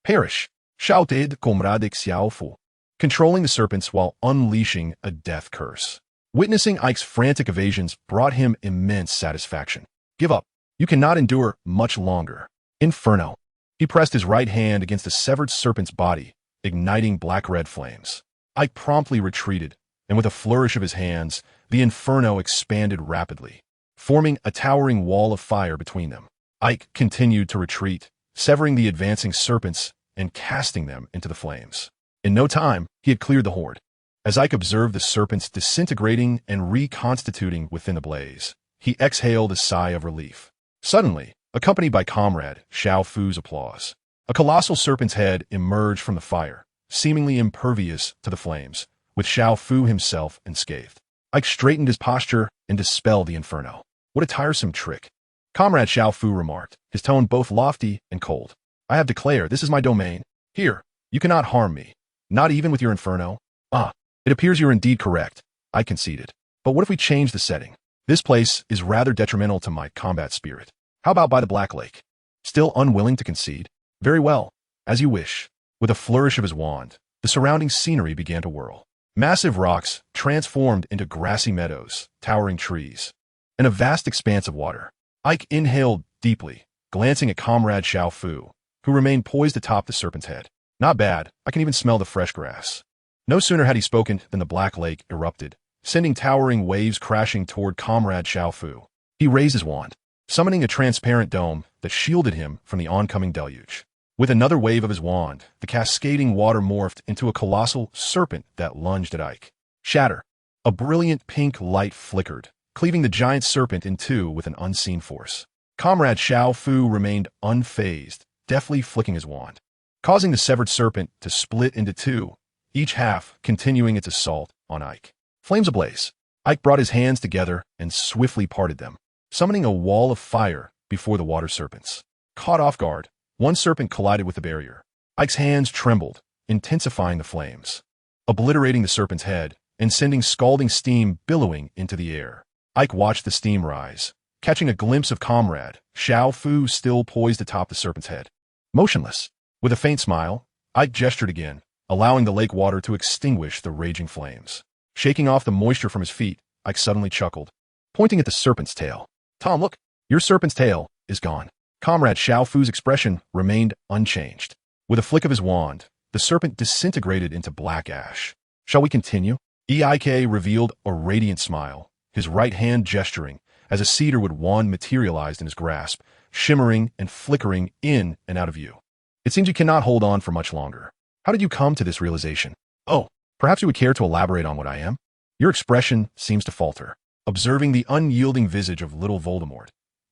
Perish! Shouted Comrade Xiaofu, controlling the serpents while unleashing a death curse. Witnessing Ike's frantic evasions brought him immense satisfaction. Give up. You cannot endure much longer. Inferno. He pressed his right hand against the severed serpent's body, igniting black-red flames. Ike promptly retreated, and with a flourish of his hands, the inferno expanded rapidly, forming a towering wall of fire between them. Ike continued to retreat, severing the advancing serpents and casting them into the flames. In no time, he had cleared the horde. As Ike observed the serpents disintegrating and reconstituting within the blaze, he exhaled a sigh of relief. Suddenly, accompanied by Comrade Xiao Fu's applause, a colossal serpent's head emerged from the fire, seemingly impervious to the flames, with Xiao Fu himself unscathed. Ike straightened his posture and dispelled the inferno. What a tiresome trick. Comrade Xiao Fu remarked, his tone both lofty and cold. I have declared this is my domain. Here, you cannot harm me. Not even with your inferno. It appears you're indeed correct, I conceded. But what if we change the setting? This place is rather detrimental to my combat spirit. How about by the Black Lake? Still unwilling to concede? Very well, as you wish. With a flourish of his wand, the surrounding scenery began to whirl. Massive rocks transformed into grassy meadows, towering trees, and a vast expanse of water. Ike inhaled deeply, glancing at Comrade Xiao Fu, who remained poised atop the serpent's head. Not bad, I can even smell the fresh grass. No sooner had he spoken than the Black Lake erupted, sending towering waves crashing toward Comrade Xiao Fu. He raised his wand, summoning a transparent dome that shielded him from the oncoming deluge. With another wave of his wand, the cascading water morphed into a colossal serpent that lunged at Ike. Shatter! A brilliant pink light flickered, cleaving the giant serpent in two with an unseen force. Comrade Xiao Fu remained unfazed, deftly flicking his wand, causing the severed serpent to split into two, each half continuing its assault on Ike. Flames ablaze. Ike brought his hands together and swiftly parted them, summoning a wall of fire before the water serpents. Caught off guard, one serpent collided with the barrier. Ike's hands trembled, intensifying the flames, obliterating the serpent's head and sending scalding steam billowing into the air. Ike watched the steam rise, catching a glimpse of Comrade Xiao Fu still poised atop the serpent's head. Motionless. With a faint smile, Ike gestured again, allowing the lake water to extinguish the raging flames. Shaking off the moisture from his feet, Ike suddenly chuckled, pointing at the serpent's tail. Tom, look, your serpent's tail is gone. Comrade Xiao Fu's expression remained unchanged. With a flick of his wand, the serpent disintegrated into black ash. Shall we continue? Aike revealed a radiant smile, his right hand gesturing as a cedarwood wand materialized in his grasp, shimmering and flickering in and out of view. It seems you cannot hold on for much longer. How did you come to this realization? Oh, perhaps you would care to elaborate on what I am? Your expression seems to falter. Observing the unyielding visage of little Voldemort,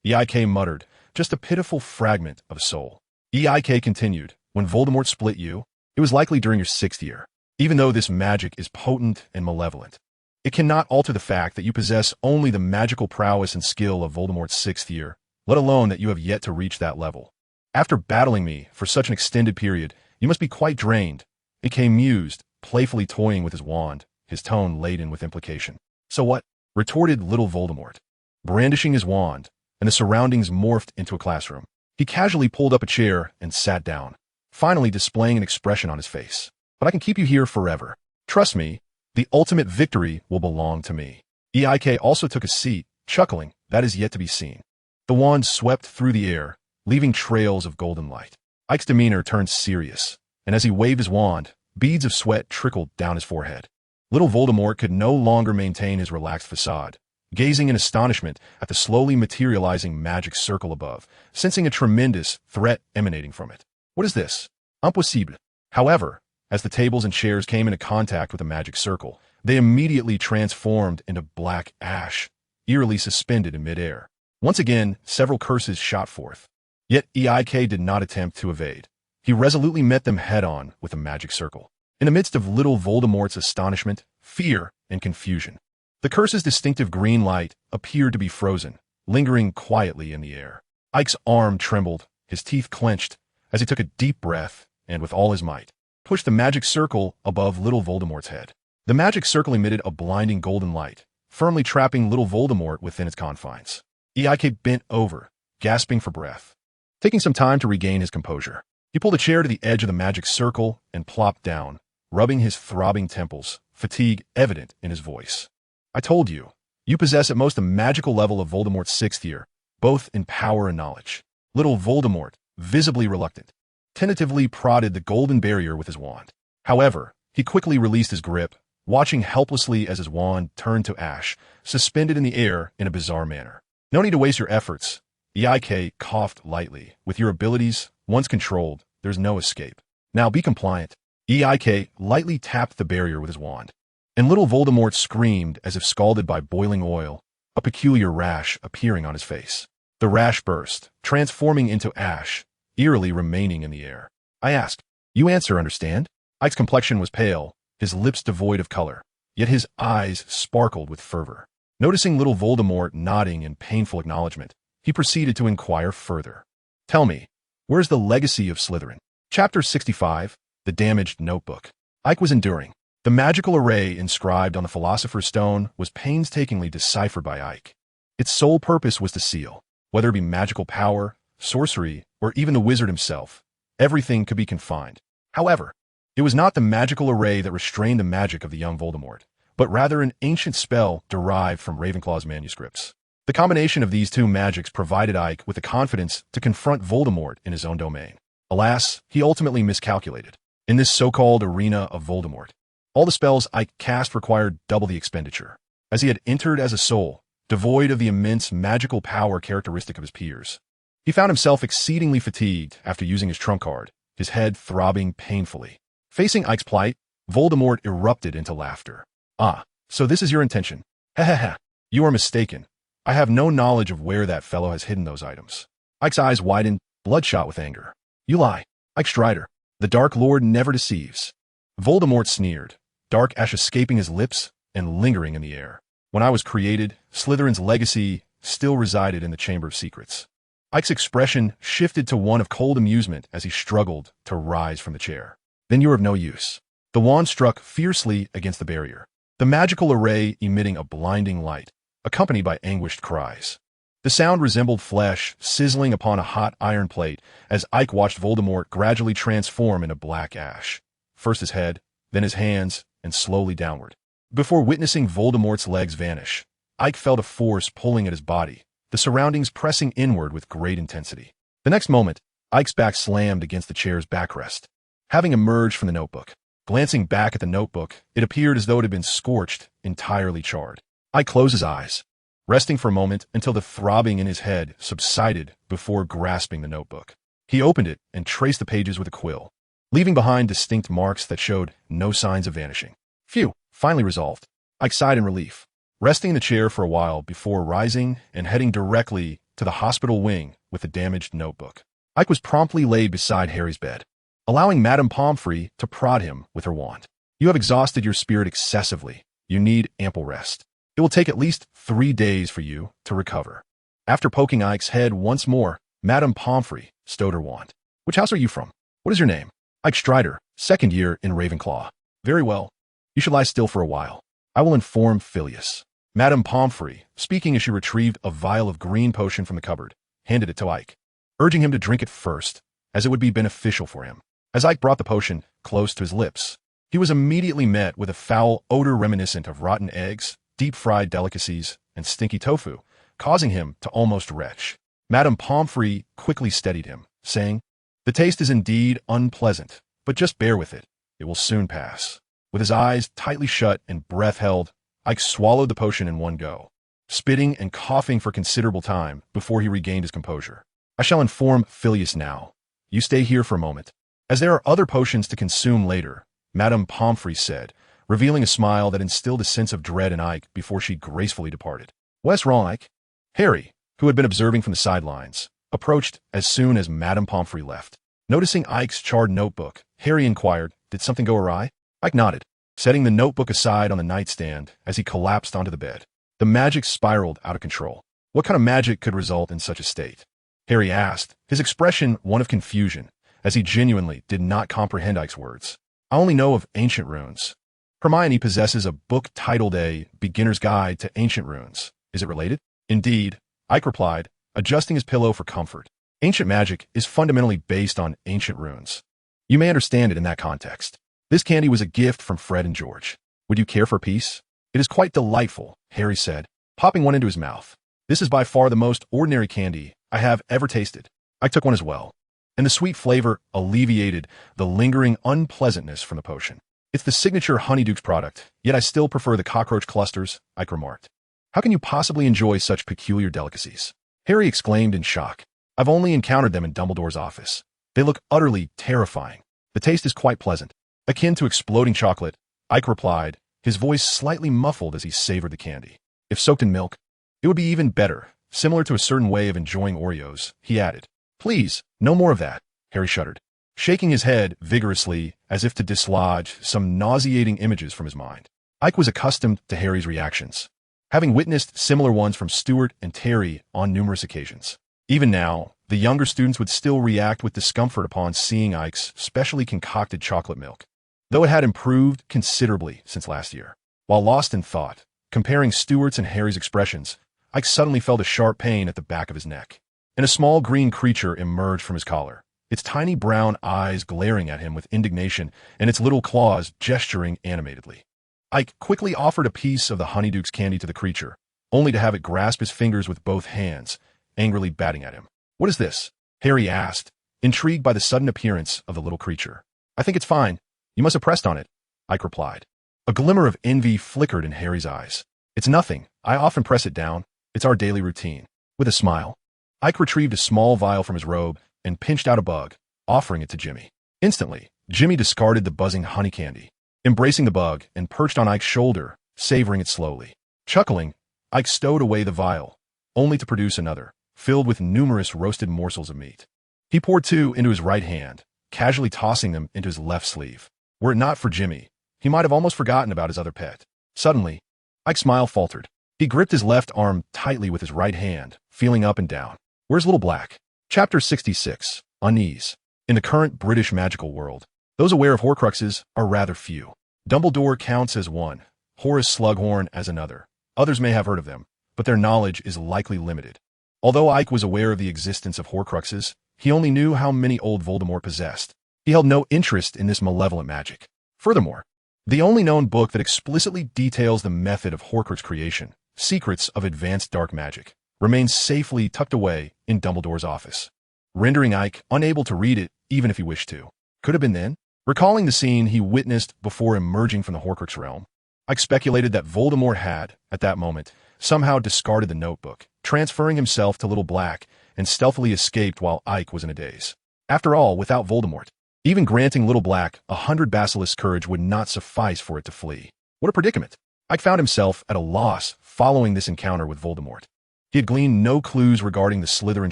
Aike muttered, just a pitiful fragment of a soul. Aike continued, when Voldemort split you, it was likely during your 6th year. Even though this magic is potent and malevolent, it cannot alter the fact that you possess only the magical prowess and skill of Voldemort's 6th year, let alone that you have yet to reach that level. After battling me for such an extended period, you must be quite drained. Aike mused, playfully toying with his wand, his tone laden with implication. So what? Retorted little Voldemort, brandishing his wand, and the surroundings morphed into a classroom. He casually pulled up a chair and sat down, finally displaying an expression on his face. But I can keep you here forever. Trust me, the ultimate victory will belong to me. Aike also took a seat, chuckling, that is yet to be seen. The wand swept through the air, leaving trails of golden light. Ike's demeanor turned serious, and as he waved his wand, beads of sweat trickled down his forehead. Little Voldemort could no longer maintain his relaxed facade, gazing in astonishment at the slowly materializing magic circle above, sensing a tremendous threat emanating from it. What is this? Impossible. However, as the tables and chairs came into contact with the magic circle, they immediately transformed into black ash, eerily suspended in midair. Once again, several curses shot forth. Yet Aike did not attempt to evade. He resolutely met them head-on with the magic circle. In the midst of little Voldemort's astonishment, fear, and confusion, the curse's distinctive green light appeared to be frozen, lingering quietly in the air. Ike's arm trembled, his teeth clenched, as he took a deep breath and, with all his might, pushed the magic circle above little Voldemort's head. The magic circle emitted a blinding golden light, firmly trapping little Voldemort within its confines. Aike bent over, gasping for breath. Taking some time to regain his composure, he pulled a chair to the edge of the magic circle and plopped down, rubbing his throbbing temples, fatigue evident in his voice. I told you, you possess at most the magical level of Voldemort's 6th year, both in power and knowledge. Little Voldemort, visibly reluctant, tentatively prodded the golden barrier with his wand. However, he quickly released his grip, watching helplessly as his wand turned to ash, suspended in the air in a bizarre manner. No need to waste your efforts. Aike coughed lightly. With your abilities, once controlled, there's no escape. Now be compliant. Aike lightly tapped the barrier with his wand, and little Voldemort screamed as if scalded by boiling oil, a peculiar rash appearing on his face. The rash burst, transforming into ash, eerily remaining in the air. I asked, you answer, understand? Ike's complexion was pale, his lips devoid of color, yet his eyes sparkled with fervor. Noticing little Voldemort nodding in painful acknowledgement, he proceeded to inquire further. Tell me, where's the legacy of Slytherin? Chapter 65, The Damaged Notebook. Ike was enduring. The magical array inscribed on the Philosopher's Stone was painstakingly deciphered by Ike. Its sole purpose was to seal, whether it be magical power, sorcery, or even the wizard himself, everything could be confined. However, it was not the magical array that restrained the magic of the young Voldemort, but rather an ancient spell derived from Ravenclaw's manuscripts. The combination of these two magics provided Ike with the confidence to confront Voldemort in his own domain. Alas, he ultimately miscalculated. In this so-called arena of Voldemort, all the spells Ike cast required double the expenditure, as he had entered as a soul, devoid of the immense magical power characteristic of his peers. He found himself exceedingly fatigued after using his trump card, his head throbbing painfully. Facing Ike's plight, Voldemort erupted into laughter. Ah, so this is your intention. Ha. You are mistaken. I have no knowledge of where that fellow has hidden those items. Ike's eyes widened, bloodshot with anger. You lie, Aike Stride. The Dark Lord never deceives. Voldemort sneered, dark ash escaping his lips and lingering in the air. When I was created, Slytherin's legacy still resided in the Chamber of Secrets. Ike's expression shifted to one of cold amusement as he struggled to rise from the chair. Then you are of no use. The wand struck fiercely against the barrier, the magical array emitting a blinding light, accompanied by anguished cries. The sound resembled flesh sizzling upon a hot iron plate as Ike watched Voldemort gradually transform into black ash. First his head, then his hands, and slowly downward. Before witnessing Voldemort's legs vanish, Ike felt a force pulling at his body, the surroundings pressing inward with great intensity. The next moment, Ike's back slammed against the chair's backrest. Having emerged from the notebook, glancing back at the notebook, it appeared as though it had been scorched, entirely charred. Ike closed his eyes, resting for a moment until the throbbing in his head subsided before grasping the notebook. He opened it and traced the pages with a quill, leaving behind distinct marks that showed no signs of vanishing. Phew, finally resolved. Ike sighed in relief, resting in the chair for a while before rising and heading directly to the hospital wing with the damaged notebook. Ike was promptly laid beside Harry's bed, allowing Madame Pomfrey to prod him with her wand. You have exhausted your spirit excessively. You need ample rest. It will take at least 3 days for you to recover. After poking Ike's head once more, Madame Pomfrey stowed her wand. Which house are you from? What is your name? Aike Stride, 2nd year in Ravenclaw. Very well. You should lie still for a while. I will inform Phileas. Madame Pomfrey, speaking as she retrieved a vial of green potion from the cupboard, handed it to Ike, urging him to drink it first, as it would be beneficial for him. As Ike brought the potion close to his lips, he was immediately met with a foul odor reminiscent of rotten eggs, deep-fried delicacies, and stinky tofu, causing him to almost retch. Madame Pomfrey quickly steadied him, saying, "The taste is indeed unpleasant, but just bear with it. It will soon pass." With his eyes tightly shut and breath held, Ike swallowed the potion in one go, spitting and coughing for considerable time before he regained his composure. "I shall inform Phileas now. You stay here for a moment, as there are other potions to consume later," Madame Pomfrey said, revealing a smile that instilled a sense of dread in Ike before she gracefully departed. "What's wrong, Ike?" Harry, who had been observing from the sidelines, approached as soon as Madame Pomfrey left. Noticing Ike's charred notebook, Harry inquired, "Did something go awry?" Ike nodded, setting the notebook aside on the nightstand as he collapsed onto the bed. The magic spiraled out of control. What kind of magic could result in such a state? Harry asked, his expression one of confusion, as he genuinely did not comprehend Ike's words. "I only know of ancient runes. Hermione possesses a book titled A Beginner's Guide to Ancient Runes. Is it related?" "Indeed," Ike replied, adjusting his pillow for comfort. "Ancient magic is fundamentally based on ancient runes. You may understand it in that context. This candy was a gift from Fred and George. Would you care for a piece?" "It is quite delightful," Harry said, popping one into his mouth. "This is by far the most ordinary candy I have ever tasted." Ike took one as well, and the sweet flavor alleviated the lingering unpleasantness from the potion. "It's the signature Honeydukes product, yet I still prefer the cockroach clusters," Ike remarked. "How can you possibly enjoy such peculiar delicacies?" Harry exclaimed in shock. "I've only encountered them in Dumbledore's office. They look utterly terrifying. The taste is quite pleasant. Akin to exploding chocolate," Ike replied, his voice slightly muffled as he savored the candy. "If soaked in milk, it would be even better, similar to a certain way of enjoying Oreos," he added. "Please, no more of that," Harry shuddered, shaking his head vigorously as if to dislodge some nauseating images from his mind. Ike was accustomed to Harry's reactions, having witnessed similar ones from Stuart and Terry on numerous occasions. Even now, the younger students would still react with discomfort upon seeing Ike's specially concocted chocolate milk, though it had improved considerably since last year. While lost in thought, comparing Stuart's and Harry's expressions, Ike suddenly felt a sharp pain at the back of his neck, and a small green creature emerged from his collar, its tiny brown eyes glaring at him with indignation and its little claws gesturing animatedly. Ike quickly offered a piece of the Honeydukes candy to the creature, only to have it grasp his fingers with both hands, angrily batting at him. "What is this?" Harry asked, intrigued by the sudden appearance of the little creature. "I think it's fine. You must have pressed on it," Ike replied. A glimmer of envy flickered in Harry's eyes. "It's nothing. I often press it down. It's our daily routine." With a smile, Ike retrieved a small vial from his robe and pinched out a bug, offering it to Jimmy. Instantly, Jimmy discarded the buzzing honey candy, embracing the bug and perched on Ike's shoulder, savoring it slowly. Chuckling, Ike stowed away the vial, only to produce another, filled with numerous roasted morsels of meat. He poured 2 into his right hand, casually tossing them into his left sleeve. Were it not for Jimmy, he might have almost forgotten about his other pet. Suddenly, Ike's smile faltered. He gripped his left arm tightly with his right hand, feeling up and down. "Where's Little Black?" Chapter 66. Unease. In the current British magical world, those aware of Horcruxes are rather few. Dumbledore counts as one, Horace Slughorn as another. Others may have heard of them, but their knowledge is likely limited. Although Ike was aware of the existence of Horcruxes, he only knew how many old Voldemort possessed. He held no interest in this malevolent magic. Furthermore, the only known book that explicitly details the method of Horcrux creation, Secrets of Advanced Dark Magic, remained safely tucked away in Dumbledore's office, rendering Ike unable to read it even if he wished to. Could have been then? Recalling the scene he witnessed before emerging from the Horcrux realm, Ike speculated that Voldemort had, at that moment, somehow discarded the notebook, transferring himself to Little Black, and stealthily escaped while Ike was in a daze. After all, without Voldemort, even granting Little Black 100 basilisk courage would not suffice for it to flee. What a predicament! Ike found himself at a loss following this encounter with Voldemort. He had gleaned no clues regarding the Slytherin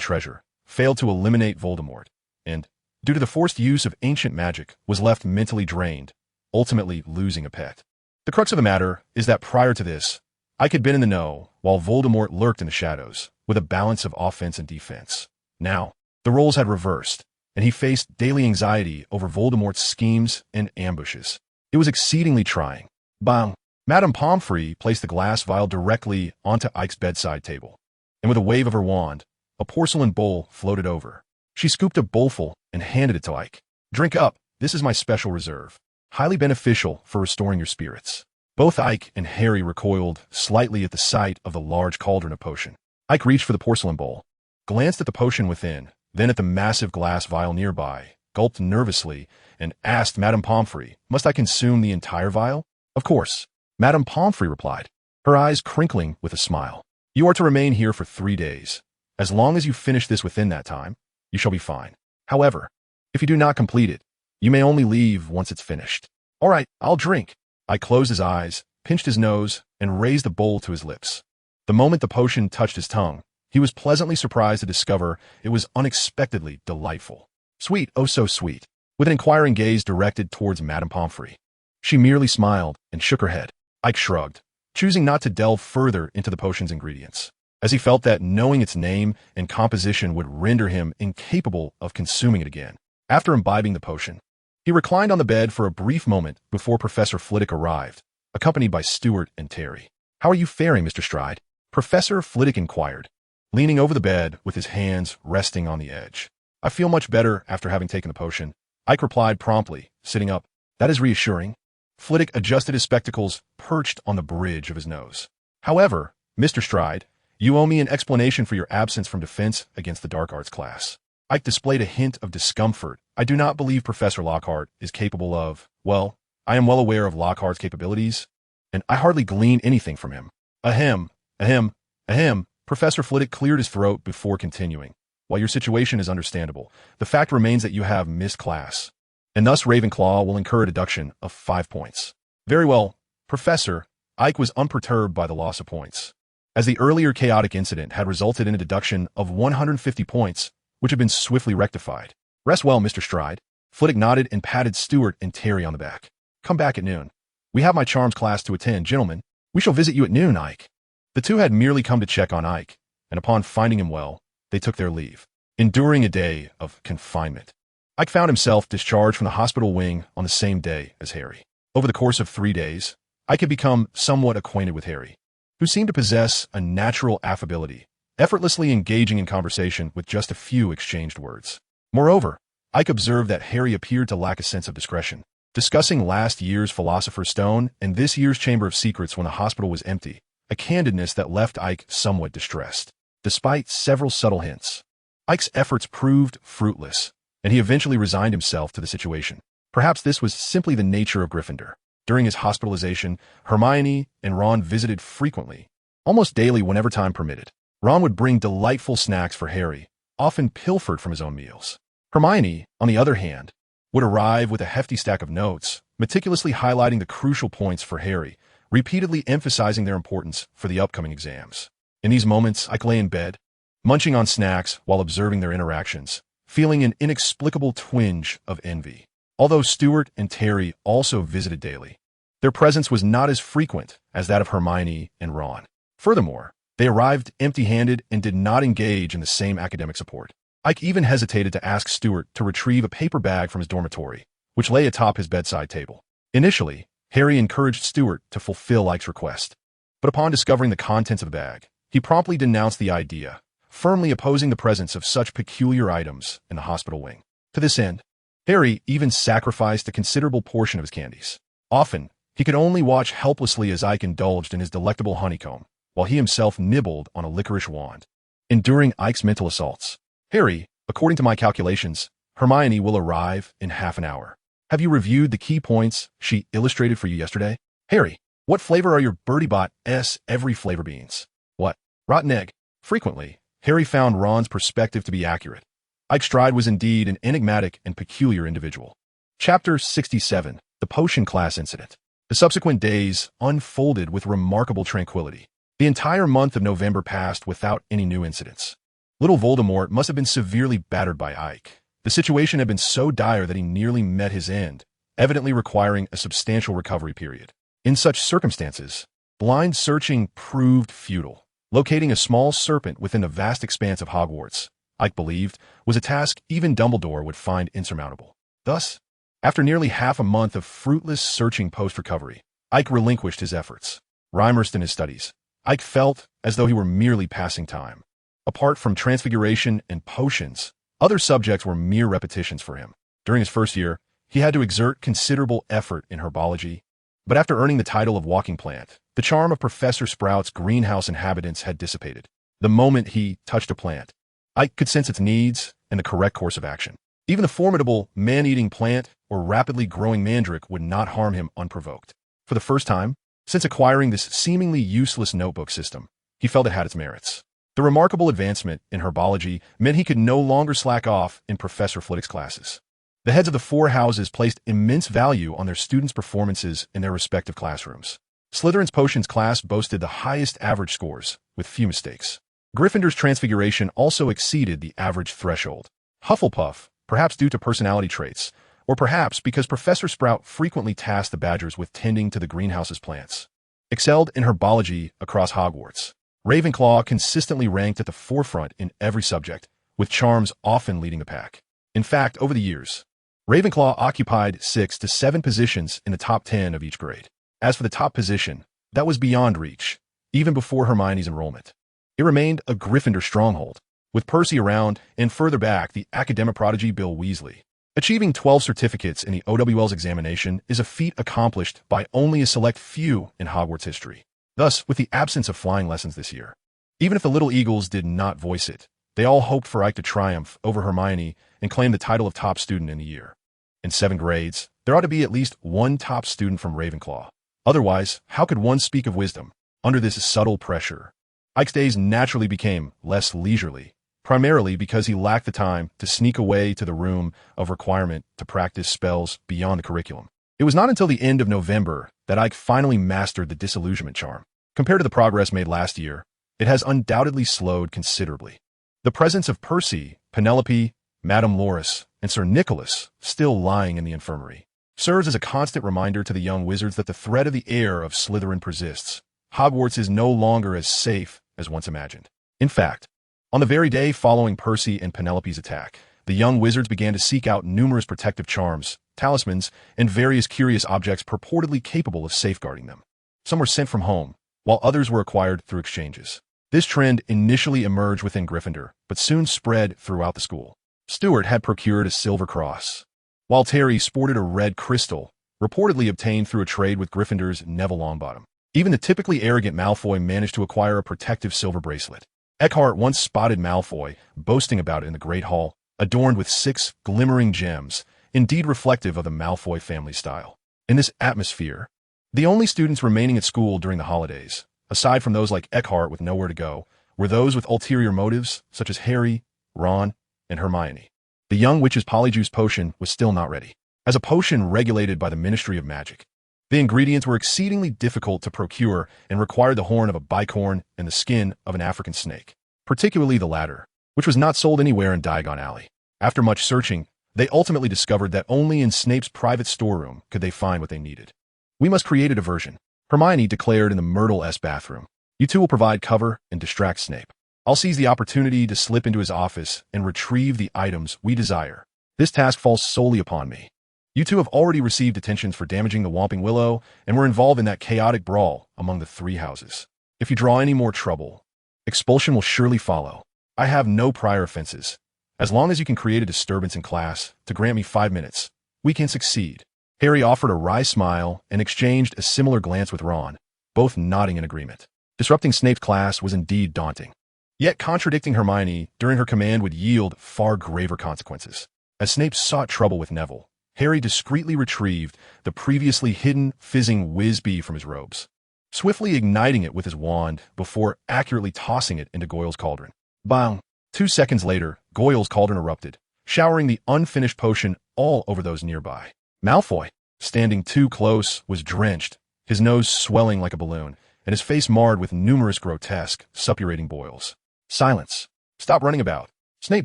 treasure, failed to eliminate Voldemort, and, due to the forced use of ancient magic, was left mentally drained, ultimately losing a pet. The crux of the matter is that prior to this, Ike had been in the know, while Voldemort lurked in the shadows, with a balance of offense and defense. Now, the roles had reversed, and he faced daily anxiety over Voldemort's schemes and ambushes. It was exceedingly trying. Bang! Madame Pomfrey placed the glass vial directly onto Ike's bedside table, and with a wave of her wand, a porcelain bowl floated over. She scooped a bowlful and handed it to Ike. "Drink up. This is my special reserve. Highly beneficial for restoring your spirits." Both Ike and Harry recoiled slightly at the sight of the large cauldron of potion. Ike reached for the porcelain bowl, glanced at the potion within, then at the massive glass vial nearby, gulped nervously, and asked Madame Pomfrey, "Must I consume the entire vial?" "Of course," Madame Pomfrey replied, her eyes crinkling with a smile. "You are to remain here for 3 days. As long as you finish this within that time, you shall be fine. However, if you do not complete it, you may only leave once it's finished." "All right, I'll drink." Ike closed his eyes, pinched his nose, and raised the bowl to his lips. The moment the potion touched his tongue, he was pleasantly surprised to discover it was unexpectedly delightful. Sweet, oh so sweet, with an inquiring gaze directed towards Madame Pomfrey. She merely smiled and shook her head. Ike shrugged, choosing not to delve further into the potion's ingredients, as he felt that knowing its name and composition would render him incapable of consuming it again. After imbibing the potion, he reclined on the bed for a brief moment before Professor Flitwick arrived, accompanied by Stuart and Terry. "How are you faring, Mr. Stride?" Professor Flitwick inquired, leaning over the bed with his hands resting on the edge. "I feel much better after having taken the potion," Ike replied promptly, sitting up. "That is reassuring." Flitwick adjusted his spectacles perched on the bridge of his nose. "However, Mr. Stride, you owe me an explanation for your absence from defense against the dark arts class." Ike displayed a hint of discomfort. "I do not believe Professor Lockhart is capable of, well, I am well aware of Lockhart's capabilities, and I hardly glean anything from him." Ahem, ahem, ahem. Professor Flitwick cleared his throat before continuing. "While your situation is understandable, the fact remains that you have missed class, and thus Ravenclaw will incur a deduction of 5 points. "Very well, Professor." Ike was unperturbed by the loss of points, as the earlier chaotic incident had resulted in a deduction of 150 points, which had been swiftly rectified. "Rest well, Mr. Stride." Flitwick nodded and patted Stuart and Terry on the back. "Come back at noon. We have my charms class to attend, gentlemen. We shall visit you at noon, Ike." The two had merely come to check on Ike, and upon finding him well, they took their leave. Enduring a day of confinement, Ike found himself discharged from the hospital wing on the same day as Harry. Over the course of 3 days, Ike had become somewhat acquainted with Harry, who seemed to possess a natural affability, effortlessly engaging in conversation with just a few exchanged words. Moreover, Ike observed that Harry appeared to lack a sense of discretion, discussing last year's Philosopher's Stone and this year's Chamber of Secrets when the hospital was empty, a candidness that left Ike somewhat distressed. Despite several subtle hints, Ike's efforts proved fruitless, and he eventually resigned himself to the situation. Perhaps this was simply the nature of Gryffindor. During his hospitalization, Hermione and Ron visited frequently, almost daily whenever time permitted. Ron would bring delightful snacks for Harry, often pilfered from his own meals. Hermione, on the other hand, would arrive with a hefty stack of notes, meticulously highlighting the crucial points for Harry, repeatedly emphasizing their importance for the upcoming exams. In these moments, Ike lay in bed, munching on snacks while observing their interactions, feeling an inexplicable twinge of envy. Although Stuart and Terry also visited daily, their presence was not as frequent as that of Hermione and Ron. Furthermore, they arrived empty-handed and did not engage in the same academic support. Ike even hesitated to ask Stuart to retrieve a paper bag from his dormitory, which lay atop his bedside table. Initially, Harry encouraged Stuart to fulfill Ike's request, but upon discovering the contents of the bag, he promptly denounced the idea, firmly opposing the presence of such peculiar items in the hospital wing. To this end, Harry even sacrificed a considerable portion of his candies. Often, he could only watch helplessly as Ike indulged in his delectable honeycomb, while he himself nibbled on a licorice wand. enduring Ike's mental assaults. Harry, according to my calculations, Hermione will arrive in half an hour. Have you reviewed the key points she illustrated for you yesterday? Harry, what flavor are your Bertie Bot's every flavor beans? What? Rotten egg. Frequently, Harry found Ron's perspective to be accurate. Aike Stride was indeed an enigmatic and peculiar individual. Chapter 67, The Potion Class Incident. The subsequent days unfolded with remarkable tranquility. The entire month of November passed without any new incidents. Little Voldemort must have been severely battered by Ike. The situation had been so dire that he nearly met his end, evidently requiring a substantial recovery period. In such circumstances, blind searching proved futile. Locating a small serpent within the vast expanse of Hogwarts, Ike believed, was a task even Dumbledore would find insurmountable. Thus, after nearly half a month of fruitless searching post-recovery, Ike relinquished his efforts. Immersed in his studies, Ike felt as though he were merely passing time. Apart from transfiguration and potions, other subjects were mere repetitions for him. During his first year, he had to exert considerable effort in herbology, but after earning the title of walking plant, the charm of Professor Sprout's greenhouse inhabitants had dissipated. The moment he touched a plant, Ike could sense its needs and the correct course of action. Even the formidable man-eating plant or rapidly growing mandrake would not harm him unprovoked. For the first time, since acquiring this seemingly useless notebook system, he felt it had its merits. The remarkable advancement in herbology meant he could no longer slack off in Professor Flitwick's classes. The heads of the four houses placed immense value on their students' performances in their respective classrooms. Slytherin's potions class boasted the highest average scores, with few mistakes. Gryffindor's transfiguration also exceeded the average threshold. Hufflepuff, perhaps due to personality traits, or perhaps because Professor Sprout frequently tasked the Badgers with tending to the greenhouse's plants, excelled in herbology across Hogwarts. Ravenclaw consistently ranked at the forefront in every subject, with charms often leading the pack. In fact, over the years, Ravenclaw occupied 6 to 7 positions in the top 10 of each grade. As for the top position, that was beyond reach, even before Hermione's enrollment. It remained a Gryffindor stronghold, with Percy around and further back the academic prodigy Bill Weasley. Achieving 12 certificates in the OWL's examination is a feat accomplished by only a select few in Hogwarts history. Thus, with the absence of flying lessons this year, even if the Little Eagles did not voice it, they all hoped for Ike to triumph over Hermione and claim the title of top student in the year. In 7 grades, there ought to be at least one top student from Ravenclaw. Otherwise, how could one speak of wisdom under this subtle pressure? Ike's days naturally became less leisurely, primarily because he lacked the time to sneak away to the room of requirement to practice spells beyond the curriculum. It was not until the end of November that Ike finally mastered the disillusionment charm. Compared to the progress made last year, it has undoubtedly slowed considerably. The presence of Percy, Penelope, Madame Loris, and Sir Nicholas, still lying in the infirmary, serves as a constant reminder to the young wizards that the threat of the heir of Slytherin persists. Hogwarts is no longer as safe as once imagined. In fact, on the very day following Percy and Penelope's attack, the young wizards began to seek out numerous protective charms, talismans, and various curious objects purportedly capable of safeguarding them. Some were sent from home, while others were acquired through exchanges. This trend initially emerged within Gryffindor, but soon spread throughout the school. Stuart had procured a silver cross, while Terry sported a red crystal, reportedly obtained through a trade with Gryffindor's Neville Longbottom. Even the typically arrogant Malfoy managed to acquire a protective silver bracelet. Eckhart once spotted Malfoy boasting about it in the Great Hall, adorned with 6 glimmering gems, indeed reflective of the Malfoy family style. In this atmosphere, the only students remaining at school during the holidays, aside from those like Eckhart with nowhere to go, were those with ulterior motives, such as Harry, Ron, and Hermione. The young witch's polyjuice potion was still not ready. As a potion regulated by the Ministry of Magic, the ingredients were exceedingly difficult to procure and required the horn of a bicorn and the skin of an African snake, particularly the latter, which was not sold anywhere in Diagon Alley. After much searching, they ultimately discovered that only in Snape's private storeroom could they find what they needed. "We must create a diversion," Hermione declared in the Myrtle-esque bathroom. "You two will provide cover and distract Snape. I'll seize the opportunity to slip into his office and retrieve the items we desire. This task falls solely upon me. You two have already received detentions for damaging the Whomping Willow and were involved in that chaotic brawl among the 3 houses. If you draw any more trouble, expulsion will surely follow. I have no prior offenses. As long as you can create a disturbance in class to grant me 5 minutes, we can succeed." Harry offered a wry smile and exchanged a similar glance with Ron, both nodding in agreement. Disrupting Snape's class was indeed daunting. yet contradicting Hermione during her command would yield far graver consequences. As Snape sought trouble with Neville, Harry discreetly retrieved the previously hidden fizzing whiz-bee from his robes, swiftly igniting it with his wand before accurately tossing it into Goyle's cauldron. Bang! 2 seconds later, Goyle's cauldron erupted, showering the unfinished potion all over those nearby. Malfoy, standing too close, was drenched, his nose swelling like a balloon, and his face marred with numerous grotesque, suppurating boils. Silence! Stop running about! Snape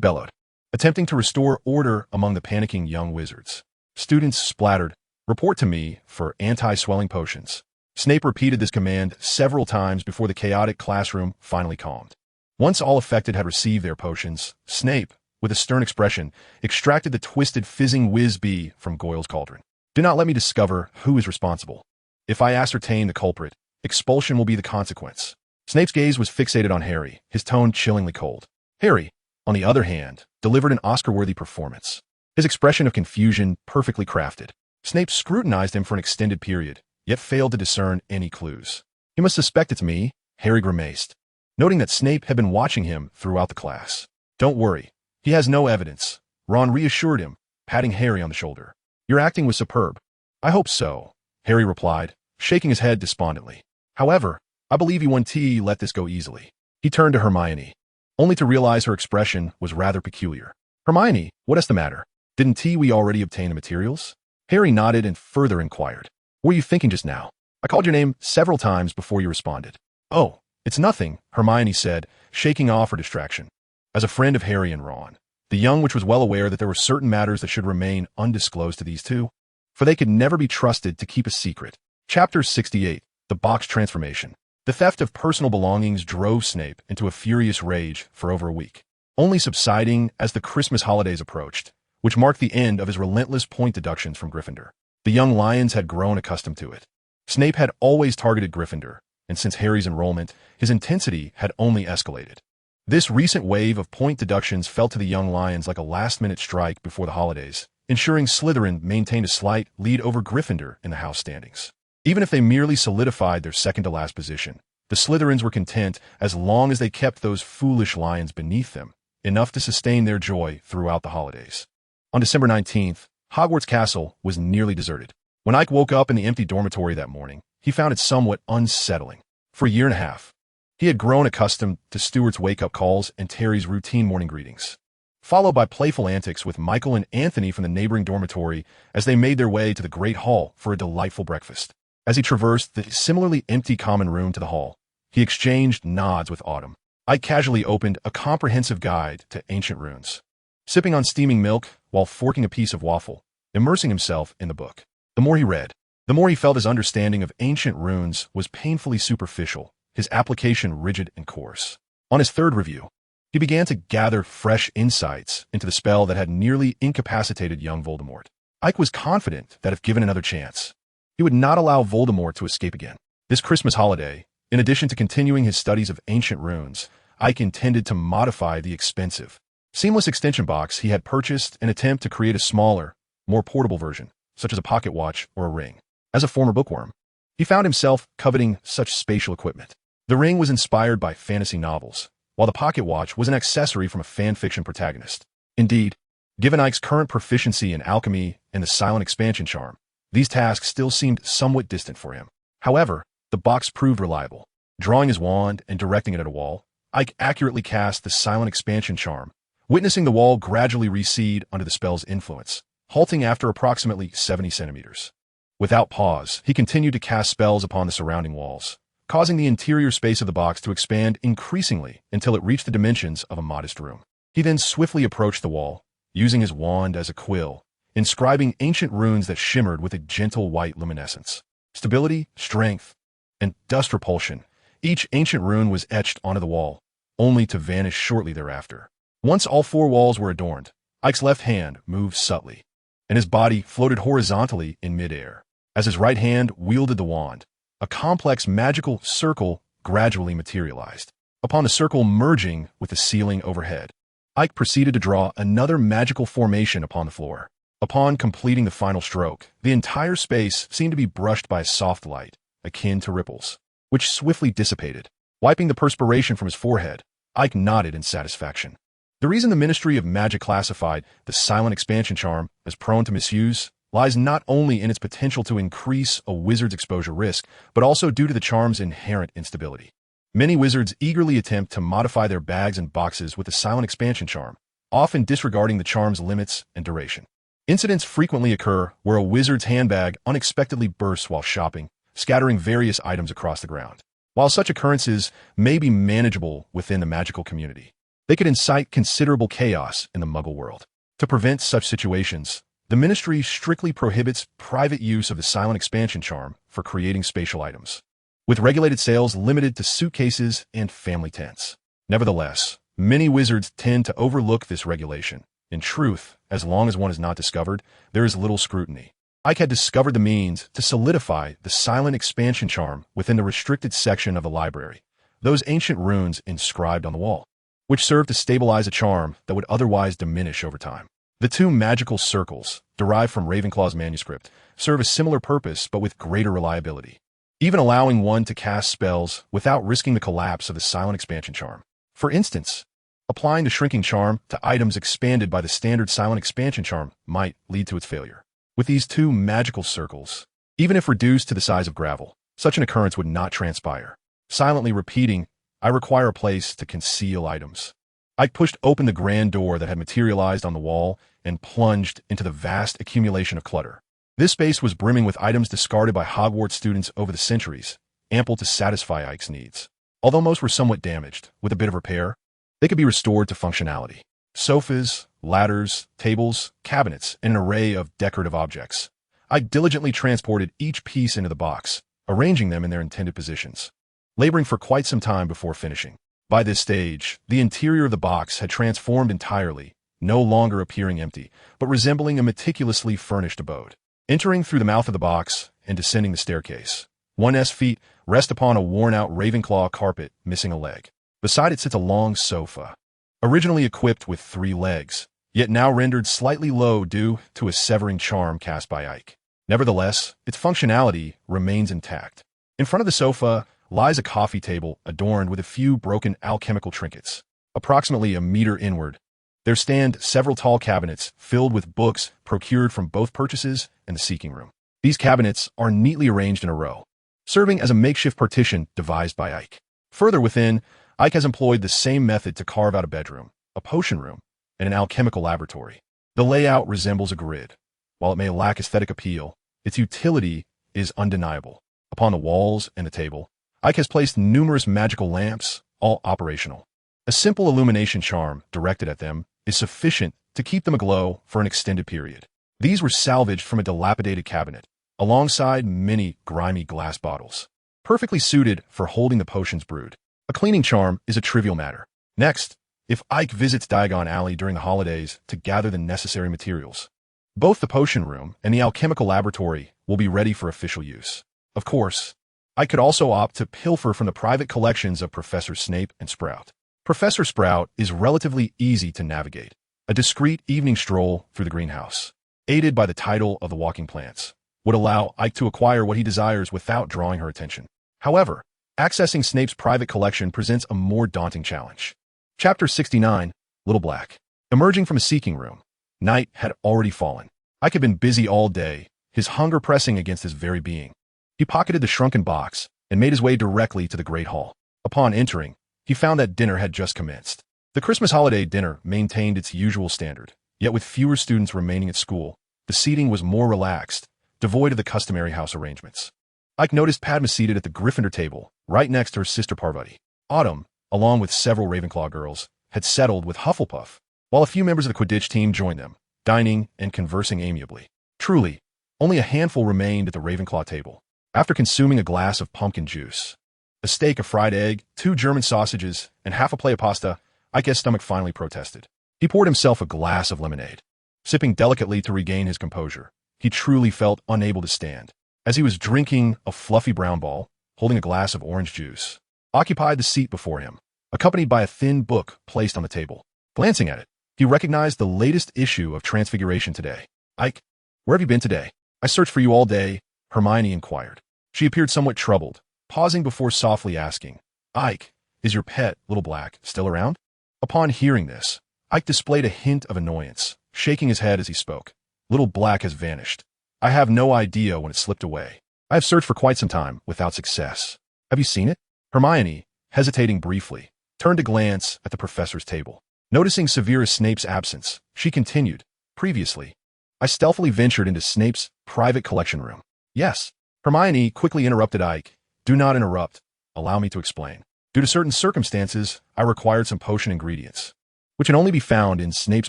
bellowed, attempting to restore order among the panicking young wizards. Students splattered. Report to me for anti-swelling potions. Snape repeated this command several times before the chaotic classroom finally calmed. Once all affected had received their potions, Snape, with a stern expression, extracted the twisted fizzing whiz-bee from Goyle's cauldron. Do not let me discover who is responsible. If I ascertain the culprit, expulsion will be the consequence. Snape's gaze was fixated on Harry, his tone chillingly cold. Harry, on the other hand, delivered an Oscar-worthy performance. His expression of confusion perfectly crafted. Snape scrutinized him for an extended period, yet failed to discern any clues. You must suspect it's me, Harry grimaced, noting that Snape had been watching him throughout the class. Don't worry, he has no evidence, Ron reassured him, patting Harry on the shoulder. Your acting was superb. I hope so, Harry replied, shaking his head despondently. However, I believe you won't let this go easily. He turned to Hermione, only to realize her expression was rather peculiar. Hermione, what is the matter? Didn't we already obtain the materials? Harry nodded and further inquired. What were you thinking just now? I called your name several times before you responded. Oh, it's nothing, Hermione said, shaking off her distraction. As a friend of Harry and Ron, the young witch was well aware that there were certain matters that should remain undisclosed to these two, for they could never be trusted to keep a secret. Chapter 68, The Box Transformation. The theft of personal belongings drove Snape into a furious rage for over a week, only subsiding as the Christmas holidays approached, which marked the end of his relentless point deductions from Gryffindor. The young lions had grown accustomed to it. Snape had always targeted Gryffindor, and since Harry's enrollment, his intensity had only escalated. This recent wave of point deductions felt to the young lions like a last-minute strike before the holidays, ensuring Slytherin maintained a slight lead over Gryffindor in the house standings. Even if they merely solidified their second-to-last position, the Slytherins were content as long as they kept those foolish lions beneath them, enough to sustain their joy throughout the holidays. On December 19th, Hogwarts Castle was nearly deserted. When Ike woke up in the empty dormitory that morning, he found it somewhat unsettling. For a year and a half, he had grown accustomed to Stuart's wake-up calls and Terry's routine morning greetings, followed by playful antics with Michael and Anthony from the neighboring dormitory as they made their way to the Great Hall for a delightful breakfast. As he traversed the similarly empty common room to the hall, he exchanged nods with Autumn. Ike casually opened a comprehensive guide to ancient runes, sipping on steaming milk while forking a piece of waffle, immersing himself in the book. The more he read, the more he felt his understanding of ancient runes was painfully superficial, his application rigid and coarse. On his third review, he began to gather fresh insights into the spell that had nearly incapacitated young Voldemort. Ike was confident that if given another chance, he would not allow Voldemort to escape again. This Christmas holiday, in addition to continuing his studies of ancient runes, Ike intended to modify the expensive, seamless extension box he had purchased and attempt to create a smaller, more portable version, such as a pocket watch or a ring. As a former bookworm, he found himself coveting such spatial equipment. The ring was inspired by fantasy novels, while the pocket watch was an accessory from a fanfiction protagonist. Indeed, given Ike's current proficiency in alchemy and the silent expansion charm, these tasks still seemed somewhat distant for him. However, the box proved reliable. Drawing his wand and directing it at a wall, Ike accurately cast the silent expansion charm, witnessing the wall gradually recede under the spell's influence, halting after approximately 70 centimeters. Without pause, he continued to cast spells upon the surrounding walls, causing the interior space of the box to expand increasingly until it reached the dimensions of a modest room. He then swiftly approached the wall, using his wand as a quill, inscribing ancient runes that shimmered with a gentle white luminescence. Stability, strength, and dust repulsion. Each ancient rune was etched onto the wall, only to vanish shortly thereafter. Once all 4 walls were adorned, Ike's left hand moved subtly, and his body floated horizontally in midair. As his right hand wielded the wand, a complex magical circle gradually materialized, upon the circle merging with the ceiling overhead. Ike proceeded to draw another magical formation upon the floor. Upon completing the final stroke, the entire space seemed to be brushed by a soft light, akin to ripples, which swiftly dissipated. Wiping the perspiration from his forehead, Ike nodded in satisfaction. The reason the Ministry of Magic classified the silent expansion charm as prone to misuse lies not only in its potential to increase a wizard's exposure risk, but also due to the charm's inherent instability. Many wizards eagerly attempt to modify their bags and boxes with the silent expansion charm, often disregarding the charm's limits and duration. Incidents frequently occur where a wizard's handbag unexpectedly bursts while shopping, scattering various items across the ground. While such occurrences may be manageable within the magical community, they could incite considerable chaos in the Muggle world. To prevent such situations, the Ministry strictly prohibits private use of the silent expansion charm for creating spatial items, with regulated sales limited to suitcases and family tents. Nevertheless, many wizards tend to overlook this regulation. In truth, as long as one is not discovered, there is little scrutiny. Ike had discovered the means to solidify the silent expansion charm within the restricted section of the library, those ancient runes inscribed on the wall, which served to stabilize a charm that would otherwise diminish over time. The two magical circles, derived from Ravenclaw's manuscript, serve a similar purpose but with greater reliability, even allowing one to cast spells without risking the collapse of the silent expansion charm. For instance, applying the shrinking charm to items expanded by the standard silent expansion charm might lead to its failure. With these two magical circles, even if reduced to the size of gravel, such an occurrence would not transpire. Silently repeating, "I require a place to conceal items." Ike pushed open the grand door that had materialized on the wall and plunged into the vast accumulation of clutter. This space was brimming with items discarded by Hogwarts students over the centuries, ample to satisfy Ike's needs. Although most were somewhat damaged, with a bit of repair, they could be restored to functionality. Sofas, ladders, tables, cabinets, and an array of decorative objects. Ike diligently transported each piece into the box, arranging them in their intended positions, laboring for quite some time before finishing. By this stage, the interior of the box had transformed entirely, no longer appearing empty, but resembling a meticulously furnished abode. Entering through the mouth of the box and descending the staircase, one's feet rest upon a worn-out Ravenclaw carpet missing a leg. Beside it sits a long sofa, originally equipped with 3 legs, yet now rendered slightly low due to a severing charm cast by Ike. Nevertheless, its functionality remains intact. In front of the sofa lies a coffee table adorned with a few broken alchemical trinkets. Approximately a meter inward, there stand several tall cabinets filled with books procured from both purchases and the seeking room. These cabinets are neatly arranged in a row, serving as a makeshift partition devised by Ike. Further within, Ike has employed the same method to carve out a bedroom, a potion room, and an alchemical laboratory. The layout resembles a grid. While it may lack aesthetic appeal, its utility is undeniable. Upon the walls and the table, Ike has placed numerous magical lamps, all operational. A simple illumination charm directed at them is sufficient to keep them aglow for an extended period. These were salvaged from a dilapidated cabinet, alongside many grimy glass bottles, perfectly suited for holding the potions brewed. A cleaning charm is a trivial matter. Next, if Ike visits Diagon Alley during the holidays to gather the necessary materials, both the potion room and the alchemical laboratory will be ready for official use. Of course, Ike could also opt to pilfer from the private collections of Professor Snape and Sprout. Professor Sprout is relatively easy to navigate. A discreet evening stroll through the greenhouse, aided by the title of the walking plants, would allow Ike to acquire what he desires without drawing her attention. However, accessing Snape's private collection presents a more daunting challenge. Chapter 69, Little Black. Emerging from a seeking room, night had already fallen. Ike had been busy all day, his hunger pressing against his very being. He pocketed the shrunken box and made his way directly to the Great Hall. Upon entering, he found that dinner had just commenced. The Christmas holiday dinner maintained its usual standard, yet with fewer students remaining at school, the seating was more relaxed, devoid of the customary house arrangements. Ike noticed Padma seated at the Gryffindor table, right next to her sister Parvati. Autumn, along with several Ravenclaw girls, had settled with Hufflepuff, while a few members of the Quidditch team joined them, dining and conversing amiably. Truly, only a handful remained at the Ravenclaw table. After consuming a glass of pumpkin juice, a steak, a fried egg, 2 German sausages, and half a plate of pasta, Ike's stomach finally protested. He poured himself a glass of lemonade. Sipping delicately to regain his composure, he truly felt unable to stand. As he was drinking a fluffy brown ball, holding a glass of orange juice, occupied the seat before him, accompanied by a thin book placed on the table. Glancing at it, he recognized the latest issue of Transfiguration today. "Ike, where have you been today? I searched for you all day," Hermione inquired. She appeared somewhat troubled, pausing before softly asking, "Ike, Is your pet, Little Black, still around? Upon hearing this, Ike displayed a hint of annoyance, shaking his head as he spoke. Little Black has vanished. I have no idea when it slipped away. I have searched for quite some time without success. Have you seen it? Hermione, hesitating briefly, turned to glance at the professor's table. Noticing Severus Snape's absence, she continued, previously, I stealthily ventured into Snape's private collection room. Yes. Hermione quickly interrupted Ike. Do not interrupt. Allow me to explain. Due to certain circumstances, I required some potion ingredients, which can only be found in Snape's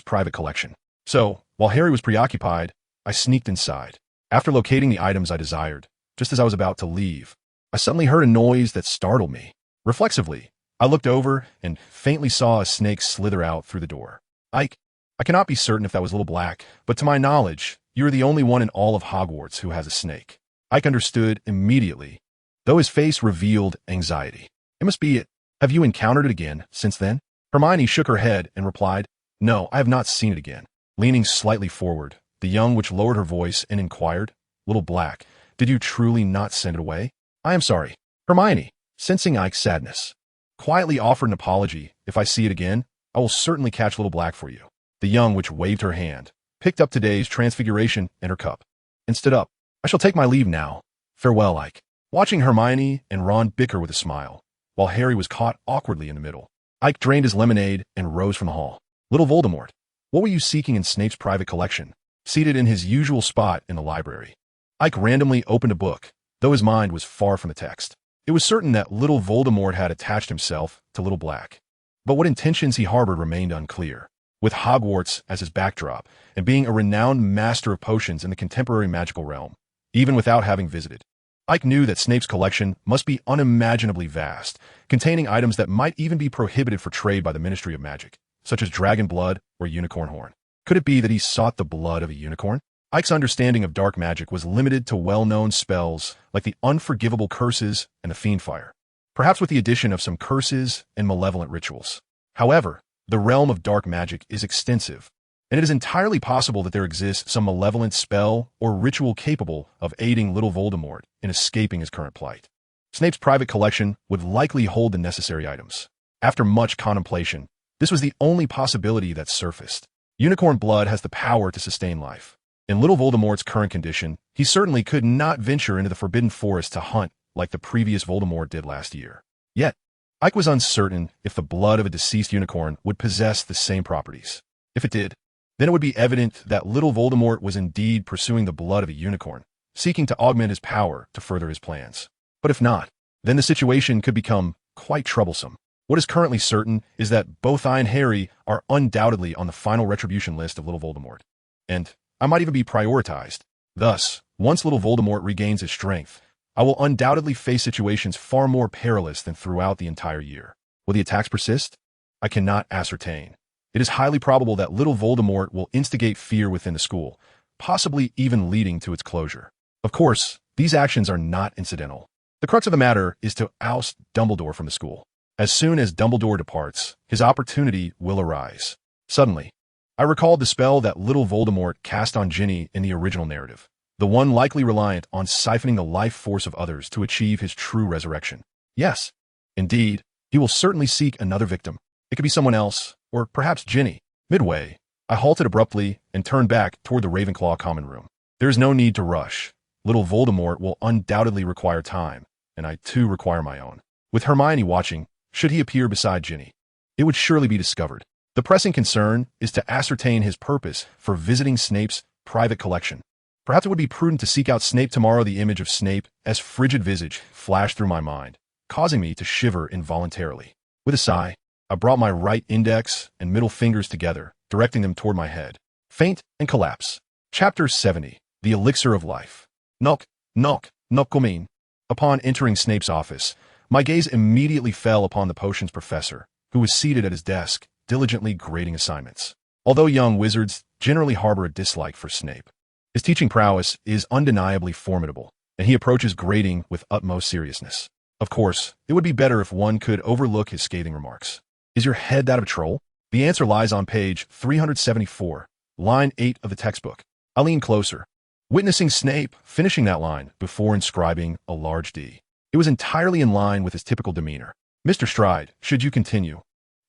private collection. So, while Harry was preoccupied, I sneaked inside. After locating the items I desired, just as I was about to leave, I suddenly heard a noise that startled me. Reflexively, I looked over and faintly saw a snake slither out through the door. Ike, I cannot be certain if that was Little Black, but to my knowledge, you are the only one in all of Hogwarts who has a snake. Ike understood immediately, though his face revealed anxiety. It must be it. Have you encountered it again since then? Hermione shook her head and replied, No, I have not seen it again. Leaning slightly forward, the young witch lowered her voice and inquired, Little Black, did you truly not send it away? I am sorry. Hermione, sensing Ike's sadness, quietly offered an apology. If I see it again, I will certainly catch Little Black for you. The young witch waved her hand, picked up today's transfiguration and her cup, and stood up. I shall take my leave now. Farewell, Ike. Watching Hermione and Ron bicker with a smile, while Harry was caught awkwardly in the middle, Ike drained his lemonade and rose from the hall. Little Voldemort, what were you seeking in Snape's private collection? Seated in his usual spot in the library, Ike randomly opened a book, though his mind was far from the text. It was certain that Little Voldemort had attached himself to Little Black, but what intentions he harbored remained unclear. With Hogwarts as his backdrop, and being a renowned master of potions in the contemporary magical realm, even without having visited, Ike knew that Snape's collection must be unimaginably vast, containing items that might even be prohibited for trade by the Ministry of Magic, such as dragon blood or unicorn horn. Could it be that he sought the blood of a unicorn? Ike's understanding of dark magic was limited to well-known spells like the unforgivable curses and the fiend fire, perhaps with the addition of some curses and malevolent rituals. However, the realm of dark magic is extensive, and it is entirely possible that there exists some malevolent spell or ritual capable of aiding Little Voldemort in escaping his current plight. Snape's private collection would likely hold the necessary items. After much contemplation, this was the only possibility that surfaced. Unicorn blood has the power to sustain life. In Little Voldemort's current condition, he certainly could not venture into the Forbidden Forest to hunt like the previous Voldemort did last year. Yet, Ike was uncertain if the blood of a deceased unicorn would possess the same properties. If it did, then it would be evident that Little Voldemort was indeed pursuing the blood of a unicorn, seeking to augment his power to further his plans. But if not, then the situation could become quite troublesome. What is currently certain is that both I and Harry are undoubtedly on the final retribution list of Little Voldemort, and I might even be prioritized. Thus, once Little Voldemort regains his strength, I will undoubtedly face situations far more perilous than throughout the entire year. Will the attacks persist? I cannot ascertain. It is highly probable that Little Voldemort will instigate fear within the school, possibly even leading to its closure. Of course, these actions are not incidental. The crux of the matter is to oust Dumbledore from the school. As soon as Dumbledore departs, his opportunity will arise. Suddenly, I recalled the spell that Little Voldemort cast on Ginny in the original narrative, the one likely reliant on siphoning the life force of others to achieve his true resurrection. Yes, indeed, he will certainly seek another victim. It could be someone else, or perhaps Ginny. Midway, I halted abruptly and turned back toward the Ravenclaw common room. There is no need to rush. Little Voldemort will undoubtedly require time, and I too require my own. With Hermione watching, should he appear beside Ginny, it would surely be discovered. The pressing concern is to ascertain his purpose for visiting Snape's private collection. Perhaps it would be prudent to seek out Snape tomorrow. The image of Snape as frigid visage flashed through my mind, causing me to shiver involuntarily. With a sigh, I brought my right index and middle fingers together, directing them toward my head. Faint and collapse. Chapter 70. The Elixir of Life. Knock, knock, knock-o-mean. Upon entering Snape's office, my gaze immediately fell upon the potions professor, who was seated at his desk, diligently grading assignments. Although young wizards generally harbor a dislike for Snape, his teaching prowess is undeniably formidable, and he approaches grading with utmost seriousness. Of course, it would be better if one could overlook his scathing remarks. Is your head that of a troll? The answer lies on page 374, line 8 of the textbook. I leaned closer, witnessing Snape finishing that line before inscribing a large D. It was entirely in line with his typical demeanor. Mr. Stride, should you continue,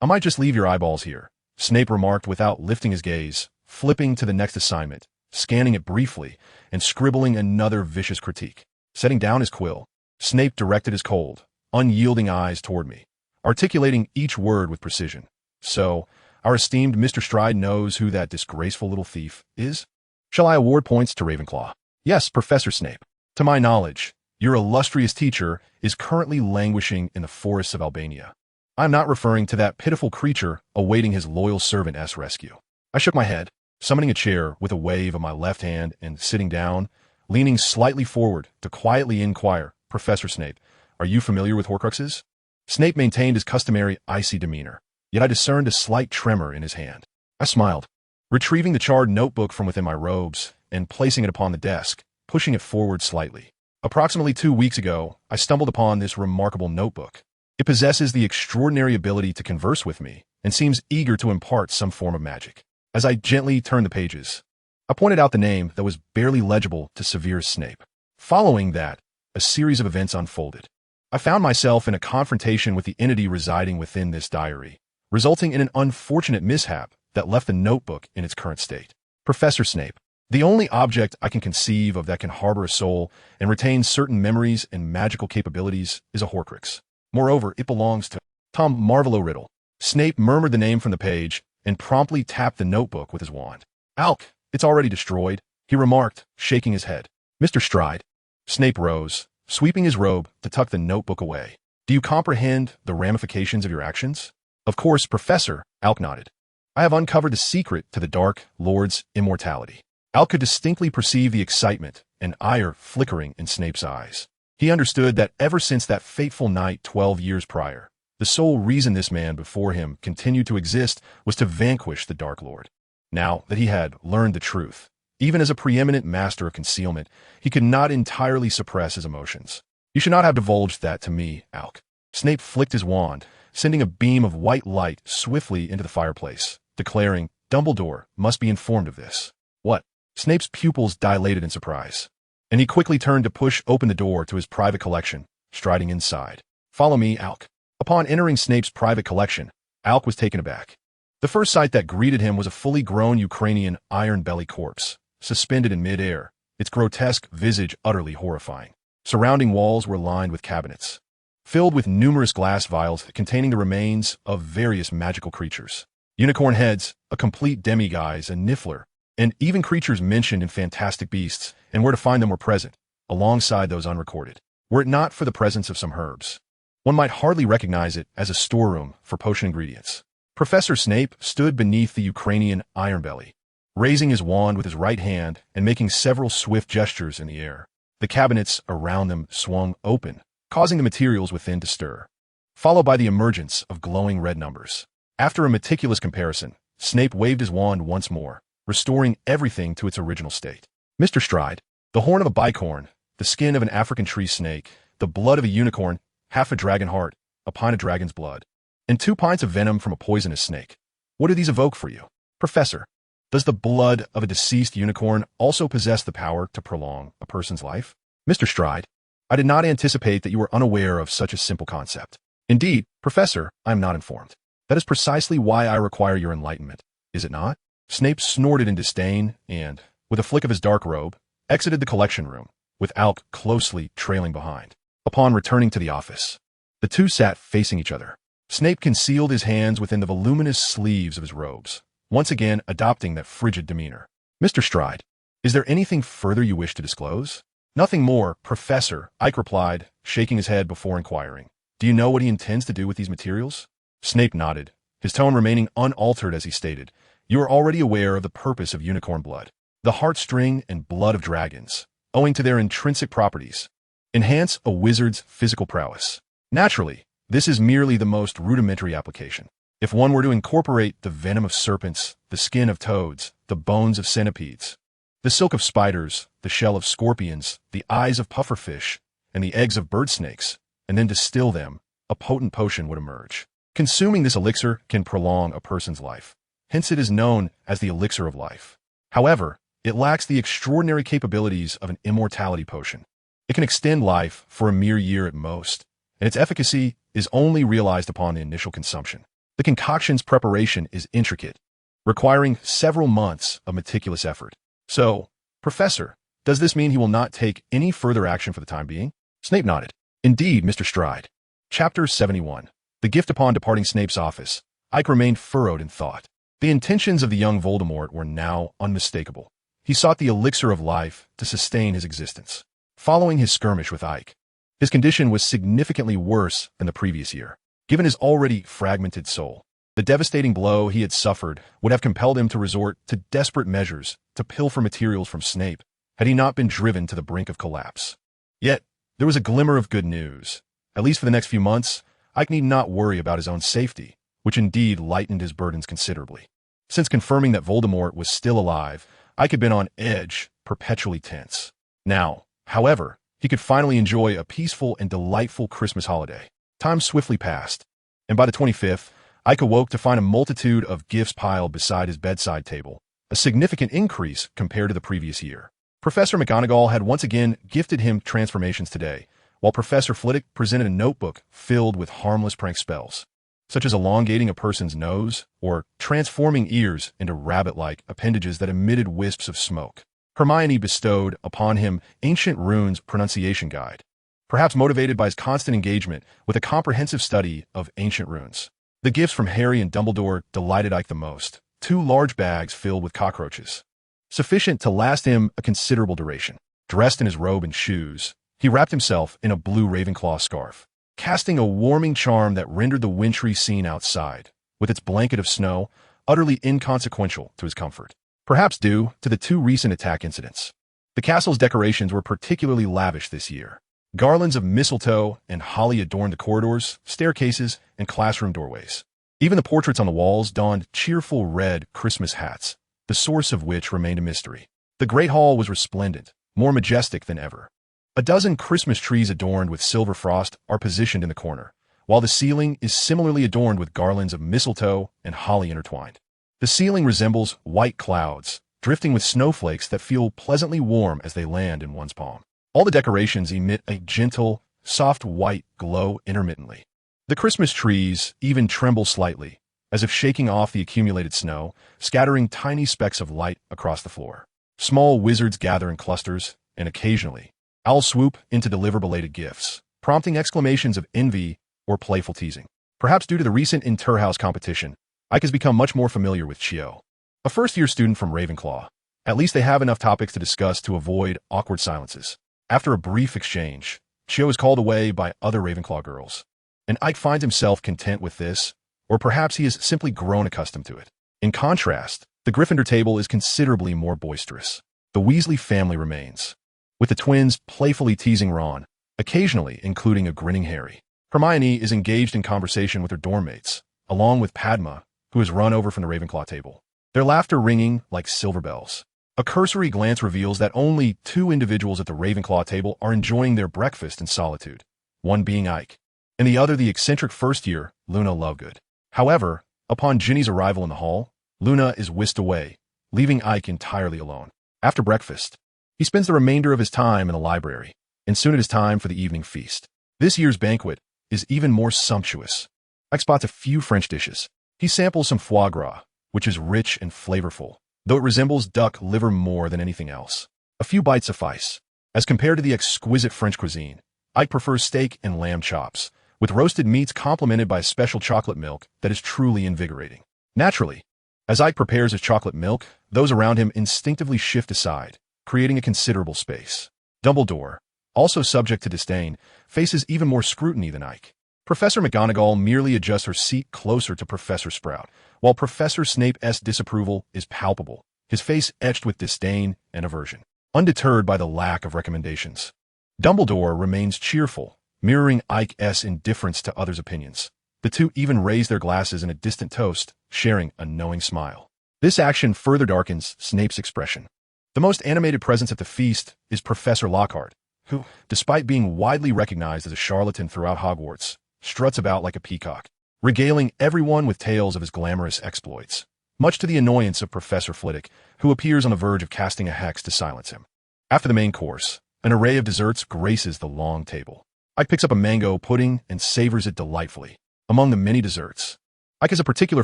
I might just leave your eyeballs here, Snape remarked without lifting his gaze, flipping to the next assignment, scanning it briefly, and scribbling another vicious critique. Setting down his quill, Snape directed his cold, unyielding eyes toward me, articulating each word with precision. So, our esteemed Mr. Stride knows who that disgraceful little thief is? Shall I award points to Ravenclaw? Yes, Professor Snape. To my knowledge, your illustrious teacher is currently languishing in the forests of Albania. I am not referring to that pitiful creature awaiting his loyal servant's rescue. I shook my head, summoning a chair with a wave of my left hand and sitting down, leaning slightly forward to quietly inquire, Professor Snape, are you familiar with Horcruxes? Snape maintained his customary icy demeanor, yet I discerned a slight tremor in his hand. I smiled, retrieving the charred notebook from within my robes and placing it upon the desk, pushing it forward slightly. Approximately 2 weeks ago, I stumbled upon this remarkable notebook. It possesses the extraordinary ability to converse with me and seems eager to impart some form of magic. As I gently turned the pages, I pointed out the name that was barely legible to Severus Snape. Following that, a series of events unfolded. I found myself in a confrontation with the entity residing within this diary, resulting in an unfortunate mishap that left the notebook in its current state. Professor Snape, the only object I can conceive of that can harbor a soul and retain certain memories and magical capabilities is a Horcrux. Moreover, it belongs to Tom Marvolo Riddle. Snape murmured the name from the page and promptly tapped the notebook with his wand. Alk, it's already destroyed, he remarked, shaking his head. Mr. Stride. Snape rose, sweeping his robe to tuck the notebook away. Do you comprehend the ramifications of your actions? Of course, Professor, Alk nodded. I have uncovered the secret to the Dark Lord's immortality. Alk could distinctly perceive the excitement and ire flickering in Snape's eyes. He understood that ever since that fateful night 12 years prior, the sole reason this man before him continued to exist was to vanquish the Dark Lord. Now that he had learned the truth, even as a preeminent master of concealment, he could not entirely suppress his emotions. You should not have divulged that to me, Alk. Snape flicked his wand, sending a beam of white light swiftly into the fireplace, declaring, Dumbledore must be informed of this. What? Snape's pupils dilated in surprise, and he quickly turned to push open the door to his private collection, striding inside. Follow me, Alk. Upon entering Snape's private collection, Alk was taken aback. The first sight that greeted him was a fully grown Ukrainian iron-belly corpse, suspended in mid-air, its grotesque visage utterly horrifying. Surrounding walls were lined with cabinets, filled with numerous glass vials containing the remains of various magical creatures. Unicorn heads, a complete demiguise, a niffler, and even creatures mentioned in Fantastic Beasts and where to find them were present, alongside those unrecorded. Were it not for the presence of some herbs, one might hardly recognize it as a storeroom for potion ingredients. Professor Snape stood beneath the Ukrainian iron-belly, raising his wand with his right hand and making several swift gestures in the air. The cabinets around them swung open, causing the materials within to stir, followed by the emergence of glowing red numbers. After a meticulous comparison, Snape waved his wand once more, restoring everything to its original state. Mr. Stride, the horn of a bicorn, the skin of an African tree snake, the blood of a unicorn, half a dragon heart, a pint of dragon's blood, and 2 pints of venom from a poisonous snake. What do these evoke for you? Professor, does the blood of a deceased unicorn also possess the power to prolong a person's life? Mr. Stride, I did not anticipate that you were unaware of such a simple concept. Indeed, Professor, I am not informed. That is precisely why I require your enlightenment, is it not? Snape snorted in disdain and, with a flick of his dark robe, exited the collection room, with Alk closely trailing behind. Upon returning to the office, the two sat facing each other. Snape concealed his hands within the voluminous sleeves of his robes, once again adopting that frigid demeanor. Mr. Stride, is there anything further you wish to disclose? Nothing more, Professor, Ike replied, shaking his head before inquiring. Do you know what he intends to do with these materials? Snape nodded, his tone remaining unaltered as he stated, You are already aware of the purpose of unicorn blood. The heartstring and blood of dragons, owing to their intrinsic properties, enhance a wizard's physical prowess. Naturally, this is merely the most rudimentary application. If one were to incorporate the venom of serpents, the skin of toads, the bones of centipedes, the silk of spiders, the shell of scorpions, the eyes of pufferfish, and the eggs of bird snakes, and then distill them, a potent potion would emerge. Consuming this elixir can prolong a person's life. Hence it is known as the elixir of life. However, it lacks the extraordinary capabilities of an immortality potion. It can extend life for a mere year at most, and its efficacy is only realized upon the initial consumption. The concoction's preparation is intricate, requiring several months of meticulous effort. So, Professor, does this mean he will not take any further action for the time being? Snape nodded. Indeed, Mr. Stride. Chapter 71. The gift upon departing Snape's office. Ike remained furrowed in thought. The intentions of the young Voldemort were now unmistakable. He sought the elixir of life to sustain his existence. Following his skirmish with Ike, his condition was significantly worse than the previous year. Given his already fragmented soul, the devastating blow he had suffered would have compelled him to resort to desperate measures to pilfer materials from Snape had he not been driven to the brink of collapse. Yet, there was a glimmer of good news. At least for the next few months, Ike need not worry about his own safety, which indeed lightened his burdens considerably. Since confirming that Voldemort was still alive, Ike had been on edge, perpetually tense. Now, however, he could finally enjoy a peaceful and delightful Christmas holiday. Time swiftly passed, and by the 25th, Ike awoke to find a multitude of gifts piled beside his bedside table, a significant increase compared to the previous year. Professor McGonagall had once again gifted him transformations today, while Professor Flitwick presented a notebook filled with harmless prank spells, such as elongating a person's nose or transforming ears into rabbit-like appendages that emitted wisps of smoke. Hermione bestowed upon him Ancient Runes Pronunciation Guide, perhaps motivated by his constant engagement with a comprehensive study of ancient runes. The gifts from Harry and Dumbledore delighted Ike the most. 2 large bags filled with cockroaches, sufficient to last him a considerable duration. Dressed in his robe and shoes, he wrapped himself in a blue Ravenclaw scarf, casting a warming charm that rendered the wintry scene outside, with its blanket of snow, utterly inconsequential to his comfort. Perhaps due to the 2 recent attack incidents. The castle's decorations were particularly lavish this year. Garlands of mistletoe and holly adorned the corridors, staircases, and classroom doorways. Even the portraits on the walls donned cheerful red Christmas hats, the source of which remained a mystery. The Great Hall was resplendent, more majestic than ever. A dozen Christmas trees adorned with silver frost are positioned in the corner, while the ceiling is similarly adorned with garlands of mistletoe and holly intertwined. The ceiling resembles white clouds, drifting with snowflakes that feel pleasantly warm as they land in one's palm. All the decorations emit a gentle, soft white glow intermittently. The Christmas trees even tremble slightly, as if shaking off the accumulated snow, scattering tiny specks of light across the floor. Small wizards gather in clusters, and occasionally, owls swoop in to deliver belated gifts, prompting exclamations of envy or playful teasing. Perhaps due to the recent inter-house competition, Ike has become much more familiar with Chio, a first-year student from Ravenclaw. At least they have enough topics to discuss to avoid awkward silences. After a brief exchange, Chio is called away by other Ravenclaw girls, and Ike finds himself content with this, or perhaps he has simply grown accustomed to it. In contrast, the Gryffindor table is considerably more boisterous. The Weasley family remains, with the twins playfully teasing Ron, occasionally including a grinning Harry. Hermione is engaged in conversation with her dorm mates, along with Padma, who has run over from the Ravenclaw table, their laughter ringing like silver bells. A cursory glance reveals that only 2 individuals at the Ravenclaw table are enjoying their breakfast in solitude, one being Ike, and the other the eccentric first-year, Luna Lovegood. However, upon Ginny's arrival in the hall, Luna is whisked away, leaving Ike entirely alone. After breakfast, he spends the remainder of his time in the library, and soon it is time for the evening feast. This year's banquet is even more sumptuous. Ike spots a few French dishes. He samples some foie gras, which is rich and flavorful, though it resembles duck liver more than anything else. A few bites suffice. As compared to the exquisite French cuisine, Ike prefers steak and lamb chops, with roasted meats complemented by special chocolate milk that is truly invigorating. Naturally, as Ike prepares his chocolate milk, those around him instinctively shift aside, creating a considerable space. Dumbledore, also subject to disdain, faces even more scrutiny than Ike. Professor McGonagall merely adjusts her seat closer to Professor Sprout, while Professor Snape's disapproval is palpable, his face etched with disdain and aversion. Undeterred by the lack of recommendations, Dumbledore remains cheerful, mirroring Ike's indifference to others' opinions. The 2 even raise their glasses in a distant toast, sharing a knowing smile. This action further darkens Snape's expression. The most animated presence at the feast is Professor Lockhart, who, despite being widely recognized as a charlatan throughout Hogwarts, struts about like a peacock, regaling everyone with tales of his glamorous exploits, much to the annoyance of Professor Flitwick, who appears on the verge of casting a hex to silence him. After the main course, an array of desserts graces the long table. Ike picks up a mango pudding and savors it delightfully. Among the many desserts, Ike has a particular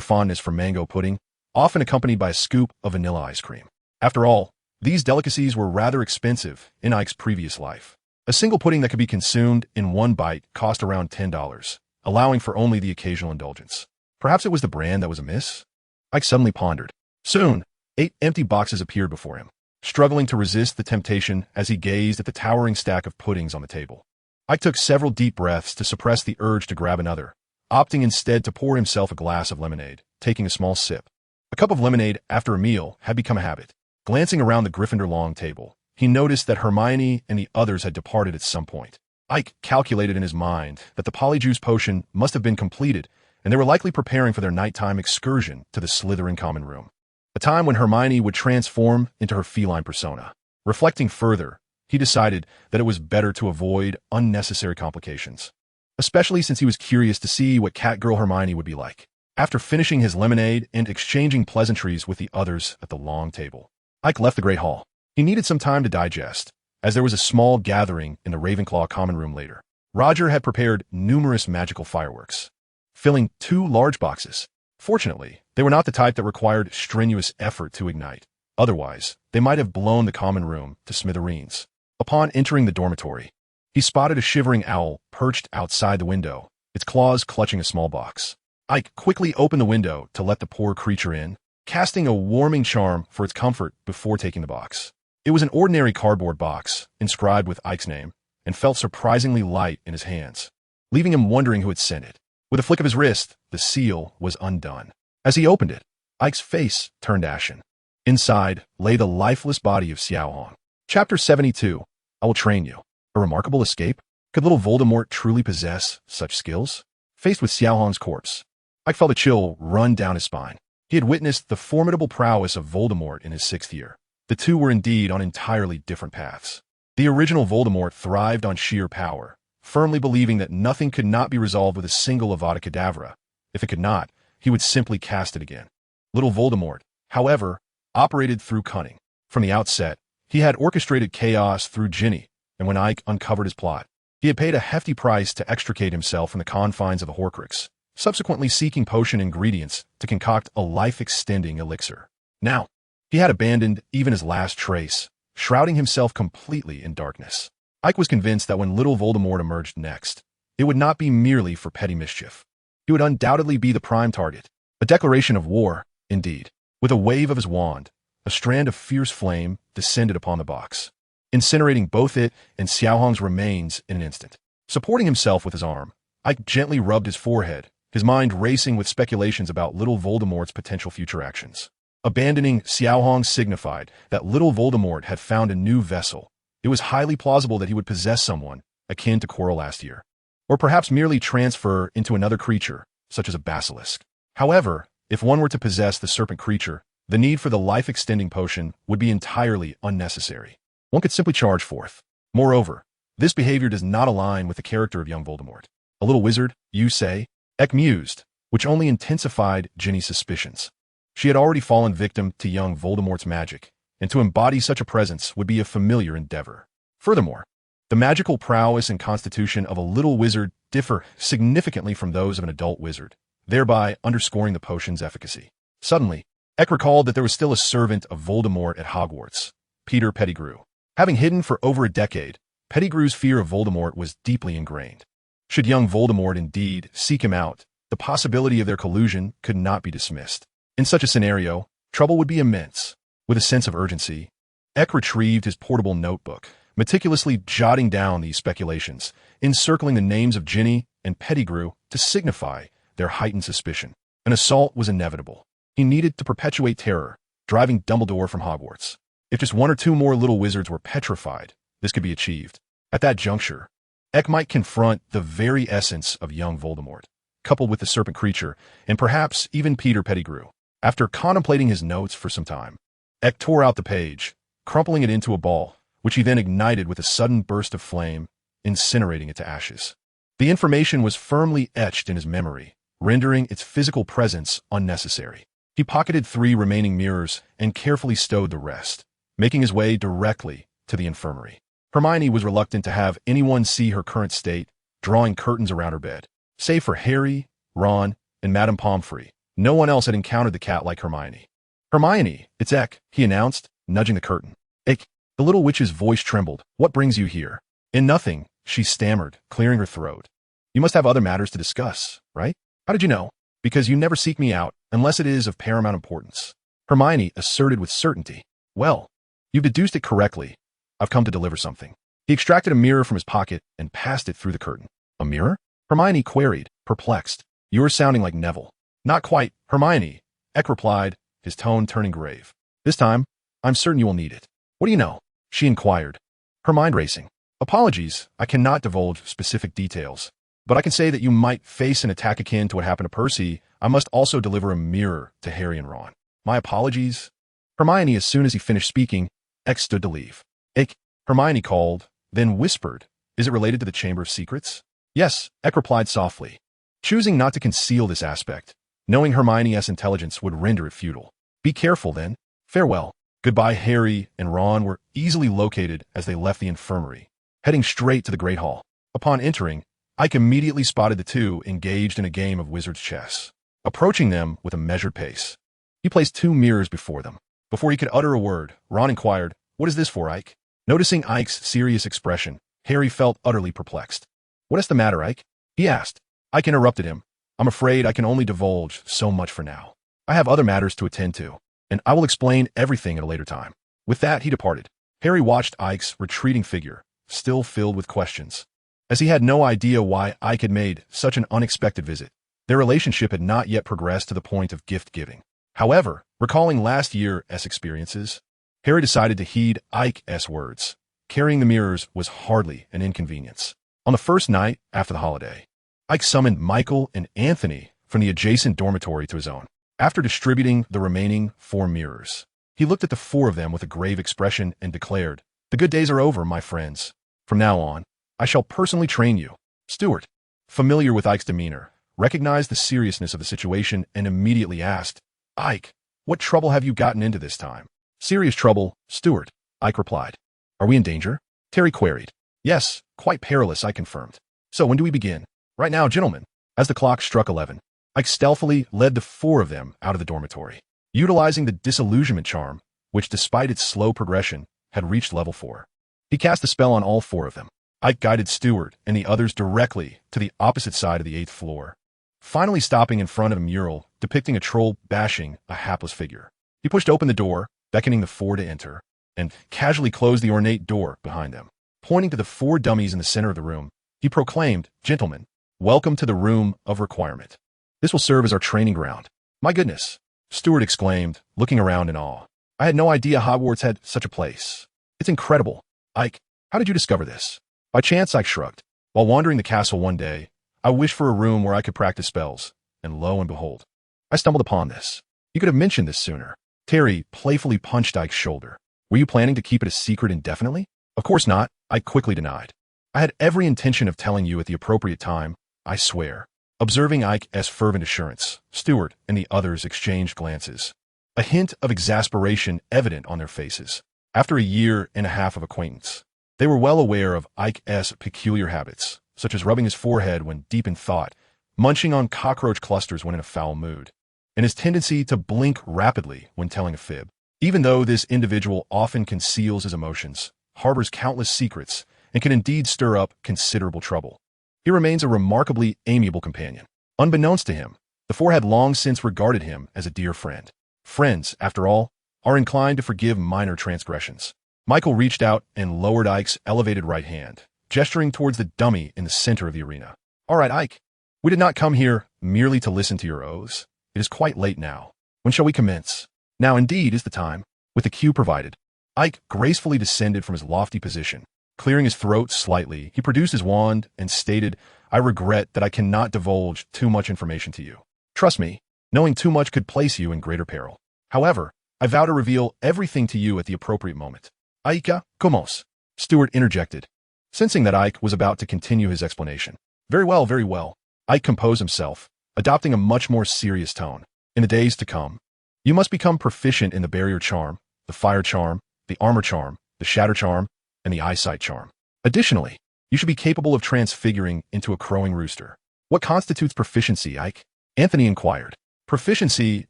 fondness for mango pudding, often accompanied by a scoop of vanilla ice cream. After all, these delicacies were rather expensive in Ike's previous life. A single pudding that could be consumed in one bite cost around $10, allowing for only the occasional indulgence. Perhaps it was the brand that was amiss? Ike suddenly pondered. Soon, 8 empty boxes appeared before him, struggling to resist the temptation as he gazed at the towering stack of puddings on the table. Ike took several deep breaths to suppress the urge to grab another, opting instead to pour himself a glass of lemonade, taking a small sip. A cup of lemonade after a meal had become a habit. Glancing around the Gryffindor long table, he noticed that Hermione and the others had departed at some point. Ike calculated in his mind that the Polyjuice potion must have been completed, and they were likely preparing for their nighttime excursion to the Slytherin common room, a time when Hermione would transform into her feline persona. Reflecting further, he decided that it was better to avoid unnecessary complications, especially since he was curious to see what Catgirl Hermione would be like. After finishing his lemonade and exchanging pleasantries with the others at the long table, Ike left the Great Hall. He needed some time to digest, as there was a small gathering in the Ravenclaw common room later. Roger had prepared numerous magical fireworks, filling 2 large boxes. Fortunately, they were not the type that required strenuous effort to ignite. Otherwise, they might have blown the common room to smithereens. Upon entering the dormitory, he spotted a shivering owl perched outside the window, its claws clutching a small box. Ike quickly opened the window to let the poor creature in, casting a warming charm for its comfort before taking the box. It was an ordinary cardboard box, inscribed with Ike's name, and felt surprisingly light in his hands, leaving him wondering who had sent it. With a flick of his wrist, the seal was undone. As he opened it, Ike's face turned ashen. Inside lay the lifeless body of Xiao Hong. Chapter 72. I will train you. A remarkable escape? Could little Voldemort truly possess such skills? Faced with Xiao Hong's corpse, Ike felt a chill run down his spine. He had witnessed the formidable prowess of Voldemort in his 6th year. The two were indeed on entirely different paths. The original Voldemort thrived on sheer power, firmly believing that nothing could not be resolved with a single Avada Kedavra. If it could not, he would simply cast it again. Little Voldemort, however, operated through cunning. From the outset, he had orchestrated chaos through Ginny, and when Ike uncovered his plot, he had paid a hefty price to extricate himself from the confines of a Horcrux, subsequently seeking potion ingredients to concoct a life-extending elixir. Now, he had abandoned even his last trace, shrouding himself completely in darkness. Ike was convinced that when little Voldemort emerged next, it would not be merely for petty mischief. He would undoubtedly be the prime target. A declaration of war, indeed. With a wave of his wand, a strand of fierce flame descended upon the box, incinerating both it and Xiao Hong's remains in an instant. Supporting himself with his arm, Ike gently rubbed his forehead, his mind racing with speculations about little Voldemort's potential future actions. Abandoning Xiao Hong signified that little Voldemort had found a new vessel. It was highly plausible that he would possess someone akin to Quirrell last year, or perhaps merely transfer into another creature, such as a basilisk. However, if one were to possess the serpent creature, the need for the life-extending potion would be entirely unnecessary. One could simply charge forth. Moreover, this behavior does not align with the character of young Voldemort. A little wizard, you say? Ike mused, which only intensified Ginny's suspicions. She had already fallen victim to young Voldemort's magic, and to embody such a presence would be a familiar endeavor. Furthermore, the magical prowess and constitution of a little wizard differ significantly from those of an adult wizard, thereby underscoring the potion's efficacy. Suddenly, Ike recalled that there was still a servant of Voldemort at Hogwarts, Peter Pettigrew. Having hidden for over a decade, Pettigrew's fear of Voldemort was deeply ingrained. Should young Voldemort indeed seek him out, the possibility of their collusion could not be dismissed. In such a scenario, trouble would be immense. With a sense of urgency, Ike retrieved his portable notebook, meticulously jotting down these speculations, encircling the names of Ginny and Pettigrew to signify their heightened suspicion. An assault was inevitable. He needed to perpetuate terror, driving Dumbledore from Hogwarts. If just 1 or 2 more little wizards were petrified, this could be achieved. At that juncture, Ike might confront the very essence of young Voldemort, coupled with the serpent creature, and perhaps even Peter Pettigrew. After contemplating his notes for some time, Ike tore out the page, crumpling it into a ball, which he then ignited with a sudden burst of flame, incinerating it to ashes. The information was firmly etched in his memory, rendering its physical presence unnecessary. He pocketed 3 remaining mirrors and carefully stowed the rest, making his way directly to the infirmary. Hermione was reluctant to have anyone see her current state, drawing curtains around her bed. Save for Harry, Ron, and Madame Pomfrey, no one else had encountered the cat like Hermione. "Hermione, it's Aike," he announced, nudging the curtain. "Aike." The little witch's voice trembled. "What brings you here?" "In nothing," she stammered, clearing her throat. "You must have other matters to discuss, right?" "How did you know?" "Because you never seek me out, unless it is of paramount importance," Hermione asserted with certainty. "Well, you've deduced it correctly. I've come to deliver something." He extracted a mirror from his pocket and passed it through the curtain. "A mirror?" Hermione queried, perplexed. "You're sounding like Neville." "Not quite, Hermione," Aike replied, his tone turning grave. "This time, I'm certain you will need it." "What do you know?" she inquired, her mind racing. "Apologies, I cannot divulge specific details, but I can say that you might face an attack akin to what happened to Percy. I must also deliver a mirror to Harry and Ron." "My apologies." Hermione, as soon as he finished speaking, Aike stood to leave. "Aike," Hermione called, then whispered, "Is it related to the Chamber of Secrets?" "Yes," Aike replied softly, choosing not to conceal this aspect, knowing Hermione's intelligence would render it futile. "Be careful, then. Farewell." Goodbye. Harry and Ron were easily located as they left the infirmary, heading straight to the Great Hall. Upon entering, Aike immediately spotted the two engaged in a game of wizard's chess. Approaching them with a measured pace, he placed 2 mirrors before them. Before he could utter a word, Ron inquired, "What is this for, Aike?" Noticing Ike's serious expression, Harry felt utterly perplexed. "What is the matter, Aike?" he asked. Aike interrupted him. "I'm afraid I can only divulge so much for now. I have other matters to attend to, and I will explain everything at a later time." With that, he departed. Harry watched Ike's retreating figure, still filled with questions, as he had no idea why Aike had made such an unexpected visit. Their relationship had not yet progressed to the point of gift-giving. However, recalling last year's experiences, Harry decided to heed Aike's words. Carrying the mirrors was hardly an inconvenience. On the first night after the holiday, Aike summoned Michael and Anthony from the adjacent dormitory to his own. After distributing the remaining 4 mirrors, he looked at the 4 of them with a grave expression and declared, "The good days are over, my friends. From now on, I shall personally train you." Stuart, familiar with Aike's demeanor, recognized the seriousness of the situation and immediately asked, "Aike, what trouble have you gotten into this time?" "Serious trouble, Stuart," Aike replied. "Are we in danger?" Terry queried. "Yes, quite perilous," I confirmed. "So when do we begin?" "Right now, gentlemen." As the clock struck 11, Aike stealthily led the 4 of them out of the dormitory, utilizing the disillusionment charm, which despite its slow progression, had reached level 4. He cast a spell on all 4 of them. Aike guided Stuart and the others directly to the opposite side of the 8th floor, finally stopping in front of a mural depicting a troll bashing a hapless figure. He pushed open the door, beckoning the 4 to enter, and casually closed the ornate door behind them. Pointing to the 4 dummies in the center of the room, he proclaimed, "Gentlemen, welcome to the Room of Requirement. This will serve as our training ground." "My goodness," Stuart exclaimed, looking around in awe. "I had no idea Hogwarts had such a place. It's incredible." "Aike, how did you discover this?" "By chance," Aike shrugged. "While wandering the castle one day, I wished for a room where I could practice spells, and lo and behold, I stumbled upon this." "You could have mentioned this sooner." Terry playfully punched Aike's shoulder. "Were you planning to keep it a secret indefinitely?" "Of course not," Aike quickly denied. "I had every intention of telling you at the appropriate time, I swear." Observing Aike's fervent assurance, Stuart and the others exchanged glances, a hint of exasperation evident on their faces. After a year and a half of acquaintance, they were well aware of Aike's peculiar habits, such as rubbing his forehead when deep in thought, munching on cockroach clusters when in a foul mood, and his tendency to blink rapidly when telling a fib. Even though this individual often conceals his emotions, harbors countless secrets, and can indeed stir up considerable trouble, he remains a remarkably amiable companion. Unbeknownst to him, the 4 had long since regarded him as a dear friend. Friends, after all, are inclined to forgive minor transgressions. Michael reached out and lowered Aike's elevated right hand, gesturing towards the dummy in the center of the arena. "All right, Aike, we did not come here merely to listen to your oaths. It is quite late now. When shall we commence?" "Now indeed is the time." With the cue provided, Aike gracefully descended from his lofty position. Clearing his throat slightly, he produced his wand and stated, "I regret that I cannot divulge too much information to you. Trust me, knowing too much could place you in greater peril. However, I vow to reveal everything to you at the appropriate moment." "Aike, ¿cómo?" Stuart interjected, sensing that Aike was about to continue his explanation. Very well, very well." Aike composed himself, adopting a much more serious tone. "In the days to come, you must become proficient in the barrier charm, the fire charm, the armor charm, the shatter charm, and the eyesight charm. Additionally, You should be capable of transfiguring into a crowing rooster. What constitutes proficiency, Ike? Anthony inquired. Proficiency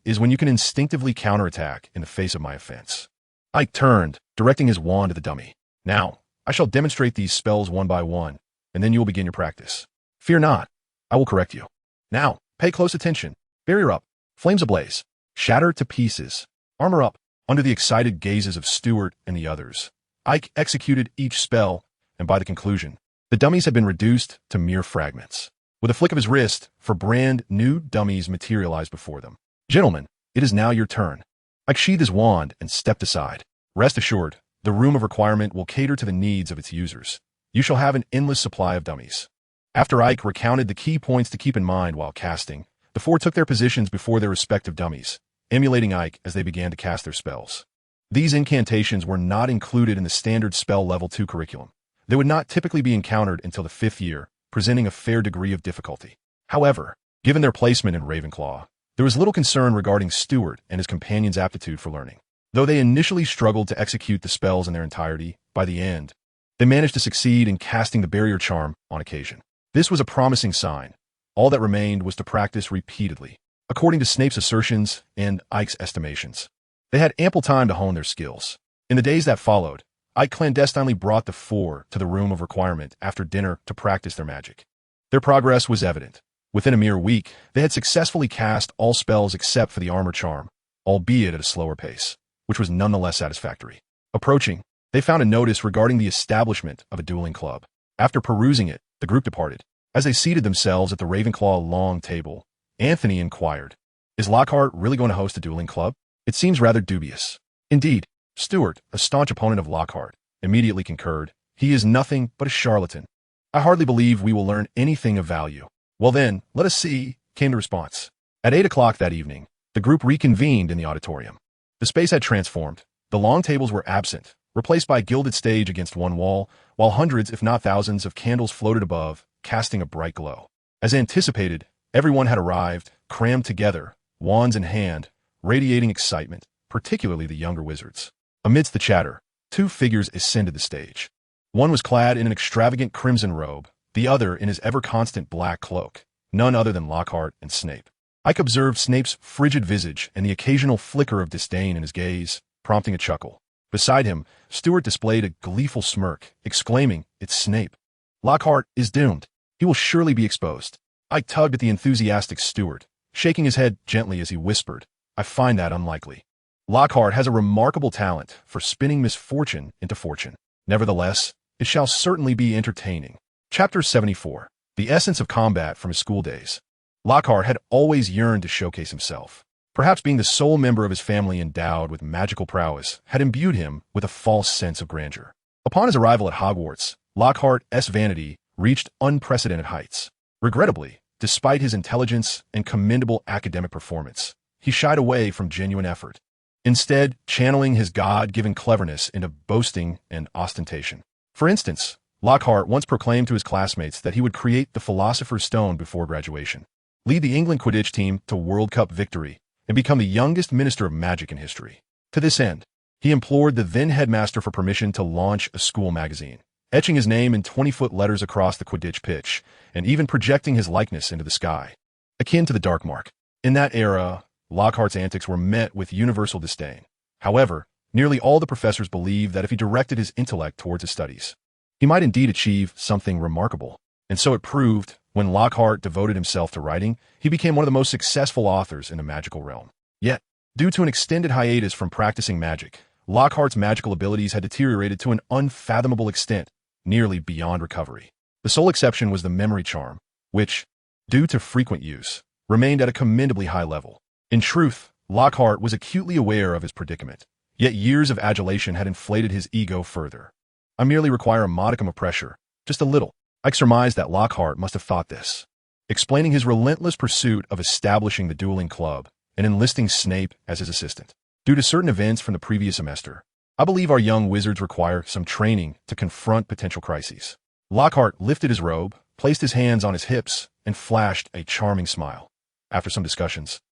is when you can instinctively counterattack in the face of my offense. Ike turned, directing his wand to the dummy. Now, I shall demonstrate these spells one by one, and then you will begin your practice. Fear not. I will correct you. Now, pay close attention. Barrier up. Flames ablaze. Shatter to pieces. Armor up. Under the excited gazes of Stuart and the others, Ike executed each spell, and by the conclusion, the dummies had been reduced to mere fragments. With a flick of his wrist, for brand new dummies materialized before them. Gentlemen, it is now your turn. Ike sheathed his wand and stepped aside. Rest assured, the room of requirement will cater to the needs of its users. You shall have an endless supply of dummies. After Ike recounted the key points to keep in mind while casting, the four took their positions before their respective dummies, emulating Ike as they began to cast their spells. These incantations were not included in the standard spell level 2 curriculum. They would not typically be encountered until the 5th year, presenting a fair degree of difficulty. However, given their placement in Ravenclaw, there was little concern regarding Stuart and his companions' aptitude for learning. Though they initially struggled to execute the spells in their entirety, by the end, they managed to succeed in casting the barrier charm on occasion. This was a promising sign. All that remained was to practice repeatedly. According to Snape's assertions and Ike's estimations, they had ample time to hone their skills. In the days that followed, Ike clandestinely brought the four to the room of requirement after dinner to practice their magic. Their progress was evident. Within a mere week, they had successfully cast all spells except for the armor charm, albeit at a slower pace, which was nonetheless satisfactory. Approaching, they found a notice regarding the establishment of a dueling club. After perusing it, the group departed. As they seated themselves at the Ravenclaw long table, Anthony inquired, "Is Lockhart really going to host a dueling club? It seems rather dubious." Indeed, Stuart, a staunch opponent of Lockhart, immediately concurred. "He is nothing but a charlatan. I hardly believe we will learn anything of value." "Well then, let us see," came the response. At 8 o'clock that evening, the group reconvened in the auditorium. The space had transformed. The long tables were absent, replaced by a gilded stage against one wall, while hundreds, if not thousands, of candles floated above, casting a bright glow. As anticipated, everyone had arrived, crammed together, wands in hand, radiating excitement, particularly the younger wizards. Amidst the chatter, two figures ascended the stage. One was clad in an extravagant crimson robe, the other in his ever-constant black cloak, none other than Lockhart and Snape. Ike observed Snape's frigid visage and the occasional flicker of disdain in his gaze, prompting a chuckle. Beside him, Stuart displayed a gleeful smirk, exclaiming, "It's Snape. Lockhart is doomed. He will surely be exposed." Ike tugged at the enthusiastic Stuart, shaking his head gently as he whispered, "I find that unlikely. Lockhart has a remarkable talent for spinning misfortune into fortune. Nevertheless, it shall certainly be entertaining." Chapter 74. The essence of combat from his school days. Lockhart had always yearned to showcase himself. Perhaps being the sole member of his family endowed with magical prowess had imbued him with a false sense of grandeur. Upon his arrival at Hogwarts, Lockhart's vanity reached unprecedented heights. Regrettably, despite his intelligence and commendable academic performance, he shied away from genuine effort, instead channeling his God-given cleverness into boasting and ostentation. For instance, Lockhart once proclaimed to his classmates that he would create the Philosopher's Stone before graduation, lead the England Quidditch team to World Cup victory, and become the youngest minister of magic in history. To this end, he implored the then headmaster for permission to launch a school magazine, etching his name in 20-foot letters across the Quidditch pitch, and even projecting his likeness into the sky, akin to the Dark Mark. In that era, Lockhart's antics were met with universal disdain. However, nearly all the professors believed that if he directed his intellect towards his studies, he might indeed achieve something remarkable. And so it proved. When Lockhart devoted himself to writing, he became one of the most successful authors in the magical realm. Yet, due to an extended hiatus from practicing magic, Lockhart's magical abilities had deteriorated to an unfathomable extent, nearly beyond recovery. The sole exception was the memory charm, which, due to frequent use, remained at a commendably high level. In truth, Lockhart was acutely aware of his predicament, yet years of adulation had inflated his ego further. "I merely require a modicum of pressure, just a little." Ike surmised that Lockhart must have thought this, explaining his relentless pursuit of establishing the dueling club and enlisting Snape as his assistant. "Due to certain events from the previous semester, I believe our young wizards require some training to confront potential crises." Lockhart lifted his robe, placed his hands on his hips, and flashed a charming smile. "After some discussions,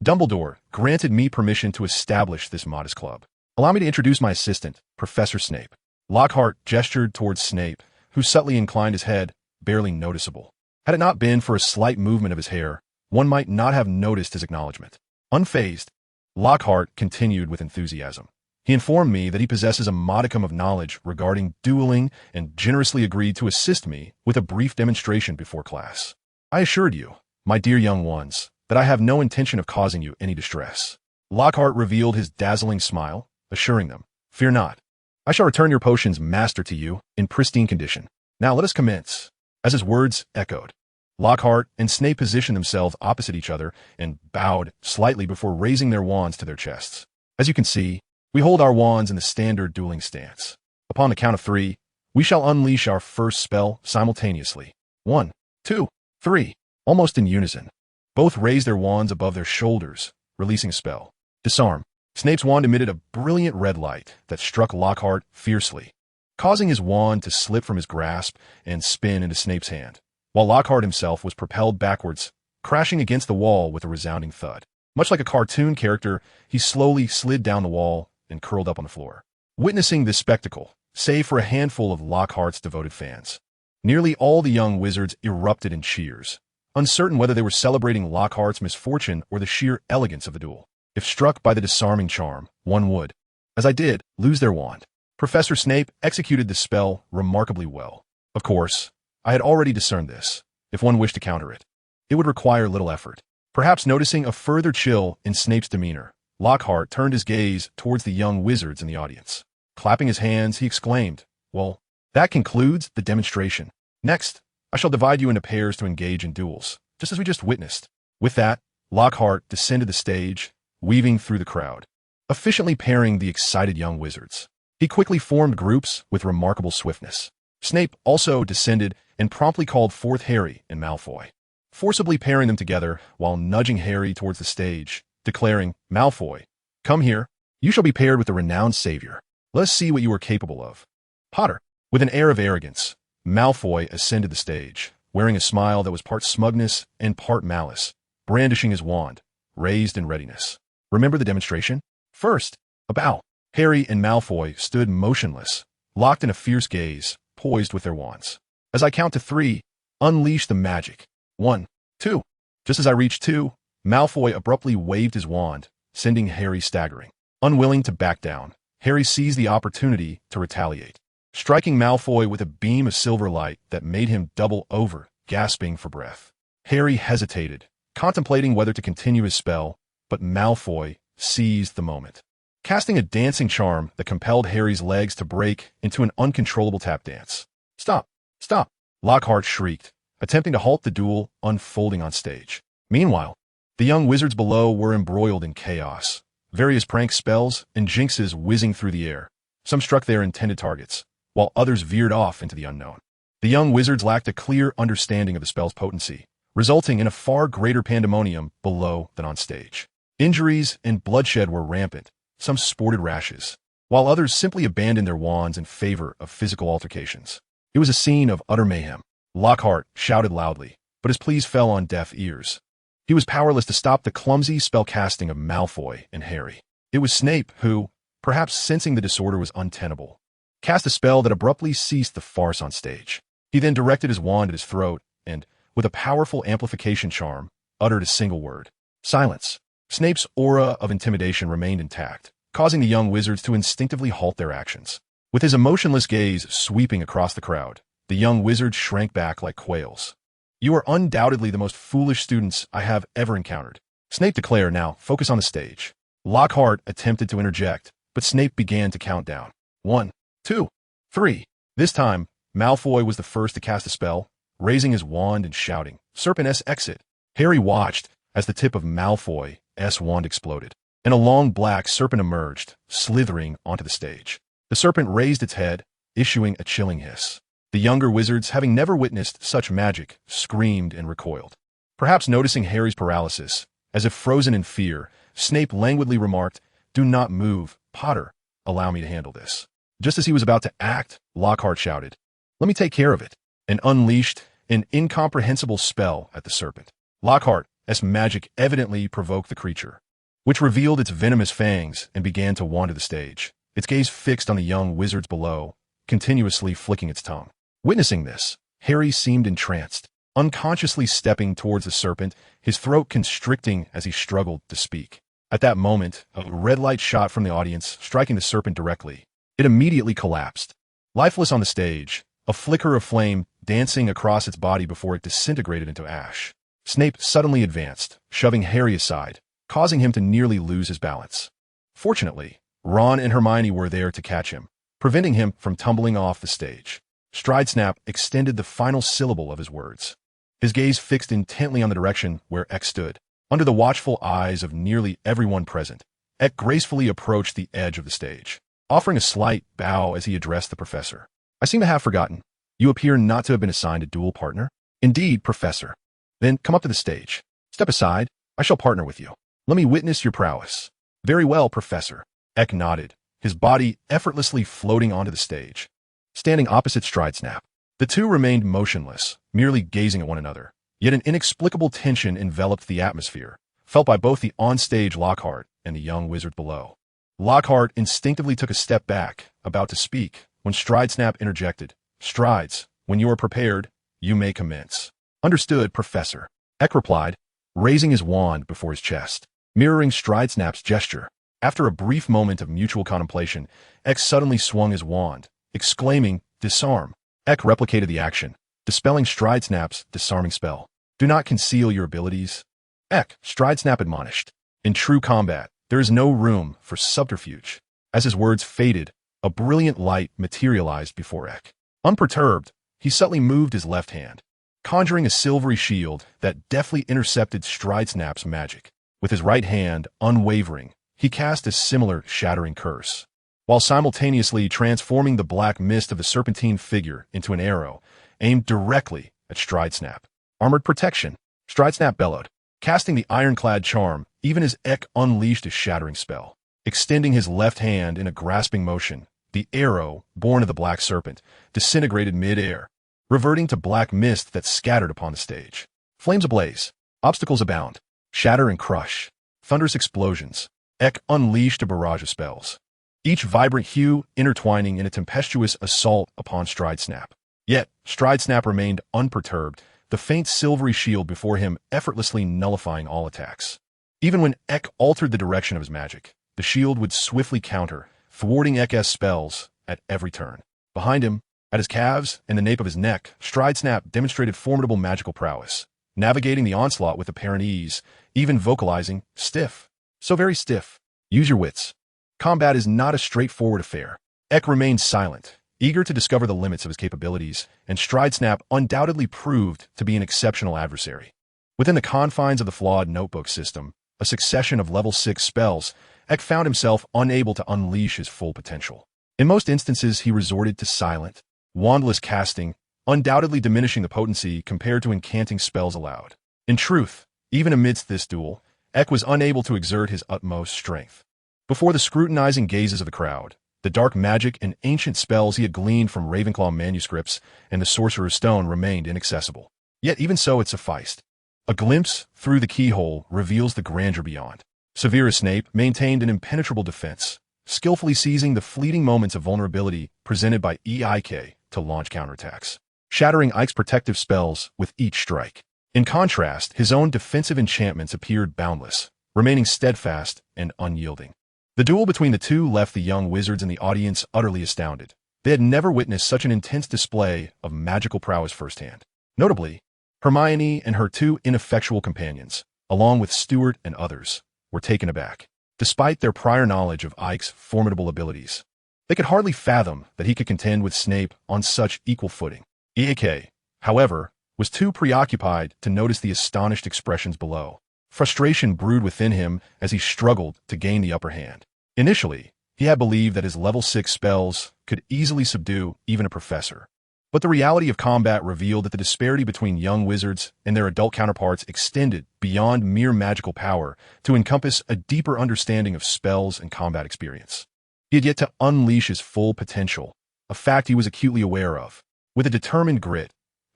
Dumbledore granted me permission to establish this modest club. Allow me to introduce my assistant, Professor Snape." Lockhart gestured towards Snape, who subtly inclined his head, barely noticeable. Had it not been for a slight movement of his hair, one might not have noticed his acknowledgement. Unfazed, Lockhart continued with enthusiasm. He informed me that he possesses a modicum of knowledge regarding dueling and generously agreed to assist me with a brief demonstration before class. I assured you, my dear young ones, that I have no intention of causing you any distress. Lockhart revealed his dazzling smile, assuring them, "Fear not. I shall return your potions master to you in pristine condition. Now let us commence." As his words echoed, Lockhart and Snape positioned themselves opposite each other and bowed slightly before raising their wands to their chests. As you can see, we hold our wands in the standard dueling stance. Upon the count of 3, we shall unleash our first spell simultaneously. 1, 2, 3, almost in unison. Both raised their wands above their shoulders, releasing a spell. Disarm. Snape's wand emitted a brilliant red light that struck Lockhart fiercely, causing his wand to slip from his grasp and spin into Snape's hand, while Lockhart himself was propelled backwards, crashing against the wall with a resounding thud. Much like a cartoon character, he slowly slid down the wall and curled up on the floor. Witnessing this spectacle, save for a handful of Lockhart's devoted fans, nearly all the young wizards erupted in cheers, uncertain whether they were celebrating Lockhart's misfortune or the sheer elegance of the duel. If struck by the disarming charm, one would, as I did, lose their wand. Professor Snape executed the spell remarkably well. Of course, I had already discerned this. If one wished to counter it, it would require little effort. Perhaps noticing a further chill in Snape's demeanor, Lockhart turned his gaze towards the young wizards in the audience. Clapping his hands, he exclaimed, "Well, that concludes the demonstration. Next, I shall divide you into pairs to engage in duels, just as we just witnessed." With that, Lockhart descended the stage, weaving through the crowd, efficiently pairing the excited young wizards. He quickly formed groups with remarkable swiftness. Snape also descended and promptly called forth Harry and Malfoy, forcibly pairing them together while nudging Harry towards the stage, declaring, "Malfoy, come here. You shall be paired with the renowned savior. Let us see what you are capable of." Potter, with an air of arrogance, Malfoy ascended the stage, wearing a smile that was part smugness and part malice, brandishing his wand, raised in readiness. Remember the demonstration? First, a bow. Harry and Malfoy stood motionless, locked in a fierce gaze, poised with their wands. As I count to 3, unleash the magic. 1, 2. Just as I reached 2, Malfoy abruptly waved his wand, sending Harry staggering. Unwilling to back down, Harry seized the opportunity to retaliate, striking Malfoy with a beam of silver light that made him double over, gasping for breath. Harry hesitated, contemplating whether to continue his spell, but Malfoy seized the moment, casting a dancing charm that compelled Harry's legs to break into an uncontrollable tap dance. "Stop! Stop!" Lockhart shrieked, attempting to halt the duel unfolding on stage. Meanwhile, the young wizards below were embroiled in chaos, various prank spells and jinxes whizzing through the air. Some struck their intended targets, while others veered off into the unknown. The young wizards lacked a clear understanding of the spell's potency, resulting in a far greater pandemonium below than on stage. Injuries and bloodshed were rampant, some sported rashes, while others simply abandoned their wands in favor of physical altercations. It was a scene of utter mayhem. Lockhart shouted loudly, but his pleas fell on deaf ears. He was powerless to stop the clumsy spellcasting of Malfoy and Harry. It was Snape who, perhaps sensing the disorder was untenable, cast a spell that abruptly ceased the farce on stage. He then directed his wand at his throat and, with a powerful amplification charm, uttered a single word: "Silence." Snape's aura of intimidation remained intact, causing the young wizards to instinctively halt their actions. With his emotionless gaze sweeping across the crowd, the young wizards shrank back like quails. "You are undoubtedly the most foolish students I have ever encountered," Snape declared. "Now, focus on the stage." Lockhart attempted to interject, but Snape began to count down. 1, 2, 3. This time, Malfoy was the first to cast a spell, raising his wand and shouting, "Serpent S exit." Harry watched as the tip of Malfoy's wand exploded, and a long black serpent emerged, slithering onto the stage. The serpent raised its head, issuing a chilling hiss. The younger wizards, having never witnessed such magic, screamed and recoiled. Perhaps noticing Harry's paralysis, as if frozen in fear, Snape languidly remarked, "Do not move, Potter. Allow me to handle this." Just as he was about to act, Lockhart shouted, "Let me take care of it," and unleashed an incomprehensible spell at the serpent. Lockhart's magic evidently provoked the creature, which revealed its venomous fangs and began to wander the stage, its gaze fixed on the young wizards below, continuously flicking its tongue. Witnessing this, Harry seemed entranced, unconsciously stepping towards the serpent, his throat constricting as he struggled to speak. At that moment, a red light shot from the audience, striking the serpent directly. It immediately collapsed. Lifeless on the stage, a flicker of flame dancing across its body before it disintegrated into ash. Snape suddenly advanced, shoving Harry aside, causing him to nearly lose his balance. Fortunately, Ron and Hermione were there to catch him, preventing him from tumbling off the stage. Stride Snap extended the final syllable of his words. His gaze fixed intently on the direction where Aike stood. Under the watchful eyes of nearly everyone present, Aike gracefully approached the edge of the stage, offering a slight bow as he addressed the professor. I seem to have forgotten. You appear not to have been assigned a dual partner. Indeed, Professor. Then come up to the stage. Step aside. I shall partner with you. Let me witness your prowess. Very well, Professor. Aike nodded, his body effortlessly floating onto the stage. Standing opposite Stride Snap, the two remained motionless, merely gazing at one another. Yet an inexplicable tension enveloped the atmosphere, felt by both the on-stage Lockhart and the young wizard below. Lockhart instinctively took a step back, about to speak, when Stride Snap interjected. Strides, when you are prepared, you may commence. Understood, Professor. Aike replied, raising his wand before his chest, mirroring Stride Snap's gesture. After a brief moment of mutual contemplation, Aike suddenly swung his wand, exclaiming, disarm. Aike replicated the action, dispelling Stride Snap's disarming spell. Do not conceal your abilities. Aike, Stride Snap admonished. In true combat, there is no room for subterfuge. As his words faded, a brilliant light materialized before Aike. Unperturbed, he subtly moved his left hand, conjuring a silvery shield that deftly intercepted Stride Snap's magic. With his right hand unwavering, he cast a similar shattering curse, while simultaneously transforming the black mist of the serpentine figure into an arrow aimed directly at Stride Snap. Armored protection, Stride Snap bellowed, casting the ironclad charm even as Aike unleashed a shattering spell. Extending his left hand in a grasping motion, the arrow, born of the black serpent, disintegrated mid-air, reverting to black mist that scattered upon the stage. Flames ablaze, obstacles abound, shatter and crush, thunderous explosions. Aike unleashed a barrage of spells, each vibrant hue intertwining in a tempestuous assault upon Stride Snap. Yet, Stride Snap remained unperturbed, the faint silvery shield before him effortlessly nullifying all attacks. Even when Aike altered the direction of his magic, the shield would swiftly counter, thwarting Aike's spells at every turn. Behind him, at his calves and the nape of his neck, Stride Snap demonstrated formidable magical prowess, navigating the onslaught with apparent ease, even vocalizing, stiff. So very stiff. Use your wits. Combat is not a straightforward affair. Aike remained silent, eager to discover the limits of his capabilities, and Stride Snap undoubtedly proved to be an exceptional adversary. Within the confines of the flawed notebook system, a succession of level 6 spells, Aike found himself unable to unleash his full potential. In most instances, he resorted to silent, wandless casting, undoubtedly diminishing the potency compared to incanting spells aloud. In truth, even amidst this duel, Aike was unable to exert his utmost strength. Before the scrutinizing gazes of the crowd, the dark magic and ancient spells he had gleaned from Ravenclaw manuscripts and the Sorcerer's Stone remained inaccessible. Yet even so it sufficed. A glimpse through the keyhole reveals the grandeur beyond. Severus Snape maintained an impenetrable defense, skillfully seizing the fleeting moments of vulnerability presented by Aike to launch counterattacks, shattering Ike's protective spells with each strike. In contrast, his own defensive enchantments appeared boundless, remaining steadfast and unyielding. The duel between the two left the young wizards and the audience utterly astounded. They had never witnessed such an intense display of magical prowess firsthand. Notably, Hermione and her two ineffectual companions, along with Stuart and others, were taken aback. Despite their prior knowledge of Ike's formidable abilities, they could hardly fathom that he could contend with Snape on such equal footing. Aike, however, was too preoccupied to notice the astonished expressions below. Frustration brewed within him as he struggled to gain the upper hand. Initially, he had believed that his level 6 spells could easily subdue even a professor. But the reality of combat revealed that the disparity between young wizards and their adult counterparts extended beyond mere magical power to encompass a deeper understanding of spells and combat experience. He had yet to unleash his full potential, a fact he was acutely aware of. With a determined grit,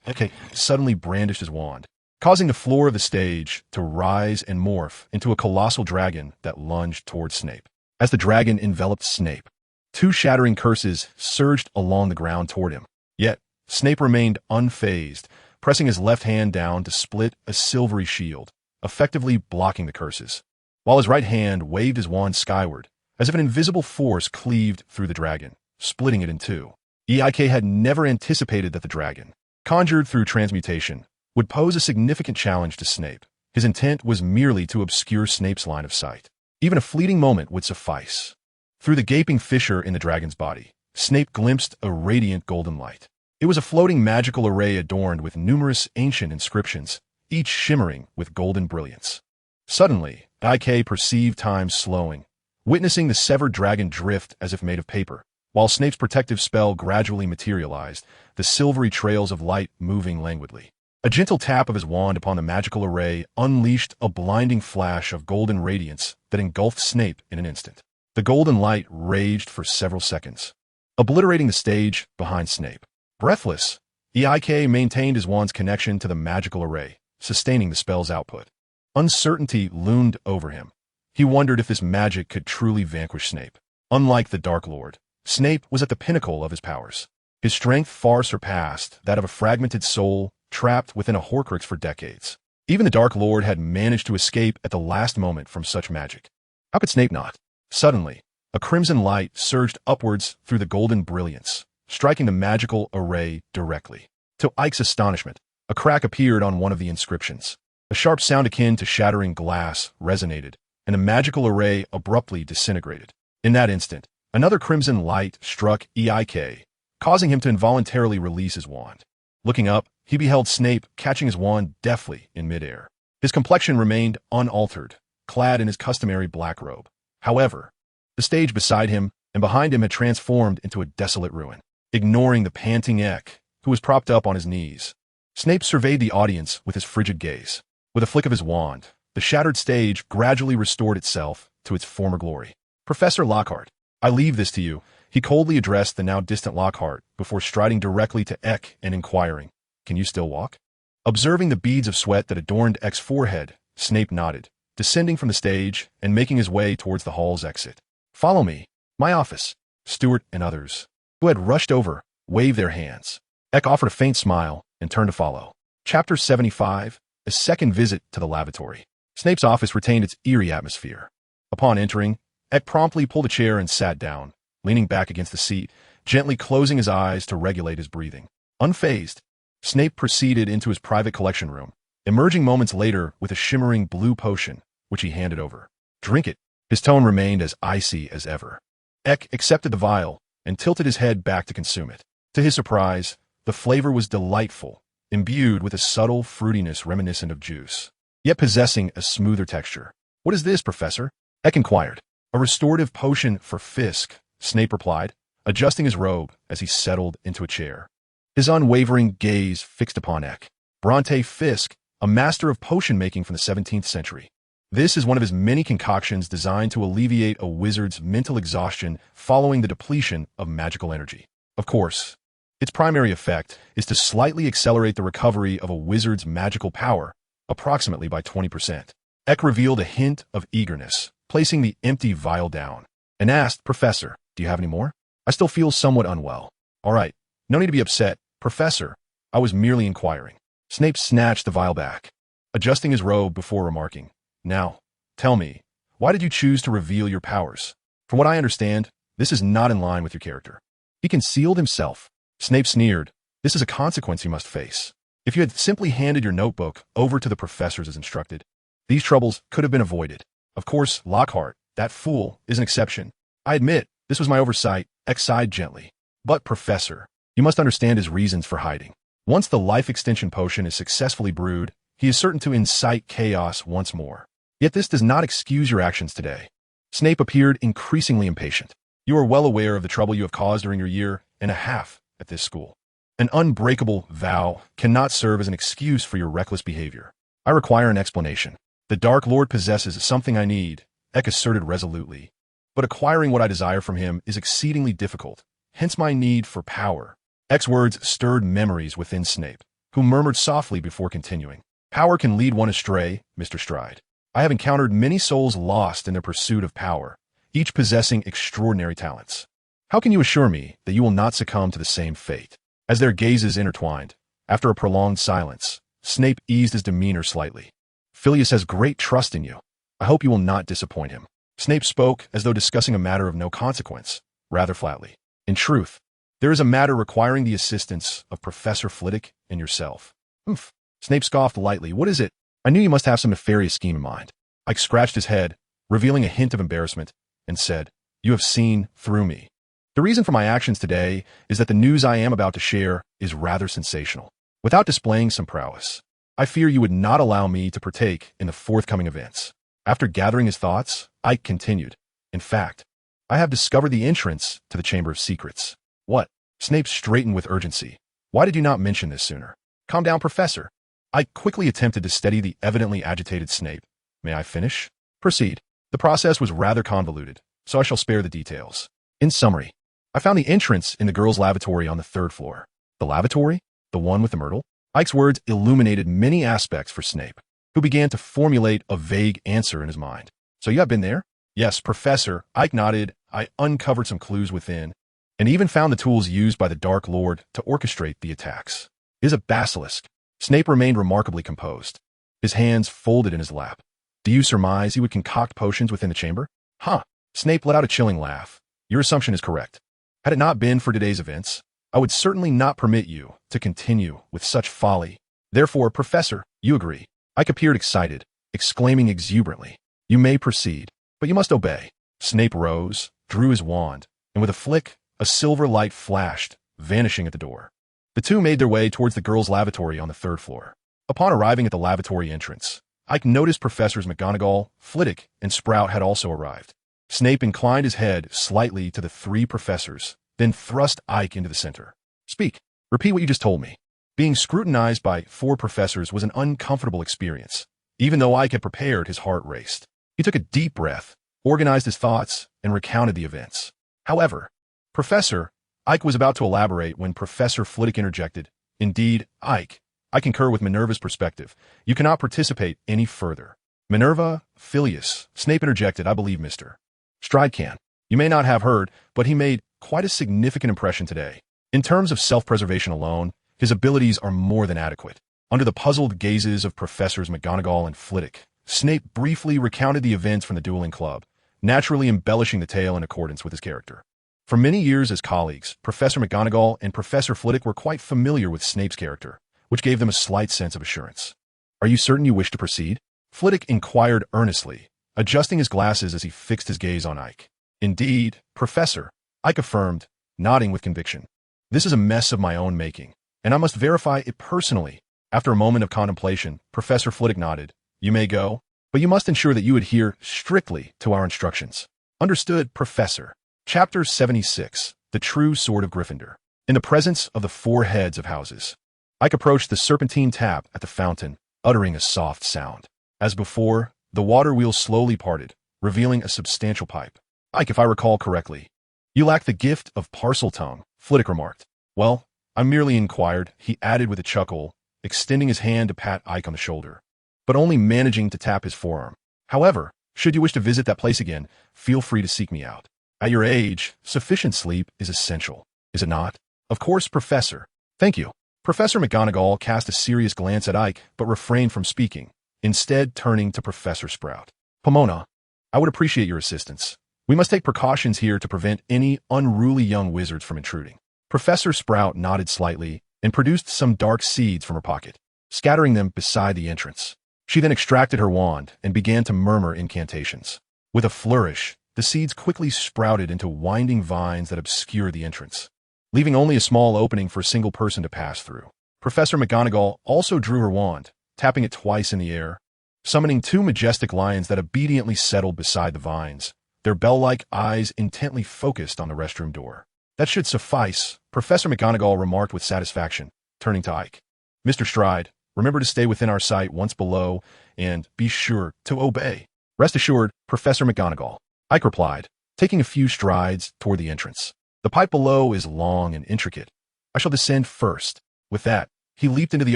Aike suddenly brandished his wand, causing the floor of the stage to rise and morph into a colossal dragon that lunged towards Snape. As the dragon enveloped Snape, two shattering curses surged along the ground toward him. Yet, Snape remained unfazed, pressing his left hand down to split a silvery shield, effectively blocking the curses, while his right hand waved his wand skyward, as if an invisible force cleaved through the dragon, splitting it in two. Aike had never anticipated that the dragon, conjured through transmutation, would pose a significant challenge to Snape. His intent was merely to obscure Snape's line of sight. Even a fleeting moment would suffice. Through the gaping fissure in the dragon's body, Snape glimpsed a radiant golden light. It was a floating magical array adorned with numerous ancient inscriptions, each shimmering with golden brilliance. Suddenly, Aike perceived time slowing, witnessing the severed dragon drift as if made of paper, while Snape's protective spell gradually materialized, the silvery trails of light moving languidly. A gentle tap of his wand upon the magical array unleashed a blinding flash of golden radiance that engulfed Snape in an instant. The golden light raged for several seconds, obliterating the stage behind Snape. Breathless, Aike maintained his wand's connection to the magical array, sustaining the spell's output. Uncertainty loomed over him. He wondered if this magic could truly vanquish Snape. Unlike the Dark Lord, Snape was at the pinnacle of his powers. His strength far surpassed that of a fragmented soul trapped within a Horcrux for decades. Even the Dark Lord had managed to escape at the last moment from such magic. How could Snape not? Suddenly, a crimson light surged upwards through the golden brilliance, striking the magical array directly. To Ike's astonishment, a crack appeared on one of the inscriptions. A sharp sound akin to shattering glass resonated, and the magical array abruptly disintegrated. In that instant, another crimson light struck Aike, causing him to involuntarily release his wand. Looking up, he beheld Snape catching his wand deftly in midair. His complexion remained unaltered, clad in his customary black robe. However, the stage beside him and behind him had transformed into a desolate ruin. Ignoring the panting Aike, who was propped up on his knees, Snape surveyed the audience with his frigid gaze. With a flick of his wand, the shattered stage gradually restored itself to its former glory. "Professor Lockhart, I leave this to you," he coldly addressed the now distant Lockhart before striding directly to Aike and inquiring, "Can you still walk?" Observing the beads of sweat that adorned Aike's forehead, Snape nodded, descending from the stage and making his way towards the hall's exit. "Follow me. My office." Stuart and others, who had rushed over, waved their hands. Aike offered a faint smile and turned to follow. Chapter 75, A Second Visit to the Lavatory. Snape's office retained its eerie atmosphere. Upon entering, Aike promptly pulled a chair and sat down, leaning back against the seat, gently closing his eyes to regulate his breathing. Unfazed, Snape proceeded into his private collection room, emerging moments later with a shimmering blue potion, which he handed over. "Drink it." His tone remained as icy as ever. Aike accepted the vial and tilted his head back to consume it. To his surprise, the flavor was delightful, imbued with a subtle fruitiness reminiscent of juice, yet possessing a smoother texture. "What is this, Professor?" Aike inquired. "A restorative potion for Fisk," Snape replied, adjusting his robe as he settled into a chair. His unwavering gaze fixed upon Aike. Bronte Fisk, a master of potion-making from the 17th century. This is one of his many concoctions designed to alleviate a wizard's mental exhaustion following the depletion of magical energy. Of course, its primary effect is to slightly accelerate the recovery of a wizard's magical power, approximately by 20%. Aike revealed a hint of eagerness, placing the empty vial down, and asked, "Professor, do you have any more? I still feel somewhat unwell." "All right, no need to be upset, Professor. I was merely inquiring." Snape snatched the vial back, adjusting his robe before remarking, "Now, tell me, why did you choose to reveal your powers? From what I understand, this is not in line with your character." He concealed himself. Snape sneered. "This is a consequence you must face. If you had simply handed your notebook over to the professors as instructed, these troubles could have been avoided. Of course, Lockhart, that fool, is an exception. I admit, this was my oversight," Aike sighed gently. "But, Professor, you must understand his reasons for hiding. Once the life extension potion is successfully brewed, he is certain to incite chaos once more. Yet this does not excuse your actions today." Snape appeared increasingly impatient. "You are well aware of the trouble you have caused during your year and a half at this school. An unbreakable vow cannot serve as an excuse for your reckless behavior. I require an explanation." "The Dark Lord possesses something I need," Aike asserted resolutely. "But acquiring what I desire from him is exceedingly difficult, hence my need for power." Aike's words stirred memories within Snape, who murmured softly before continuing. "Power can lead one astray, Mr. Stride. I have encountered many souls lost in their pursuit of power, each possessing extraordinary talents. How can you assure me that you will not succumb to the same fate?" As their gazes intertwined, after a prolonged silence, Snape eased his demeanor slightly. Filius has great trust in you. I hope you will not disappoint him. Snape spoke as though discussing a matter of no consequence, rather flatly. In truth, there is a matter requiring the assistance of Professor Flitwick and yourself. Oomph. Snape scoffed lightly. What is it? I knew you must have some nefarious scheme in mind. Ike scratched his head, revealing a hint of embarrassment, and said, You have seen through me. The reason for my actions today is that the news I am about to share is rather sensational. Without displaying some prowess, I fear you would not allow me to partake in the forthcoming events. After gathering his thoughts, Ike continued, In fact, I have discovered the entrance to the Chamber of Secrets. What? Snape straightened with urgency. Why did you not mention this sooner? Calm down, Professor. Ike quickly attempted to steady the evidently agitated Snape. May I finish? Proceed. The process was rather convoluted, so I shall spare the details. In summary, I found the entrance in the girls' lavatory on the 3rd floor. The lavatory? The one with the myrtle? Ike's words illuminated many aspects for Snape, who began to formulate a vague answer in his mind. So you have been there? Yes, Professor. Ike nodded. I uncovered some clues within, and even found the tools used by the Dark Lord to orchestrate the attacks. It is a basilisk. Snape remained remarkably composed, his hands folded in his lap. Do you surmise he would concoct potions within the chamber? Huh. Snape let out a chilling laugh. Your assumption is correct. Had it not been for today's events, I would certainly not permit you to continue with such folly. Therefore, Professor, you agree. Ike appeared excited, exclaiming exuberantly, You may proceed, but you must obey. Snape rose, drew his wand, and with a flick, a silver light flashed, vanishing at the door. The two made their way towards the girls' lavatory on the 3rd floor. Upon arriving at the lavatory entrance, Ike noticed Professors McGonagall, Flitwick, and Sprout had also arrived. Snape inclined his head slightly to the 3 professors, then thrust Ike into the center. Speak. Repeat what you just told me. Being scrutinized by 4 professors was an uncomfortable experience. Even though Ike had prepared, his heart raced. He took a deep breath, organized his thoughts, and recounted the events. However, Professor, Ike was about to elaborate when Professor Flitwick interjected. Indeed, Ike, I concur with Minerva's perspective. You cannot participate any further. Minerva, Filius, Snape interjected, I believe Mr. Stride can. You may not have heard, but he made quite a significant impression today. In terms of self-preservation alone, his abilities are more than adequate. Under the puzzled gazes of Professors McGonagall and Flitwick, Snape briefly recounted the events from the dueling club, naturally embellishing the tale in accordance with his character. For many years as colleagues, Professor McGonagall and Professor Flitwick were quite familiar with Snape's character, which gave them a slight sense of assurance. Are you certain you wish to proceed? Flitwick inquired earnestly, adjusting his glasses as he fixed his gaze on Ike. Indeed, Professor, Ike affirmed, nodding with conviction. This is a mess of my own making, and I must verify it personally. After a moment of contemplation, Professor Flitwick nodded. You may go, but you must ensure that you adhere strictly to our instructions. Understood, Professor. Chapter 76, The True Sword of Gryffindor. In the presence of the 4 heads of houses, Ike approached the serpentine tap at the fountain, uttering a soft sound. As before, the water wheel slowly parted, revealing a substantial pipe. Ike, if I recall correctly, you lack the gift of parcel tongue, Flitwick remarked. Well, I merely inquired, he added with a chuckle, extending his hand to pat Ike on the shoulder, but only managing to tap his forearm. However, should you wish to visit that place again, feel free to seek me out. At your age, sufficient sleep is essential, is it not? Of course, Professor. Thank you. Professor McGonagall cast a serious glance at Ike, but refrained from speaking, instead turning to Professor Sprout. Pomona, I would appreciate your assistance. We must take precautions here to prevent any unruly young wizards from intruding. Professor Sprout nodded slightly and produced some dark seeds from her pocket, scattering them beside the entrance. She then extracted her wand and began to murmur incantations. With a flourish, the seeds quickly sprouted into winding vines that obscured the entrance, leaving only a small opening for a single person to pass through. Professor McGonagall also drew her wand, tapping it twice in the air, summoning 2 majestic lions that obediently settled beside the vines, their bell-like eyes intently focused on the restroom door. That should suffice, Professor McGonagall remarked with satisfaction, turning to Ike. Mr. Stride, remember to stay within our sight once below, and be sure to obey. Rest assured, Professor McGonagall, Ike replied, taking a few strides toward the entrance. The pipe below is long and intricate. I shall descend first. With that, he leaped into the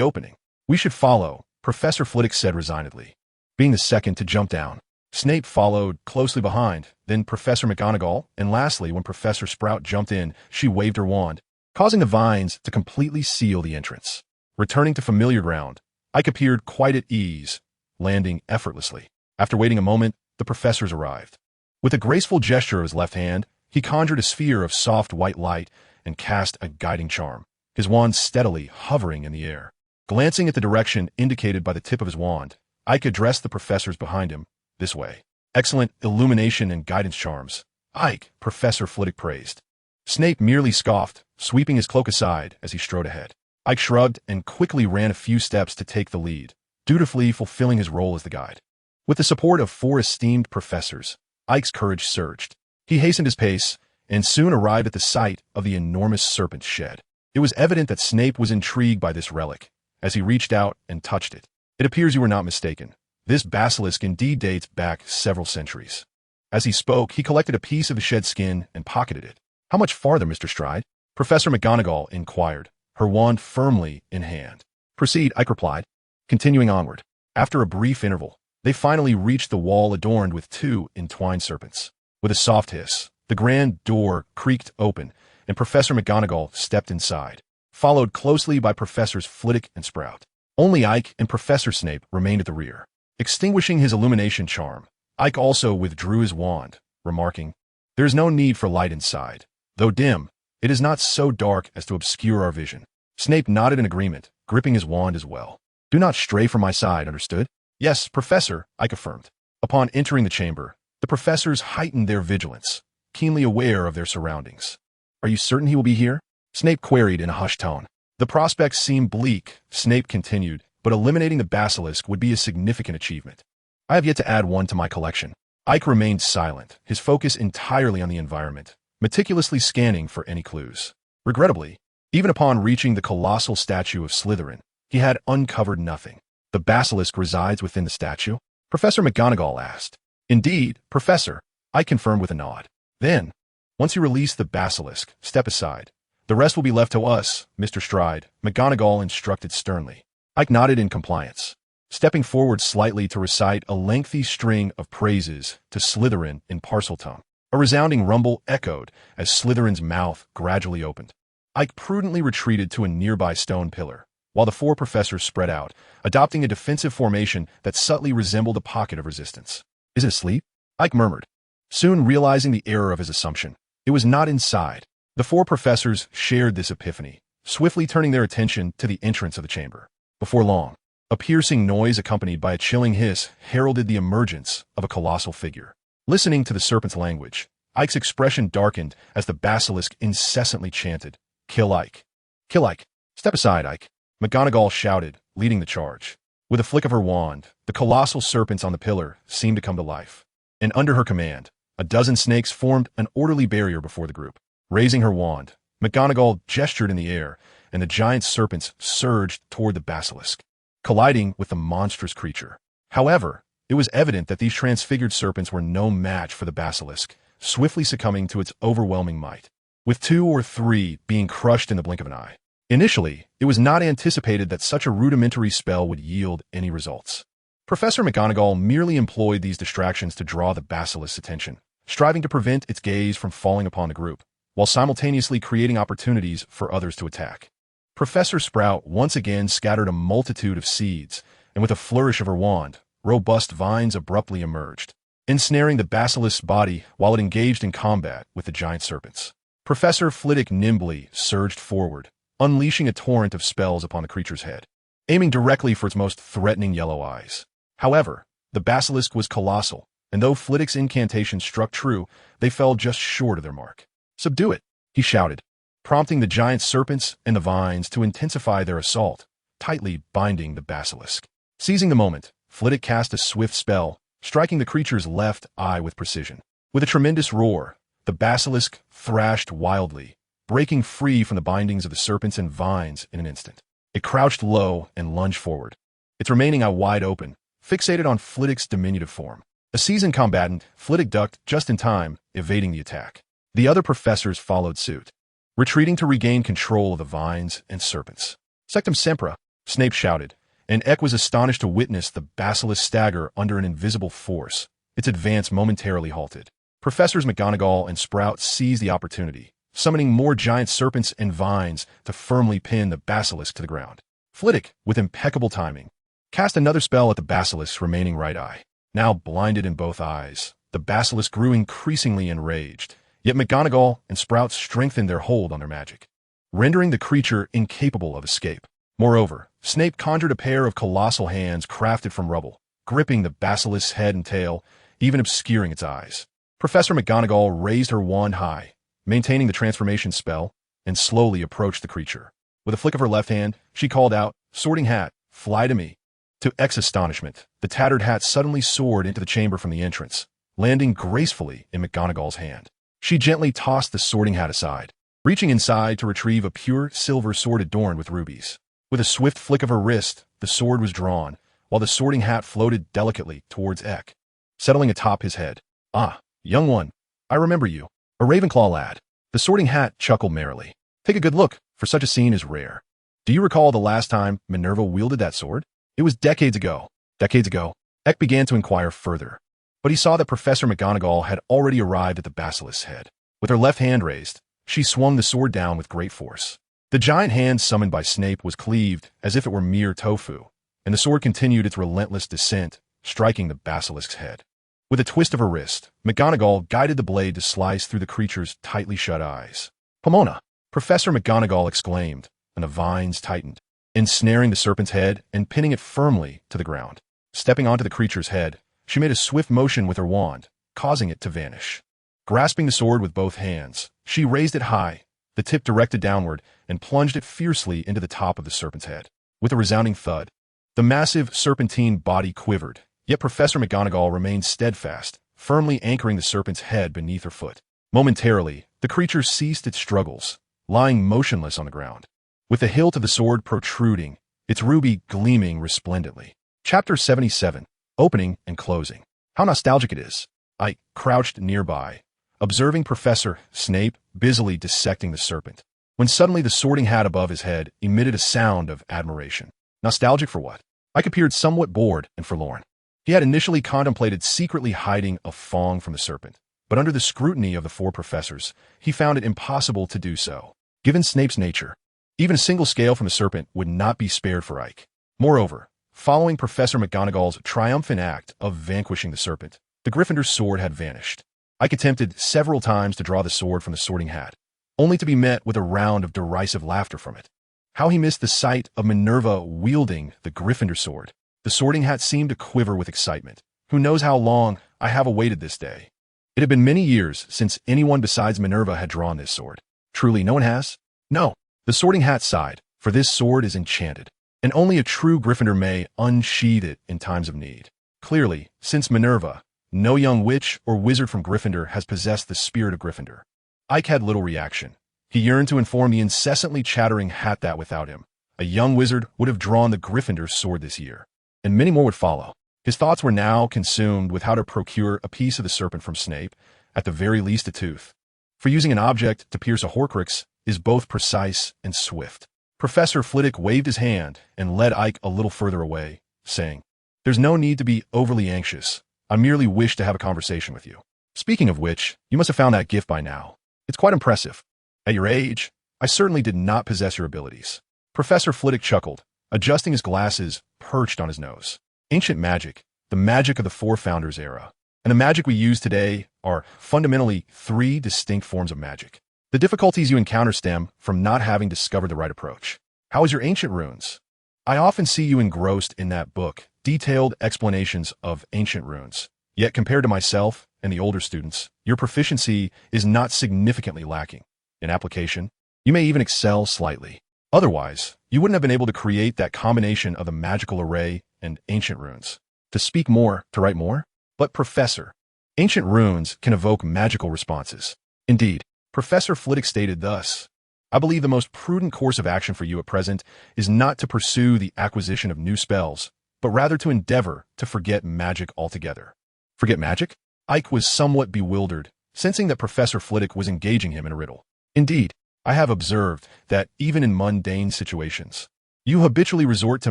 opening. We should follow, Professor Flitwick said resignedly, being the second to jump down. Snape followed closely behind, then Professor McGonagall, and lastly, when Professor Sprout jumped in, she waved her wand, causing the vines to completely seal the entrance. Returning to familiar ground, Ike appeared quite at ease, landing effortlessly. After waiting a moment, the professors arrived. With a graceful gesture of his left hand, he conjured a sphere of soft white light and cast a guiding charm, his wand steadily hovering in the air. Glancing at the direction indicated by the tip of his wand, Ike addressed the professors behind him, this way. Excellent illumination and guidance charms. Ike, Professor Flitwick praised. Snape merely scoffed, sweeping his cloak aside as he strode ahead. Ike shrugged and quickly ran a few steps to take the lead, dutifully fulfilling his role as the guide. With the support of 4 esteemed professors, Ike's courage surged. He hastened his pace and soon arrived at the site of the enormous serpent's shed. It was evident that Snape was intrigued by this relic, as he reached out and touched it. It appears you were not mistaken. This basilisk indeed dates back several centuries. As he spoke, he collected a piece of the shed skin and pocketed it. How much farther, Mr. Stride? Professor McGonagall inquired, her wand firmly in hand. Proceed, Ike replied, continuing onward. After a brief interval, they finally reached the wall adorned with 2 entwined serpents. With a soft hiss, the grand door creaked open, and Professor McGonagall stepped inside, followed closely by Professors Flitwick and Sprout. Only Ike and Professor Snape remained at the rear. Extinguishing his illumination charm, Ike also withdrew his wand, remarking, "There is no need for light inside. Though dim, it is not so dark as to obscure our vision." Snape nodded in agreement, gripping his wand as well. "Do not stray from my side, understood?" "Yes, Professor," Ike affirmed. Upon entering the chamber, the professors heightened their vigilance, keenly aware of their surroundings. "Are you certain he will be here?" Snape queried in a hushed tone. The prospects seemed bleak, Snape continued, but eliminating the basilisk would be a significant achievement. "I have yet to add one to my collection." Ike remained silent, his focus entirely on the environment, meticulously scanning for any clues. Regrettably, even upon reaching the colossal statue of Slytherin, he had uncovered nothing. "The basilisk resides within the statue?" Professor McGonagall asked. "Indeed, Professor," Ike confirmed with a nod. "Then, once you release the basilisk, step aside. The rest will be left to us, Mr. Stride," McGonagall instructed sternly. Ike nodded in compliance, stepping forward slightly to recite a lengthy string of praises to Slytherin in Parseltongue. A resounding rumble echoed as Slytherin's mouth gradually opened. Ike prudently retreated to a nearby stone pillar, while the 4 professors spread out, adopting a defensive formation that subtly resembled a pocket of resistance. "Is it asleep?" Ike murmured, soon realizing the error of his assumption. It was not inside. The 4 professors shared this epiphany, swiftly turning their attention to the entrance of the chamber. Before long, a piercing noise accompanied by a chilling hiss heralded the emergence of a colossal figure. Listening to the serpent's language, Ike's expression darkened as the basilisk incessantly chanted, "Kill Ike! Kill Ike! Step aside, Ike!" McGonagall shouted, leading the charge. With a flick of her wand, the colossal serpents on the pillar seemed to come to life. And under her command, a dozen snakes formed an orderly barrier before the group. Raising her wand, McGonagall gestured in the air, and the giant serpents surged toward the basilisk, colliding with the monstrous creature. However, it was evident that these transfigured serpents were no match for the basilisk, swiftly succumbing to its overwhelming might, with 2 or 3 being crushed in the blink of an eye. Initially, it was not anticipated that such a rudimentary spell would yield any results. Professor McGonagall merely employed these distractions to draw the basilisk's attention, striving to prevent its gaze from falling upon the group, while simultaneously creating opportunities for others to attack. Professor Sprout once again scattered a multitude of seeds, and with a flourish of her wand, robust vines abruptly emerged, ensnaring the basilisk's body while it engaged in combat with the giant serpents. Professor Flitwick nimbly surged forward, unleashing a torrent of spells upon the creature's head, aiming directly for its most threatening yellow eyes. However, the basilisk was colossal, and though Flitwick's incantations struck true, they fell just short of their mark. "Subdue it," he shouted, prompting the giant serpents and the vines to intensify their assault, tightly binding the basilisk. Seizing the moment, Flitwick cast a swift spell, striking the creature's left eye with precision. With a tremendous roar, the basilisk thrashed wildly, breaking free from the bindings of the serpents and vines in an instant. It crouched low and lunged forward, its remaining eye wide open, fixated on Flitwick's diminutive form. A seasoned combatant, Flitwick ducked just in time, evading the attack. The other professors followed suit, retreating to regain control of the vines and serpents. "Sectum Sempra," Snape shouted, and Eck was astonished to witness the basilisk stagger under an invisible force, its advance momentarily halted. Professors McGonagall and Sprout seized the opportunity, summoning more giant serpents and vines to firmly pin the basilisk to the ground. Flitwick, with impeccable timing, cast another spell at the basilisk's remaining right eye. Now blinded in both eyes, the basilisk grew increasingly enraged, yet McGonagall and Sprout strengthened their hold on their magic, rendering the creature incapable of escape. Moreover, Snape conjured a pair of colossal hands crafted from rubble, gripping the basilisk's head and tail, even obscuring its eyes. Professor McGonagall raised her wand high, maintaining the transformation spell, and slowly approached the creature. With a flick of her left hand, she called out, "Sorting Hat, fly to me." To X's astonishment, the tattered hat suddenly soared into the chamber from the entrance, landing gracefully in McGonagall's hand. She gently tossed the Sorting Hat aside, reaching inside to retrieve a pure silver sword adorned with rubies. With a swift flick of her wrist, the sword was drawn, while the Sorting Hat floated delicately towards Eck, settling atop his head. "Ah, young one, I remember you. A Ravenclaw lad." The Sorting Hat chuckled merrily. "Take a good look, for such a scene is rare. Do you recall the last time Minerva wielded that sword?" "It was decades ago." "Decades ago?" Eck began to inquire further, but he saw that Professor McGonagall had already arrived at the basilisk's head. With her left hand raised, she swung the sword down with great force. The giant hand summoned by Snape was cleaved as if it were mere tofu, and the sword continued its relentless descent, striking the basilisk's head. With a twist of her wrist, McGonagall guided the blade to slice through the creature's tightly shut eyes. "Pomona!" Professor McGonagall exclaimed, and the vines tightened, ensnaring the serpent's head and pinning it firmly to the ground. Stepping onto the creature's head, she made a swift motion with her wand, causing it to vanish. Grasping the sword with both hands, she raised it high, the tip directed downward, and plunged it fiercely into the top of the serpent's head. With a resounding thud, the massive serpentine body quivered, yet Professor McGonagall remained steadfast, firmly anchoring the serpent's head beneath her foot. Momentarily, the creature ceased its struggles, lying motionless on the ground, with the hilt of the sword protruding, its ruby gleaming resplendently. Chapter 77, Opening and Closing. How nostalgic it is. I crouched nearby, observing Professor Snape busily dissecting the serpent, when suddenly the Sorting Hat above his head emitted a sound of admiration. Nostalgic for what? Ike appeared somewhat bored and forlorn. He had initially contemplated secretly hiding a fong from the serpent, but under the scrutiny of the four professors, he found it impossible to do so. Given Snape's nature, even a single scale from the serpent would not be spared for Ike. Moreover, following Professor McGonagall's triumphant act of vanquishing the serpent, the Gryffindor's sword had vanished. Ike attempted several times to draw the sword from the Sorting Hat, only to be met with a round of derisive laughter from it. How he missed the sight of Minerva wielding the Gryffindor sword. The Sorting Hat seemed to quiver with excitement. Who knows how long I have awaited this day. It had been many years since anyone besides Minerva had drawn this sword. Truly, no one has? No. The Sorting Hat sighed, for this sword is enchanted, and only a true Gryffindor may unsheathe it in times of need. Clearly, since Minerva, no young witch or wizard from Gryffindor has possessed the spirit of Gryffindor. Ike had little reaction. He yearned to inform the incessantly chattering Hat that without him, a young wizard would have drawn the Gryffindor's sword this year, and many more would follow. His thoughts were now consumed with how to procure a piece of the serpent from Snape, at the very least a tooth. For using an object to pierce a Horcrux is both precise and swift. Professor Flitwick waved his hand and led Ike a little further away, saying, "There's no need to be overly anxious. I merely wish to have a conversation with you. Speaking of which, you must have found that gift by now. It's quite impressive. At your age, I certainly did not possess your abilities." Professor Flitwick chuckled, adjusting his glasses perched on his nose. Ancient magic, the magic of the Four Founders era, and the magic we use today are fundamentally three distinct forms of magic. The difficulties you encounter stem from not having discovered the right approach. How is your ancient runes? I often see you engrossed in that book, detailed explanations of ancient runes. Yet compared to myself and the older students, your proficiency is not significantly lacking. In application, you may even excel slightly. Otherwise, you wouldn't have been able to create that combination of the magical array and ancient runes. To speak more, to write more? But Professor, ancient runes can evoke magical responses. Indeed, Professor Flitwick stated thus, "I believe the most prudent course of action for you at present is not to pursue the acquisition of new spells, but rather to endeavor to forget magic altogether." Forget magic? Ike was somewhat bewildered, sensing that Professor Flitwick was engaging him in a riddle. "Indeed, I have observed that even in mundane situations, you habitually resort to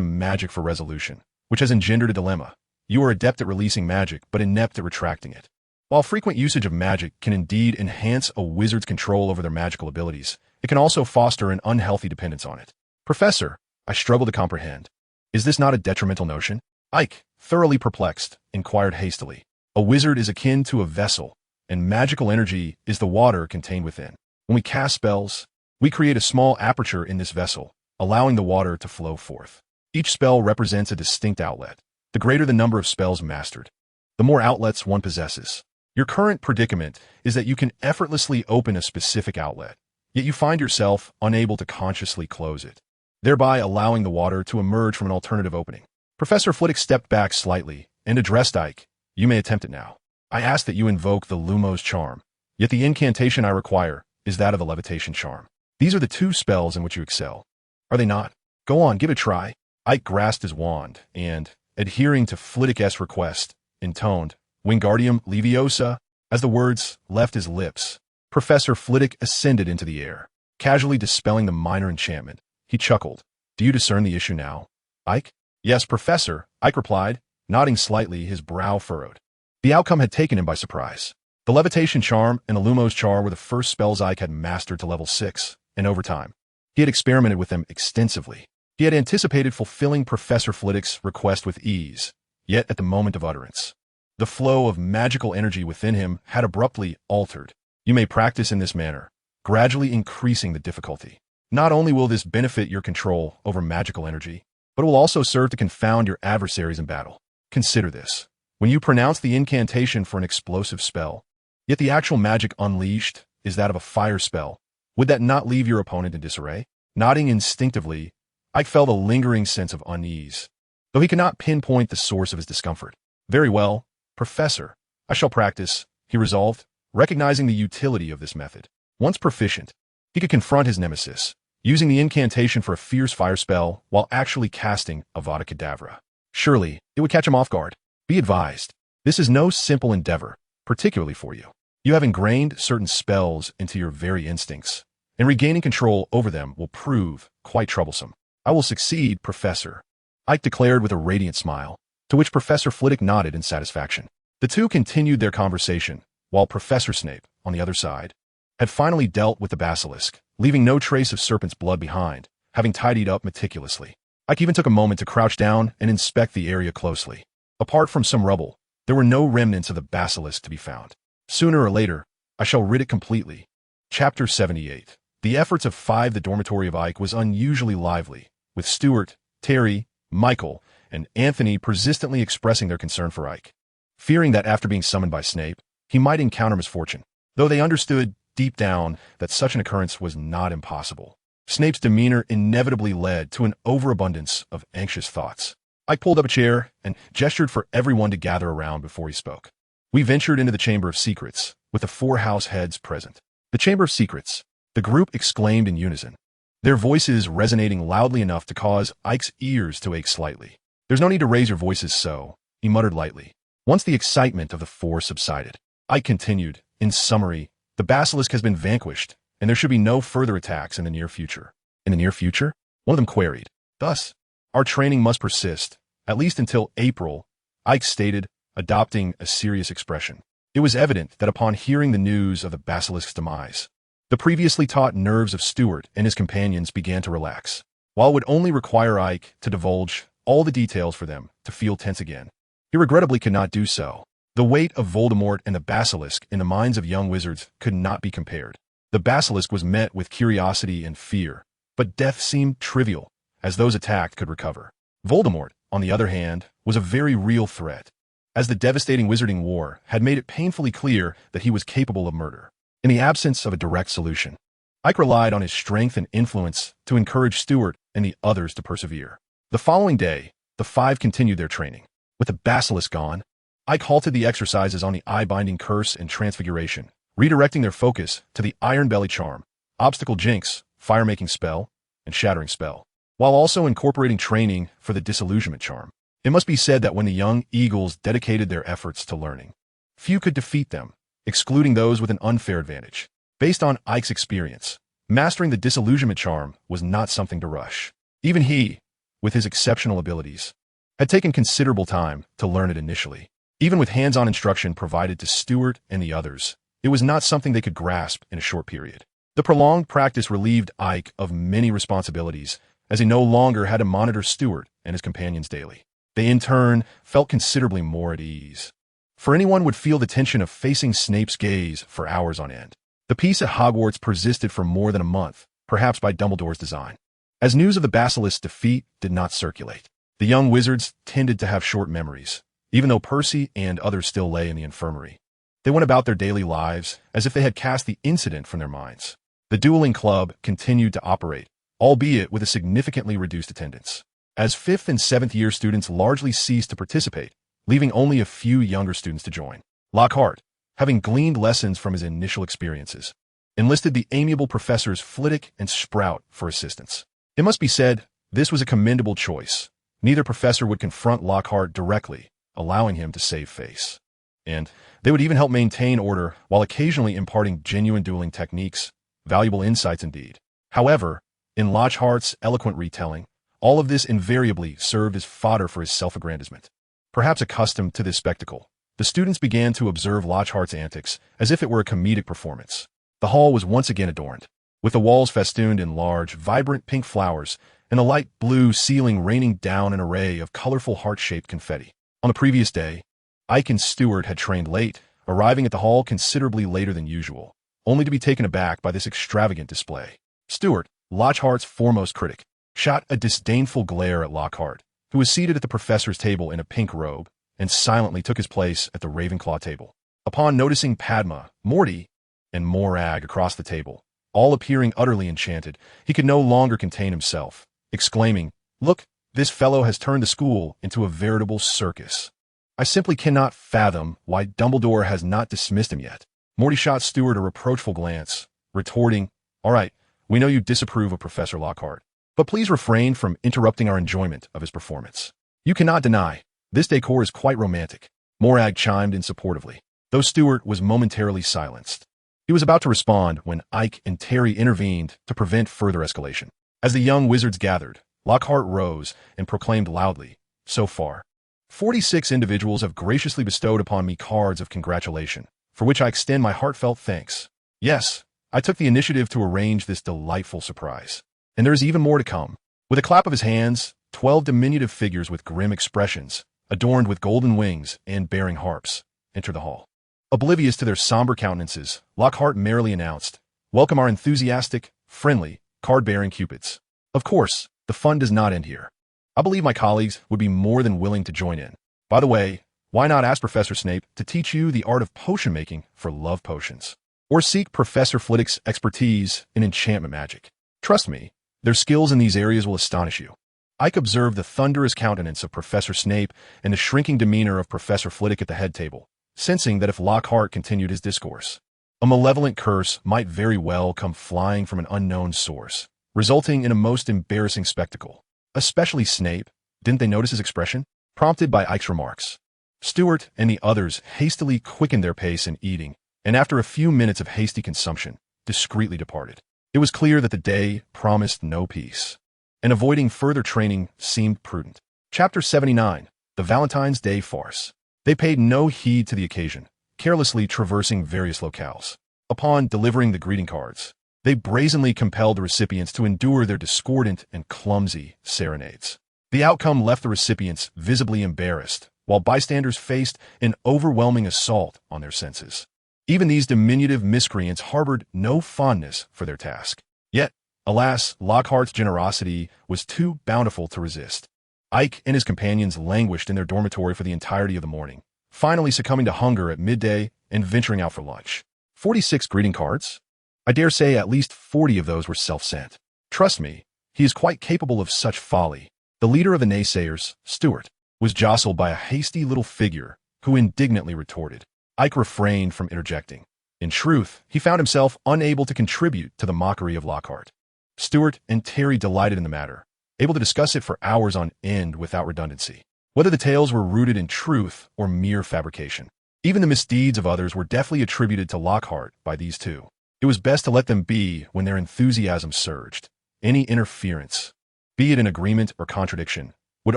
magic for resolution, which has engendered a dilemma. You are adept at releasing magic, but inept at retracting it. While frequent usage of magic can indeed enhance a wizard's control over their magical abilities, it can also foster an unhealthy dependence on it. Professor, I struggle to comprehend. Is this not a detrimental notion? Ike, thoroughly perplexed, inquired hastily. A wizard is akin to a vessel, and magical energy is the water contained within. When we cast spells, we create a small aperture in this vessel, allowing the water to flow forth. Each spell represents a distinct outlet. The greater the number of spells mastered, the more outlets one possesses. Your current predicament is that you can effortlessly open a specific outlet, yet you find yourself unable to consciously close it, thereby allowing the water to emerge from an alternative opening. Professor Flitwick stepped back slightly and addressed Ike. You may attempt it now. I ask that you invoke the Lumos charm, yet the incantation I require is that of the levitation charm. These are the two spells in which you excel. Are they not? Go on, give it a try. Ike grasped his wand and, adhering to Flitwick's request, intoned, Wingardium Leviosa, as the words left his lips. Professor Flitwick ascended into the air, casually dispelling the minor enchantment. He chuckled. Do you discern the issue now, Ike? Yes, Professor, Ike replied, nodding slightly, his brow furrowed. The outcome had taken him by surprise. The levitation charm and the Lumos charm were the first spells Ike had mastered to level 6, and over time, he had experimented with them extensively. He had anticipated fulfilling Professor Flitwick's request with ease, yet at the moment of utterance, the flow of magical energy within him had abruptly altered. You may practice in this manner, gradually increasing the difficulty. Not only will this benefit your control over magical energy, but it will also serve to confound your adversaries in battle. Consider this. When you pronounce the incantation for an explosive spell, yet the actual magic unleashed is that of a fire spell, would that not leave your opponent in disarray? Nodding instinctively, Ike felt a lingering sense of unease, though he could not pinpoint the source of his discomfort. Very well, Professor, I shall practice, he resolved, recognizing the utility of this method. Once proficient, he could confront his nemesis, using the incantation for a fierce fire spell while actually casting Avada Kedavra. Surely, it would catch him off guard. Be advised, this is no simple endeavor, particularly for you. You have ingrained certain spells into your very instincts, and regaining control over them will prove quite troublesome. I will succeed, Professor, Ike declared with a radiant smile, to which Professor Flitwick nodded in satisfaction. The two continued their conversation, while Professor Snape, on the other side, had finally dealt with the basilisk, leaving no trace of serpent's blood behind, having tidied up meticulously. Ike even took a moment to crouch down and inspect the area closely. Apart from some rubble, there were no remnants of the basilisk to be found. Sooner or later, I shall rid it completely. Chapter 78. The efforts of 5. The dormitory of Ike was unusually lively, with Stuart, Terry, Michael, and Anthony persistently expressing their concern for Ike, fearing that after being summoned by Snape, he might encounter misfortune, though they understood deep down that such an occurrence was not impossible. Snape's demeanor inevitably led to an overabundance of anxious thoughts. Ike pulled up a chair and gestured for everyone to gather around before he spoke. We ventured into the Chamber of Secrets, with the 4 house heads present. The Chamber of Secrets, the group exclaimed in unison, their voices resonating loudly enough to cause Ike's ears to ache slightly. There's no need to raise your voices so, he muttered lightly. Once the excitement of the 4 subsided, Ike continued, in summary, the basilisk has been vanquished, and there should be no further attacks in the near future. In the near future? One of them queried. Thus, our training must persist, at least until April, Ike stated, adopting a serious expression. It was evident that upon hearing the news of the basilisk's demise, the previously taut nerves of Stuart and his companions began to relax. While it would only require Ike to divulge all the details for them to feel tense again, he regrettably could not do so. The weight of Voldemort and the basilisk in the minds of young wizards could not be compared. The basilisk was met with curiosity and fear, but death seemed trivial, as those attacked could recover. Voldemort, on the other hand, was a very real threat, as the devastating Wizarding War had made it painfully clear that he was capable of murder. In the absence of a direct solution, Ike relied on his strength and influence to encourage Stuart and the others to persevere. The following day, the 5 continued their training. With the basilisk gone, Ike halted the exercises on the eye-binding curse and transfiguration, redirecting their focus to the Iron Belly charm, Obstacle Jinx, Fire-making spell, and Shattering spell, while also incorporating training for the Disillusionment charm. It must be said that when the young Eagles dedicated their efforts to learning, few could defeat them, excluding those with an unfair advantage. Based on Ike's experience, mastering the Disillusionment charm was not something to rush. Even he, with his exceptional abilities, had taken considerable time to learn it initially. Even with hands-on instruction provided to Stewart and the others, it was not something they could grasp in a short period. The prolonged practice relieved Ike of many responsibilities, as he no longer had to monitor Stewart and his companions daily. They, in turn, felt considerably more at ease. For anyone would feel the tension of facing Snape's gaze for hours on end. The peace at Hogwarts persisted for more than a month, perhaps by Dumbledore's design. As news of the Basilisk's defeat did not circulate, the young wizards tended to have short memories, even though Percy and others still lay in the infirmary. They went about their daily lives as if they had cast the incident from their minds. The dueling club continued to operate, albeit with a significantly reduced attendance, as 5th and 7th year students largely ceased to participate, leaving only a few younger students to join. Lockhart, having gleaned lessons from his initial experiences, enlisted the amiable professors Flitwick and Sprout for assistance. It must be said, this was a commendable choice. Neither professor would confront Lockhart directly, allowing him to save face. And they would even help maintain order while occasionally imparting genuine dueling techniques, valuable insights indeed. However, in Lockhart's eloquent retelling, all of this invariably served as fodder for his self-aggrandizement. Perhaps accustomed to this spectacle, the students began to observe Lockhart's antics as if it were a comedic performance. The hall was once again adorned, with the walls festooned in large, vibrant pink flowers and a light blue ceiling raining down an array of colorful heart-shaped confetti. On the previous day, Ike and Stewart had trained late, arriving at the hall considerably later than usual, only to be taken aback by this extravagant display. Stewart, Lockhart's foremost critic, shot a disdainful glare at Lockhart, who was seated at the professor's table in a pink robe, and silently took his place at the Ravenclaw table. Upon noticing Padma, Morty, and Morag across the table, all appearing utterly enchanted, he could no longer contain himself, exclaiming, "Look, this fellow has turned the school into a veritable circus. I simply cannot fathom why Dumbledore has not dismissed him yet." Morty shot Stewart a reproachful glance, retorting, "All right, we know you disapprove of Professor Lockhart, but please refrain from interrupting our enjoyment of his performance. You cannot deny, this decor is quite romantic." Morag chimed in supportively, though Stewart was momentarily silenced. He was about to respond when Ike and Terry intervened to prevent further escalation. As the young wizards gathered, Lockhart rose and proclaimed loudly, "So far, 46 individuals have graciously bestowed upon me cards of congratulation, for which I extend my heartfelt thanks. Yes, I took the initiative to arrange this delightful surprise. And there is even more to come." With a clap of his hands, 12 diminutive figures with grim expressions, adorned with golden wings and bearing harps, entered the hall. Oblivious to their somber countenances, Lockhart merrily announced, "Welcome our enthusiastic, friendly, card-bearing cupids. Of course, the fun does not end here. I believe my colleagues would be more than willing to join in. By the way, why not ask Professor Snape to teach you the art of potion making for love potions? Or seek Professor Flitwick's expertise in enchantment magic? Trust me, their skills in these areas will astonish you." Ike observed the thunderous countenance of Professor Snape and the shrinking demeanor of Professor Flitwick at the head table, sensing that if Lockhart continued his discourse, a malevolent curse might very well come flying from an unknown source, resulting in a most embarrassing spectacle. Especially Snape, didn't they notice his expression? Prompted by Ike's remarks, Stewart and the others hastily quickened their pace in eating, and after a few minutes of hasty consumption, discreetly departed. It was clear that the day promised no peace, and avoiding further training seemed prudent. Chapter 79, The Valentine's Day Farce. They paid no heed to the occasion, carelessly traversing various locales. Upon delivering the greeting cards, they brazenly compelled the recipients to endure their discordant and clumsy serenades. The outcome left the recipients visibly embarrassed, while bystanders faced an overwhelming assault on their senses. Even these diminutive miscreants harbored no fondness for their task. Yet, alas, Lockhart's generosity was too bountiful to resist. Ike and his companions languished in their dormitory for the entirety of the morning, finally succumbing to hunger at midday and venturing out for lunch. 46 greeting cards? I dare say at least 40 of those were self-sent. Trust me, he is quite capable of such folly. The leader of the naysayers, Stewart, was jostled by a hasty little figure who indignantly retorted. Ike refrained from interjecting. In truth, he found himself unable to contribute to the mockery of Lockhart. Stewart and Terry delighted in the matter, able to discuss it for hours on end without redundancy, whether the tales were rooted in truth or mere fabrication. Even the misdeeds of others were deftly attributed to Lockhart by these two. It was best to let them be when their enthusiasm surged. Any interference, be it an agreement or contradiction, would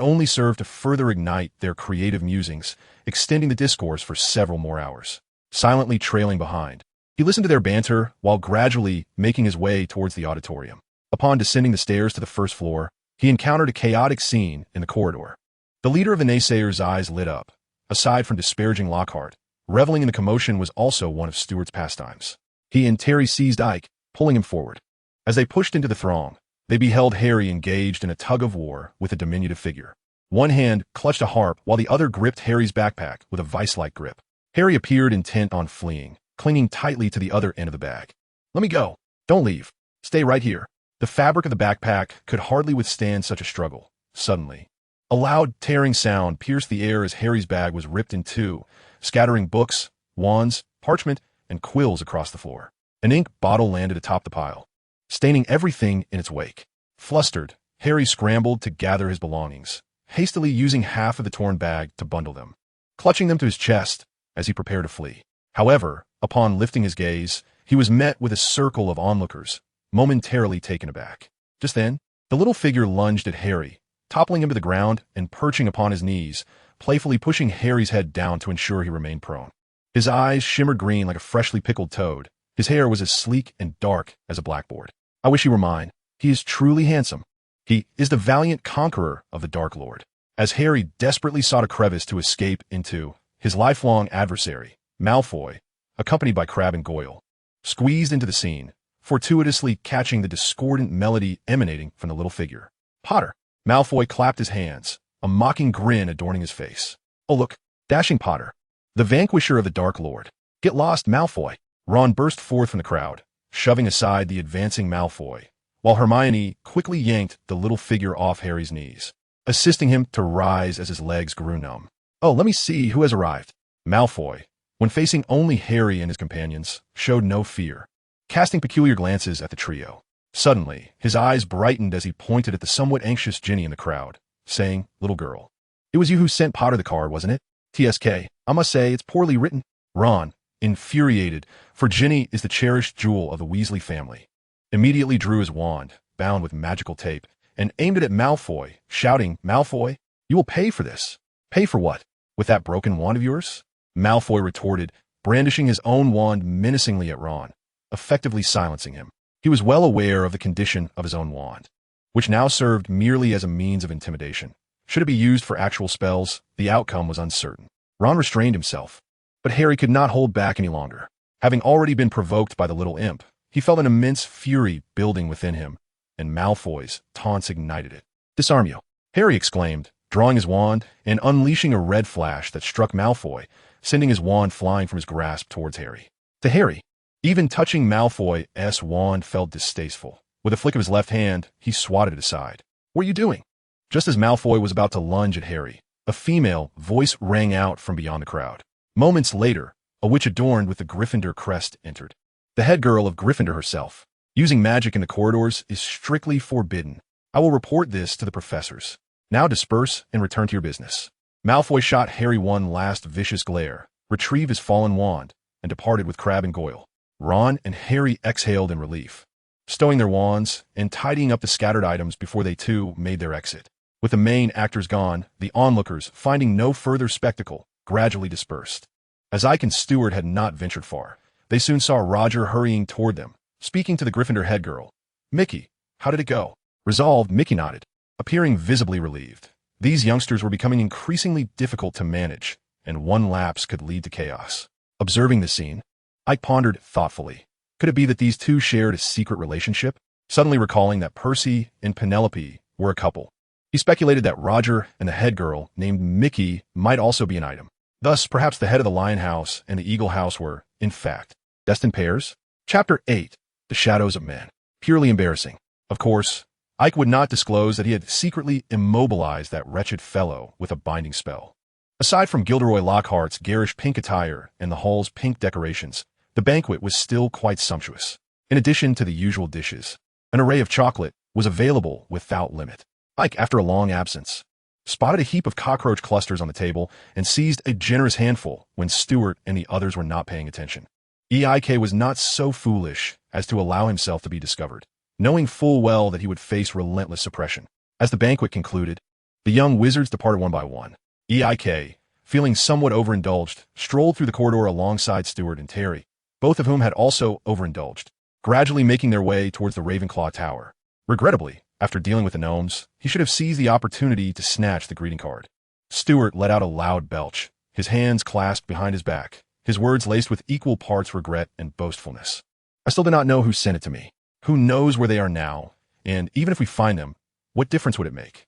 only serve to further ignite their creative musings, extending the discourse for several more hours. Silently trailing behind, he listened to their banter while gradually making his way towards the auditorium. Upon descending the stairs to the first floor, he encountered a chaotic scene in the corridor. The leader of the naysayers' eyes lit up. Aside from disparaging Lockhart, reveling in the commotion was also one of Stuart's pastimes. He and Terry seized Ike, pulling him forward. As they pushed into the throng, they beheld Harry engaged in a tug-of-war with a diminutive figure. One hand clutched a harp while the other gripped Harry's backpack with a vice-like grip. Harry appeared intent on fleeing, clinging tightly to the other end of the bag. "Let me go. Don't leave. Stay right here." The fabric of the backpack could hardly withstand such a struggle. Suddenly, a loud, tearing sound pierced the air as Harry's bag was ripped in two, scattering books, wands, parchment, and quills across the floor. An ink bottle landed atop the pile, staining everything in its wake. Flustered, Harry scrambled to gather his belongings, hastily using half of the torn bag to bundle them, clutching them to his chest as he prepared to flee. However, upon lifting his gaze, he was met with a circle of onlookers, momentarily taken aback. Just then, the little figure lunged at Harry, toppling him to the ground and perching upon his knees, playfully pushing Harry's head down to ensure he remained prone. His eyes shimmered green like a freshly pickled toad. His hair was as sleek and dark as a blackboard. "I wish he were mine. He is truly handsome. He is the valiant conqueror of the Dark Lord." As Harry desperately sought a crevice to escape into, his lifelong adversary, Malfoy, accompanied by Crabbe and Goyle, squeezed into the scene, fortuitously catching the discordant melody emanating from the little figure. "Potter!" Malfoy clapped his hands, a mocking grin adorning his face. "Oh look, dashing Potter, the vanquisher of the Dark Lord. Get lost, Malfoy!" Ron burst forth from the crowd, shoving aside the advancing Malfoy, while Hermione quickly yanked the little figure off Harry's knees, assisting him to rise as his legs grew numb. "Oh, let me see who has arrived." Malfoy, when facing only Harry and his companions, showed no fear, casting peculiar glances at the trio. Suddenly, his eyes brightened as he pointed at the somewhat anxious Ginny in the crowd, saying, "Little girl, it was you who sent Potter the card, wasn't it? TSK, I must say it's poorly written." Ron, infuriated, for Ginny is the cherished jewel of the Weasley family, immediately drew his wand, bound with magical tape, and aimed it at Malfoy, shouting, "Malfoy, you will pay for this." "Pay for what? With that broken wand of yours?" Malfoy retorted, brandishing his own wand menacingly at Ron, effectively silencing him. He was well aware of the condition of his own wand, which now served merely as a means of intimidation. Should it be used for actual spells, the outcome was uncertain. Ron restrained himself, but Harry could not hold back any longer. Having already been provoked by the little imp, he felt an immense fury building within him, and Malfoy's taunts ignited it. "Disarm you!" Harry exclaimed, drawing his wand and unleashing a red flash that struck Malfoy, sending his wand flying from his grasp towards Harry. To Harry, even touching Malfoy's wand felt distasteful. With a flick of his left hand, he swatted it aside. "What are you doing?" Just as Malfoy was about to lunge at Harry, a female voice rang out from beyond the crowd. Moments later, a witch adorned with the Gryffindor crest entered. The head girl of Gryffindor herself. "Using magic in the corridors is strictly forbidden. I will report this to the professors. Now disperse and return to your business." Malfoy shot Harry one last vicious glare, retrieved his fallen wand, and departed with Crabbe and Goyle. Ron and Harry exhaled in relief, stowing their wands and tidying up the scattered items before they too made their exit. With the main actors gone, the onlookers, finding no further spectacle, gradually dispersed. As Ike and Stuart had not ventured far, they soon saw Roger hurrying toward them, speaking to the Gryffindor head girl. "Mickey, how did it go?" Resolved, Mickey nodded, appearing visibly relieved. These youngsters were becoming increasingly difficult to manage, and one lapse could lead to chaos. Observing the scene, Ike pondered thoughtfully. Could it be that these two shared a secret relationship? Suddenly recalling that Percy and Penelope were a couple, he speculated that Roger and the head girl named Mickey might also be an item. Thus, perhaps the head of the Lion House and the Eagle House were, in fact, destined pairs? Chapter 8. The Shadows of Men. Purely embarrassing. Of course, Ike would not disclose that he had secretly immobilized that wretched fellow with a binding spell. Aside from Gilderoy Lockhart's garish pink attire and the hall's pink decorations, the banquet was still quite sumptuous. In addition to the usual dishes, an array of chocolate was available without limit. Ike, after a long absence, spotted a heap of cockroach clusters on the table and seized a generous handful when Stuart and the others were not paying attention. Eik was not so foolish as to allow himself to be discovered, knowing full well that he would face relentless suppression. As the banquet concluded, The young wizards departed one by one. Eik, feeling somewhat overindulged, strolled through the corridor alongside Stuart and Terry, both of whom had also overindulged, gradually making their way towards the Ravenclaw Tower. Regrettably, after dealing with the gnomes, he should have seized the opportunity to snatch the greeting card. Stuart let out a loud belch, his hands clasped behind his back, his words laced with equal parts regret and boastfulness. I still do not know who sent it to me. Who knows where they are now? And even if we find them, what difference would it make?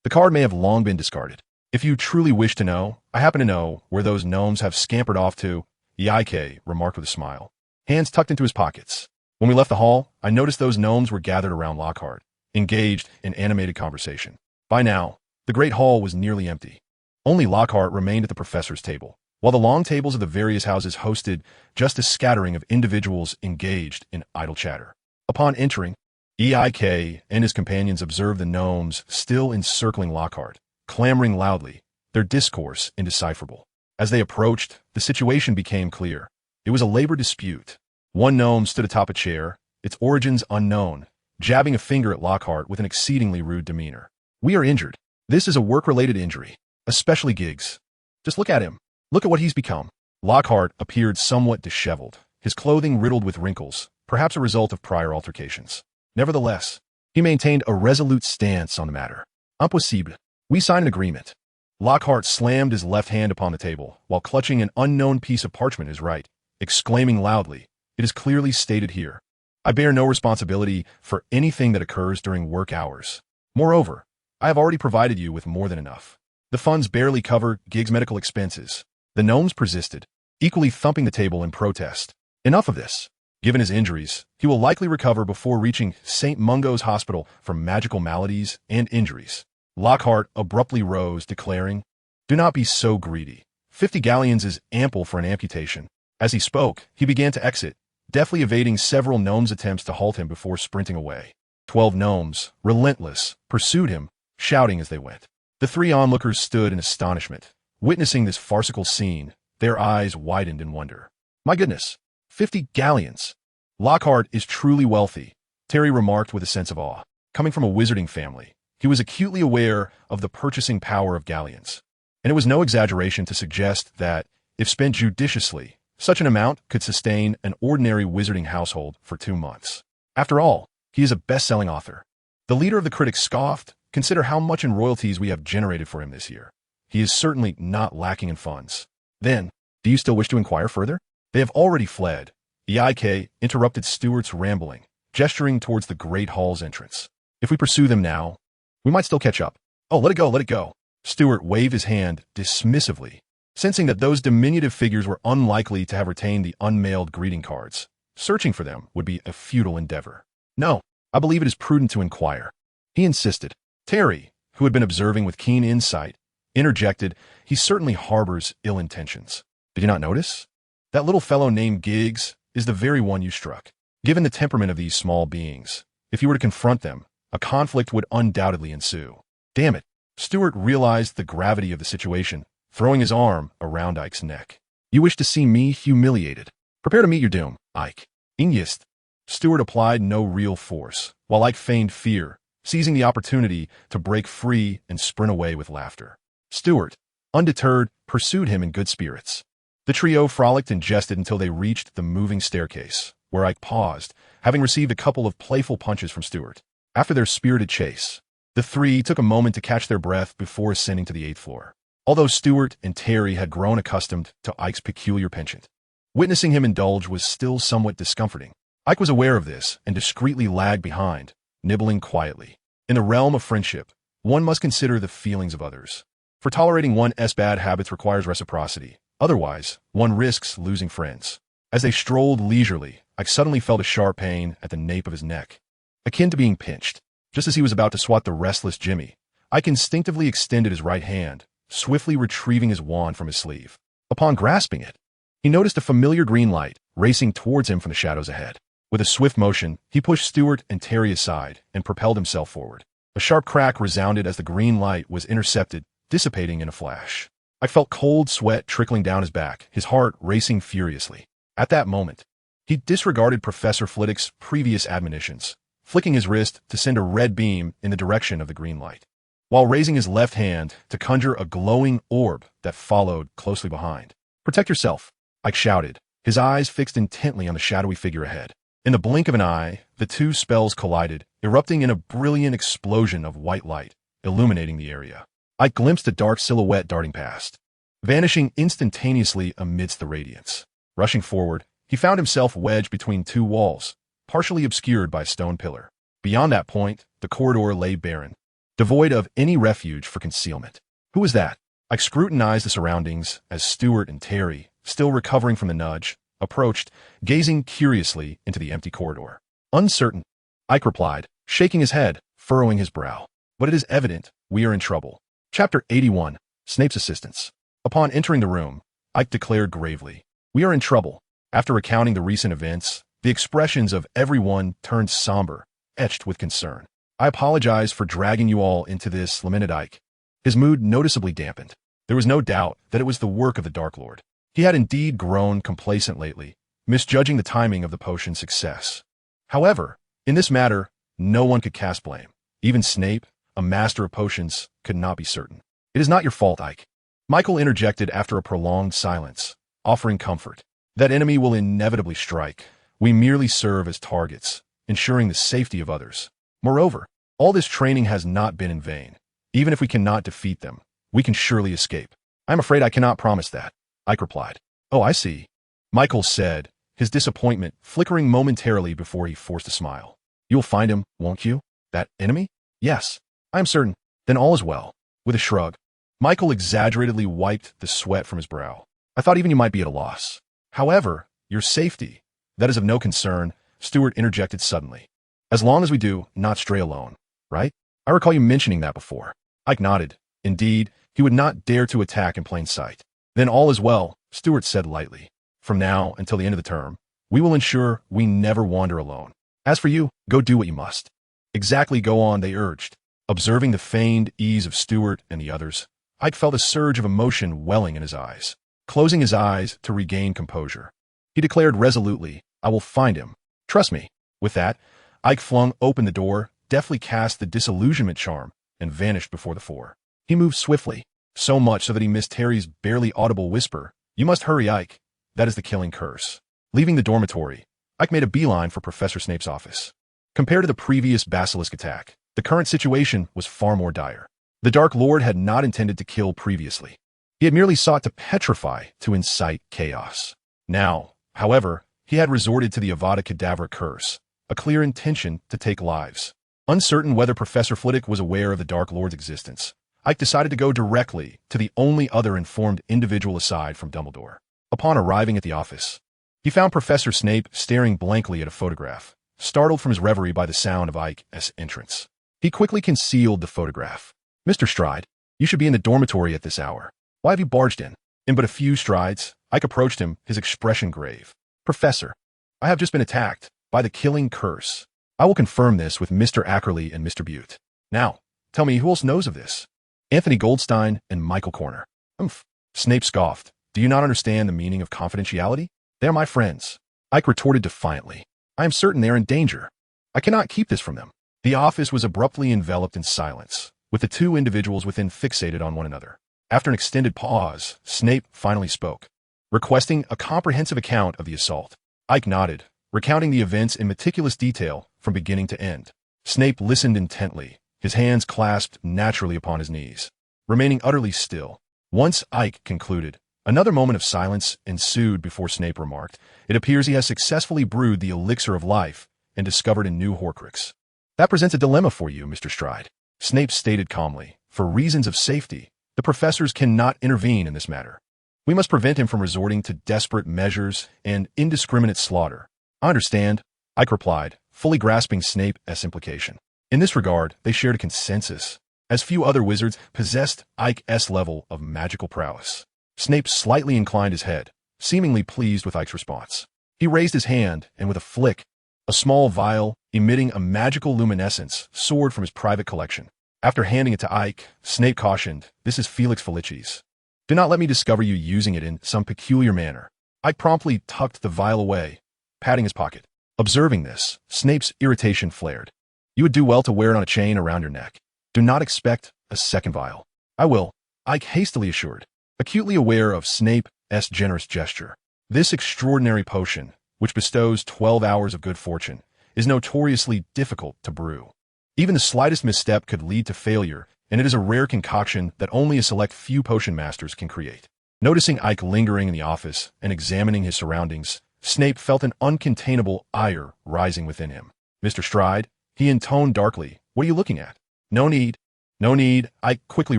The card may have long been discarded. If you truly wish to know, I happen to know where those gnomes have scampered off to, Aike remarked with a smile, hands tucked into his pockets. When we left the hall, I noticed those gnomes were gathered around Lockhart, engaged in animated conversation. By now, the great hall was nearly empty. Only Lockhart remained at the professor's table, while the long tables of the various houses hosted just a scattering of individuals engaged in idle chatter. Upon entering, Eik and his companions observed the gnomes still encircling Lockhart, clamoring loudly, their discourse indecipherable. As they approached, the situation became clear. It was a labor dispute. One gnome stood atop a chair, its origins unknown, jabbing a finger at Lockhart with an exceedingly rude demeanor. "We are injured. This is a work-related injury, especially Giggs. Just look at him. Look at what he's become." Lockhart appeared somewhat disheveled, his clothing riddled with wrinkles, perhaps a result of prior altercations. Nevertheless, he maintained a resolute stance on the matter. "Impossible. We signed an agreement." Lockhart slammed his left hand upon the table, while clutching an unknown piece of parchment in his right, exclaiming loudly, "It is clearly stated here. I bear no responsibility for anything that occurs during work hours. Moreover, I have already provided you with more than enough. The funds barely cover Giggs' medical expenses." The gnomes persisted, equally thumping the table in protest. "Enough of this. Given his injuries, he will likely recover before reaching St. Mungo's Hospital for magical maladies and injuries." Lockhart abruptly rose, declaring, "Do not be so greedy. 50 galleons is ample for an amputation." As he spoke, he began to exit, deftly evading several gnomes' attempts to halt him before sprinting away. 12 gnomes, relentless, pursued him, shouting as they went. The 3 onlookers stood in astonishment, witnessing this farcical scene, their eyes widened in wonder. "My goodness, 50 galleons! Lockhart is truly wealthy," Terry remarked with a sense of awe. Coming from a wizarding family, he was acutely aware of the purchasing power of galleons, and it was no exaggeration to suggest that, if spent judiciously, such an amount could sustain an ordinary wizarding household for 2 months. After all, he is a best-selling author. The leader of the critics scoffed, "Consider how much in royalties we have generated for him this year. He is certainly not lacking in funds." "Then, do you still wish to inquire further?" "They have already fled." Eik interrupted Stuart's rambling, gesturing towards the great hall's entrance. "If we pursue them now, we might still catch up." "Oh, let it go, let it go." Stuart waved his hand dismissively, sensing that those diminutive figures were unlikely to have retained the unmailed greeting cards. Searching for them would be a futile endeavor. "No, I believe it is prudent to inquire," he insisted. Terry, who had been observing with keen insight, interjected, "He certainly harbors ill intentions. Did you not notice? That little fellow named Giggs is the very one you struck. Given the temperament of these small beings, if you were to confront them, a conflict would undoubtedly ensue." "Damn it." Stuart realized the gravity of the situation, throwing his arm around Ike's neck. "You wish to see me humiliated? Prepare to meet your doom, Ike." "Ingest." Stuart applied no real force, while Ike feigned fear, seizing the opportunity to break free and sprint away with laughter. Stuart, undeterred, pursued him in good spirits. The trio frolicked and jested until they reached the moving staircase, where Ike paused, having received a couple of playful punches from Stuart. After their spirited chase, the 3 took a moment to catch their breath before ascending to the 8th floor. Although Stuart and Terry had grown accustomed to Ike's peculiar penchant, witnessing him indulge was still somewhat discomforting. Ike was aware of this and discreetly lagged behind, nibbling quietly. In the realm of friendship, one must consider the feelings of others. For tolerating one's bad habits requires reciprocity. Otherwise, one risks losing friends. As they strolled leisurely, Ike suddenly felt a sharp pain at the nape of his neck, akin to being pinched. Just as he was about to swat the restless Jimmy, Ike instinctively extended his right hand, swiftly retrieving his wand from his sleeve. Upon grasping it, he noticed a familiar green light racing towards him from the shadows ahead. With a swift motion, he pushed Stuart and Terry aside and propelled himself forward. A sharp crack resounded as the green light was intercepted, dissipating in a flash. I felt cold sweat trickling down his back, his heart racing furiously. At that moment, he disregarded Professor Flitwick's previous admonitions, flicking his wrist to send a red beam in the direction of the green light. while raising his left hand to conjure a glowing orb that followed closely behind. "Protect yourself," Ike shouted, his eyes fixed intently on the shadowy figure ahead. In the blink of an eye, the two spells collided, erupting in a brilliant explosion of white light, illuminating the area. Ike glimpsed a dark silhouette darting past, vanishing instantaneously amidst the radiance. Rushing forward, he found himself wedged between two walls, partially obscured by a stone pillar. Beyond that point, the corridor lay barren, devoid of any refuge for concealment. Who was that? Ike scrutinized the surroundings as Stuart and Terry, still recovering from the nudge, approached, gazing curiously into the empty corridor. "Uncertain," Ike replied, shaking his head, furrowing his brow. "But it is evident we are in trouble." Chapter 81, Snape's Assistance. Upon entering the room, Ike declared gravely, "We are in trouble." After recounting the recent events, the expressions of everyone turned somber, etched with concern. "I apologize for dragging you all into this," lamented Ike. His mood noticeably dampened. There was no doubt that it was the work of the Dark Lord. He had indeed grown complacent lately, misjudging the timing of the potion's success. However, in this matter, no one could cast blame. Even Snape, a master of potions, could not be certain. "It is not your fault, Ike," Michael interjected after a prolonged silence, offering comfort. "That enemy will inevitably strike. We merely serve as targets, ensuring the safety of others. Moreover, all this training has not been in vain. Even if we cannot defeat them, we can surely escape." "I'm afraid I cannot promise that," Ike replied. "Oh, I see," Michael said, his disappointment flickering momentarily before he forced a smile. "You'll find him, won't you? That enemy?" "Yes, I am certain." "Then all is well." With a shrug, Michael exaggeratedly wiped the sweat from his brow. "I thought even you might be at a loss. However, your safety, that is of no concern," Stuart interjected suddenly. "As long as we do not stray alone, right? I recall you mentioning that before." Ike nodded. Indeed, he would not dare to attack in plain sight. "Then all is well," Stuart said lightly. "From now until the end of the term, we will ensure we never wander alone. As for you, go do what you must." "Exactly, go on," they urged. Observing the feigned ease of Stuart and the others, Ike felt a surge of emotion welling in his eyes. Closing his eyes to regain composure, he declared resolutely, "I will find him. Trust me." With that, Ike flung open the door, deftly cast the disillusionment charm, and vanished before the four. He moved swiftly, so much so that he missed Terry's barely audible whisper, "You must hurry, Ike. That is the killing curse." Leaving the dormitory, Ike made a beeline for Professor Snape's office. Compared to the previous basilisk attack, the current situation was far more dire. The Dark Lord had not intended to kill previously. He had merely sought to petrify to incite chaos. Now, however, he had resorted to the Avada Kedavra curse, a clear intention to take lives. Uncertain whether Professor Flitwick was aware of the Dark Lord's existence, Ike decided to go directly to the only other informed individual aside from Dumbledore. Upon arriving at the office, he found Professor Snape staring blankly at a photograph, startled from his reverie by the sound of Ike's entrance. He quickly concealed the photograph. "Mr. Stride, you should be in the dormitory at this hour. Why have you barged in?" In but a few strides, Ike approached him, his expression grave. "Professor, I have just been attacked by the killing curse. I will confirm this with Mr. Ackerley and Mr. Butte. Now, tell me who else knows of this?" "Anthony Goldstein and Michael Corner." "Umph," Snape scoffed. "Do you not understand the meaning of confidentiality? They are my friends." Ike retorted defiantly. "I am certain they are in danger. I cannot keep this from them." The office was abruptly enveloped in silence, with the two individuals within fixated on one another. After an extended pause, Snape finally spoke, requesting a comprehensive account of the assault. Ike nodded, recounting the events in meticulous detail from beginning to end. Snape listened intently, his hands clasped naturally upon his knees, remaining utterly still. Once Ike concluded, another moment of silence ensued before Snape remarked, "It appears he has successfully brewed the elixir of life and discovered a new Horcrux." "That presents a dilemma for you, Mr. Stride," Snape stated calmly. "For reasons of safety, the professors cannot intervene in this matter. We must prevent him from resorting to desperate measures and indiscriminate slaughter." "I understand," Ike replied, fully grasping Snape's implication. In this regard, they shared a consensus, as few other wizards possessed Ike's level of magical prowess. Snape slightly inclined his head, seemingly pleased with Ike's response. He raised his hand, and with a flick, a small vial, emitting a magical luminescence, soared from his private collection. After handing it to Ike, Snape cautioned, "This is Felix Felicis. Do not let me discover you using it in some peculiar manner." Ike promptly tucked the vial away, patting his pocket. Observing this, Snape's irritation flared. "You would do well to wear it on a chain around your neck. Do not expect a second vial. I will, Ike hastily assured, acutely aware of Snape's generous gesture. This extraordinary potion, which bestows 12 hours of good fortune, is notoriously difficult to brew. Even the slightest misstep could lead to failure, and it is a rare concoction that only a select few potion masters can create. Noticing Ike lingering in the office and examining his surroundings, Snape felt an uncontainable ire rising within him. "Mr. Stride," he intoned darkly, "what are you looking at?" "No need. No need." Ike quickly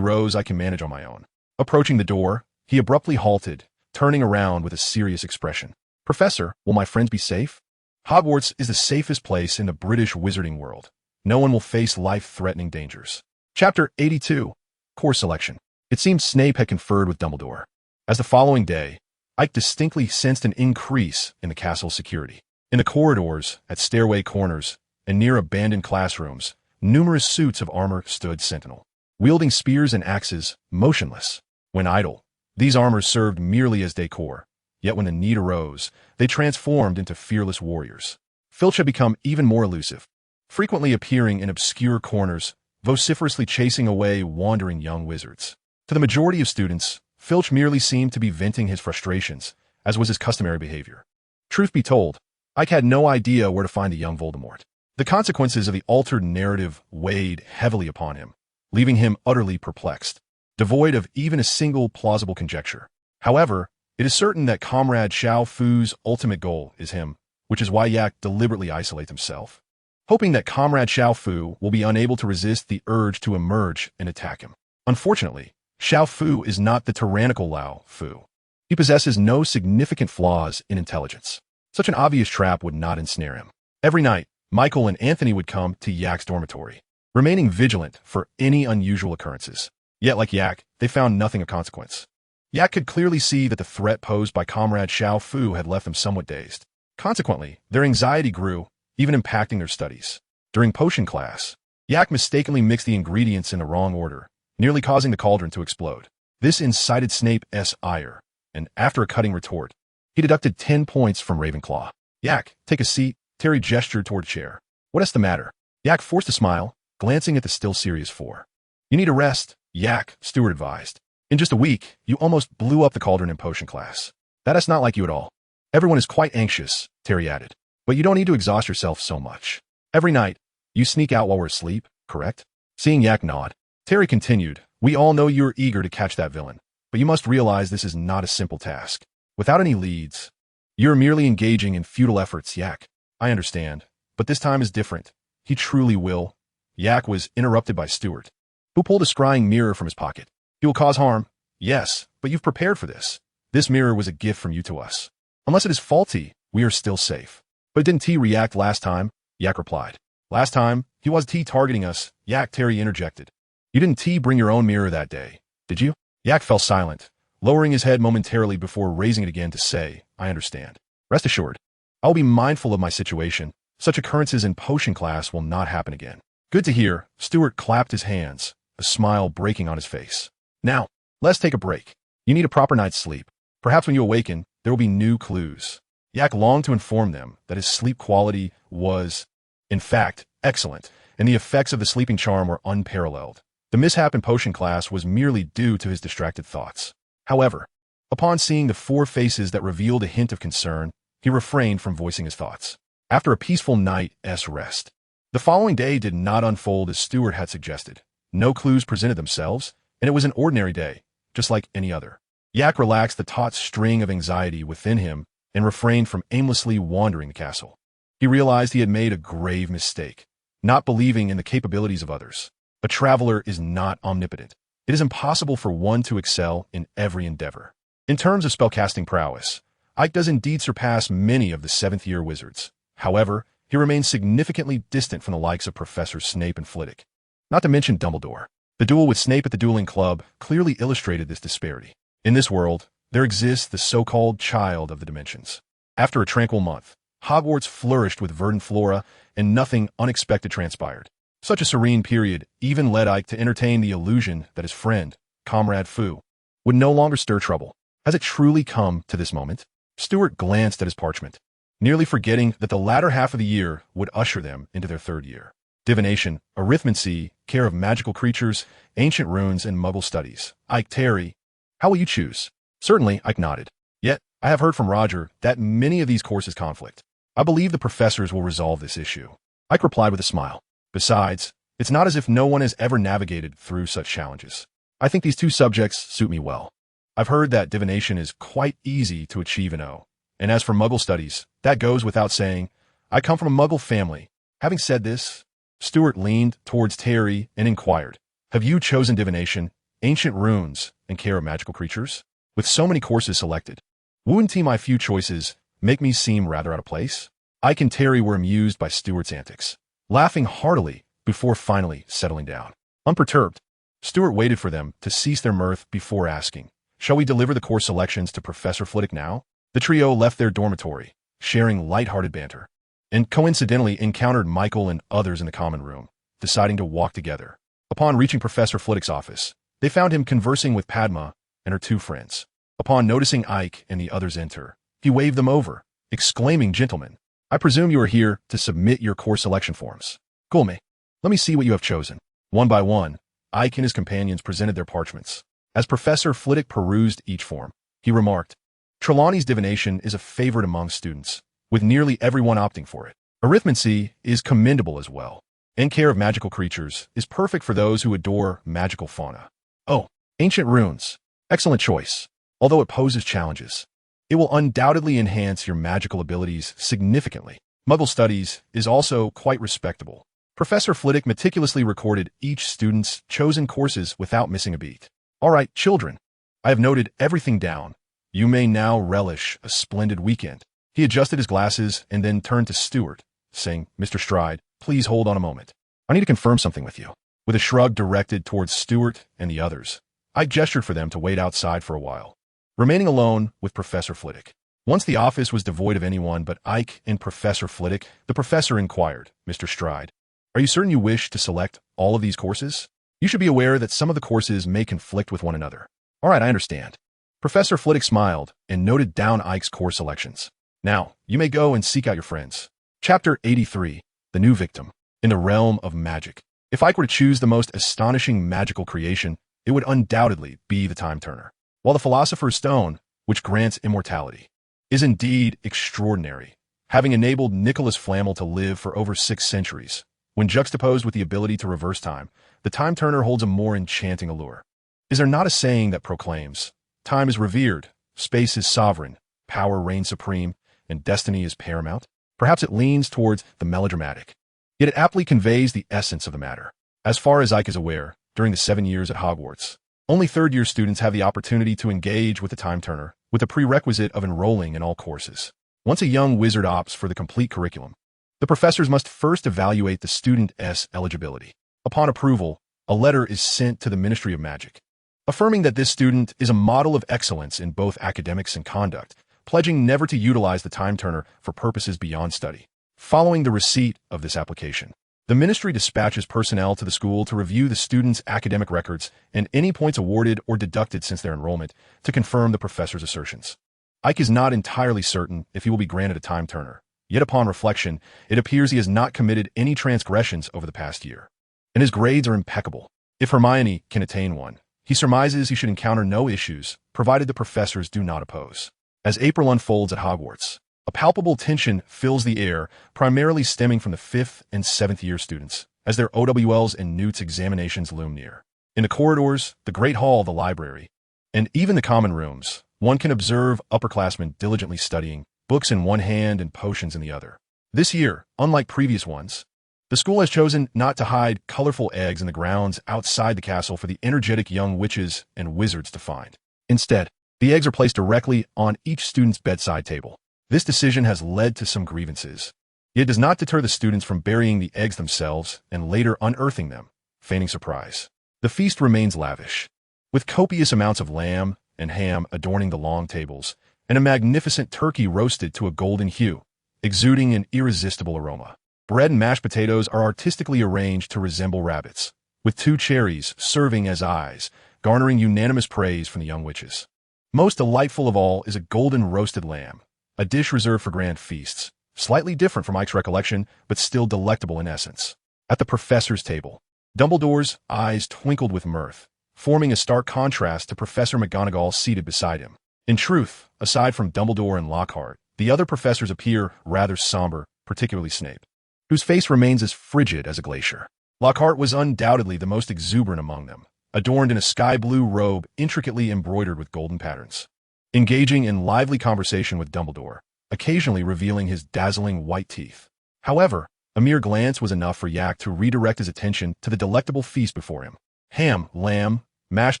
rose. "I can manage on my own." Approaching the door, he abruptly halted, turning around with a serious expression. "Professor, will my friends be safe?" "Hogwarts is the safest place in the British wizarding world. No one will face life-threatening dangers." Chapter 82. Course Selection. It seemed Snape had conferred with Dumbledore. As the following day, Ike distinctly sensed an increase in the castle's security. In the corridors, at stairway corners, and near abandoned classrooms, numerous suits of armor stood sentinel, wielding spears and axes, motionless. When idle, these armors served merely as decor, yet when the need arose, they transformed into fearless warriors. Filch had become even more elusive, frequently appearing in obscure corners, vociferously chasing away wandering young wizards. To the majority of students, Filch merely seemed to be venting his frustrations, as was his customary behavior. Truth be told, Ike had no idea where to find the young Voldemort. The consequences of the altered narrative weighed heavily upon him, leaving him utterly perplexed, devoid of even a single plausible conjecture. However, it is certain that Comrade Xiao Fu's ultimate goal is him, which is why Yak deliberately isolates himself, hoping that Comrade Xiao Fu will be unable to resist the urge to emerge and attack him. Unfortunately, Xiao Fu is not the tyrannical Lao Fu. He possesses no significant flaws in intelligence. Such an obvious trap would not ensnare him. Every night, Michael and Anthony would come to Yak's dormitory, remaining vigilant for any unusual occurrences. Yet, like Yak, they found nothing of consequence. Yak could clearly see that the threat posed by Comrade Xiao Fu had left them somewhat dazed. Consequently, their anxiety grew, even impacting their studies. During potion class, Yak mistakenly mixed the ingredients in the wrong order, nearly causing the cauldron to explode. This incited Snape's ire, and after a cutting retort, he deducted 10 points from Ravenclaw. "Yak, take a seat." Terry gestured toward a chair. "What's the matter?" Yak forced a smile, glancing at the still serious four. "You need a rest," Yak, Stewart advised. "In just a week, you almost blew up the cauldron in potion class. That is not like you at all." "Everyone is quite anxious," Terry added. "But you don't need to exhaust yourself so much. Every night, you sneak out while we're asleep, correct?" Seeing Yak nod, Terry continued, "We all know you're eager to catch that villain, but you must realize this is not a simple task. Without any leads, you're merely engaging in futile efforts, Yak. I understand, but this time is different. He truly will." Yak was interrupted by Stewart, who pulled a scrying mirror from his pocket. "He will cause harm." "Yes, but you've prepared for this. This mirror was a gift from you to us. Unless it is faulty, we are still safe." "But didn't T react last time?" Yak replied. "Last time, he was T targeting us," Yak, Terry interjected. "You didn't T bring your own mirror that day, did you?" Yak fell silent, lowering his head momentarily before raising it again to say, "I understand. Rest assured, I'll be mindful of my situation. Such occurrences in potion class will not happen again." "Good to hear." Stewart clapped his hands, a smile breaking on his face. "Now, let's take a break. You need a proper night's sleep. Perhaps when you awaken, there will be new clues." Yak longed to inform them that his sleep quality was, in fact, excellent, and the effects of the sleeping charm were unparalleled. The mishap in potion class was merely due to his distracted thoughts. However, upon seeing the four faces that revealed a hint of concern, he refrained from voicing his thoughts. After a peaceful night's rest, the following day did not unfold as Stewart had suggested. No clues presented themselves, and it was an ordinary day, just like any other. Yak relaxed the taut string of anxiety within him and refrained from aimlessly wandering the castle. He realized he had made a grave mistake, not believing in the capabilities of others. A traveler is not omnipotent. It is impossible for one to excel in every endeavor. In terms of spellcasting prowess, Ike does indeed surpass many of the seventh-year wizards. However, he remains significantly distant from the likes of Professors Snape and Flitwick. Not to mention Dumbledore. The duel with Snape at the dueling club clearly illustrated this disparity. In this world, there exists the so-called child of the dimensions. After a tranquil month, Hogwarts flourished with verdant flora, and nothing unexpected transpired. Such a serene period even led Ike to entertain the illusion that his friend, Comrade Fu, would no longer stir trouble. Has it truly come to this moment? Stewart glanced at his parchment, nearly forgetting that the latter half of the year would usher them into their third year. Divination, arithmancy, care of magical creatures, ancient runes, and Muggle studies. Ike Terry, how will you choose? Certainly, Ike nodded. Yet, I have heard from Roger that many of these courses conflict. I believe the professors will resolve this issue. Ike replied with a smile. Besides, it's not as if no one has ever navigated through such challenges. I think these two subjects suit me well. I've heard that divination is quite easy to achieve in O. And as for Muggle studies, that goes without saying. I come from a Muggle family. Having said this, Stuart leaned towards Terry and inquired, have you chosen divination, ancient runes, and care of magical creatures? With so many courses selected, wouldn't my few choices make me seem rather out of place? Ike and Terry were amused by Stuart's antics, laughing heartily before finally settling down. Unperturbed, Stuart waited for them to cease their mirth before asking, shall we deliver the course selections to Professor Flitwick now? The trio left their dormitory, sharing light-hearted banter, and coincidentally encountered Michael and others in the common room, deciding to walk together. Upon reaching Professor Flitwick's office, they found him conversing with Padma and her two friends. Upon noticing Ike and the others enter, he waved them over, exclaiming, gentlemen, I presume you are here to submit your course selection forms. Kulme, let me see what you have chosen. One by one, Ike and his companions presented their parchments. As Professor Flitwick perused each form, he remarked, Trelawney's divination is a favorite among students, with nearly everyone opting for it. Arithmancy is commendable as well, and care of magical creatures is perfect for those who adore magical fauna. Oh, ancient runes. Excellent choice. Although it poses challenges, it will undoubtedly enhance your magical abilities significantly. Muggle studies is also quite respectable. Professor Flitwick meticulously recorded each student's chosen courses without missing a beat. All right, children, I have noted everything down. You may now relish a splendid weekend. He adjusted his glasses and then turned to Stuart, saying, Mr. Stride, please hold on a moment. I need to confirm something with you. With a shrug directed towards Stuart and the others, I gestured for them to wait outside for a while, remaining alone with Professor Flitwick. Once the office was devoid of anyone but Ike and Professor Flitwick, the professor inquired, Mr. Stride, are you certain you wish to select all of these courses? You should be aware that some of the courses may conflict with one another. All right, I understand. Professor Flitwick smiled and noted down Ike's course selections. Now, you may go and seek out your friends. Chapter 83, The New Victim. In the realm of magic. If Ike were to choose the most astonishing magical creation, it would undoubtedly be the Time Turner. While the Philosopher's Stone, which grants immortality, is indeed extraordinary, having enabled Nicholas Flamel to live for over 6 centuries, when juxtaposed with the ability to reverse time, the Time Turner holds a more enchanting allure. Is there not a saying that proclaims, time is revered, space is sovereign, power reigns supreme, and destiny is paramount? Perhaps it leans towards the melodramatic, yet it aptly conveys the essence of the matter. As far as Ike is aware, during the 7 years at Hogwarts, only third-year students have the opportunity to engage with the Time Turner, with the prerequisite of enrolling in all courses. Once a young wizard opts for the complete curriculum, the professors must first evaluate the student's eligibility. Upon approval, a letter is sent to the Ministry of Magic, affirming that this student is a model of excellence in both academics and conduct, pledging never to utilize the Time Turner for purposes beyond study. Following the receipt of this application, the ministry dispatches personnel to the school to review the student's academic records and any points awarded or deducted since their enrollment to confirm the professor's assertions. Ike is not entirely certain if he will be granted a Time Turner, yet upon reflection, it appears he has not committed any transgressions over the past year, and his grades are impeccable. If Hermione can attain one, he surmises he should encounter no issues, provided the professors do not oppose. As April unfolds at Hogwarts, a palpable tension fills the air, primarily stemming from the 5th and 7th year students, as their OWLs and Newt's examinations loom near. In the corridors, the Great Hall, the library, and even the common rooms, one can observe upperclassmen diligently studying, books in one hand and potions in the other. This year, unlike previous ones, the school has chosen not to hide colorful eggs in the grounds outside the castle for the energetic young witches and wizards to find. Instead, the eggs are placed directly on each student's bedside table. This decision has led to some grievances, yet does not deter the students from burying the eggs themselves and later unearthing them, feigning surprise. The feast remains lavish, with copious amounts of lamb and ham adorning the long tables, and a magnificent turkey roasted to a golden hue, exuding an irresistible aroma. Bread and mashed potatoes are artistically arranged to resemble rabbits, with 2 cherries serving as eyes, garnering unanimous praise from the young witches. Most delightful of all is a golden roasted lamb, a dish reserved for grand feasts, slightly different from Ike's recollection, but still delectable in essence. At the professor's table, Dumbledore's eyes twinkled with mirth, forming a stark contrast to Professor McGonagall seated beside him. In truth, aside from Dumbledore and Lockhart, the other professors appear rather somber, particularly Snape, whose face remains as frigid as a glacier. Lockhart was undoubtedly the most exuberant among them, adorned in a sky-blue robe intricately embroidered with golden patterns, engaging in lively conversation with Dumbledore, occasionally revealing his dazzling white teeth. However, a mere glance was enough for Yak to redirect his attention to the delectable feast before him. Ham, lamb, mashed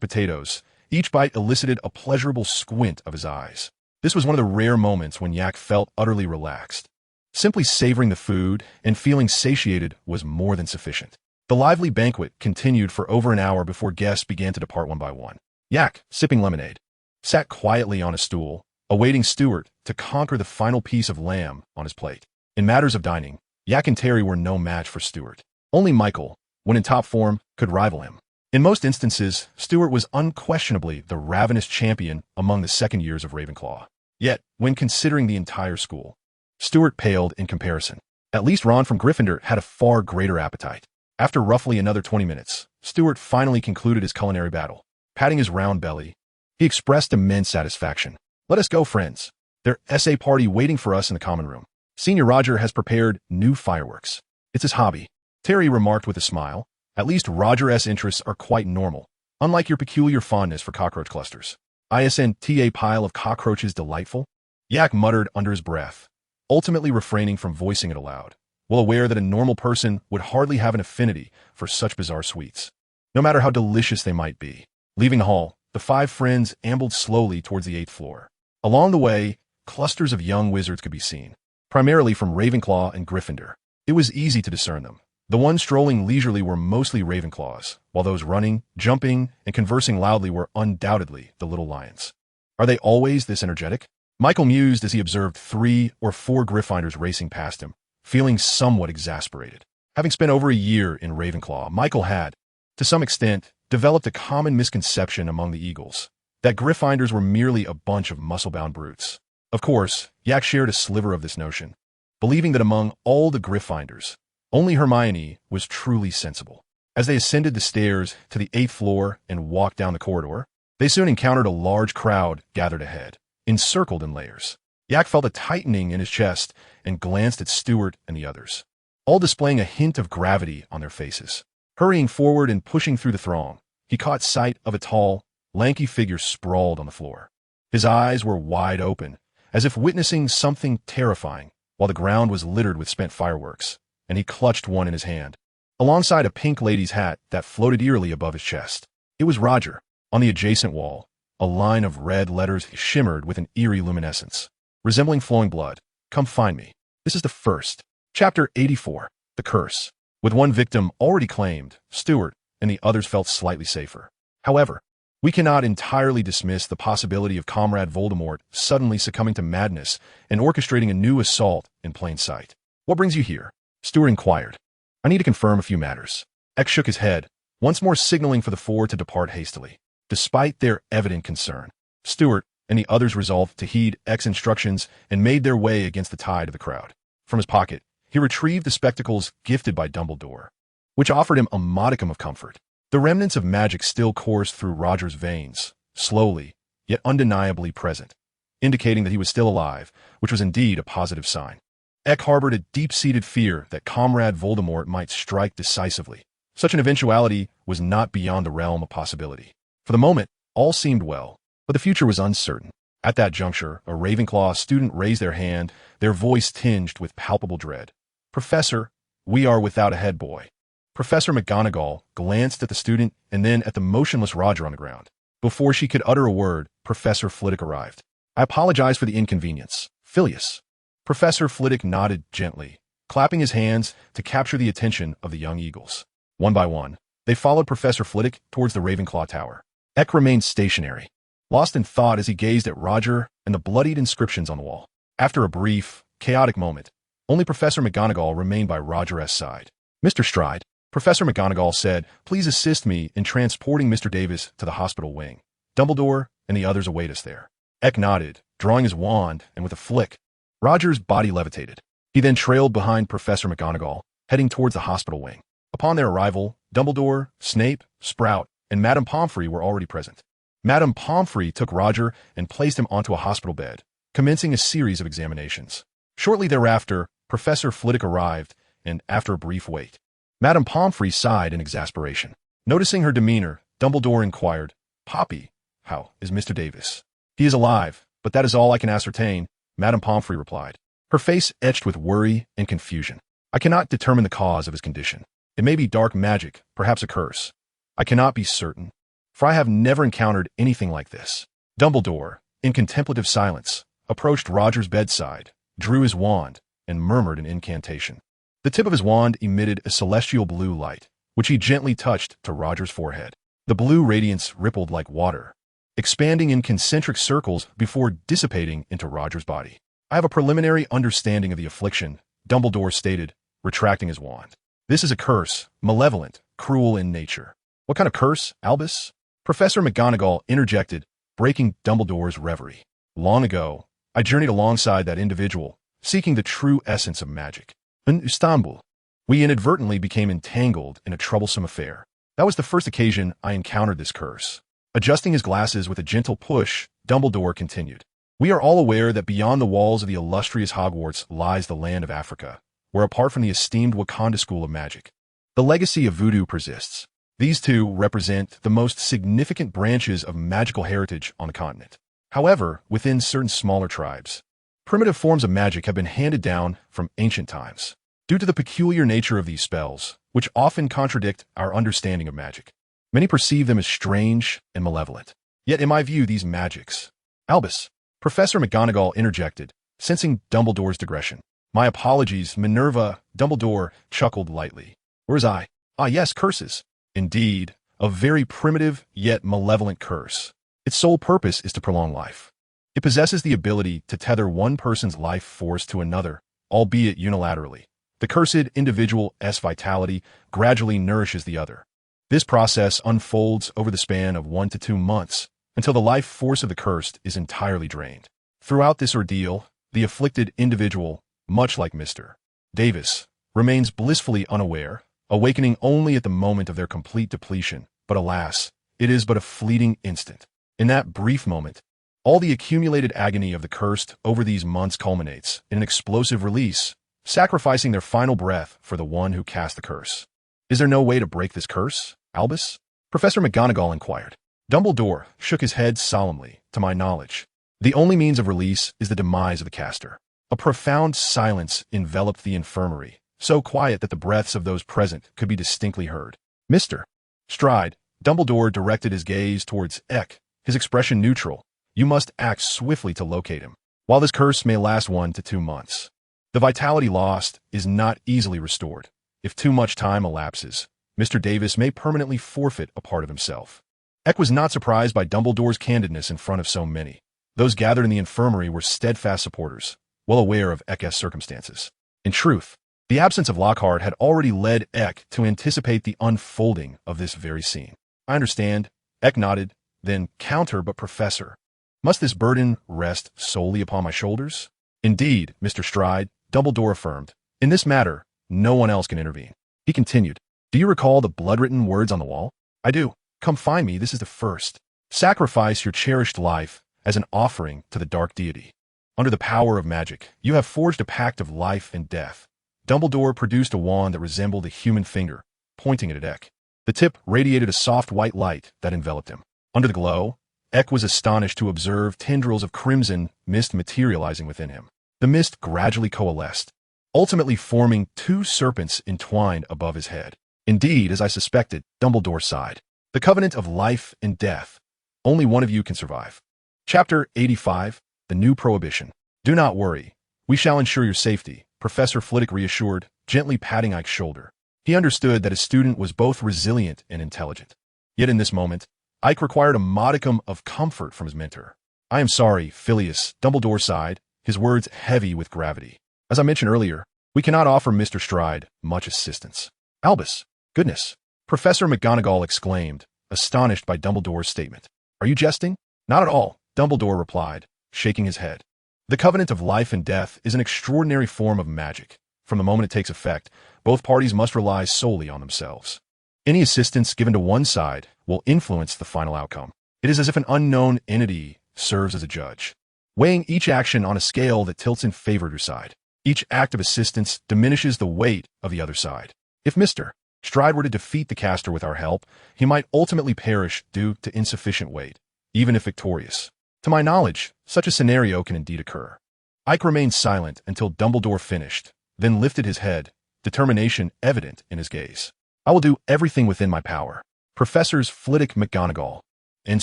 potatoes, each bite elicited a pleasurable squint of his eyes. This was one of the rare moments when Yak felt utterly relaxed. Simply savoring the food and feeling satiated was more than sufficient. The lively banquet continued for over an hour before guests began to depart one by one. Yak, sipping lemonade, sat quietly on a stool, awaiting Stuart to conquer the final piece of lamb on his plate. In matters of dining, Yak and Terry were no match for Stuart. Only Michael, when in top form, could rival him. In most instances, Stuart was unquestionably the ravenous champion among the second years of Ravenclaw. Yet, when considering the entire school, Stuart paled in comparison. At least Ron from Gryffindor had a far greater appetite. After roughly another 20 minutes, Stuart finally concluded his culinary battle. Patting his round belly, he expressed immense satisfaction. "Let us go, friends. There's an essay party waiting for us in the common room. Senior Roger has prepared new fireworks. It's his hobby," Terry remarked with a smile. "At least Roger's interests are quite normal, unlike your peculiar fondness for cockroach clusters. Isn't a pile of cockroaches delightful?" Yak muttered under his breath, ultimately refraining from voicing it aloud, well aware that a normal person would hardly have an affinity for such bizarre sweets, no matter how delicious they might be. Leaving the hall, the five friends ambled slowly towards the 8th floor. Along the way, clusters of young wizards could be seen, primarily from Ravenclaw and Gryffindor. It was easy to discern them. The ones strolling leisurely were mostly Ravenclaws, while those running, jumping, and conversing loudly were undoubtedly the Little Lions. Are they always this energetic? Michael mused as he observed 3 or 4 Gryffindors racing past him, feeling somewhat exasperated. Having spent over a year in Ravenclaw, Michael had, to some extent, developed a common misconception among the Eagles, that Gryffindors were merely a bunch of muscle-bound brutes. Of course, Yak shared a sliver of this notion, believing that among all the Gryffindors, only Hermione was truly sensible. As they ascended the stairs to the 8th floor and walked down the corridor, they soon encountered a large crowd gathered ahead, encircled in layers. Yak felt a tightening in his chest and glanced at Stuart and the others, all displaying a hint of gravity on their faces. Hurrying forward and pushing through the throng, he caught sight of a tall, lanky figure sprawled on the floor. His eyes were wide open, as if witnessing something terrifying, while the ground was littered with spent fireworks, and he clutched one in his hand, alongside a pink lady's hat that floated eerily above his chest. It was Roger. On the adjacent wall, a line of red letters shimmered with an eerie luminescence, resembling flowing blood. "Come find me. This is the first." Chapter 84, The Curse. With one victim already claimed, Stuart and the others felt slightly safer. However, we cannot entirely dismiss the possibility of Comrade Voldemort suddenly succumbing to madness and orchestrating a new assault in plain sight. "What brings you here?" Stuart inquired. "I need to confirm a few matters." Ek shook his head, once more signaling for the 4 to depart hastily. Despite their evident concern, Stuart and the others resolved to heed Ek's instructions and made their way against the tide of the crowd. From his pocket, he retrieved the spectacles gifted by Dumbledore, which offered him a modicum of comfort. The remnants of magic still coursed through Roger's veins, slowly, yet undeniably present, indicating that he was still alive, which was indeed a positive sign. Ek harbored a deep-seated fear that Comrade Voldemort might strike decisively. Such an eventuality was not beyond the realm of possibility. For the moment, all seemed well, but the future was uncertain. At that juncture, a Ravenclaw student raised their hand, their voice tinged with palpable dread. "Professor, we are without a head boy." Professor McGonagall glanced at the student and then at the motionless Roger on the ground. Before she could utter a word, Professor Flitwick arrived. "I apologize for the inconvenience. Phileas." Professor Flitwick nodded gently, clapping his hands to capture the attention of the young Eagles. One by one, they followed Professor Flitwick towards the Ravenclaw Tower. Ek remained stationary, lost in thought as he gazed at Roger and the bloodied inscriptions on the wall. After a brief, chaotic moment, only Professor McGonagall remained by Roger's side. "Mr. Stride," Professor McGonagall said, "please assist me in transporting Mr. Davis to the hospital wing. Dumbledore and the others await us there." Ek nodded, drawing his wand, and with a flick, Roger's body levitated. He then trailed behind Professor McGonagall, heading towards the hospital wing. Upon their arrival, Dumbledore, Snape, Sprout, and Madame Pomfrey were already present. Madame Pomfrey took Roger and placed him onto a hospital bed, commencing a series of examinations. Shortly thereafter, Professor Flitwick arrived, and after a brief wait, Madame Pomfrey sighed in exasperation. Noticing her demeanor, Dumbledore inquired, "Poppy, how is Mr. Davis?" "He is alive, but that is all I can ascertain," Madame Pomfrey replied, her face etched with worry and confusion. "I cannot determine the cause of his condition. It may be dark magic, perhaps a curse. I cannot be certain, for I have never encountered anything like this." Dumbledore, in contemplative silence, approached Roger's bedside, drew his wand, and murmured an incantation. The tip of his wand emitted a celestial blue light, which he gently touched to Roger's forehead. The blue radiance rippled like water, expanding in concentric circles before dissipating into Roger's body. "I have a preliminary understanding of the affliction," Dumbledore stated, retracting his wand. "This is a curse, malevolent, cruel in nature." "What kind of curse, Albus?" Professor McGonagall interjected, breaking Dumbledore's reverie. "Long ago, I journeyed alongside that individual, seeking the true essence of magic. In Istanbul, we inadvertently became entangled in a troublesome affair. That was the first occasion I encountered this curse." Adjusting his glasses with a gentle push, Dumbledore continued, "We are all aware that beyond the walls of the illustrious Hogwarts lies the land of Africa, where apart from the esteemed Wakanda School of Magic, the legacy of voodoo persists. These two represent the most significant branches of magical heritage on the continent. However, within certain smaller tribes, primitive forms of magic have been handed down from ancient times. Due to the peculiar nature of these spells, which often contradict our understanding of magic, many perceive them as strange and malevolent. Yet in my view, these magics—" "Albus," Professor McGonagall interjected, sensing Dumbledore's digression. "My apologies, Minerva." Dumbledore chuckled lightly. "Where's I? Ah yes, curses. Indeed, a very primitive yet malevolent curse. Its sole purpose is to prolong life. It possesses the ability to tether one person's life force to another, albeit unilaterally. The cursed individual's vitality gradually nourishes the other. This process unfolds over the span of 1 to 2 months, until the life force of the cursed is entirely drained. Throughout this ordeal, the afflicted individual, much like Mr. Davis, remains blissfully unaware, awakening only at the moment of their complete depletion. But alas, it is but a fleeting instant. In that brief moment, all the accumulated agony of the cursed over these months culminates in an explosive release, sacrificing their final breath for the one who cast the curse. Is there no way to break this curse, Albus? Professor McGonagall inquired. Dumbledore shook his head solemnly. To my knowledge, the only means of release is the demise of the caster. A profound silence enveloped the infirmary, so quiet that the breaths of those present could be distinctly heard. Mr. Stride, Dumbledore directed his gaze towards Aike, his expression neutral. You must act swiftly to locate him. While this curse may last 1 to 2 months, the vitality lost is not easily restored. If too much time elapses, Mr. Davis may permanently forfeit a part of himself. Aike was not surprised by Dumbledore's candidness in front of so many. Those gathered in the infirmary were steadfast supporters, well aware of Aike's circumstances. In truth, the absence of Lockhart had already led Aike to anticipate the unfolding of this very scene. I understand, Aike nodded, then counter, but Professor, must this burden rest solely upon my shoulders? Indeed, Mr. Stride, Dumbledore affirmed. In this matter, no one else can intervene. He continued, do you recall the blood-written words on the wall? I do. Come find me, this is the first. Sacrifice your cherished life as an offering to the dark deity. Under the power of magic, you have forged a pact of life and death. Dumbledore produced a wand that resembled a human finger, pointing it at Aike. The tip radiated a soft white light that enveloped him. Under the glow, Aike was astonished to observe tendrils of crimson mist materializing within him. The mist gradually coalesced, ultimately forming 2 serpents entwined above his head. Indeed, as I suspected, Dumbledore sighed. The covenant of life and death. Only one of you can survive. Chapter 85, The New Prohibition. Do not worry. We shall ensure your safety, Professor Flitwick reassured, gently patting Ike's shoulder. He understood that his student was both resilient and intelligent. Yet in this moment, Aike required a modicum of comfort from his mentor. I am sorry, Phileas, Dumbledore sighed, his words heavy with gravity. As I mentioned earlier, we cannot offer Mr. Stride much assistance. Albus, goodness, Professor McGonagall exclaimed, astonished by Dumbledore's statement. Are you jesting? Not at all, Dumbledore replied, shaking his head. The covenant of life and death is an extraordinary form of magic. From the moment it takes effect, both parties must rely solely on themselves. Any assistance given to one side will influence the final outcome. It is as if an unknown entity serves as a judge, weighing each action on a scale that tilts in favor of your side. Each act of assistance diminishes the weight of the other side. If Mr. Stride were to defeat the caster with our help, he might ultimately perish due to insufficient weight, even if victorious. To my knowledge, such a scenario can indeed occur. Ike remained silent until Dumbledore finished, then lifted his head, determination evident in his gaze. I will do everything within my power. Professors Flitwick McGonagall and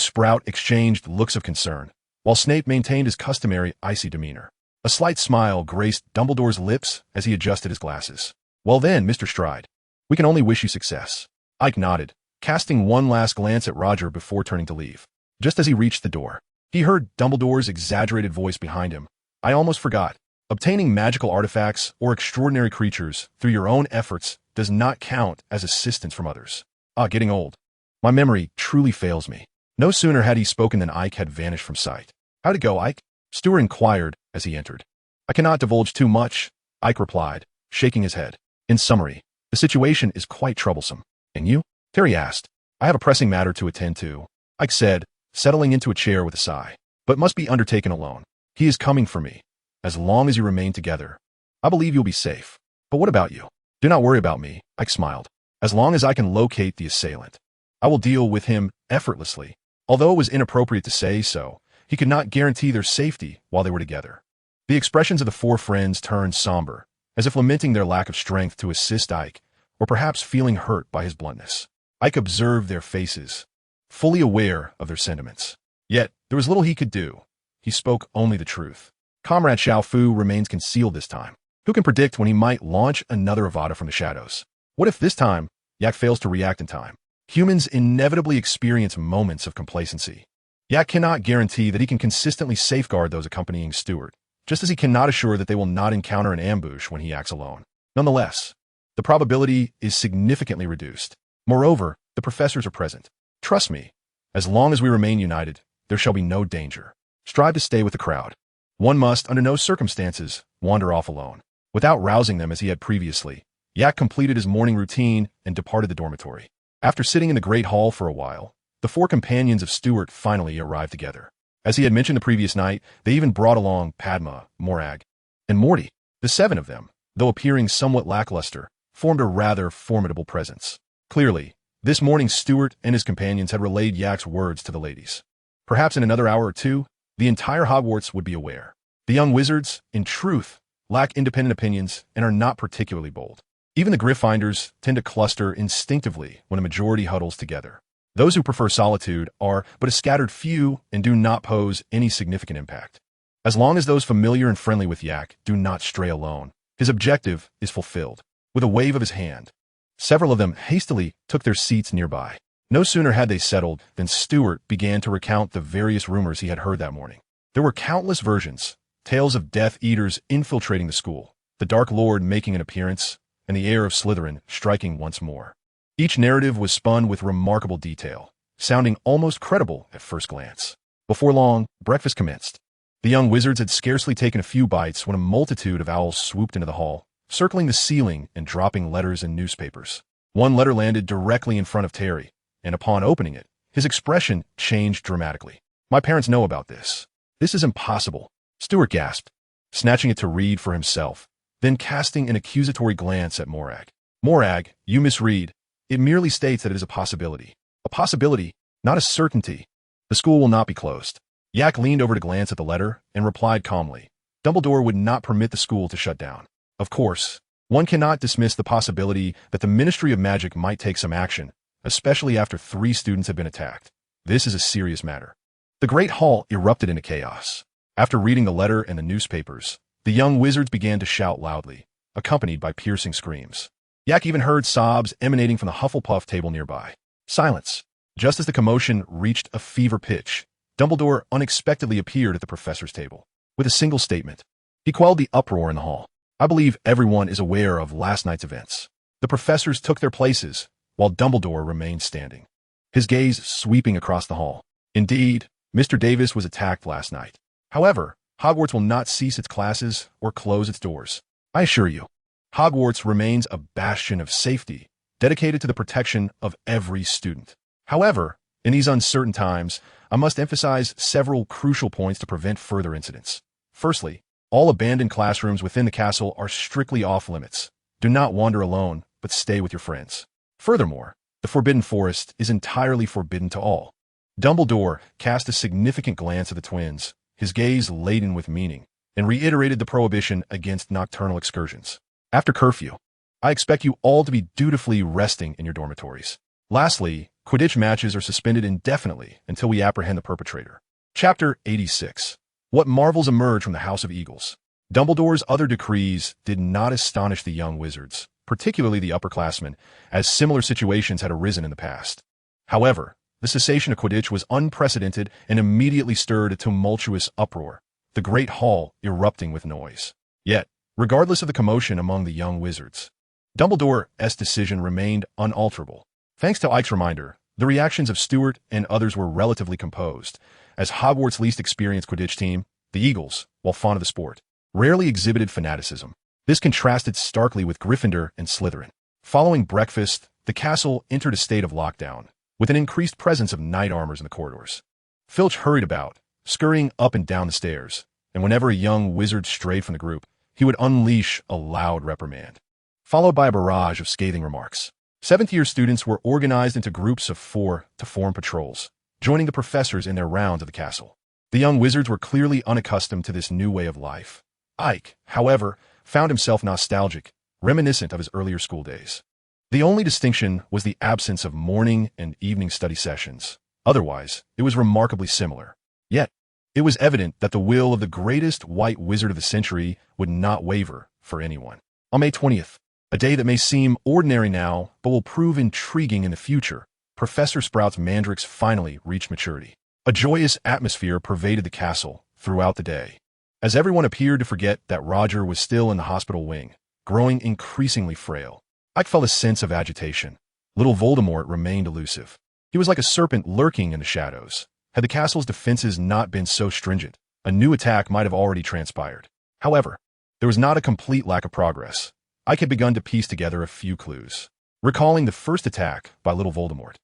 Sprout exchanged looks of concern, while Snape maintained his customary icy demeanor. A slight smile graced Dumbledore's lips as he adjusted his glasses. Well then, Mr. Stride, we can only wish you success. Ike nodded, casting one last glance at Roger before turning to leave. Just as he reached the door, he heard Dumbledore's exaggerated voice behind him. I almost forgot. Obtaining magical artifacts or extraordinary creatures through your own efforts does not count as assistance from others. Getting old. My memory truly fails me. No sooner had he spoken than Ike had vanished from sight. How'd it go, Ike? Stewart inquired as he entered. I cannot divulge too much, Ike replied, shaking his head. In summary, the situation is quite troublesome. And you? Terry asked. I have a pressing matter to attend to, Ike said, settling into a chair with a sigh. But must be undertaken alone. He is coming for me. As long as you remain together, I believe you'll be safe. But what about you? Do not worry about me, Ike smiled. As long as I can locate the assailant, I will deal with him effortlessly. Although it was inappropriate to say so, he could not guarantee their safety while they were together. The expressions of the four friends turned somber, as if lamenting their lack of strength to assist Ike, or perhaps feeling hurt by his bluntness. Ike observed their faces, fully aware of their sentiments. Yet, there was little he could do. He spoke only the truth. Comrade Xiao Fu remains concealed this time. Who can predict when he might launch another Avada from the shadows? What if this time, Yak fails to react in time? Humans inevitably experience moments of complacency. Yak cannot guarantee that he can consistently safeguard those accompanying Stewart, just as he cannot assure that they will not encounter an ambush when he acts alone. Nonetheless, the probability is significantly reduced. Moreover, the professors are present. Trust me, as long as we remain united, there shall be no danger. Strive to stay with the crowd. One must, under no circumstances, wander off alone. Without rousing them as he had previously, Yak completed his morning routine and departed the dormitory. After sitting in the great hall for a while, the four companions of Stewart finally arrived together. As he had mentioned the previous night, they even brought along Padma, Morag, and Morty. The seven of them, though appearing somewhat lackluster, formed a rather formidable presence. Clearly, this morning Stewart and his companions had relayed Yak's words to the ladies. Perhaps in another hour or two, the entire Hogwarts would be aware. The young wizards, in truth, lack independent opinions and are not particularly bold. Even the Gryffindors tend to cluster instinctively when a majority huddles together. Those who prefer solitude are but a scattered few and do not pose any significant impact. As long as those familiar and friendly with Yak do not stray alone, his objective is fulfilled. With a wave of his hand, several of them hastily took their seats nearby. No sooner had they settled than Stewart began to recount the various rumors he had heard that morning. There were countless versions, tales of Death Eaters infiltrating the school, the Dark Lord making an appearance, and the heir of Slytherin striking once more. Each narrative was spun with remarkable detail, sounding almost credible at first glance. Before long, breakfast commenced. The young wizards had scarcely taken a few bites when a multitude of owls swooped into the hall, circling the ceiling and dropping letters and newspapers. One letter landed directly in front of Terry, and upon opening it, his expression changed dramatically. My parents know about this. This is impossible, Stewart gasped, snatching it to read for himself, then casting an accusatory glance at Morag. Morag, you misread. It merely states that it is a possibility. A possibility, not a certainty. The school will not be closed. Yak leaned over to glance at the letter and replied calmly. Dumbledore would not permit the school to shut down. Of course, one cannot dismiss the possibility that the Ministry of Magic might take some action, especially after 3 students had been attacked. This is a serious matter. The Great Hall erupted into chaos. After reading the letter and the newspapers, the young wizards began to shout loudly, accompanied by piercing screams. Yak even heard sobs emanating from the Hufflepuff table nearby. Silence. Just as the commotion reached a fever pitch, Dumbledore unexpectedly appeared at the professor's table. With a single statement, he quelled the uproar in the hall. I believe everyone is aware of last night's events. The professors took their places, while Dumbledore remained standing, his gaze sweeping across the hall. Indeed, Mr. Davis was attacked last night. However, Hogwarts will not cease its classes or close its doors. I assure you, Hogwarts remains a bastion of safety dedicated to the protection of every student. However, in these uncertain times, I must emphasize several crucial points to prevent further incidents. Firstly, all abandoned classrooms within the castle are strictly off-limits. Do not wander alone, but stay with your friends. Furthermore, the Forbidden Forest is entirely forbidden to all. Dumbledore cast a significant glance at the twins, his gaze laden with meaning, and reiterated the prohibition against nocturnal excursions. After curfew, I expect you all to be dutifully resting in your dormitories. Lastly, Quidditch matches are suspended indefinitely until we apprehend the perpetrator. Chapter 86. What marvels emerge from the House of Eagles? Dumbledore's other decrees did not astonish the young wizards, particularly the upperclassmen, as similar situations had arisen in the past. However, the cessation of Quidditch was unprecedented and immediately stirred a tumultuous uproar, the great hall erupting with noise. Yet, regardless of the commotion among the young wizards, Dumbledore's decision remained unalterable. Thanks to Ike's reminder, the reactions of Stuart and others were relatively composed, as Hogwarts' least experienced Quidditch team, the Eagles, while fond of the sport, rarely exhibited fanaticism. This contrasted starkly with Gryffindor and Slytherin. Following breakfast, the castle entered a state of lockdown, with an increased presence of knight armors in the corridors. Filch hurried about, scurrying up and down the stairs, and whenever a young wizard strayed from the group, he would unleash a loud reprimand, followed by a barrage of scathing remarks. Seventh-year students were organized into groups of 4 to form patrols, joining the professors in their rounds of the castle. The young wizards were clearly unaccustomed to this new way of life. Ike, however, found himself nostalgic, reminiscent of his earlier school days. The only distinction was the absence of morning and evening study sessions. Otherwise, it was remarkably similar. Yet, it was evident that the will of the greatest white wizard of the century would not waver for anyone. On May 20th, a day that may seem ordinary now, but will prove intriguing in the future, Professor Sprout's mandrakes finally reached maturity. A joyous atmosphere pervaded the castle throughout the day, as everyone appeared to forget that Roger was still in the hospital wing, growing increasingly frail. Ike felt a sense of agitation. Little Voldemort remained elusive. He was like a serpent lurking in the shadows. Had the castle's defenses not been so stringent, a new attack might have already transpired. However, there was not a complete lack of progress. Ike had begun to piece together a few clues. Recalling the first attack by Little Voldemort,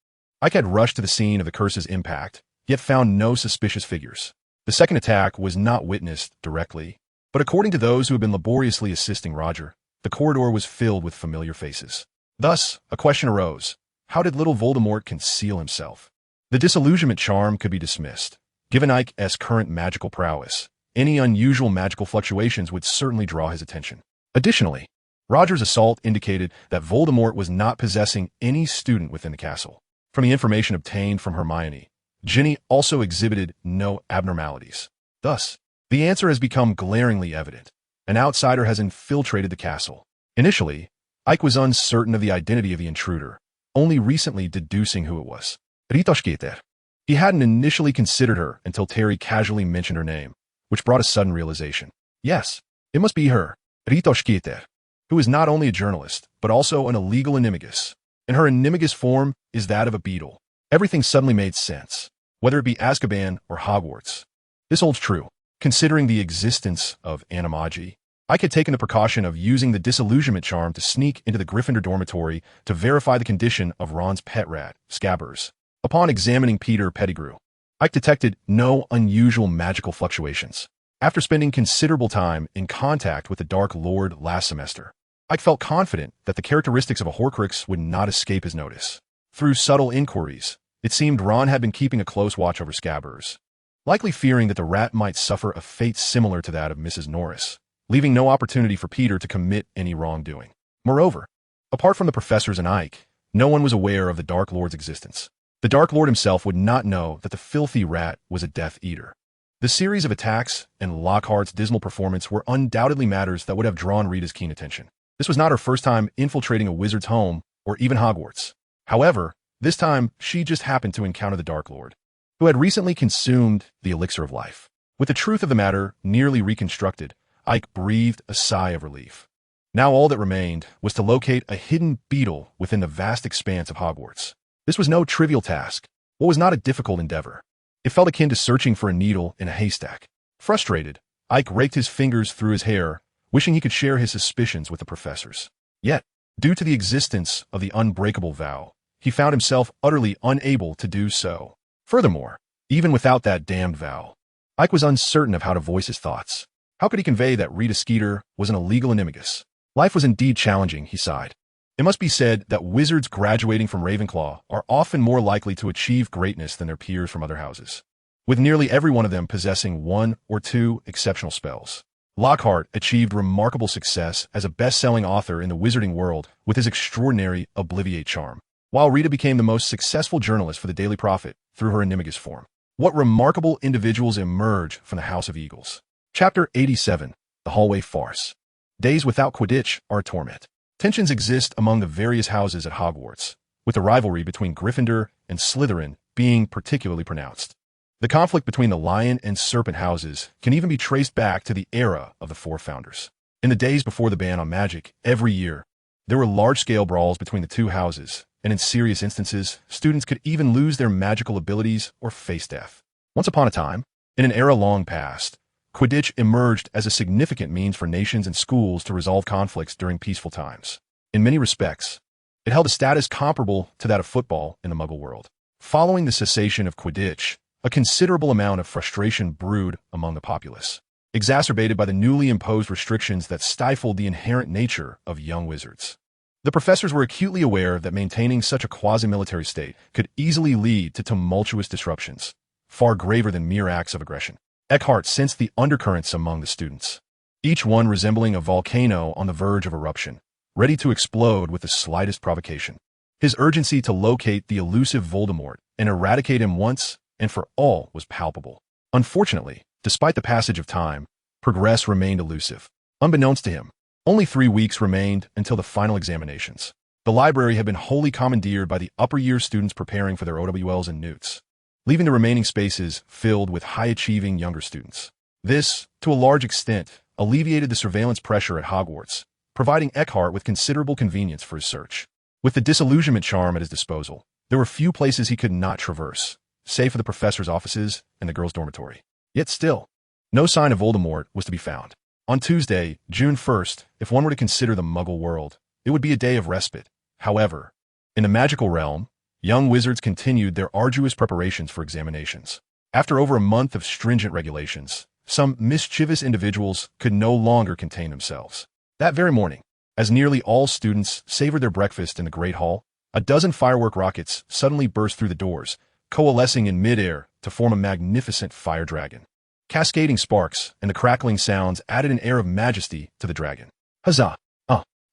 Ike had rushed to the scene of the curse's impact, yet found no suspicious figures. The second attack was not witnessed directly, but according to those who had been laboriously assisting Roger, the corridor was filled with familiar faces. Thus, a question arose. How did Little Voldemort conceal himself? The disillusionment charm could be dismissed. Given Ike's current magical prowess, any unusual magical fluctuations would certainly draw his attention. Additionally, Roger's assault indicated that Voldemort was not possessing any student within the castle. From the information obtained from Hermione, Ginny also exhibited no abnormalities. Thus, the answer has become glaringly evident. An outsider has infiltrated the castle. Initially, Ike was uncertain of the identity of the intruder, only recently deducing who it was. Ritoshketer. He hadn't initially considered her until Terry casually mentioned her name, which brought a sudden realization. Yes, it must be her, Ritoshketer, who is not only a journalist, but also an illegal animagus. And her animagus form is that of a beetle. Everything suddenly made sense, whether it be Azkaban or Hogwarts. This holds true, considering the existence of animagi. Ike had taken the precaution of using the disillusionment charm to sneak into the Gryffindor dormitory to verify the condition of Ron's pet rat, Scabbers. Upon examining Peter Pettigrew, Ike detected no unusual magical fluctuations. After spending considerable time in contact with the Dark Lord last semester, Ike felt confident that the characteristics of a Horcrux would not escape his notice. Through subtle inquiries, it seemed Ron had been keeping a close watch over Scabbers, likely fearing that the rat might suffer a fate similar to that of Mrs. Norris, leaving no opportunity for Peter to commit any wrongdoing. Moreover, apart from the professors and Ike, no one was aware of the Dark Lord's existence. The Dark Lord himself would not know that the filthy rat was a Death Eater. The series of attacks and Lockhart's dismal performance were undoubtedly matters that would have drawn Rita's keen attention. This was not her first time infiltrating a wizard's home, or even Hogwarts. However, this time she just happened to encounter the Dark Lord, who had recently consumed the elixir of life. With the truth of the matter nearly reconstructed, Ike breathed a sigh of relief. Now all that remained was to locate a hidden beetle within the vast expanse of Hogwarts. This was no trivial task, but was not a difficult endeavor. It felt akin to searching for a needle in a haystack. Frustrated, Ike raked his fingers through his hair, wishing he could share his suspicions with the professors. Yet, Due to the existence of the unbreakable vow, he found himself utterly unable to do so. Furthermore, even without that damned vow, Ike was uncertain of how to voice his thoughts. How could he convey that Rita Skeeter was an illegal animagus? Life was indeed challenging, he sighed. It must be said that wizards graduating from Ravenclaw are often more likely to achieve greatness than their peers from other houses, with nearly every one of them possessing one or two exceptional spells. Lockhart achieved remarkable success as a best-selling author in the wizarding world with his extraordinary Obliviate charm, while Rita became the most successful journalist for the Daily Prophet through her animagus form. What remarkable individuals emerge from the House of Eagles. Chapter 87, The Hallway Farce. Days without Quidditch are a torment. Tensions exist among the various houses at Hogwarts, with the rivalry between Gryffindor and Slytherin being particularly pronounced. The conflict between the Lion and Serpent houses can even be traced back to the era of the Four Founders. In the days before the ban on magic, every year, there were large-scale brawls between the two houses, and in serious instances, students could even lose their magical abilities or face death. Once upon a time, in an era long past, Quidditch emerged as a significant means for nations and schools to resolve conflicts during peaceful times. In many respects, it held a status comparable to that of football in the Muggle world. Following the cessation of Quidditch, a considerable amount of frustration brewed among the populace, exacerbated by the newly imposed restrictions that stifled the inherent nature of young wizards. The professors were acutely aware that maintaining such a quasi-military state could easily lead to tumultuous disruptions, far graver than mere acts of aggression. Eckhart sensed the undercurrents among the students, each one resembling a volcano on the verge of eruption, ready to explode with the slightest provocation. His urgency to locate the elusive Voldemort and eradicate him once and for all was palpable. Unfortunately, despite the passage of time, progress remained elusive. Unbeknownst to him, only 3 weeks remained until the final examinations. The library had been wholly commandeered by the upper-year students preparing for their OWLs and NEWTs, leaving the remaining spaces filled with high-achieving younger students. This, to a large extent, alleviated the surveillance pressure at Hogwarts, providing Eckhart with considerable convenience for his search. With the disillusionment charm at his disposal, there were few places he could not traverse, save for the professor's offices and the girls' dormitory. Yet still, no sign of Voldemort was to be found. On Tuesday, June 1st, if one were to consider the Muggle world, it would be a day of respite. However, in the magical realm, young wizards continued their arduous preparations for examinations. After over a month of stringent regulations, some mischievous individuals could no longer contain themselves. That very morning, as nearly all students savored their breakfast in the Great Hall, a dozen firework rockets suddenly burst through the doors, coalescing in midair to form a magnificent fire dragon. Cascading sparks and the crackling sounds added an air of majesty to the dragon. Huzzah!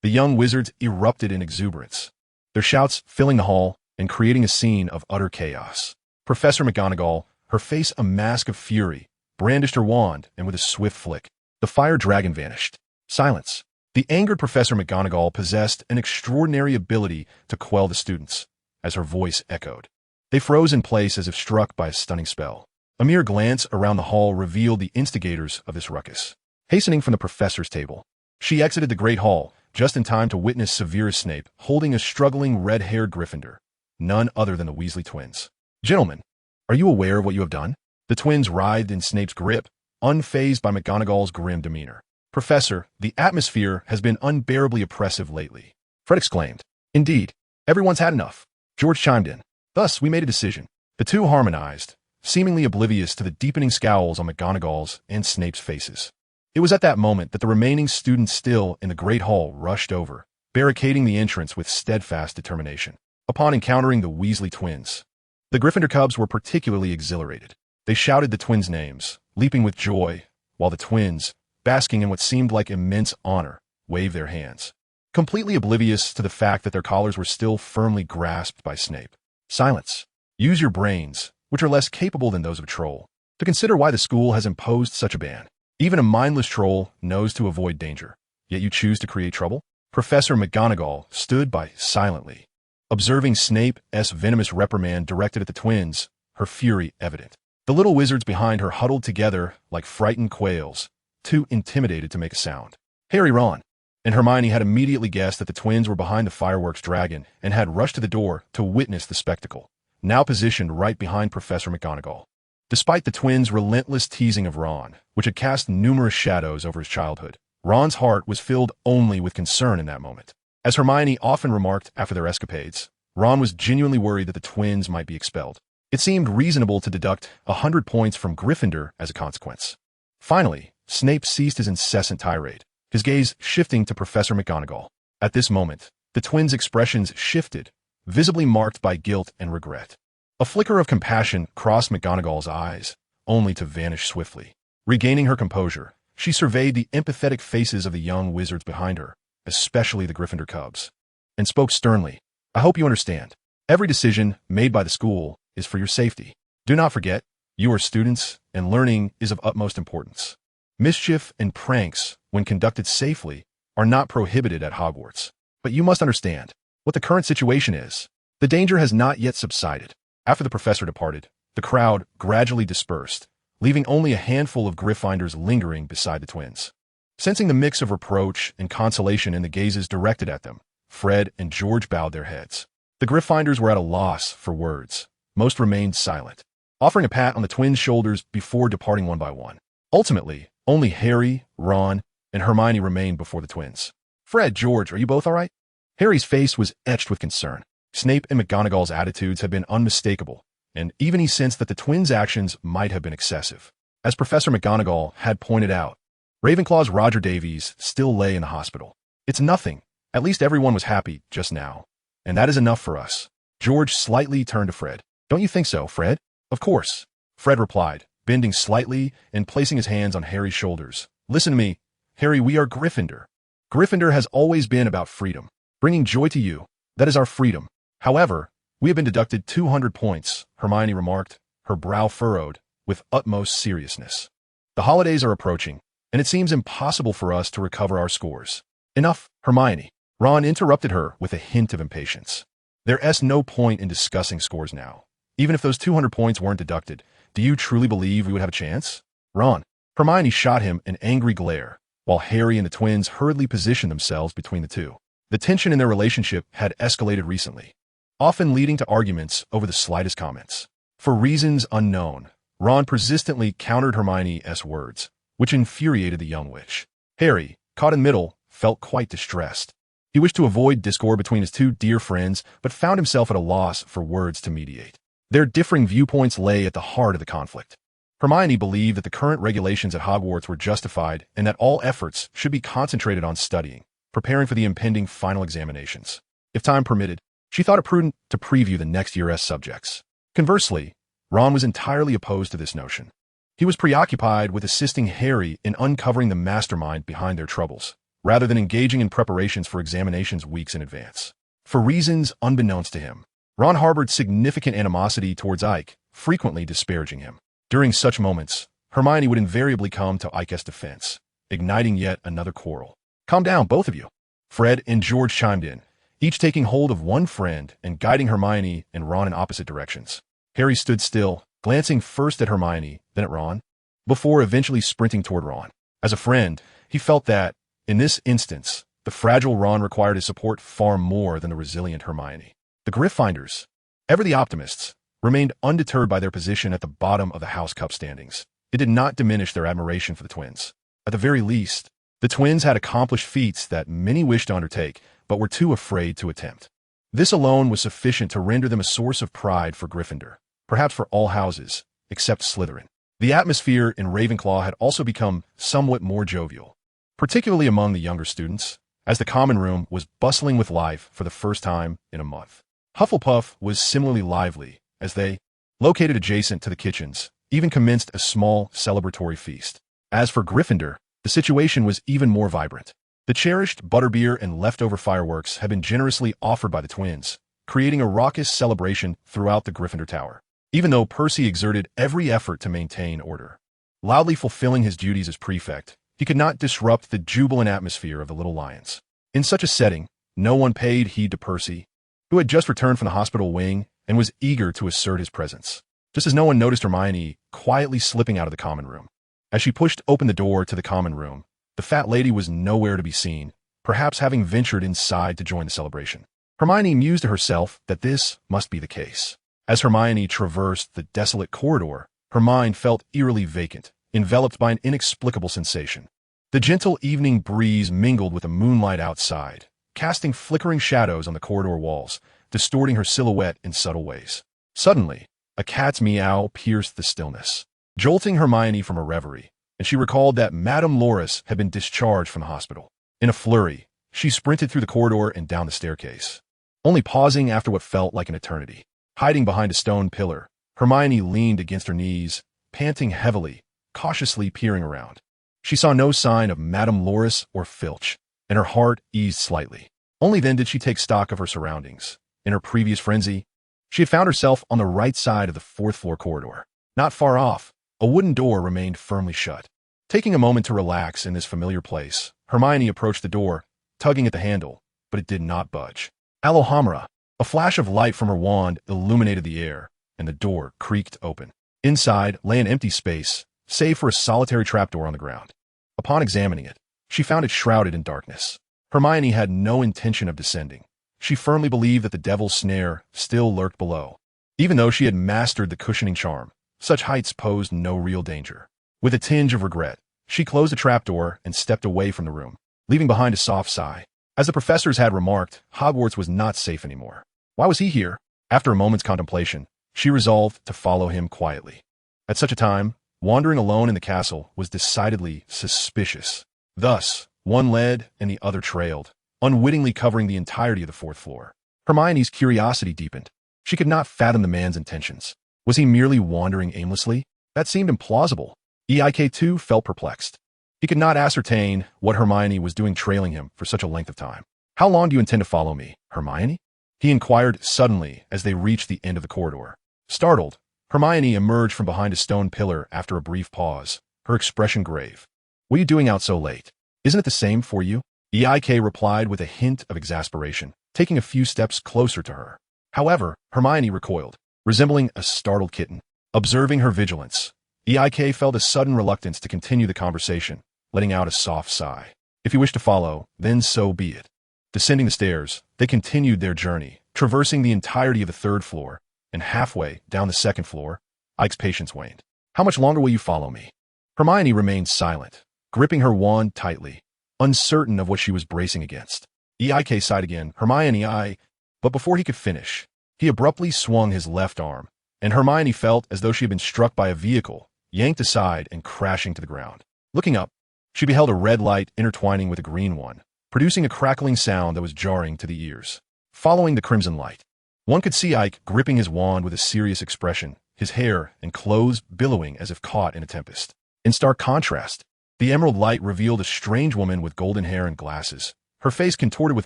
The young wizards erupted in exuberance, their shouts filling the hall and creating a scene of utter chaos. Professor McGonagall, her face a mask of fury, brandished her wand, and with a swift flick, the fire dragon vanished. Silence. The angered Professor McGonagall possessed an extraordinary ability to quell the students, as her voice echoed. They froze in place as if struck by a stunning spell. A mere glance around the hall revealed the instigators of this ruckus. Hastening from the professor's table, she exited the Great Hall, just in time to witness Severus Snape holding a struggling red-haired Gryffindor, none other than the Weasley twins. "Gentlemen, are you aware of what you have done?" The twins writhed in Snape's grip, unfazed by McGonagall's grim demeanor. "Professor, the atmosphere has been unbearably oppressive lately," Fred exclaimed. "Indeed, everyone's had enough," George chimed in. "Thus, we made a decision." The two harmonized, seemingly oblivious to the deepening scowls on McGonagall's and Snape's faces. It was at that moment that the remaining students still in the Great Hall rushed over, barricading the entrance with steadfast determination. Upon encountering the Weasley twins, the Gryffindor cubs were particularly exhilarated. They shouted the twins' names, leaping with joy, while the twins, basking in what seemed like immense honor, waved their hands, completely oblivious to the fact that their collars were still firmly grasped by Snape. "Silence. Use your brains, which are less capable than those of a troll, to consider why the school has imposed such a ban. Even a mindless troll knows to avoid danger, yet you choose to create trouble?" Professor McGonagall stood by silently, observing Snape's venomous reprimand directed at the twins, her fury evident. The little wizards behind her huddled together like frightened quails, too intimidated to make a sound. Harry, Ron, and Hermione had immediately guessed that the twins were behind the fireworks dragon and had rushed to the door to witness the spectacle, now positioned right behind Professor McGonagall. Despite the twins' relentless teasing of Ron, which had cast numerous shadows over his childhood, Ron's heart was filled only with concern in that moment. As Hermione often remarked after their escapades, Ron was genuinely worried that the twins might be expelled. It seemed reasonable to deduct 100 points from Gryffindor as a consequence. Finally, Snape ceased his incessant tirade, his gaze shifting to Professor McGonagall. At this moment, the twins' expressions shifted, visibly marked by guilt and regret. A flicker of compassion crossed McGonagall's eyes, only to vanish swiftly. Regaining her composure, she surveyed the empathetic faces of the young wizards behind her, especially the Gryffindor cubs, and spoke sternly. I hope you understand. Every decision made by the school is for your safety. Do not forget, you are students, and learning is of utmost importance. Mischief and pranks, when conducted safely, are not prohibited at Hogwarts. But you must understand what the current situation is. The danger has not yet subsided. After the professor departed, the crowd gradually dispersed, leaving only a handful of Gryffindors lingering beside the twins. Sensing the mix of reproach and consolation in the gazes directed at them, Fred and George bowed their heads. The Gryffindors were at a loss for words. Most remained silent, offering a pat on the twins' shoulders before departing one by one. Ultimately, only Harry, Ron, and Hermione remained before the twins. Fred, George, are you both all right? Harry's face was etched with concern. Snape and McGonagall's attitudes had been unmistakable, and even he sensed that the twins' actions might have been excessive. As Professor McGonagall had pointed out, Ravenclaw's Roger Davies still lay in the hospital. It's nothing. At least everyone was happy just now. And that is enough for us. George slightly turned to Fred. Don't you think so, Fred? Of course, Fred replied, bending slightly and placing his hands on Harry's shoulders. Listen to me, Harry, we are Gryffindor. Gryffindor has always been about freedom, bringing joy to you. That is our freedom. However, we have been deducted 200 points, Hermione remarked, her brow furrowed, with utmost seriousness. The holidays are approaching, and it seems impossible for us to recover our scores. Enough, Hermione. Ron interrupted her with a hint of impatience. There's no point in discussing scores now. Even if those 200 points weren't deducted, do you truly believe we would have a chance? Ron. Hermione shot him an angry glare, while Harry and the twins hurriedly positioned themselves between the two. The tension in their relationship had escalated recently, often leading to arguments over the slightest comments. For reasons unknown, Ron persistently countered Hermione's words, which infuriated the young witch. Harry, caught in the middle, felt quite distressed. He wished to avoid discord between his two dear friends, but found himself at a loss for words to mediate. Their differing viewpoints lay at the heart of the conflict. Hermione believed that the current regulations at Hogwarts were justified and that all efforts should be concentrated on studying, preparing for the impending final examinations. If time permitted, she thought it prudent to preview the next year's subjects. Conversely, Ron was entirely opposed to this notion. He was preoccupied with assisting Harry in uncovering the mastermind behind their troubles, rather than engaging in preparations for examinations weeks in advance. For reasons unbeknownst to him, Ron harbored significant animosity towards Ike, frequently disparaging him. During such moments, Hermione would invariably come to Ike's defense, igniting yet another quarrel. Calm down, both of you. Fred and George chimed in, each taking hold of one friend and guiding Hermione and Ron in opposite directions. Harry stood still, glancing first at Hermione, then at Ron, before eventually sprinting toward Ron. As a friend, he felt that, in this instance, the fragile Ron required his support far more than the resilient Hermione. The Gryffindors, ever the optimists, remained undeterred by their position at the bottom of the House Cup standings. It did not diminish their admiration for the twins. At the very least, the twins had accomplished feats that many wished to undertake, but were too afraid to attempt. This alone was sufficient to render them a source of pride for Gryffindor, perhaps for all houses, except Slytherin. The atmosphere in Ravenclaw had also become somewhat more jovial, particularly among the younger students, as the common room was bustling with life for the first time in a month. Hufflepuff was similarly lively, as they, located adjacent to the kitchens, even commenced a small celebratory feast. As for Gryffindor, the situation was even more vibrant. The cherished butterbeer and leftover fireworks had been generously offered by the twins, creating a raucous celebration throughout the Gryffindor Tower. Even though Percy exerted every effort to maintain order, loudly fulfilling his duties as prefect, he could not disrupt the jubilant atmosphere of the Little Lions. In such a setting, no one paid heed to Percy, who had just returned from the hospital wing and was eager to assert his presence, just as no one noticed Hermione quietly slipping out of the common room. As she pushed open the door to the common room, the fat lady was nowhere to be seen, perhaps having ventured inside to join the celebration. Hermione mused to herself that this must be the case. As Hermione traversed the desolate corridor, her mind felt eerily vacant, enveloped by an inexplicable sensation. The gentle evening breeze mingled with the moonlight outside, casting flickering shadows on the corridor walls, distorting her silhouette in subtle ways. Suddenly, a cat's meow pierced the stillness, jolting Hermione from her reverie, and she recalled that Madame Loris had been discharged from the hospital. In a flurry, she sprinted through the corridor and down the staircase, only pausing after what felt like an eternity. Hiding behind a stone pillar, Hermione leaned against her knees, panting heavily, cautiously peering around. She saw no sign of Madame Loris or Filch, and her heart eased slightly. Only then did she take stock of her surroundings. In her previous frenzy, she had found herself on the right side of the fourth-floor corridor. Not far off, a wooden door remained firmly shut. Taking a moment to relax in this familiar place, Hermione approached the door, tugging at the handle, but it did not budge. Alohomora! A flash of light from her wand illuminated the air, and the door creaked open. Inside lay an empty space, save for a solitary trapdoor on the ground. Upon examining it, she found it shrouded in darkness. Hermione had no intention of descending. She firmly believed that the devil's snare still lurked below. Even though she had mastered the cushioning charm, such heights posed no real danger. With a tinge of regret, she closed the trapdoor and stepped away from the room, leaving behind a soft sigh. As the professors had remarked, Hogwarts was not safe anymore. Why was he here? After a moment's contemplation, she resolved to follow him quietly. At such a time, wandering alone in the castle was decidedly suspicious. Thus, one led and the other trailed, unwittingly covering the entirety of the fourth floor. Hermione's curiosity deepened. She could not fathom the man's intentions. Was he merely wandering aimlessly? That seemed implausible. Aike too felt perplexed. He could not ascertain what Hermione was doing trailing him for such a length of time. How long do you intend to follow me, Hermione? He inquired suddenly as they reached the end of the corridor. Startled, Hermione emerged from behind a stone pillar after a brief pause, her expression grave. What are you doing out so late? Isn't it the same for you? Aike replied with a hint of exasperation, taking a few steps closer to her. However, Hermione recoiled, resembling a startled kitten. Observing her vigilance, Aike felt a sudden reluctance to continue the conversation, letting out a soft sigh. If you wish to follow, then so be it. Descending the stairs, they continued their journey, traversing the entirety of the third floor, and halfway down the second floor, Ike's patience waned. How much longer will you follow me? Hermione remained silent, gripping her wand tightly, uncertain of what she was bracing against. Aike sighed again. Hermione, but before he could finish, he abruptly swung his left arm, and Hermione felt as though she had been struck by a vehicle, yanked aside and crashing to the ground. Looking up, she beheld a red light intertwining with a green one, producing a crackling sound that was jarring to the ears. Following the crimson light, one could see Ike gripping his wand with a serious expression, his hair and clothes billowing as if caught in a tempest. In stark contrast, the emerald light revealed a strange woman with golden hair and glasses, her face contorted with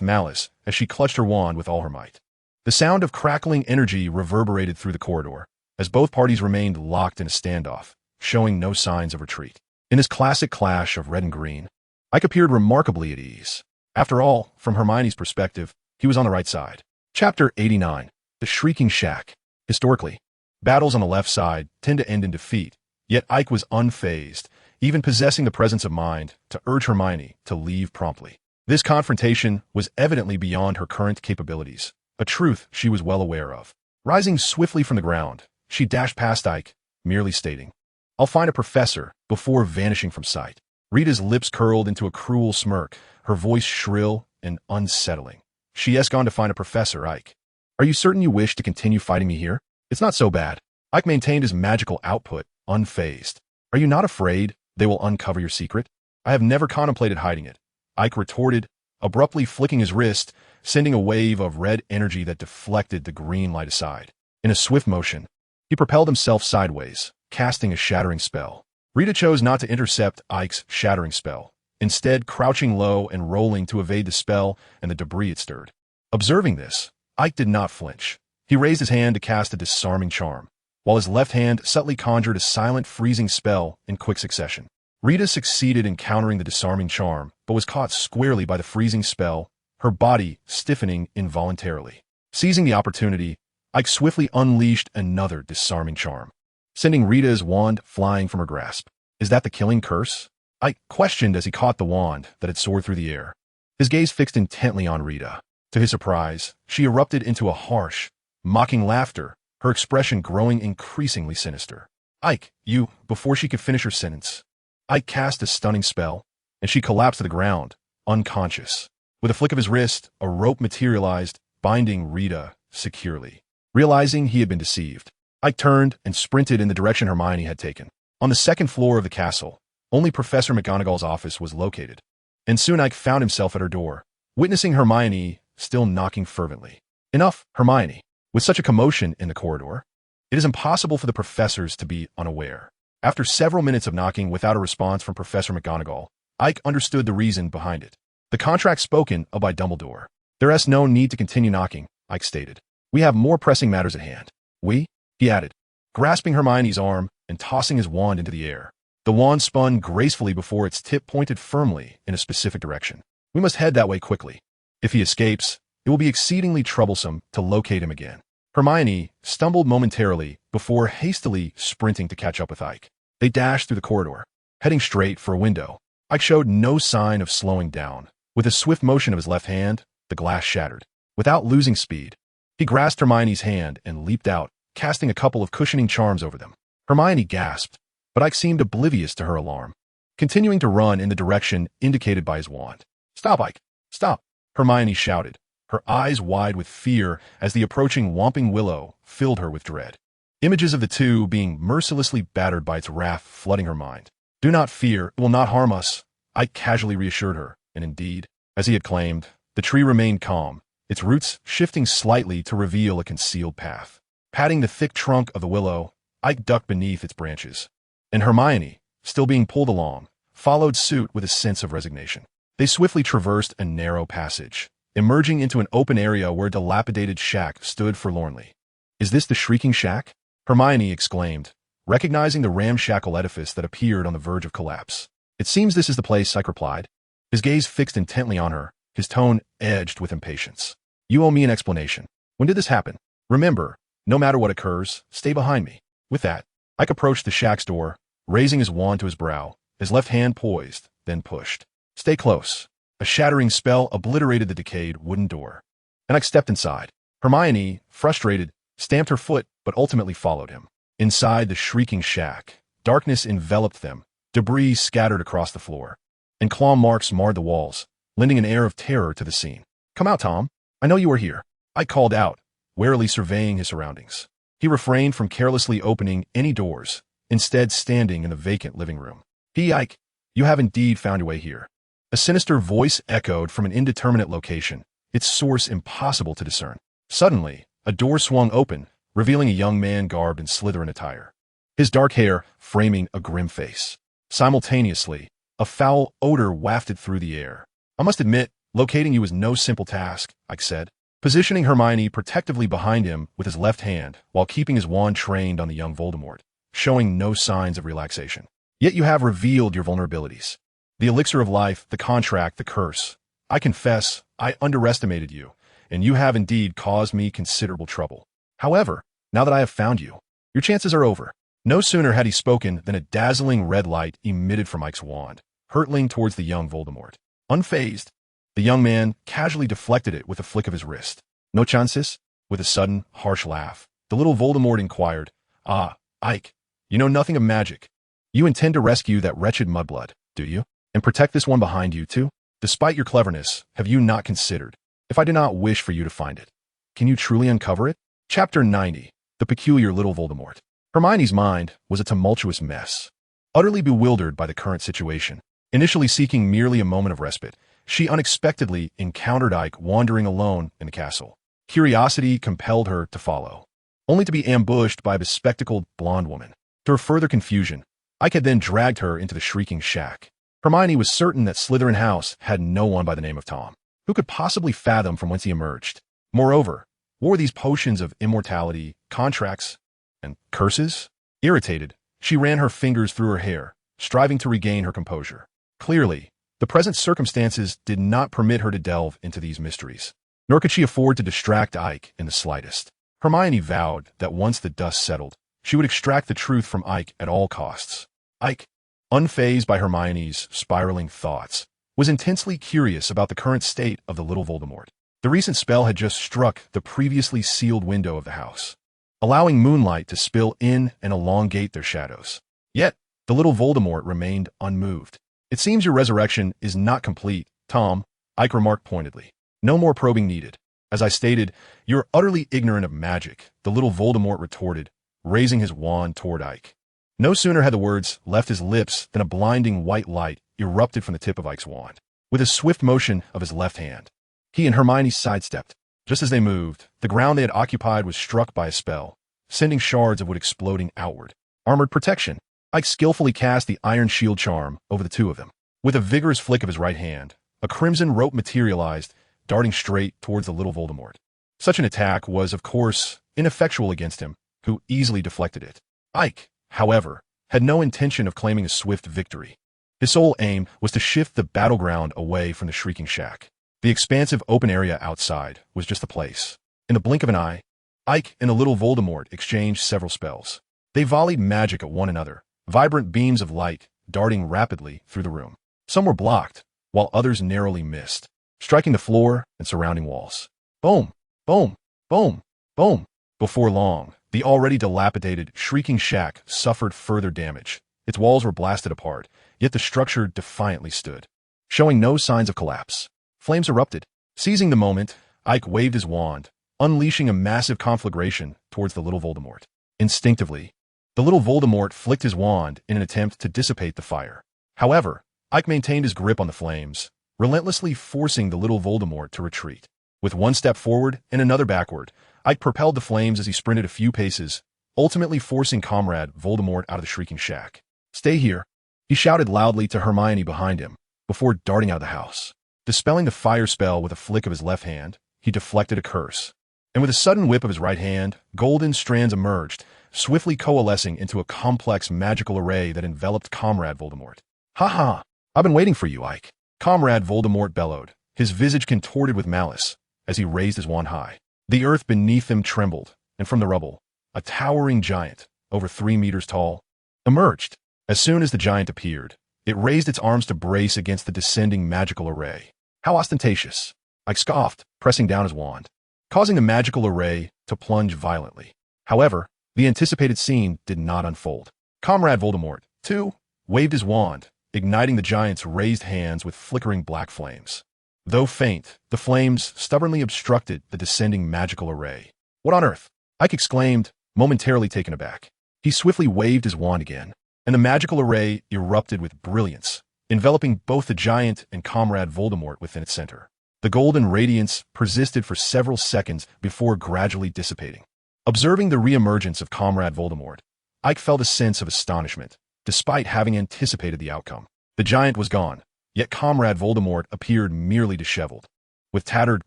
malice as she clutched her wand with all her might. The sound of crackling energy reverberated through the corridor, as both parties remained locked in a standoff, showing no signs of retreat. In this classic clash of red and green, Ike appeared remarkably at ease. After all, from Hermione's perspective, he was on the right side. Chapter 89. The Shrieking Shack. Historically, battles on the left side tend to end in defeat, yet Ike was unfazed, even possessing the presence of mind to urge Hermione to leave promptly. This confrontation was evidently beyond her current capabilities, a truth she was well aware of. Rising swiftly from the ground, she dashed past Ike, merely stating, "I'll find a professor," before vanishing from sight. Rita's lips curled into a cruel smirk, her voice shrill and unsettling. She has gone to find a professor, Ike. Are you certain you wish to continue fighting me here? It's not so bad. Ike maintained his magical output, unfazed. Are you not afraid they will uncover your secret? I have never contemplated hiding it, Ike retorted, abruptly flicking his wrist, sending a wave of red energy that deflected the green light aside. In a swift motion, he propelled himself sideways, casting a shattering spell. Rita chose not to intercept Ike's shattering spell, instead crouching low and rolling to evade the spell and the debris it stirred. Observing this, Ike did not flinch. He raised his hand to cast a disarming charm, while his left hand subtly conjured a silent freezing spell in quick succession. Rita succeeded in countering the disarming charm, but was caught squarely by the freezing spell, her body stiffening involuntarily. Seizing the opportunity, Ike swiftly unleashed another disarming charm, sending Rita's wand flying from her grasp. Is that the killing curse? Ike questioned as he caught the wand that had soared through the air. His gaze fixed intently on Rita. To his surprise, she erupted into a harsh, mocking laughter, her expression growing increasingly sinister. Ike, you, before she could finish her sentence, Ike cast a stunning spell, and she collapsed to the ground, unconscious. With a flick of his wrist, a rope materialized, binding Rita securely. Realizing he had been deceived, Ike turned and sprinted in the direction Hermione had taken. On the second floor of the castle, only Professor McGonagall's office was located, and soon Ike found himself at her door, witnessing Hermione still knocking fervently. Enough, Hermione. With such a commotion in the corridor, it is impossible for the professors to be unaware. After several minutes of knocking without a response from Professor McGonagall, Ike understood the reason behind it. The contract spoken of by Dumbledore. There is no need to continue knocking, Ike stated. We have more pressing matters at hand. We? He added, grasping Hermione's arm and tossing his wand into the air. The wand spun gracefully before its tip pointed firmly in a specific direction. We must head that way quickly. If he escapes, it will be exceedingly troublesome to locate him again. Hermione stumbled momentarily before hastily sprinting to catch up with Ike. They dashed through the corridor, heading straight for a window. Ike showed no sign of slowing down. With a swift motion of his left hand, the glass shattered. Without losing speed, he grasped Hermione's hand and leaped out, casting a couple of cushioning charms over them. Hermione gasped, but Ike seemed oblivious to her alarm, continuing to run in the direction indicated by his wand. "Stop, Ike! Stop!" Hermione shouted, her eyes wide with fear as the approaching Whomping Willow filled her with dread. Images of the two being mercilessly battered by its wrath flooding her mind. "Do not fear, it will not harm us," Ike casually reassured her, and indeed, as he had claimed, the tree remained calm, its roots shifting slightly to reveal a concealed path. Patting the thick trunk of the willow, Ike ducked beneath its branches, and Hermione, still being pulled along, followed suit with a sense of resignation. They swiftly traversed a narrow passage, emerging into an open area where a dilapidated shack stood forlornly. "Is this the Shrieking Shack?" Hermione exclaimed, recognizing the ramshackle edifice that appeared on the verge of collapse. "It seems this is the place," Ike replied, his gaze fixed intently on her, his tone edged with impatience. "You owe me an explanation. When did this happen? Remember, no matter what occurs, stay behind me." With that, Ike approached the shack's door, raising his wand to his brow, his left hand poised, then pushed. "Stay close." A shattering spell obliterated the decayed wooden door, and Ike stepped inside. Hermione, frustrated, stamped her foot but ultimately followed him. Inside the Shrieking Shack, darkness enveloped them, debris scattered across the floor, and claw marks marred the walls, lending an air of terror to the scene. "Come out, Tom. I know you are here," Ike called out, warily surveying his surroundings. He refrained from carelessly opening any doors, instead standing in the vacant living room. "Ike, you have indeed found your way here." A sinister voice echoed from an indeterminate location, its source impossible to discern. Suddenly, a door swung open, revealing a young man garbed in Slytherin attire, his dark hair framing a grim face. Simultaneously, a foul odor wafted through the air. "I must admit, locating you is no simple task," Ike said, positioning Hermione protectively behind him with his left hand while keeping his wand trained on the young Voldemort, showing no signs of relaxation. "Yet you have revealed your vulnerabilities. The elixir of life, the contract, the curse. I confess, I underestimated you, and you have indeed caused me considerable trouble. However, now that I have found you, your chances are over." No sooner had he spoken than a dazzling red light emitted from Ike's wand, hurtling towards the young Voldemort. Unfazed, the young man casually deflected it with a flick of his wrist. "No chances?" With a sudden, harsh laugh, the little Voldemort inquired. "Ah, Ike, you know nothing of magic. You intend to rescue that wretched mudblood, do you? And protect this one behind you, too? Despite your cleverness, have you not considered, if I do not wish for you to find it, can you truly uncover it?" Chapter 90. The Peculiar Little Voldemort. Hermione's mind was a tumultuous mess. Utterly bewildered by the current situation, initially seeking merely a moment of respite, she unexpectedly encountered Ike wandering alone in the castle. Curiosity compelled her to follow, only to be ambushed by a bespectacled blonde woman. To her further confusion, Ike had then dragged her into the Shrieking Shack. Hermione was certain that Slytherin House had no one by the name of Tom. Who could possibly fathom from whence he emerged? Moreover, what were these potions of immortality, contracts, and curses? Irritated, she ran her fingers through her hair, striving to regain her composure. Clearly, the present circumstances did not permit her to delve into these mysteries, nor could she afford to distract Ike in the slightest. Hermione vowed that once the dust settled, she would extract the truth from Ike at all costs. Ike, unfazed by Hermione's spiraling thoughts, was intensely curious about the current state of the little Voldemort. The recent spell had just struck the previously sealed window of the house, allowing moonlight to spill in and elongate their shadows. Yet, the little Voldemort remained unmoved. "It seems your resurrection is not complete, Tom," Ike remarked pointedly. No more probing needed. As I stated, you're utterly ignorant of magic, the little Voldemort retorted, raising his wand toward Ike. No sooner had the words left his lips than a blinding white light erupted from the tip of Ike's wand. With a swift motion of his left hand, he and Hermione sidestepped. Just as they moved, the ground they had occupied was struck by a spell, sending shards of wood exploding outward. Armored protection. Ike skillfully cast the iron shield charm over the two of them. With a vigorous flick of his right hand, a crimson rope materialized, darting straight towards the little Voldemort. Such an attack was, of course, ineffectual against him, who easily deflected it. Ike, however, had no intention of claiming a swift victory. His sole aim was to shift the battleground away from the Shrieking Shack. The expansive open area outside was just a place. In the blink of an eye, Ike and the little Voldemort exchanged several spells. They volleyed magic at one another, vibrant beams of light darting rapidly through the room. Some were blocked, while others narrowly missed, striking the floor and surrounding walls. Boom! Boom! Boom! Boom! Before long, the already dilapidated, Shrieking Shack suffered further damage. Its walls were blasted apart, yet the structure defiantly stood, showing no signs of collapse. Flames erupted. Seizing the moment, Ike waved his wand, unleashing a massive conflagration towards the little Voldemort. Instinctively, the little Voldemort flicked his wand in an attempt to dissipate the fire. However, Ike maintained his grip on the flames, relentlessly forcing the little Voldemort to retreat. With one step forward and another backward, Ike propelled the flames as he sprinted a few paces, ultimately forcing Comrade Voldemort out of the Shrieking Shack. "Stay here," he shouted loudly to Hermione behind him, before darting out of the house. Dispelling the fire spell with a flick of his left hand, he deflected a curse. And with a sudden whip of his right hand, golden strands emerged, swiftly coalescing into a complex magical array that enveloped Comrade Voldemort. "Ha ha! I've been waiting for you, Ike," Comrade Voldemort bellowed, his visage contorted with malice, as he raised his wand high. The earth beneath him trembled, and from the rubble, a towering giant, over 3 meters tall, emerged. As soon as the giant appeared, it raised its arms to brace against the descending magical array. "How ostentatious!" Ike scoffed, pressing down his wand, causing the magical array to plunge violently. However, the anticipated scene did not unfold. Comrade Voldemort, too, waved his wand, igniting the giant's raised hands with flickering black flames. Though faint, the flames stubbornly obstructed the descending magical array. "What on earth?" Ike exclaimed, momentarily taken aback. He swiftly waved his wand again, and the magical array erupted with brilliance, enveloping both the giant and Comrade Voldemort within its center. The golden radiance persisted for several seconds before gradually dissipating. Observing the reemergence of Comrade Voldemort, Ike felt a sense of astonishment, despite having anticipated the outcome. The giant was gone, yet Comrade Voldemort appeared merely disheveled, with tattered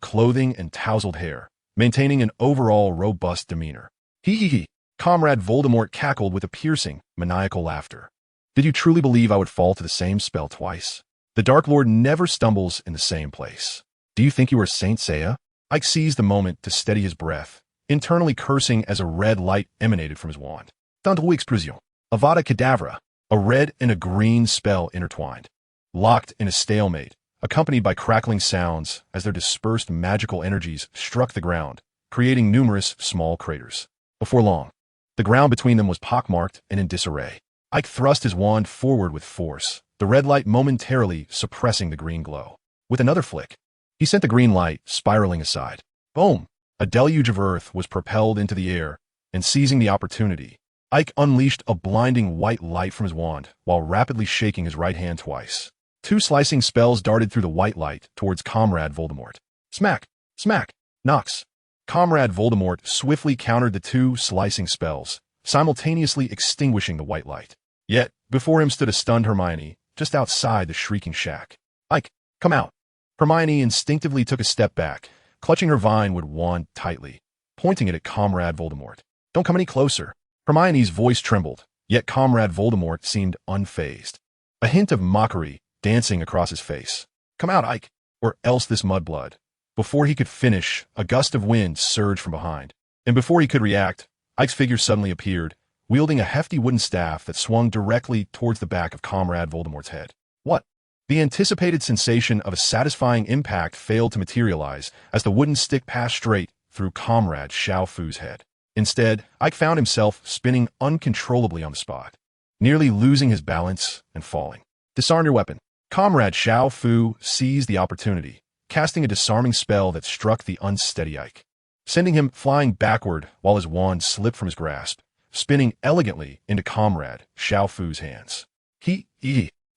clothing and tousled hair, maintaining an overall robust demeanor. "Hee hee hee," Comrade Voldemort cackled with a piercing, maniacal laughter. "Did you truly believe I would fall to the same spell twice? The Dark Lord never stumbles in the same place. Do you think you are Saint Seiya?" Ike seized the moment to steady his breath, internally cursing as a red light emanated from his wand. "Tanto explosion. Avada Kedavra." A red and a green spell intertwined, locked in a stalemate, accompanied by crackling sounds as their dispersed magical energies struck the ground, creating numerous small craters. Before long, the ground between them was pockmarked and in disarray. Ike thrust his wand forward with force, the red light momentarily suppressing the green glow. With another flick, he sent the green light spiraling aside. Boom! A deluge of earth was propelled into the air, and seizing the opportunity, Ike unleashed a blinding white light from his wand while rapidly shaking his right hand twice. 2 slicing spells darted through the white light towards Comrade Voldemort. Smack! Smack! Knocks! Comrade Voldemort swiftly countered the 2 slicing spells, simultaneously extinguishing the white light. Yet, before him stood a stunned Hermione, just outside the Shrieking Shack. "Ike, come out!" Hermione instinctively took a step back, clutching her Vinewood wand tightly, pointing it at Comrade Voldemort. "Don't come any closer." Hermione's voice trembled, yet Comrade Voldemort seemed unfazed, a hint of mockery dancing across his face. "Come out, Ike, or else this mudblood." Before he could finish, a gust of wind surged from behind, and before he could react, Ike's figure suddenly appeared, wielding a hefty wooden staff that swung directly towards the back of Comrade Voldemort's head. What? The anticipated sensation of a satisfying impact failed to materialize as the wooden stick passed straight through Comrade Xiao Fu's head. Instead, Ike found himself spinning uncontrollably on the spot, nearly losing his balance and falling. "Disarm your weapon." Comrade Xiao Fu seized the opportunity, casting a disarming spell that struck the unsteady Ike, sending him flying backward while his wand slipped from his grasp, spinning elegantly into Comrade Xiao Fu's hands.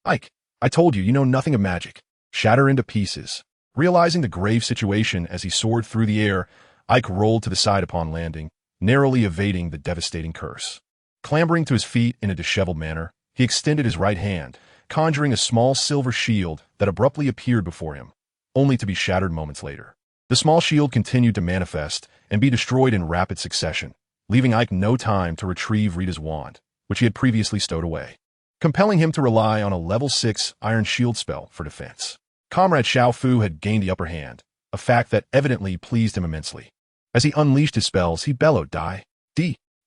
Ike, I told you know nothing of magic. Shatter into pieces. Realizing the grave situation as he soared through the air, Ike rolled to the side upon landing, narrowly evading the devastating curse. Clambering to his feet in a disheveled manner, he extended his right hand, conjuring a small silver shield that abruptly appeared before him, only to be shattered moments later. The small shield continued to manifest and be destroyed in rapid succession, leaving Ike no time to retrieve Rita's wand, which he had previously stowed away, compelling him to rely on a level 6 iron shield spell for defense. Comrade Xiao Fu had gained the upper hand, a fact that evidently pleased him immensely. As he unleashed his spells, he bellowed,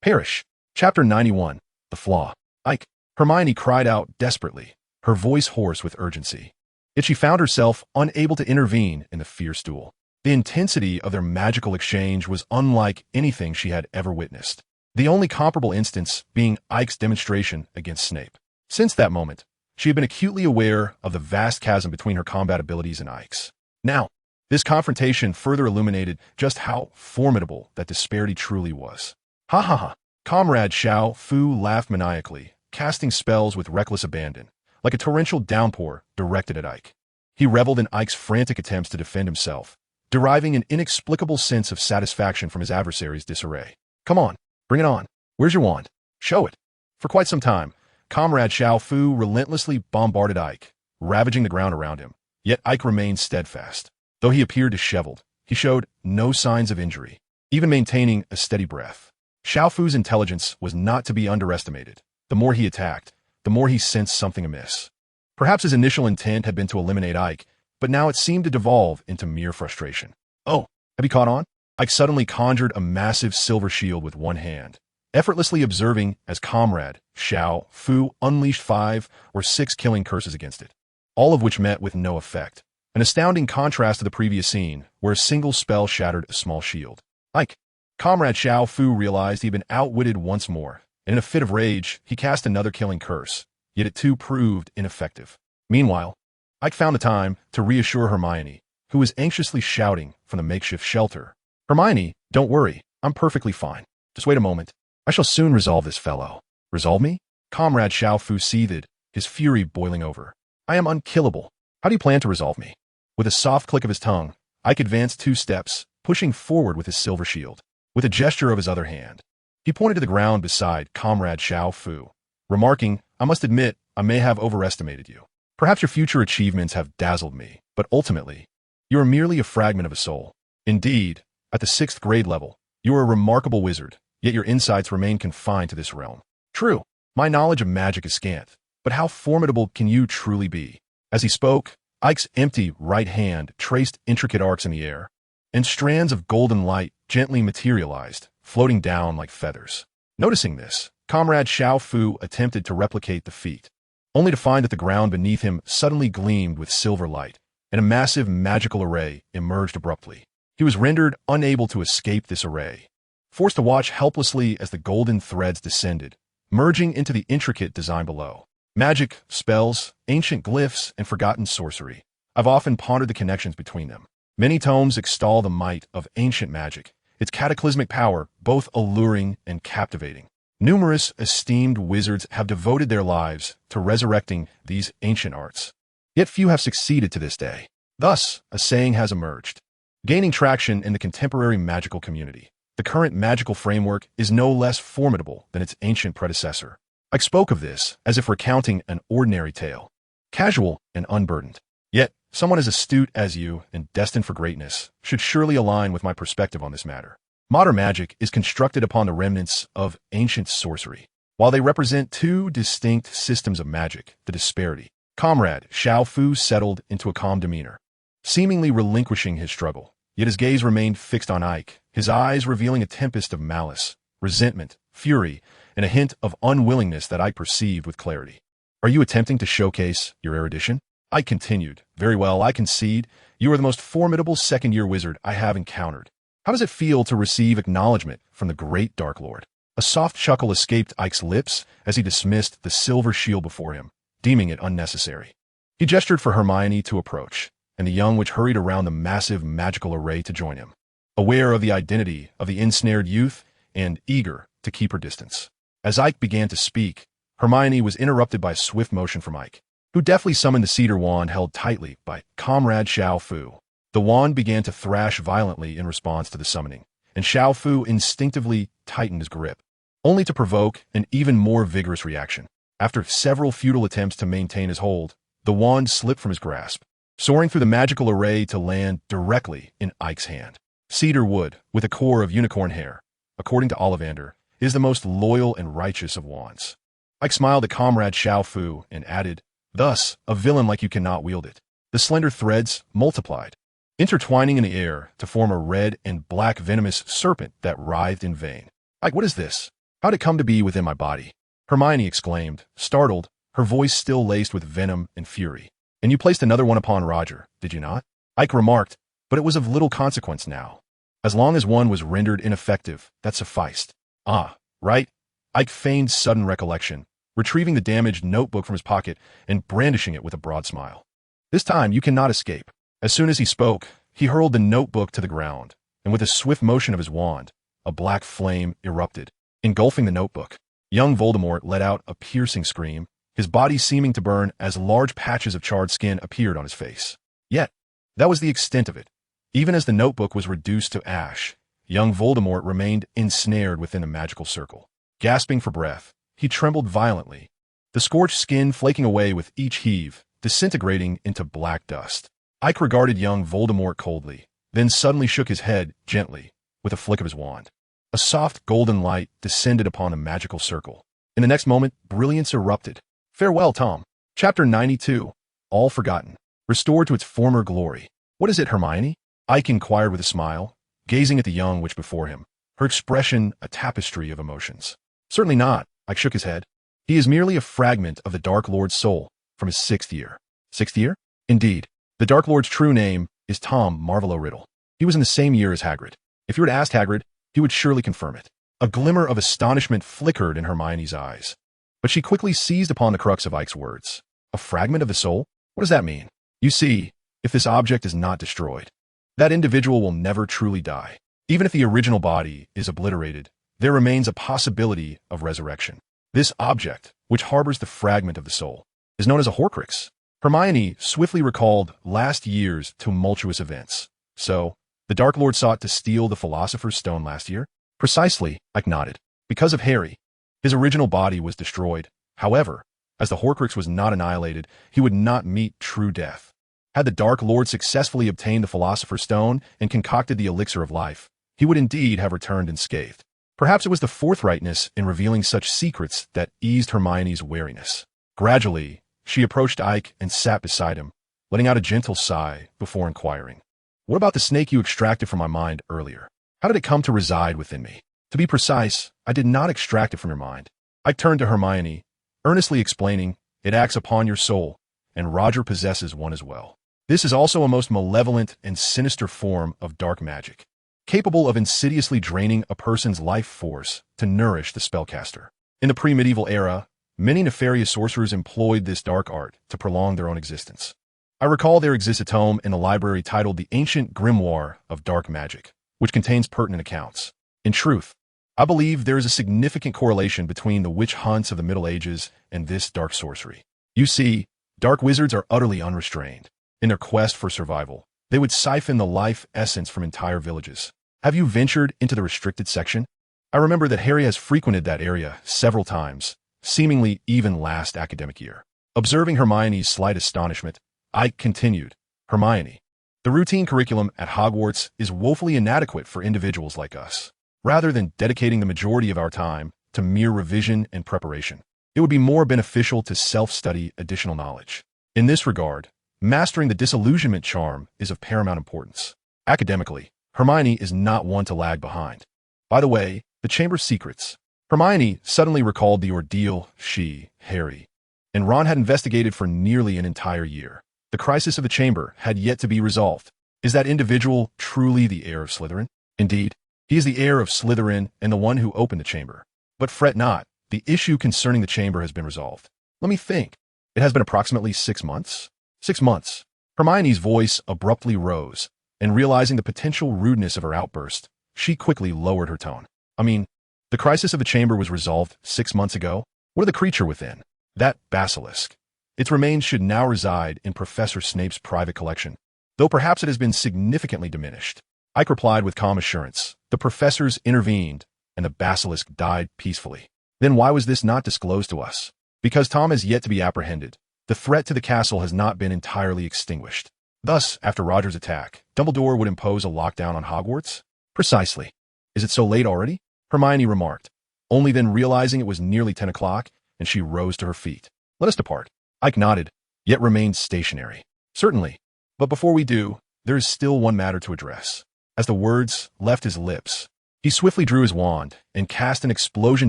Perish. Chapter 91, The Flaw. Ike. Hermione cried out desperately, her voice hoarse with urgency. Yet she found herself unable to intervene in the fierce duel. The intensity of their magical exchange was unlike anything she had ever witnessed, the only comparable instance being Ike's demonstration against Snape. Since that moment, she had been acutely aware of the vast chasm between her combat abilities and Ike's. Now, this confrontation further illuminated just how formidable that disparity truly was. Ha ha ha. Comrade Xiao Fu laughed maniacally, casting spells with reckless abandon, like a torrential downpour directed at Ike. He reveled in Ike's frantic attempts to defend himself, deriving an inexplicable sense of satisfaction from his adversary's disarray. Come on, bring it on. Where's your wand? Show it. For quite some time, Comrade Xiao Fu relentlessly bombarded Ike, ravaging the ground around him. Yet Ike remained steadfast. Though he appeared disheveled, he showed no signs of injury, even maintaining a steady breath. Xiao Fu's intelligence was not to be underestimated. The more he attacked, the more he sensed something amiss. Perhaps his initial intent had been to eliminate Ike, but now it seemed to devolve into mere frustration. Oh, have you caught on? Ike suddenly conjured a massive silver shield with one hand, effortlessly observing as Comrade Xiao Fu unleashed 5 or 6 killing curses against it, all of which met with no effect. An astounding contrast to the previous scene, where a single spell shattered a small shield. Ike. Comrade Xiao Fu realized he had been outwitted once more, and in a fit of rage, he cast another killing curse, yet it too proved ineffective. Meanwhile, Ike found the time to reassure Hermione, who was anxiously shouting from the makeshift shelter. Hermione, don't worry, I'm perfectly fine. Just wait a moment. I shall soon resolve this fellow. Resolve me? Comrade Xiao Fu seethed, his fury boiling over. I am unkillable. How do you plan to resolve me? With a soft click of his tongue, Ike advanced 2 steps, pushing forward with his silver shield. With a gesture of his other hand, he pointed to the ground beside Comrade Xiao Fu, remarking, I must admit, I may have overestimated you. Perhaps your future achievements have dazzled me, but ultimately, you are merely a fragment of a soul. Indeed, at the 6th grade level, you are a remarkable wizard, yet your insights remain confined to this realm. True, my knowledge of magic is scant, but how formidable can you truly be? As he spoke, Ike's empty right hand traced intricate arcs in the air, and strands of golden light gently materialized, floating down like feathers. Noticing this, Comrade Xiao Fu attempted to replicate the feat, only to find that the ground beneath him suddenly gleamed with silver light, and a massive magical array emerged abruptly. He was rendered unable to escape this array, forced to watch helplessly as the golden threads descended, merging into the intricate design below. Magic, spells, ancient glyphs, and forgotten sorcery. I've often pondered the connections between them. Many tomes extol the might of ancient magic, its cataclysmic power both alluring and captivating. Numerous esteemed wizards have devoted their lives to resurrecting these ancient arts. Yet few have succeeded to this day. Thus, a saying has emerged, gaining traction in the contemporary magical community. The current magical framework is no less formidable than its ancient predecessor. I spoke of this as if recounting an ordinary tale, casual and unburdened. Yet, someone as astute as you and destined for greatness should surely align with my perspective on this matter. Modern magic is constructed upon the remnants of ancient sorcery. While they represent 2 distinct systems of magic, the disparity. Comrade Xiao Fu settled into a calm demeanor, seemingly relinquishing his struggle. Yet his gaze remained fixed on Ike, his eyes revealing a tempest of malice, resentment, fury, and a hint of unwillingness that Ike perceived with clarity. Are you attempting to showcase your erudition? Ike continued. Very well, I concede. You are the most formidable second-year wizard I have encountered. How does it feel to receive acknowledgement from the great Dark Lord? A soft chuckle escaped Ike's lips as he dismissed the silver shield before him, deeming it unnecessary. He gestured for Hermione to approach, and the young witch hurried around the massive magical array to join him, aware of the identity of the ensnared youth and eager to keep her distance. As Ike began to speak, Hermione was interrupted by a swift motion from Ike, who deftly summoned the cedar wand held tightly by Comrade Xiao Fu. The wand began to thrash violently in response to the summoning, and Xiao Fu instinctively tightened his grip, only to provoke an even more vigorous reaction. After several futile attempts to maintain his hold, the wand slipped from his grasp, soaring through the magical array to land directly in Ike's hand. Cedar wood, with a core of unicorn hair, according to Ollivander, is the most loyal and righteous of wands. Ike smiled at Comrade Xiao Fu and added, "Thus, a villain like you cannot wield it." The slender threads multiplied, intertwining in the air to form a red and black venomous serpent that writhed in vain. "Ike, what is this? How'd it come to be within my body?" Hermione exclaimed, startled, her voice still laced with venom and fury. "And you placed another one upon Roger, did you not?" Ike remarked, but it was of little consequence now. As long as one was rendered ineffective, that sufficed. "Ah, right." Ike feigned sudden recollection, retrieving the damaged notebook from his pocket and brandishing it with a broad smile. "This time you cannot escape." As soon as he spoke, he hurled the notebook to the ground, and with a swift motion of his wand, a black flame erupted, engulfing the notebook. Young Voldemort let out a piercing scream, his body seeming to burn as large patches of charred skin appeared on his face. Yet, that was the extent of it. Even as the notebook was reduced to ash, young Voldemort remained ensnared within the magical circle. Gasping for breath, he trembled violently, the scorched skin flaking away with each heave, disintegrating into black dust. Ike regarded young Voldemort coldly, then suddenly shook his head gently with a flick of his wand. A soft golden light descended upon the magical circle. In the next moment, brilliance erupted. "Farewell, Tom." Chapter 92. All Forgotten. Restored to its former glory. "What is it, Hermione?" Ike inquired with a smile, gazing at the young witch before him, her expression a tapestry of emotions. "Certainly not," Ike shook his head. "He is merely a fragment of the Dark Lord's soul from his 6th year." 6th year? Indeed. The Dark Lord's true name is Tom Marvolo Riddle. He was in the same year as Hagrid. If you were to ask Hagrid, he would surely confirm it. A glimmer of astonishment flickered in Hermione's eyes, but she quickly seized upon the crux of Ike's words. "A fragment of the soul? What does that mean?" "You see, if this object is not destroyed, that individual will never truly die. Even if the original body is obliterated, there remains a possibility of resurrection. This object, which harbors the fragment of the soul, is known as a Horcrux." Hermione swiftly recalled last year's tumultuous events. "So, the Dark Lord sought to steal the Philosopher's Stone last year?" "Precisely," Ike nodded. "Because of Harry. His original body was destroyed. However, as the Horcrux was not annihilated, he would not meet true death. Had the Dark Lord successfully obtained the Philosopher's Stone and concocted the elixir of life, he would indeed have returned unscathed. Perhaps it was the forthrightness in revealing such secrets that eased Hermione's wariness. Gradually, she approached Ike and sat beside him, letting out a gentle sigh before inquiring, "What about the snake you extracted from my mind earlier? How did it come to reside within me?" "To be precise, I did not extract it from your mind." Ike turned to Hermione, earnestly explaining, "It acts upon your soul, and Roger possesses one as well. This is also a most malevolent and sinister form of dark magic, capable of insidiously draining a person's life force to nourish the spellcaster. In the pre-medieval era, many nefarious sorcerers employed this dark art to prolong their own existence. I recall there exists a tome in the library titled The Ancient Grimoire of Dark Magic, which contains pertinent accounts. In truth, I believe there is a significant correlation between the witch hunts of the Middle Ages and this dark sorcery. You see, dark wizards are utterly unrestrained. In their quest for survival, they would siphon the life essence from entire villages. Have you ventured into the restricted section? I remember that Harry has frequented that area several times, seemingly even last academic year." Observing Hermione's slight astonishment, Ike continued, "Hermione, the routine curriculum at Hogwarts is woefully inadequate for individuals like us. Rather than dedicating the majority of our time to mere revision and preparation, it would be more beneficial to self-study additional knowledge. In this regard, mastering the disillusionment charm is of paramount importance. Academically, Hermione is not one to lag behind. By the way, the Chamber's secrets." Hermione suddenly recalled the ordeal she, Harry, and Ron had investigated for nearly an entire year. The crisis of the Chamber had yet to be resolved. Is that individual truly the heir of Slytherin? Indeed, he is the heir of Slytherin and the one who opened the Chamber. But fret not, the issue concerning the Chamber has been resolved. Let me think. It has been approximately 6 months. 6 months. Hermione's voice abruptly rose, and realizing the potential rudeness of her outburst, she quickly lowered her tone. I mean, the crisis of the chamber was resolved 6 months ago. What of the creature within? That basilisk. Its remains should now reside in Professor Snape's private collection, though perhaps it has been significantly diminished. Ike replied with calm assurance. The professors intervened, and the basilisk died peacefully. Then why was this not disclosed to us? Because Tom has yet to be apprehended. The threat to the castle has not been entirely extinguished. Thus, after Roger's attack, Dumbledore would impose a lockdown on Hogwarts? Precisely. Is it so late already? Hermione remarked, only then realizing it was nearly 10 o'clock, and she rose to her feet. Let us depart. Ike nodded, yet remained stationary. Certainly. But before we do, there is still one matter to address. As the words left his lips, he swiftly drew his wand and cast an explosion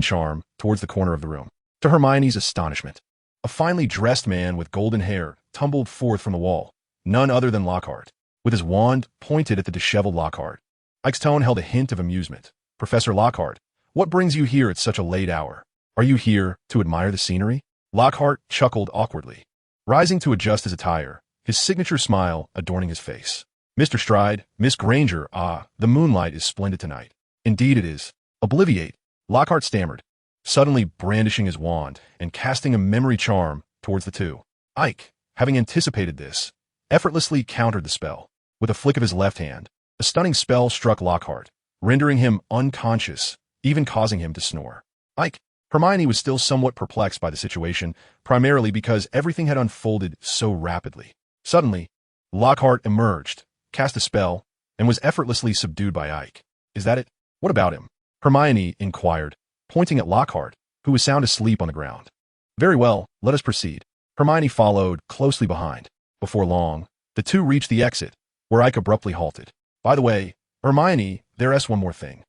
charm towards the corner of the room. To Hermione's astonishment, a finely dressed man with golden hair tumbled forth from the wall, none other than Lockhart, with his wand pointed at the disheveled Lockhart. Ike's tone held a hint of amusement. Professor Lockhart, what brings you here at such a late hour? Are you here to admire the scenery? Lockhart chuckled awkwardly, rising to adjust his attire, his signature smile adorning his face. Mr. Stride, Miss Granger, the moonlight is splendid tonight. Indeed it is. Obliviate, Lockhart stammered, suddenly brandishing his wand and casting a memory charm towards the two. Ike, having anticipated this, effortlessly countered the spell. With a flick of his left hand, a stunning spell struck Lockhart, rendering him unconscious, even causing him to snore. Ike, Hermione was still somewhat perplexed by the situation, primarily because everything had unfolded so rapidly. Suddenly, Lockhart emerged, cast a spell, and was effortlessly subdued by Ike. Is that it? What about him? Hermione inquired, pointing at Lockhart, who was sound asleep on the ground. Very well, let us proceed. Hermione followed closely behind. Before long, the two reached the exit, where Ike abruptly halted. By the way, Hermione, there's one more thing.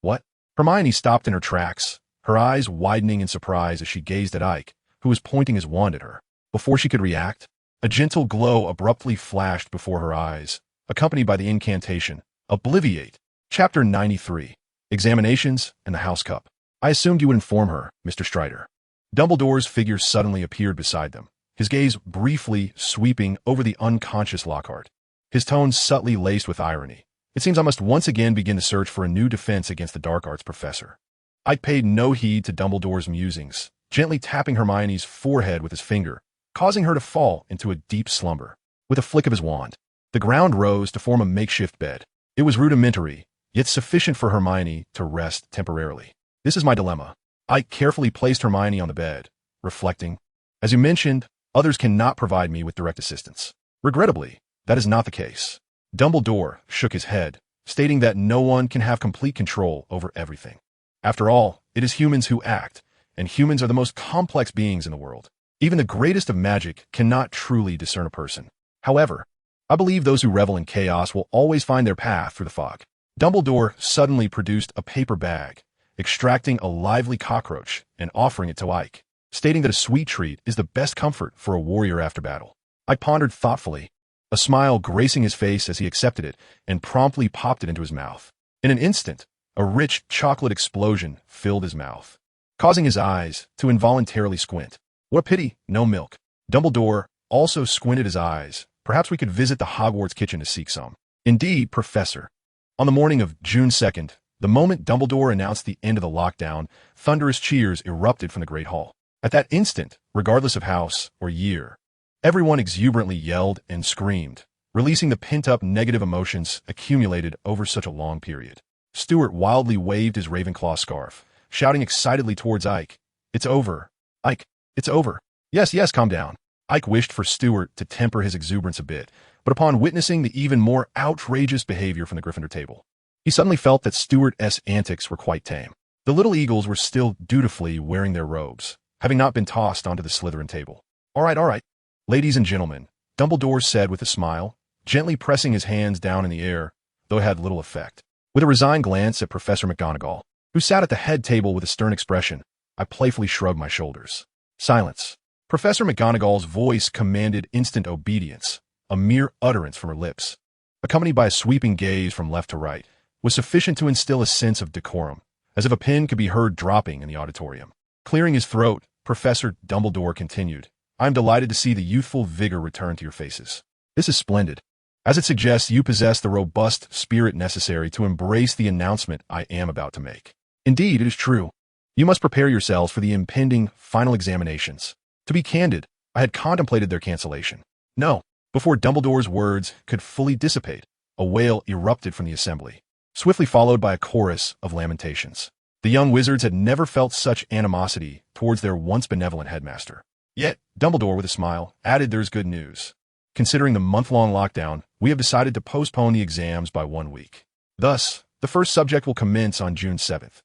What? Hermione stopped in her tracks, her eyes widening in surprise as she gazed at Ike, who was pointing his wand at her. Before she could react, a gentle glow abruptly flashed before her eyes, accompanied by the incantation, Obliviate. Chapter 93. Examinations and the House Cup. I assumed you would inform her, Mr. Strider. Dumbledore's figure suddenly appeared beside them, his gaze briefly sweeping over the unconscious Lockhart, his tone subtly laced with irony. It seems I must once again begin to search for a new defense against the dark arts professor. Ike paid no heed to Dumbledore's musings, gently tapping Hermione's forehead with his finger, causing her to fall into a deep slumber. With a flick of his wand, the ground rose to form a makeshift bed. It was rudimentary, yet sufficient for Hermione to rest temporarily. This is my dilemma. Ike carefully placed Hermione on the bed, reflecting, as you mentioned, others cannot provide me with direct assistance. Regrettably, that is not the case. Dumbledore shook his head, stating that no one can have complete control over everything. After all, it is humans who act, and humans are the most complex beings in the world. Even the greatest of magic cannot truly discern a person. However, I believe those who revel in chaos will always find their path through the fog. Dumbledore suddenly produced a paper bag, extracting a lively cockroach and offering it to Ike, stating that a sweet treat is the best comfort for a warrior after battle. Ike pondered thoughtfully, a smile gracing his face as he accepted it and promptly popped it into his mouth. In an instant, a rich chocolate explosion filled his mouth, causing his eyes to involuntarily squint. What a pity, no milk. Dumbledore also squinted his eyes. Perhaps we could visit the Hogwarts kitchen to seek some. Indeed, Professor. On the morning of June 2nd, the moment Dumbledore announced the end of the lockdown, thunderous cheers erupted from the Great Hall. At that instant, regardless of house or year, everyone exuberantly yelled and screamed, releasing the pent-up negative emotions accumulated over such a long period. Stuart wildly waved his Ravenclaw scarf, shouting excitedly towards Ike. It's over. Ike, it's over. Yes, yes, calm down. Ike wished for Stuart to temper his exuberance a bit, but upon witnessing the even more outrageous behavior from the Gryffindor table, he suddenly felt that Stuart's antics were quite tame. The little eagles were still dutifully wearing their robes, having not been tossed onto the Slytherin table. All right, ladies and gentlemen, Dumbledore said with a smile, gently pressing his hands down in the air, though it had little effect. With a resigned glance at Professor McGonagall, who sat at the head table with a stern expression, I playfully shrugged my shoulders. Silence. Professor McGonagall's voice commanded instant obedience, a mere utterance from her lips, accompanied by a sweeping gaze from left to right, was sufficient to instill a sense of decorum, as if a pin could be heard dropping in the auditorium. Clearing his throat, Professor Dumbledore continued, I am delighted to see the youthful vigor return to your faces. This is splendid, as it suggests you possess the robust spirit necessary to embrace the announcement I am about to make. Indeed, it is true. You must prepare yourselves for the impending final examinations. To be candid, I had contemplated their cancellation. No, before Dumbledore's words could fully dissipate, a wail erupted from the assembly, swiftly followed by a chorus of lamentations. The young wizards had never felt such animosity towards their once benevolent headmaster. Yet, Dumbledore, with a smile, added there's good news. Considering the month-long lockdown, we have decided to postpone the exams by 1 week. Thus, the first subject will commence on June 7th.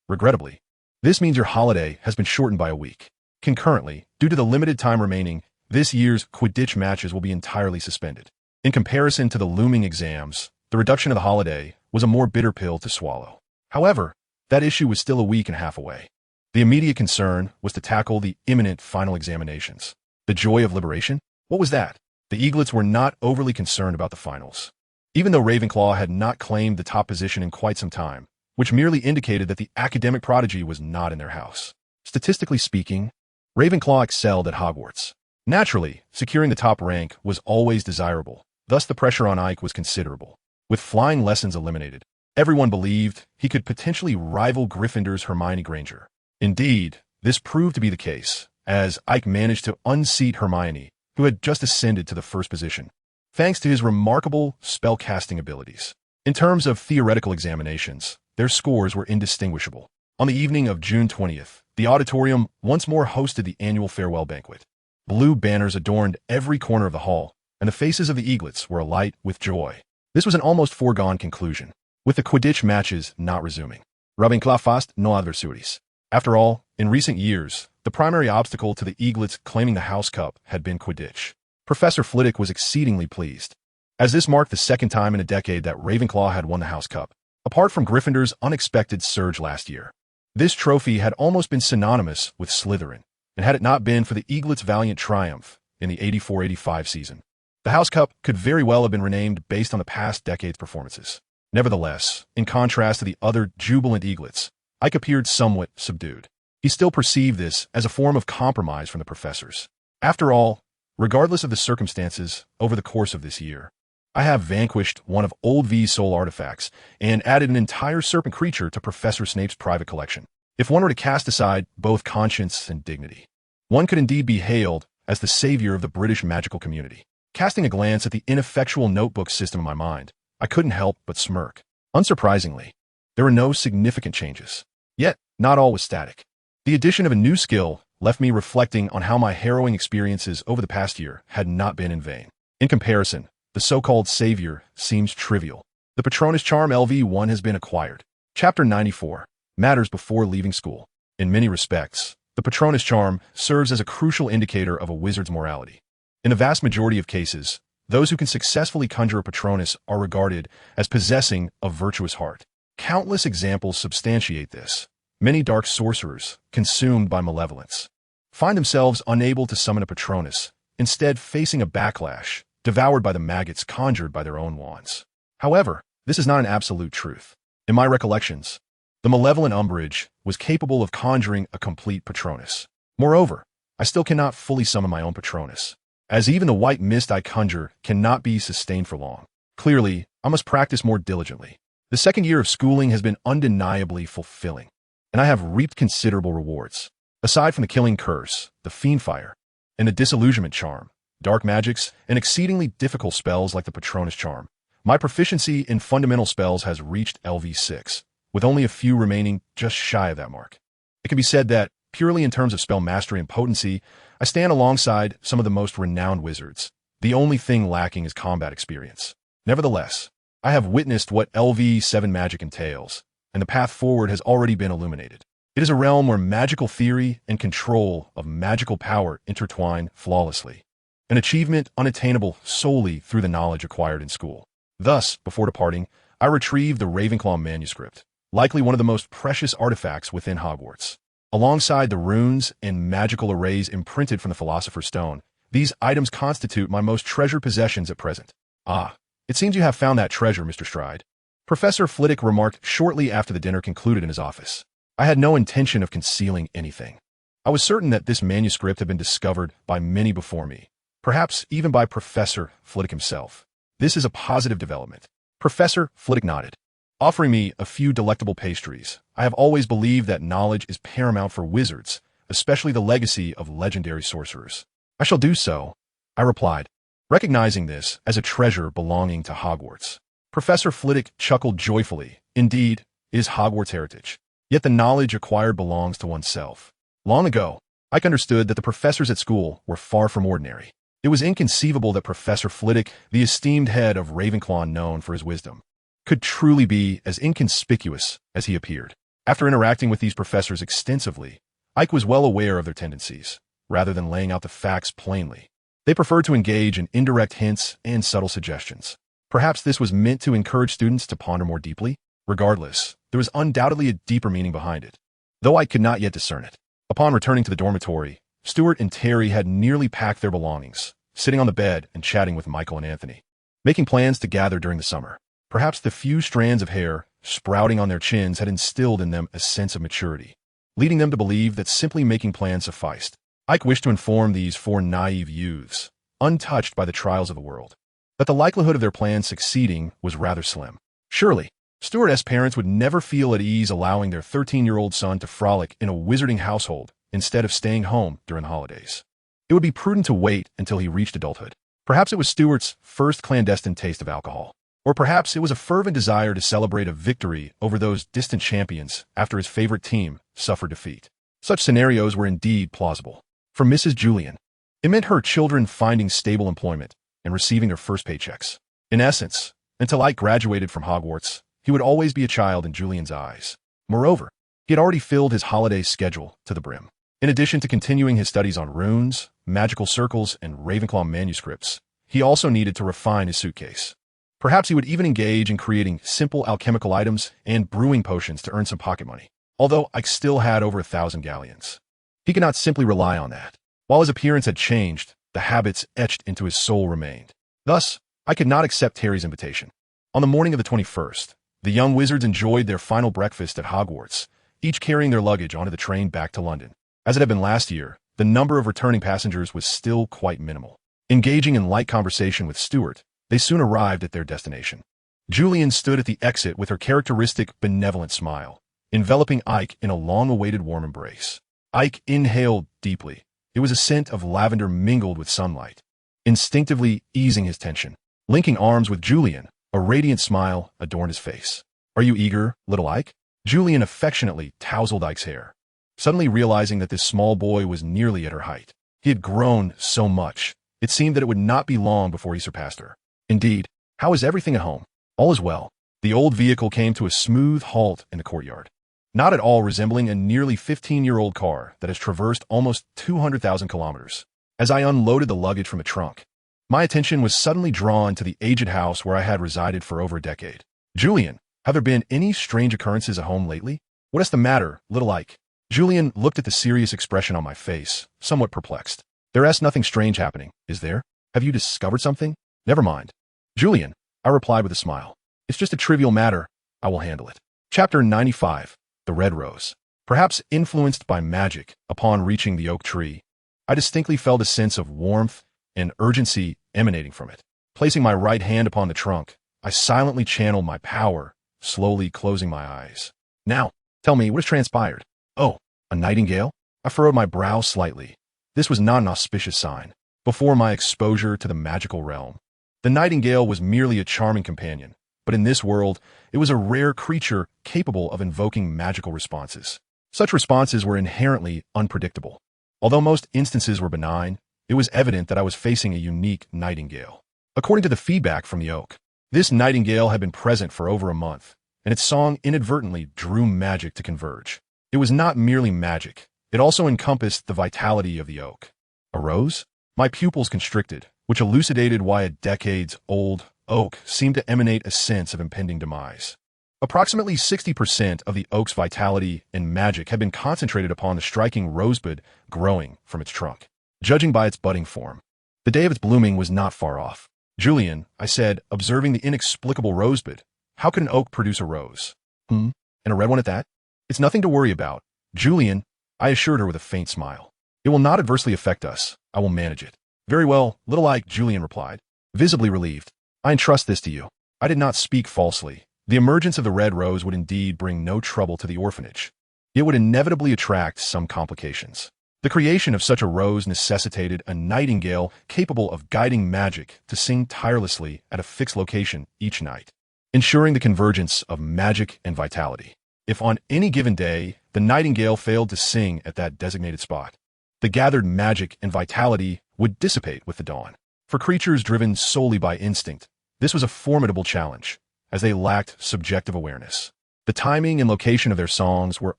Regrettably, this means your holiday has been shortened by a week. Concurrently, due to the limited time remaining, this year's Quidditch matches will be entirely suspended. In comparison to the looming exams, the reduction of the holiday was a more bitter pill to swallow. However, that issue was still a week and a half away. The immediate concern was to tackle the imminent final examinations. The joy of liberation? What was that? The Eaglets were not overly concerned about the finals. Even though Ravenclaw had not claimed the top position in quite some time, which merely indicated that the academic prodigy was not in their house. Statistically speaking, Ravenclaw excelled at Hogwarts. Naturally, securing the top rank was always desirable, thus the pressure on Ike was considerable. With flying lessons eliminated, everyone believed he could potentially rival Gryffindor's Hermione Granger. Indeed, this proved to be the case, as Ike managed to unseat Hermione, who had just ascended to the first position, thanks to his remarkable spell-casting abilities. In terms of theoretical examinations, their scores were indistinguishable. On the evening of June 20th, the auditorium once more hosted the annual farewell banquet. Blue banners adorned every corner of the hall, and the faces of the Eaglets were alight with joy. This was an almost foregone conclusion, with the Quidditch matches not resuming. Ravenclaw fast no adversaries. After all, in recent years, the primary obstacle to the Eaglets claiming the House Cup had been Quidditch. Professor Flitwick was exceedingly pleased, as this marked the second time in a decade that Ravenclaw had won the House Cup, apart from Gryffindor's unexpected surge last year. This trophy had almost been synonymous with Slytherin, and had it not been for the Eaglets' valiant triumph in the 84-85 season, the House Cup could very well have been renamed based on the past decade's performances. Nevertheless, in contrast to the other jubilant Eaglets, Ike appeared somewhat subdued. He still perceived this as a form of compromise from the professors. After all, regardless of the circumstances over the course of this year, I have vanquished one of Old V's soul artifacts and added an entire serpent creature to Professor Snape's private collection. If one were to cast aside both conscience and dignity, one could indeed be hailed as the savior of the British magical community. Casting a glance at the ineffectual notebook system in my mind, I couldn't help but smirk. Unsurprisingly, there were no significant changes. Yet, not all was static. The addition of a new skill left me reflecting on how my harrowing experiences over the past year had not been in vain. In comparison, the so-called savior seems trivial. The Patronus charm LV1 has been acquired. Chapter 94. Matters before leaving school. In many respects, the Patronus charm serves as a crucial indicator of a wizard's morality. In the vast majority of cases, those who can successfully conjure a Patronus are regarded as possessing a virtuous heart. Countless examples substantiate this. Many dark sorcerers, consumed by malevolence, find themselves unable to summon a Patronus, instead facing a backlash, devoured by the maggots conjured by their own wands. However, this is not an absolute truth. In my recollections, the malevolent Umbridge was capable of conjuring a complete Patronus. Moreover, I still cannot fully summon my own Patronus, as even the white mist I conjure cannot be sustained for long. Clearly, I must practice more diligently. The second year of schooling has been undeniably fulfilling, and I have reaped considerable rewards. Aside from the killing curse, the fiend fire, and the disillusionment charm, dark magics, and exceedingly difficult spells like the Patronus charm, my proficiency in fundamental spells has reached LV6, with only a few remaining just shy of that mark. It can be said that, purely in terms of spell mastery and potency, I stand alongside some of the most renowned wizards. The only thing lacking is combat experience. Nevertheless, I have witnessed what LV7 magic entails, and the path forward has already been illuminated. It is a realm where magical theory and control of magical power intertwine flawlessly, an achievement unattainable solely through the knowledge acquired in school. Thus, before departing, I retrieved the Ravenclaw manuscript, likely one of the most precious artifacts within Hogwarts. Alongside the runes and magical arrays imprinted from the Philosopher's Stone, these items constitute my most treasured possessions at present. Ah, it seems you have found that treasure, Mr. Stride. Professor Flitwick remarked shortly after the dinner concluded in his office. I had no intention of concealing anything. I was certain that this manuscript had been discovered by many before me, perhaps even by Professor Flitwick himself. This is a positive development. Professor Flitwick nodded, offering me a few delectable pastries. I have always believed that knowledge is paramount for wizards, especially the legacy of legendary sorcerers. I shall do so, I replied, recognizing this as a treasure belonging to Hogwarts. Professor Flitwick chuckled joyfully. Indeed, it is Hogwarts heritage. Yet the knowledge acquired belongs to oneself. Long ago, Ike understood that the professors at school were far from ordinary. It was inconceivable that Professor Flitwick, the esteemed head of Ravenclaw known for his wisdom, could truly be as inconspicuous as he appeared. After interacting with these professors extensively, Ike was well aware of their tendencies, rather than laying out the facts plainly. They preferred to engage in indirect hints and subtle suggestions. Perhaps this was meant to encourage students to ponder more deeply? Regardless, there was undoubtedly a deeper meaning behind it, though I could not yet discern it. Upon returning to the dormitory, Stuart and Terry had nearly packed their belongings, sitting on the bed and chatting with Michael and Anthony, making plans to gather during the summer. Perhaps the few strands of hair sprouting on their chins had instilled in them a sense of maturity, leading them to believe that simply making plans sufficed. Ike wished to inform these four naive youths, untouched by the trials of the world, that the likelihood of their plans succeeding was rather slim. Surely, Stuart's parents would never feel at ease allowing their 13-year-old son to frolic in a wizarding household instead of staying home during the holidays. It would be prudent to wait until he reached adulthood. Perhaps it was Stuart's first clandestine taste of alcohol, or perhaps it was a fervent desire to celebrate a victory over those distant champions after his favorite team suffered defeat. Such scenarios were indeed plausible. For Mrs. Julian, it meant her children finding stable employment and receiving their first paychecks. In essence, until Ike graduated from Hogwarts, he would always be a child in Julian's eyes. Moreover, he had already filled his holiday schedule to the brim. In addition to continuing his studies on runes, magical circles, and Ravenclaw manuscripts, he also needed to refine his suitcase. Perhaps he would even engage in creating simple alchemical items and brewing potions to earn some pocket money. Although Ike still had over 1,000 galleons, he could not simply rely on that. While his appearance had changed, the habits etched into his soul remained. Thus, I could not accept Terry's invitation. On the morning of the 21st, the young wizards enjoyed their final breakfast at Hogwarts, each carrying their luggage onto the train back to London. As it had been last year, the number of returning passengers was still quite minimal. Engaging in light conversation with Stuart, they soon arrived at their destination. Julian stood at the exit with her characteristic benevolent smile, enveloping Ike in a long-awaited warm embrace. Ike inhaled deeply. It was a scent of lavender mingled with sunlight, instinctively easing his tension. Linking arms with Julian, a radiant smile adorned his face. "Are you eager, little Ike?" Julian affectionately tousled Ike's hair, suddenly realizing that this small boy was nearly at her height. He had grown so much, it seemed that it would not be long before he surpassed her. "Indeed, how is everything at home?" "All is well." The old vehicle came to a smooth halt in the courtyard, not at all resembling a nearly 15-year-old car that has traversed almost 200,000 kilometers. As I unloaded the luggage from the trunk, my attention was suddenly drawn to the aged house where I had resided for over a decade. "Julian, have there been any strange occurrences at home lately?" "What is the matter, little Ike?" Julian looked at the serious expression on my face, somewhat perplexed. "There is nothing strange happening, is there? Have you discovered something?" "Never mind, Julian," I replied with a smile. "It's just a trivial matter. I will handle it." Chapter 95. The Red Rose. Perhaps influenced by magic, upon reaching the oak tree, I distinctly felt a sense of warmth and urgency emanating from it. Placing my right hand upon the trunk, I silently channeled my power, slowly closing my eyes. "Now, tell me, what has transpired?" "Oh, a nightingale?" I furrowed my brow slightly. This was not an auspicious sign. Before my exposure to the magical realm, the nightingale was merely a charming companion, but in this world, it was a rare creature capable of invoking magical responses. Such responses were inherently unpredictable. Although most instances were benign, it was evident that I was facing a unique nightingale. According to the feedback from the oak, this nightingale had been present for over a month, and its song inadvertently drew magic to converge. It was not merely magic, it also encompassed the vitality of the oak. A rose? My pupils constricted, which elucidated why a decades-old oak seemed to emanate a sense of impending demise. Approximately 60% of the oak's vitality and magic had been concentrated upon the striking rosebud growing from its trunk. Judging by its budding form, the day of its blooming was not far off. "Julian," I said, observing the inexplicable rosebud, "how could an oak produce a rose?" And a red one at that?" "It's nothing to worry about, Julian," I assured her with a faint smile. "It will not adversely affect us. I will manage it." Very well, little Ike, Julian replied, visibly relieved. I entrust this to you. I did not speak falsely. The emergence of the red rose would indeed bring no trouble to the orphanage. It would inevitably attract some complications. The creation of such a rose necessitated a nightingale capable of guiding magic to sing tirelessly at a fixed location each night, ensuring the convergence of magic and vitality. If on any given day the nightingale failed to sing at that designated spot, the gathered magic and vitality would dissipate with the dawn. For creatures driven solely by instinct, this was a formidable challenge, as they lacked subjective awareness. The timing and location of their songs were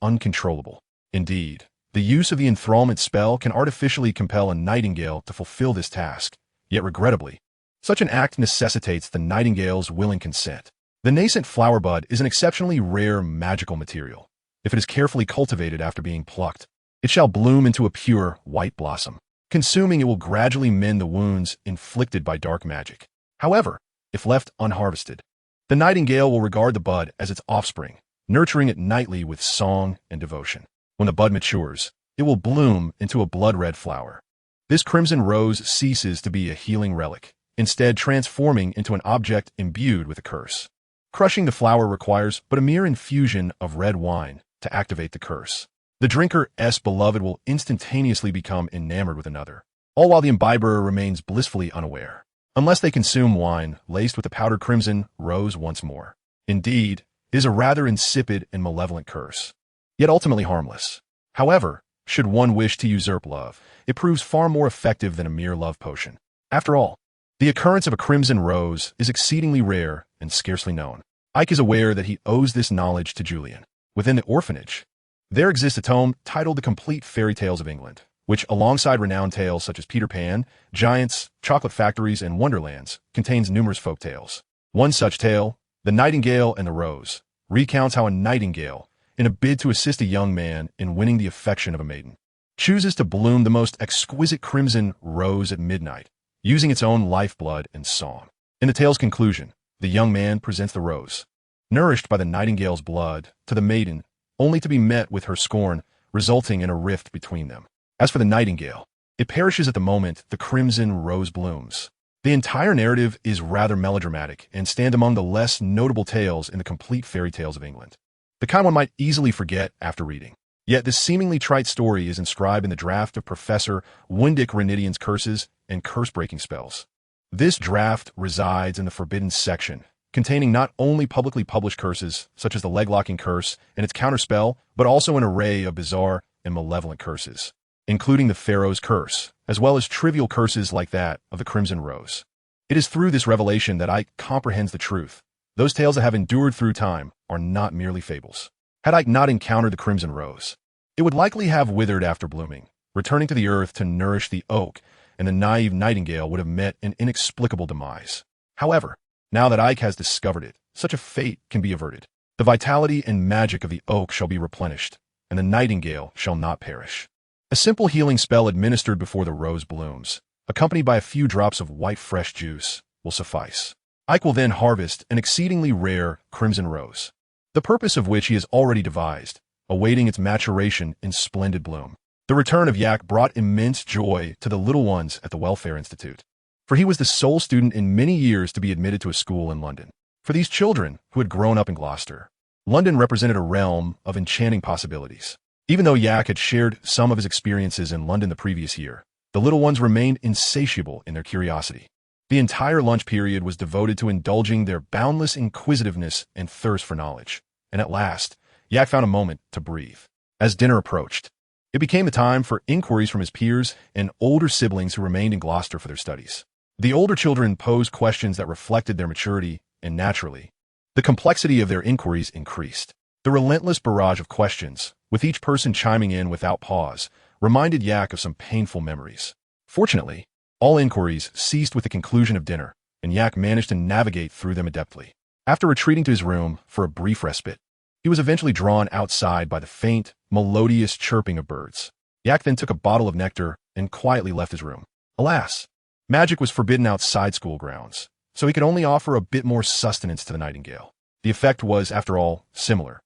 uncontrollable. Indeed, the use of the enthrallment spell can artificially compel a nightingale to fulfill this task, yet regrettably, such an act necessitates the nightingale's willing consent. The nascent flower bud is an exceptionally rare magical material. If it is carefully cultivated after being plucked, it shall bloom into a pure white blossom. Consuming it will gradually mend the wounds inflicted by dark magic. However, if left unharvested, the nightingale will regard the bud as its offspring, nurturing it nightly with song and devotion. When the bud matures, it will bloom into a blood-red flower. This crimson rose ceases to be a healing relic, instead transforming into an object imbued with a curse. Crushing the flower requires but a mere infusion of red wine to activate the curse. The drinker's beloved will instantaneously become enamored with another, all while the imbiber remains blissfully unaware, unless they consume wine laced with the powdered crimson rose once more. Indeed, it is a rather insipid and malevolent curse, yet ultimately harmless. However, should one wish to usurp love, it proves far more effective than a mere love potion. After all, the occurrence of a crimson rose is exceedingly rare and scarcely known. Ike is aware that he owes this knowledge to Julian. Within the orphanage, there exists a tome titled The Complete Fairy Tales of England, which, alongside renowned tales such as Peter Pan, giants, chocolate factories, and wonderlands, contains numerous folk tales. One such tale, The Nightingale and the Rose, recounts how a nightingale, in a bid to assist a young man in winning the affection of a maiden, chooses to bloom the most exquisite crimson rose at midnight, using its own lifeblood and song. In the tale's conclusion, the young man presents the rose, nourished by the nightingale's blood, to the maiden, only to be met with her scorn, resulting in a rift between them. As for the nightingale, it perishes at the moment the crimson rose blooms. The entire narrative is rather melodramatic and stands among the less notable tales in the Complete Fairy Tales of England, the kind one might easily forget after reading. Yet this seemingly trite story is inscribed in the draft of Professor Windick Renidian's curses and curse-breaking spells. This draft resides in the Forbidden section, containing not only publicly published curses, such as the leg-locking curse and its counterspell, but also an array of bizarre and malevolent curses, including the Pharaoh's curse, as well as trivial curses like that of the Crimson Rose. It is through this revelation that Ike comprehends the truth. Those tales that have endured through time are not merely fables. Had Ike not encountered the Crimson Rose, it would likely have withered after blooming, returning to the earth to nourish the oak, and the naive nightingale would have met an inexplicable demise. However, now that Ike has discovered it, such a fate can be averted. The vitality and magic of the oak shall be replenished, and the nightingale shall not perish. A simple healing spell administered before the rose blooms, accompanied by a few drops of white fresh juice, will suffice. Ike will then harvest an exceedingly rare crimson rose, the purpose of which he has already devised, awaiting its maturation in splendid bloom. The return of Yak brought immense joy to the little ones at the Welfare Institute, for he was the sole student in many years to be admitted to a school in London. For these children, who had grown up in Gloucester, London represented a realm of enchanting possibilities. Even though Yak had shared some of his experiences in London the previous year, the little ones remained insatiable in their curiosity. The entire lunch period was devoted to indulging their boundless inquisitiveness and thirst for knowledge. And at last, Yak found a moment to breathe. As dinner approached, it became the time for inquiries from his peers and older siblings who remained in Gloucester for their studies. The older children posed questions that reflected their maturity, and naturally, the complexity of their inquiries increased. The relentless barrage of questions, with each person chiming in without pause, reminded Yak of some painful memories. Fortunately, all inquiries ceased with the conclusion of dinner, and Yak managed to navigate through them adeptly. After retreating to his room for a brief respite, he was eventually drawn outside by the faint, melodious chirping of birds. Yak then took a bottle of nectar and quietly left his room. Alas, magic was forbidden outside school grounds, so he could only offer a bit more sustenance to the nightingale. The effect was, after all, similar.